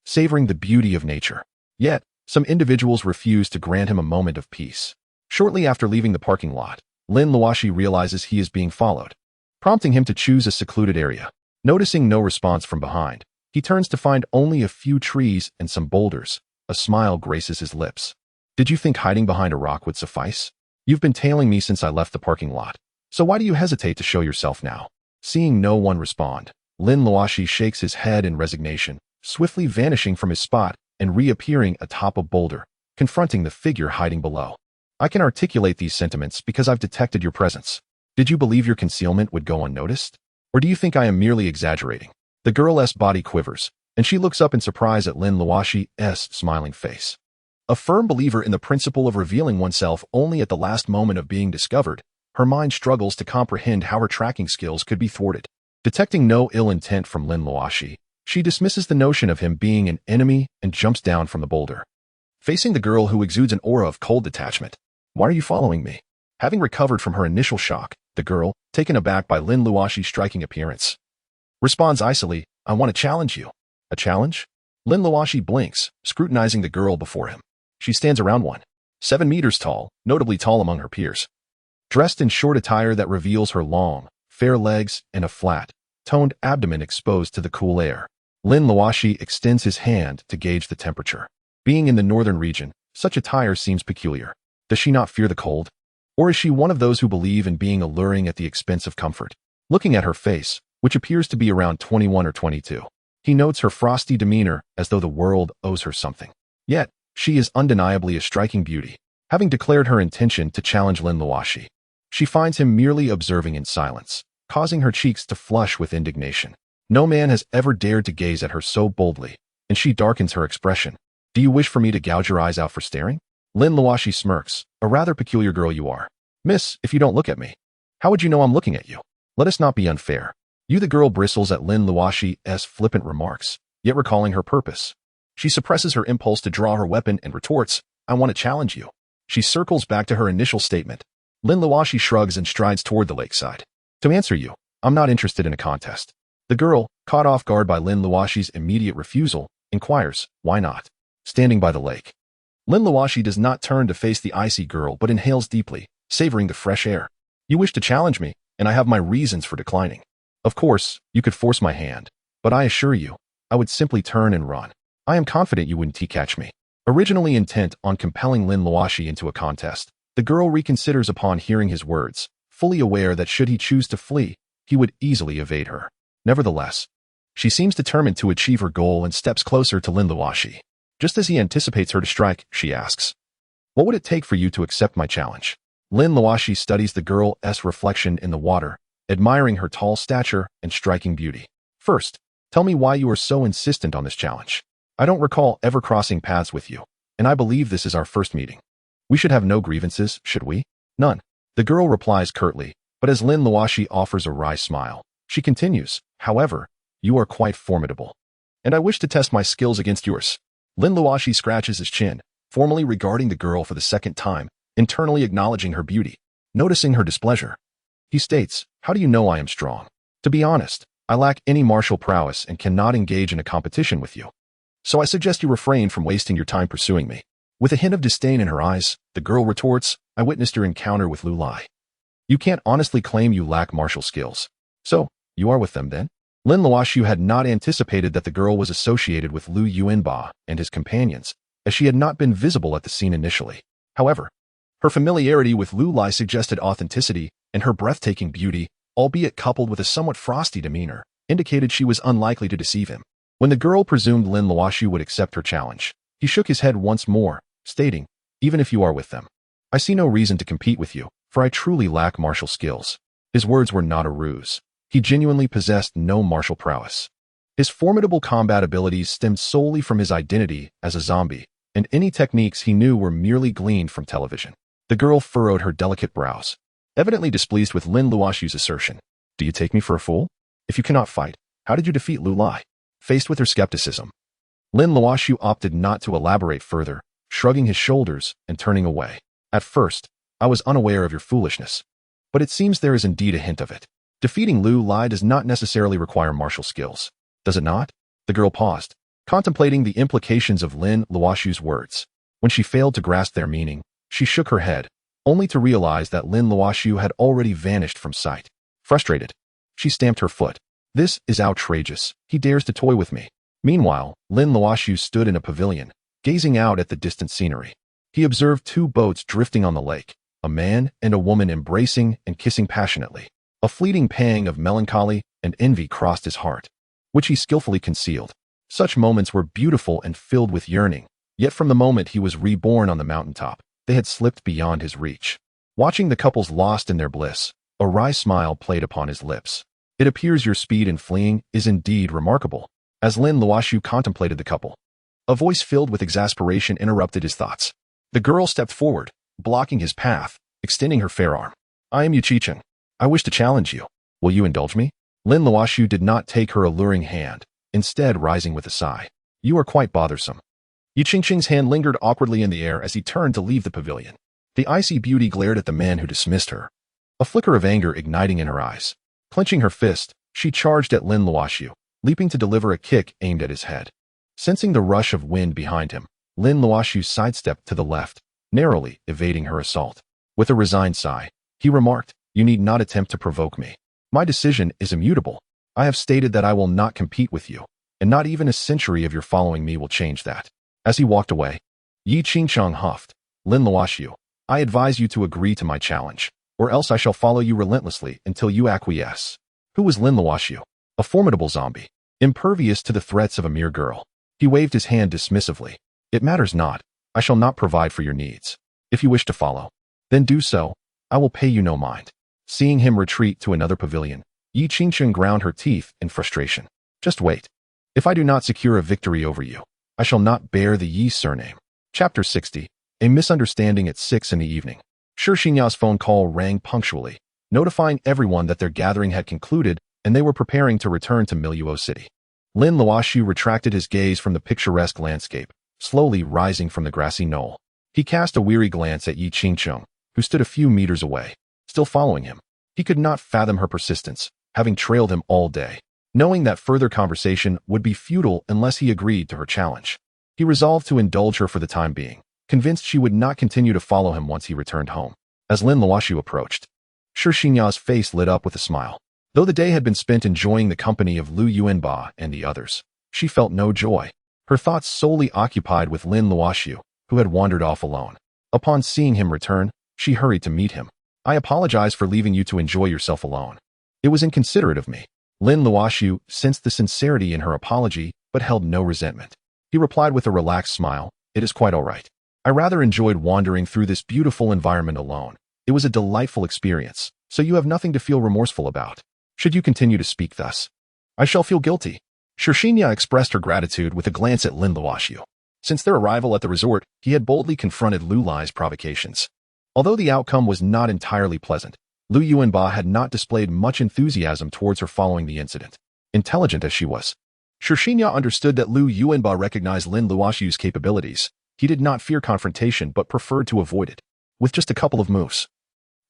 savoring the beauty of nature. Yet, some individuals refuse to grant him a moment of peace. Shortly after leaving the parking lot, Lin Luoxi realizes he is being followed, prompting him to choose a secluded area. Noticing no response from behind, he turns to find only a few trees and some boulders. A smile graces his lips. Did you think hiding behind a rock would suffice? You've been tailing me since I left the parking lot, so why do you hesitate to show yourself now? Seeing no one respond, Lin Luoxi shakes his head in resignation, swiftly vanishing from his spot and reappearing atop a boulder, confronting the figure hiding below. I can articulate these sentiments because I've detected your presence. Did you believe your concealment would go unnoticed? Or do you think I am merely exaggerating? The girl's body quivers, and she looks up in surprise at Lin Luoxi's smiling face. A firm believer in the principle of revealing oneself only at the last moment of being discovered, her mind struggles to comprehend how her tracking skills could be thwarted. Detecting no ill intent from Lin Luoxi, she dismisses the notion of him being an enemy and jumps down from the boulder, facing the girl who exudes an aura of cold detachment. Why are you following me? Having recovered from her initial shock, the girl, taken aback by Lin Luoxi's striking appearance, responds icily, I want to challenge you. A challenge? Lin Luoxi blinks, scrutinizing the girl before him. She stands around 1.7 meters tall, notably tall among her peers, dressed in short attire that reveals her long, fair legs and a flat, toned abdomen exposed to the cool air. Lin Luoxi extends his hand to gauge the temperature. Being in the northern region, such attire seems peculiar. Does she not fear the cold? Or is she one of those who believe in being alluring at the expense of comfort? Looking at her face, which appears to be around 21 or 22, he notes her frosty demeanor as though the world owes her something. Yet, she is undeniably a striking beauty. Having declared her intention to challenge Lin Luoxi, she finds him merely observing in silence, causing her cheeks to flush with indignation. No man has ever dared to gaze at her so boldly, and she darkens her expression. Do you wish for me to gouge your eyes out for staring? Lin Luoxi smirks. A rather peculiar girl you are. Miss, if you don't look at me, how would you know I'm looking at you? Let us not be unfair. The girl bristles at Lin Luoxi's flippant remarks, yet recalling her purpose. She suppresses her impulse to draw her weapon and retorts, I want to challenge you. She circles back to her initial statement. Lin Luoxi shrugs and strides toward the lakeside. To answer you, I'm not interested in a contest. The girl, caught off guard by Lin Luoxi's immediate refusal, inquires, why not? Standing by the lake, Lin Luoxi does not turn to face the icy girl but inhales deeply, savoring the fresh air. You wish to challenge me, and I have my reasons for declining. Of course, you could force my hand, but I assure you, I would simply turn and run. I am confident you wouldn't catch me. Originally intent on compelling Lin Luoxi into a contest, the girl reconsiders upon hearing his words, fully aware that should he choose to flee, he would easily evade her. Nevertheless, she seems determined to achieve her goal and steps closer to Lin Luoxi. Just as he anticipates her to strike, she asks, what would it take for you to accept my challenge? Lin Luoxi studies the girl's reflection in the water, admiring her tall stature and striking beauty. First, tell me why you are so insistent on this challenge. I don't recall ever crossing paths with you, and I believe this is our first meeting. We should have no grievances, should we? None. The girl replies curtly, but as Lin Luoxi offers a wry smile, she continues, however, you are quite formidable, and I wish to test my skills against yours. Lin Luoxi scratches his chin, formally regarding the girl for the second time, internally acknowledging her beauty. Noticing her displeasure, he states, how do you know I am strong? To be honest, I lack any martial prowess and cannot engage in a competition with you. So I suggest you refrain from wasting your time pursuing me. With a hint of disdain in her eyes, the girl retorts, I witnessed your encounter with Lu Lai. You can't honestly claim you lack martial skills. So, you are with them then? Lin Luoxi had not anticipated that the girl was associated with Lu Yuanba and his companions, as she had not been visible at the scene initially. However, her familiarity with Lu Lai suggested authenticity, and her breathtaking beauty, albeit coupled with a somewhat frosty demeanor, indicated she was unlikely to deceive him. When the girl presumed Lin Luoxi would accept her challenge, he shook his head once more, stating, even if you are with them, I see no reason to compete with you, for I truly lack martial skills. His words were not a ruse. He genuinely possessed no martial prowess. His formidable combat abilities stemmed solely from his identity as a zombie, and any techniques he knew were merely gleaned from television. The girl furrowed her delicate brows, evidently displeased with Lin Luoxi's assertion. Do you take me for a fool? If you cannot fight, how did you defeat Lu Lai? Faced with her skepticism, Lin Luoxi opted not to elaborate further, shrugging his shoulders and turning away. At first, I was unaware of your foolishness, but it seems there is indeed a hint of it. Defeating Lu Lai does not necessarily require martial skills, does it not? The girl paused, contemplating the implications of Lin Luoxi's words. When she failed to grasp their meaning, she shook her head, only to realize that Lin Luoxi had already vanished from sight. Frustrated, she stamped her foot. This is outrageous. He dares to toy with me. Meanwhile, Lin Luoxi stood in a pavilion, gazing out at the distant scenery. He observed two boats drifting on the lake, a man and a woman embracing and kissing passionately. A fleeting pang of melancholy and envy crossed his heart, which he skillfully concealed. Such moments were beautiful and filled with yearning, yet from the moment he was reborn on the mountaintop, they had slipped beyond his reach. Watching the couples lost in their bliss, a wry smile played upon his lips. It appears your speed in fleeing is indeed remarkable. As Lin Luoxi contemplated the couple, a voice filled with exasperation interrupted his thoughts. The girl stepped forward, blocking his path, extending her fair arm. I am Yu Qicheng. I wish to challenge you. Will you indulge me? Lin Luoxi did not take her alluring hand, instead rising with a sigh. You are quite bothersome. Yu Qicheng's hand lingered awkwardly in the air as he turned to leave the pavilion. The icy beauty glared at the man who dismissed her, a flicker of anger igniting in her eyes. Clenching her fist, she charged at Lin Luoxi, leaping to deliver a kick aimed at his head. Sensing the rush of wind behind him, Lin Luoxi sidestepped to the left, narrowly evading her assault. With a resigned sigh, he remarked, You need not attempt to provoke me. My decision is immutable. I have stated that I will not compete with you, and not even a century of your following me will change that. As he walked away, Yi Qingcheng huffed, Lin Luoxi, I advise you to agree to my challenge, or else I shall follow you relentlessly until you acquiesce. Who was Lin Luoxi? A formidable zombie, impervious to the threats of a mere girl. He waved his hand dismissively. It matters not. I shall not provide for your needs. If you wish to follow, then do so. I will pay you no mind. Seeing him retreat to another pavilion, Yi Qingcheng ground her teeth in frustration. Just wait. If I do not secure a victory over you, I shall not bear the Yi surname. Chapter 60. A misunderstanding at 6 in the evening. Shi Xinya's phone call rang punctually, notifying everyone that their gathering had concluded and they were preparing to return to Miluo City. Lin Luoxi retracted his gaze from the picturesque landscape, slowly rising from the grassy knoll. He cast a weary glance at Yi Qingcheng, who stood a few meters away, still following him. He could not fathom her persistence, having trailed him all day. Knowing that further conversation would be futile unless he agreed to her challenge, he resolved to indulge her for the time being, convinced she would not continue to follow him once he returned home. As Lin Luoxi approached, Shi Xinya's face lit up with a smile. Though the day had been spent enjoying the company of Lu Yuanba and the others, she felt no joy. Her thoughts solely occupied with Lin Luoxi, who had wandered off alone. Upon seeing him return, she hurried to meet him. I apologize for leaving you to enjoy yourself alone. It was inconsiderate of me. Lin Luoxi sensed the sincerity in her apology, but held no resentment. He replied with a relaxed smile, It is quite all right. I rather enjoyed wandering through this beautiful environment alone. It was a delightful experience, so you have nothing to feel remorseful about. Should you continue to speak thus, I shall feel guilty. Shi Xinya expressed her gratitude with a glance at Lin Luoxi. Since their arrival at the resort, he had boldly confronted Lu Lai's provocations. Although the outcome was not entirely pleasant, Lu Yuanba had not displayed much enthusiasm towards her following the incident. Intelligent as she was, Shi Xinya understood that Lu Yuanba recognized Lin Luoxi's capabilities. He did not fear confrontation but preferred to avoid it. With just a couple of moves,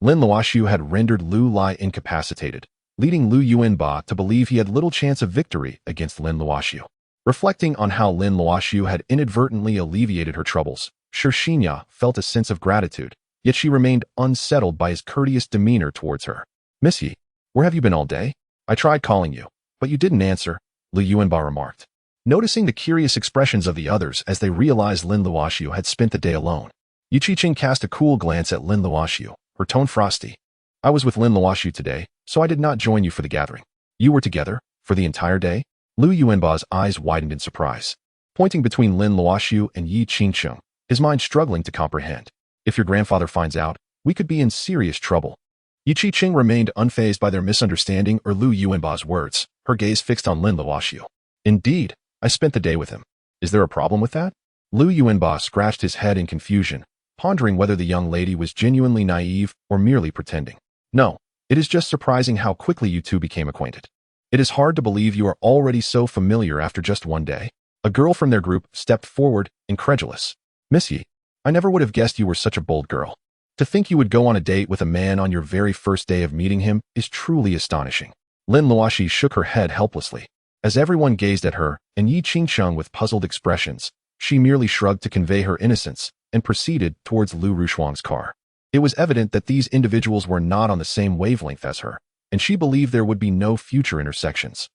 Lin Luoxi had rendered Lu Lai incapacitated, leading Lu Yuanba to believe he had little chance of victory against Lin Luoxi. Reflecting on how Lin Luoxi had inadvertently alleviated her troubles, Shi Xinya felt a sense of gratitude, yet she remained unsettled by his courteous demeanor towards her. Miss Yi, where have you been all day? I tried calling you, but you didn't answer, Lu Yuanba remarked. Noticing the curious expressions of the others as they realized Lin Luoxi had spent the day alone, Yu Qicheng cast a cool glance at Lin Luoxi, her tone frosty. I was with Lin Luoxi today, so I did not join you for the gathering. You were together? For the entire day? Lu Yuanba's eyes widened in surprise. Pointing between Lin Luoxi and Yi Qingcheng, his mind struggling to comprehend. If your grandfather finds out, we could be in serious trouble. Yi Qing remained unfazed by their misunderstanding or Lu Yuanba's words, her gaze fixed on Lin Luoxi. Indeed, I spent the day with him. Is there a problem with that? Lu Yuanba scratched his head in confusion, pondering whether the young lady was genuinely naive or merely pretending. No, it is just surprising how quickly you two became acquainted. It is hard to believe you are already so familiar after just one day. A girl from their group stepped forward, incredulous. Miss Yi, I never would have guessed you were such a bold girl. To think you would go on a date with a man on your very first day of meeting him is truly astonishing. Lin Luoxi shook her head helplessly. As everyone gazed at her, and Yi Qingcheng with puzzled expressions, she merely shrugged to convey her innocence and proceeded towards Lu Rushuang's car. It was evident that these individuals were not on the same wavelength as her, and she believed there would be no future intersections.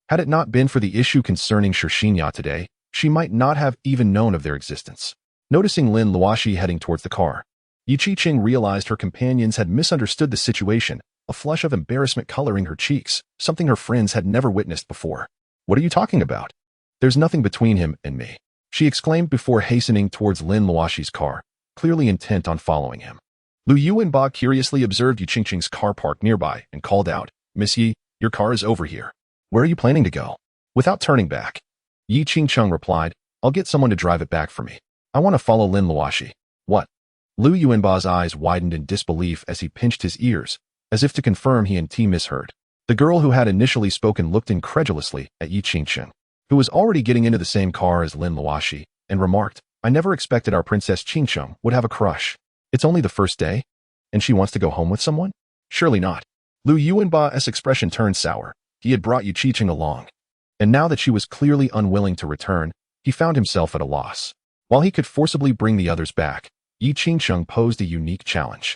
Had it not been for the issue concerning Shixinya today, she might not have even known of their existence. Noticing Lin Luoxi heading towards the car, Yi Qing realized her companions had misunderstood the situation, a flush of embarrassment coloring her cheeks, something her friends had never witnessed before. What are you talking about? There's nothing between him and me, she exclaimed before hastening towards Lin Luoxi's car, clearly intent on following him. Lu Yuanba curiously observed Yi Qing's car parked nearby and called out, Miss Yi, your car is over here. Where are you planning to go? Without turning back, Yi Qingcheng replied, I'll get someone to drive it back for me. I want to follow Lin Luoxi. What? Lu Yuanba's eyes widened in disbelief as he pinched his ears, as if to confirm he and T misheard. The girl who had initially spoken looked incredulously at Yi Qingcheng, who was already getting into the same car as Lin Luoxi, and remarked, I never expected our Princess Qingcheng would have a crush. It's only the first day? And she wants to go home with someone? Surely not. Lu Yuanba's expression turned sour. He had brought Yi Qingcheng along. And now that she was clearly unwilling to return, he found himself at a loss. While he could forcibly bring the others back, Yi Qingcheng posed a unique challenge.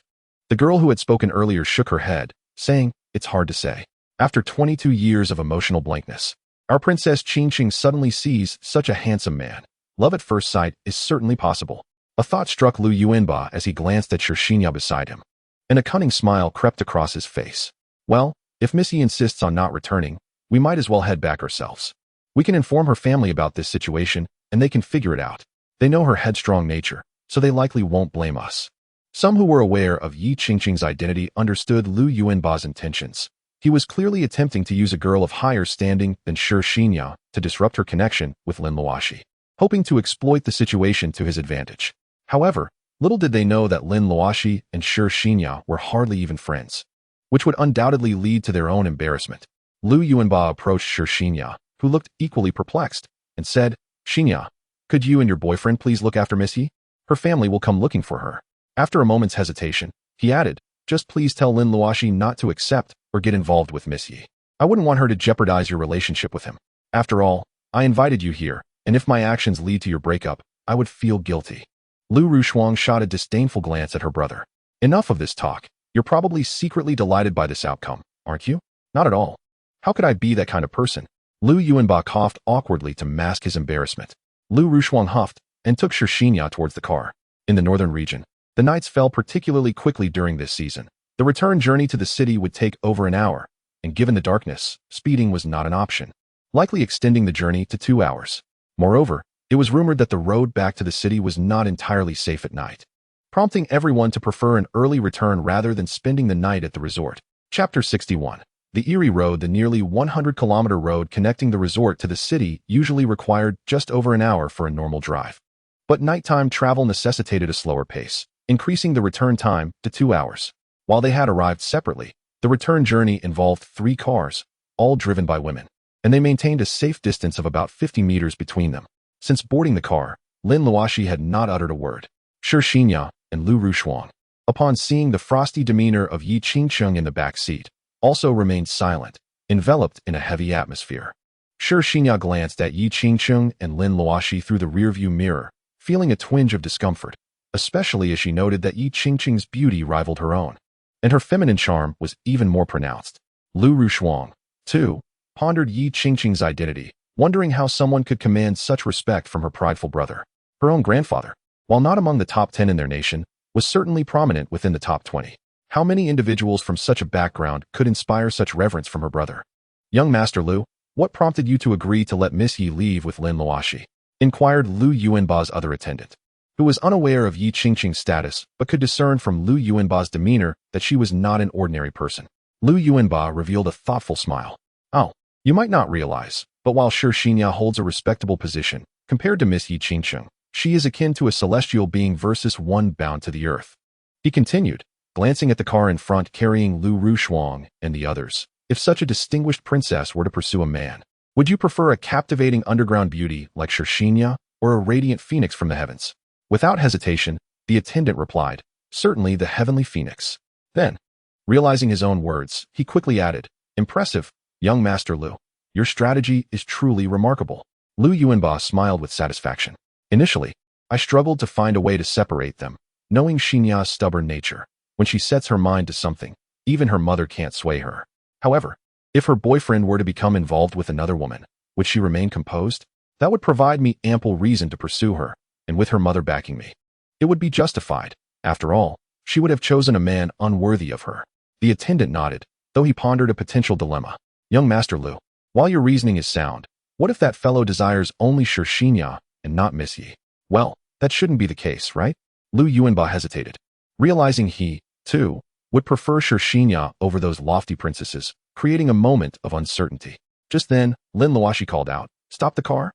The girl who had spoken earlier shook her head, saying, It's hard to say. After 22 years of emotional blankness, our Princess Qingcheng suddenly sees such a handsome man. Love at first sight is certainly possible. A thought struck Lu Yuanba as he glanced at Shixinya beside him, and a cunning smile crept across his face. Well, if Missy insists on not returning, we might as well head back ourselves. We can inform her family about this situation, and they can figure it out. They know her headstrong nature, so they likely won't blame us. Some who were aware of Yi Qingcheng's identity understood Lu Yuanba's intentions. He was clearly attempting to use a girl of higher standing than Shixinya to disrupt her connection with Lin Luoxi, hoping to exploit the situation to his advantage. However, little did they know that Lin Luoxi and Shixinya were hardly even friends, which would undoubtedly lead to their own embarrassment. Lu Yuanba approached Shixinya, who looked equally perplexed, and said, Xinya, could you and your boyfriend please look after Missy? Her family will come looking for her. After a moment's hesitation, he added, just please tell Lin Luoxi not to accept or get involved with Missy. I wouldn't want her to jeopardize your relationship with him. After all, I invited you here, and if my actions lead to your breakup, I would feel guilty. Lu Rushuang shot a disdainful glance at her brother. Enough of this talk. You're probably secretly delighted by this outcome, aren't you? Not at all. How could I be that kind of person? Lu Yuanba coughed awkwardly to mask his embarrassment. Lu Rushuang huffed and took Shixinya towards the car. In the northern region, the nights fell particularly quickly during this season. The return journey to the city would take over an hour, and given the darkness, speeding was not an option, likely extending the journey to 2 hours. Moreover, it was rumored that the road back to the city was not entirely safe at night, prompting everyone to prefer an early return rather than spending the night at the resort. Chapter 61. The Erie Road, the nearly 100-kilometer road connecting the resort to the city, usually required just over an hour for a normal drive. But nighttime travel necessitated a slower pace, increasing the return time to 2 hours. While they had arrived separately, the return journey involved 3 cars, all driven by women, and they maintained a safe distance of about 50 meters between them. Since boarding the car, Lin Luoxi had not uttered a word. Shixinya and Lu Rushuang, upon seeing the frosty demeanor of Yi Qingcheng in the back seat, also remained silent, enveloped in a heavy atmosphere. Shixinya glanced at Yi Qingcheng and Lin Luoxi through the rearview mirror, feeling a twinge of discomfort, especially as she noted that Yi Qingcheng's beauty rivaled her own, and her feminine charm was even more pronounced. Lu Rushuang, too, pondered Yi Qingcheng's identity, wondering how someone could command such respect from her prideful brother. Her own grandfather, while not among the top 10 in their nation, was certainly prominent within the top 20. How many individuals from such a background could inspire such reverence from her brother? Young Master Lu, what prompted you to agree to let Miss Yi leave with Lin Luoxi? Inquired Lu Yuanba's other attendant. who was unaware of Yi Qingqing's status but could discern from Lu Yuanba's demeanor that she was not an ordinary person. Lu Yuanba revealed a thoughtful smile. Oh, you might not realize, but while Shi Xinya holds a respectable position, compared to Miss Yi Qingqing, she is akin to a celestial being versus one bound to the earth. He continued, glancing at the car in front carrying Lu Rushuang and the others. If such a distinguished princess were to pursue a man, would you prefer a captivating underground beauty like Shi Xinya or a radiant phoenix from the heavens? Without hesitation, the attendant replied, certainly the heavenly phoenix. Then, realizing his own words, he quickly added, impressive, young Master Lu. Your strategy is truly remarkable. Lu Yuanba smiled with satisfaction. Initially, I struggled to find a way to separate them, knowing Xinya's stubborn nature. When she sets her mind to something, even her mother can't sway her. However, if her boyfriend were to become involved with another woman, would she remain composed? That would provide me ample reason to pursue her, and with her mother backing me, it would be justified. After all, she would have chosen a man unworthy of her. The attendant nodded, though he pondered a potential dilemma. Young Master Lu, while your reasoning is sound, what if that fellow desires only Shi Xinya and not Miss Yi? Well, that shouldn't be the case, right? Lu Yuanba hesitated, realizing he, too, would prefer Shi Xinya over those lofty princesses, creating a moment of uncertainty. Just then, Lin Luoxi called out, stop the car?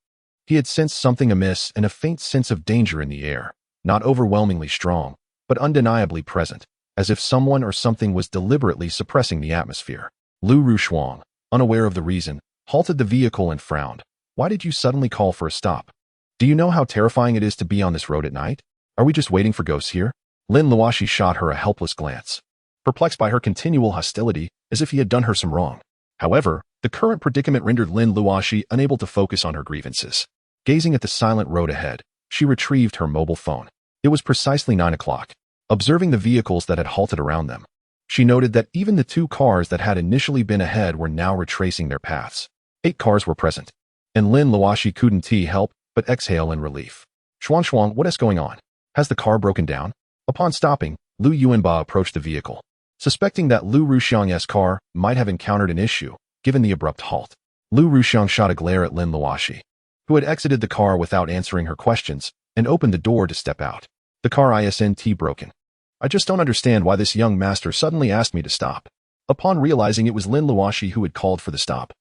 He had sensed something amiss and a faint sense of danger in the air, not overwhelmingly strong, but undeniably present, as if someone or something was deliberately suppressing the atmosphere. Lu Rushuang, unaware of the reason, halted the vehicle and frowned. Why did you suddenly call for a stop? Do you know how terrifying it is to be on this road at night? Are we just waiting for ghosts here? Lin Luoxi shot her a helpless glance, perplexed by her continual hostility, as if he had done her some wrong. However, the current predicament rendered Lin Luoxi unable to focus on her grievances. Gazing at the silent road ahead, she retrieved her mobile phone. It was precisely 9 o'clock. Observing the vehicles that had halted around them, she noted that even the 2 cars that had initially been ahead were now retracing their paths. 8 cars were present, and Lin Luoxi couldn't help but exhale in relief. Shuang, what is going on? Has the car broken down? Upon stopping, Lu Yuanba approached the vehicle, suspecting that Lu Rushuang's car might have encountered an issue, given the abrupt halt. Lu Rushuang shot a glare at Lin Luoxi, who had exited the car without answering her questions, and opened the door to step out. The car isn't broken. I just don't understand why this young master suddenly asked me to stop. Upon realizing it was Lin Luoxi who had called for the stop,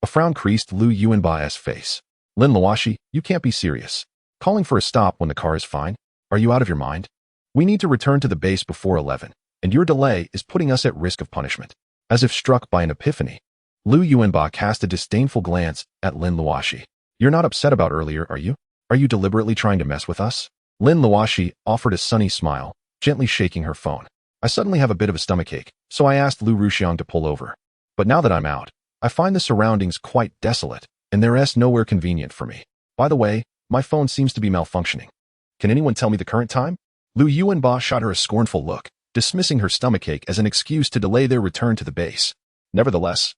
a frown creased Lu Yuanba's face. Lin Luoxi, you can't be serious. Calling for a stop when the car is fine? Are you out of your mind? We need to return to the base before 11, and your delay is putting us at risk of punishment. As if struck by an epiphany, Lu Yuanba cast a disdainful glance at Lin Luoxi. You're not upset about earlier, are you? Are you deliberately trying to mess with us? Lin Luoxi offered a sunny smile, gently shaking her phone. I suddenly have a bit of a stomachache, so I asked Lu Rushuang to pull over. But now that I'm out, I find the surroundings quite desolate, and there's nowhere convenient for me. By the way, my phone seems to be malfunctioning. Can anyone tell me the current time? Lu Yuanba shot her a scornful look, dismissing her stomachache as an excuse to delay their return to the base. Nevertheless,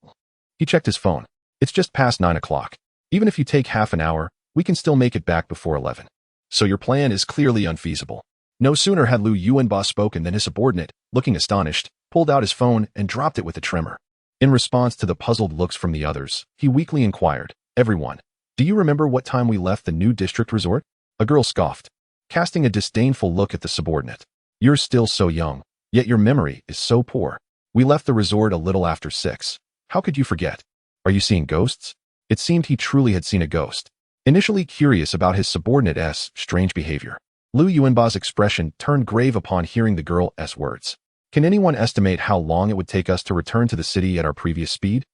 he checked his phone. It's just past 9 o'clock. Even if you take half an hour, we can still make it back before 11. So your plan is clearly unfeasible. No sooner had Lu Yuanba spoken than his subordinate, looking astonished, pulled out his phone and dropped it with a tremor. In response to the puzzled looks from the others, he weakly inquired, everyone, do you remember what time we left the new district resort? A girl scoffed, casting a disdainful look at the subordinate. You're still so young, yet your memory is so poor. We left the resort a little after 6. How could you forget? Are you seeing ghosts? It seemed he truly had seen a ghost. Initially curious about his subordinate's strange behavior, Lu Yuanba's expression turned grave upon hearing the girl's words. Can anyone estimate how long it would take us to return to the city at our previous speed?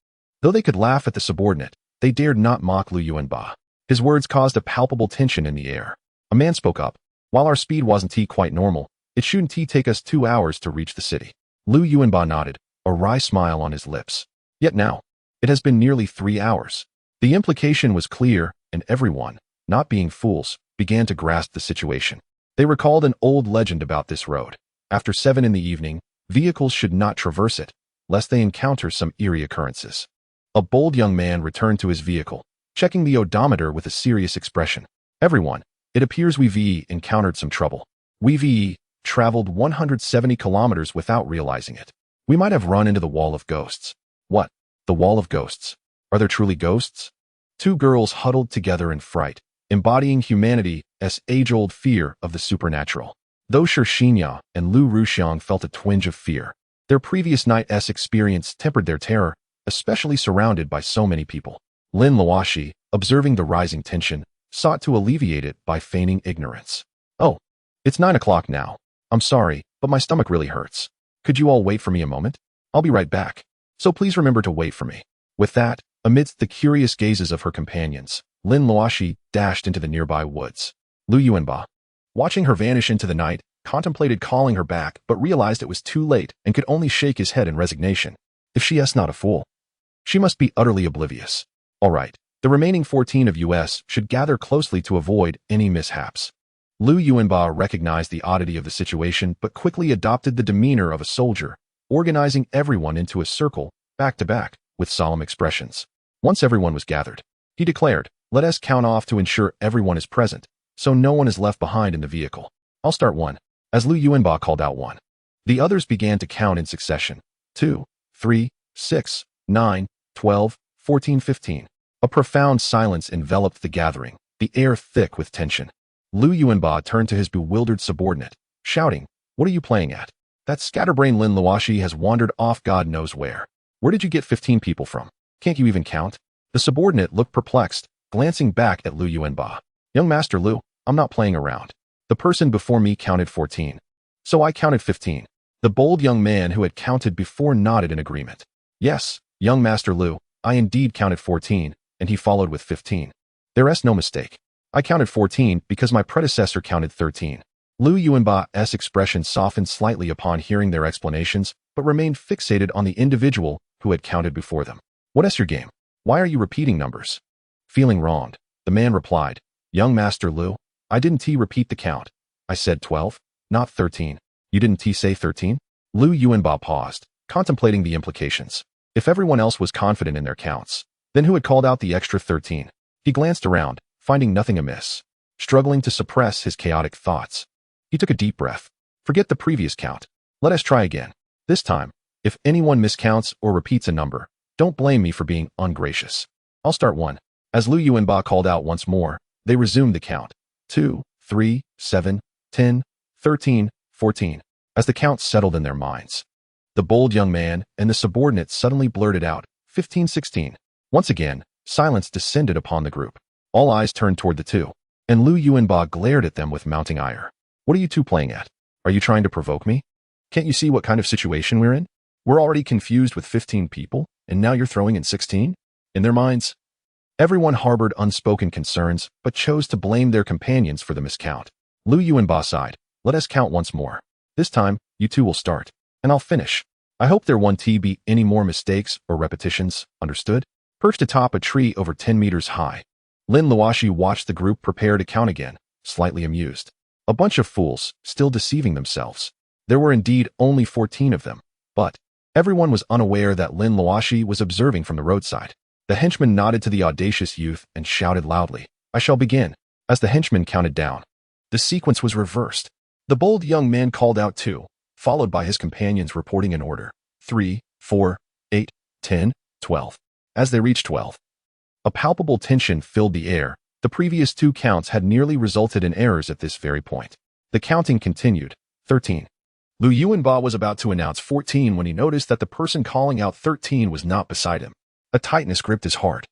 Though they could laugh at the subordinate, they dared not mock Lu Yuanba. His words caused a palpable tension in the air. A man spoke up. While our speed wasn't quite normal, it shouldn't take us 2 hours to reach the city. Lu Yuanba nodded, a wry smile on his lips. Yet now, it has been nearly 3 hours. The implication was clear, and everyone, not being fools, began to grasp the situation. They recalled an old legend about this road. After 7 in the evening, vehicles should not traverse it, lest they encounter some eerie occurrences. A bold young man returned to his vehicle, checking the odometer with a serious expression. Everyone, it appears we've encountered some trouble. We've traveled 170 kilometers without realizing it. We might have run into the wall of ghosts. What? The wall of ghosts? Are there truly ghosts? 2 girls huddled together in fright, embodying humanity's Luoxi's age-old fear of the supernatural. Though Shinya and Lu Ruxiang felt a twinge of fear, their previous night's experience tempered their terror, especially surrounded by so many people. Lin Luoxi, observing the rising tension, sought to alleviate it by feigning ignorance. "Oh, it's 9 o'clock now. I'm sorry, but my stomach really hurts. Could you all wait for me a moment? I'll be right back. So please remember to wait for me." With that, amidst the curious gazes of her companions, Lin Luoxi dashed into the nearby woods. Lu Yuanba, watching her vanish into the night, contemplated calling her back but realized it was too late and could only shake his head in resignation. If she is not a fool, she must be utterly oblivious. All right, the remaining 14 of us should gather closely to avoid any mishaps. Lu Yuanba recognized the oddity of the situation but quickly adopted the demeanor of a soldier, organizing everyone into a circle, back to back, with solemn expressions. Once everyone was gathered, he declared, "Let us count off to ensure everyone is present, so no one is left behind in the vehicle. I'll start 1. As Lu Yuanba called out 1, the others began to count in succession. 2, 3, 6, 9, 12, 14, 15. A profound silence enveloped the gathering, the air thick with tension. Lu Yuanba turned to his bewildered subordinate, shouting, "What are you playing at? That scatterbrain Lin Luoxi has wandered off God knows where. Where did you get 15 people from? Can't you even count?" The subordinate looked perplexed, glancing back at Lu Yuanba. "Young Master Lu, I'm not playing around. The person before me counted 14. So I counted 15. The bold young man who had counted before nodded in agreement. "Yes, young Master Lu, I indeed counted 14, and he followed with 15. There is no mistake. I counted 14 because my predecessor counted 13. Lu Yuanba's expression softened slightly upon hearing their explanations, but remained fixated on the individual who had counted before them. "What is your game? Why are you repeating numbers?" Feeling wronged, the man replied, "Young Master Lu, I didn't repeat the count. I said 12, not 13. You didn't say 13? Lu Yuanba paused, contemplating the implications. If everyone else was confident in their counts, then who had called out the extra 13? He glanced around, finding nothing amiss. Struggling to suppress his chaotic thoughts, he took a deep breath. "Forget the previous count. Let us try again. This time, if anyone miscounts or repeats a number, don't blame me for being ungracious. I'll start 1. As Lu Yuanba called out once more, they resumed the count. 2, 3, 7, 10, 13, 14. As the count settled in their minds, the bold young man and the subordinate suddenly blurted out, 15, 16. Once again, silence descended upon the group. All eyes turned toward the two, and Lu Yuanba glared at them with mounting ire. "What are you two playing at? Are you trying to provoke me? Can't you see what kind of situation we're in? We're already confused with 15 people, and now you're throwing in 16? In their minds, everyone harbored unspoken concerns, but chose to blame their companions for the miscount. Lu Yuanba sighed, "Let us count once more. This time, you two will start, and I'll finish. I hope there won't be any more mistakes or repetitions, understood?" Perched atop a tree over 10 meters high, Lin Luoxi watched the group prepare to count again, slightly amused. A bunch of fools, still deceiving themselves. There were indeed only 14 of them, but everyone was unaware that Lin Luoxi was observing from the roadside. The henchman nodded to the audacious youth and shouted loudly, "I shall begin." As the henchman counted down, the sequence was reversed. The bold young man called out 2, followed by his companions reporting in order, 3, 4, 8, 10, 12. As they reached 12, a palpable tension filled the air. The previous 2 counts had nearly resulted in errors at this very point. The counting continued, 13. Lu Yuanba was about to announce 14 when he noticed that the person calling out 13 was not beside him. A tightness gripped his heart,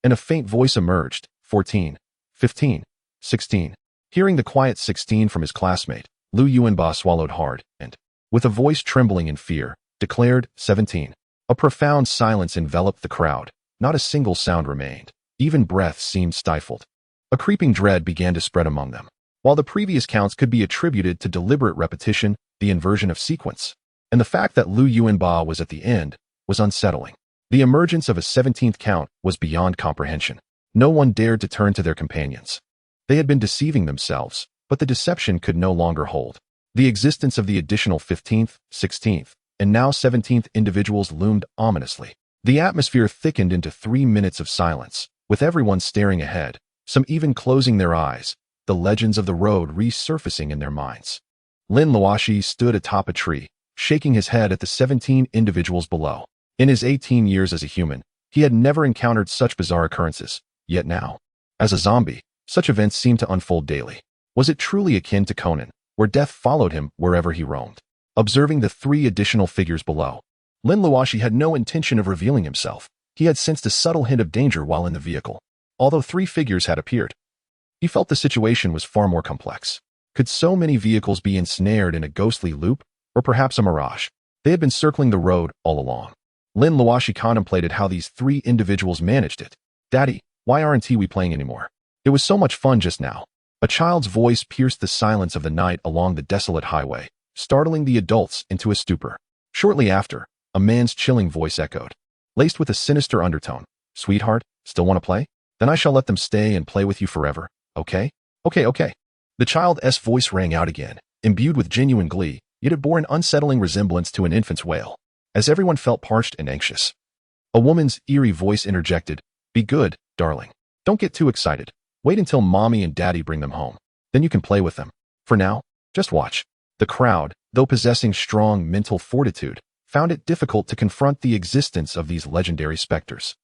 and a faint voice emerged, 14, 15, 16. Hearing the quiet 16 from his classmate, Lu Yuanba swallowed hard and, with a voice trembling in fear, declared 17. A profound silence enveloped the crowd. Not a single sound remained. Even breath seemed stifled. A creeping dread began to spread among them. While the previous counts could be attributed to deliberate repetition, the inversion of sequence, and the fact that Lu Yuanba was at the end, was unsettling. The emergence of a 17th count was beyond comprehension. No one dared to turn to their companions. They had been deceiving themselves, but the deception could no longer hold. The existence of the additional 15th, 16th, and now 17th individuals loomed ominously. The atmosphere thickened into 3 minutes of silence, with everyone staring ahead, some even closing their eyes, the legends of the road resurfacing in their minds. Lin Luoxi stood atop a tree, shaking his head at the 17 individuals below. In his 18 years as a human, he had never encountered such bizarre occurrences, yet now, as a zombie, Such events seemed to unfold daily. Was it truly akin to Conan, where death followed him wherever he roamed? Observing the three additional figures below, Lin Luoxi had no intention of revealing himself. He had sensed a subtle hint of danger while in the vehicle. Although three figures had appeared, he felt the situation was far more complex. Could so many vehicles be ensnared in a ghostly loop, or perhaps a mirage? They had been circling the road all along. Lin Luoxi contemplated how these three individuals managed it. Daddy, why aren't we playing anymore? It was so much fun just now. A child's voice pierced the silence of the night along the desolate highway, startling the adults into a stupor. Shortly after, a man's chilling voice echoed, laced with a sinister undertone. Sweetheart, still want to play? Then I shall let them stay and play with you forever, okay? Okay. The child's voice rang out again, imbued with genuine glee, yet it bore an unsettling resemblance to an infant's wail. As everyone felt parched and anxious, a woman's eerie voice interjected, Be good, darling. Don't get too excited. Wait until mommy and daddy bring them home. Then you can play with them. For now, just watch. The crowd, though possessing strong mental fortitude, found it difficult to confront the existence of these legendary specters.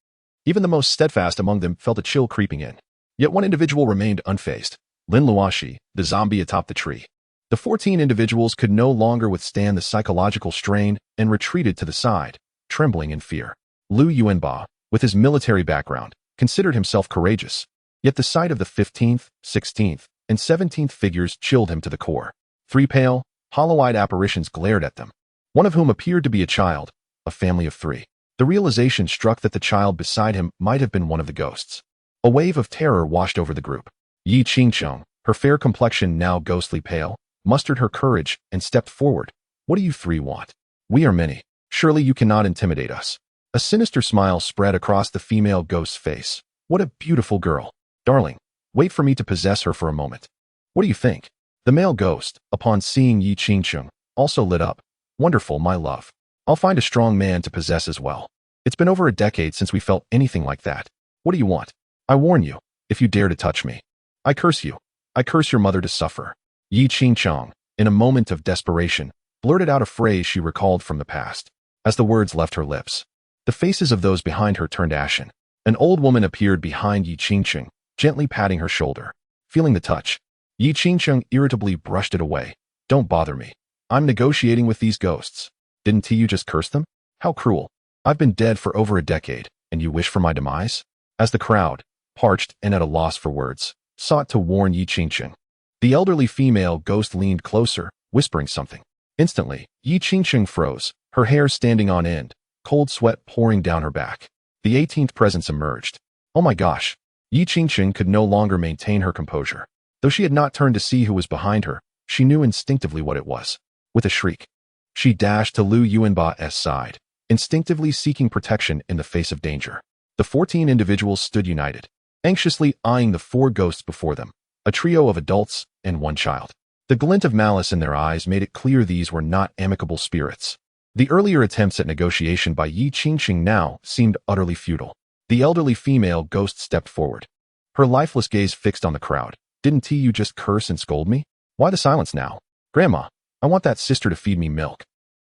Even the most steadfast among them felt a chill creeping in. Yet one individual remained unfazed. Lin Luoxi, the zombie atop the tree. The 14 individuals could no longer withstand the psychological strain and retreated to the side, trembling in fear. Liu Yuanba, with his military background, considered himself courageous. Yet the sight of the 15th, 16th, and 17th figures chilled him to the core. Three pale, hollow-eyed apparitions glared at them, one of whom appeared to be a child, a family of three. The realization struck that the child beside him might have been one of the ghosts. A wave of terror washed over the group. Yi Qingcheng, her fair complexion now ghostly pale, mustered her courage and stepped forward. What do you three want? We are many. Surely you cannot intimidate us. A sinister smile spread across the female ghost's face. What a beautiful girl. Darling, wait for me to possess her for a moment. What do you think? The male ghost, upon seeing Yi Qingcheng, also lit up. Wonderful, my love. I'll find a strong man to possess as well. It's been over a decade since we felt anything like that. What do you want? I warn you, if you dare to touch me, I curse you. I curse your mother to suffer. Yi Qingcheng, in a moment of desperation, blurted out a phrase she recalled from the past. As the words left her lips, the faces of those behind her turned ashen. An old woman appeared behind Yi Qingcheng, gently patting her shoulder. Feeling the touch, Yi Qingcheng irritably brushed it away. Don't bother me. I'm negotiating with these ghosts. Didn't you just curse them? How cruel. I've been dead for over a decade, and you wish for my demise? As the crowd, parched and at a loss for words, sought to warn Yi Qingcheng, the elderly female ghost leaned closer, whispering something. Instantly, Yi Qingcheng froze, her hair standing on end, cold sweat pouring down her back. The 18th presence emerged. Oh my gosh. Yi Qingcheng could no longer maintain her composure. Though she had not turned to see who was behind her, she knew instinctively what it was. With a shriek, she dashed to Liu Yuanba's side, instinctively seeking protection in the face of danger. The 14 individuals stood united, anxiously eyeing the four ghosts before them, a trio of adults and one child. The glint of malice in their eyes made it clear these were not amicable spirits. The earlier attempts at negotiation by Yi Qingcheng now seemed utterly futile. The elderly female ghost stepped forward, her lifeless gaze fixed on the crowd. Didn't you just curse and scold me? Why the silence now? Grandma, I want that sister to feed me milk.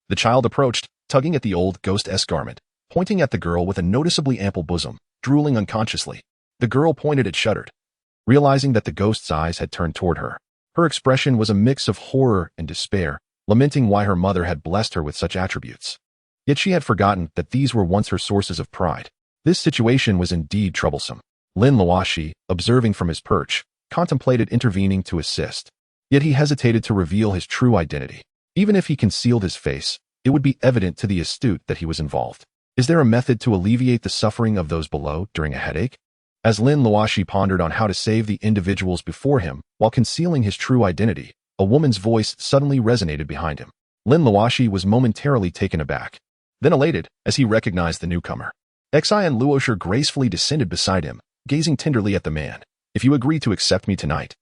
The child approached, tugging at the old ghost's garment, pointing at the girl with a noticeably ample bosom, drooling unconsciously. The girl pointed and shuddered, realizing that the ghost's eyes had turned toward her. Her expression was a mix of horror and despair, lamenting why her mother had blessed her with such attributes. Yet she had forgotten that these were once her sources of pride. This situation was indeed troublesome. Lin Luoxi, observing from his perch, contemplated intervening to assist. Yet he hesitated to reveal his true identity. Even if he concealed his face, it would be evident to the astute that he was involved. Is there a method to alleviate the suffering of those below during a headache? As Lin Luoxi pondered on how to save the individuals before him while concealing his true identity, a woman's voice suddenly resonated behind him. Lin Luoxi was momentarily taken aback, then elated as he recognized the newcomer. Exan Luoxi gracefully descended beside him, gazing tenderly at the man. If you agree to accept me tonight,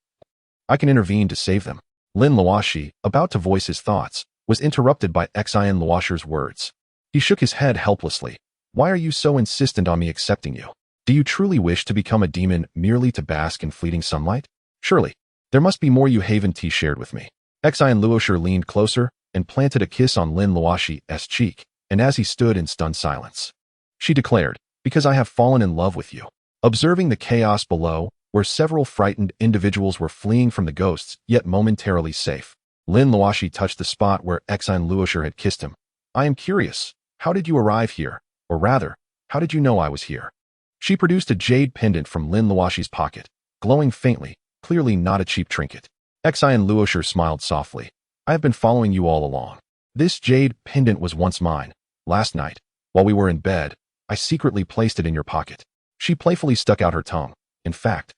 I can intervene to save them. Lin Luoxi, about to voice his thoughts, was interrupted by Exan Luoxi's words. He shook his head helplessly. Why are you so insistent on me accepting you? Do you truly wish to become a demon merely to bask in fleeting sunlight? Surely, there must be more you haven't shared with me. Exan Luoxi leaned closer and planted a kiss on Lin Luoxi's cheek, and as he stood in stunned silence, she declared, because I have fallen in love with you. Observing the chaos below, where several frightened individuals were fleeing from the ghosts, yet momentarily safe. Lin Luoxi touched the spot where Exine Luoxi had kissed him. I am curious. How did you arrive here? Or rather, how did you know I was here? She produced a jade pendant from Lin Luoxi's pocket, glowing faintly, clearly not a cheap trinket. Exine Luoxi smiled softly. I have been following you all along. This jade pendant was once mine. Last night, while we were in bed, I secretly placed it in your pocket. She playfully stuck out her tongue. In fact,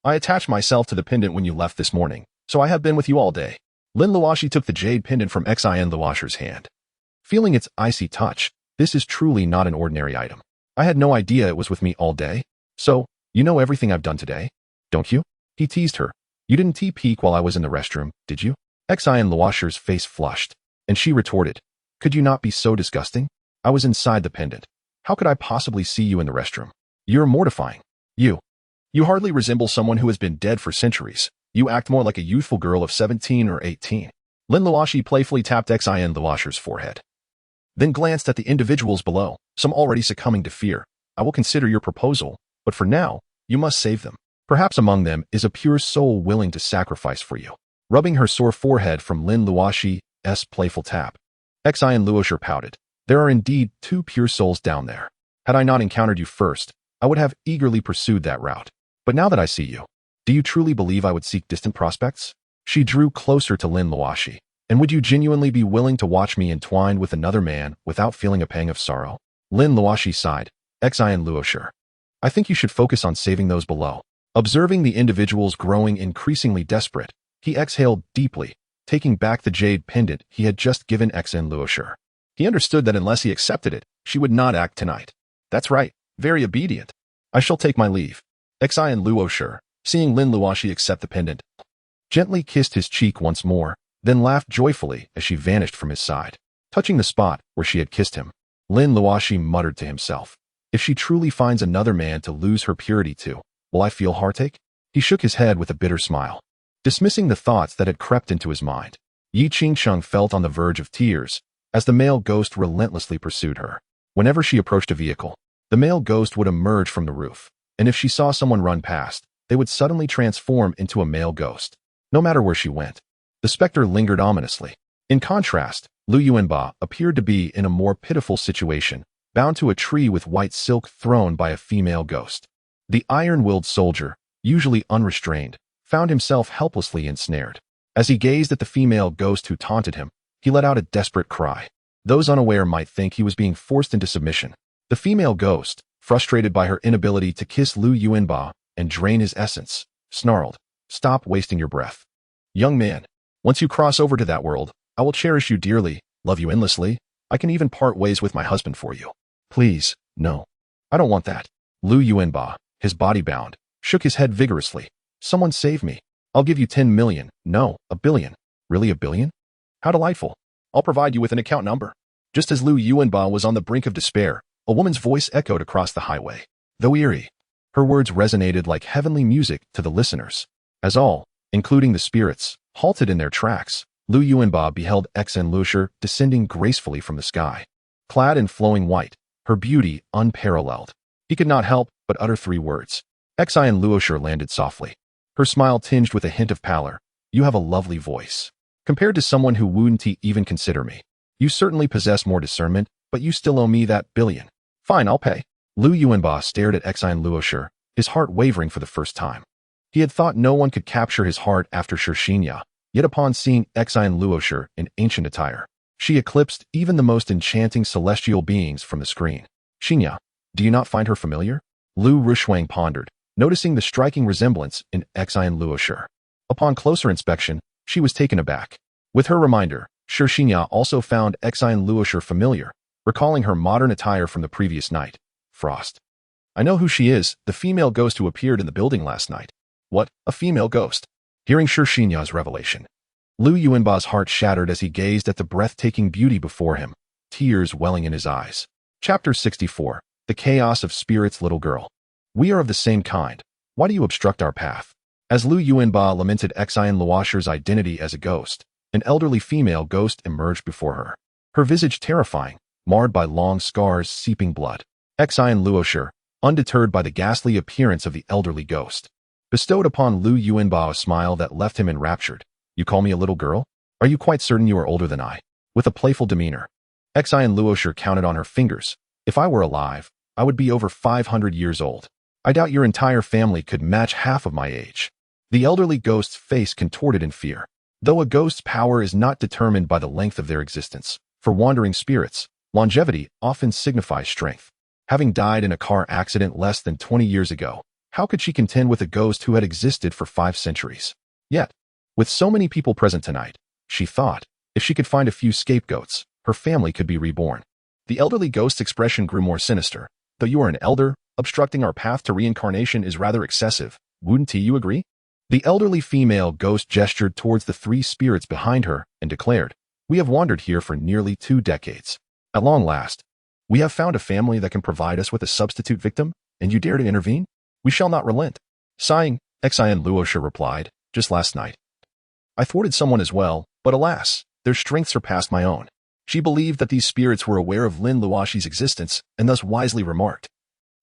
I attached myself to the pendant when you left this morning, so I have been with you all day. Lin Luoxi took the jade pendant from Exine Luoxi's hand. Feeling its icy touch, this is truly not an ordinary item. I had no idea it was with me all day. So, you know everything I've done today, don't you? He teased her. You didn't peek while I was in the restroom, did you? Exine Luoxi's face flushed, and she retorted, could you not be so disgusting? I was inside the pendant. How could I possibly see you in the restroom? You're mortifying. You hardly resemble someone who has been dead for centuries. You act more like a youthful girl of 17 or 18. Lin Luoxi playfully tapped Exine Luoxi's forehead, then glanced at the individuals below, some already succumbing to fear. I will consider your proposal, but for now, you must save them. Perhaps among them is a pure soul willing to sacrifice for you. Rubbing her sore forehead from Lin Luoxi's playful tap, Exine Luoxi pouted. There are indeed 2 pure souls down there. Had I not encountered you first, I would have eagerly pursued that route. But now that I see you, do you truly believe I would seek distant prospects? She drew closer to Lin Luoxi. And would you genuinely be willing to watch me entwined with another man without feeling a pang of sorrow? Lin Luoxi sighed. Exine Luoxi. I think you should focus on saving those below. Observing the individuals growing increasingly desperate, he exhaled deeply, taking back the jade pendant he had just given Exine Luoxi. He understood that unless he accepted it, she would not act tonight. That's right, very obedient. I shall take my leave. Exine Luoxi, seeing Lin Luoxi accept the pendant, gently kissed his cheek once more, then laughed joyfully as she vanished from his side. Touching the spot where she had kissed him, Lin Luoxi muttered to himself, if she truly finds another man to lose her purity to, will I feel heartache? He shook his head with a bitter smile, dismissing the thoughts that had crept into his mind. Yi Qingsheng felt on the verge of tears as the male ghost relentlessly pursued her. Whenever she approached a vehicle, the male ghost would emerge from the roof, and if she saw someone run past, they would suddenly transform into a male ghost. No matter where she went, the specter lingered ominously. In contrast, Lu Yuanba appeared to be in a more pitiful situation, bound to a tree with white silk thrown by a female ghost. The iron-willed soldier, usually unrestrained, found himself helplessly ensnared. As he gazed at the female ghost who taunted him, he let out a desperate cry. Those unaware might think he was being forced into submission. The female ghost, frustrated by her inability to kiss Lu Yuanba and drain his essence, snarled, stop wasting your breath. Young man, once you cross over to that world, I will cherish you dearly, love you endlessly. I can even part ways with my husband for you. Please, no. I don't want that. Lu Yuanba, his body bound, shook his head vigorously. Someone save me. I'll give you 10 million. No, a billion. Really, a billion? How delightful. I'll provide you with an account number. Just as Lu Yuanba was on the brink of despair, a woman's voice echoed across the highway. Though eerie, her words resonated like heavenly music to the listeners. As all, including the spirits, halted in their tracks, Lu Yuanba beheld Exine Luoxi descending gracefully from the sky. Clad in flowing white, her beauty unparalleled. He could not help but utter 3 words. Exine Luoxi landed softly. Her smile tinged with a hint of pallor. You have a lovely voice. Compared to someone who wouldn't even consider me, you certainly possess more discernment, but you still owe me that billion. Fine, I'll pay. Lu Yuanba stared at Exine Luoxi, his heart wavering for the first time. He had thought no one could capture his heart after Shinya, yet upon seeing Exine Luoxi in ancient attire, she eclipsed even the most enchanting celestial beings from the screen. Shinya, do you not find her familiar? Lu Rushuang pondered, noticing the striking resemblance in Exine Luoxi. Upon closer inspection, she was taken aback. With her reminder, Shinya also found Exine Luoxi familiar, recalling her modern attire from the previous night. Frost. I know who she is, the female ghost who appeared in the building last night. What, a female ghost? Hearing Shinya's revelation, Lu Yuanba's heart shattered as he gazed at the breathtaking beauty before him, tears welling in his eyes. Chapter 64. The Chaos of Spirit's Little Girl. We are of the same kind. Why do you obstruct our path? As Lu Yuanba lamented Exine Luoxi's identity as a ghost, an elderly female ghost emerged before her. Her visage terrifying, marred by long scars seeping blood. Exine Luoxi, undeterred by the ghastly appearance of the elderly ghost, bestowed upon Lu Yuanbao a smile that left him enraptured. You call me a little girl? Are you quite certain you are older than I? With a playful demeanor, Lin Luoxi counted on her fingers. If I were alive, I would be over 500 years old. I doubt your entire family could match half of my age. The elderly ghost's face contorted in fear. Though a ghost's power is not determined by the length of their existence, for wandering spirits, longevity often signifies strength. Having died in a car accident less than 20 years ago, how could she contend with a ghost who had existed for 5 centuries? Yet, with so many people present tonight, she thought, if she could find a few scapegoats, her family could be reborn. The elderly ghost's expression grew more sinister. Though you are an elder, obstructing our path to reincarnation is rather excessive. Wouldn't you agree? The elderly female ghost gestured towards the 3 spirits behind her and declared, We have wandered here for nearly 2 decades. At long last, we have found a family that can provide us with a substitute victim, and you dare to intervene? We shall not relent. Sighing, Lin Luoxi replied, Just last night, I thwarted someone as well, but alas, their strength surpassed my own. She believed that these spirits were aware of Lin Luoxi's existence and thus wisely remarked,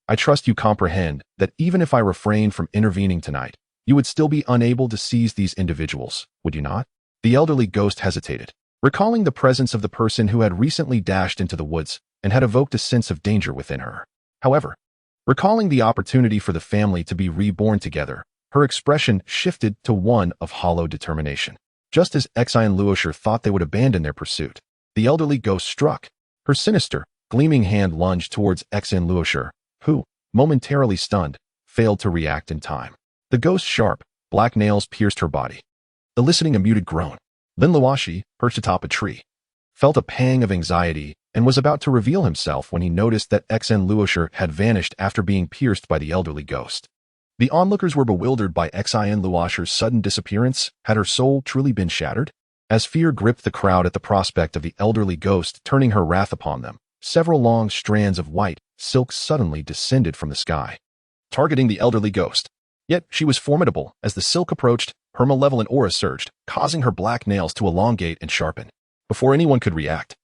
I trust you comprehend that even if I refrained from intervening tonight, you would still be unable to seize these individuals, would you not? The elderly ghost hesitated, recalling the presence of the person who had recently dashed into the woods and had evoked a sense of danger within her. However, recalling the opportunity for the family to be reborn together, her expression shifted to one of hollow determination. Just as Lin Luoxi thought they would abandon their pursuit, the elderly ghost struck. Her sinister, gleaming hand lunged towards Lin Luoxi, who, momentarily stunned, failed to react in time. The ghost's sharp, black nails pierced her body, eliciting a muted groan. Lin Luoxi, perched atop a tree, felt a pang of anxiety and was about to reveal himself when he noticed that Lin Luoxi had vanished after being pierced by the elderly ghost. The onlookers were bewildered by Lin Luoxi's sudden disappearance. Had her soul truly been shattered? As fear gripped the crowd at the prospect of the elderly ghost turning her wrath upon them, several long strands of white silk suddenly descended from the sky, targeting the elderly ghost. Yet she was formidable. As the silk approached, her malevolent aura surged, causing her black nails to elongate and sharpen. Before anyone could react,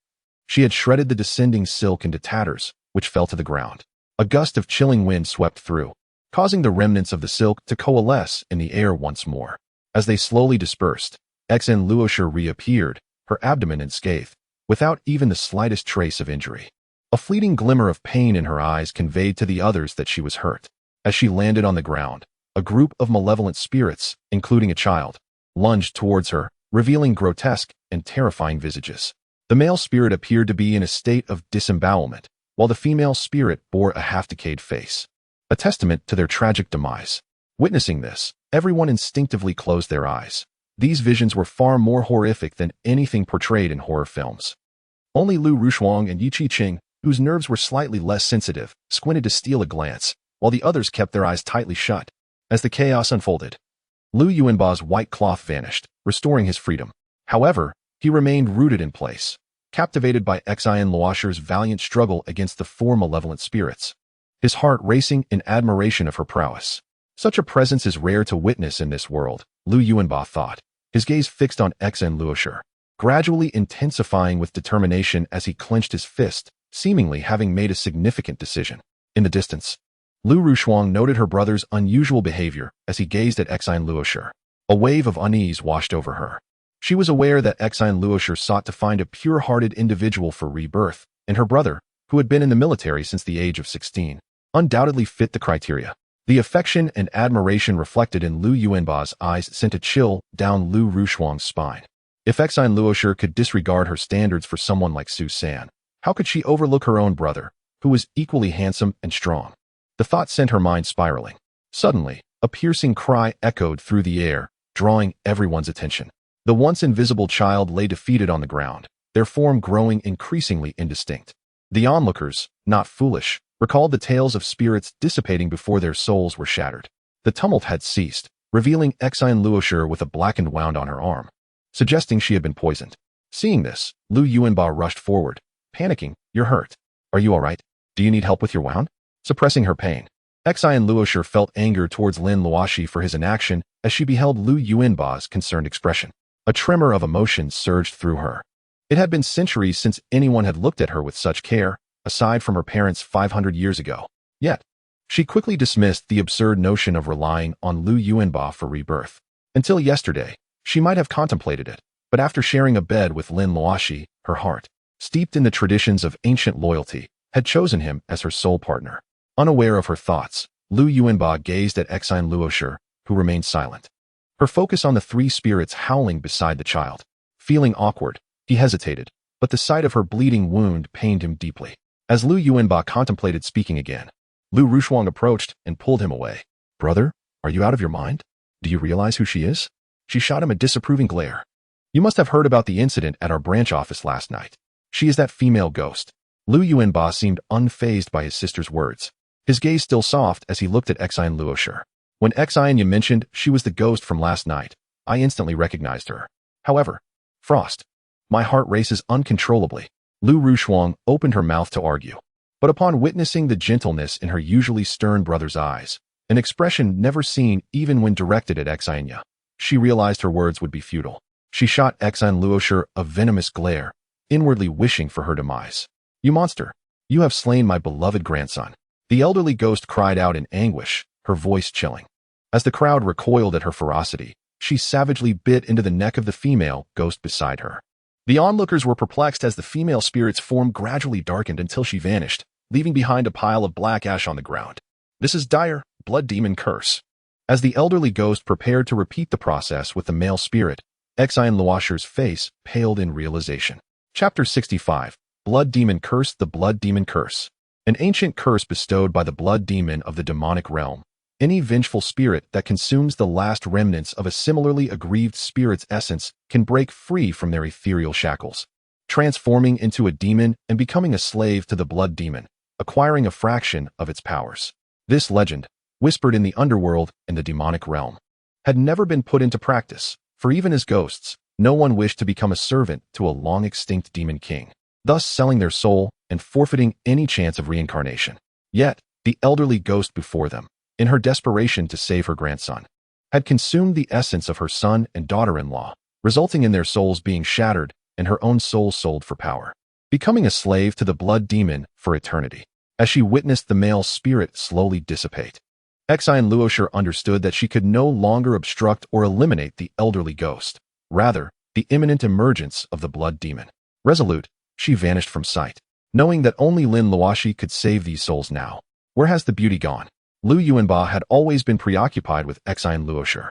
she had shredded the descending silk into tatters, which fell to the ground. A gust of chilling wind swept through, causing the remnants of the silk to coalesce in the air once more. As they slowly dispersed, Lin Luoxi reappeared, her abdomen unscathed, without even the slightest trace of injury. A fleeting glimmer of pain in her eyes conveyed to the others that she was hurt. As she landed on the ground, a group of malevolent spirits, including a child, lunged towards her, revealing grotesque and terrifying visages. The male spirit appeared to be in a state of disembowelment, while the female spirit bore a half-decayed face, a testament to their tragic demise. Witnessing this, everyone instinctively closed their eyes. These visions were far more horrific than anything portrayed in horror films. Only Lu Rushuang and Yi Qing, whose nerves were slightly less sensitive, squinted to steal a glance, while the others kept their eyes tightly shut. As the chaos unfolded, Lu Yuanbao's white cloth vanished, restoring his freedom. However, he remained rooted in place, captivated by Lin Luoxi's valiant struggle against the 4 malevolent spirits, his heart racing in admiration of her prowess. Such a presence is rare to witness in this world, Lu Yuanbao thought, his gaze fixed on Lin Luoxi, gradually intensifying with determination as he clenched his fist, seemingly having made a significant decision. In the distance, Lu Rushuang noted her brother's unusual behavior as he gazed at Lin Luoxi. A wave of unease washed over her. She was aware that Lin Luoxi sought to find a pure-hearted individual for rebirth, and her brother, who had been in the military since the age of 16, undoubtedly fit the criteria. The affection and admiration reflected in Lu Yuanbao's eyes sent a chill down Lu Rushuang's spine. If Lin Luoxi could disregard her standards for someone like Su San, how could she overlook her own brother, who was equally handsome and strong? The thought sent her mind spiraling. Suddenly, a piercing cry echoed through the air, drawing everyone's attention. The once invisible child lay defeated on the ground, their form growing increasingly indistinct. The onlookers, not foolish, recalled the tales of spirits dissipating before their souls were shattered. The tumult had ceased, revealing Lin Luoxi with a blackened wound on her arm, suggesting she had been poisoned. Seeing this, Lu Yuanbao rushed forward, panicking, You're hurt. Are you all right? Do you need help with your wound? Suppressing her pain, Lin Luoxi felt anger towards Lin Luoxi for his inaction as she beheld Lu Yuanbao's concerned expression. A tremor of emotion surged through her. It had been centuries since anyone had looked at her with such care, aside from her parents 500 years ago. Yet, She quickly dismissed the absurd notion of relying on Lu Yuanba for rebirth. Until yesterday, she might have contemplated it, but after sharing a bed with Lin Luoxi, her heart, steeped in the traditions of ancient loyalty, had chosen him as her soul partner. Unaware of her thoughts, Lu Yuanba gazed at Exine Luoxi, who remained silent. Her focus on the three spirits howling beside the child. Feeling awkward, he hesitated, but the sight of her bleeding wound pained him deeply. As Lu Yuanba contemplated speaking again, Lu Rushuang approached and pulled him away. Brother, are you out of your mind? Do you realize who she is? She shot him a disapproving glare. You must have heard about the incident at our branch office last night. She is that female ghost. Lu Yuanba seemed unfazed by his sister's words, his gaze still soft as he looked at Exine Luoxi. When Exine mentioned she was the ghost from last night, I instantly recognized her. However, Frost. My heart races uncontrollably. Lu Rushuang opened her mouth to argue. But upon witnessing the gentleness in her usually stern brother's eyes, an expression never seen even when directed at Exine, she realized her words would be futile. She shot Exine Luoxi a venomous glare, inwardly wishing for her demise. You monster! You have slain my beloved grandson. The elderly ghost cried out in anguish, her voice chilling. As the crowd recoiled at her ferocity, she savagely bit into the neck of the female ghost beside her. The onlookers were perplexed as the female spirit's form gradually darkened until she vanished, leaving behind a pile of black ash on the ground. This is dire, blood demon curse. As the elderly ghost prepared to repeat the process with the male spirit, Exine Luoxi's face paled in realization. Chapter 65. Blood Demon Curse. The Blood Demon Curse. An ancient curse bestowed by the blood demon of the demonic realm. Any vengeful spirit that consumes the last remnants of a similarly aggrieved spirit's essence can break free from their ethereal shackles, transforming into a demon and becoming a slave to the blood demon, acquiring a fraction of its powers. This legend, whispered in the underworld and the demonic realm, had never been put into practice, for even as ghosts, no one wished to become a servant to a long-extinct demon king, thus selling their soul and forfeiting any chance of reincarnation. Yet, the elderly ghost before them, in her desperation to save her grandson, had consumed the essence of her son and daughter-in-law, resulting in their souls being shattered and her own soul sold for power, becoming a slave to the blood demon for eternity. As she witnessed the male spirit slowly dissipate, Exine Luoxi understood that she could no longer obstruct or eliminate the elderly ghost, rather, the imminent emergence of the blood demon. Resolute, she vanished from sight, knowing that only Lin Luoxi could save these souls now. Where has the beauty gone? Lu Yuanba had always been preoccupied with Exine Luoxi,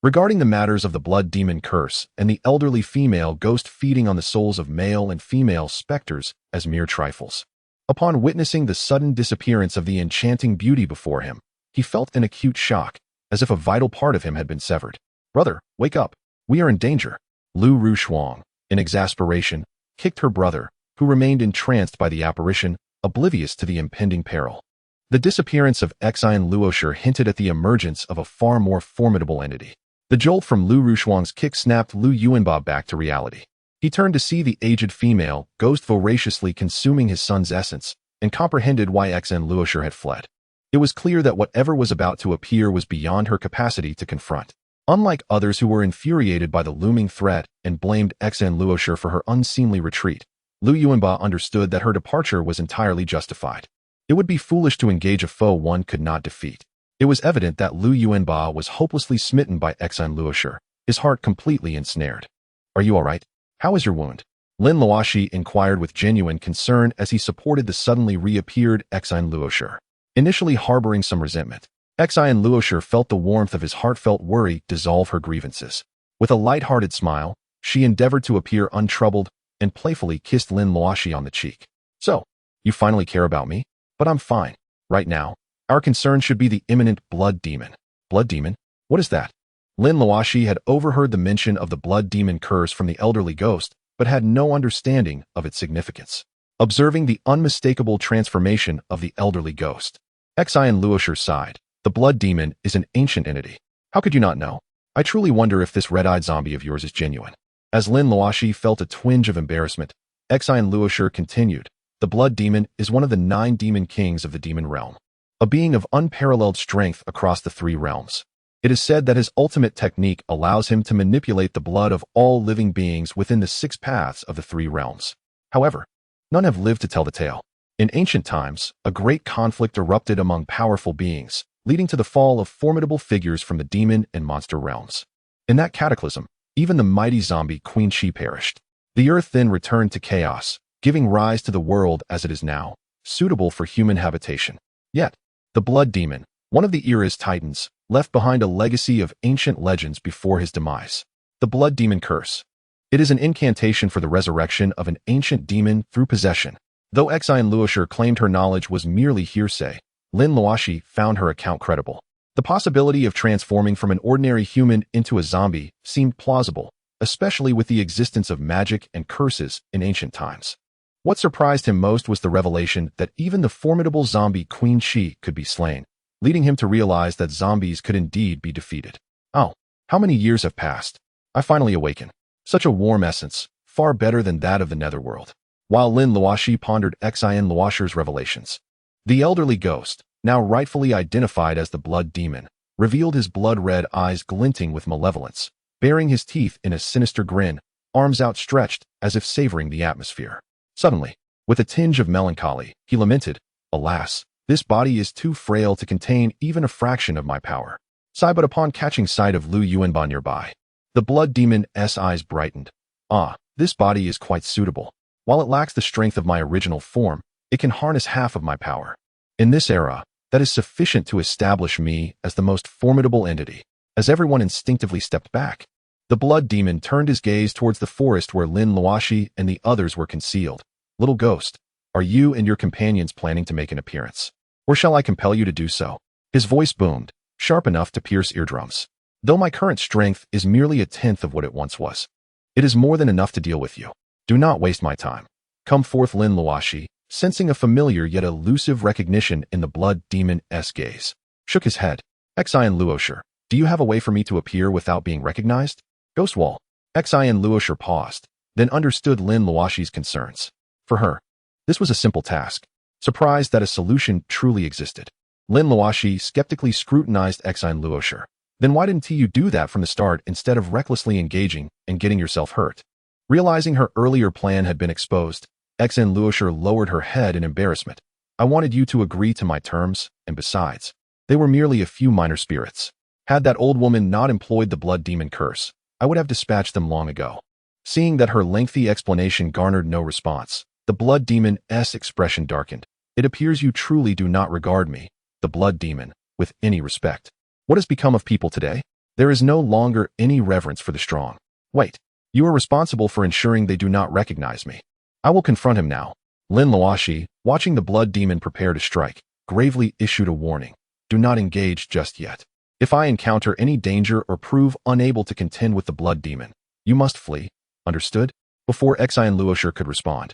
regarding the matters of the blood demon curse and the elderly female ghost feeding on the souls of male and female specters as mere trifles. Upon witnessing the sudden disappearance of the enchanting beauty before him, he felt an acute shock, as if a vital part of him had been severed. Brother, wake up. We are in danger. Lu Rushuang, in exasperation, kicked her brother, who remained entranced by the apparition, oblivious to the impending peril. The disappearance of Exine Luoxi hinted at the emergence of a far more formidable entity. The jolt from Lu Rushuang's kick snapped Lu Yuanba back to reality. He turned to see the aged female ghost voraciously consuming his son's essence, and comprehended why Exine Luoxi had fled. It was clear that whatever was about to appear was beyond her capacity to confront. Unlike others who were infuriated by the looming threat and blamed Exine Luoxi for her unseemly retreat, Lu Yuanba understood that her departure was entirely justified. It would be foolish to engage a foe one could not defeat. It was evident that Lu Yuanba was hopelessly smitten by Exine Luoxi, his heart completely ensnared. Are you all right? How is your wound? Lin Luoxi inquired with genuine concern as he supported the suddenly reappeared Exine Luoxi. Initially harboring some resentment, Exine Luoxi felt the warmth of his heartfelt worry dissolve her grievances. With a light-hearted smile, she endeavored to appear untroubled and playfully kissed Lin Luoxi on the cheek. So, you finally care about me? But I'm fine. Right now, our concern should be the imminent blood demon. Blood demon? What is that? Lin Luoxi had overheard the mention of the blood demon curse from the elderly ghost, but had no understanding of its significance. Observing the unmistakable transformation of the elderly ghost, Exine Luoxi sighed. The blood demon is an ancient entity. How could you not know? I truly wonder if this red-eyed zombie of yours is genuine. As Lin Luoxi felt a twinge of embarrassment, Exine Luoxi continued. The blood demon is one of the 9 demon kings of the demon realm, a being of unparalleled strength across the 3 realms. It is said that his ultimate technique allows him to manipulate the blood of all living beings within the 6 paths of the 3 realms. However, none have lived to tell the tale. In ancient times, a great conflict erupted among powerful beings, leading to the fall of formidable figures from the demon and monster realms. In that cataclysm, even the mighty zombie Queen Shi perished. The earth then returned to chaos, giving rise to the world as it is now, suitable for human habitation. Yet, the blood demon, one of the era's titans, left behind a legacy of ancient legends before his demise. The blood demon curse. It is an incantation for the resurrection of an ancient demon through possession. Though Lin Luoxi claimed her knowledge was merely hearsay, Lin Luoxi found her account credible. The possibility of transforming from an ordinary human into a zombie seemed plausible, especially with the existence of magic and curses in ancient times. What surprised him most was the revelation that even the formidable zombie Queen Shi could be slain, leading him to realize that zombies could indeed be defeated. Oh, how many years have passed? I finally awaken. Such a warm essence, far better than that of the netherworld. While Lin Luoxi pondered Lin Luoxi's revelations, the elderly ghost, now rightfully identified as the blood demon, revealed his blood-red eyes glinting with malevolence, baring his teeth in a sinister grin, arms outstretched as if savoring the atmosphere. Suddenly, with a tinge of melancholy, he lamented, "Alas, this body is too frail to contain even a fraction of my power." Sigh, but upon catching sight of Lu Yuanba nearby, the blood demon's eyes brightened. "Ah, this body is quite suitable. While it lacks the strength of my original form, it can harness half of my power. In this era, that is sufficient to establish me as the most formidable entity." As everyone instinctively stepped back, the blood demon turned his gaze towards the forest where Lin Luoxi and the others were concealed. "Little ghost, are you and your companions planning to make an appearance? Or shall I compel you to do so?" His voice boomed, sharp enough to pierce eardrums. "Though my current strength is merely a tenth of what it once was, it is more than enough to deal with you. Do not waste my time. Come forth." Lin Luoxi, sensing a familiar yet elusive recognition in the blood demon's gaze, shook his head. "Lin Luoxi, do you have a way for me to appear without being recognized?" Ghost wall. Lin Luoxi paused, then understood Lin Luoxi's concerns. For her, this was a simple task, surprised that a solution truly existed. Lin Luoxi skeptically scrutinized Lin Luoxi. "Then why didn't you do that from the start instead of recklessly engaging and getting yourself hurt?" Realizing her earlier plan had been exposed, Lin Luoxi lowered her head in embarrassment. "I wanted you to agree to my terms, and besides, they were merely a few minor spirits. Had that old woman not employed the blood demon curse, I would have dispatched them long ago." Seeing that her lengthy explanation garnered no response, the blood demon's expression darkened. "It appears you truly do not regard me, the blood demon, with any respect. What has become of people today? There is no longer any reverence for the strong. Wait, you are responsible for ensuring they do not recognize me. I will confront him now." Lin Luoxi, watching the blood demon prepare to strike, gravely issued a warning. "Do not engage just yet. If I encounter any danger or prove unable to contend with the blood demon, you must flee. Understood?" Before Lin Luoxi could respond,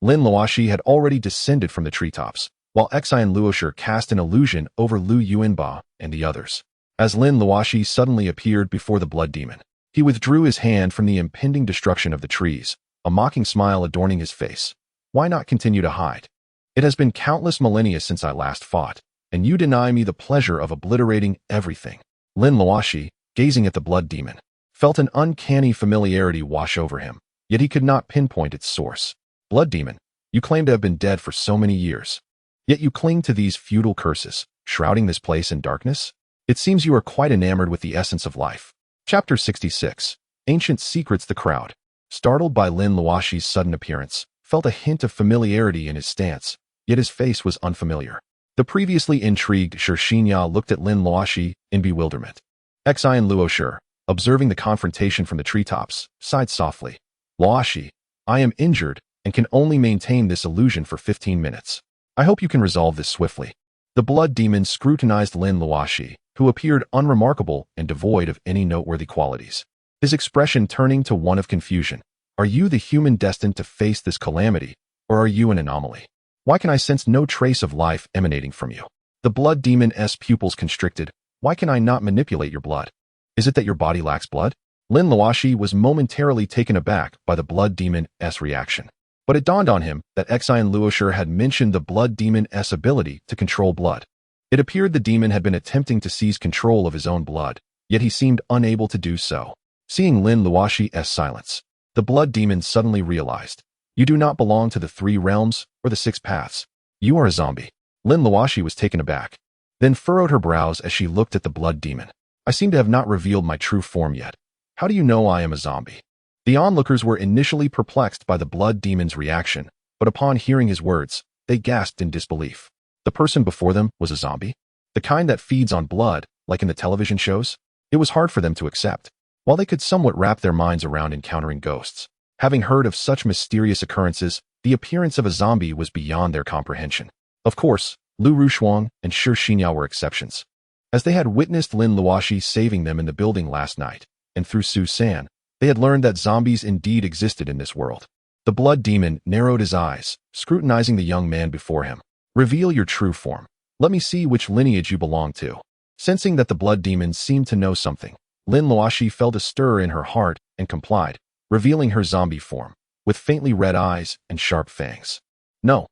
Lin Luoxi had already descended from the treetops, while Lin Luoxi cast an illusion over Lu Yuanba and the others. As Lin Luoxi suddenly appeared before the blood demon, he withdrew his hand from the impending destruction of the trees, a mocking smile adorning his face. "Why not continue to hide? It has been countless millennia since I last fought, and you deny me the pleasure of obliterating everything." Lin Luoxi, gazing at the blood demon, felt an uncanny familiarity wash over him, yet he could not pinpoint its source. "Blood demon, you claim to have been dead for so many years, yet you cling to these feudal curses, shrouding this place in darkness? It seems you are quite enamored with the essence of life." Chapter 66. Ancient Secrets. The crowd, startled by Lin Luoxi's sudden appearance, felt a hint of familiarity in his stance, yet his face was unfamiliar. The previously intrigued Shinya looked at Lin Luoxi in bewilderment. Lin Luoxi, observing the confrontation from the treetops, sighed softly. "Luoxi, I am injured and can only maintain this illusion for 15 minutes. I hope you can resolve this swiftly." The blood demon scrutinized Lin Luoxi, who appeared unremarkable and devoid of any noteworthy qualities, his expression turning to one of confusion. "Are you the human destined to face this calamity, or are you an anomaly? Why can I sense no trace of life emanating from you?" The blood demon's pupils constricted. "Why can I not manipulate your blood? Is it that your body lacks blood?" Lin Luoxi was momentarily taken aback by the blood demon's reaction, but it dawned on him that Lin Luoxi had mentioned the blood demon's ability to control blood. It appeared the demon had been attempting to seize control of his own blood, yet he seemed unable to do so. Seeing Lin Luoxi's silence, the blood demon suddenly realized, "You do not belong to the 3 realms or the 6 paths. You are a zombie. Lin Luoxi was taken aback, then furrowed her brows as she looked at the blood demon. I seem to have not revealed my true form yet. How do you know I am a zombie? The onlookers were initially perplexed by the blood demon's reaction, but upon hearing his words, they gasped in disbelief. The person before them was a zombie? The kind that feeds on blood, like in the television shows? It was hard for them to accept. While they could somewhat wrap their minds around encountering ghosts, having heard of such mysterious occurrences, the appearance of a zombie was beyond their comprehension. Of course, Lu Rushuang and Shi Xinyao were exceptions, as they had witnessed Lin Luoxi saving them in the building last night, and through Su San, they had learned that zombies indeed existed in this world. The blood demon narrowed his eyes, scrutinizing the young man before him. Reveal your true form. Let me see which lineage you belong to. Sensing that the blood demon seemed to know something, Lin Luoxi felt a stir in her heart and complied, revealing her zombie form, with faintly red eyes and sharp fangs. No,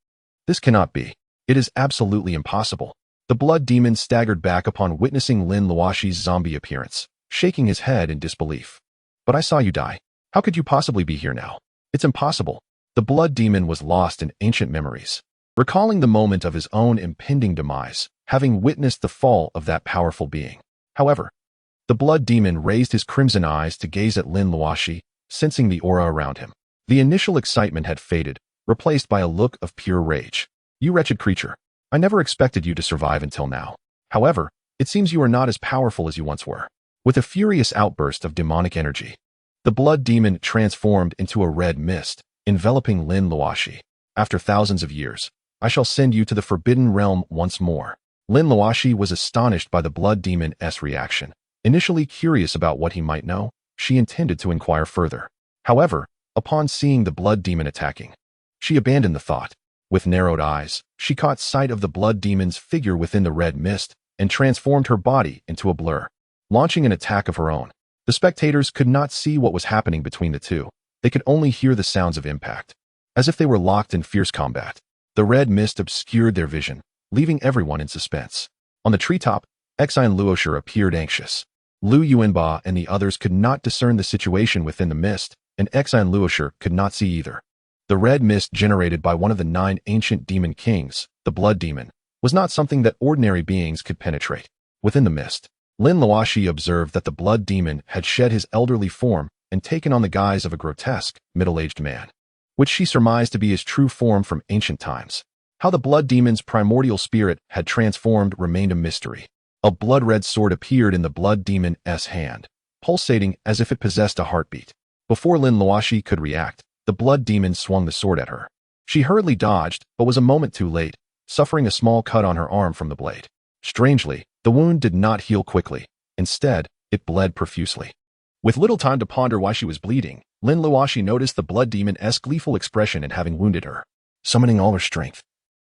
this cannot be. It is absolutely impossible. The blood demon staggered back upon witnessing Lin Luoxi's zombie appearance, shaking his head in disbelief. But I saw you die. How could you possibly be here now? It's impossible. The blood demon was lost in ancient memories, recalling the moment of his own impending demise, having witnessed the fall of that powerful being. However, the blood demon raised his crimson eyes to gaze at Lin Luoxi, sensing the aura around him. The initial excitement had faded, replaced by a look of pure rage. You wretched creature. I never expected you to survive until now. However, it seems you are not as powerful as you once were. With a furious outburst of demonic energy, the blood demon transformed into a red mist, enveloping Lin Luoxi. After thousands of years, I shall send you to the Forbidden Realm once more. Lin Luoxi was astonished by the blood demon's reaction. Initially curious about what he might know, she intended to inquire further. However, upon seeing the blood demon attacking, she abandoned the thought. With narrowed eyes, she caught sight of the blood demon's figure within the red mist and transformed her body into a blur, launching an attack of her own. The spectators could not see what was happening between the two. They could only hear the sounds of impact, as if they were locked in fierce combat. The red mist obscured their vision, leaving everyone in suspense. On the treetop, Lin Luoxi appeared anxious. Lu Yuanba and the others could not discern the situation within the mist, and Lin Luoxi could not see either. The red mist generated by one of the 9 ancient demon kings, the blood demon, was not something that ordinary beings could penetrate. Within the mist, Lin Luoxi observed that the blood demon had shed his elderly form and taken on the guise of a grotesque, middle-aged man, which she surmised to be his true form from ancient times. How the blood demon's primordial spirit had transformed remained a mystery. A blood-red sword appeared in the blood demon's hand, pulsating as if it possessed a heartbeat. Before Lin Luoxi could react, the blood demon swung the sword at her. She hurriedly dodged, but was a moment too late, suffering a small cut on her arm from the blade. Strangely, the wound did not heal quickly. Instead, it bled profusely. With little time to ponder why she was bleeding, Lin Luoxi noticed the blood demon's gleeful expression in having wounded her. Summoning all her strength,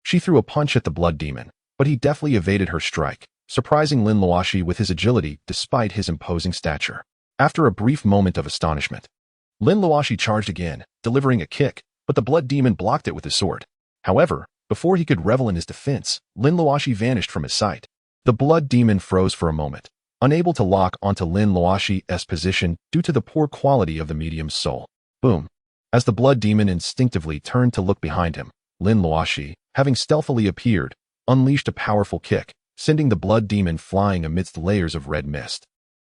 she threw a punch at the blood demon, but he deftly evaded her strike, surprising Lin Luoxi with his agility despite his imposing stature. After a brief moment of astonishment, Lin Luoxi charged again, delivering a kick, but the blood demon blocked it with his sword. However, before he could revel in his defense, Lin Luoxi vanished from his sight. The blood demon froze for a moment, unable to lock onto Lin Luoxi's position due to the poor quality of the medium's soul. Boom. As the blood demon instinctively turned to look behind him, Lin Luoxi, having stealthily appeared, unleashed a powerful kick, sending the blood demon flying amidst layers of red mist,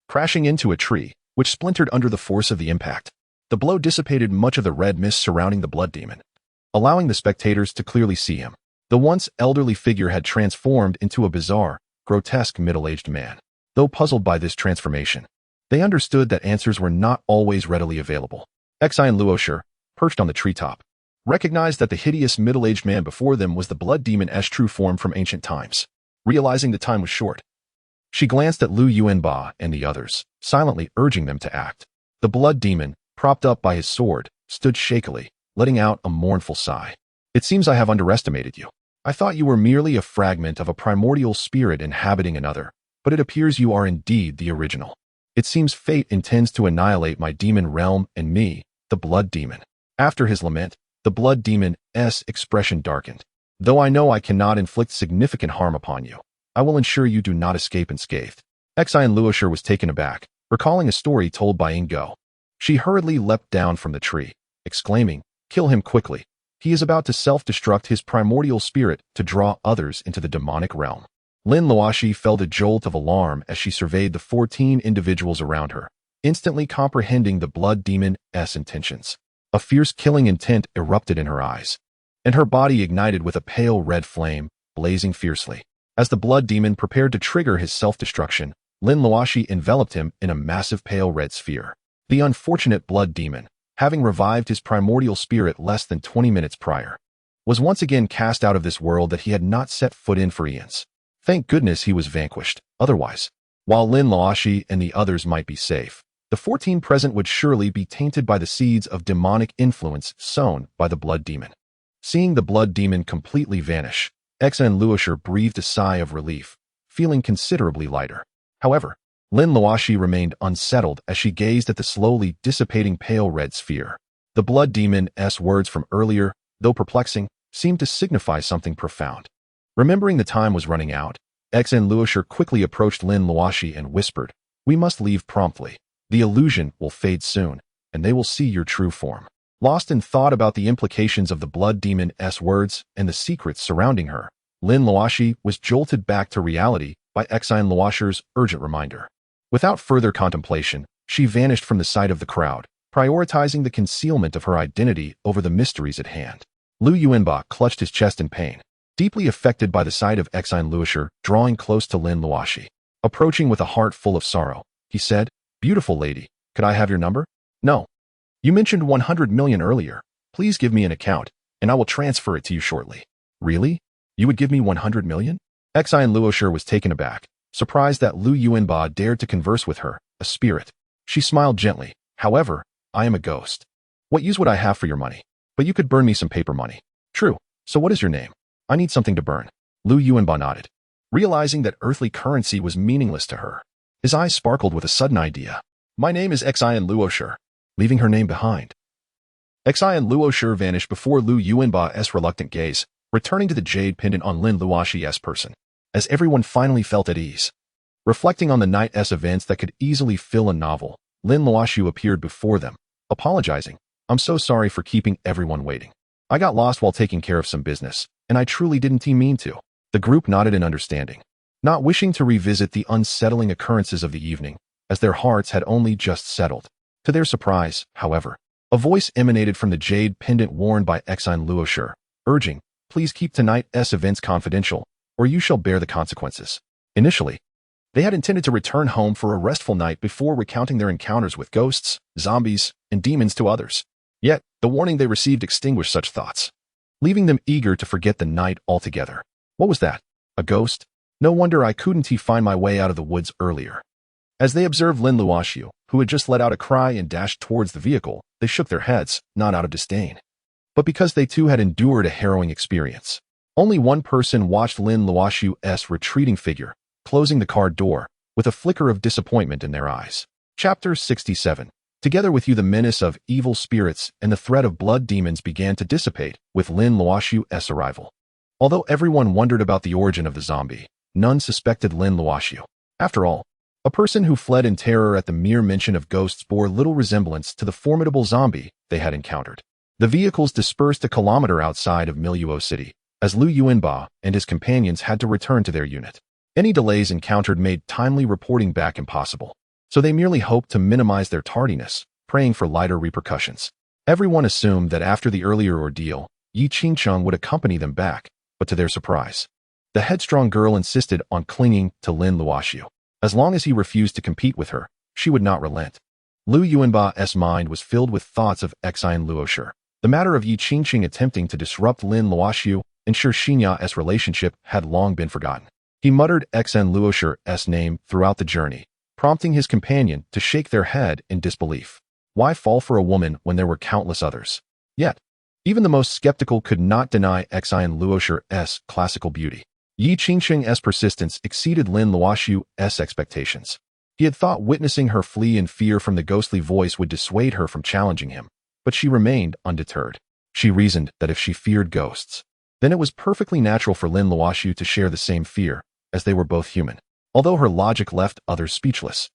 crashing into a tree, which splintered under the force of the impact. The blow dissipated much of the red mist surrounding the blood demon, allowing the spectators to clearly see him. The once elderly figure had transformed into a bizarre, grotesque middle-aged man. Though puzzled by this transformation, they understood that answers were not always readily available. Lin Luoxi, perched on the treetop, recognized that the hideous middle-aged man before them was the blood demon's true form from ancient times. Realizing the time was short, she glanced at Lu Yuanba and the others, silently urging them to act. The blood demon, propped up by his sword, stood shakily, letting out a mournful sigh. It seems I have underestimated you. I thought you were merely a fragment of a primordial spirit inhabiting another, but it appears you are indeed the original. It seems fate intends to annihilate my demon realm and me, the blood demon. After his lament, the blood demon's expression darkened. Though I know I cannot inflict significant harm upon you, I will ensure you do not escape unscathed. Lin Luoxi was taken aback, recalling a story told by Ingo. She hurriedly leapt down from the tree, exclaiming, "Kill him quickly. He is about to self-destruct his primordial spirit to draw others into the demonic realm. Lin Luoxi felt a jolt of alarm as she surveyed the 14 individuals around her, instantly comprehending the blood demon's intentions. A fierce killing intent erupted in her eyes, and her body ignited with a pale red flame, blazing fiercely. As the blood demon prepared to trigger his self-destruction, Lin Luoxi enveloped him in a massive pale red sphere. The unfortunate blood demon, having revived his primordial spirit less than 20 minutes prior, was once again cast out of this world that he had not set foot in for eons. Thank goodness he was vanquished. Otherwise, while Lin Luoxi and the others might be safe, the 14 present would surely be tainted by the seeds of demonic influence sown by the blood demon. Seeing the blood demon completely vanish, Lin Luoxi breathed a sigh of relief, feeling considerably lighter. However, Lin Luoxi remained unsettled as she gazed at the slowly dissipating pale red sphere. The blood demon's words from earlier, though perplexing, seemed to signify something profound. Remembering the time was running out, Lin Luoxi quickly approached Lin Luoxi and whispered, "We must leave promptly. The illusion will fade soon, and they will see your true form." Lost in thought about the implications of the blood demon's words and the secrets surrounding her, Lin Luoxi was jolted back to reality by Lin Luoxi's urgent reminder. Without further contemplation, she vanished from the sight of the crowd, prioritizing the concealment of her identity over the mysteries at hand. Lu Yuanba clutched his chest in pain, deeply affected by the sight of Lin Luoxi drawing close to Lin Luoxi. Approaching with a heart full of sorrow, he said, "Beautiful lady, could I have your number?" "No. You mentioned 100 million earlier. Please give me an account, and I will transfer it to you shortly." "Really? You would give me 100 million? Lin Luoxi was taken aback, surprised that Lu Yuanba dared to converse with her, a spirit. She smiled gently. "However, I am a ghost. What use would I have for your money? But you could burn me some paper money." "True. So what is your name?" "I need something to burn." Lu Yuanba nodded, realizing that earthly currency was meaningless to her. His eyes sparkled with a sudden idea. "My name is Lin Luoxi." Leaving her name behind, Lin Luoxi vanished before Lu Yuanba's reluctant gaze, returning to the jade pendant on Lin Luoxi's person. As everyone finally felt at ease, reflecting on the night's events that could easily fill a novel, Lin Luoxi appeared before them, apologizing. "I'm so sorry for keeping everyone waiting. I got lost while taking care of some business, and I truly didn't mean to." The group nodded in understanding, not wishing to revisit the unsettling occurrences of the evening, as their hearts had only just settled. To their surprise, however, a voice emanated from the jade pendant worn by Lin Luoxi, urging, "Please keep tonight's events confidential, or you shall bear the consequences." Initially, they had intended to return home for a restful night before recounting their encounters with ghosts, zombies, and demons to others. Yet, the warning they received extinguished such thoughts, leaving them eager to forget the night altogether. What was that? A ghost? No wonder I couldn't find my way out of the woods earlier. As they observed Lin Luoxi, who had just let out a cry and dashed towards the vehicle, they shook their heads, not out of disdain, but because they too had endured a harrowing experience. Only one person watched Lin Luoxi's retreating figure, closing the car door, with a flicker of disappointment in their eyes. Chapter 67. Together with you the menace of evil spirits and the threat of blood demons began to dissipate with Lin Luoxi's arrival. Although everyone wondered about the origin of the zombie, none suspected Lin Luoxi. After all, a person who fled in terror at the mere mention of ghosts bore little resemblance to the formidable zombie they had encountered. The vehicles dispersed a kilometer outside of Miluo City, as Lu Yuanba and his companions had to return to their unit. Any delays encountered made timely reporting back impossible, so they merely hoped to minimize their tardiness, praying for lighter repercussions. Everyone assumed that after the earlier ordeal, Yi Qingcheng would accompany them back, but to their surprise, the headstrong girl insisted on clinging to Lin Luoxi. As long as he refused to compete with her, she would not relent. Lu Yuanba's mind was filled with thoughts of Lin Luoxi. The matter of Yi Qingcheng attempting to disrupt Lin Luoxi and Xinya's relationship had long been forgotten. He muttered Lin Luoxi's name throughout the journey, prompting his companion to shake their head in disbelief. Why fall for a woman when there were countless others? Yet, even the most skeptical could not deny Lin Luoxi's classical beauty. Yi Qingcheng's persistence exceeded Lin Luoxi's expectations. He had thought witnessing her flee in fear from the ghostly voice would dissuade her from challenging him, but she remained undeterred. She reasoned that if she feared ghosts, then it was perfectly natural for Lin Luoxi to share the same fear, as they were both human. Although her logic left others speechless,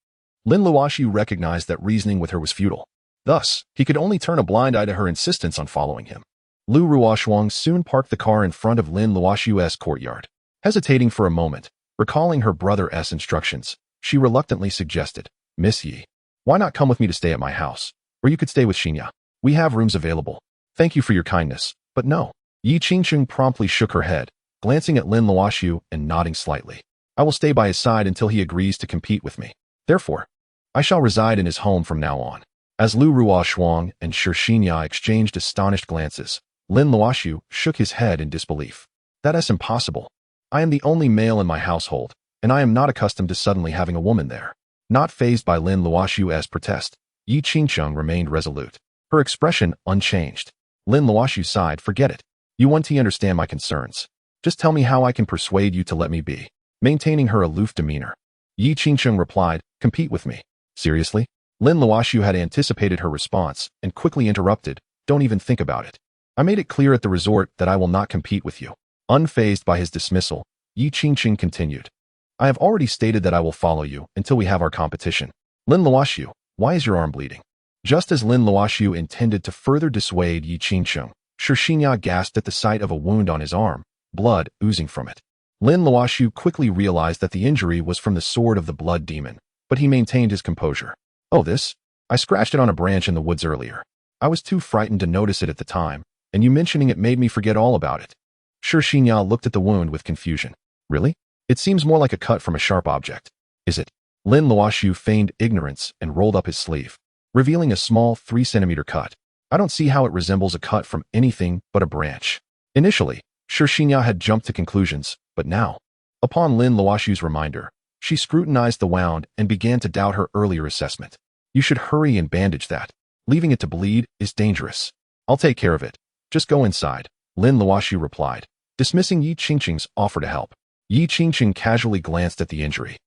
Lin Luoxi recognized that reasoning with her was futile. Thus, he could only turn a blind eye to her insistence on following him. Lu Ruoxuang soon parked the car in front of Lin Luoxi's courtyard. Hesitating for a moment, recalling her brother's instructions, she reluctantly suggested, "Miss Yi, why not come with me to stay at my house? Or you could stay with Xinya. We have rooms available. Thank you for your kindness, but no." Yi Qingqing promptly shook her head, glancing at Lin Luoxi and nodding slightly. "I will stay by his side until he agrees to compete with me. Therefore, I shall reside in his home from now on." As Lu Ruoxuang and Xinya exchanged astonished glances, Lin Luoxi shook his head in disbelief. "That is impossible. I am the only male in my household, and I am not accustomed to suddenly having a woman there." Not fazed by Lin Luoxi's protest, Yi Qingqing remained resolute, her expression unchanged. Lin Luoxi sighed, "Forget it. You want to understand my concerns. Just tell me how I can persuade you to let me be." Maintaining her aloof demeanor, Yi Qingqing replied, "Compete with me." "Seriously?" Lin Luoxi had anticipated her response and quickly interrupted, "Don't even think about it. I made it clear at the resort that I will not compete with you." Unfazed by his dismissal, Yi Qingqing continued, "I have already stated that I will follow you until we have our competition." "Lin Luoxi, why is your arm bleeding?" Just as Lin Luoxi intended to further dissuade Yi Qingqing, Xinya gasped at the sight of a wound on his arm, blood oozing from it. Lin Luoxi quickly realized that the injury was from the sword of the blood demon, but he maintained his composure. "Oh, this? I scratched it on a branch in the woods earlier. I was too frightened to notice it at the time, and you mentioning it made me forget all about it." Xinya looked at the wound with confusion. "Really? It seems more like a cut from a sharp object." "Is it?" Lin Luoxi feigned ignorance and rolled up his sleeve, revealing a small 3-centimeter cut. "I don't see how it resembles a cut from anything but a branch." Initially, Xinya had jumped to conclusions, but now, upon Lin Luoxi's reminder, she scrutinized the wound and began to doubt her earlier assessment. "You should hurry and bandage that. Leaving it to bleed is dangerous." "I'll take care of it. Just go inside," Lin Luoxi replied, dismissing Yi Qingqing's offer to help. Yi Qingqing casually glanced at the injury,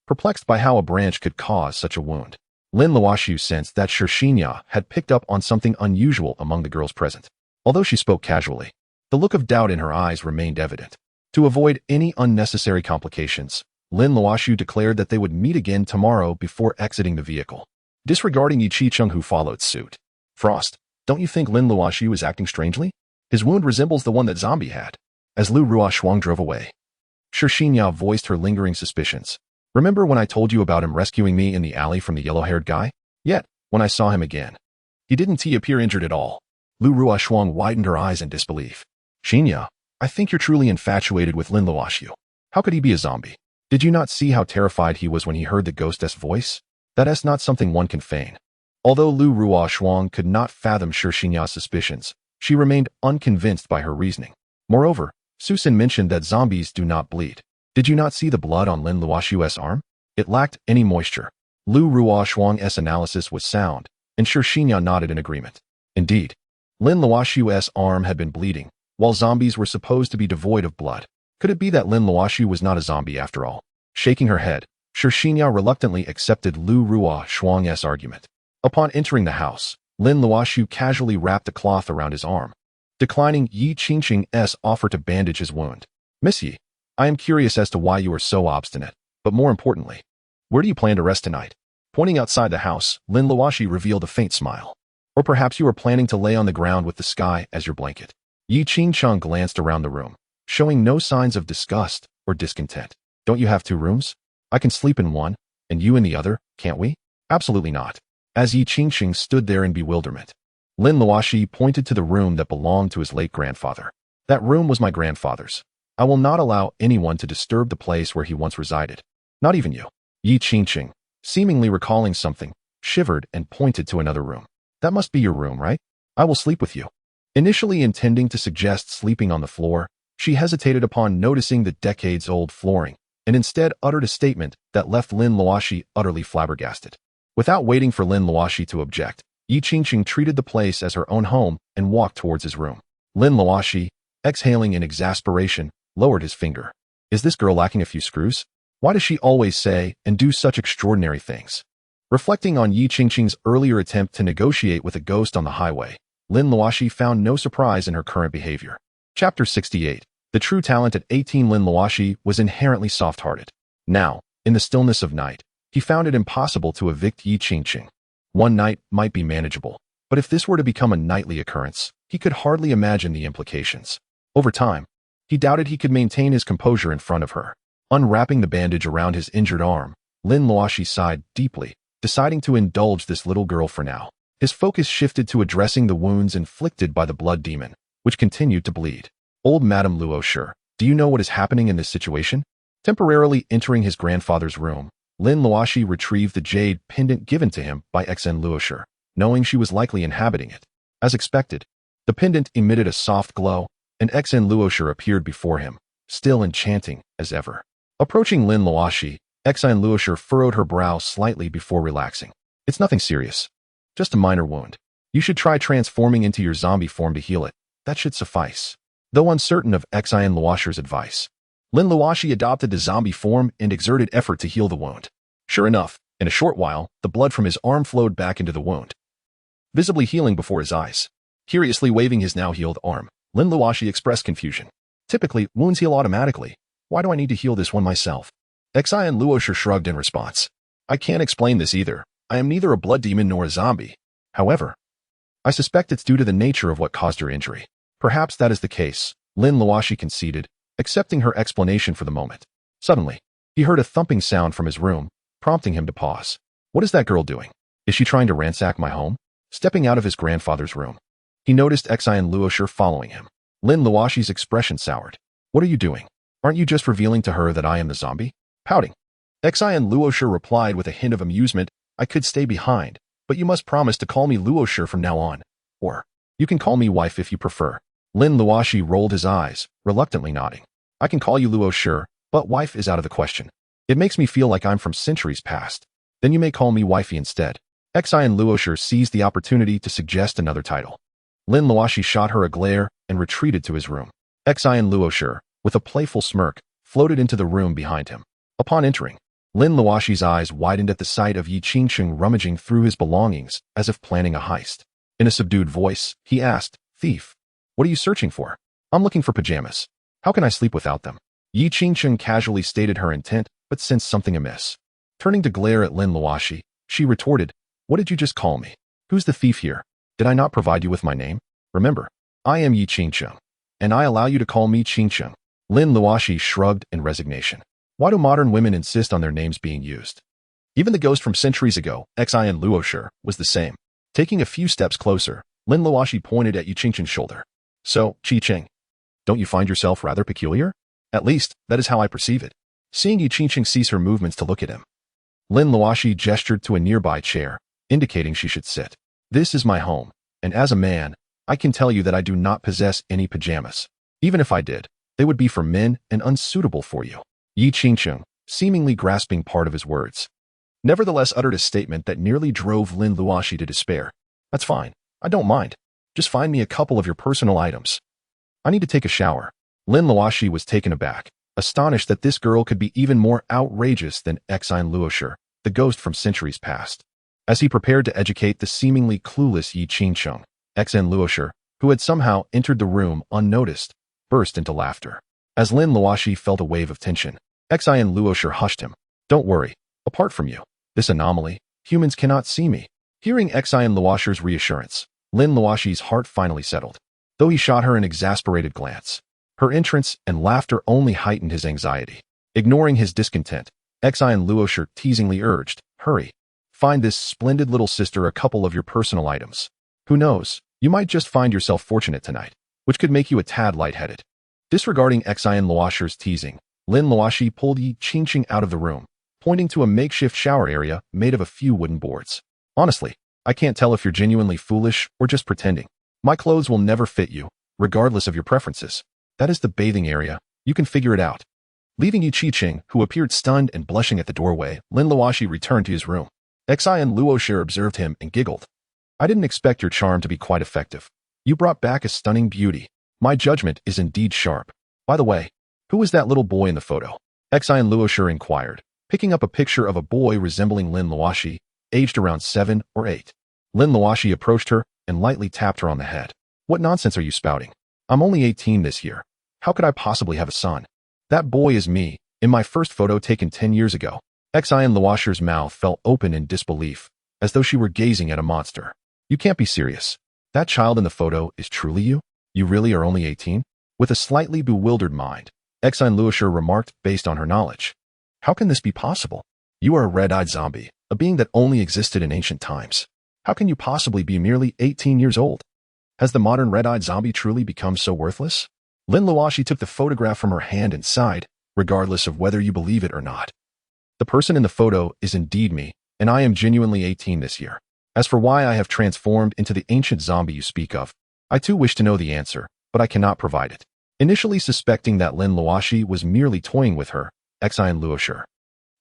perplexed by how a branch could cause such a wound. Lin Luoxi sensed that Xinya had picked up on something unusual among the girls present. Although she spoke casually, the look of doubt in her eyes remained evident. To avoid any unnecessary complications, Lin Luoxi declared that they would meet again tomorrow before exiting the vehicle, disregarding Yi Qingqing, who followed suit. "Frost, don't you think Lin Luoxi was acting strangely? His wound resembles the one that Zombie had." As Lu Ruoxuang drove away, Xinya voiced her lingering suspicions. "Remember when I told you about him rescuing me in the alley from the yellow-haired guy? Yet, when I saw him again, he didn't appear injured at all." Lu Ruoxuang widened her eyes in disbelief. "Xinya, I think you're truly infatuated with Lin Luoxi. How could he be a zombie? Did you not see how terrified he was when he heard the ghost's voice? That is not something one can feign." Although Lu Ruoxuang could not fathom Xinya's suspicions, she remained unconvinced by her reasoning. Moreover, Susan mentioned that zombies do not bleed. "Did you not see the blood on Lin Luoxi's arm? It lacked any moisture." Lu Ruoxuang's analysis was sound, and Xinya nodded in agreement. Indeed, Lin Luoxi's arm had been bleeding, while zombies were supposed to be devoid of blood. Could it be that Lin Luoxi was not a zombie after all? Shaking her head, Xinya reluctantly accepted Lu Ruoxuang's argument. Upon entering the house, Lin Luoxi casually wrapped a cloth around his arm, declining Yi Qingqing's offer to bandage his wound. "Miss Yi, I am curious as to why you are so obstinate, but more importantly, where do you plan to rest tonight?" Pointing outside the house, Lin Luoxi revealed a faint smile. "Or perhaps you are planning to lay on the ground with the sky as your blanket." Yi Qingqing glanced around the room, showing no signs of disgust or discontent. "Don't you have 2 rooms? I can sleep in one, and you in the other, can't we?" "Absolutely not." As Yi Qingqing stood there in bewilderment, Lin Luoxi pointed to the room that belonged to his late grandfather. "That room was my grandfather's. I will not allow anyone to disturb the place where he once resided. Not even you." Yi Qingqing, seemingly recalling something, shivered and pointed to another room. "That must be your room, right? I will sleep with you." Initially intending to suggest sleeping on the floor, she hesitated upon noticing the decades-old flooring, and instead uttered a statement that left Lin Luoxi utterly flabbergasted. Without waiting for Lin Luoxi to object, Yi Qingqing treated the place as her own home and walked towards his room. Lin Luoxi, exhaling in exasperation, lowered his finger. "Is this girl lacking a few screws? Why does she always say and do such extraordinary things?" Reflecting on Yi Qingqing's earlier attempt to negotiate with a ghost on the highway, Lin Luoxi found no surprise in her current behavior. Chapter 68. The true talent. At 18, Lin Luoxi was inherently soft-hearted. Now, in the stillness of night, he found it impossible to evict Yi Qingqing. One night might be manageable, but if this were to become a nightly occurrence, he could hardly imagine the implications. Over time, he doubted he could maintain his composure in front of her. Unwrapping the bandage around his injured arm, Lin Luoxi sighed deeply, deciding to indulge this little girl for now. His focus shifted to addressing the wounds inflicted by the blood demon, which continued to bleed. Old Madame Luoxi, do you know what is happening in this situation? Temporarily entering his grandfather's room, Lin Luoxi retrieved the jade pendant given to him by Lin Luoxi, knowing she was likely inhabiting it. As expected, the pendant emitted a soft glow, and Lin Luoxi appeared before him, still enchanting as ever. Approaching Lin Luoxi, Lin Luoxi furrowed her brow slightly before relaxing. It's nothing serious. Just a minor wound. You should try transforming into your zombie form to heal it. That should suffice. Though uncertain of Lin Luoxi's advice, Lin Luoxi adopted the zombie form and exerted effort to heal the wound. Sure enough, in a short while, the blood from his arm flowed back into the wound, visibly healing before his eyes. Curiously waving his now healed arm, Lin Luoxi expressed confusion. Typically, wounds heal automatically. Why do I need to heal this one myself? Lin Luoxi shrugged in response. I can't explain this either. I am neither a blood demon nor a zombie. However, I suspect it's due to the nature of what caused her injury. Perhaps that is the case, Lin Luoxi conceded, accepting her explanation for the moment. Suddenly, he heard a thumping sound from his room, prompting him to pause. What is that girl doing? Is she trying to ransack my home? Stepping out of his grandfather's room, he noticed Lin Luoxi following him. Lin Luoxi's expression soured. What are you doing? Aren't you just revealing to her that I am the zombie? Pouting, Lin Luoxi replied with a hint of amusement. I could stay behind, but you must promise to call me Luoxi from now on. Or, you can call me wife if you prefer. Lin Luoxi rolled his eyes, reluctantly nodding. I can call you Luoxi, but wife is out of the question. It makes me feel like I'm from centuries past. Then you may call me wifey instead. Lin Luoxi seized the opportunity to suggest another title. Lin Luoxi shot her a glare and retreated to his room. Lin Luoxi, with a playful smirk, floated into the room behind him. Upon entering, Lin Luoxi's eyes widened at the sight of Yi Qingsheng rummaging through his belongings as if planning a heist. In a subdued voice, he asked, Thief, what are you searching for? I'm looking for pajamas. How can I sleep without them? Yi Qingsheng casually stated her intent, but sensed something amiss. Turning to glare at Lin Luoxi, she retorted, What did you just call me? Who's the thief here? Did I not provide you with my name? Remember, I am Yi Qingsheng, and I allow you to call me Qingsheng. Lin Luoxi shrugged in resignation. Why do modern women insist on their names being used? Even the ghost from centuries ago, Lin Luoxi, was the same. Taking a few steps closer, Lin Luoxi pointed at Yi Qingsheng's shoulder. So, Qi-Qing, don't you find yourself rather peculiar? At least, that is how I perceive it. Seeing Yi Qingsheng cease her movements to look at him, Lin Luoxi gestured to a nearby chair, indicating she should sit. This is my home, and as a man, I can tell you that I do not possess any pajamas. Even if I did, they would be for men and unsuitable for you. Yi Qingsheng, seemingly grasping part of his words, nevertheless uttered a statement that nearly drove Lin Luoxi to despair. That's fine. I don't mind. Just find me a couple of your personal items. I need to take a shower. Lin Luoxi was taken aback, astonished that this girl could be even more outrageous than Lin Luoxi, the ghost from centuries past. As he prepared to educate the seemingly clueless Yi Qingsheng, Lin Luoxi, who had somehow entered the room unnoticed, burst into laughter. As Lin Luoxi felt a wave of tension, Lin Luoxi hushed him. Don't worry. Apart from you, this anomaly, humans cannot see me. Hearing Lin Luoxi's reassurance, Lin Luoxi's heart finally settled, though he shot her an exasperated glance. Her entrance and laughter only heightened his anxiety. Ignoring his discontent, Lin Luoxi teasingly urged, Hurry. Find this splendid little sister a couple of your personal items. Who knows, you might just find yourself fortunate tonight, which could make you a tad lightheaded. Disregarding Lin Luoxi's teasing, Lin Luoxi pulled Yi Qingsheng out of the room, pointing to a makeshift shower area made of a few wooden boards. Honestly, I can't tell if you're genuinely foolish or just pretending. My clothes will never fit you, regardless of your preferences. That is the bathing area. You can figure it out. Leaving Yi Qingsheng, who appeared stunned and blushing at the doorway, Lin Luoxi returned to his room. Lin Luoxi observed him and giggled. I didn't expect your charm to be quite effective. You brought back a stunning beauty. My judgment is indeed sharp. By the way, who is that little boy in the photo? Lin Luoxi inquired, picking up a picture of a boy resembling Lin Luoxi, aged around 7 or 8. Lin Luoxi approached her and lightly tapped her on the head. What nonsense are you spouting? I'm only 18 this year. How could I possibly have a son? That boy is me, in my first photo taken 10 years ago. Lin Luoxi's mouth fell open in disbelief, as though she were gazing at a monster. You can't be serious. That child in the photo is truly you? You really are only 18? With a slightly bewildered mind, Lin Luoxi remarked based on her knowledge. How can this be possible? You are a red-eyed zombie, a being that only existed in ancient times. How can you possibly be merely 18 years old? Has the modern red-eyed zombie truly become so worthless? Lin Luoxi took the photograph from her hand and sighed, regardless of whether you believe it or not. The person in the photo is indeed me, and I am genuinely 18 this year. As for why I have transformed into the ancient zombie you speak of, I too wish to know the answer, but I cannot provide it. Initially suspecting that Lin Luoxi was merely toying with her, Lin Luoxi,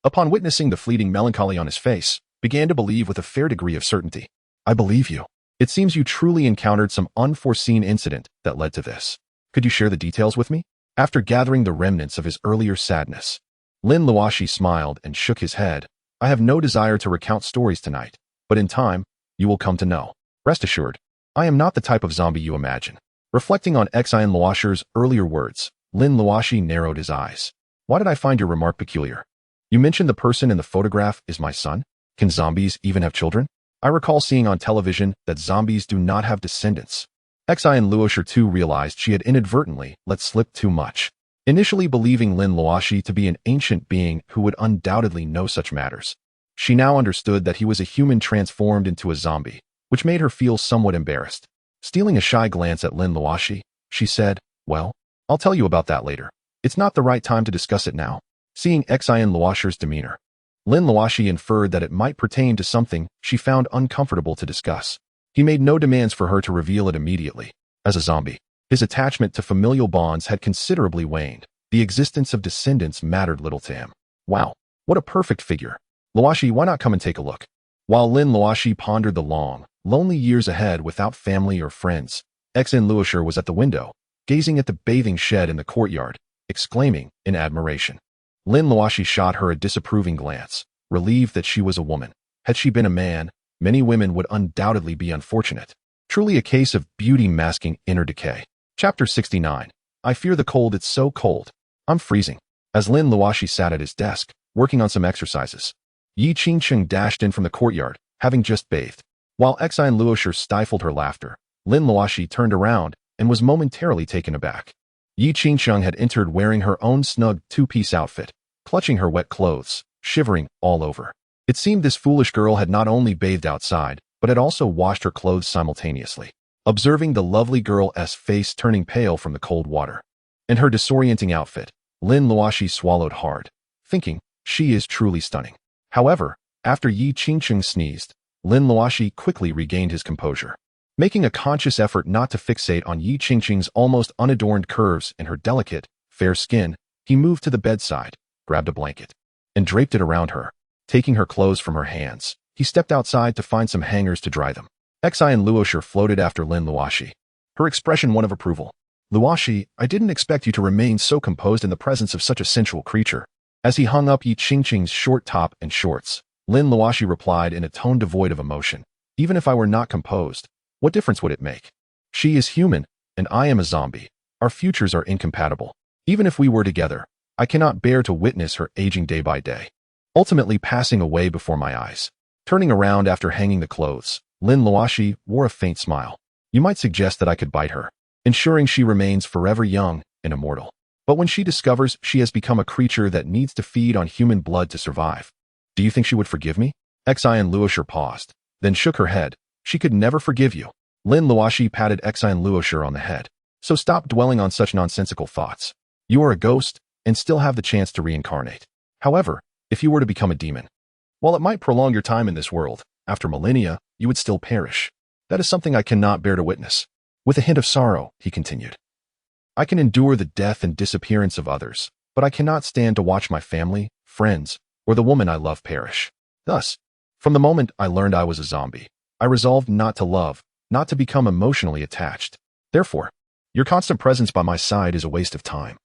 upon witnessing the fleeting melancholy on his face, began to believe with a fair degree of certainty. I believe you. It seems you truly encountered some unforeseen incident that led to this. Could you share the details with me? After gathering the remnants of his earlier sadness, Lin Luoxi smiled and shook his head. I have no desire to recount stories tonight, but in time, you will come to know. Rest assured, I am not the type of zombie you imagine. Reflecting on Lin Luoxi's earlier words, Lin Luoxi narrowed his eyes. Why did I find your remark peculiar? You mentioned the person in the photograph is my son? Can zombies even have children? I recall seeing on television that zombies do not have descendants. Lin Luoxi too realized she had inadvertently let slip too much. Initially believing Lin Luoxi to be an ancient being who would undoubtedly know such matters, she now understood that he was a human transformed into a zombie, which made her feel somewhat embarrassed. Stealing a shy glance at Lin Luoxi, she said, well, I'll tell you about that later. It's not the right time to discuss it now. Seeing Lin Luoxi's demeanor, Lin Luoxi inferred that it might pertain to something she found uncomfortable to discuss. He made no demands for her to reveal it immediately. As a zombie, his attachment to familial bonds had considerably waned. The existence of descendants mattered little to him. Wow, what a perfect figure. Luoxi, why not come and take a look? While Lin Luoxi pondered the long, lonely years ahead without family or friends, Lin Luoxi was at the window, gazing at the bathing shed in the courtyard, exclaiming in admiration. Lin Luoxi shot her a disapproving glance, relieved that she was a woman. Had she been a man, many women would undoubtedly be unfortunate. Truly a case of beauty masking inner decay. Chapter 69. I fear the cold, it's so cold. I'm freezing. As Lin Luoxi sat at his desk, working on some exercises, Yi Qingqing dashed in from the courtyard, having just bathed. While Lin Luoxi stifled her laughter, Lin Luoxi turned around and was momentarily taken aback. Yi Qingqing had entered wearing her own snug two-piece outfit, clutching her wet clothes, shivering all over. It seemed this foolish girl had not only bathed outside, but had also washed her clothes simultaneously. Observing the lovely girl's face turning pale from the cold water and her disorienting outfit, Lin Luoxi swallowed hard, thinking, she is truly stunning. However, after Yi Qingqing sneezed, Lin Luoxi quickly regained his composure. Making a conscious effort not to fixate on Yi Qingqing's almost unadorned curves and her delicate, fair skin, he moved to the bedside, grabbed a blanket, and draped it around her. Taking her clothes from her hands, he stepped outside to find some hangers to dry them. Lin Luoxi floated after Lin Luoxi, her expression one of approval. Luoxi, I didn't expect you to remain so composed in the presence of such a sensual creature. As he hung up Yi Qingqing's short top and shorts, Lin Luoxi replied in a tone devoid of emotion. Even if I were not composed, what difference would it make? She is human, and I am a zombie. Our futures are incompatible. Even if we were together, I cannot bear to witness her aging day by day, ultimately passing away before my eyes. Turning around after hanging the clothes, Lin Luoxi wore a faint smile. You might suggest that I could bite her, ensuring she remains forever young and immortal. But when she discovers she has become a creature that needs to feed on human blood to survive, do you think she would forgive me? Lin Luoxi paused, then shook her head. She could never forgive you. Lin Luoxi patted Lin Luoxi on the head. So stop dwelling on such nonsensical thoughts. You are a ghost and still have the chance to reincarnate. However, if you were to become a demon, while it might prolong your time in this world, after millennia, you would still perish. That is something I cannot bear to witness. With a hint of sorrow, he continued. I can endure the death and disappearance of others, but I cannot stand to watch my family, friends, or the woman I love perish. Thus, from the moment I learned I was a zombie, I resolved not to love, not to become emotionally attached. Therefore, your constant presence by my side is a waste of time.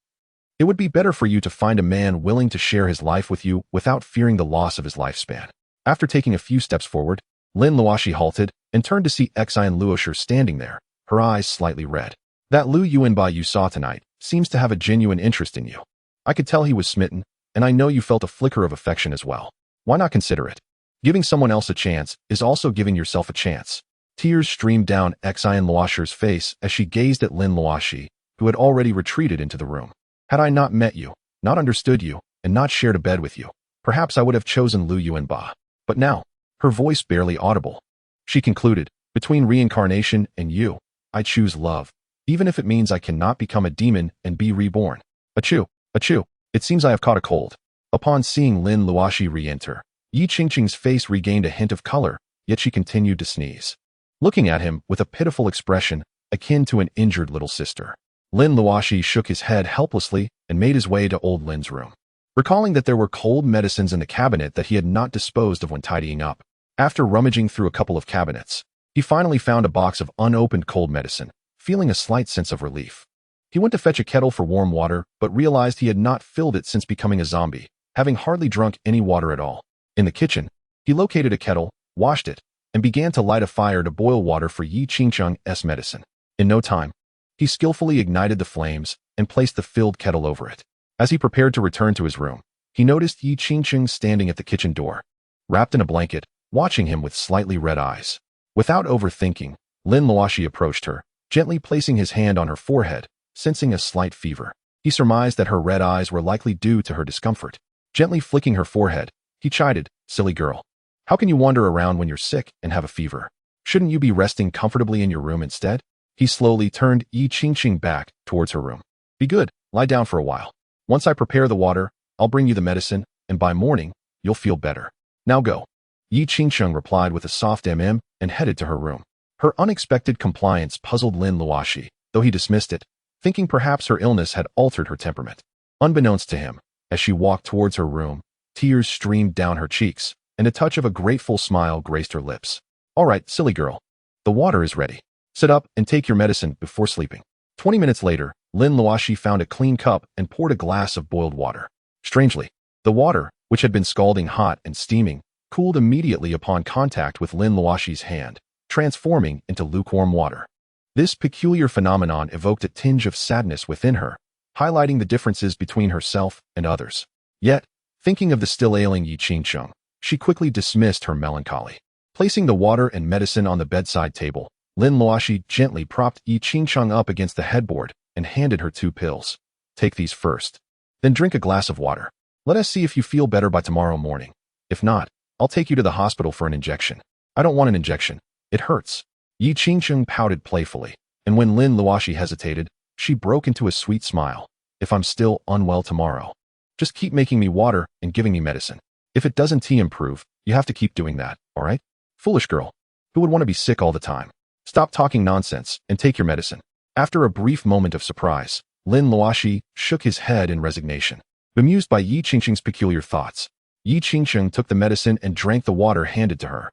It would be better for you to find a man willing to share his life with you without fearing the loss of his lifespan. After taking a few steps forward, Lin Luoxi halted and turned to see Lin Luoxi standing there, her eyes slightly red. That Lu Yuanbai you saw tonight seems to have a genuine interest in you. I could tell he was smitten, and I know you felt a flicker of affection as well. Why not consider it? Giving someone else a chance is also giving yourself a chance. Tears streamed down Lin Luoxi's face as she gazed at Lin Luoxi, who had already retreated into the room. Had I not met you, not understood you, and not shared a bed with you, perhaps I would have chosen Lu Yuanba. But now, her voice barely audible, she concluded, between reincarnation and you, I choose love, even if it means I cannot become a demon and be reborn. Achoo, achoo, it seems I have caught a cold. Upon seeing Lin Luoxi re-enter, Yi Qingqing's face regained a hint of color, yet she continued to sneeze. Looking at him with a pitiful expression, akin to an injured little sister, Lin Luoxi shook his head helplessly and made his way to old Lin's room. Recalling that there were cold medicines in the cabinet that he had not disposed of when tidying up, after rummaging through a couple of cabinets, he finally found a box of unopened cold medicine, feeling a slight sense of relief. He went to fetch a kettle for warm water, but realized he had not filled it since becoming a zombie, having hardly drunk any water at all. In the kitchen, he located a kettle, washed it, and began to light a fire to boil water for Yi Qingqing's medicine. In no time, he skillfully ignited the flames and placed the filled kettle over it. As he prepared to return to his room, he noticed Yi Qingqing standing at the kitchen door, wrapped in a blanket, watching him with slightly red eyes. Without overthinking, Lin Luoxi approached her, gently placing his hand on her forehead, sensing a slight fever. He surmised that her red eyes were likely due to her discomfort. Gently flicking her forehead, he chided, "Silly girl. How can you wander around when you're sick and have a fever? Shouldn't you be resting comfortably in your room instead?" He slowly turned Yi Qingqing back towards her room. "Be good, lie down for a while. Once I prepare the water, I'll bring you the medicine, and by morning, you'll feel better. Now go." Yi Qingqing replied with a soft and headed to her room. Her unexpected compliance puzzled Lin Luoxi, though he dismissed it, thinking perhaps her illness had altered her temperament. Unbeknownst to him, as she walked towards her room, tears streamed down her cheeks, and a touch of a grateful smile graced her lips. "All right, silly girl. The water is ready. Sit up and take your medicine before sleeping." 20 minutes later, Lin Luoxi found a clean cup and poured a glass of boiled water. Strangely, the water, which had been scalding hot and steaming, cooled immediately upon contact with Lin Luoxi's hand, transforming into lukewarm water. This peculiar phenomenon evoked a tinge of sadness within her, highlighting the differences between herself and others. Yet, thinking of the still ailing Yi Qingqing, she quickly dismissed her melancholy. Placing the water and medicine on the bedside table, Lin Luoxi gently propped Yi Qingqing up against the headboard and handed her 2 pills. "Take these first. Then drink a glass of water. Let us see if you feel better by tomorrow morning. If not, I'll take you to the hospital for an injection." "I don't want an injection. It hurts." Yi Qingqing pouted playfully, and when Lin Luoxi hesitated, she broke into a sweet smile. "If I'm still unwell tomorrow, just keep making me water and giving me medicine. If it doesn't improve, you have to keep doing that, all right? Foolish girl. Who would want to be sick all the time? Stop talking nonsense and take your medicine." After a brief moment of surprise, Lin Luoxi shook his head in resignation. Bemused by Yi Qingqing's peculiar thoughts, Yi Qingqing took the medicine and drank the water handed to her.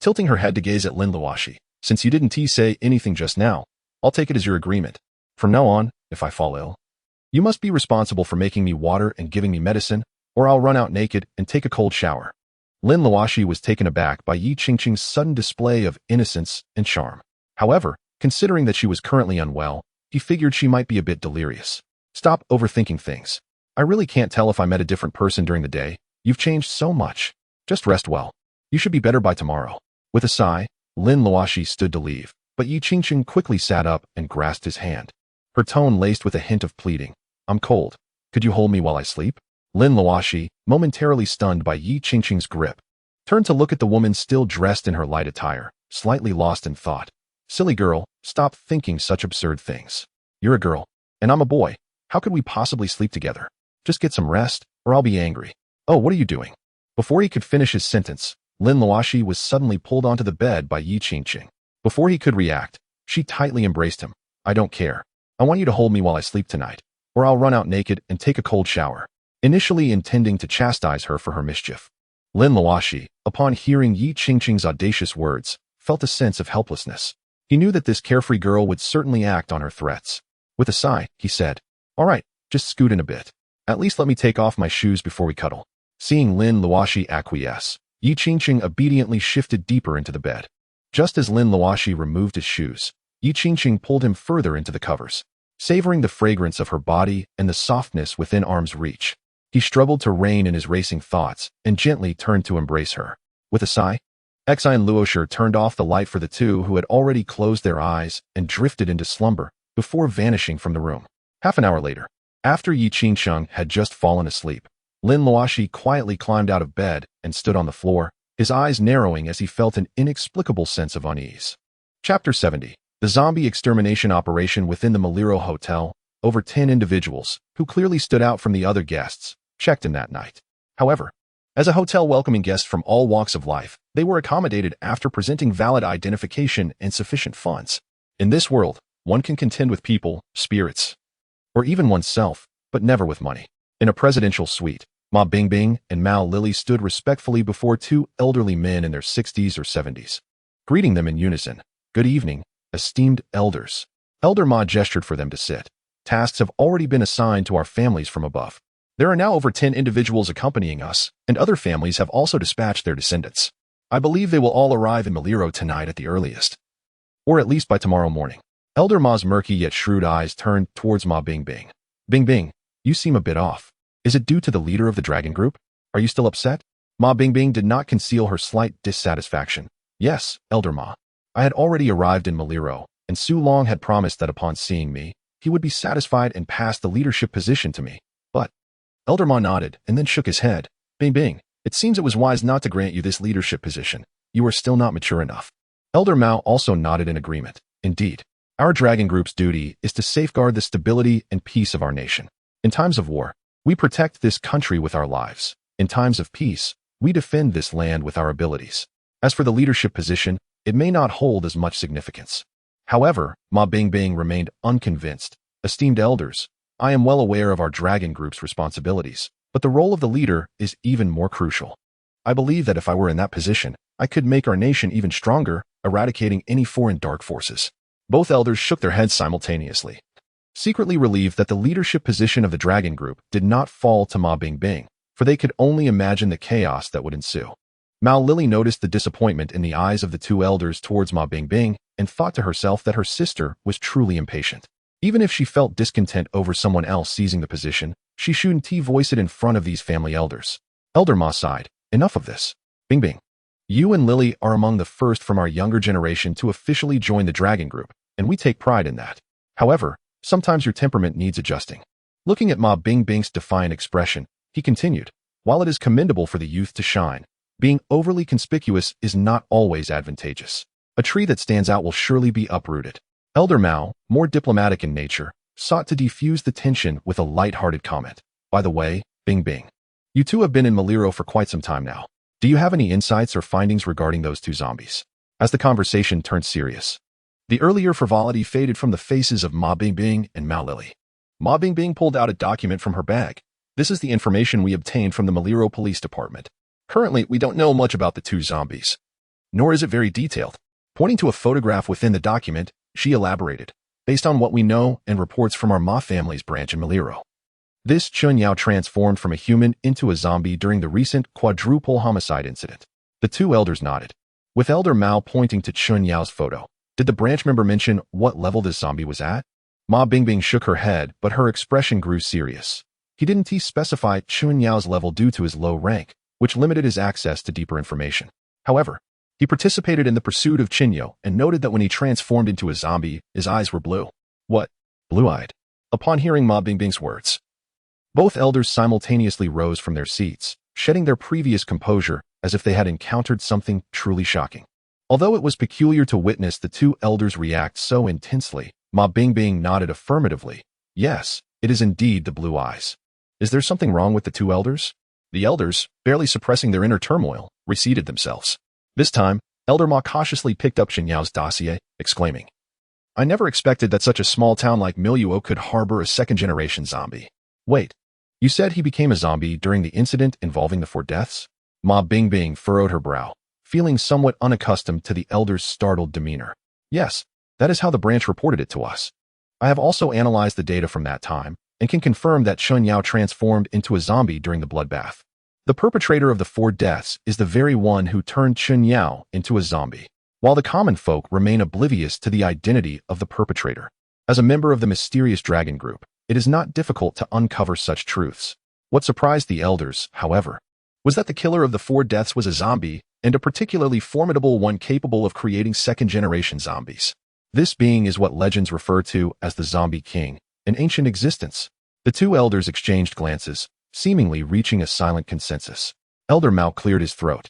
Tilting her head to gaze at Lin Luoxi, "Since you didn't say anything just now, I'll take it as your agreement. From now on, if I fall ill, you must be responsible for making me water and giving me medicine, or I'll run out naked and take a cold shower." Lin Luoxi was taken aback by Yi Qingqing's sudden display of innocence and charm. However, considering that she was currently unwell, he figured she might be a bit delirious. "Stop overthinking things. I really can't tell if I met a different person during the day. You've changed so much. Just rest well. You should be better by tomorrow." With a sigh, Lin Luoxi stood to leave, but Yi Qingqing quickly sat up and grasped his hand. Her tone laced with a hint of pleading. "I'm cold. Could you hold me while I sleep?" Lin Luoxi, momentarily stunned by Yi Qingqing's grip, turned to look at the woman still dressed in her light attire, slightly lost in thought. "Silly girl, stop thinking such absurd things. You're a girl, and I'm a boy. How could we possibly sleep together? Just get some rest, or I'll be angry." "Oh, what are you doing?" Before he could finish his sentence, Lin Luoxi was suddenly pulled onto the bed by Yi Qingqing. Before he could react, she tightly embraced him. "I don't care. I want you to hold me while I sleep tonight, or I'll run out naked and take a cold shower." Initially intending to chastise her for her mischief, Lin Luoxi, upon hearing Yi Qingqing's audacious words, felt a sense of helplessness. He knew that this carefree girl would certainly act on her threats. With a sigh, he said, "All right, just scoot in a bit. At least let me take off my shoes before we cuddle." Seeing Lin Luoxi acquiesce, Yi Qingqing obediently shifted deeper into the bed. Just as Lin Luoxi removed his shoes, Yi Qingqing pulled him further into the covers. Savoring the fragrance of her body and the softness within arm's reach, he struggled to rein in his racing thoughts and gently turned to embrace her. With a sigh, Lin Luoxi turned off the light for the two who had already closed their eyes and drifted into slumber before vanishing from the room. Half an hour later, after Yi Qingsheng had just fallen asleep, Lin Luoxi quietly climbed out of bed and stood on the floor, his eyes narrowing as he felt an inexplicable sense of unease. Chapter 70. The zombie extermination operation within the Maliro Hotel. Over 10 individuals, who clearly stood out from the other guests, checked in that night. However, as a hotel welcoming guests from all walks of life, they were accommodated after presenting valid identification and sufficient funds. In this world, one can contend with people, spirits, or even oneself, but never with money. In a presidential suite, Ma Bingbing and Mao Lily stood respectfully before two elderly men in their 60s or 70s, greeting them in unison. "Good evening, esteemed elders." Elder Ma gestured for them to sit. "Tasks have already been assigned to our families from above. There are now over 10 individuals accompanying us, and other families have also dispatched their descendants. I believe they will all arrive in Maliro tonight at the earliest, or at least by tomorrow morning." Elder Ma's murky yet shrewd eyes turned towards Ma Bingbing. "Bingbing, you seem a bit off. Is it due to the leader of the dragon group? Are you still upset?" Ma Bingbing did not conceal her slight dissatisfaction. "Yes, Elder Ma. I had already arrived in Maliro, and Su Long had promised that upon seeing me, he would be satisfied and pass the leadership position to me. But..." Elder Ma nodded and then shook his head. "Bingbing, it seems it was wise not to grant you this leadership position. You are still not mature enough." Elder Mao also nodded in agreement. "Indeed, our dragon group's duty is to safeguard the stability and peace of our nation. In times of war, we protect this country with our lives. In times of peace, we defend this land with our abilities. As for the leadership position, it may not hold as much significance." However, Ma Bingbing remained unconvinced. "Esteemed elders, I am well aware of our dragon group's responsibilities, but the role of the leader is even more crucial. I believe that if I were in that position, I could make our nation even stronger, eradicating any foreign dark forces." Both elders shook their heads simultaneously, secretly relieved that the leadership position of the dragon group did not fall to Ma Bingbing, for they could only imagine the chaos that would ensue. Mao Lily noticed the disappointment in the eyes of the two elders towards Ma Bingbing and thought to herself that her sister was truly impatient. Even if she felt discontent over someone else seizing the position, she shouldn't voice it in front of these family elders. Elder Ma sighed. "Enough of this. Bingbing, you and Lily are among the first from our younger generation to officially join the dragon group, and we take pride in that. However, sometimes your temperament needs adjusting." Looking at Ma Bingbing's defiant expression, he continued, "While it is commendable for the youth to shine, being overly conspicuous is not always advantageous. A tree that stands out will surely be uprooted." Elder Mao, more diplomatic in nature, sought to defuse the tension with a light-hearted comment. "By the way, Bingbing, you two have been in Maliro for quite some time now. Do you have any insights or findings regarding those two zombies?" As the conversation turned serious, the earlier frivolity faded from the faces of Ma Bingbing and Mao Lily. Ma Bingbing pulled out a document from her bag. "This is the information we obtained from the Maliro Police Department. Currently, we don't know much about the two zombies, nor is it very detailed." Pointing to a photograph within the document, she elaborated, "Based on what we know and reports from our Ma family's branch in Maliro, this Chun Yao transformed from a human into a zombie during the recent quadruple homicide incident." The two elders nodded, with Elder Mao pointing to Chun Yao's photo. "Did the branch member mention what level this zombie was at?" Ma Bingbing shook her head, but her expression grew serious. He didn't specify Chun Yao's level due to his low rank, which limited his access to deeper information. However, he participated in the pursuit of Chinyo and noted that when he transformed into a zombie, his eyes were blue. "What? Blue-eyed?" Upon hearing Ma Bingbing's words, both elders simultaneously rose from their seats, shedding their previous composure as if they had encountered something truly shocking. Although it was peculiar to witness the two elders react so intensely, Ma Bingbing nodded affirmatively. "Yes, it is indeed the blue eyes. Is there something wrong with the two elders?" The elders, barely suppressing their inner turmoil, reseated themselves. This time, Elder Ma cautiously picked up Shen Yao's dossier, exclaiming, "I never expected that such a small town like Miluo could harbor a second-generation zombie. Wait, you said he became a zombie during the incident involving the 4 deaths?" Ma Bingbing furrowed her brow, feeling somewhat unaccustomed to the elder's startled demeanor. "Yes, that is how the branch reported it to us. I have also analyzed the data from that time, and can confirm that Chun Yao transformed into a zombie during the bloodbath. The perpetrator of the 4 deaths is the very one who turned Chun Yao into a zombie, while the common folk remain oblivious to the identity of the perpetrator. As a member of the mysterious dragon group, it is not difficult to uncover such truths. What surprised the elders, however, was that the killer of the 4 deaths was a zombie, and a particularly formidable one capable of creating second-generation zombies. This being is what legends refer to as the Zombie King, an ancient existence. The two elders exchanged glances, seemingly reaching a silent consensus. Elder Mao cleared his throat.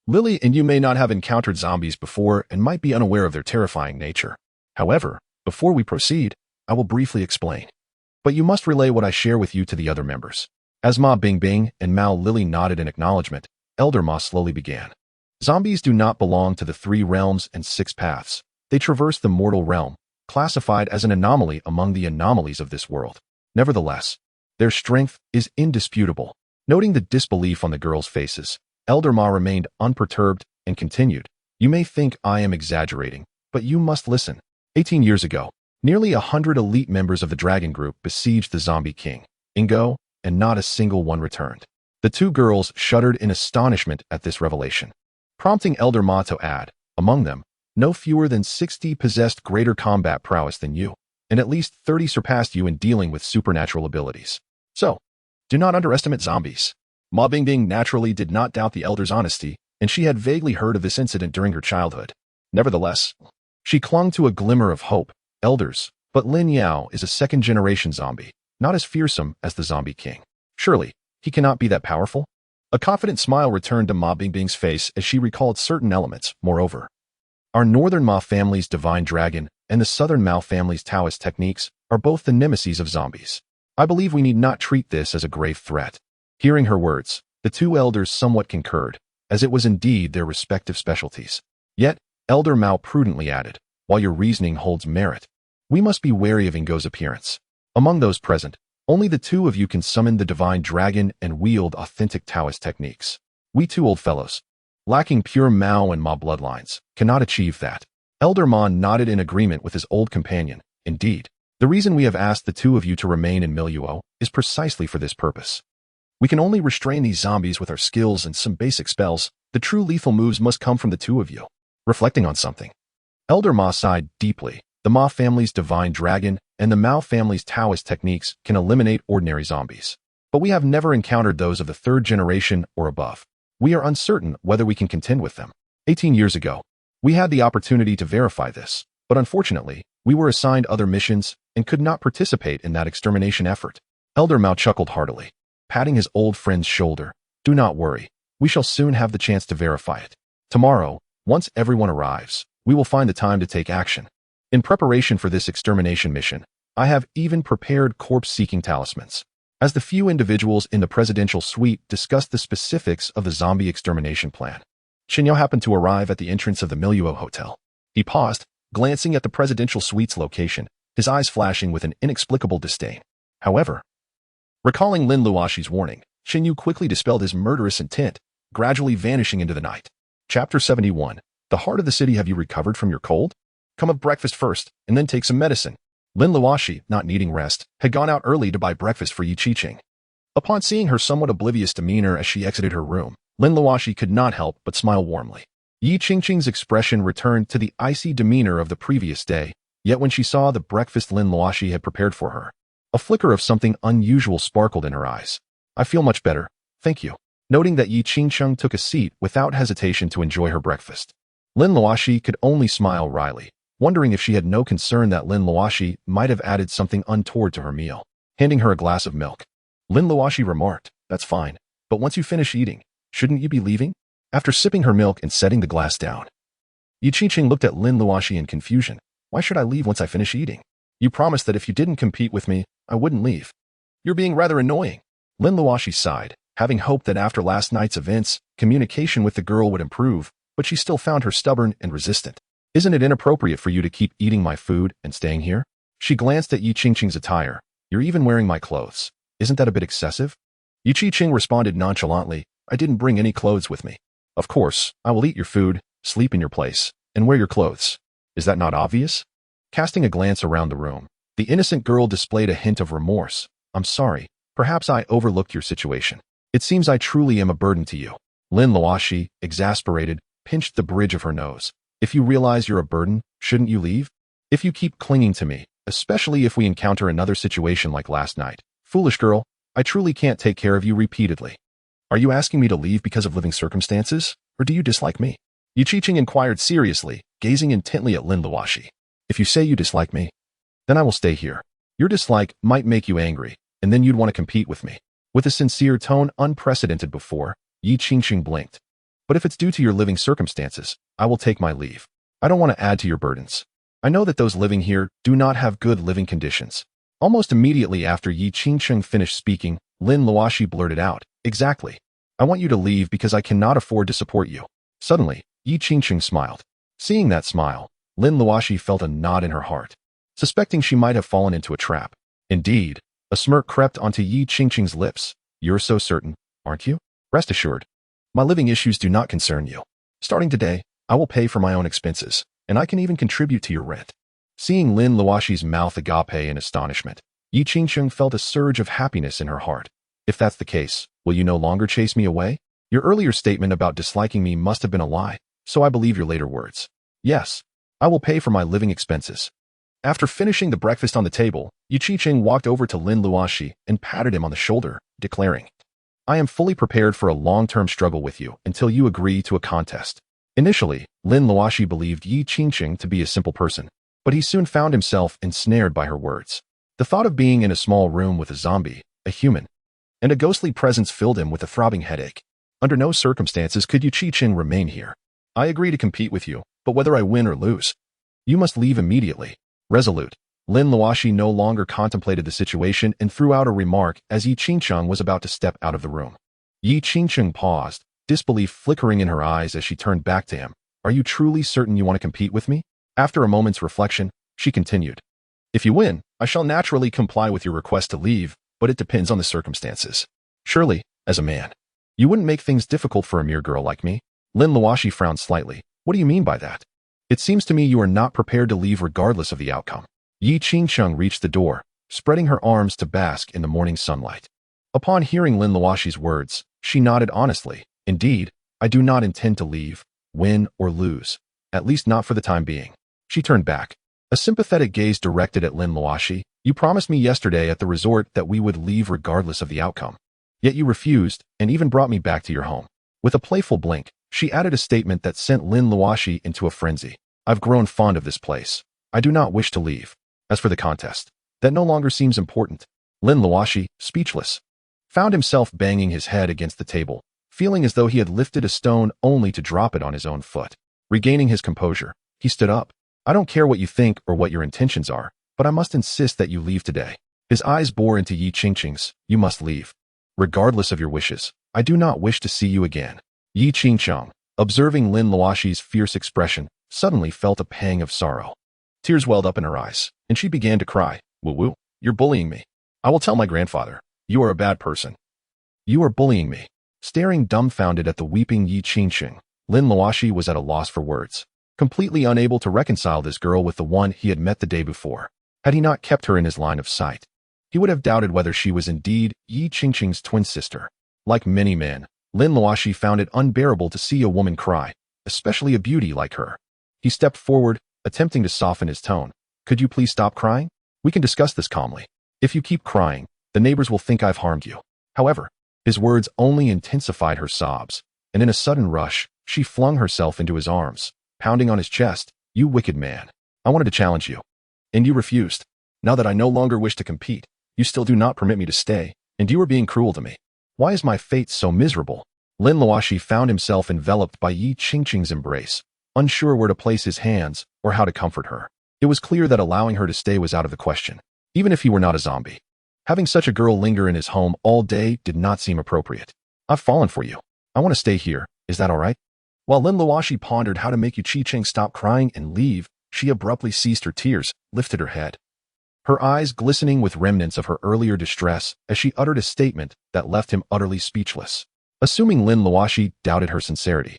Lily and you may not have encountered zombies before and might be unaware of their terrifying nature. However, before we proceed, I will briefly explain. But you must relay what I share with you to the other members. As Ma Bingbing and Mao Lily nodded in acknowledgement, Elder Ma slowly began. Zombies do not belong to the 3 realms and 6 paths. They traverse the mortal realm, classified as an anomaly among the anomalies of this world. Nevertheless, their strength is indisputable. Noting the disbelief on the girls' faces, Elder Ma remained unperturbed and continued, "You may think I am exaggerating, but you must listen. 18 years ago, nearly 100 elite members of the Dragon Group besieged the Zombie King, Ingo, and not a single one returned." The 2 girls shuddered in astonishment at this revelation, prompting Elder Ma to add, "Among them, no fewer than 60 possessed greater combat prowess than you, and at least 30 surpassed you in dealing with supernatural abilities. So, do not underestimate zombies." Ma Bingbing naturally did not doubt the elder's honesty, and she had vaguely heard of this incident during her childhood. Nevertheless, she clung to a glimmer of hope. "Elders, but Lin Yao is a second-generation zombie, not as fearsome as the Zombie King. Surely, he cannot be that powerful?" A confident smile returned to Ma Bingbing's face as she recalled certain elements. Moreover, our Northern Ma family's Divine Dragon and the Southern Mao family's Taoist techniques are both the nemesis of zombies. I believe we need not treat this as a grave threat. Hearing her words, the 2 elders somewhat concurred, as it was indeed their respective specialties. Yet, Elder Mao prudently added, "While your reasoning holds merit, we must be wary of Ingo's appearance. Among those present, only the 2 of you can summon the Divine Dragon and wield authentic Taoist techniques. We 2 old fellows, lacking pure Mao and Ma bloodlines, cannot achieve that." Elder Ma nodded in agreement with his old companion. "Indeed, the reason we have asked the 2 of you to remain in Miluo is precisely for this purpose. We can only restrain these zombies with our skills and some basic spells. The true lethal moves must come from the 2 of you." Reflecting on something, Elder Ma sighed deeply. The Ma family's Divine Dragon and the Mao family's Taoist techniques can eliminate ordinary zombies. But we have never encountered those of the 3rd generation or above. We are uncertain whether we can contend with them. 18 years ago, we had the opportunity to verify this, but unfortunately, we were assigned other missions and could not participate in that extermination effort. Elder Mao chuckled heartily, patting his old friend's shoulder. "Do not worry. We shall soon have the chance to verify it. Tomorrow, once everyone arrives, we will find the time to take action. In preparation for this extermination mission, I have even prepared corpse-seeking talismans." As the few individuals in the presidential suite discussed the specifics of the zombie extermination plan, Qinyao happened to arrive at the entrance of the Miluo Hotel. He paused, glancing at the presidential suite's location, his eyes flashing with an inexplicable disdain. However, recalling Lin Luoxi's warning, Qinyao quickly dispelled his murderous intent, gradually vanishing into the night. Chapter 71. The heart of the city. Have you recovered from your cold? Come have breakfast first, and then take some medicine. Lin Luoxi, not needing rest, had gone out early to buy breakfast for Yi Qiqing. Upon seeing her somewhat oblivious demeanor as she exited her room, Lin Luoxi could not help but smile warmly. Yi Qiqing's expression returned to the icy demeanor of the previous day, yet when she saw the breakfast Lin Luoxi had prepared for her, a flicker of something unusual sparkled in her eyes. "I feel much better, thank you." Noting that Yi Qiqing took a seat without hesitation to enjoy her breakfast, Lin Luoxi could only smile wryly, wondering if she had no concern that Lin Luoxi might have added something untoward to her meal. Handing her a glass of milk, Lin Luoxi remarked, "That's fine, but once you finish eating, shouldn't you be leaving?" After sipping her milk and setting the glass down, Yi Qiqing looked at Lin Luoxi in confusion. "Why should I leave once I finish eating? You promised that if you didn't compete with me, I wouldn't leave. You're being rather annoying." Lin Luoxi sighed, having hoped that after last night's events, communication with the girl would improve, but she still found her stubborn and resistant. "Isn't it inappropriate for you to keep eating my food and staying here?" She glanced at Yi Qiqing's attire. "You're even wearing my clothes. Isn't that a bit excessive?" Yi Qiqing responded nonchalantly, "I didn't bring any clothes with me. Of course, I will eat your food, sleep in your place, and wear your clothes. Is that not obvious?" Casting a glance around the room, the innocent girl displayed a hint of remorse. "I'm sorry. Perhaps I overlooked your situation. It seems I truly am a burden to you." Lin Luoxi, exasperated, pinched the bridge of her nose. "If you realize you're a burden, shouldn't you leave? If you keep clinging to me, especially if we encounter another situation like last night. Foolish girl, I truly can't take care of you repeatedly. Are you asking me to leave because of living circumstances, or do you dislike me? Yi Qiqing inquired seriously, gazing intently at Lin Luoxi. If you say you dislike me, then I will stay here. Your dislike might make you angry, and then you'd want to compete with me. With a sincere tone unprecedented before, Yi Qiqing blinked. But if it's due to your living circumstances, I will take my leave. I don't want to add to your burdens. I know that those living here do not have good living conditions. Almost immediately after Yi Qiqing finished speaking, Lin Luoxi blurted out, exactly. I want you to leave because I cannot afford to support you. Suddenly, Yi Qiqing smiled. Seeing that smile, Lin Luoxi felt a knot in her heart, suspecting she might have fallen into a trap. Indeed, a smirk crept onto Yi Qiqing's lips. You're so certain, aren't you? Rest assured, my living issues do not concern you. Starting today, I will pay for my own expenses, and I can even contribute to your rent. Seeing Lin Luoxi's mouth agape in astonishment, Yi Qiqing felt a surge of happiness in her heart. If that's the case, will you no longer chase me away? Your earlier statement about disliking me must have been a lie, so I believe your later words. Yes, I will pay for my living expenses. After finishing the breakfast on the table, Yi Qiqing walked over to Lin Luoxi and patted him on the shoulder, declaring, I am fully prepared for a long-term struggle with you until you agree to a contest. Initially, Lin Luoxi believed Yi Qiqing to be a simple person, but he soon found himself ensnared by her words. The thought of being in a small room with a zombie, a human, and a ghostly presence filled him with a throbbing headache. Under no circumstances could Yi Qiqing remain here. I agree to compete with you, but whether I win or lose, you must leave immediately. Resolute, Lin Luoxi no longer contemplated the situation and threw out a remark as Yi Qiqing was about to step out of the room. Yi Qiqing paused, disbelief flickering in her eyes as she turned back to him. Are you truly certain you want to compete with me? After a moment's reflection, she continued. If you win, I shall naturally comply with your request to leave, but it depends on the circumstances. Surely, as a man, you wouldn't make things difficult for a mere girl like me. Lin Luoxi frowned slightly. What do you mean by that? It seems to me you are not prepared to leave regardless of the outcome. Yi Qiqing reached the door, spreading her arms to bask in the morning sunlight. Upon hearing Lin Luoxi's words, she nodded honestly. Indeed, I do not intend to leave, win or lose, at least not for the time being. She turned back, a sympathetic gaze directed at Lin Luoxi. You promised me yesterday at the resort that we would leave regardless of the outcome. Yet you refused and even brought me back to your home. With a playful blink, she added a statement that sent Lin Luoxi into a frenzy. I've grown fond of this place. I do not wish to leave. As for the contest, that no longer seems important. Lin Luoxi, speechless, found himself banging his head against the table, feeling as though he had lifted a stone only to drop it on his own foot. Regaining his composure, he stood up. I don't care what you think or what your intentions are, but I must insist that you leave today. His eyes bore into Yi Qiqing's. You must leave. Regardless of your wishes, I do not wish to see you again. Yi Qiqing, observing Lin Luoxi's fierce expression, suddenly felt a pang of sorrow. Tears welled up in her eyes, and she began to cry. Woo-woo, you're bullying me. I will tell my grandfather. You are a bad person. You are bullying me. Staring dumbfounded at the weeping Yi Qiqing, Lin Luoxi was at a loss for words, completely unable to reconcile this girl with the one he had met the day before. Had he not kept her in his line of sight, he would have doubted whether she was indeed Yi Qiqing's twin sister. Like many men, Lin Luoxi found it unbearable to see a woman cry, especially a beauty like her. He stepped forward, attempting to soften his tone. Could you please stop crying? We can discuss this calmly. If you keep crying, the neighbors will think I've harmed you. However, his words only intensified her sobs, and in a sudden rush, she flung herself into his arms, pounding on his chest. You wicked man. I wanted to challenge you, and you refused. Now that I no longer wish to compete, you still do not permit me to stay, and you are being cruel to me. Why is my fate so miserable? Lin Luoxi found himself enveloped by Yi Qiqing's embrace, unsure where to place his hands or how to comfort her. It was clear that allowing her to stay was out of the question, even if he were not a zombie. Having such a girl linger in his home all day did not seem appropriate. I've fallen for you. I want to stay here. Is that all right? While Lin Luoxi pondered how to make Yi Qiqing stop crying and leave, she abruptly ceased her tears, lifted her head, her eyes glistening with remnants of her earlier distress as she uttered a statement that left him utterly speechless. Assuming Lin Luoxi doubted her sincerity,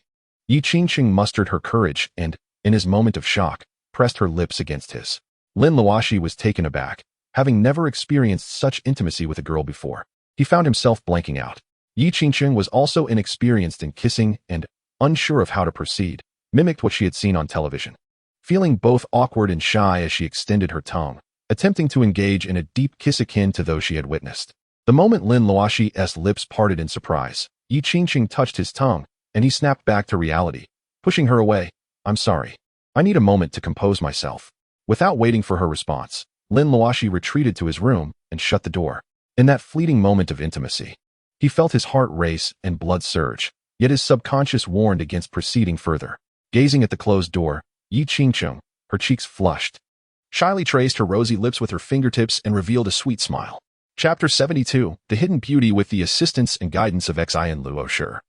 Yi Qiqing mustered her courage and, in his moment of shock, pressed her lips against his. Lin Luoxi was taken aback, having never experienced such intimacy with a girl before. He found himself blanking out. Yi Qiqing was also inexperienced in kissing and, unsure of how to proceed, mimicked what she had seen on television. Feeling both awkward and shy as she extended her tongue, attempting to engage in a deep kiss akin to those she had witnessed. The moment Lin Luoxi's lips parted in surprise, Yi Qiqing touched his tongue, and he snapped back to reality, pushing her away. I'm sorry. I need a moment to compose myself. Without waiting for her response, Lin Luoxi retreated to his room and shut the door. In that fleeting moment of intimacy, he felt his heart race and blood surge, yet his subconscious warned against proceeding further. Gazing at the closed door, Yi Qingcheng, her cheeks flushed, shyly traced her rosy lips with her fingertips and revealed a sweet smile. Chapter 72, The Hidden Beauty with the Assistance and Guidance of Lin Luoxi.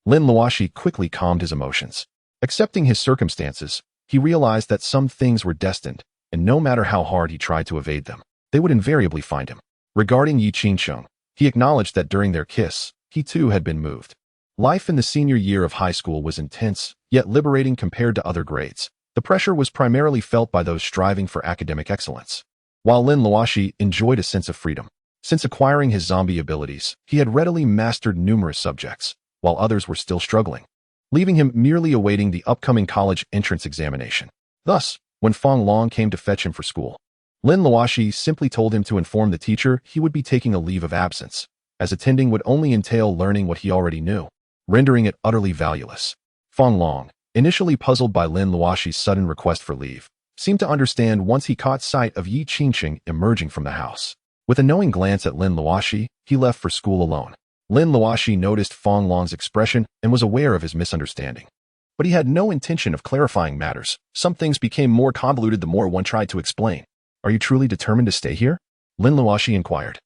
Lin Luoxi quickly calmed his emotions. Accepting his circumstances, he realized that some things were destined, and no matter how hard he tried to evade them, they would invariably find him. Regarding Yi Qingcheng, he acknowledged that during their kiss, he too had been moved. Life in the senior year of high school was intense, yet liberating compared to other grades. The pressure was primarily felt by those striving for academic excellence, while Lin Luoxi enjoyed a sense of freedom. Since acquiring his zombie abilities, he had readily mastered numerous subjects, while others were still struggling, leaving him merely awaiting the upcoming college entrance examination. Thus, when Feng Long came to fetch him for school, Lin Luoxi simply told him to inform the teacher he would be taking a leave of absence, as attending would only entail learning what he already knew, rendering it utterly valueless. Feng Long, initially puzzled by Lin Luoxi's sudden request for leave, seemed to understand once he caught sight of Yi Qingcheng emerging from the house. With a knowing glance at Lin Luoxi, he left for school alone. Lin Luoxi noticed Feng Long's expression and was aware of his misunderstanding. But he had no intention of clarifying matters. Some things became more convoluted the more one tried to explain. Are you truly determined to stay here? Lin Luoxi inquired,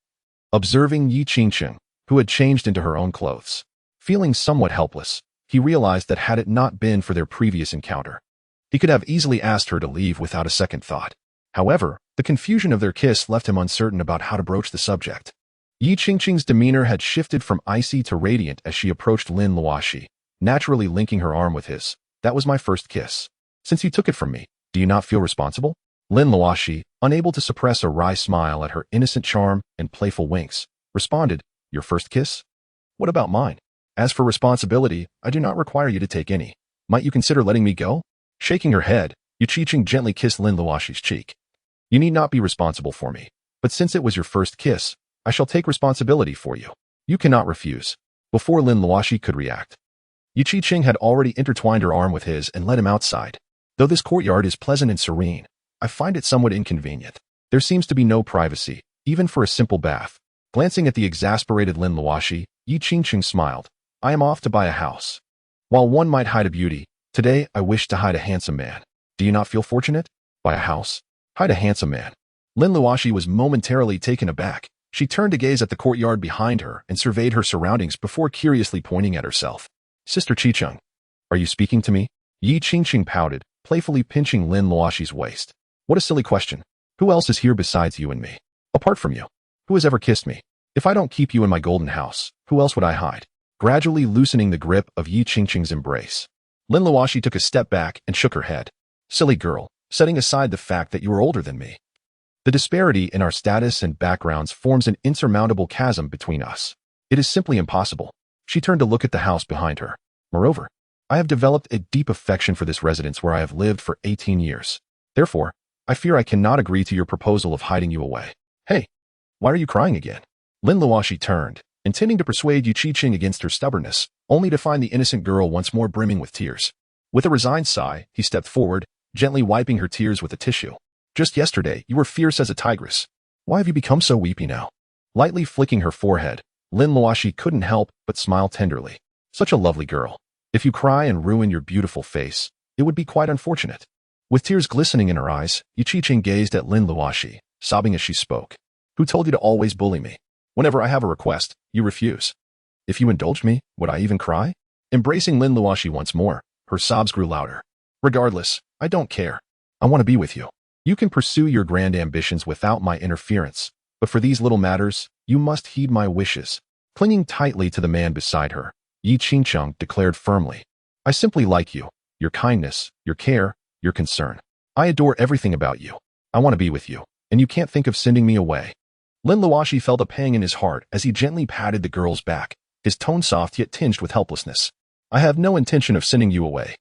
observing Yi Qingcheng, who had changed into her own clothes. Feeling somewhat helpless, he realized that had it not been for their previous encounter, he could have easily asked her to leave without a second thought. However, the confusion of their kiss left him uncertain about how to broach the subject. Yi Qingcheng's demeanor had shifted from icy to radiant as she approached Lin Luoxi, naturally linking her arm with his. That was my first kiss. Since you took it from me, do you not feel responsible? Lin Luoxi, unable to suppress a wry smile at her innocent charm and playful winks, responded, Your first kiss? What about mine? As for responsibility, I do not require you to take any. Might you consider letting me go? Shaking her head, Yi Qingcheng gently kissed Lin Luoxi's cheek. You need not be responsible for me, but since it was your first kiss, I shall take responsibility for you. You cannot refuse. Before Lin Luoxi could react, Yi Qingcheng had already intertwined her arm with his and led him outside. Though this courtyard is pleasant and serene, I find it somewhat inconvenient. There seems to be no privacy, even for a simple bath. Glancing at the exasperated Lin Luoxi, Yi Qingcheng smiled. I am off to buy a house. While one might hide a beauty, today I wish to hide a handsome man. Do you not feel fortunate? Buy a house? Hide a handsome man. Lin Luoxi was momentarily taken aback. She turned to gaze at the courtyard behind her and surveyed her surroundings before curiously pointing at herself. Sister Qingcheng, are you speaking to me? Yi Qingcheng pouted, playfully pinching Lin Luoxi's waist. What a silly question. Who else is here besides you and me? Apart from you, who has ever kissed me? If I don't keep you in my golden house, who else would I hide? Gradually loosening the grip of Yi Qingcheng's embrace, Lin Luoxi took a step back and shook her head. Silly girl, setting aside the fact that you are older than me, the disparity in our status and backgrounds forms an insurmountable chasm between us. It is simply impossible. She turned to look at the house behind her. Moreover, I have developed a deep affection for this residence where I have lived for 18 years. Therefore, I fear I cannot agree to your proposal of hiding you away. Hey, why are you crying again? Lin Luoxi turned, intending to persuade Yi Qingcheng against her stubbornness, only to find the innocent girl once more brimming with tears. With a resigned sigh, he stepped forward, gently wiping her tears with a tissue. Just yesterday, you were fierce as a tigress. Why have you become so weepy now? Lightly flicking her forehead, Lin Luoxi couldn't help but smile tenderly. Such a lovely girl. If you cry and ruin your beautiful face, it would be quite unfortunate. With tears glistening in her eyes, Yi Qingcheng gazed at Lin Luoxi, sobbing as she spoke. Who told you to always bully me? Whenever I have a request, you refuse. If you indulged me, would I even cry? Embracing Lin Luoxi once more, her sobs grew louder. Regardless, I don't care. I want to be with you. You can pursue your grand ambitions without my interference, but for these little matters, you must heed my wishes. Clinging tightly to the man beside her, Yi Qingcheng declared firmly, I simply like you, your kindness, your care, your concern. I adore everything about you. I want to be with you, and you can't think of sending me away. Lin Luoxi felt a pang in his heart as he gently patted the girl's back, his tone soft yet tinged with helplessness. I have no intention of sending you away.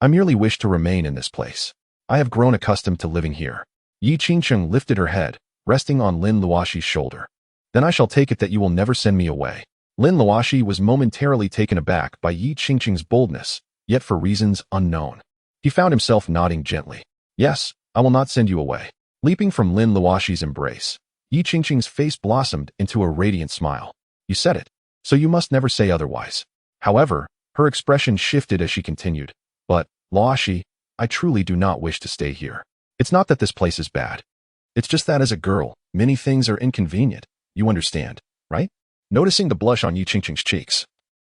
I merely wish to remain in this place. I have grown accustomed to living here. Yi Qingcheng lifted her head, resting on Lin Luoxi's shoulder. Then I shall take it that you will never send me away. Lin Luoxi was momentarily taken aback by Yi Qingqing's boldness, yet for reasons unknown. He found himself nodding gently. Yes, I will not send you away. Leaping from Lin Luoxi's embrace, Yi Qingqing's face blossomed into a radiant smile. You said it, so you must never say otherwise. However, her expression shifted as she continued. But, Luoxi, I truly do not wish to stay here. It's not that this place is bad. It's just that as a girl, many things are inconvenient. You understand, right? Noticing the blush on Yi Qingqing's cheeks,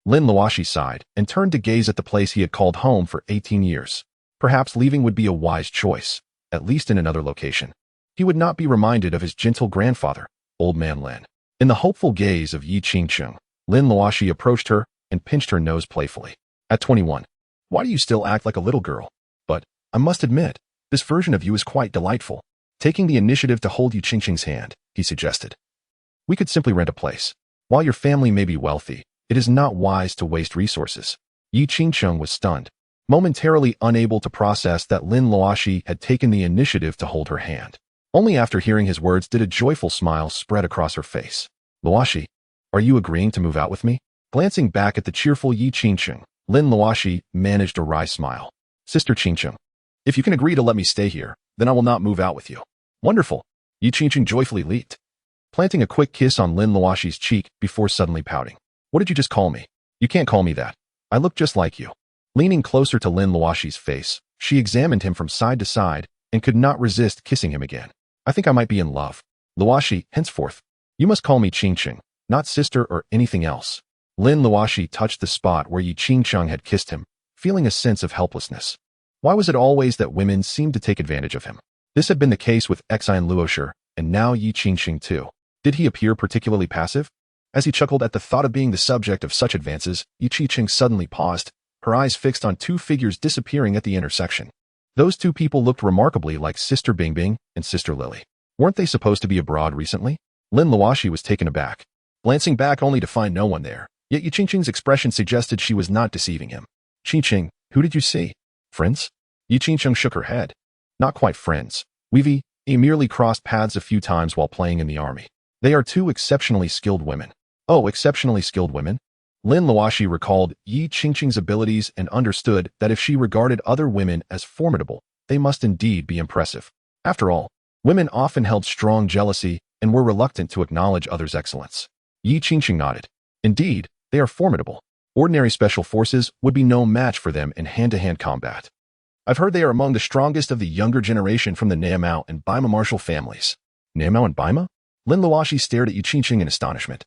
Lin Luoxi sighed and turned to gaze at the place he had called home for 18 years. Perhaps leaving would be a wise choice, at least in another location. He would not be reminded of his gentle grandfather, Old Man Lin. In the hopeful gaze of Yi Qingqing, Lin Luoxi approached her and pinched her nose playfully. At 21, why do you still act like a little girl? But, I must admit, this version of you is quite delightful. Taking the initiative to hold Yi Qingqing's hand, he suggested. We could simply rent a place. While your family may be wealthy, it is not wise to waste resources. Yi Qingqing was stunned, momentarily unable to process that Lin Luoxi had taken the initiative to hold her hand. Only after hearing his words did a joyful smile spread across her face. Luoxi, are you agreeing to move out with me? Glancing back at the cheerful Yi Qingqing, Lin Luoxi managed a wry smile. Sister Qingqing, if you can agree to let me stay here, then I will not move out with you. Wonderful. Yi Qingqing joyfully leaped, planting a quick kiss on Lin Luoxi's cheek before suddenly pouting. What did you just call me? You can't call me that. I look just like you. Leaning closer to Lin Luoxi's face, she examined him from side to side and could not resist kissing him again. I think I might be in love. Luoxi, henceforth, you must call me Qingqing, not sister or anything else. Lin Luoxi touched the spot where Yi Qingqing had kissed him, feeling a sense of helplessness. Why was it always that women seemed to take advantage of hin? This had been the case with Lin Luoxi, and now Yi Qingqing too. Did he appear particularly passive? As he chuckled at the thought of being the subject of such advances, Yi Qingqing suddenly paused, her eyes fixed on two figures disappearing at the intersection. Those two people looked remarkably like Sister Bingbing and Sister Lily. Weren't they supposed to be abroad recently? Lin Luoxi was taken aback, glancing back only to find no one there. Yet Yi Qingqing's expression suggested she was not deceiving him. Qingqing, who did you see? Friends? Yi Qingqing shook her head. Not quite friends. We've merely crossed paths a few times while playing in the army. They are two exceptionally skilled women. Oh, exceptionally skilled women? Lin Luoxi recalled Yi Qingqing's abilities and understood that if she regarded other women as formidable, they must indeed be impressive. After all, women often held strong jealousy and were reluctant to acknowledge others' excellence. Yi Qingqing nodded. Indeed, they are formidable. Ordinary special forces would be no match for them in hand-to-hand combat. I've heard they are among the strongest of the younger generation from the Niamao and Baima martial families. Niamao and Baima? Lin Luoxi stared at Yi Qingqing in astonishment,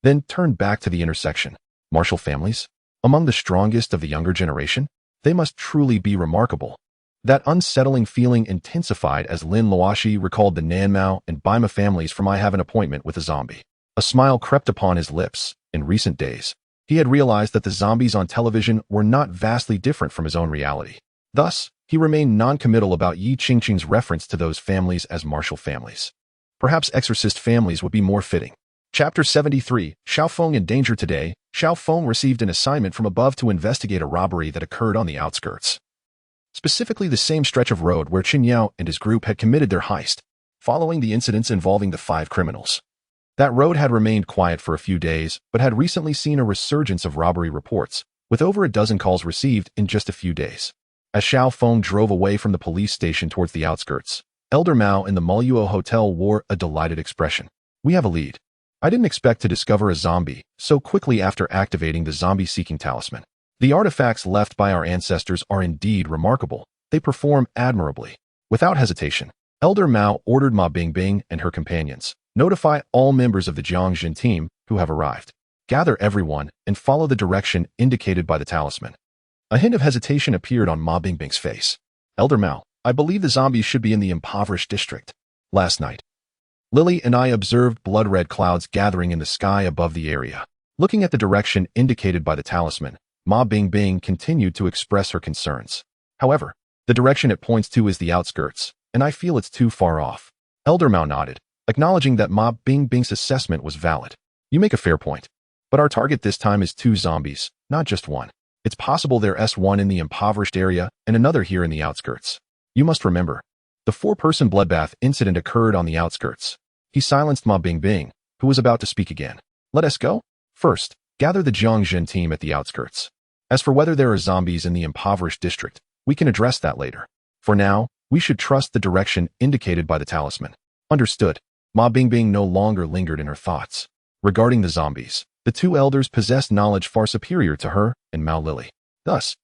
then turned back to the intersection. Martial families? Among the strongest of the younger generation? They must truly be remarkable. That unsettling feeling intensified as Lin Luoxi recalled the Niamao and Baima families from I have an appointment with a zombie. A smile crept upon his lips. In recent days, he had realized that the zombies on television were not vastly different from his own reality. Thus, he remained non-committal about Yi Qingqing's reference to those families as martial families. Perhaps exorcist families would be more fitting. Chapter 73, Xiaofeng in danger today. Xiaofeng received an assignment from above to investigate a robbery that occurred on the outskirts. Specifically the same stretch of road where Qin Yao and his group had committed their heist, following the incidents involving the 5 criminals. That road had remained quiet for a few days, but had recently seen a resurgence of robbery reports, with over a dozen calls received in just a few days. As Xiaofeng drove away from the police station towards the outskirts, Elder Mao in the Moluo Hotel wore a delighted expression. We have a lead. I didn't expect to discover a zombie so quickly after activating the zombie-seeking talisman. The artifacts left by our ancestors are indeed remarkable. They perform admirably. Without hesitation, Elder Mao ordered Ma Bingbing and her companions, notify all members of the Jiangjin team who have arrived. Gather everyone and follow the direction indicated by the talisman. A hint of hesitation appeared on Ma Bingbing's face. Elder Mao, I believe the zombies should be in the impoverished district. Last night, Lily and I observed blood-red clouds gathering in the sky above the area. Looking at the direction indicated by the talisman, Ma Bingbing continued to express her concerns. However, the direction it points to is the outskirts, and I feel it's too far off. Elder Mao nodded, acknowledging that Ma Bingbing's assessment was valid. You make a fair point. But our target this time is 2 zombies, not just one. It's possible there's one in the impoverished area and another here in the outskirts. You must remember, the 4-person bloodbath incident occurred on the outskirts. He silenced Ma Bingbing, who was about to speak again. Let us go? First, gather the Jiangxin team at the outskirts. As for whether there are zombies in the impoverished district, we can address that later. For now, we should trust the direction indicated by the talisman. Understood. Ma Bingbing no longer lingered in her thoughts. Regarding the zombies, the two elders possessed knowledge far superior to her and Mao Lily. Thus,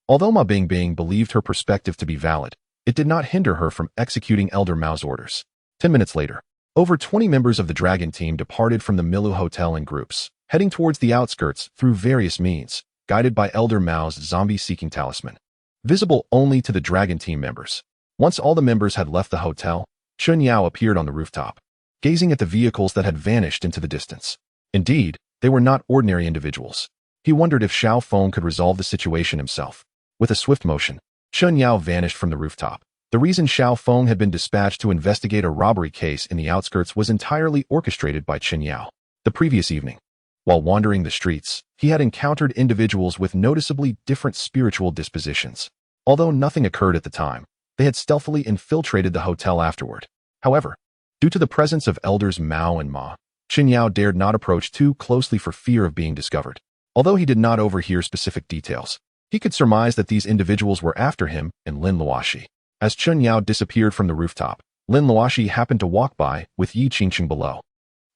although Ma Bingbing believed her perspective to be valid, it did not hinder her from executing Elder Mao's orders. 10 minutes later, over 20 members of the Dragon team departed from the Milu Hotel in groups, heading towards the outskirts through various means, guided by Elder Mao's zombie-seeking talisman. Visible only to the Dragon team members. Once all the members had left the hotel, Chun Yao appeared on the rooftop, gazing at the vehicles that had vanished into the distance. Indeed, they were not ordinary individuals. He wondered if Xiao Feng could resolve the situation himself. With a swift motion, Chun Yao vanished from the rooftop. The reason Xiao Feng had been dispatched to investigate a robbery case in the outskirts was entirely orchestrated by Chun Yao. The previous evening, while wandering the streets, he had encountered individuals with noticeably different spiritual dispositions. Although nothing occurred at the time, they had stealthily infiltrated the hotel afterward. However, due to the presence of elders Mao and Ma, Chun Yao dared not approach too closely for fear of being discovered. Although he did not overhear specific details, he could surmise that these individuals were after him and Lin Luoxi. As Chun Yao disappeared from the rooftop, Lin Luoxi happened to walk by with Yi Qingqing below.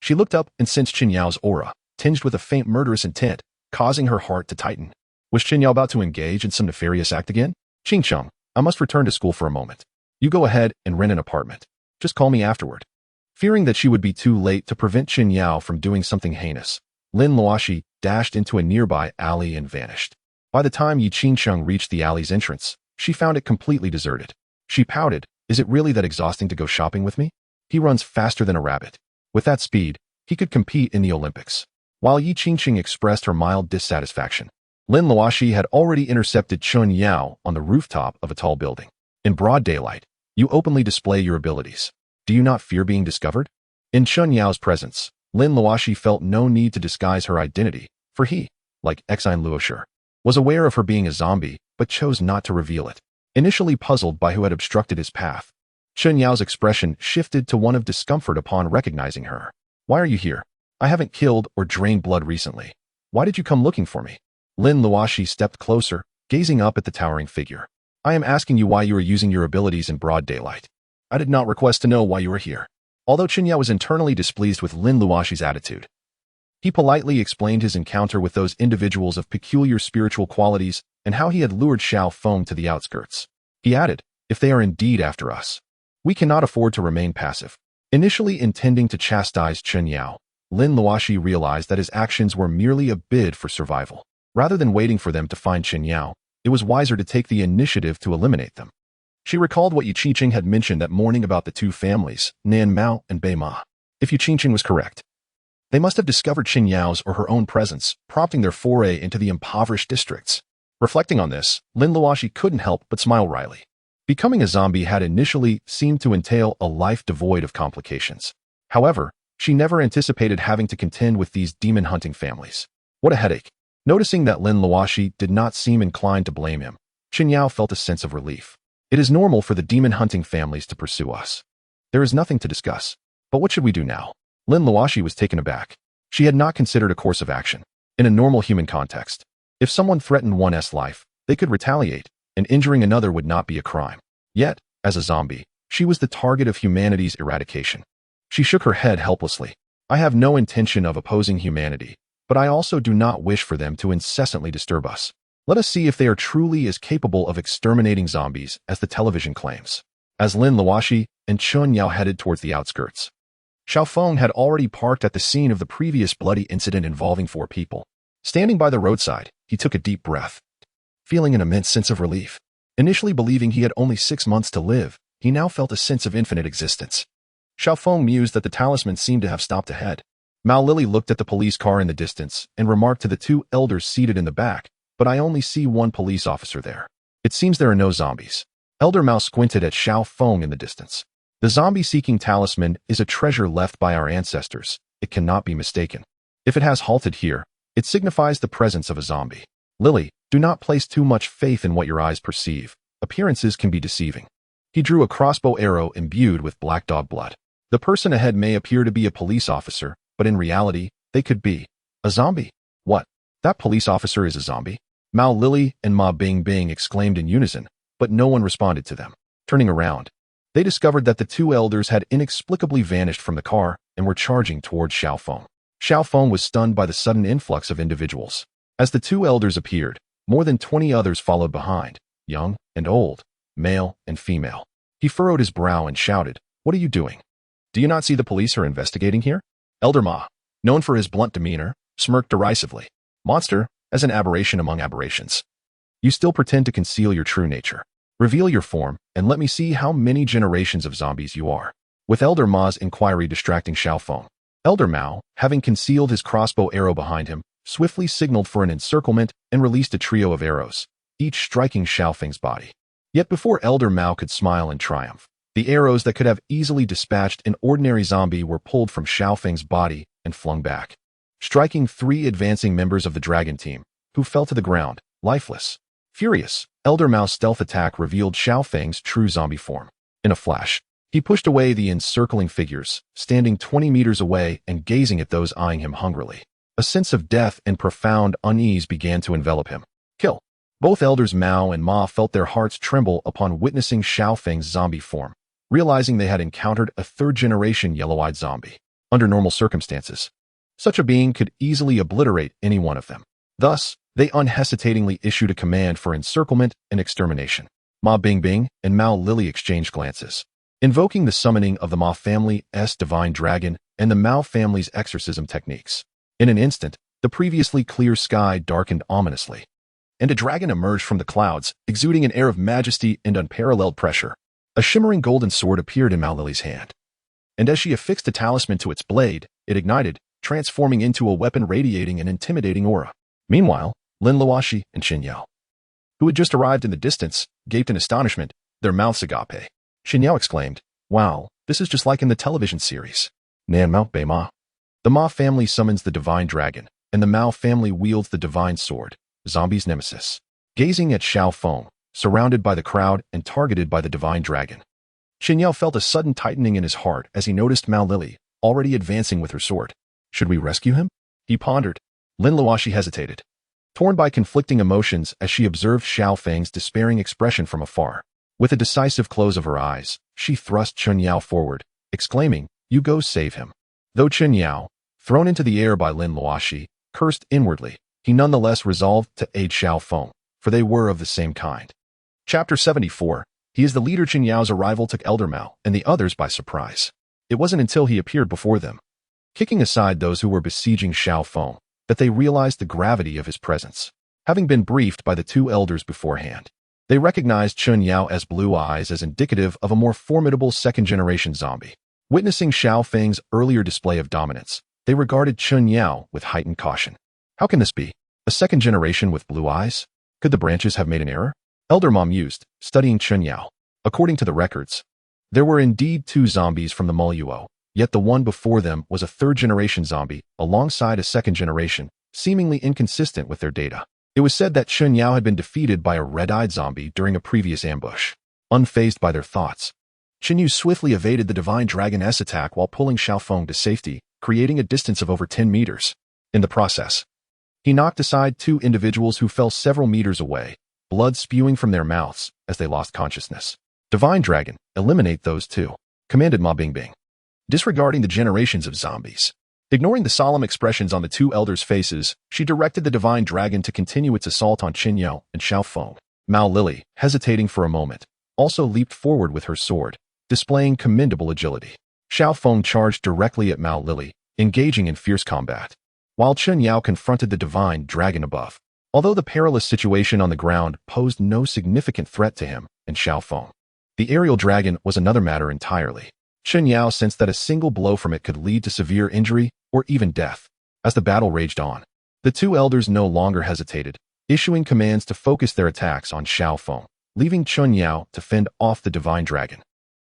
She looked up and sensed Chun Yao's aura, tinged with a faint murderous intent, causing her heart to tighten. Was Chun Yao about to engage in some nefarious act again? Qingqing, I must return to school for a moment. You go ahead and rent an apartment. Just call me afterward. Fearing that she would be too late to prevent Chun Yao from doing something heinous, Lin Luoxi dashed into a nearby alley and vanished. By the time Yi Qingqing reached the alley's entrance, she found it completely deserted. She pouted, "Is it really that exhausting to go shopping with me? He runs faster than a rabbit. With that speed, he could compete in the Olympics." While Yi Qingqing expressed her mild dissatisfaction, Lin Luoxi had already intercepted Chun Yao on the rooftop of a tall building. In broad daylight, you openly display your abilities. Do you not fear being discovered? In Chun Yao's presence, Lin Luoxi felt no need to disguise her identity, for he, like Lin Luoxi, was aware of her being a zombie, but chose not to reveal it. Initially puzzled by who had obstructed his path, Chun Yao's expression shifted to one of discomfort upon recognizing her. "Why are you here? I haven't killed or drained blood recently. Why did you come looking for me?" Lin Luoxi stepped closer, gazing up at the towering figure. "I am asking you why you are using your abilities in broad daylight. I did not request to know why you are here." Although Chun Yao was internally displeased with Lin Luoxi's attitude, he politely explained his encounter with those individuals of peculiar spiritual qualities and how he had lured Xiao Feng to the outskirts. He added, "If they are indeed after us, we cannot afford to remain passive." Initially intending to chastise Chun Yao, Lin Luoxi realized that his actions were merely a bid for survival. Rather than waiting for them to find Chun Yao, it was wiser to take the initiative to eliminate them. She recalled what Yi Qingqing had mentioned that morning about the two families, Nan Mao and Bei Ma. If Yi Qingqing was correct, they must have discovered Chun Yao's or her own presence, prompting their foray into the impoverished districts. Reflecting on this, Lin Luoxi couldn't help but smile wryly. Becoming a zombie had initially seemed to entail a life devoid of complications. However, she never anticipated having to contend with these demon-hunting families. What a headache. Noticing that Lin Luoxi did not seem inclined to blame him, Chun Yao felt a sense of relief. It is normal for the demon-hunting families to pursue us. There is nothing to discuss. But what should we do now? Lin Luoxi was taken aback. She had not considered a course of action. In a normal human context, if someone threatened one's life, they could retaliate, and injuring another would not be a crime. Yet, as a zombie, she was the target of humanity's eradication. She shook her head helplessly. "I have no intention of opposing humanity, but I also do not wish for them to incessantly disturb us. Let us see if they are truly as capable of exterminating zombies as the television claims." As Lin Luoxi and Chun Yao headed towards the outskirts, Xiao Feng had already parked at the scene of the previous bloody incident involving 4 people. Standing by the roadside, he took a deep breath, feeling an immense sense of relief. Initially believing he had only 6 months to live, he now felt a sense of infinite existence. Xiao Feng mused that the talisman seemed to have stopped ahead. Mao Lily looked at the police car in the distance and remarked to the 2 elders seated in the back, "But I only see 1 police officer there. It seems there are no zombies." Elder Mao squinted at Xiao Feng in the distance. "The zombie-seeking talisman is a treasure left by our ancestors. It cannot be mistaken. If it has halted here, it signifies the presence of a zombie. Lily, do not place too much faith in what your eyes perceive. Appearances can be deceiving." He drew a crossbow arrow imbued with black dog blood. The person ahead may appear to be a police officer, but in reality, they could be A zombie? What? That police officer is a zombie? Mao Lily and Ma Bingbing exclaimed in unison, but no one responded to them. Turning around, they discovered that the two elders had inexplicably vanished from the car and were charging towards Xiaofeng. Xiaofeng was stunned by the sudden influx of individuals. As the two elders appeared, more than 20 others followed behind, young and old, male and female. He furrowed his brow and shouted, "What are you doing? Do you not see the police are investigating here?" Elder Ma, known for his blunt demeanor, smirked derisively. "Monster, as an aberration among aberrations. You still pretend to conceal your true nature. Reveal your form, and let me see how many generations of zombies you are." With Elder Ma's inquiry distracting Xiaofeng, Elder Mao, having concealed his crossbow arrow behind him, swiftly signaled for an encirclement and released a trio of arrows, each striking Xiaofeng's body. Yet before Elder Mao could smile in triumph, the arrows that could have easily dispatched an ordinary zombie were pulled from Xiaofeng's body and flung back, striking 3 advancing members of the dragon team, who fell to the ground, lifeless. Furious, Elder Mao's stealth attack revealed Xiaofeng's true zombie form. In a flash, he pushed away the encircling figures, standing 20 meters away and gazing at those eyeing him hungrily. A sense of death and profound unease began to envelop him. Kill. Both elders Mao and Ma felt their hearts tremble upon witnessing Xiaofeng's zombie form, realizing they had encountered a third-generation yellow-eyed zombie. Under normal circumstances, such a being could easily obliterate any one of them. Thus, they unhesitatingly issued a command for encirclement and extermination. Ma Bingbing and Mao Lily exchanged glances, invoking the summoning of the Ma family's divine dragon and the Mao family's exorcism techniques. In an instant, the previously clear sky darkened ominously, and a dragon emerged from the clouds, exuding an air of majesty and unparalleled pressure. A shimmering golden sword appeared in Mao Lily's hand, and as she affixed a talisman to its blade, it ignited, transforming into a weapon radiating an intimidating aura. Meanwhile, Lin Luoxi and Qin Yao, who had just arrived in the distance, gaped in astonishment, their mouths agape. Qin Yao exclaimed, "Wow, this is just like in the television series. Nan Mao Bei Ma." The Ma family summons the divine dragon, and the Mao family wields the divine sword, zombie's nemesis. Gazing at Xiaofeng, surrounded by the crowd and targeted by the divine dragon, Qin Yao felt a sudden tightening in his heart as he noticed Mao Lily, already advancing with her sword. Should we rescue him? He pondered. Lin Luoxi hesitated, torn by conflicting emotions as she observed Xiaofeng's despairing expression from afar. With a decisive close of her eyes, she thrust Qin Yao forward, exclaiming, "You go save him." Though Qin Yao, thrown into the air by Lin Luoxi, cursed inwardly, he nonetheless resolved to aid Xiaofeng, for they were of the same kind. Chapter 74. He is the leader. Qin Yao's arrival took Elder Mao and the others by surprise. It wasn't until he appeared before them, kicking aside those who were besieging Xiaofeng, that they realized the gravity of his presence. Having been briefed by the two elders beforehand, they recognized Qin Yao's blue eyes as indicative of a more formidable second-generation zombie. Witnessing Xiaofeng's earlier display of dominance, they regarded Qin Yao with heightened caution. How can this be? A second generation with blue eyes? Could the branches have made an error? Elder Ma mused, studying Qin Yao. According to the records, there were indeed 2 zombies from the Moluo, yet the one before them was a third-generation zombie, alongside a second generation, seemingly inconsistent with their data. It was said that Qin Yao had been defeated by a red-eyed zombie during a previous ambush. Unfazed by their thoughts, Qin Yu swiftly evaded the divine dragon's attack while pulling Xiaofeng to safety, creating a distance of over 10 meters. In the process, he knocked aside 2 individuals who fell several meters away, blood spewing from their mouths as they lost consciousness. "Divine dragon, eliminate those 2, commanded Ma Bingbing, disregarding the generations of zombies. Ignoring the solemn expressions on the 2 elders' faces, she directed the divine dragon to continue its assault on Qin Yao and Xiaofeng. Mao Lily, hesitating for a moment, also leaped forward with her sword, displaying commendable agility. Xiaofeng charged directly at Mao Lily, engaging in fierce combat, while Qin Yao confronted the divine dragon above. Although the perilous situation on the ground posed no significant threat to him and Xiaofeng, the aerial dragon was another matter entirely. Qin Yao sensed that a single blow from it could lead to severe injury or even death. As the battle raged on, the 2 elders no longer hesitated, issuing commands to focus their attacks on Xiaofeng, leaving Qin Yao to fend off the divine dragon.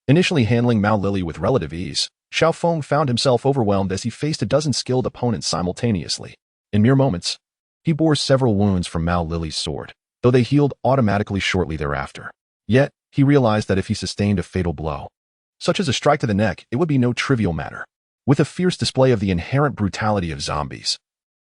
Initially handling Mao Lily with relative ease, Xiaofeng found himself overwhelmed as he faced a dozen skilled opponents simultaneously. In mere moments, he bore several wounds from Mao Lily's sword, though they healed automatically shortly thereafter. Yet, he realized that if he sustained a fatal blow, such as a strike to the neck, it would be no trivial matter. With a fierce display of the inherent brutality of zombies,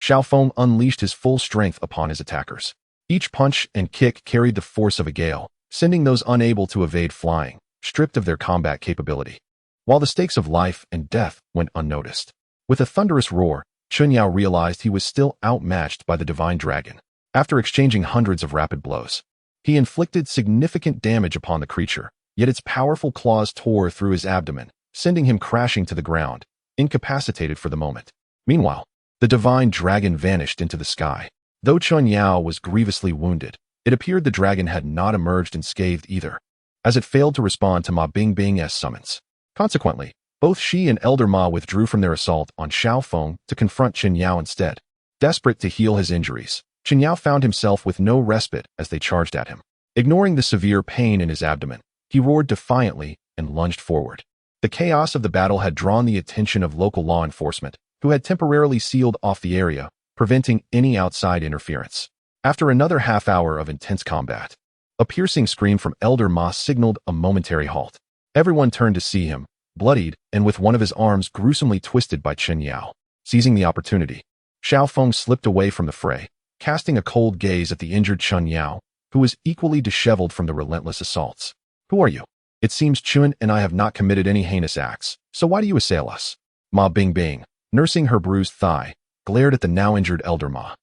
Xiaofeng unleashed his full strength upon his attackers. Each punch and kick carried the force of a gale, sending those unable to evade flying, stripped of their combat capability. While the stakes of life and death went unnoticed. With a thunderous roar, Chunyao realized he was still outmatched by the divine dragon. After exchanging hundreds of rapid blows, he inflicted significant damage upon the creature, yet its powerful claws tore through his abdomen, sending him crashing to the ground, incapacitated for the moment. Meanwhile, the divine dragon vanished into the sky. Though Chunyao was grievously wounded, it appeared the dragon had not emerged unscathed either, as it failed to respond to Ma Bingbing's summons. Consequently, both she and Elder Ma withdrew from their assault on Xiaofeng to confront Chunyao instead. Desperate to heal his injuries, Chunyao found himself with no respite as they charged at him. Ignoring the severe pain in his abdomen, he roared defiantly and lunged forward. The chaos of the battle had drawn the attention of local law enforcement, who had temporarily sealed off the area, preventing any outside interference. After another half-hour of intense combat, a piercing scream from Elder Ma signaled a momentary halt. Everyone turned to see him, bloodied and with one of his arms gruesomely twisted by Chunyao. Seizing the opportunity, Xiaofeng slipped away from the fray, casting a cold gaze at the injured Chunyao, who was equally disheveled from the relentless assaults. "Who are you? It seems Chun and I have not committed any heinous acts, so why do you assail us?" Ma Bingbing, nursing her bruised thigh, glared at the now-injured Elder Ma.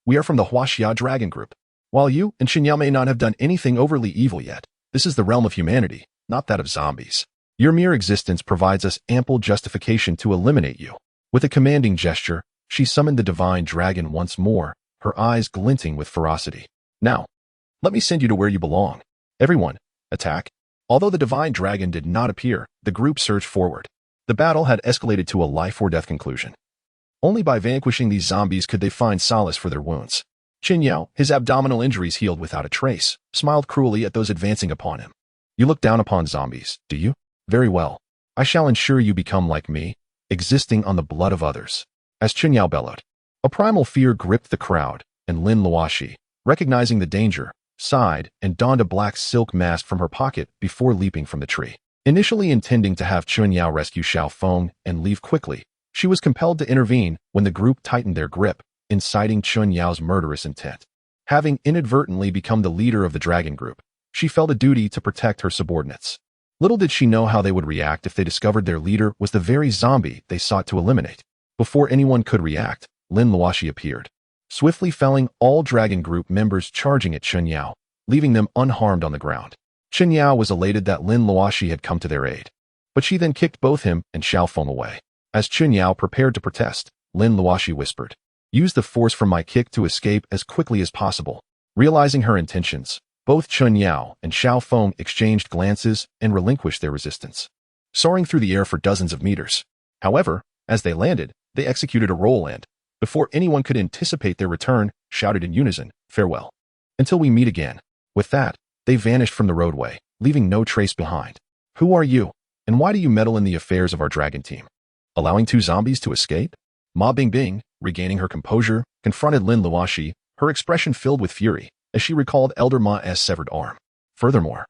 "We are from the Huaxia Dragon Group. While you and Chunyao may not have done anything overly evil yet, this is the realm of humanity, not that of zombies. Your mere existence provides us ample justification to eliminate you." With a commanding gesture, she summoned the divine dragon once more, her eyes glinting with ferocity. "Now, let me send you to where you belong. Everyone, attack." Although the divine dragon did not appear, the group surged forward. The battle had escalated to a life-or-death conclusion. Only by vanquishing these zombies could they find solace for their wounds. Chunyao, his abdominal injuries healed without a trace, smiled cruelly at those advancing upon him. "You look down upon zombies, do you? Very well. I shall ensure you become like me, existing on the blood of others." As Chunyao bellowed, a primal fear gripped the crowd, and Lin Luoxi, recognizing the danger, sighed and donned a black silk mask from her pocket before leaping from the tree. Initially intending to have Chunyao rescue Xiaofeng and leave quickly, she was compelled to intervene when the group tightened their grip, inciting Chunyao's murderous intent. Having inadvertently become the leader of the dragon group, she felt a duty to protect her subordinates. Little did she know how they would react if they discovered their leader was the very zombie they sought to eliminate. Before anyone could react, Lin Luoxi appeared, swiftly felling all dragon group members charging at Chunyao, leaving them unharmed on the ground. Chunyao was elated that Lin Luoxi had come to their aid, but she then kicked both him and Xiaofeng away. As Chunyao prepared to protest, Lin Luoxi whispered, "Use the force from my kick to escape as quickly as possible." Realizing her intentions, both Chunyao and Xiaofeng exchanged glances and relinquished their resistance, soaring through the air for dozens of meters. However, as they landed, they executed a roll and, before anyone could anticipate their return, shouted in unison, "Farewell. Until we meet again." With that, they vanished from the roadway, leaving no trace behind. "Who are you, and why do you meddle in the affairs of our dragon team? Allowing two zombies to escape?" Ma Bingbing, regaining her composure, confronted Lin Luoxi, her expression filled with fury, as she recalled Elder Ma's severed arm. "Furthermore,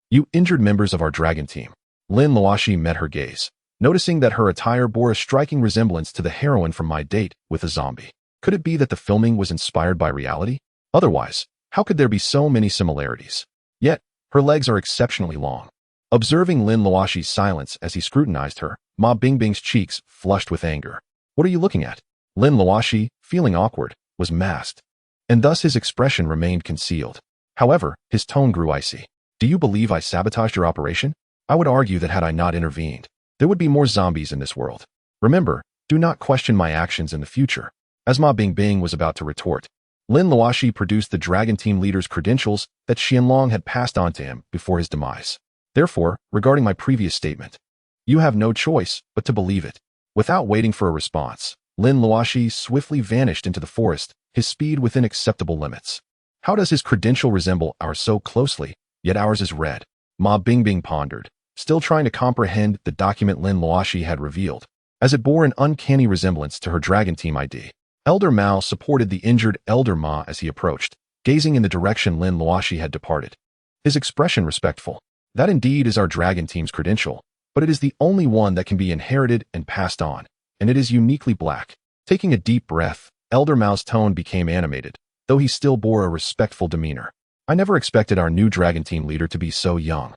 you injured members of our dragon team." Lin Luoxi met her gaze, noticing that her attire bore a striking resemblance to the heroine from My Date with a Zombie. Could it be that the filming was inspired by reality? Otherwise, how could there be so many similarities? Yet, her legs are exceptionally long. Observing Lin Luoxi's silence as he scrutinized her, Ma Bingbing's cheeks flushed with anger. "What are you looking at?" Lin Luoxi, feeling awkward, was masked, and thus his expression remained concealed. However, his tone grew icy. "Do you believe I sabotaged your operation? I would argue that had I not intervened, there would be more zombies in this world. Remember, do not question my actions in the future." As Ma Bingbing was about to retort, Lin Luoxi produced the dragon team leader's credentials that Xianlong had passed on to him before his demise. "Therefore, regarding my previous statement, you have no choice but to believe it." Without waiting for a response, Lin Luoxi swiftly vanished into the forest, his speed within acceptable limits. "How does his credential resemble ours so closely, yet ours is red?" Ma Bingbing pondered, still trying to comprehend the document Lin Luoxi had revealed, as it bore an uncanny resemblance to her dragon team ID. Elder Mao supported the injured Elder Ma as he approached, gazing in the direction Lin Luoxi had departed, his expression respectful. "That indeed is our dragon team's credential, but it is the only one that can be inherited and passed on, and it is uniquely black." Taking a deep breath, Elder Mao's tone became animated, though he still bore a respectful demeanor. I never expected our new dragon team leader to be so young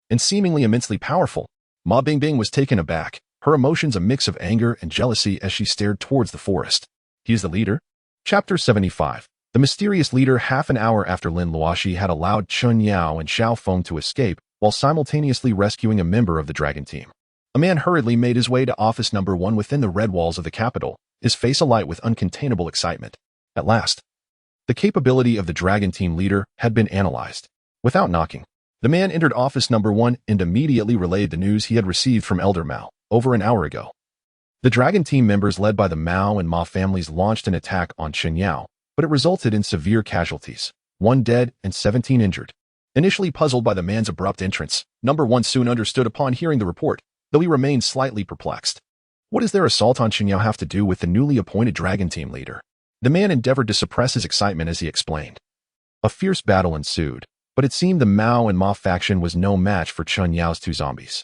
and seemingly immensely powerful. Ma Bingbing was taken aback, her emotions a mix of anger and jealousy as she stared towards the forest. He is the leader? Chapter 75. The mysterious leader. Half an hour after Lin Luoxi had allowed Chun Yao and Xiao Feng to escape while simultaneously rescuing a member of the dragon team, a man hurriedly made his way to office number 1 within the red walls of the capital, his face alight with uncontainable excitement. At last, the capability of the dragon team leader had been analyzed. Without knocking, the man entered office number 1 and immediately relayed the news he had received from Elder Mao over an hour ago. The dragon team members led by the Mao and Ma families launched an attack on Chun Yao, but it resulted in severe casualties, 1 dead and 17 injured. Initially puzzled by the man's abrupt entrance, number 1 soon understood upon hearing the report, though he remained slightly perplexed. What does their assault on Chun Yao have to do with the newly appointed dragon team leader? The man endeavored to suppress his excitement as he explained. A fierce battle ensued, but it seemed the Mao and Ma faction was no match for Chun Yao's 2 zombies.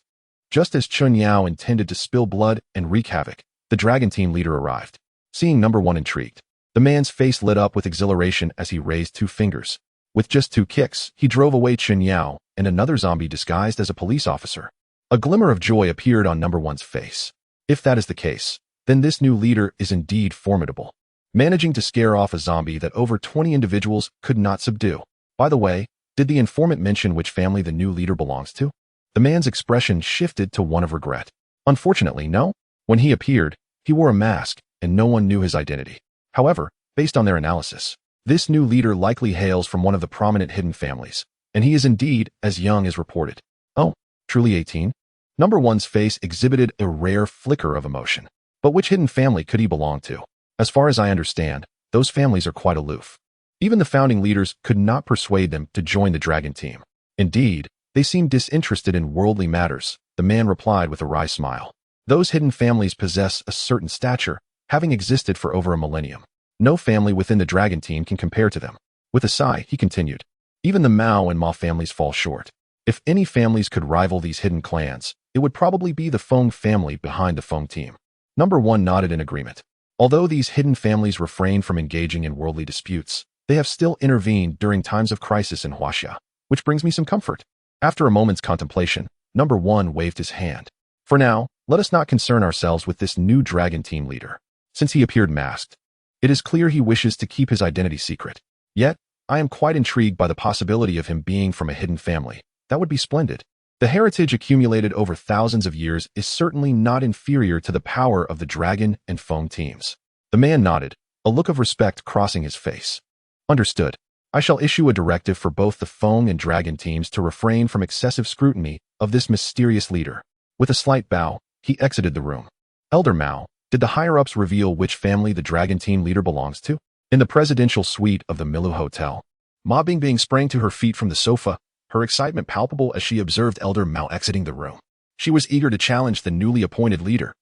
Just as Chun Yao intended to spill blood and wreak havoc, the dragon team leader arrived. Seeing number 1 intrigued, the man's face lit up with exhilaration as he raised 2 fingers. With just 2 kicks, he drove away Chun Yao and another zombie disguised as a police officer. A glimmer of joy appeared on number 1's face. If that is the case, then this new leader is indeed formidable, managing to scare off a zombie that over 20 individuals could not subdue. By the way, did the informant mention which family the new leader belongs to? The man's expression shifted to one of regret. Unfortunately, no. When he appeared, he wore a mask, and no one knew his identity. However, based on their analysis, this new leader likely hails from one of the prominent hidden families, and he is indeed as young as reported. Oh, truly 18? Number 1's face exhibited a rare flicker of emotion. But which hidden family could he belong to? As far as I understand, those families are quite aloof. Even the founding leaders could not persuade them to join the dragon team. Indeed, they seem disinterested in worldly matters, the man replied with a wry smile. Those hidden families possess a certain stature, having existed for over a millennium. No family within the dragon team can compare to them. With a sigh, he continued. Even the Mao and Ma families fall short. If any families could rival these hidden clans, it would probably be the Feng family behind the Feng team. Number 1 nodded in agreement. Although these hidden families refrain from engaging in worldly disputes, they have still intervened during times of crisis in Huaxia, which brings me some comfort. After a moment's contemplation, number 1 waved his hand. For now, let us not concern ourselves with this new dragon team leader. Since he appeared masked, it is clear he wishes to keep his identity secret. Yet, I am quite intrigued by the possibility of him being from a hidden family. That would be splendid. The heritage accumulated over thousands of years is certainly not inferior to the power of the dragon and Feng teams. The man nodded, a look of respect crossing his face. Understood. I shall issue a directive for both the Feng and dragon teams to refrain from excessive scrutiny of this mysterious leader. With a slight bow, he exited the room. Elder Mao, did the higher-ups reveal which family the dragon team leader belongs to? In the presidential suite of the Milu Hotel, Ma Bingbing sprang to her feet from the sofa, her excitement palpable as she observed Elder Mao exiting the room. She was eager to challenge the newly appointed leader,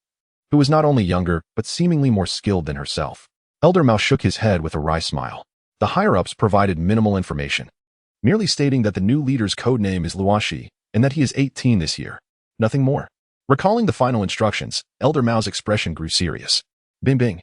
who was not only younger but seemingly more skilled than herself. Elder Mao shook his head with a wry smile. The higher-ups provided minimal information, merely stating that the new leader's code name is Luoxi and that he is 18 this year. Nothing more. Recalling the final instructions, Elder Mao's expression grew serious. Bingbing,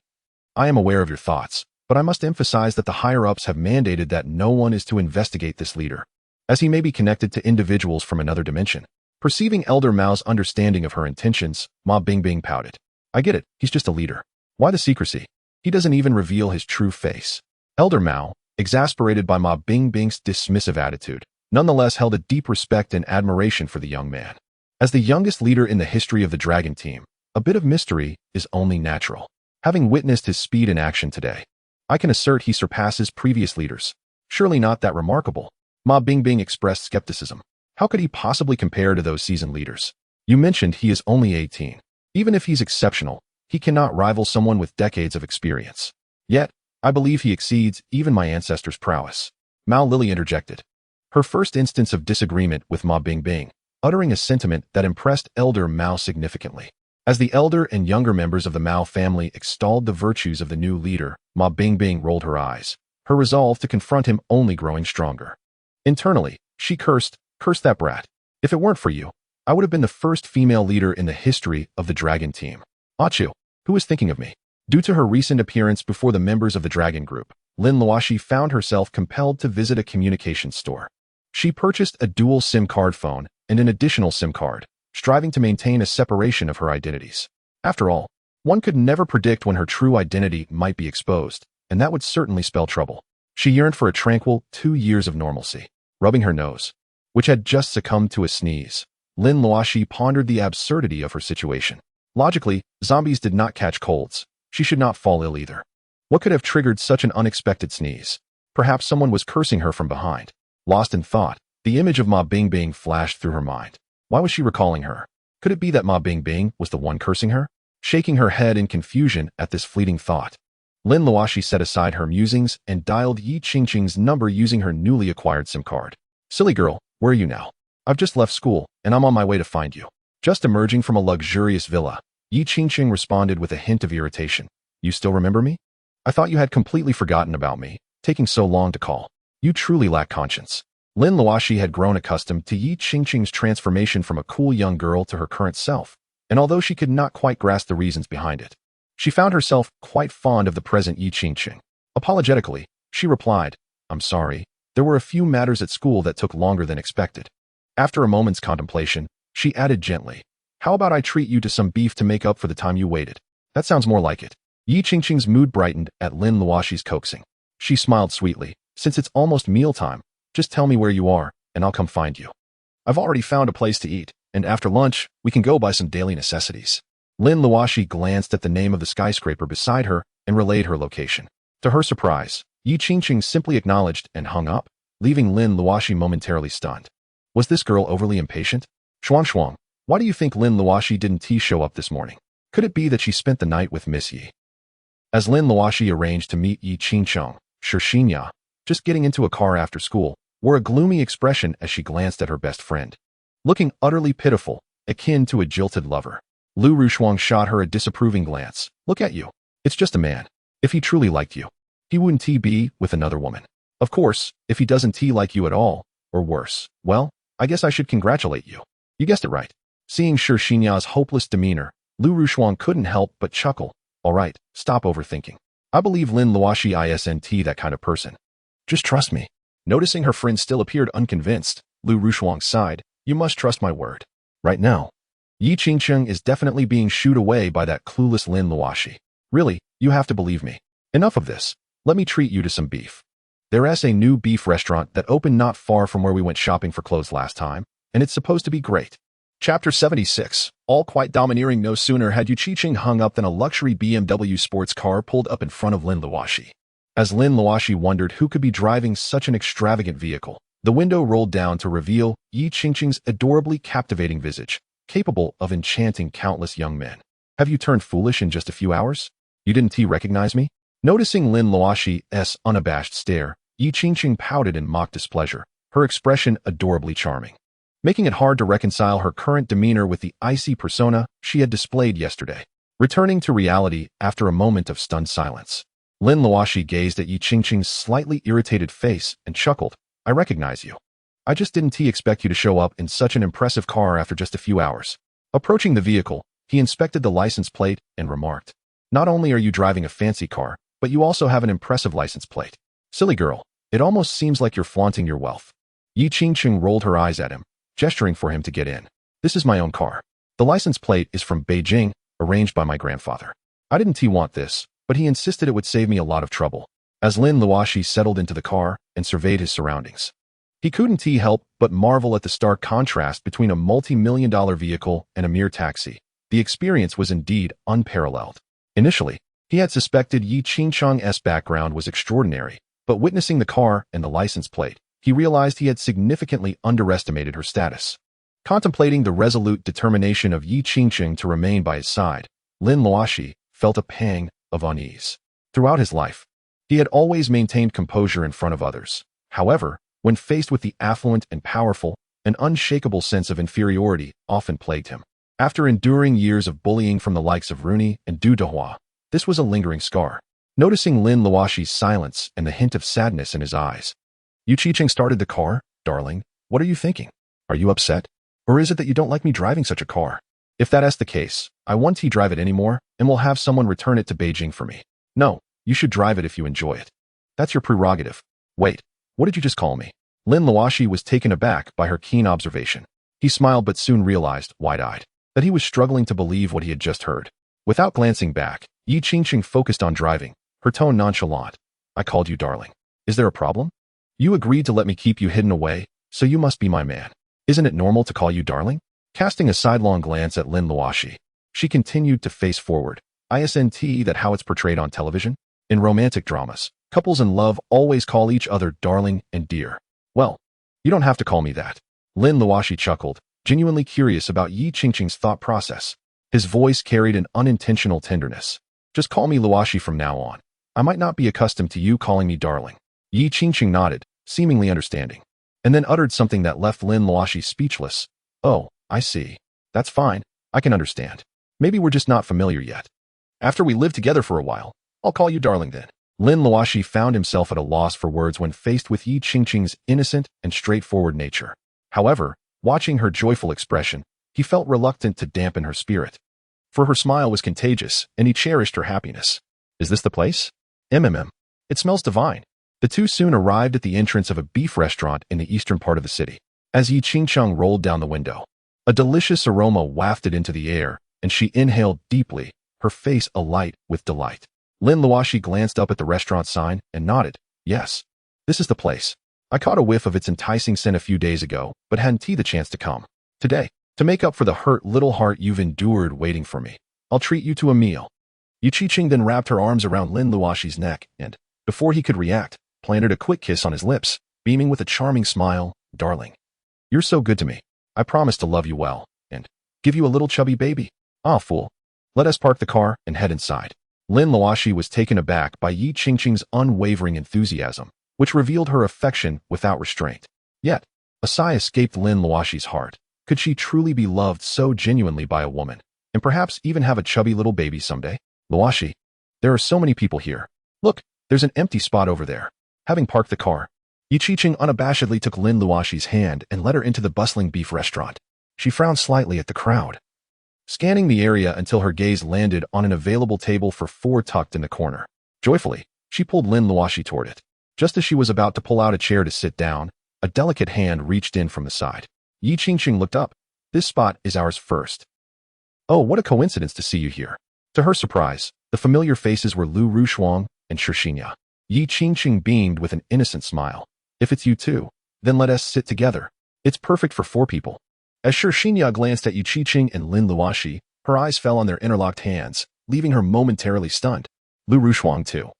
I am aware of your thoughts, but I must emphasize that the higher-ups have mandated that no one is to investigate this leader, as he may be connected to individuals from another dimension. Perceiving Elder Mao's understanding of her intentions, Ma Bingbing pouted. I get it, he's just a leader. Why the secrecy? He doesn't even reveal his true face. Elder Mao, exasperated by Ma Bingbing's dismissive attitude, nonetheless held a deep respect and admiration for the young man. As the youngest leader in the history of the dragon team, a bit of mystery is only natural. Having witnessed his speed in action today, I can assert he surpasses previous leaders. Surely not that remarkable. Ma Bingbing expressed skepticism. How could he possibly compare to those seasoned leaders? You mentioned he is only 18. Even if he's exceptional, he cannot rival someone with decades of experience. Yet, I believe he exceeds even my ancestors' prowess. Mao Lily interjected, her first instance of disagreement with Ma Bingbing, uttering a sentiment that impressed Elder Mao significantly. As the elder and younger members of the Mao family extolled the virtues of the new leader, Ma Bingbing rolled her eyes, her resolve to confront him only growing stronger. Internally, she cursed that brat. If it weren't for you, I would have been the first female leader in the history of the dragon team. Achu, who is thinking of me? Due to her recent appearance before the members of the Dragon Group, Lin Luoxi found herself compelled to visit a communications store. She purchased a dual SIM card phone and an additional SIM card, striving to maintain a separation of her identities. After all, one could never predict when her true identity might be exposed, and that would certainly spell trouble. She yearned for a tranquil 2 years of normalcy. Rubbing her nose, which had just succumbed to a sneeze, Lin Luoxi pondered the absurdity of her situation. Logically, zombies did not catch colds. She should not fall ill either. What could have triggered such an unexpected sneeze? Perhaps someone was cursing her from behind. Lost in thought, the image of Ma Bingbing flashed through her mind. Why was she recalling her? Could it be that Ma Bingbing was the one cursing her? Shaking her head in confusion at this fleeting thought, Lin Luoxi set aside her musings and dialed Yi Qingqing's number using her newly acquired SIM card. Silly girl, where are you now? I've just left school, and I'm on my way to find you. Just emerging from a luxurious villa, Yi Qingqing responded with a hint of irritation. You still remember me? I thought you had completely forgotten about me, taking so long to call. You truly lack conscience. Lin Luoxi had grown accustomed to Yi Qingqing's transformation from a cool young girl to her current self, and although she could not quite grasp the reasons behind it, she found herself quite fond of the present Yi Qingqing. Apologetically, she replied, I'm sorry, there were a few matters at school that took longer than expected. After a moment's contemplation, she added gently, how about I treat you to some beef to make up for the time you waited? That sounds more like it. Yi Qingqing's mood brightened at Lin Luoxi's coaxing. She smiled sweetly, since it's almost mealtime, just tell me where you are, and I'll come find you. I've already found a place to eat, and after lunch, we can go buy some daily necessities. Lin Luoxi glanced at the name of the skyscraper beside her and relayed her location. To her surprise, Yi Qingqing simply acknowledged and hung up, leaving Lin Luoxi momentarily stunned. Was this girl overly impatient? Shuang, why do you think Lin Luoxi didn't show up this morning? Could it be that she spent the night with Miss Yi? As Lin Luoxi arranged to meet Yi Qingqing, Shinya, just getting into a car after school, wore a gloomy expression as she glanced at her best friend. Looking utterly pitiful, akin to a jilted lover, Lu Rushuang shot her a disapproving glance. Look at you. It's just a man. If he truly liked you, he wouldn't be with another woman. Of course, if he doesn't like you at all, or worse, well, I guess I should congratulate you. You guessed it right. Seeing Shinya's hopeless demeanor, Lu Rushuang couldn't help but chuckle. All right, stop overthinking. I believe Lin Luoxi isn't that kind of person. Just trust me. Noticing her friend still appeared unconvinced, Lu Rushuang sighed. You must trust my word. Right now, Yi Qingqing is definitely being shooed away by that clueless Lin Luoxi. Really, you have to believe me. Enough of this. Let me treat you to some beef. There's a new beef restaurant that opened not far from where we went shopping for clothes last time, and it's supposed to be great. Chapter 76. All quite domineering. No sooner had Yi Qingqing hung up than a luxury BMW sports car pulled up in front of Lin Luoxi. As Lin Luoxi wondered who could be driving such an extravagant vehicle, the window rolled down to reveal Yi Qingqing's adorably captivating visage, capable of enchanting countless young men. Have you turned foolish in just a few hours? You didn't recognize me? Noticing Lin Luoxi's unabashed stare, Yi Qingqing pouted in mock displeasure, her expression adorably charming, making it hard to reconcile her current demeanor with the icy persona she had displayed yesterday. Returning to reality after a moment of stunned silence, Lin Luoxi gazed at Yi Qingqing's slightly irritated face and chuckled. I recognize you. I just didn't expect you to show up in such an impressive car after just a few hours. Approaching the vehicle, he inspected the license plate and remarked, not only are you driving a fancy car, but you also have an impressive license plate. Silly girl, it almost seems like you're flaunting your wealth. Yi Qingqing rolled her eyes at him, gesturing for him to get in. This is my own car. The license plate is from Beijing, arranged by my grandfather. I didn't want this, but he insisted it would save me a lot of trouble. As Lin Luoxi settled into the car and surveyed his surroundings, he couldn't help but marvel at the stark contrast between a multi-million-dollar vehicle and a mere taxi. The experience was indeed unparalleled. Initially, he had suspected Yi Qingqing's background was extraordinary, but witnessing the car and the license plate, he realized he had significantly underestimated her status. Contemplating the resolute determination of Yi Qingqing to remain by his side, Lin Luoxi felt a pang of unease. Throughout his life, he had always maintained composure in front of others. However, when faced with the affluent and powerful, an unshakable sense of inferiority often plagued him. After enduring years of bullying from the likes of Rooney and Du Dehua, this was a lingering scar. Noticing Lin Luoxi's silence and the hint of sadness in his eyes, Yi Qingqing started the car. Darling, what are you thinking? Are you upset? Or is it that you don't like me driving such a car? If that's the case, I won't drive it anymore, and will have someone return it to Beijing for me. No, you should drive it if you enjoy it. That's your prerogative. Wait, what did you just call me? Lin Luoxi was taken aback by her keen observation. He smiled but soon realized, wide-eyed, that he was struggling to believe what he had just heard. Without glancing back, Yi Qingqing focused on driving, her tone nonchalant. I called you darling. Is there a problem? You agreed to let me keep you hidden away, so you must be my man. Isn't it normal to call you darling? Casting a sidelong glance at Lin Luoxi, she continued to face forward. Isn't that how it's portrayed on television? In romantic dramas, couples in love always call each other darling and dear. Well, you don't have to call me that. Lin Luoxi chuckled, genuinely curious about Yi Qingqing's thought process. His voice carried an unintentional tenderness. Just call me Luoxi from now on. I might not be accustomed to you calling me darling. Yi Qingqing nodded, seemingly understanding, and then uttered something that left Lin Luoxi speechless. Oh, I see. That's fine. I can understand. Maybe we're just not familiar yet. After we live together for a while, I'll call you darling then. Lin Luoxi found himself at a loss for words when faced with Yi Qingqing's innocent and straightforward nature. However, watching her joyful expression, he felt reluctant to dampen her spirit. For her smile was contagious, and he cherished her happiness. Is this the place? It smells divine. The two soon arrived at the entrance of a beef restaurant in the eastern part of the city. As Yi Qingqing rolled down the window, a delicious aroma wafted into the air, and she inhaled deeply, her face alight with delight. Lin Luoxi glanced up at the restaurant sign and nodded. Yes, this is the place. I caught a whiff of its enticing scent a few days ago, but hadn't the chance to come today. To make up for the hurt little heart you've endured waiting for me, I'll treat you to a meal. Yi Qingqing then wrapped her arms around Lin Luoxi's neck and, before he could react, planted a quick kiss on his lips, beaming with a charming smile. Darling, you're so good to me. I promise to love you well, and give you a little chubby baby. Ah, fool. Let us park the car and head inside. Lin Luoxi was taken aback by Yi Qingqing's unwavering enthusiasm, which revealed her affection without restraint. Yet, a sigh escaped Lin Luoxi's heart. Could she truly be loved so genuinely by a woman, and perhaps even have a chubby little baby someday? Luoxi, there are so many people here. Look, there's an empty spot over there. Having parked the car, Yi Qingqing unabashedly took Lin Luoxi's hand and led her into the bustling beef restaurant. She frowned slightly at the crowd, scanning the area until her gaze landed on an available table for four tucked in the corner. Joyfully, she pulled Lin Luoxi toward it. Just as she was about to pull out a chair to sit down, a delicate hand reached in from the side. Yi Qingqing looked up. This spot is ours first. Oh, what a coincidence to see you here. To her surprise, the familiar faces were Lu Rushuang and Shixinya. Yi Qingqing beamed with an innocent smile. If it's you too, then let us sit together. It's perfect for four people. As Shixinya glanced at Yi Qingqing and Lin Luoxi, her eyes fell on their interlocked hands, leaving her momentarily stunned. Lu Rushuang too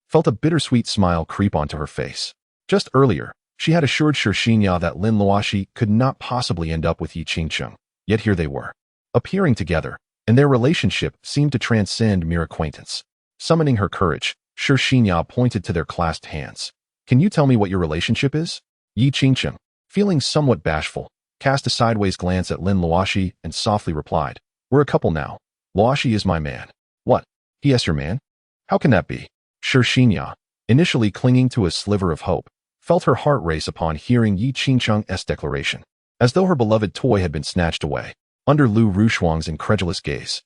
felt a bittersweet smile creep onto her face. Just earlier, she had assured Shixinya that Lin Luoxi could not possibly end up with Yi Qingqing. Yet here they were, appearing together, and their relationship seemed to transcend mere acquaintance. Summoning her courage, Shixinya pointed to their clasped hands. Can you tell me what your relationship is? Yi Qingqing, feeling somewhat bashful, cast a sideways glance at Lin Luoxi and softly replied, We're a couple now. Luoxi is my man. What? He is your man? How can that be? Shixinya, initially clinging to a sliver of hope, felt her heart race upon hearing Yi Qingqing's declaration, as though her beloved toy had been snatched away. Under Lu Rushuang's incredulous gaze,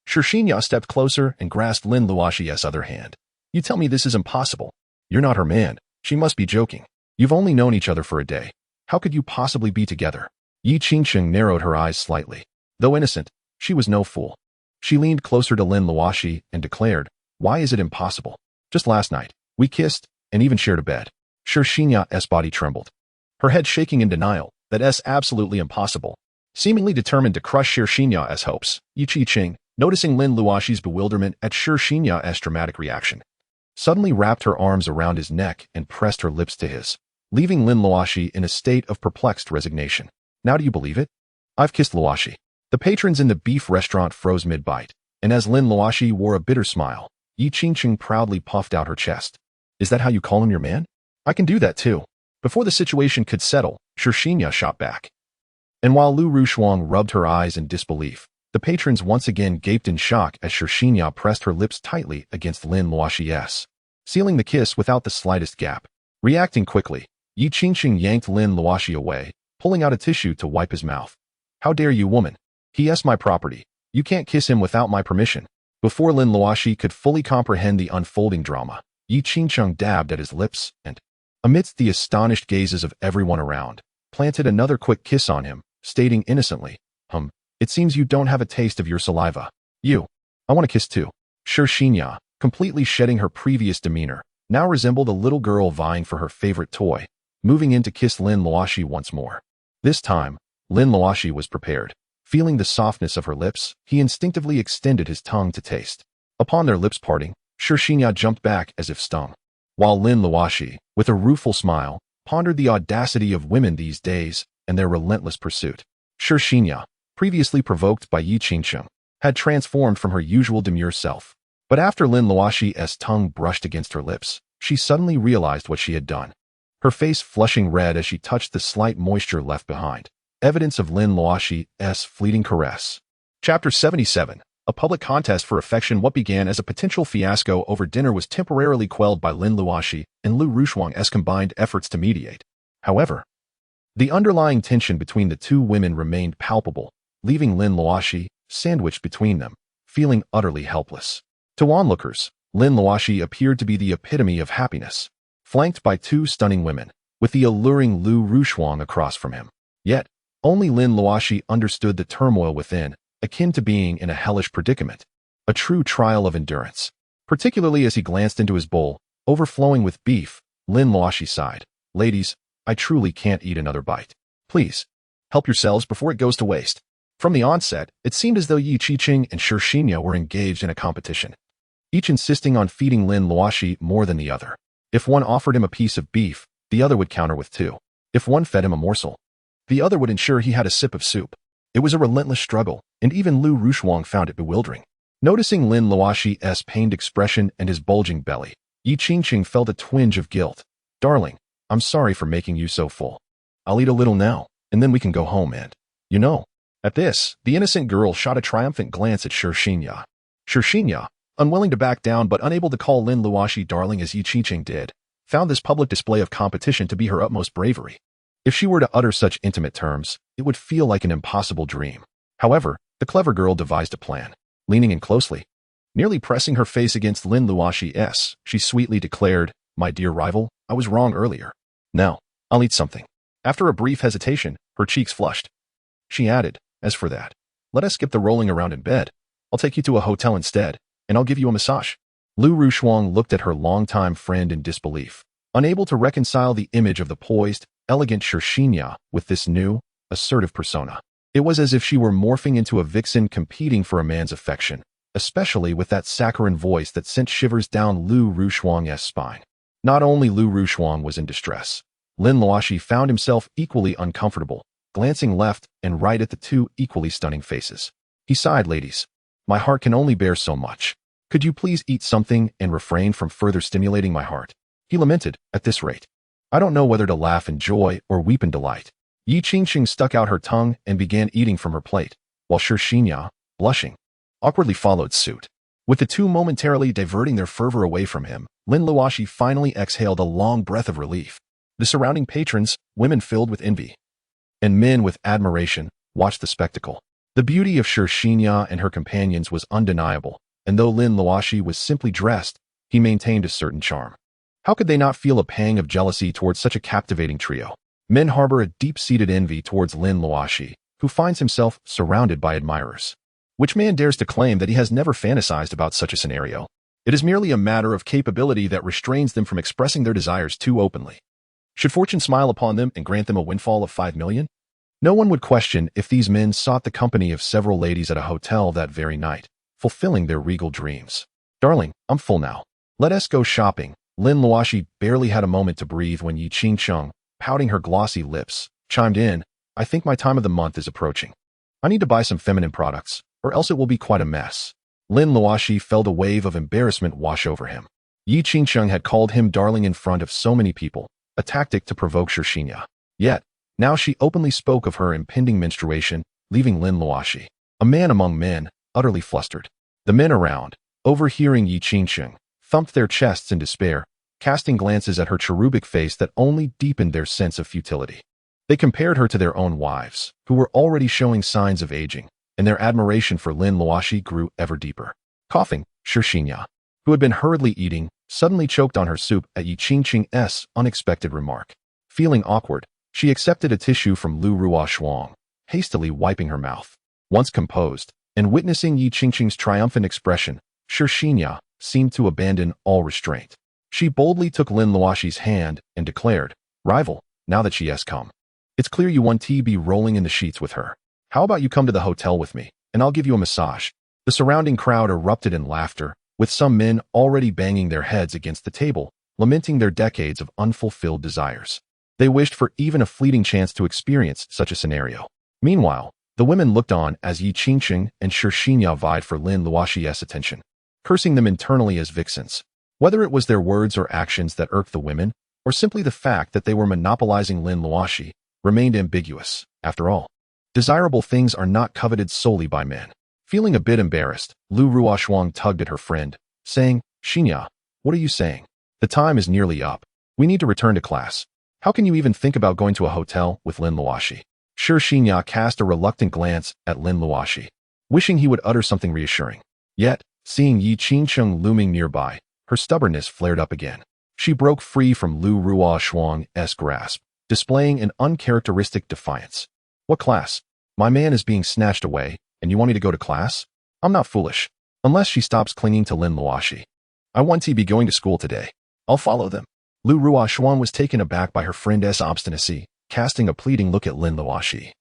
Shixinya stepped closer and grasped Lin Luoxi's other hand. You tell me this is impossible. You're not her man. She must be joking. You've only known each other for a day. How could you possibly be together? Yi Qingqing narrowed her eyes slightly. Though innocent, she was no fool. She leaned closer to Lin Luoxi and declared, Why is it impossible? Just last night, we kissed and even shared a bed. Shixinya's body trembled, her head shaking in denial. That's absolutely impossible. Seemingly determined to crush Shixinya's hopes, Yi Qingqing, noticing Lin Luoxi's bewilderment at Shixinya's dramatic reaction, suddenly wrapped her arms around his neck and pressed her lips to his, leaving Lin Luoxi in a state of perplexed resignation. Now do you believe it? I've kissed Luoxi. The patrons in the beef restaurant froze mid-bite, and as Lin Luoxi wore a bitter smile, Yi Qingqing proudly puffed out her chest. Is that how you call him your man? I can do that too. Before the situation could settle, Shixinya shot back. And while Lu Rushuang rubbed her eyes in disbelief, the patrons once again gaped in shock as Shixinya pressed her lips tightly against Lin Luoxi's, sealing the kiss without the slightest gap. Reacting quickly, Yi Qingqing yanked Lin Luoxi away, pulling out a tissue to wipe his mouth. How dare you, woman? He is my property. You can't kiss him without my permission. Before Lin Luoxi could fully comprehend the unfolding drama, Yi Qingcheng dabbed at his lips and, amidst the astonished gazes of everyone around, planted another quick kiss on him, stating innocently, it seems you don't have a taste of your saliva. I want to kiss too. Xinya, completely shedding her previous demeanor, now resembled a little girl vying for her favorite toy, moving in to kiss Lin Luoxi once more. This time, Lin Luoxi was prepared. Feeling the softness of her lips, he instinctively extended his tongue to taste. Upon their lips parting, Xinya jumped back as if stung, while Lin Luoxi, with a rueful smile, pondered the audacity of women these days and their relentless pursuit. Xinya, previously provoked by Yi Qingcheng, had transformed from her usual demure self. But after Lin Luoxi's tongue brushed against her lips, she suddenly realized what she had done. Her face flushing red as she touched the slight moisture left behind, evidence of Lin Luoxi's fleeting caress. Chapter 77. A public contest for affection. What began as a potential fiasco over dinner was temporarily quelled by Lin Luoxi and Lu Ruxuang's combined efforts to mediate. However, the underlying tension between the two women remained palpable, leaving Lin Luoxi, sandwiched between them, feeling utterly helpless. To onlookers, Lin Luoxi appeared to be the epitome of happiness, flanked by two stunning women, with the alluring Lu Ruxuang across from him. Yet, only Lin Luoxi understood the turmoil within, akin to being in a hellish predicament, a true trial of endurance. Particularly as he glanced into his bowl, overflowing with beef, Lin Luoxi sighed. Ladies, I truly can't eat another bite. Please, help yourselves before it goes to waste. From the onset, it seemed as though Yi Qingcheng and Xinya were engaged in a competition, each insisting on feeding Lin Luoxi more than the other. If one offered him a piece of beef, the other would counter with two. If one fed him a morsel, the other would ensure he had a sip of soup. It was a relentless struggle, and even Lu Ruxuang found it bewildering. Noticing Lin Luoxi's pained expression and his bulging belly, Yi Qingcheng felt a twinge of guilt. Darling, I'm sorry for making you so full. I'll eat a little now, and then we can go home and, At this, the innocent girl shot a triumphant glance at Xinya. Xinya, unwilling to back down but unable to call Lin Luoxi darling as Yi Qingcheng did, found this public display of competition to be her utmost bravery. If she were to utter such intimate terms, it would feel like an impossible dream. However, the clever girl devised a plan. Leaning in closely, nearly pressing her face against Lin Luoxi's, she sweetly declared, My dear rival, I was wrong earlier. Now, I'll eat something. After a brief hesitation, her cheeks flushed. She added, As for that, let us skip the rolling around in bed. I'll take you to a hotel instead, and I'll give you a massage. Lu Ruxuang looked at her longtime friend in disbelief, unable to reconcile the image of the poised, elegant Xinya with this new, assertive persona. It was as if she were morphing into a vixen competing for a man's affection, especially with that saccharine voice that sent shivers down Lu Ruxuang's spine. Not only Lu Ruxuang was in distress, Lin Luoxi found himself equally uncomfortable, glancing left and right at the two equally stunning faces. He sighed, Ladies, my heart can only bear so much. Could you please eat something and refrain from further stimulating my heart? He lamented, At this rate, I don't know whether to laugh in joy or weep in delight. Yi Qingcheng stuck out her tongue and began eating from her plate, while Xinya, blushing, awkwardly followed suit. With the two momentarily diverting their fervor away from him, Lin Luoxi finally exhaled a long breath of relief. The surrounding patrons, women filled with envy, and men with admiration, watched the spectacle. The beauty of Xinya and her companions was undeniable, and though Lin Luoxi was simply dressed, he maintained a certain charm. How could they not feel a pang of jealousy towards such a captivating trio? Men harbor a deep-seated envy towards Lin Luoxi, who finds himself surrounded by admirers. Which man dares to claim that he has never fantasized about such a scenario? It is merely a matter of capability that restrains them from expressing their desires too openly. Should fortune smile upon them and grant them a windfall of 5 million? No one would question if these men sought the company of several ladies at a hotel that very night, fulfilling their regal dreams. Darling, I'm full now. Let us go shopping. Lin Luoxi barely had a moment to breathe when Yi Qingcheng, pouting her glossy lips, chimed in, I think my time of the month is approaching. I need to buy some feminine products, or else it will be quite a mess. Lin Luoxi felt a wave of embarrassment wash over him. Yi Qingcheng had called him darling in front of so many people, a tactic to provoke Xinya. Yet, now she openly spoke of her impending menstruation, leaving Lin Luoxi, a man among men, utterly flustered. The men around, overhearing Yi Qingcheng, thumped their chests in despair, casting glances at her cherubic face that only deepened their sense of futility. They compared her to their own wives, who were already showing signs of aging, and their admiration for Lin Luoxi grew ever deeper. Coughing, Shixinya, who had been hurriedly eating, suddenly choked on her soup at Yi Qingqing's unexpected remark. Feeling awkward, she accepted a tissue from Lu Ruoxi, hastily wiping her mouth. Once composed, and witnessing Yi Qingqing's triumphant expression, Shixinya seemed to abandon all restraint. She boldly took Lin Luoxi's hand and declared, "Rival, now that she has come, it's clear you want to be rolling in the sheets with her. How about you come to the hotel with me, and I'll give you a massage?" The surrounding crowd erupted in laughter, with some men already banging their heads against the table, lamenting their decades of unfulfilled desires. They wished for even a fleeting chance to experience such a scenario. Meanwhile, the women looked on as Yi Qingqing and Shixinya vied for Lin Luoxi's attention, cursing them internally as vixens. Whether it was their words or actions that irked the women, or simply the fact that they were monopolizing Lin Luoxi, remained ambiguous. After all, desirable things are not coveted solely by men. Feeling a bit embarrassed, Lu Ruoxi tugged at her friend, saying, "Xinya, what are you saying? The time is nearly up. We need to return to class. How can you even think about going to a hotel with Lin Luoxi?" Shixinya cast a reluctant glance at Lin Luoxi, wishing he would utter something reassuring. Yet, seeing Yi Qingqing looming nearby, her stubbornness flared up again. She broke free from Lu Ruoxi's grasp, displaying an uncharacteristic defiance. "What class? My man is being snatched away, and you want me to go to class? I'm not foolish. Unless she stops clinging to Lin Luoxi. I want to be going to school today. I'll follow them." Lu Ruoxi was taken aback by her friend's obstinacy, casting a pleading look at Lin Luoxi,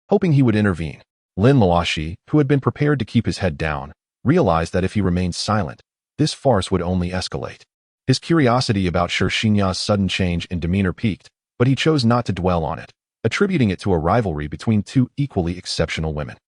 hoping he would intervene. Lin Luoxi, who had been prepared to keep his head down, realized that if he remained silent, this farce would only escalate. His curiosity about Shixinya's sudden change in demeanor piqued, but he chose not to dwell on it, attributing it to a rivalry between two equally exceptional women.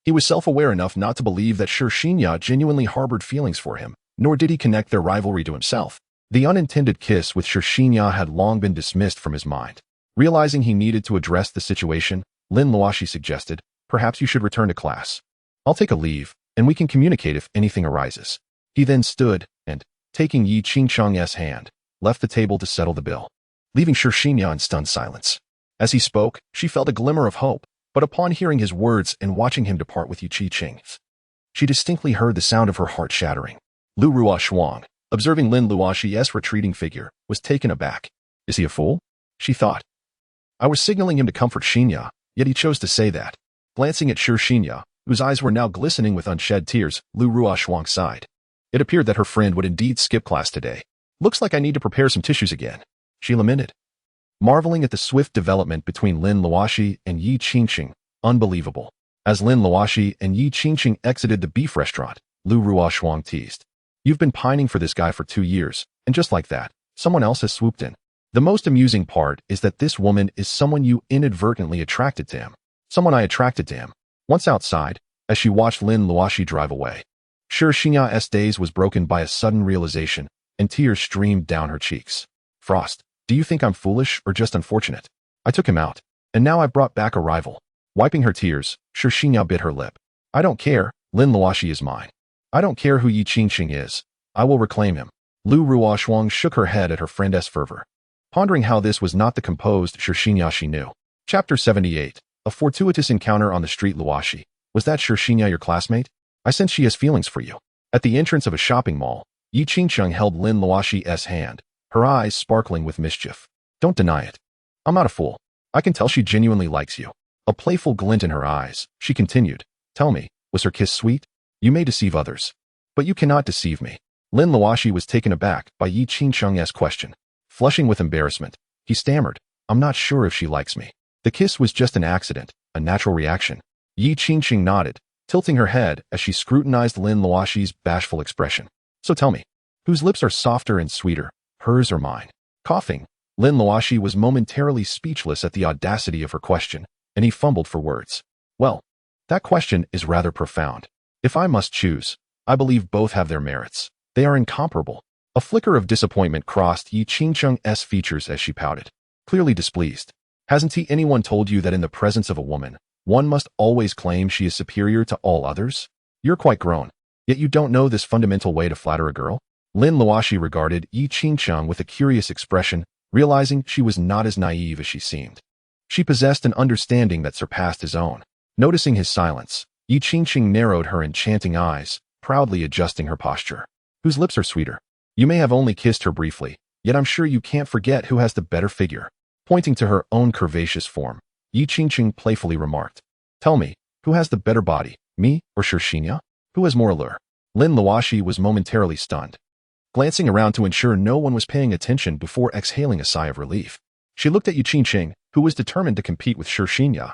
He was self-aware enough not to believe that Shixinya genuinely harbored feelings for him, nor did he connect their rivalry to himself. The unintended kiss with Shixinya had long been dismissed from his mind. Realizing he needed to address the situation, Lin Luoxi suggested, "Perhaps you should return to class. I'll take a leave, and we can communicate if anything arises." He then stood and, taking Yi Qingqing's hand, left the table to settle the bill, leaving Shixinya in stunned silence. As he spoke, she felt a glimmer of hope, but upon hearing his words and watching him depart with Yi Qingqing, she distinctly heard the sound of her heart shattering. Lu Ruoxi, observing Lin Luoxi's retreating figure, was taken aback. "Is he a fool?" she thought. "I was signaling him to comfort Xinya, yet he chose to say that." Glancing at Shixinya, whose eyes were now glistening with unshed tears, Lu Ruoxi sighed. It appeared that her friend would indeed skip class today. "Looks like I need to prepare some tissues again," she lamented, marveling at the swift development between Lin Luoxi and Yi Qingqing. Unbelievable. As Lin Luoxi and Yi Qingqing exited the beef restaurant, Lu Ruoxi teased, "You've been pining for this guy for 2 years, and just like that, someone else has swooped in. The most amusing part is that this woman is someone you inadvertently attracted to him. Someone I attracted to him." Once outside, as she watched Lin Luoxi drive away, Shixinya's daze was broken by a sudden realization, and tears streamed down her cheeks. "Frost, do you think I'm foolish or just unfortunate? I took him out, and now I've brought back a rival." Wiping her tears, Shixinya bit her lip. "I don't care, Lin Luoxi is mine. I don't care who Yi Qingqing is. I will reclaim him." Lu Ruoxi shook her head at her friend's fervor, pondering how this was not the composed Shixinya she knew. Chapter 78. A fortuitous encounter on the street. "Luoxi, was that Shixinya your classmate? I sense she has feelings for you." At the entrance of a shopping mall, Yi Qingqing held Lin Luoxi's hand, her eyes sparkling with mischief. "Don't deny it. I'm not a fool. I can tell she genuinely likes you." A playful glint in her eyes, she continued, "Tell me, was her kiss sweet? You may deceive others, but you cannot deceive me." Lin Luoxi was taken aback by Yi Qingqing's question. Flushing with embarrassment, he stammered, "I'm not sure if she likes me. The kiss was just an accident, a natural reaction." Yi Qingqing nodded, tilting her head as she scrutinized Lin Luoxi's bashful expression. "So tell me, whose lips are softer and sweeter, hers or mine?" Coughing, Lin Luoxi was momentarily speechless at the audacity of her question, and he fumbled for words. "Well, that question is rather profound. If I must choose, I believe both have their merits. They are incomparable." A flicker of disappointment crossed Yi Qingqing's features as she pouted, clearly displeased. "Hasn't anyone told you that in the presence of a woman, one must always claim she is superior to all others? You're quite grown, yet you don't know this fundamental way to flatter a girl?" Lin Luoxi regarded Yi Qingqing with a curious expression, realizing she was not as naive as she seemed. She possessed an understanding that surpassed his own. Noticing his silence, Yi Qingqing narrowed her enchanting eyes, proudly adjusting her posture. Whose lips are sweeter? You may have only kissed her briefly, yet I'm sure you can't forget who has the better figure. Pointing to her own curvaceous form, Yi Qingqing playfully remarked. Tell me, who has the better body, me or Shirshinya? Who has more allure? Lin Luoxi was momentarily stunned, glancing around to ensure no one was paying attention before exhaling a sigh of relief. She looked at Yi Qingqing, who was determined to compete with Shirshinya,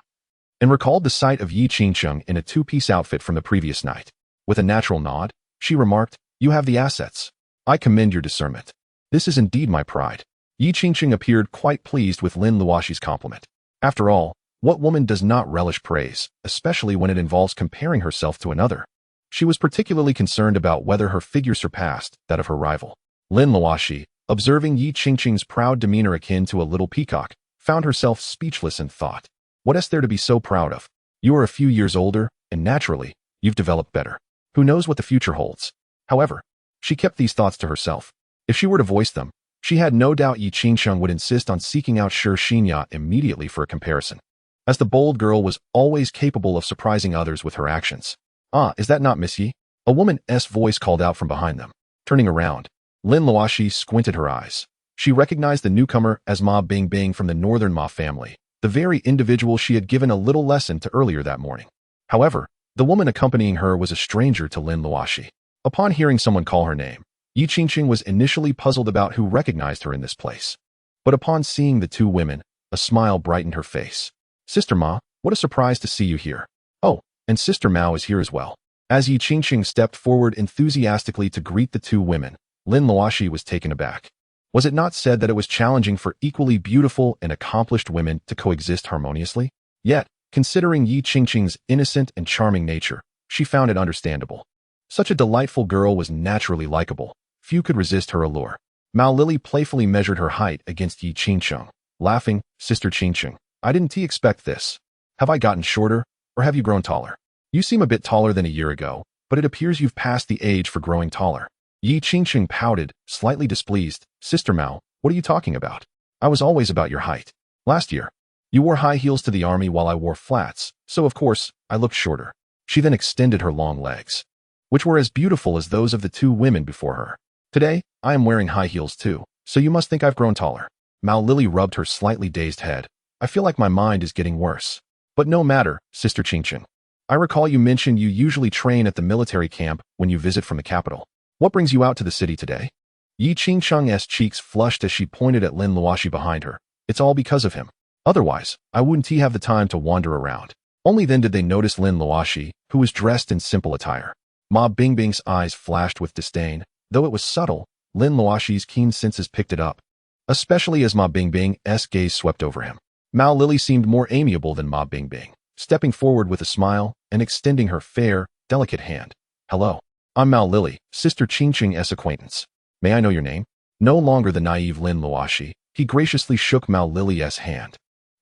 and recalled the sight of Yi Qingqing in a two-piece outfit from the previous night. With a natural nod, she remarked, You have the assets. I commend your discernment. This is indeed my pride. Yi Qingqing appeared quite pleased with Lin Luoxi's compliment. After all, what woman does not relish praise, especially when it involves comparing herself to another? She was particularly concerned about whether her figure surpassed that of her rival. Lin Luoxi, observing Yi Qingqing's proud demeanor akin to a little peacock, found herself speechless and thought, what is there to be so proud of? You are a few years older, and naturally, you've developed better. Who knows what the future holds? However, she kept these thoughts to herself. If she were to voice them, she had no doubt Yi Qingqing would insist on seeking out Shirshinya immediately for a comparison, as the bold girl was always capable of surprising others with her actions. Ah, is that not Miss Yi? A woman's voice called out from behind them. Turning around, Lin Luoxi squinted her eyes. She recognized the newcomer as Ma Bingbing from the northern Ma family, the very individual she had given a little lesson to earlier that morning. However, the woman accompanying her was a stranger to Lin Luoxi. Upon hearing someone call her name, Yi Qingqing was initially puzzled about who recognized her in this place. But upon seeing the two women, a smile brightened her face. Sister Ma, what a surprise to see you here. Oh, and Sister Mao is here as well. As Yi Qingqing stepped forward enthusiastically to greet the two women, Lin Luoxi was taken aback. Was it not said that it was challenging for equally beautiful and accomplished women to coexist harmoniously? Yet, considering Yi Qingqing's innocent and charming nature, she found it understandable. Such a delightful girl was naturally likable. Few could resist her allure. Mao Lily playfully measured her height against Yi Qingqing, laughing, Sister Qingqing, I didn't expect this. Have I gotten shorter, or have you grown taller? You seem a bit taller than a year ago, but it appears you've passed the age for growing taller. Yi Qingqing pouted, slightly displeased. Sister Mao, what are you talking about? I was always about your height. Last year, you wore high heels to the army while I wore flats, so of course, I looked shorter. She then extended her long legs, which were as beautiful as those of the two women before her. Today, I am wearing high heels too, so you must think I've grown taller. Mao Lily rubbed her slightly dazed head. I feel like my mind is getting worse. But no matter, Sister Qingqing. I recall you mentioned you usually train at the military camp when you visit from the capital. What brings you out to the city today? Yi Qingqing's cheeks flushed as she pointed at Lin Luoxi behind her. It's all because of him. Otherwise, I wouldn't have the time to wander around. Only then did they notice Lin Luoxi, who was dressed in simple attire. Ma Bingbing's eyes flashed with disdain. Though it was subtle, Lin Luoxi's keen senses picked it up, especially as Ma Bingbing's gaze swept over him. Mao Lily seemed more amiable than Ma Bingbing, stepping forward with a smile and extending her fair, delicate hand. Hello. I'm Mao Lily, Sister Qingqing's acquaintance. May I know your name? No longer the naive Lin Luoxi, he graciously shook Mao Lily's hand,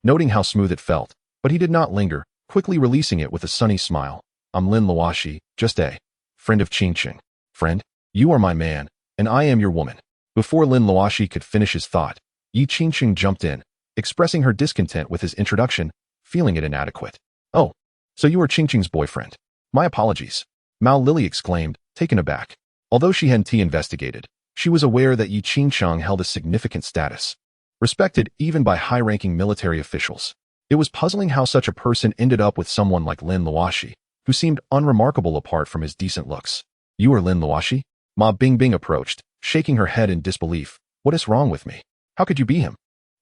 noting how smooth it felt, but he did not linger, quickly releasing it with a sunny smile. I'm Lin Luoxi, just a friend of Qingqing. Friend? You are my man, and I am your woman. Before Lin Luoxi could finish his thought, Yi Qingqing jumped in, expressing her discontent with his introduction, feeling it inadequate. Oh, so you are Qingqing's boyfriend. My apologies. Mao Lily exclaimed, taken aback. Although she hadn't investigated, she was aware that Yi Qingqing held a significant status, respected even by high-ranking military officials. It was puzzling how such a person ended up with someone like Lin Luoxi, who seemed unremarkable apart from his decent looks. You are Lin Luoxi? Ma Bingbing approached, shaking her head in disbelief. What is wrong with me? How could you be him?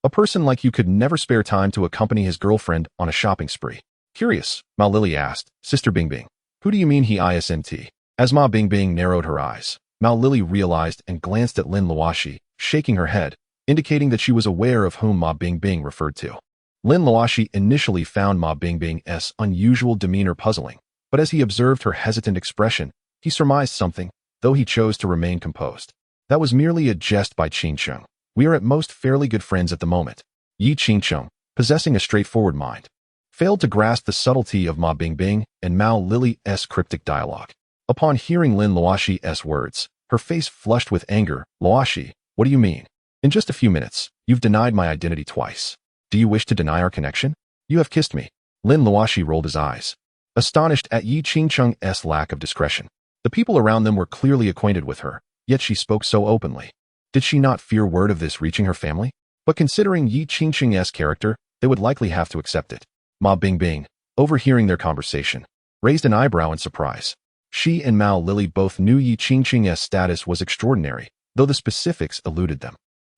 A person like you could never spare time to accompany his girlfriend on a shopping spree. Curious, Mao Lily asked. Sister Bingbing, who do you mean he isn't? As Ma Bingbing narrowed her eyes, Mao Lily realized and glanced at Lin Luoxi, shaking her head, indicating that she was aware of whom Ma Bingbing referred to. Lin Luoxi initially found Ma Bingbing's unusual demeanor puzzling, but as he observed her hesitant expression, he surmised something, though he chose to remain composed. That was merely a jest by Qingqing. We are at most fairly good friends at the moment. Yi Qingqing, possessing a straightforward mind, failed to grasp the subtlety of Ma Bingbing and Mao Lily's cryptic dialogue. Upon hearing Lin Luoxi's words, her face flushed with anger. Luoxi, what do you mean? In just a few minutes, you've denied my identity twice. Do you wish to deny our connection? You have kissed me. Lin Luoxi rolled his eyes. astonished at Yi Qingcheng's lack of discretion. The people around them were clearly acquainted with her, yet she spoke so openly. Did she not fear word of this reaching her family? But considering Yi Qingcheng's character, they would likely have to accept it. Ma Bingbing, overhearing their conversation, raised an eyebrow in surprise. She and Mao Lily both knew Yi Qingcheng's status was extraordinary, though the specifics eluded them.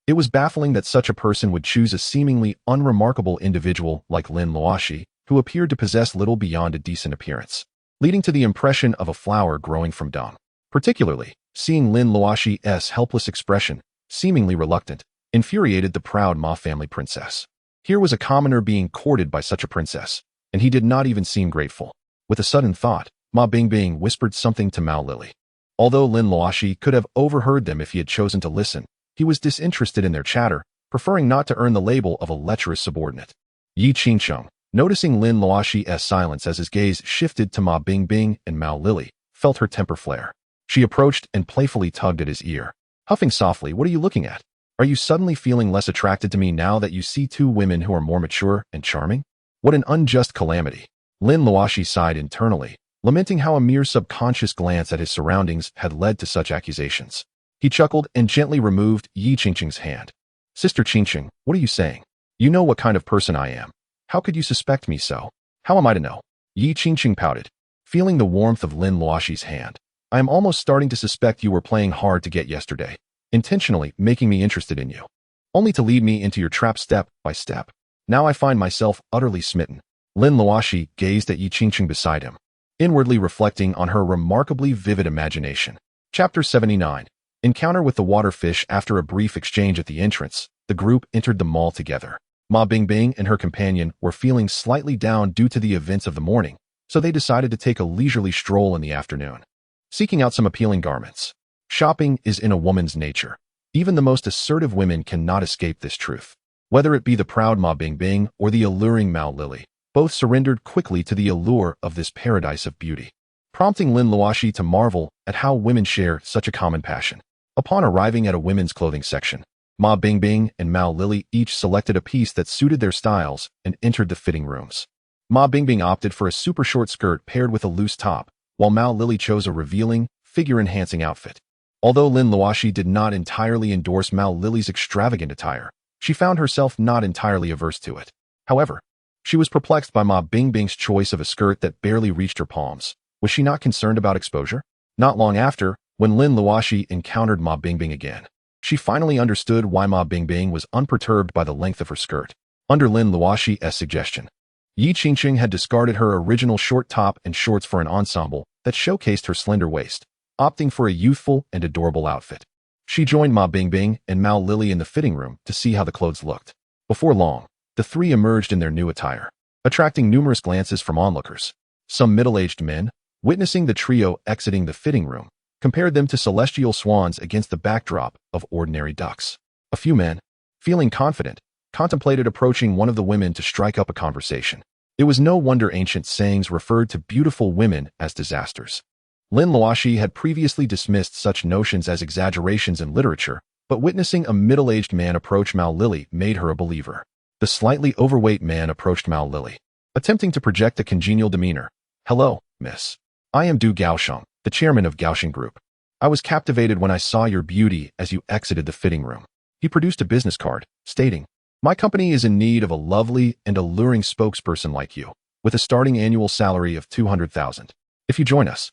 It was baffling that such a person would choose a seemingly unremarkable individual like Lin Luoxi, who appeared to possess little beyond a decent appearance, leading to the impression of a flower growing from dung. Particularly, seeing Lin Luoxi's helpless expression, seemingly reluctant, infuriated the proud Ma family princess. Here was a commoner being courted by such a princess, and he did not even seem grateful. With a sudden thought, Ma Bingbing whispered something to Mao Lily. Although Lin Luoxi could have overheard them if he had chosen to listen, he was disinterested in their chatter, preferring not to earn the label of a lecherous subordinate. Yi Qingcheng, noticing Lin Luoxi's silence as his gaze shifted to Ma Bingbing and Mao Lily, felt her temper flare. She approached and playfully tugged at his ear. Huffing softly, "What are you looking at? Are you suddenly feeling less attracted to me now that you see two women who are more mature and charming? What an unjust calamity." Lin Luoxi sighed internally, lamenting how a mere subconscious glance at his surroundings had led to such accusations. He chuckled and gently removed Yi Qingcheng's hand. "Sister Qingcheng, what are you saying? You know what kind of person I am. How could you suspect me so? How am I to know?" Yi Qingcheng pouted, feeling the warmth of Lin Luoxi's hand. "I am almost starting to suspect you were playing hard to get yesterday, intentionally making me interested in you, only to lead me into your trap step by step. Now I find myself utterly smitten." Lin Luoxi gazed at Yi Qingcheng beside him, inwardly reflecting on her remarkably vivid imagination. Chapter 79. Encounter with the water fish. After a brief exchange at the entrance, the group entered the mall together. Ma Bingbing and her companion were feeling slightly down due to the events of the morning, so they decided to take a leisurely stroll in the afternoon, seeking out some appealing garments. Shopping is in a woman's nature. Even the most assertive women cannot escape this truth. Whether it be the proud Ma Bingbing or the alluring Mao Lily, both surrendered quickly to the allure of this paradise of beauty, prompting Lin Luoxi to marvel at how women share such a common passion. Upon arriving at a women's clothing section, Ma Bingbing and Mao Lily each selected a piece that suited their styles and entered the fitting rooms. Ma Bingbing opted for a super short skirt paired with a loose top, while Mao Lily chose a revealing, figure-enhancing outfit. Although Lin Luoxi did not entirely endorse Mao Lily's extravagant attire, she found herself not entirely averse to it. However, she was perplexed by Ma Bingbing's choice of a skirt that barely reached her palms. Was she not concerned about exposure? Not long after, when Lin Luoxi encountered Ma Bingbing again, she finally understood why Ma Bingbing was unperturbed by the length of her skirt. Under Lin Luoxi's suggestion, Yi Qingcheng had discarded her original short top and shorts for an ensemble that showcased her slender waist, opting for a youthful and adorable outfit. She joined Ma Bingbing and Mao Lily in the fitting room to see how the clothes looked. Before long, the three emerged in their new attire, attracting numerous glances from onlookers. Some middle-aged men, witnessing the trio exiting the fitting room, compared them to celestial swans against the backdrop of ordinary ducks. A few men, feeling confident, contemplated approaching one of the women to strike up a conversation. It was no wonder ancient sayings referred to beautiful women as disasters. Lin Luoxi had previously dismissed such notions as exaggerations in literature, but witnessing a middle-aged man approach Mao Lily made her a believer. The slightly overweight man approached Mao Lily, attempting to project a congenial demeanor. "Hello, miss. I am Du Gaosheng, the chairman of Gaosheng Group. I was captivated when I saw your beauty as you exited the fitting room." He produced a business card, stating, "My company is in need of a lovely and alluring spokesperson like you, with a starting annual salary of 200,000. If you join us,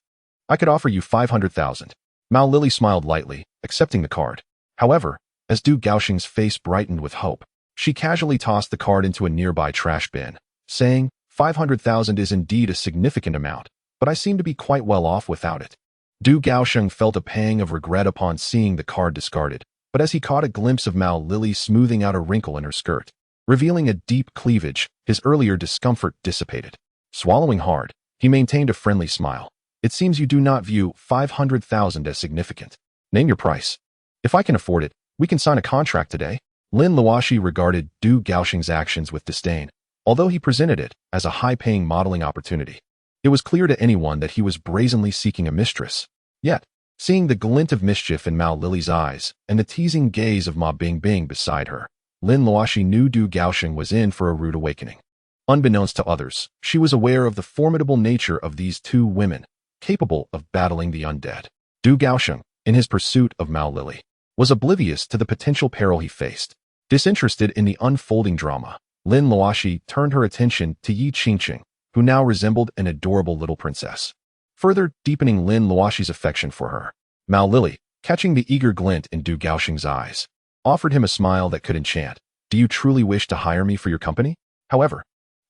I could offer you 500,000. Mao Lily smiled lightly, accepting the card. However, as Du Gaosheng's face brightened with hope, she casually tossed the card into a nearby trash bin, saying, 500,000 is indeed a significant amount, but I seem to be quite well off without it." Du Gaosheng felt a pang of regret upon seeing the card discarded, but as he caught a glimpse of Mao Lily smoothing out a wrinkle in her skirt, revealing a deep cleavage, his earlier discomfort dissipated. Swallowing hard, he maintained a friendly smile. "It seems you do not view 500,000 as significant. Name your price. If I can afford it, we can sign a contract today." Lin Luoxi regarded Du Gaosheng's actions with disdain, although he presented it as a high-paying modeling opportunity. It was clear to anyone that he was brazenly seeking a mistress. Yet, seeing the glint of mischief in Mao Lily's eyes and the teasing gaze of Ma Bingbing beside her, Lin Luoxi knew Du Gaosheng was in for a rude awakening. Unbeknownst to others, she was aware of the formidable nature of these two women, capable of battling the undead. Du Gaosheng, in his pursuit of Mao Lili, was oblivious to the potential peril he faced. Disinterested in the unfolding drama, Lin Luoxi turned her attention to Yi Qingqing, who now resembled an adorable little princess. Further deepening Lin Luoxi's affection for her, Mao Lili, catching the eager glint in Du Gaosheng's eyes, offered him a smile that could enchant. Do you truly wish to hire me for your company? However,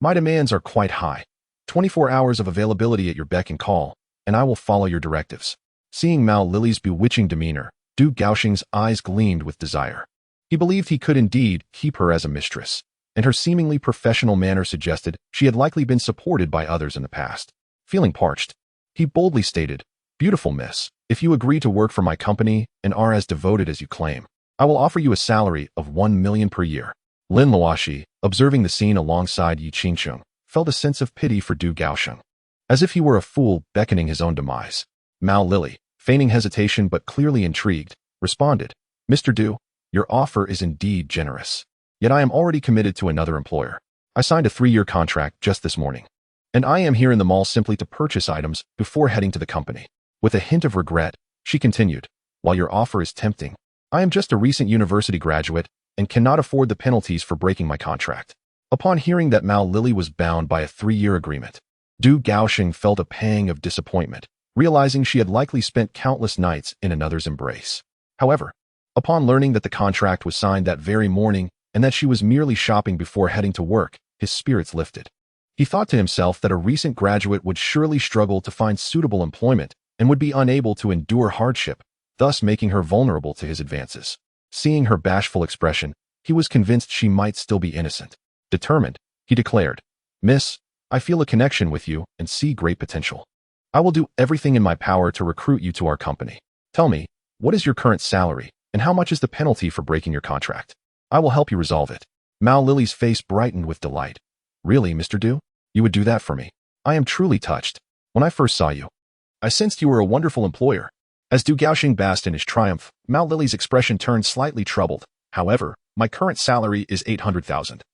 my demands are quite high. 24 hours of availability at your beck and call, and I will follow your directives. Seeing Mao Lili's bewitching demeanor, Du Gaosheng's eyes gleamed with desire. He believed he could indeed keep her as a mistress, and her seemingly professional manner suggested she had likely been supported by others in the past. Feeling parched, he boldly stated, "Beautiful miss, if you agree to work for my company and are as devoted as you claim, I will offer you a salary of 1 million per year." Lin Luoxi, observing the scene alongside Yi Qingqing, felt a sense of pity for Du Gaosheng. As if he were a fool beckoning his own demise, Mao Lili, feigning hesitation but clearly intrigued, responded, "Mr. Du, your offer is indeed generous. Yet I am already committed to another employer. I signed a 3-year contract just this morning, and I am here in the mall simply to purchase items before heading to the company." With a hint of regret, she continued, "While your offer is tempting, I am just a recent university graduate and cannot afford the penalties for breaking my contract." Upon hearing that Mao Lili was bound by a 3-year agreement, Du Gaosheng felt a pang of disappointment, realizing she had likely spent countless nights in another's embrace. However, upon learning that the contract was signed that very morning and that she was merely shopping before heading to work, his spirits lifted. He thought to himself that a recent graduate would surely struggle to find suitable employment and would be unable to endure hardship, thus making her vulnerable to his advances. Seeing her bashful expression, he was convinced she might still be innocent. Determined, he declared, "Miss, I feel a connection with you and see great potential. I will do everything in my power to recruit you to our company. Tell me, what is your current salary, and how much is the penalty for breaking your contract? I will help you resolve it." Mao Lili's face brightened with delight. "Really, Mr. Du? You would do that for me? I am truly touched. When I first saw you, I sensed you were a wonderful employer." As Du Gaosheng basked in his triumph, Mao Lili's expression turned slightly troubled. "However, my current salary is 800,000.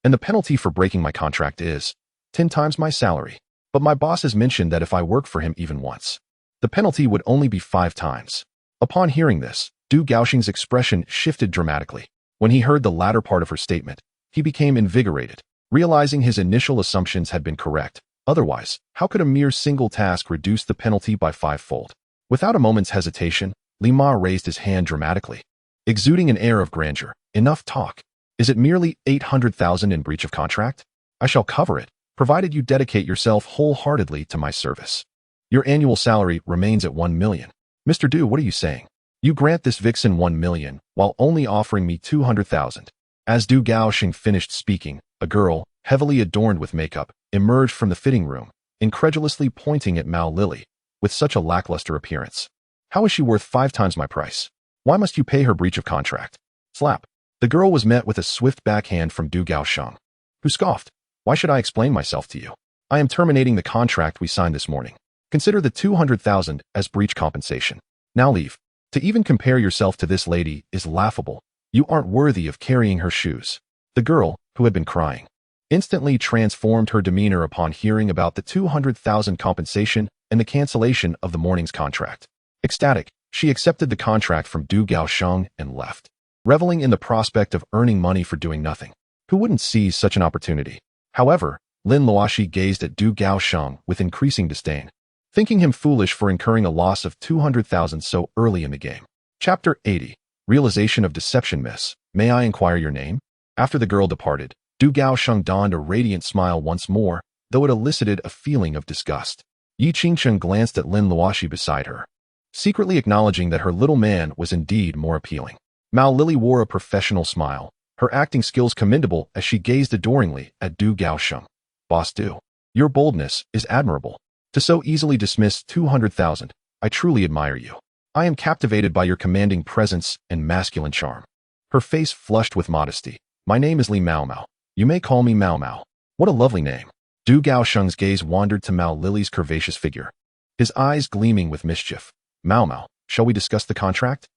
And the penalty for breaking my contract is 10 times my salary. But my boss has mentioned that if I work for him even once, the penalty would only be 5 times. Upon hearing this, Du Gaosheng's expression shifted dramatically. When he heard the latter part of her statement, he became invigorated, realizing his initial assumptions had been correct. Otherwise, how could a mere single task reduce the penalty by 5-fold? Without a moment's hesitation, Li Ma raised his hand dramatically, exuding an air of grandeur. "Enough talk. Is it merely 800,000 in breach of contract? I shall cover it, provided you dedicate yourself wholeheartedly to my service. Your annual salary remains at 1 million. Mr. Du, what are you saying? You grant this vixen 1 million, while only offering me 200,000. As Du Gaosheng finished speaking, a girl, heavily adorned with makeup, emerged from the fitting room, incredulously pointing at Mao Lili, with such a lackluster appearance. "How is she worth 5 times my price? Why must you pay her breach of contract?" Slap. The girl was met with a swift backhand from Du Gaosheng, who scoffed. "Why should I explain myself to you? I am terminating the contract we signed this morning. Consider the 200,000 as breach compensation. Now leave. To even compare yourself to this lady is laughable. You aren't worthy of carrying her shoes." The girl, who had been crying, instantly transformed her demeanor upon hearing about the 200,000 compensation and the cancellation of the morning's contract. Ecstatic, she accepted the contract from Du Gaosheng and left, reveling in the prospect of earning money for doing nothing. Who wouldn't seize such an opportunity? However, Lin Luoxi gazed at Du Gaosheng with increasing disdain, thinking him foolish for incurring a loss of 200,000 so early in the game. Chapter 80. Realization of Deception. "Miss, may I inquire your name?" After the girl departed, Du Gaosheng donned a radiant smile once more, though it elicited a feeling of disgust. Yi Qingqing glanced at Lin Luoxi beside her, secretly acknowledging that her little man was indeed more appealing. Mao Lili wore a professional smile, her acting skills commendable as she gazed adoringly at Du Gaosheng. "Boss Du, your boldness is admirable. To so easily dismiss 200,000, I truly admire you. I am captivated by your commanding presence and masculine charm." Her face flushed with modesty. "My name is Li Mao Mao. You may call me Mao Mao." "What a lovely name." Du Gaosheng's gaze wandered to Mao Lili's curvaceous figure, his eyes gleaming with mischief. "Mao Mao, shall we discuss the contract?"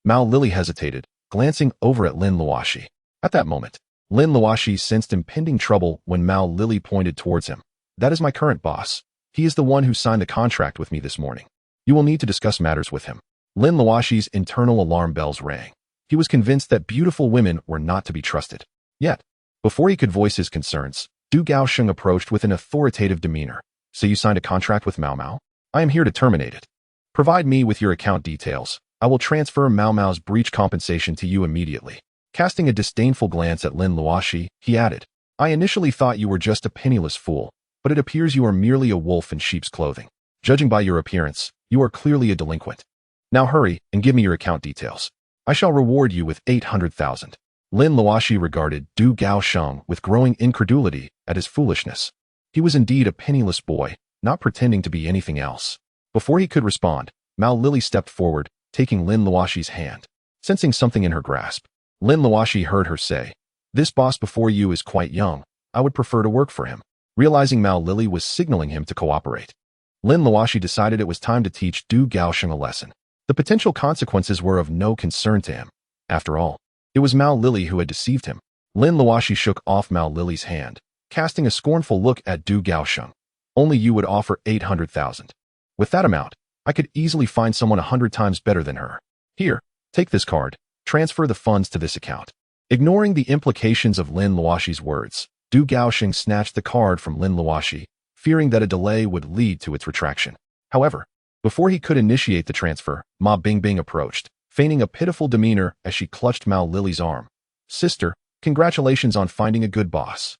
Mao Lili hesitated, glancing over at Lin Luoxi. At that moment, Lin Luoxi sensed impending trouble when Mao Lily pointed towards him. That is my current boss. He is the one who signed the contract with me this morning. You will need to discuss matters with him. Lin Luoxi's internal alarm bells rang. He was convinced that beautiful women were not to be trusted. Yet, before he could voice his concerns, Du Gaosheng approached with an authoritative demeanor. So you signed a contract with Mao Mao? I am here to terminate it. Provide me with your account details. I will transfer Mao Mao's breach compensation to you immediately. Casting a disdainful glance at Lin Luoxi, he added, I initially thought you were just a penniless fool, but it appears you are merely a wolf in sheep's clothing. Judging by your appearance, you are clearly a delinquent. Now hurry and give me your account details. I shall reward you with 800,000. Lin Luoxi regarded Du Gaosheng with growing incredulity at his foolishness. He was indeed a penniless boy, not pretending to be anything else. Before he could respond, Mao Lily stepped forward, taking Lin Luoxi's hand. Sensing something in her grasp, Lin Luoxi heard her say, This boss before you is quite young. I would prefer to work for him. Realizing Mao Lily was signaling him to cooperate, Lin Luoxi decided it was time to teach Du Gaosheng a lesson. The potential consequences were of no concern to him. After all, it was Mao Lily who had deceived him. Lin Luoxi shook off Mao Lily's hand, casting a scornful look at Du Gaosheng. Only you would offer 800,000. With that amount, I could easily find someone 100 times better than her. Here, take this card. Transfer the funds to this account. Ignoring the implications of Lin Luoxi's words, Du Gaosheng snatched the card from Lin Luoxi, fearing that a delay would lead to its retraction. However, before he could initiate the transfer, Ma Bingbing approached, feigning a pitiful demeanor as she clutched Mao Lily's arm. Sister, congratulations on finding a good boss.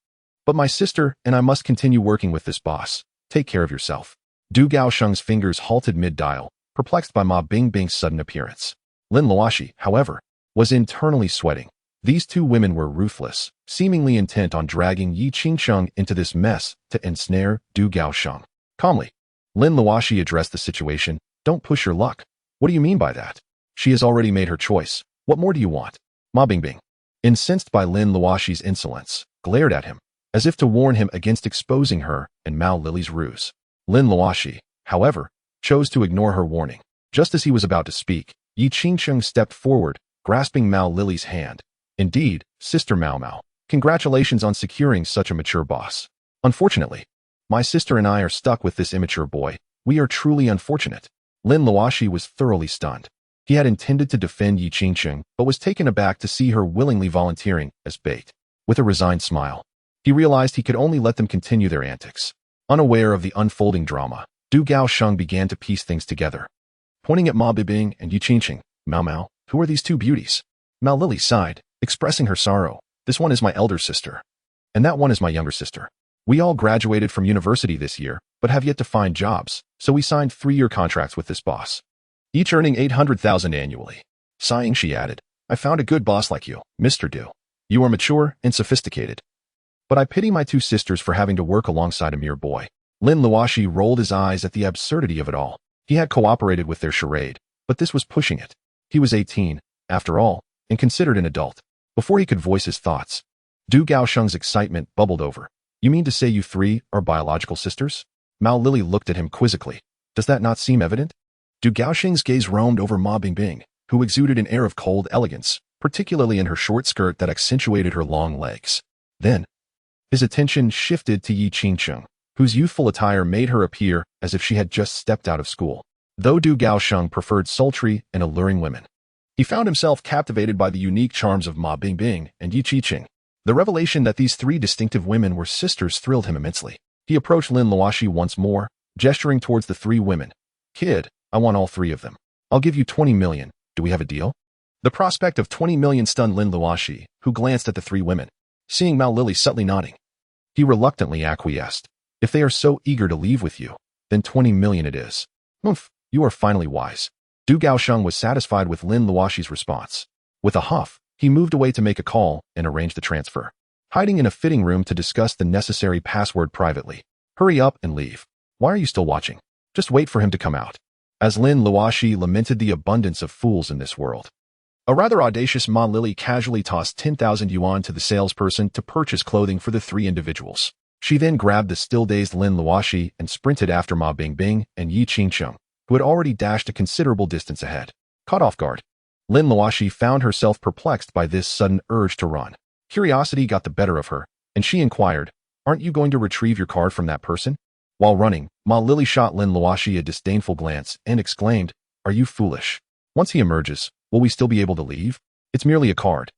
But my sister and I must continue working with this boss. Take care of yourself. Du Gaosheng's fingers halted mid-dial, perplexed by Ma Bingbing's sudden appearance. Lin Luoxi, however, was internally sweating. These two women were ruthless, seemingly intent on dragging Yi Qingsheng into this mess to ensnare Du Gaosheng. Calmly, Lin Luoxi addressed the situation. Don't push your luck. What do you mean by that? She has already made her choice. What more do you want? Ma Bingbing, incensed by Lin Luoxi's insolence, glared at him, as if to warn him against exposing her and Mao Lily's ruse. Lin Luoxi, however, chose to ignore her warning. Just as he was about to speak, Yi Qingsheng stepped forward, grasping Mao Lily's hand. Indeed, Sister Mao Mao, congratulations on securing such a mature boss. Unfortunately, my sister and I are stuck with this immature boy. We are truly unfortunate. Lin Luoxi was thoroughly stunned. He had intended to defend Yi Qingsheng, but was taken aback to see her willingly volunteering as bait. With a resigned smile, he realized he could only let them continue their antics. Unaware of the unfolding drama, Du Gaosheng began to piece things together. Pointing at Ma Bingbing and Yi Qingsheng, Mao Mao, who are these two beauties? Mao Lily sighed, expressing her sorrow. This one is my elder sister. And that one is my younger sister. We all graduated from university this year, but have yet to find jobs, so we signed 3-year contracts with this boss, each earning 800,000 annually. Sighing, she added, I found a good boss like you, Mr. Du. You are mature and sophisticated. But I pity my two sisters for having to work alongside a mere boy. Lin Luoxi rolled his eyes at the absurdity of it all. He had cooperated with their charade, but this was pushing it. He was 18, after all, and considered an adult. Before he could voice his thoughts, Du Gaosheng's excitement bubbled over. You mean to say you three are biological sisters? Mao Lily looked at him quizzically. Does that not seem evident? Du Gaosheng's gaze roamed over Ma Bingbing, who exuded an air of cold elegance, particularly in her short skirt that accentuated her long legs. Then, his attention shifted to Yi Qingsheng, whose youthful attire made her appear as if she had just stepped out of school. Though Du Gaosheng preferred sultry and alluring women, he found himself captivated by the unique charms of Ma Bingbing and Yi Qingsheng. The revelation that these three distinctive women were sisters thrilled him immensely. He approached Lin Luoxi once more, gesturing towards the three women. Kid, I want all 3 of them. I'll give you 20 million. Do we have a deal? The prospect of 20 million stunned Lin Luoxi, who glanced at the 3 women. Seeing Mao Lily subtly nodding, he reluctantly acquiesced. If they are so eager to leave with you, then 20 million it is. Oomph, you are finally wise. Du Gaosheng was satisfied with Lin Luoxi's response. With a huff, he moved away to make a call and arrange the transfer, hiding in a fitting room to discuss the necessary password privately. Hurry up and leave. Why are you still watching? Just wait for him to come out. As Lin Luoxi lamented the abundance of fools in this world, a rather audacious Ma Lily casually tossed 10,000 yuan to the salesperson to purchase clothing for the 3 individuals. She then grabbed the still-dazed Lin Luoxi and sprinted after Ma Bingbing and Yi Qingsheng, who had already dashed a considerable distance ahead. Caught off guard, Lin Luoxi found herself perplexed by this sudden urge to run. Curiosity got the better of her, and she inquired, "Aren't you going to retrieve your card from that person?" While running, Ma Lily shot Lin Luoxi a disdainful glance and exclaimed, "Are you foolish? Once he emerges, will we still be able to leave? It's merely a card.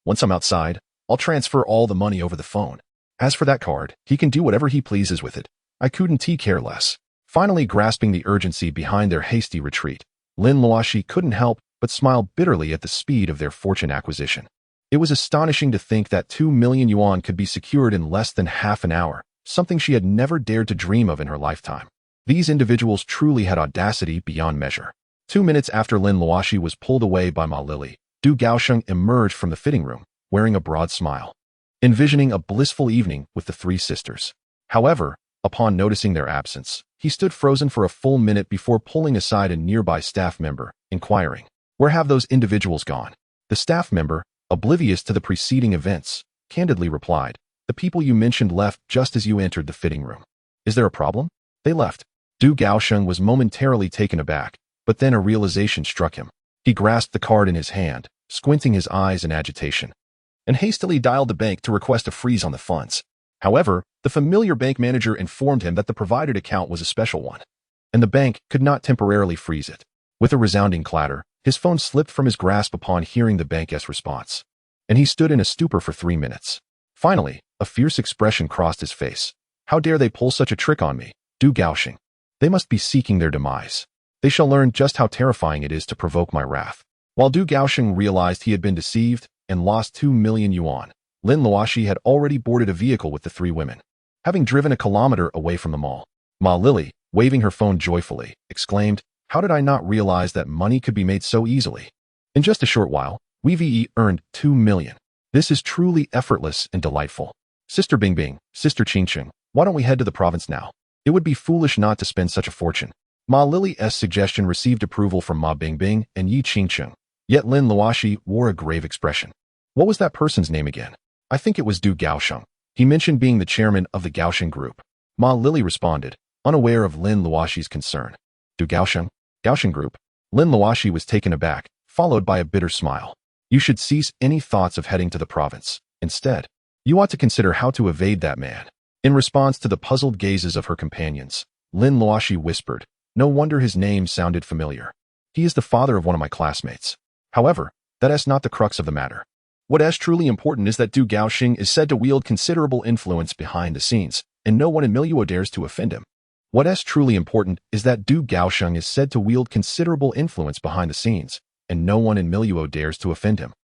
Once I'm outside, I'll transfer all the money over the phone. As for that card, he can do whatever he pleases with it. I couldn't care less." Finally grasping the urgency behind their hasty retreat, Lin Luoxi couldn't help but smile bitterly at the speed of their fortune acquisition. It was astonishing to think that 2 million yuan could be secured in less than half an hour, something she had never dared to dream of in her lifetime. These individuals truly had audacity beyond measure. 2 minutes after Lin Luoxi was pulled away by Ma Lily, Du Gaosheng emerged from the fitting room, wearing a broad smile, envisioning a blissful evening with the three sisters. However, upon noticing their absence, he stood frozen for a full minute before pulling aside a nearby staff member, inquiring, "Where have those individuals gone?" The staff member, oblivious to the preceding events, candidly replied, "The people you mentioned left just as you entered the fitting room." "Is there a problem?" "They left." Du Gaosheng was momentarily taken aback, but then a realization struck him. He grasped the card in his hand, squinting his eyes in agitation, and hastily dialed the bank to request a freeze on the funds. However, the familiar bank manager informed him that the provided account was a special one, and the bank could not temporarily freeze it. With a resounding clatter, his phone slipped from his grasp upon hearing the bank's response, and he stood in a stupor for 3 minutes. Finally, a fierce expression crossed his face. "How dare they pull such a trick on me? Du Gaosheng. They must be seeking their demise. They shall learn just how terrifying it is to provoke my wrath." While Du Gaosheng realized he had been deceived and lost 2 million yuan, Lin Luoxi had already boarded a vehicle with the three women. Having driven a kilometer away from the mall, Ma Lily, waving her phone joyfully, exclaimed, "How did I not realize that money could be made so easily? In just a short while, we've earned 2 million. This is truly effortless and delightful. Sister Bingbing, Sister Qingqing, why don't we head to the province now? It would be foolish not to spend such a fortune." Ma Lily's suggestion received approval from Ma Bingbing and Yi Qingqing, yet Lin Luoxi wore a grave expression. "What was that person's name again?" "I think it was Du Gaosheng. He mentioned being the chairman of the Gaosheng group." Ma Lily responded, unaware of Lin Luoxi's concern. "Du Gaosheng? Gaosheng group?" Lin Luoxi was taken aback, followed by a bitter smile. "You should cease any thoughts of heading to the province. Instead, you ought to consider how to evade that man." In response to the puzzled gazes of her companions, Lin Luoxi whispered, "No wonder his name sounded familiar. He is the father of one of my classmates. However, that is not the crux of the matter. What is truly important is that Du Gaosheng is said to wield considerable influence behind the scenes, and no one in Miluo dares to offend him. What is truly important is that Du Gaosheng is said to wield considerable influence behind the scenes, and no one in Miluo dares to offend him."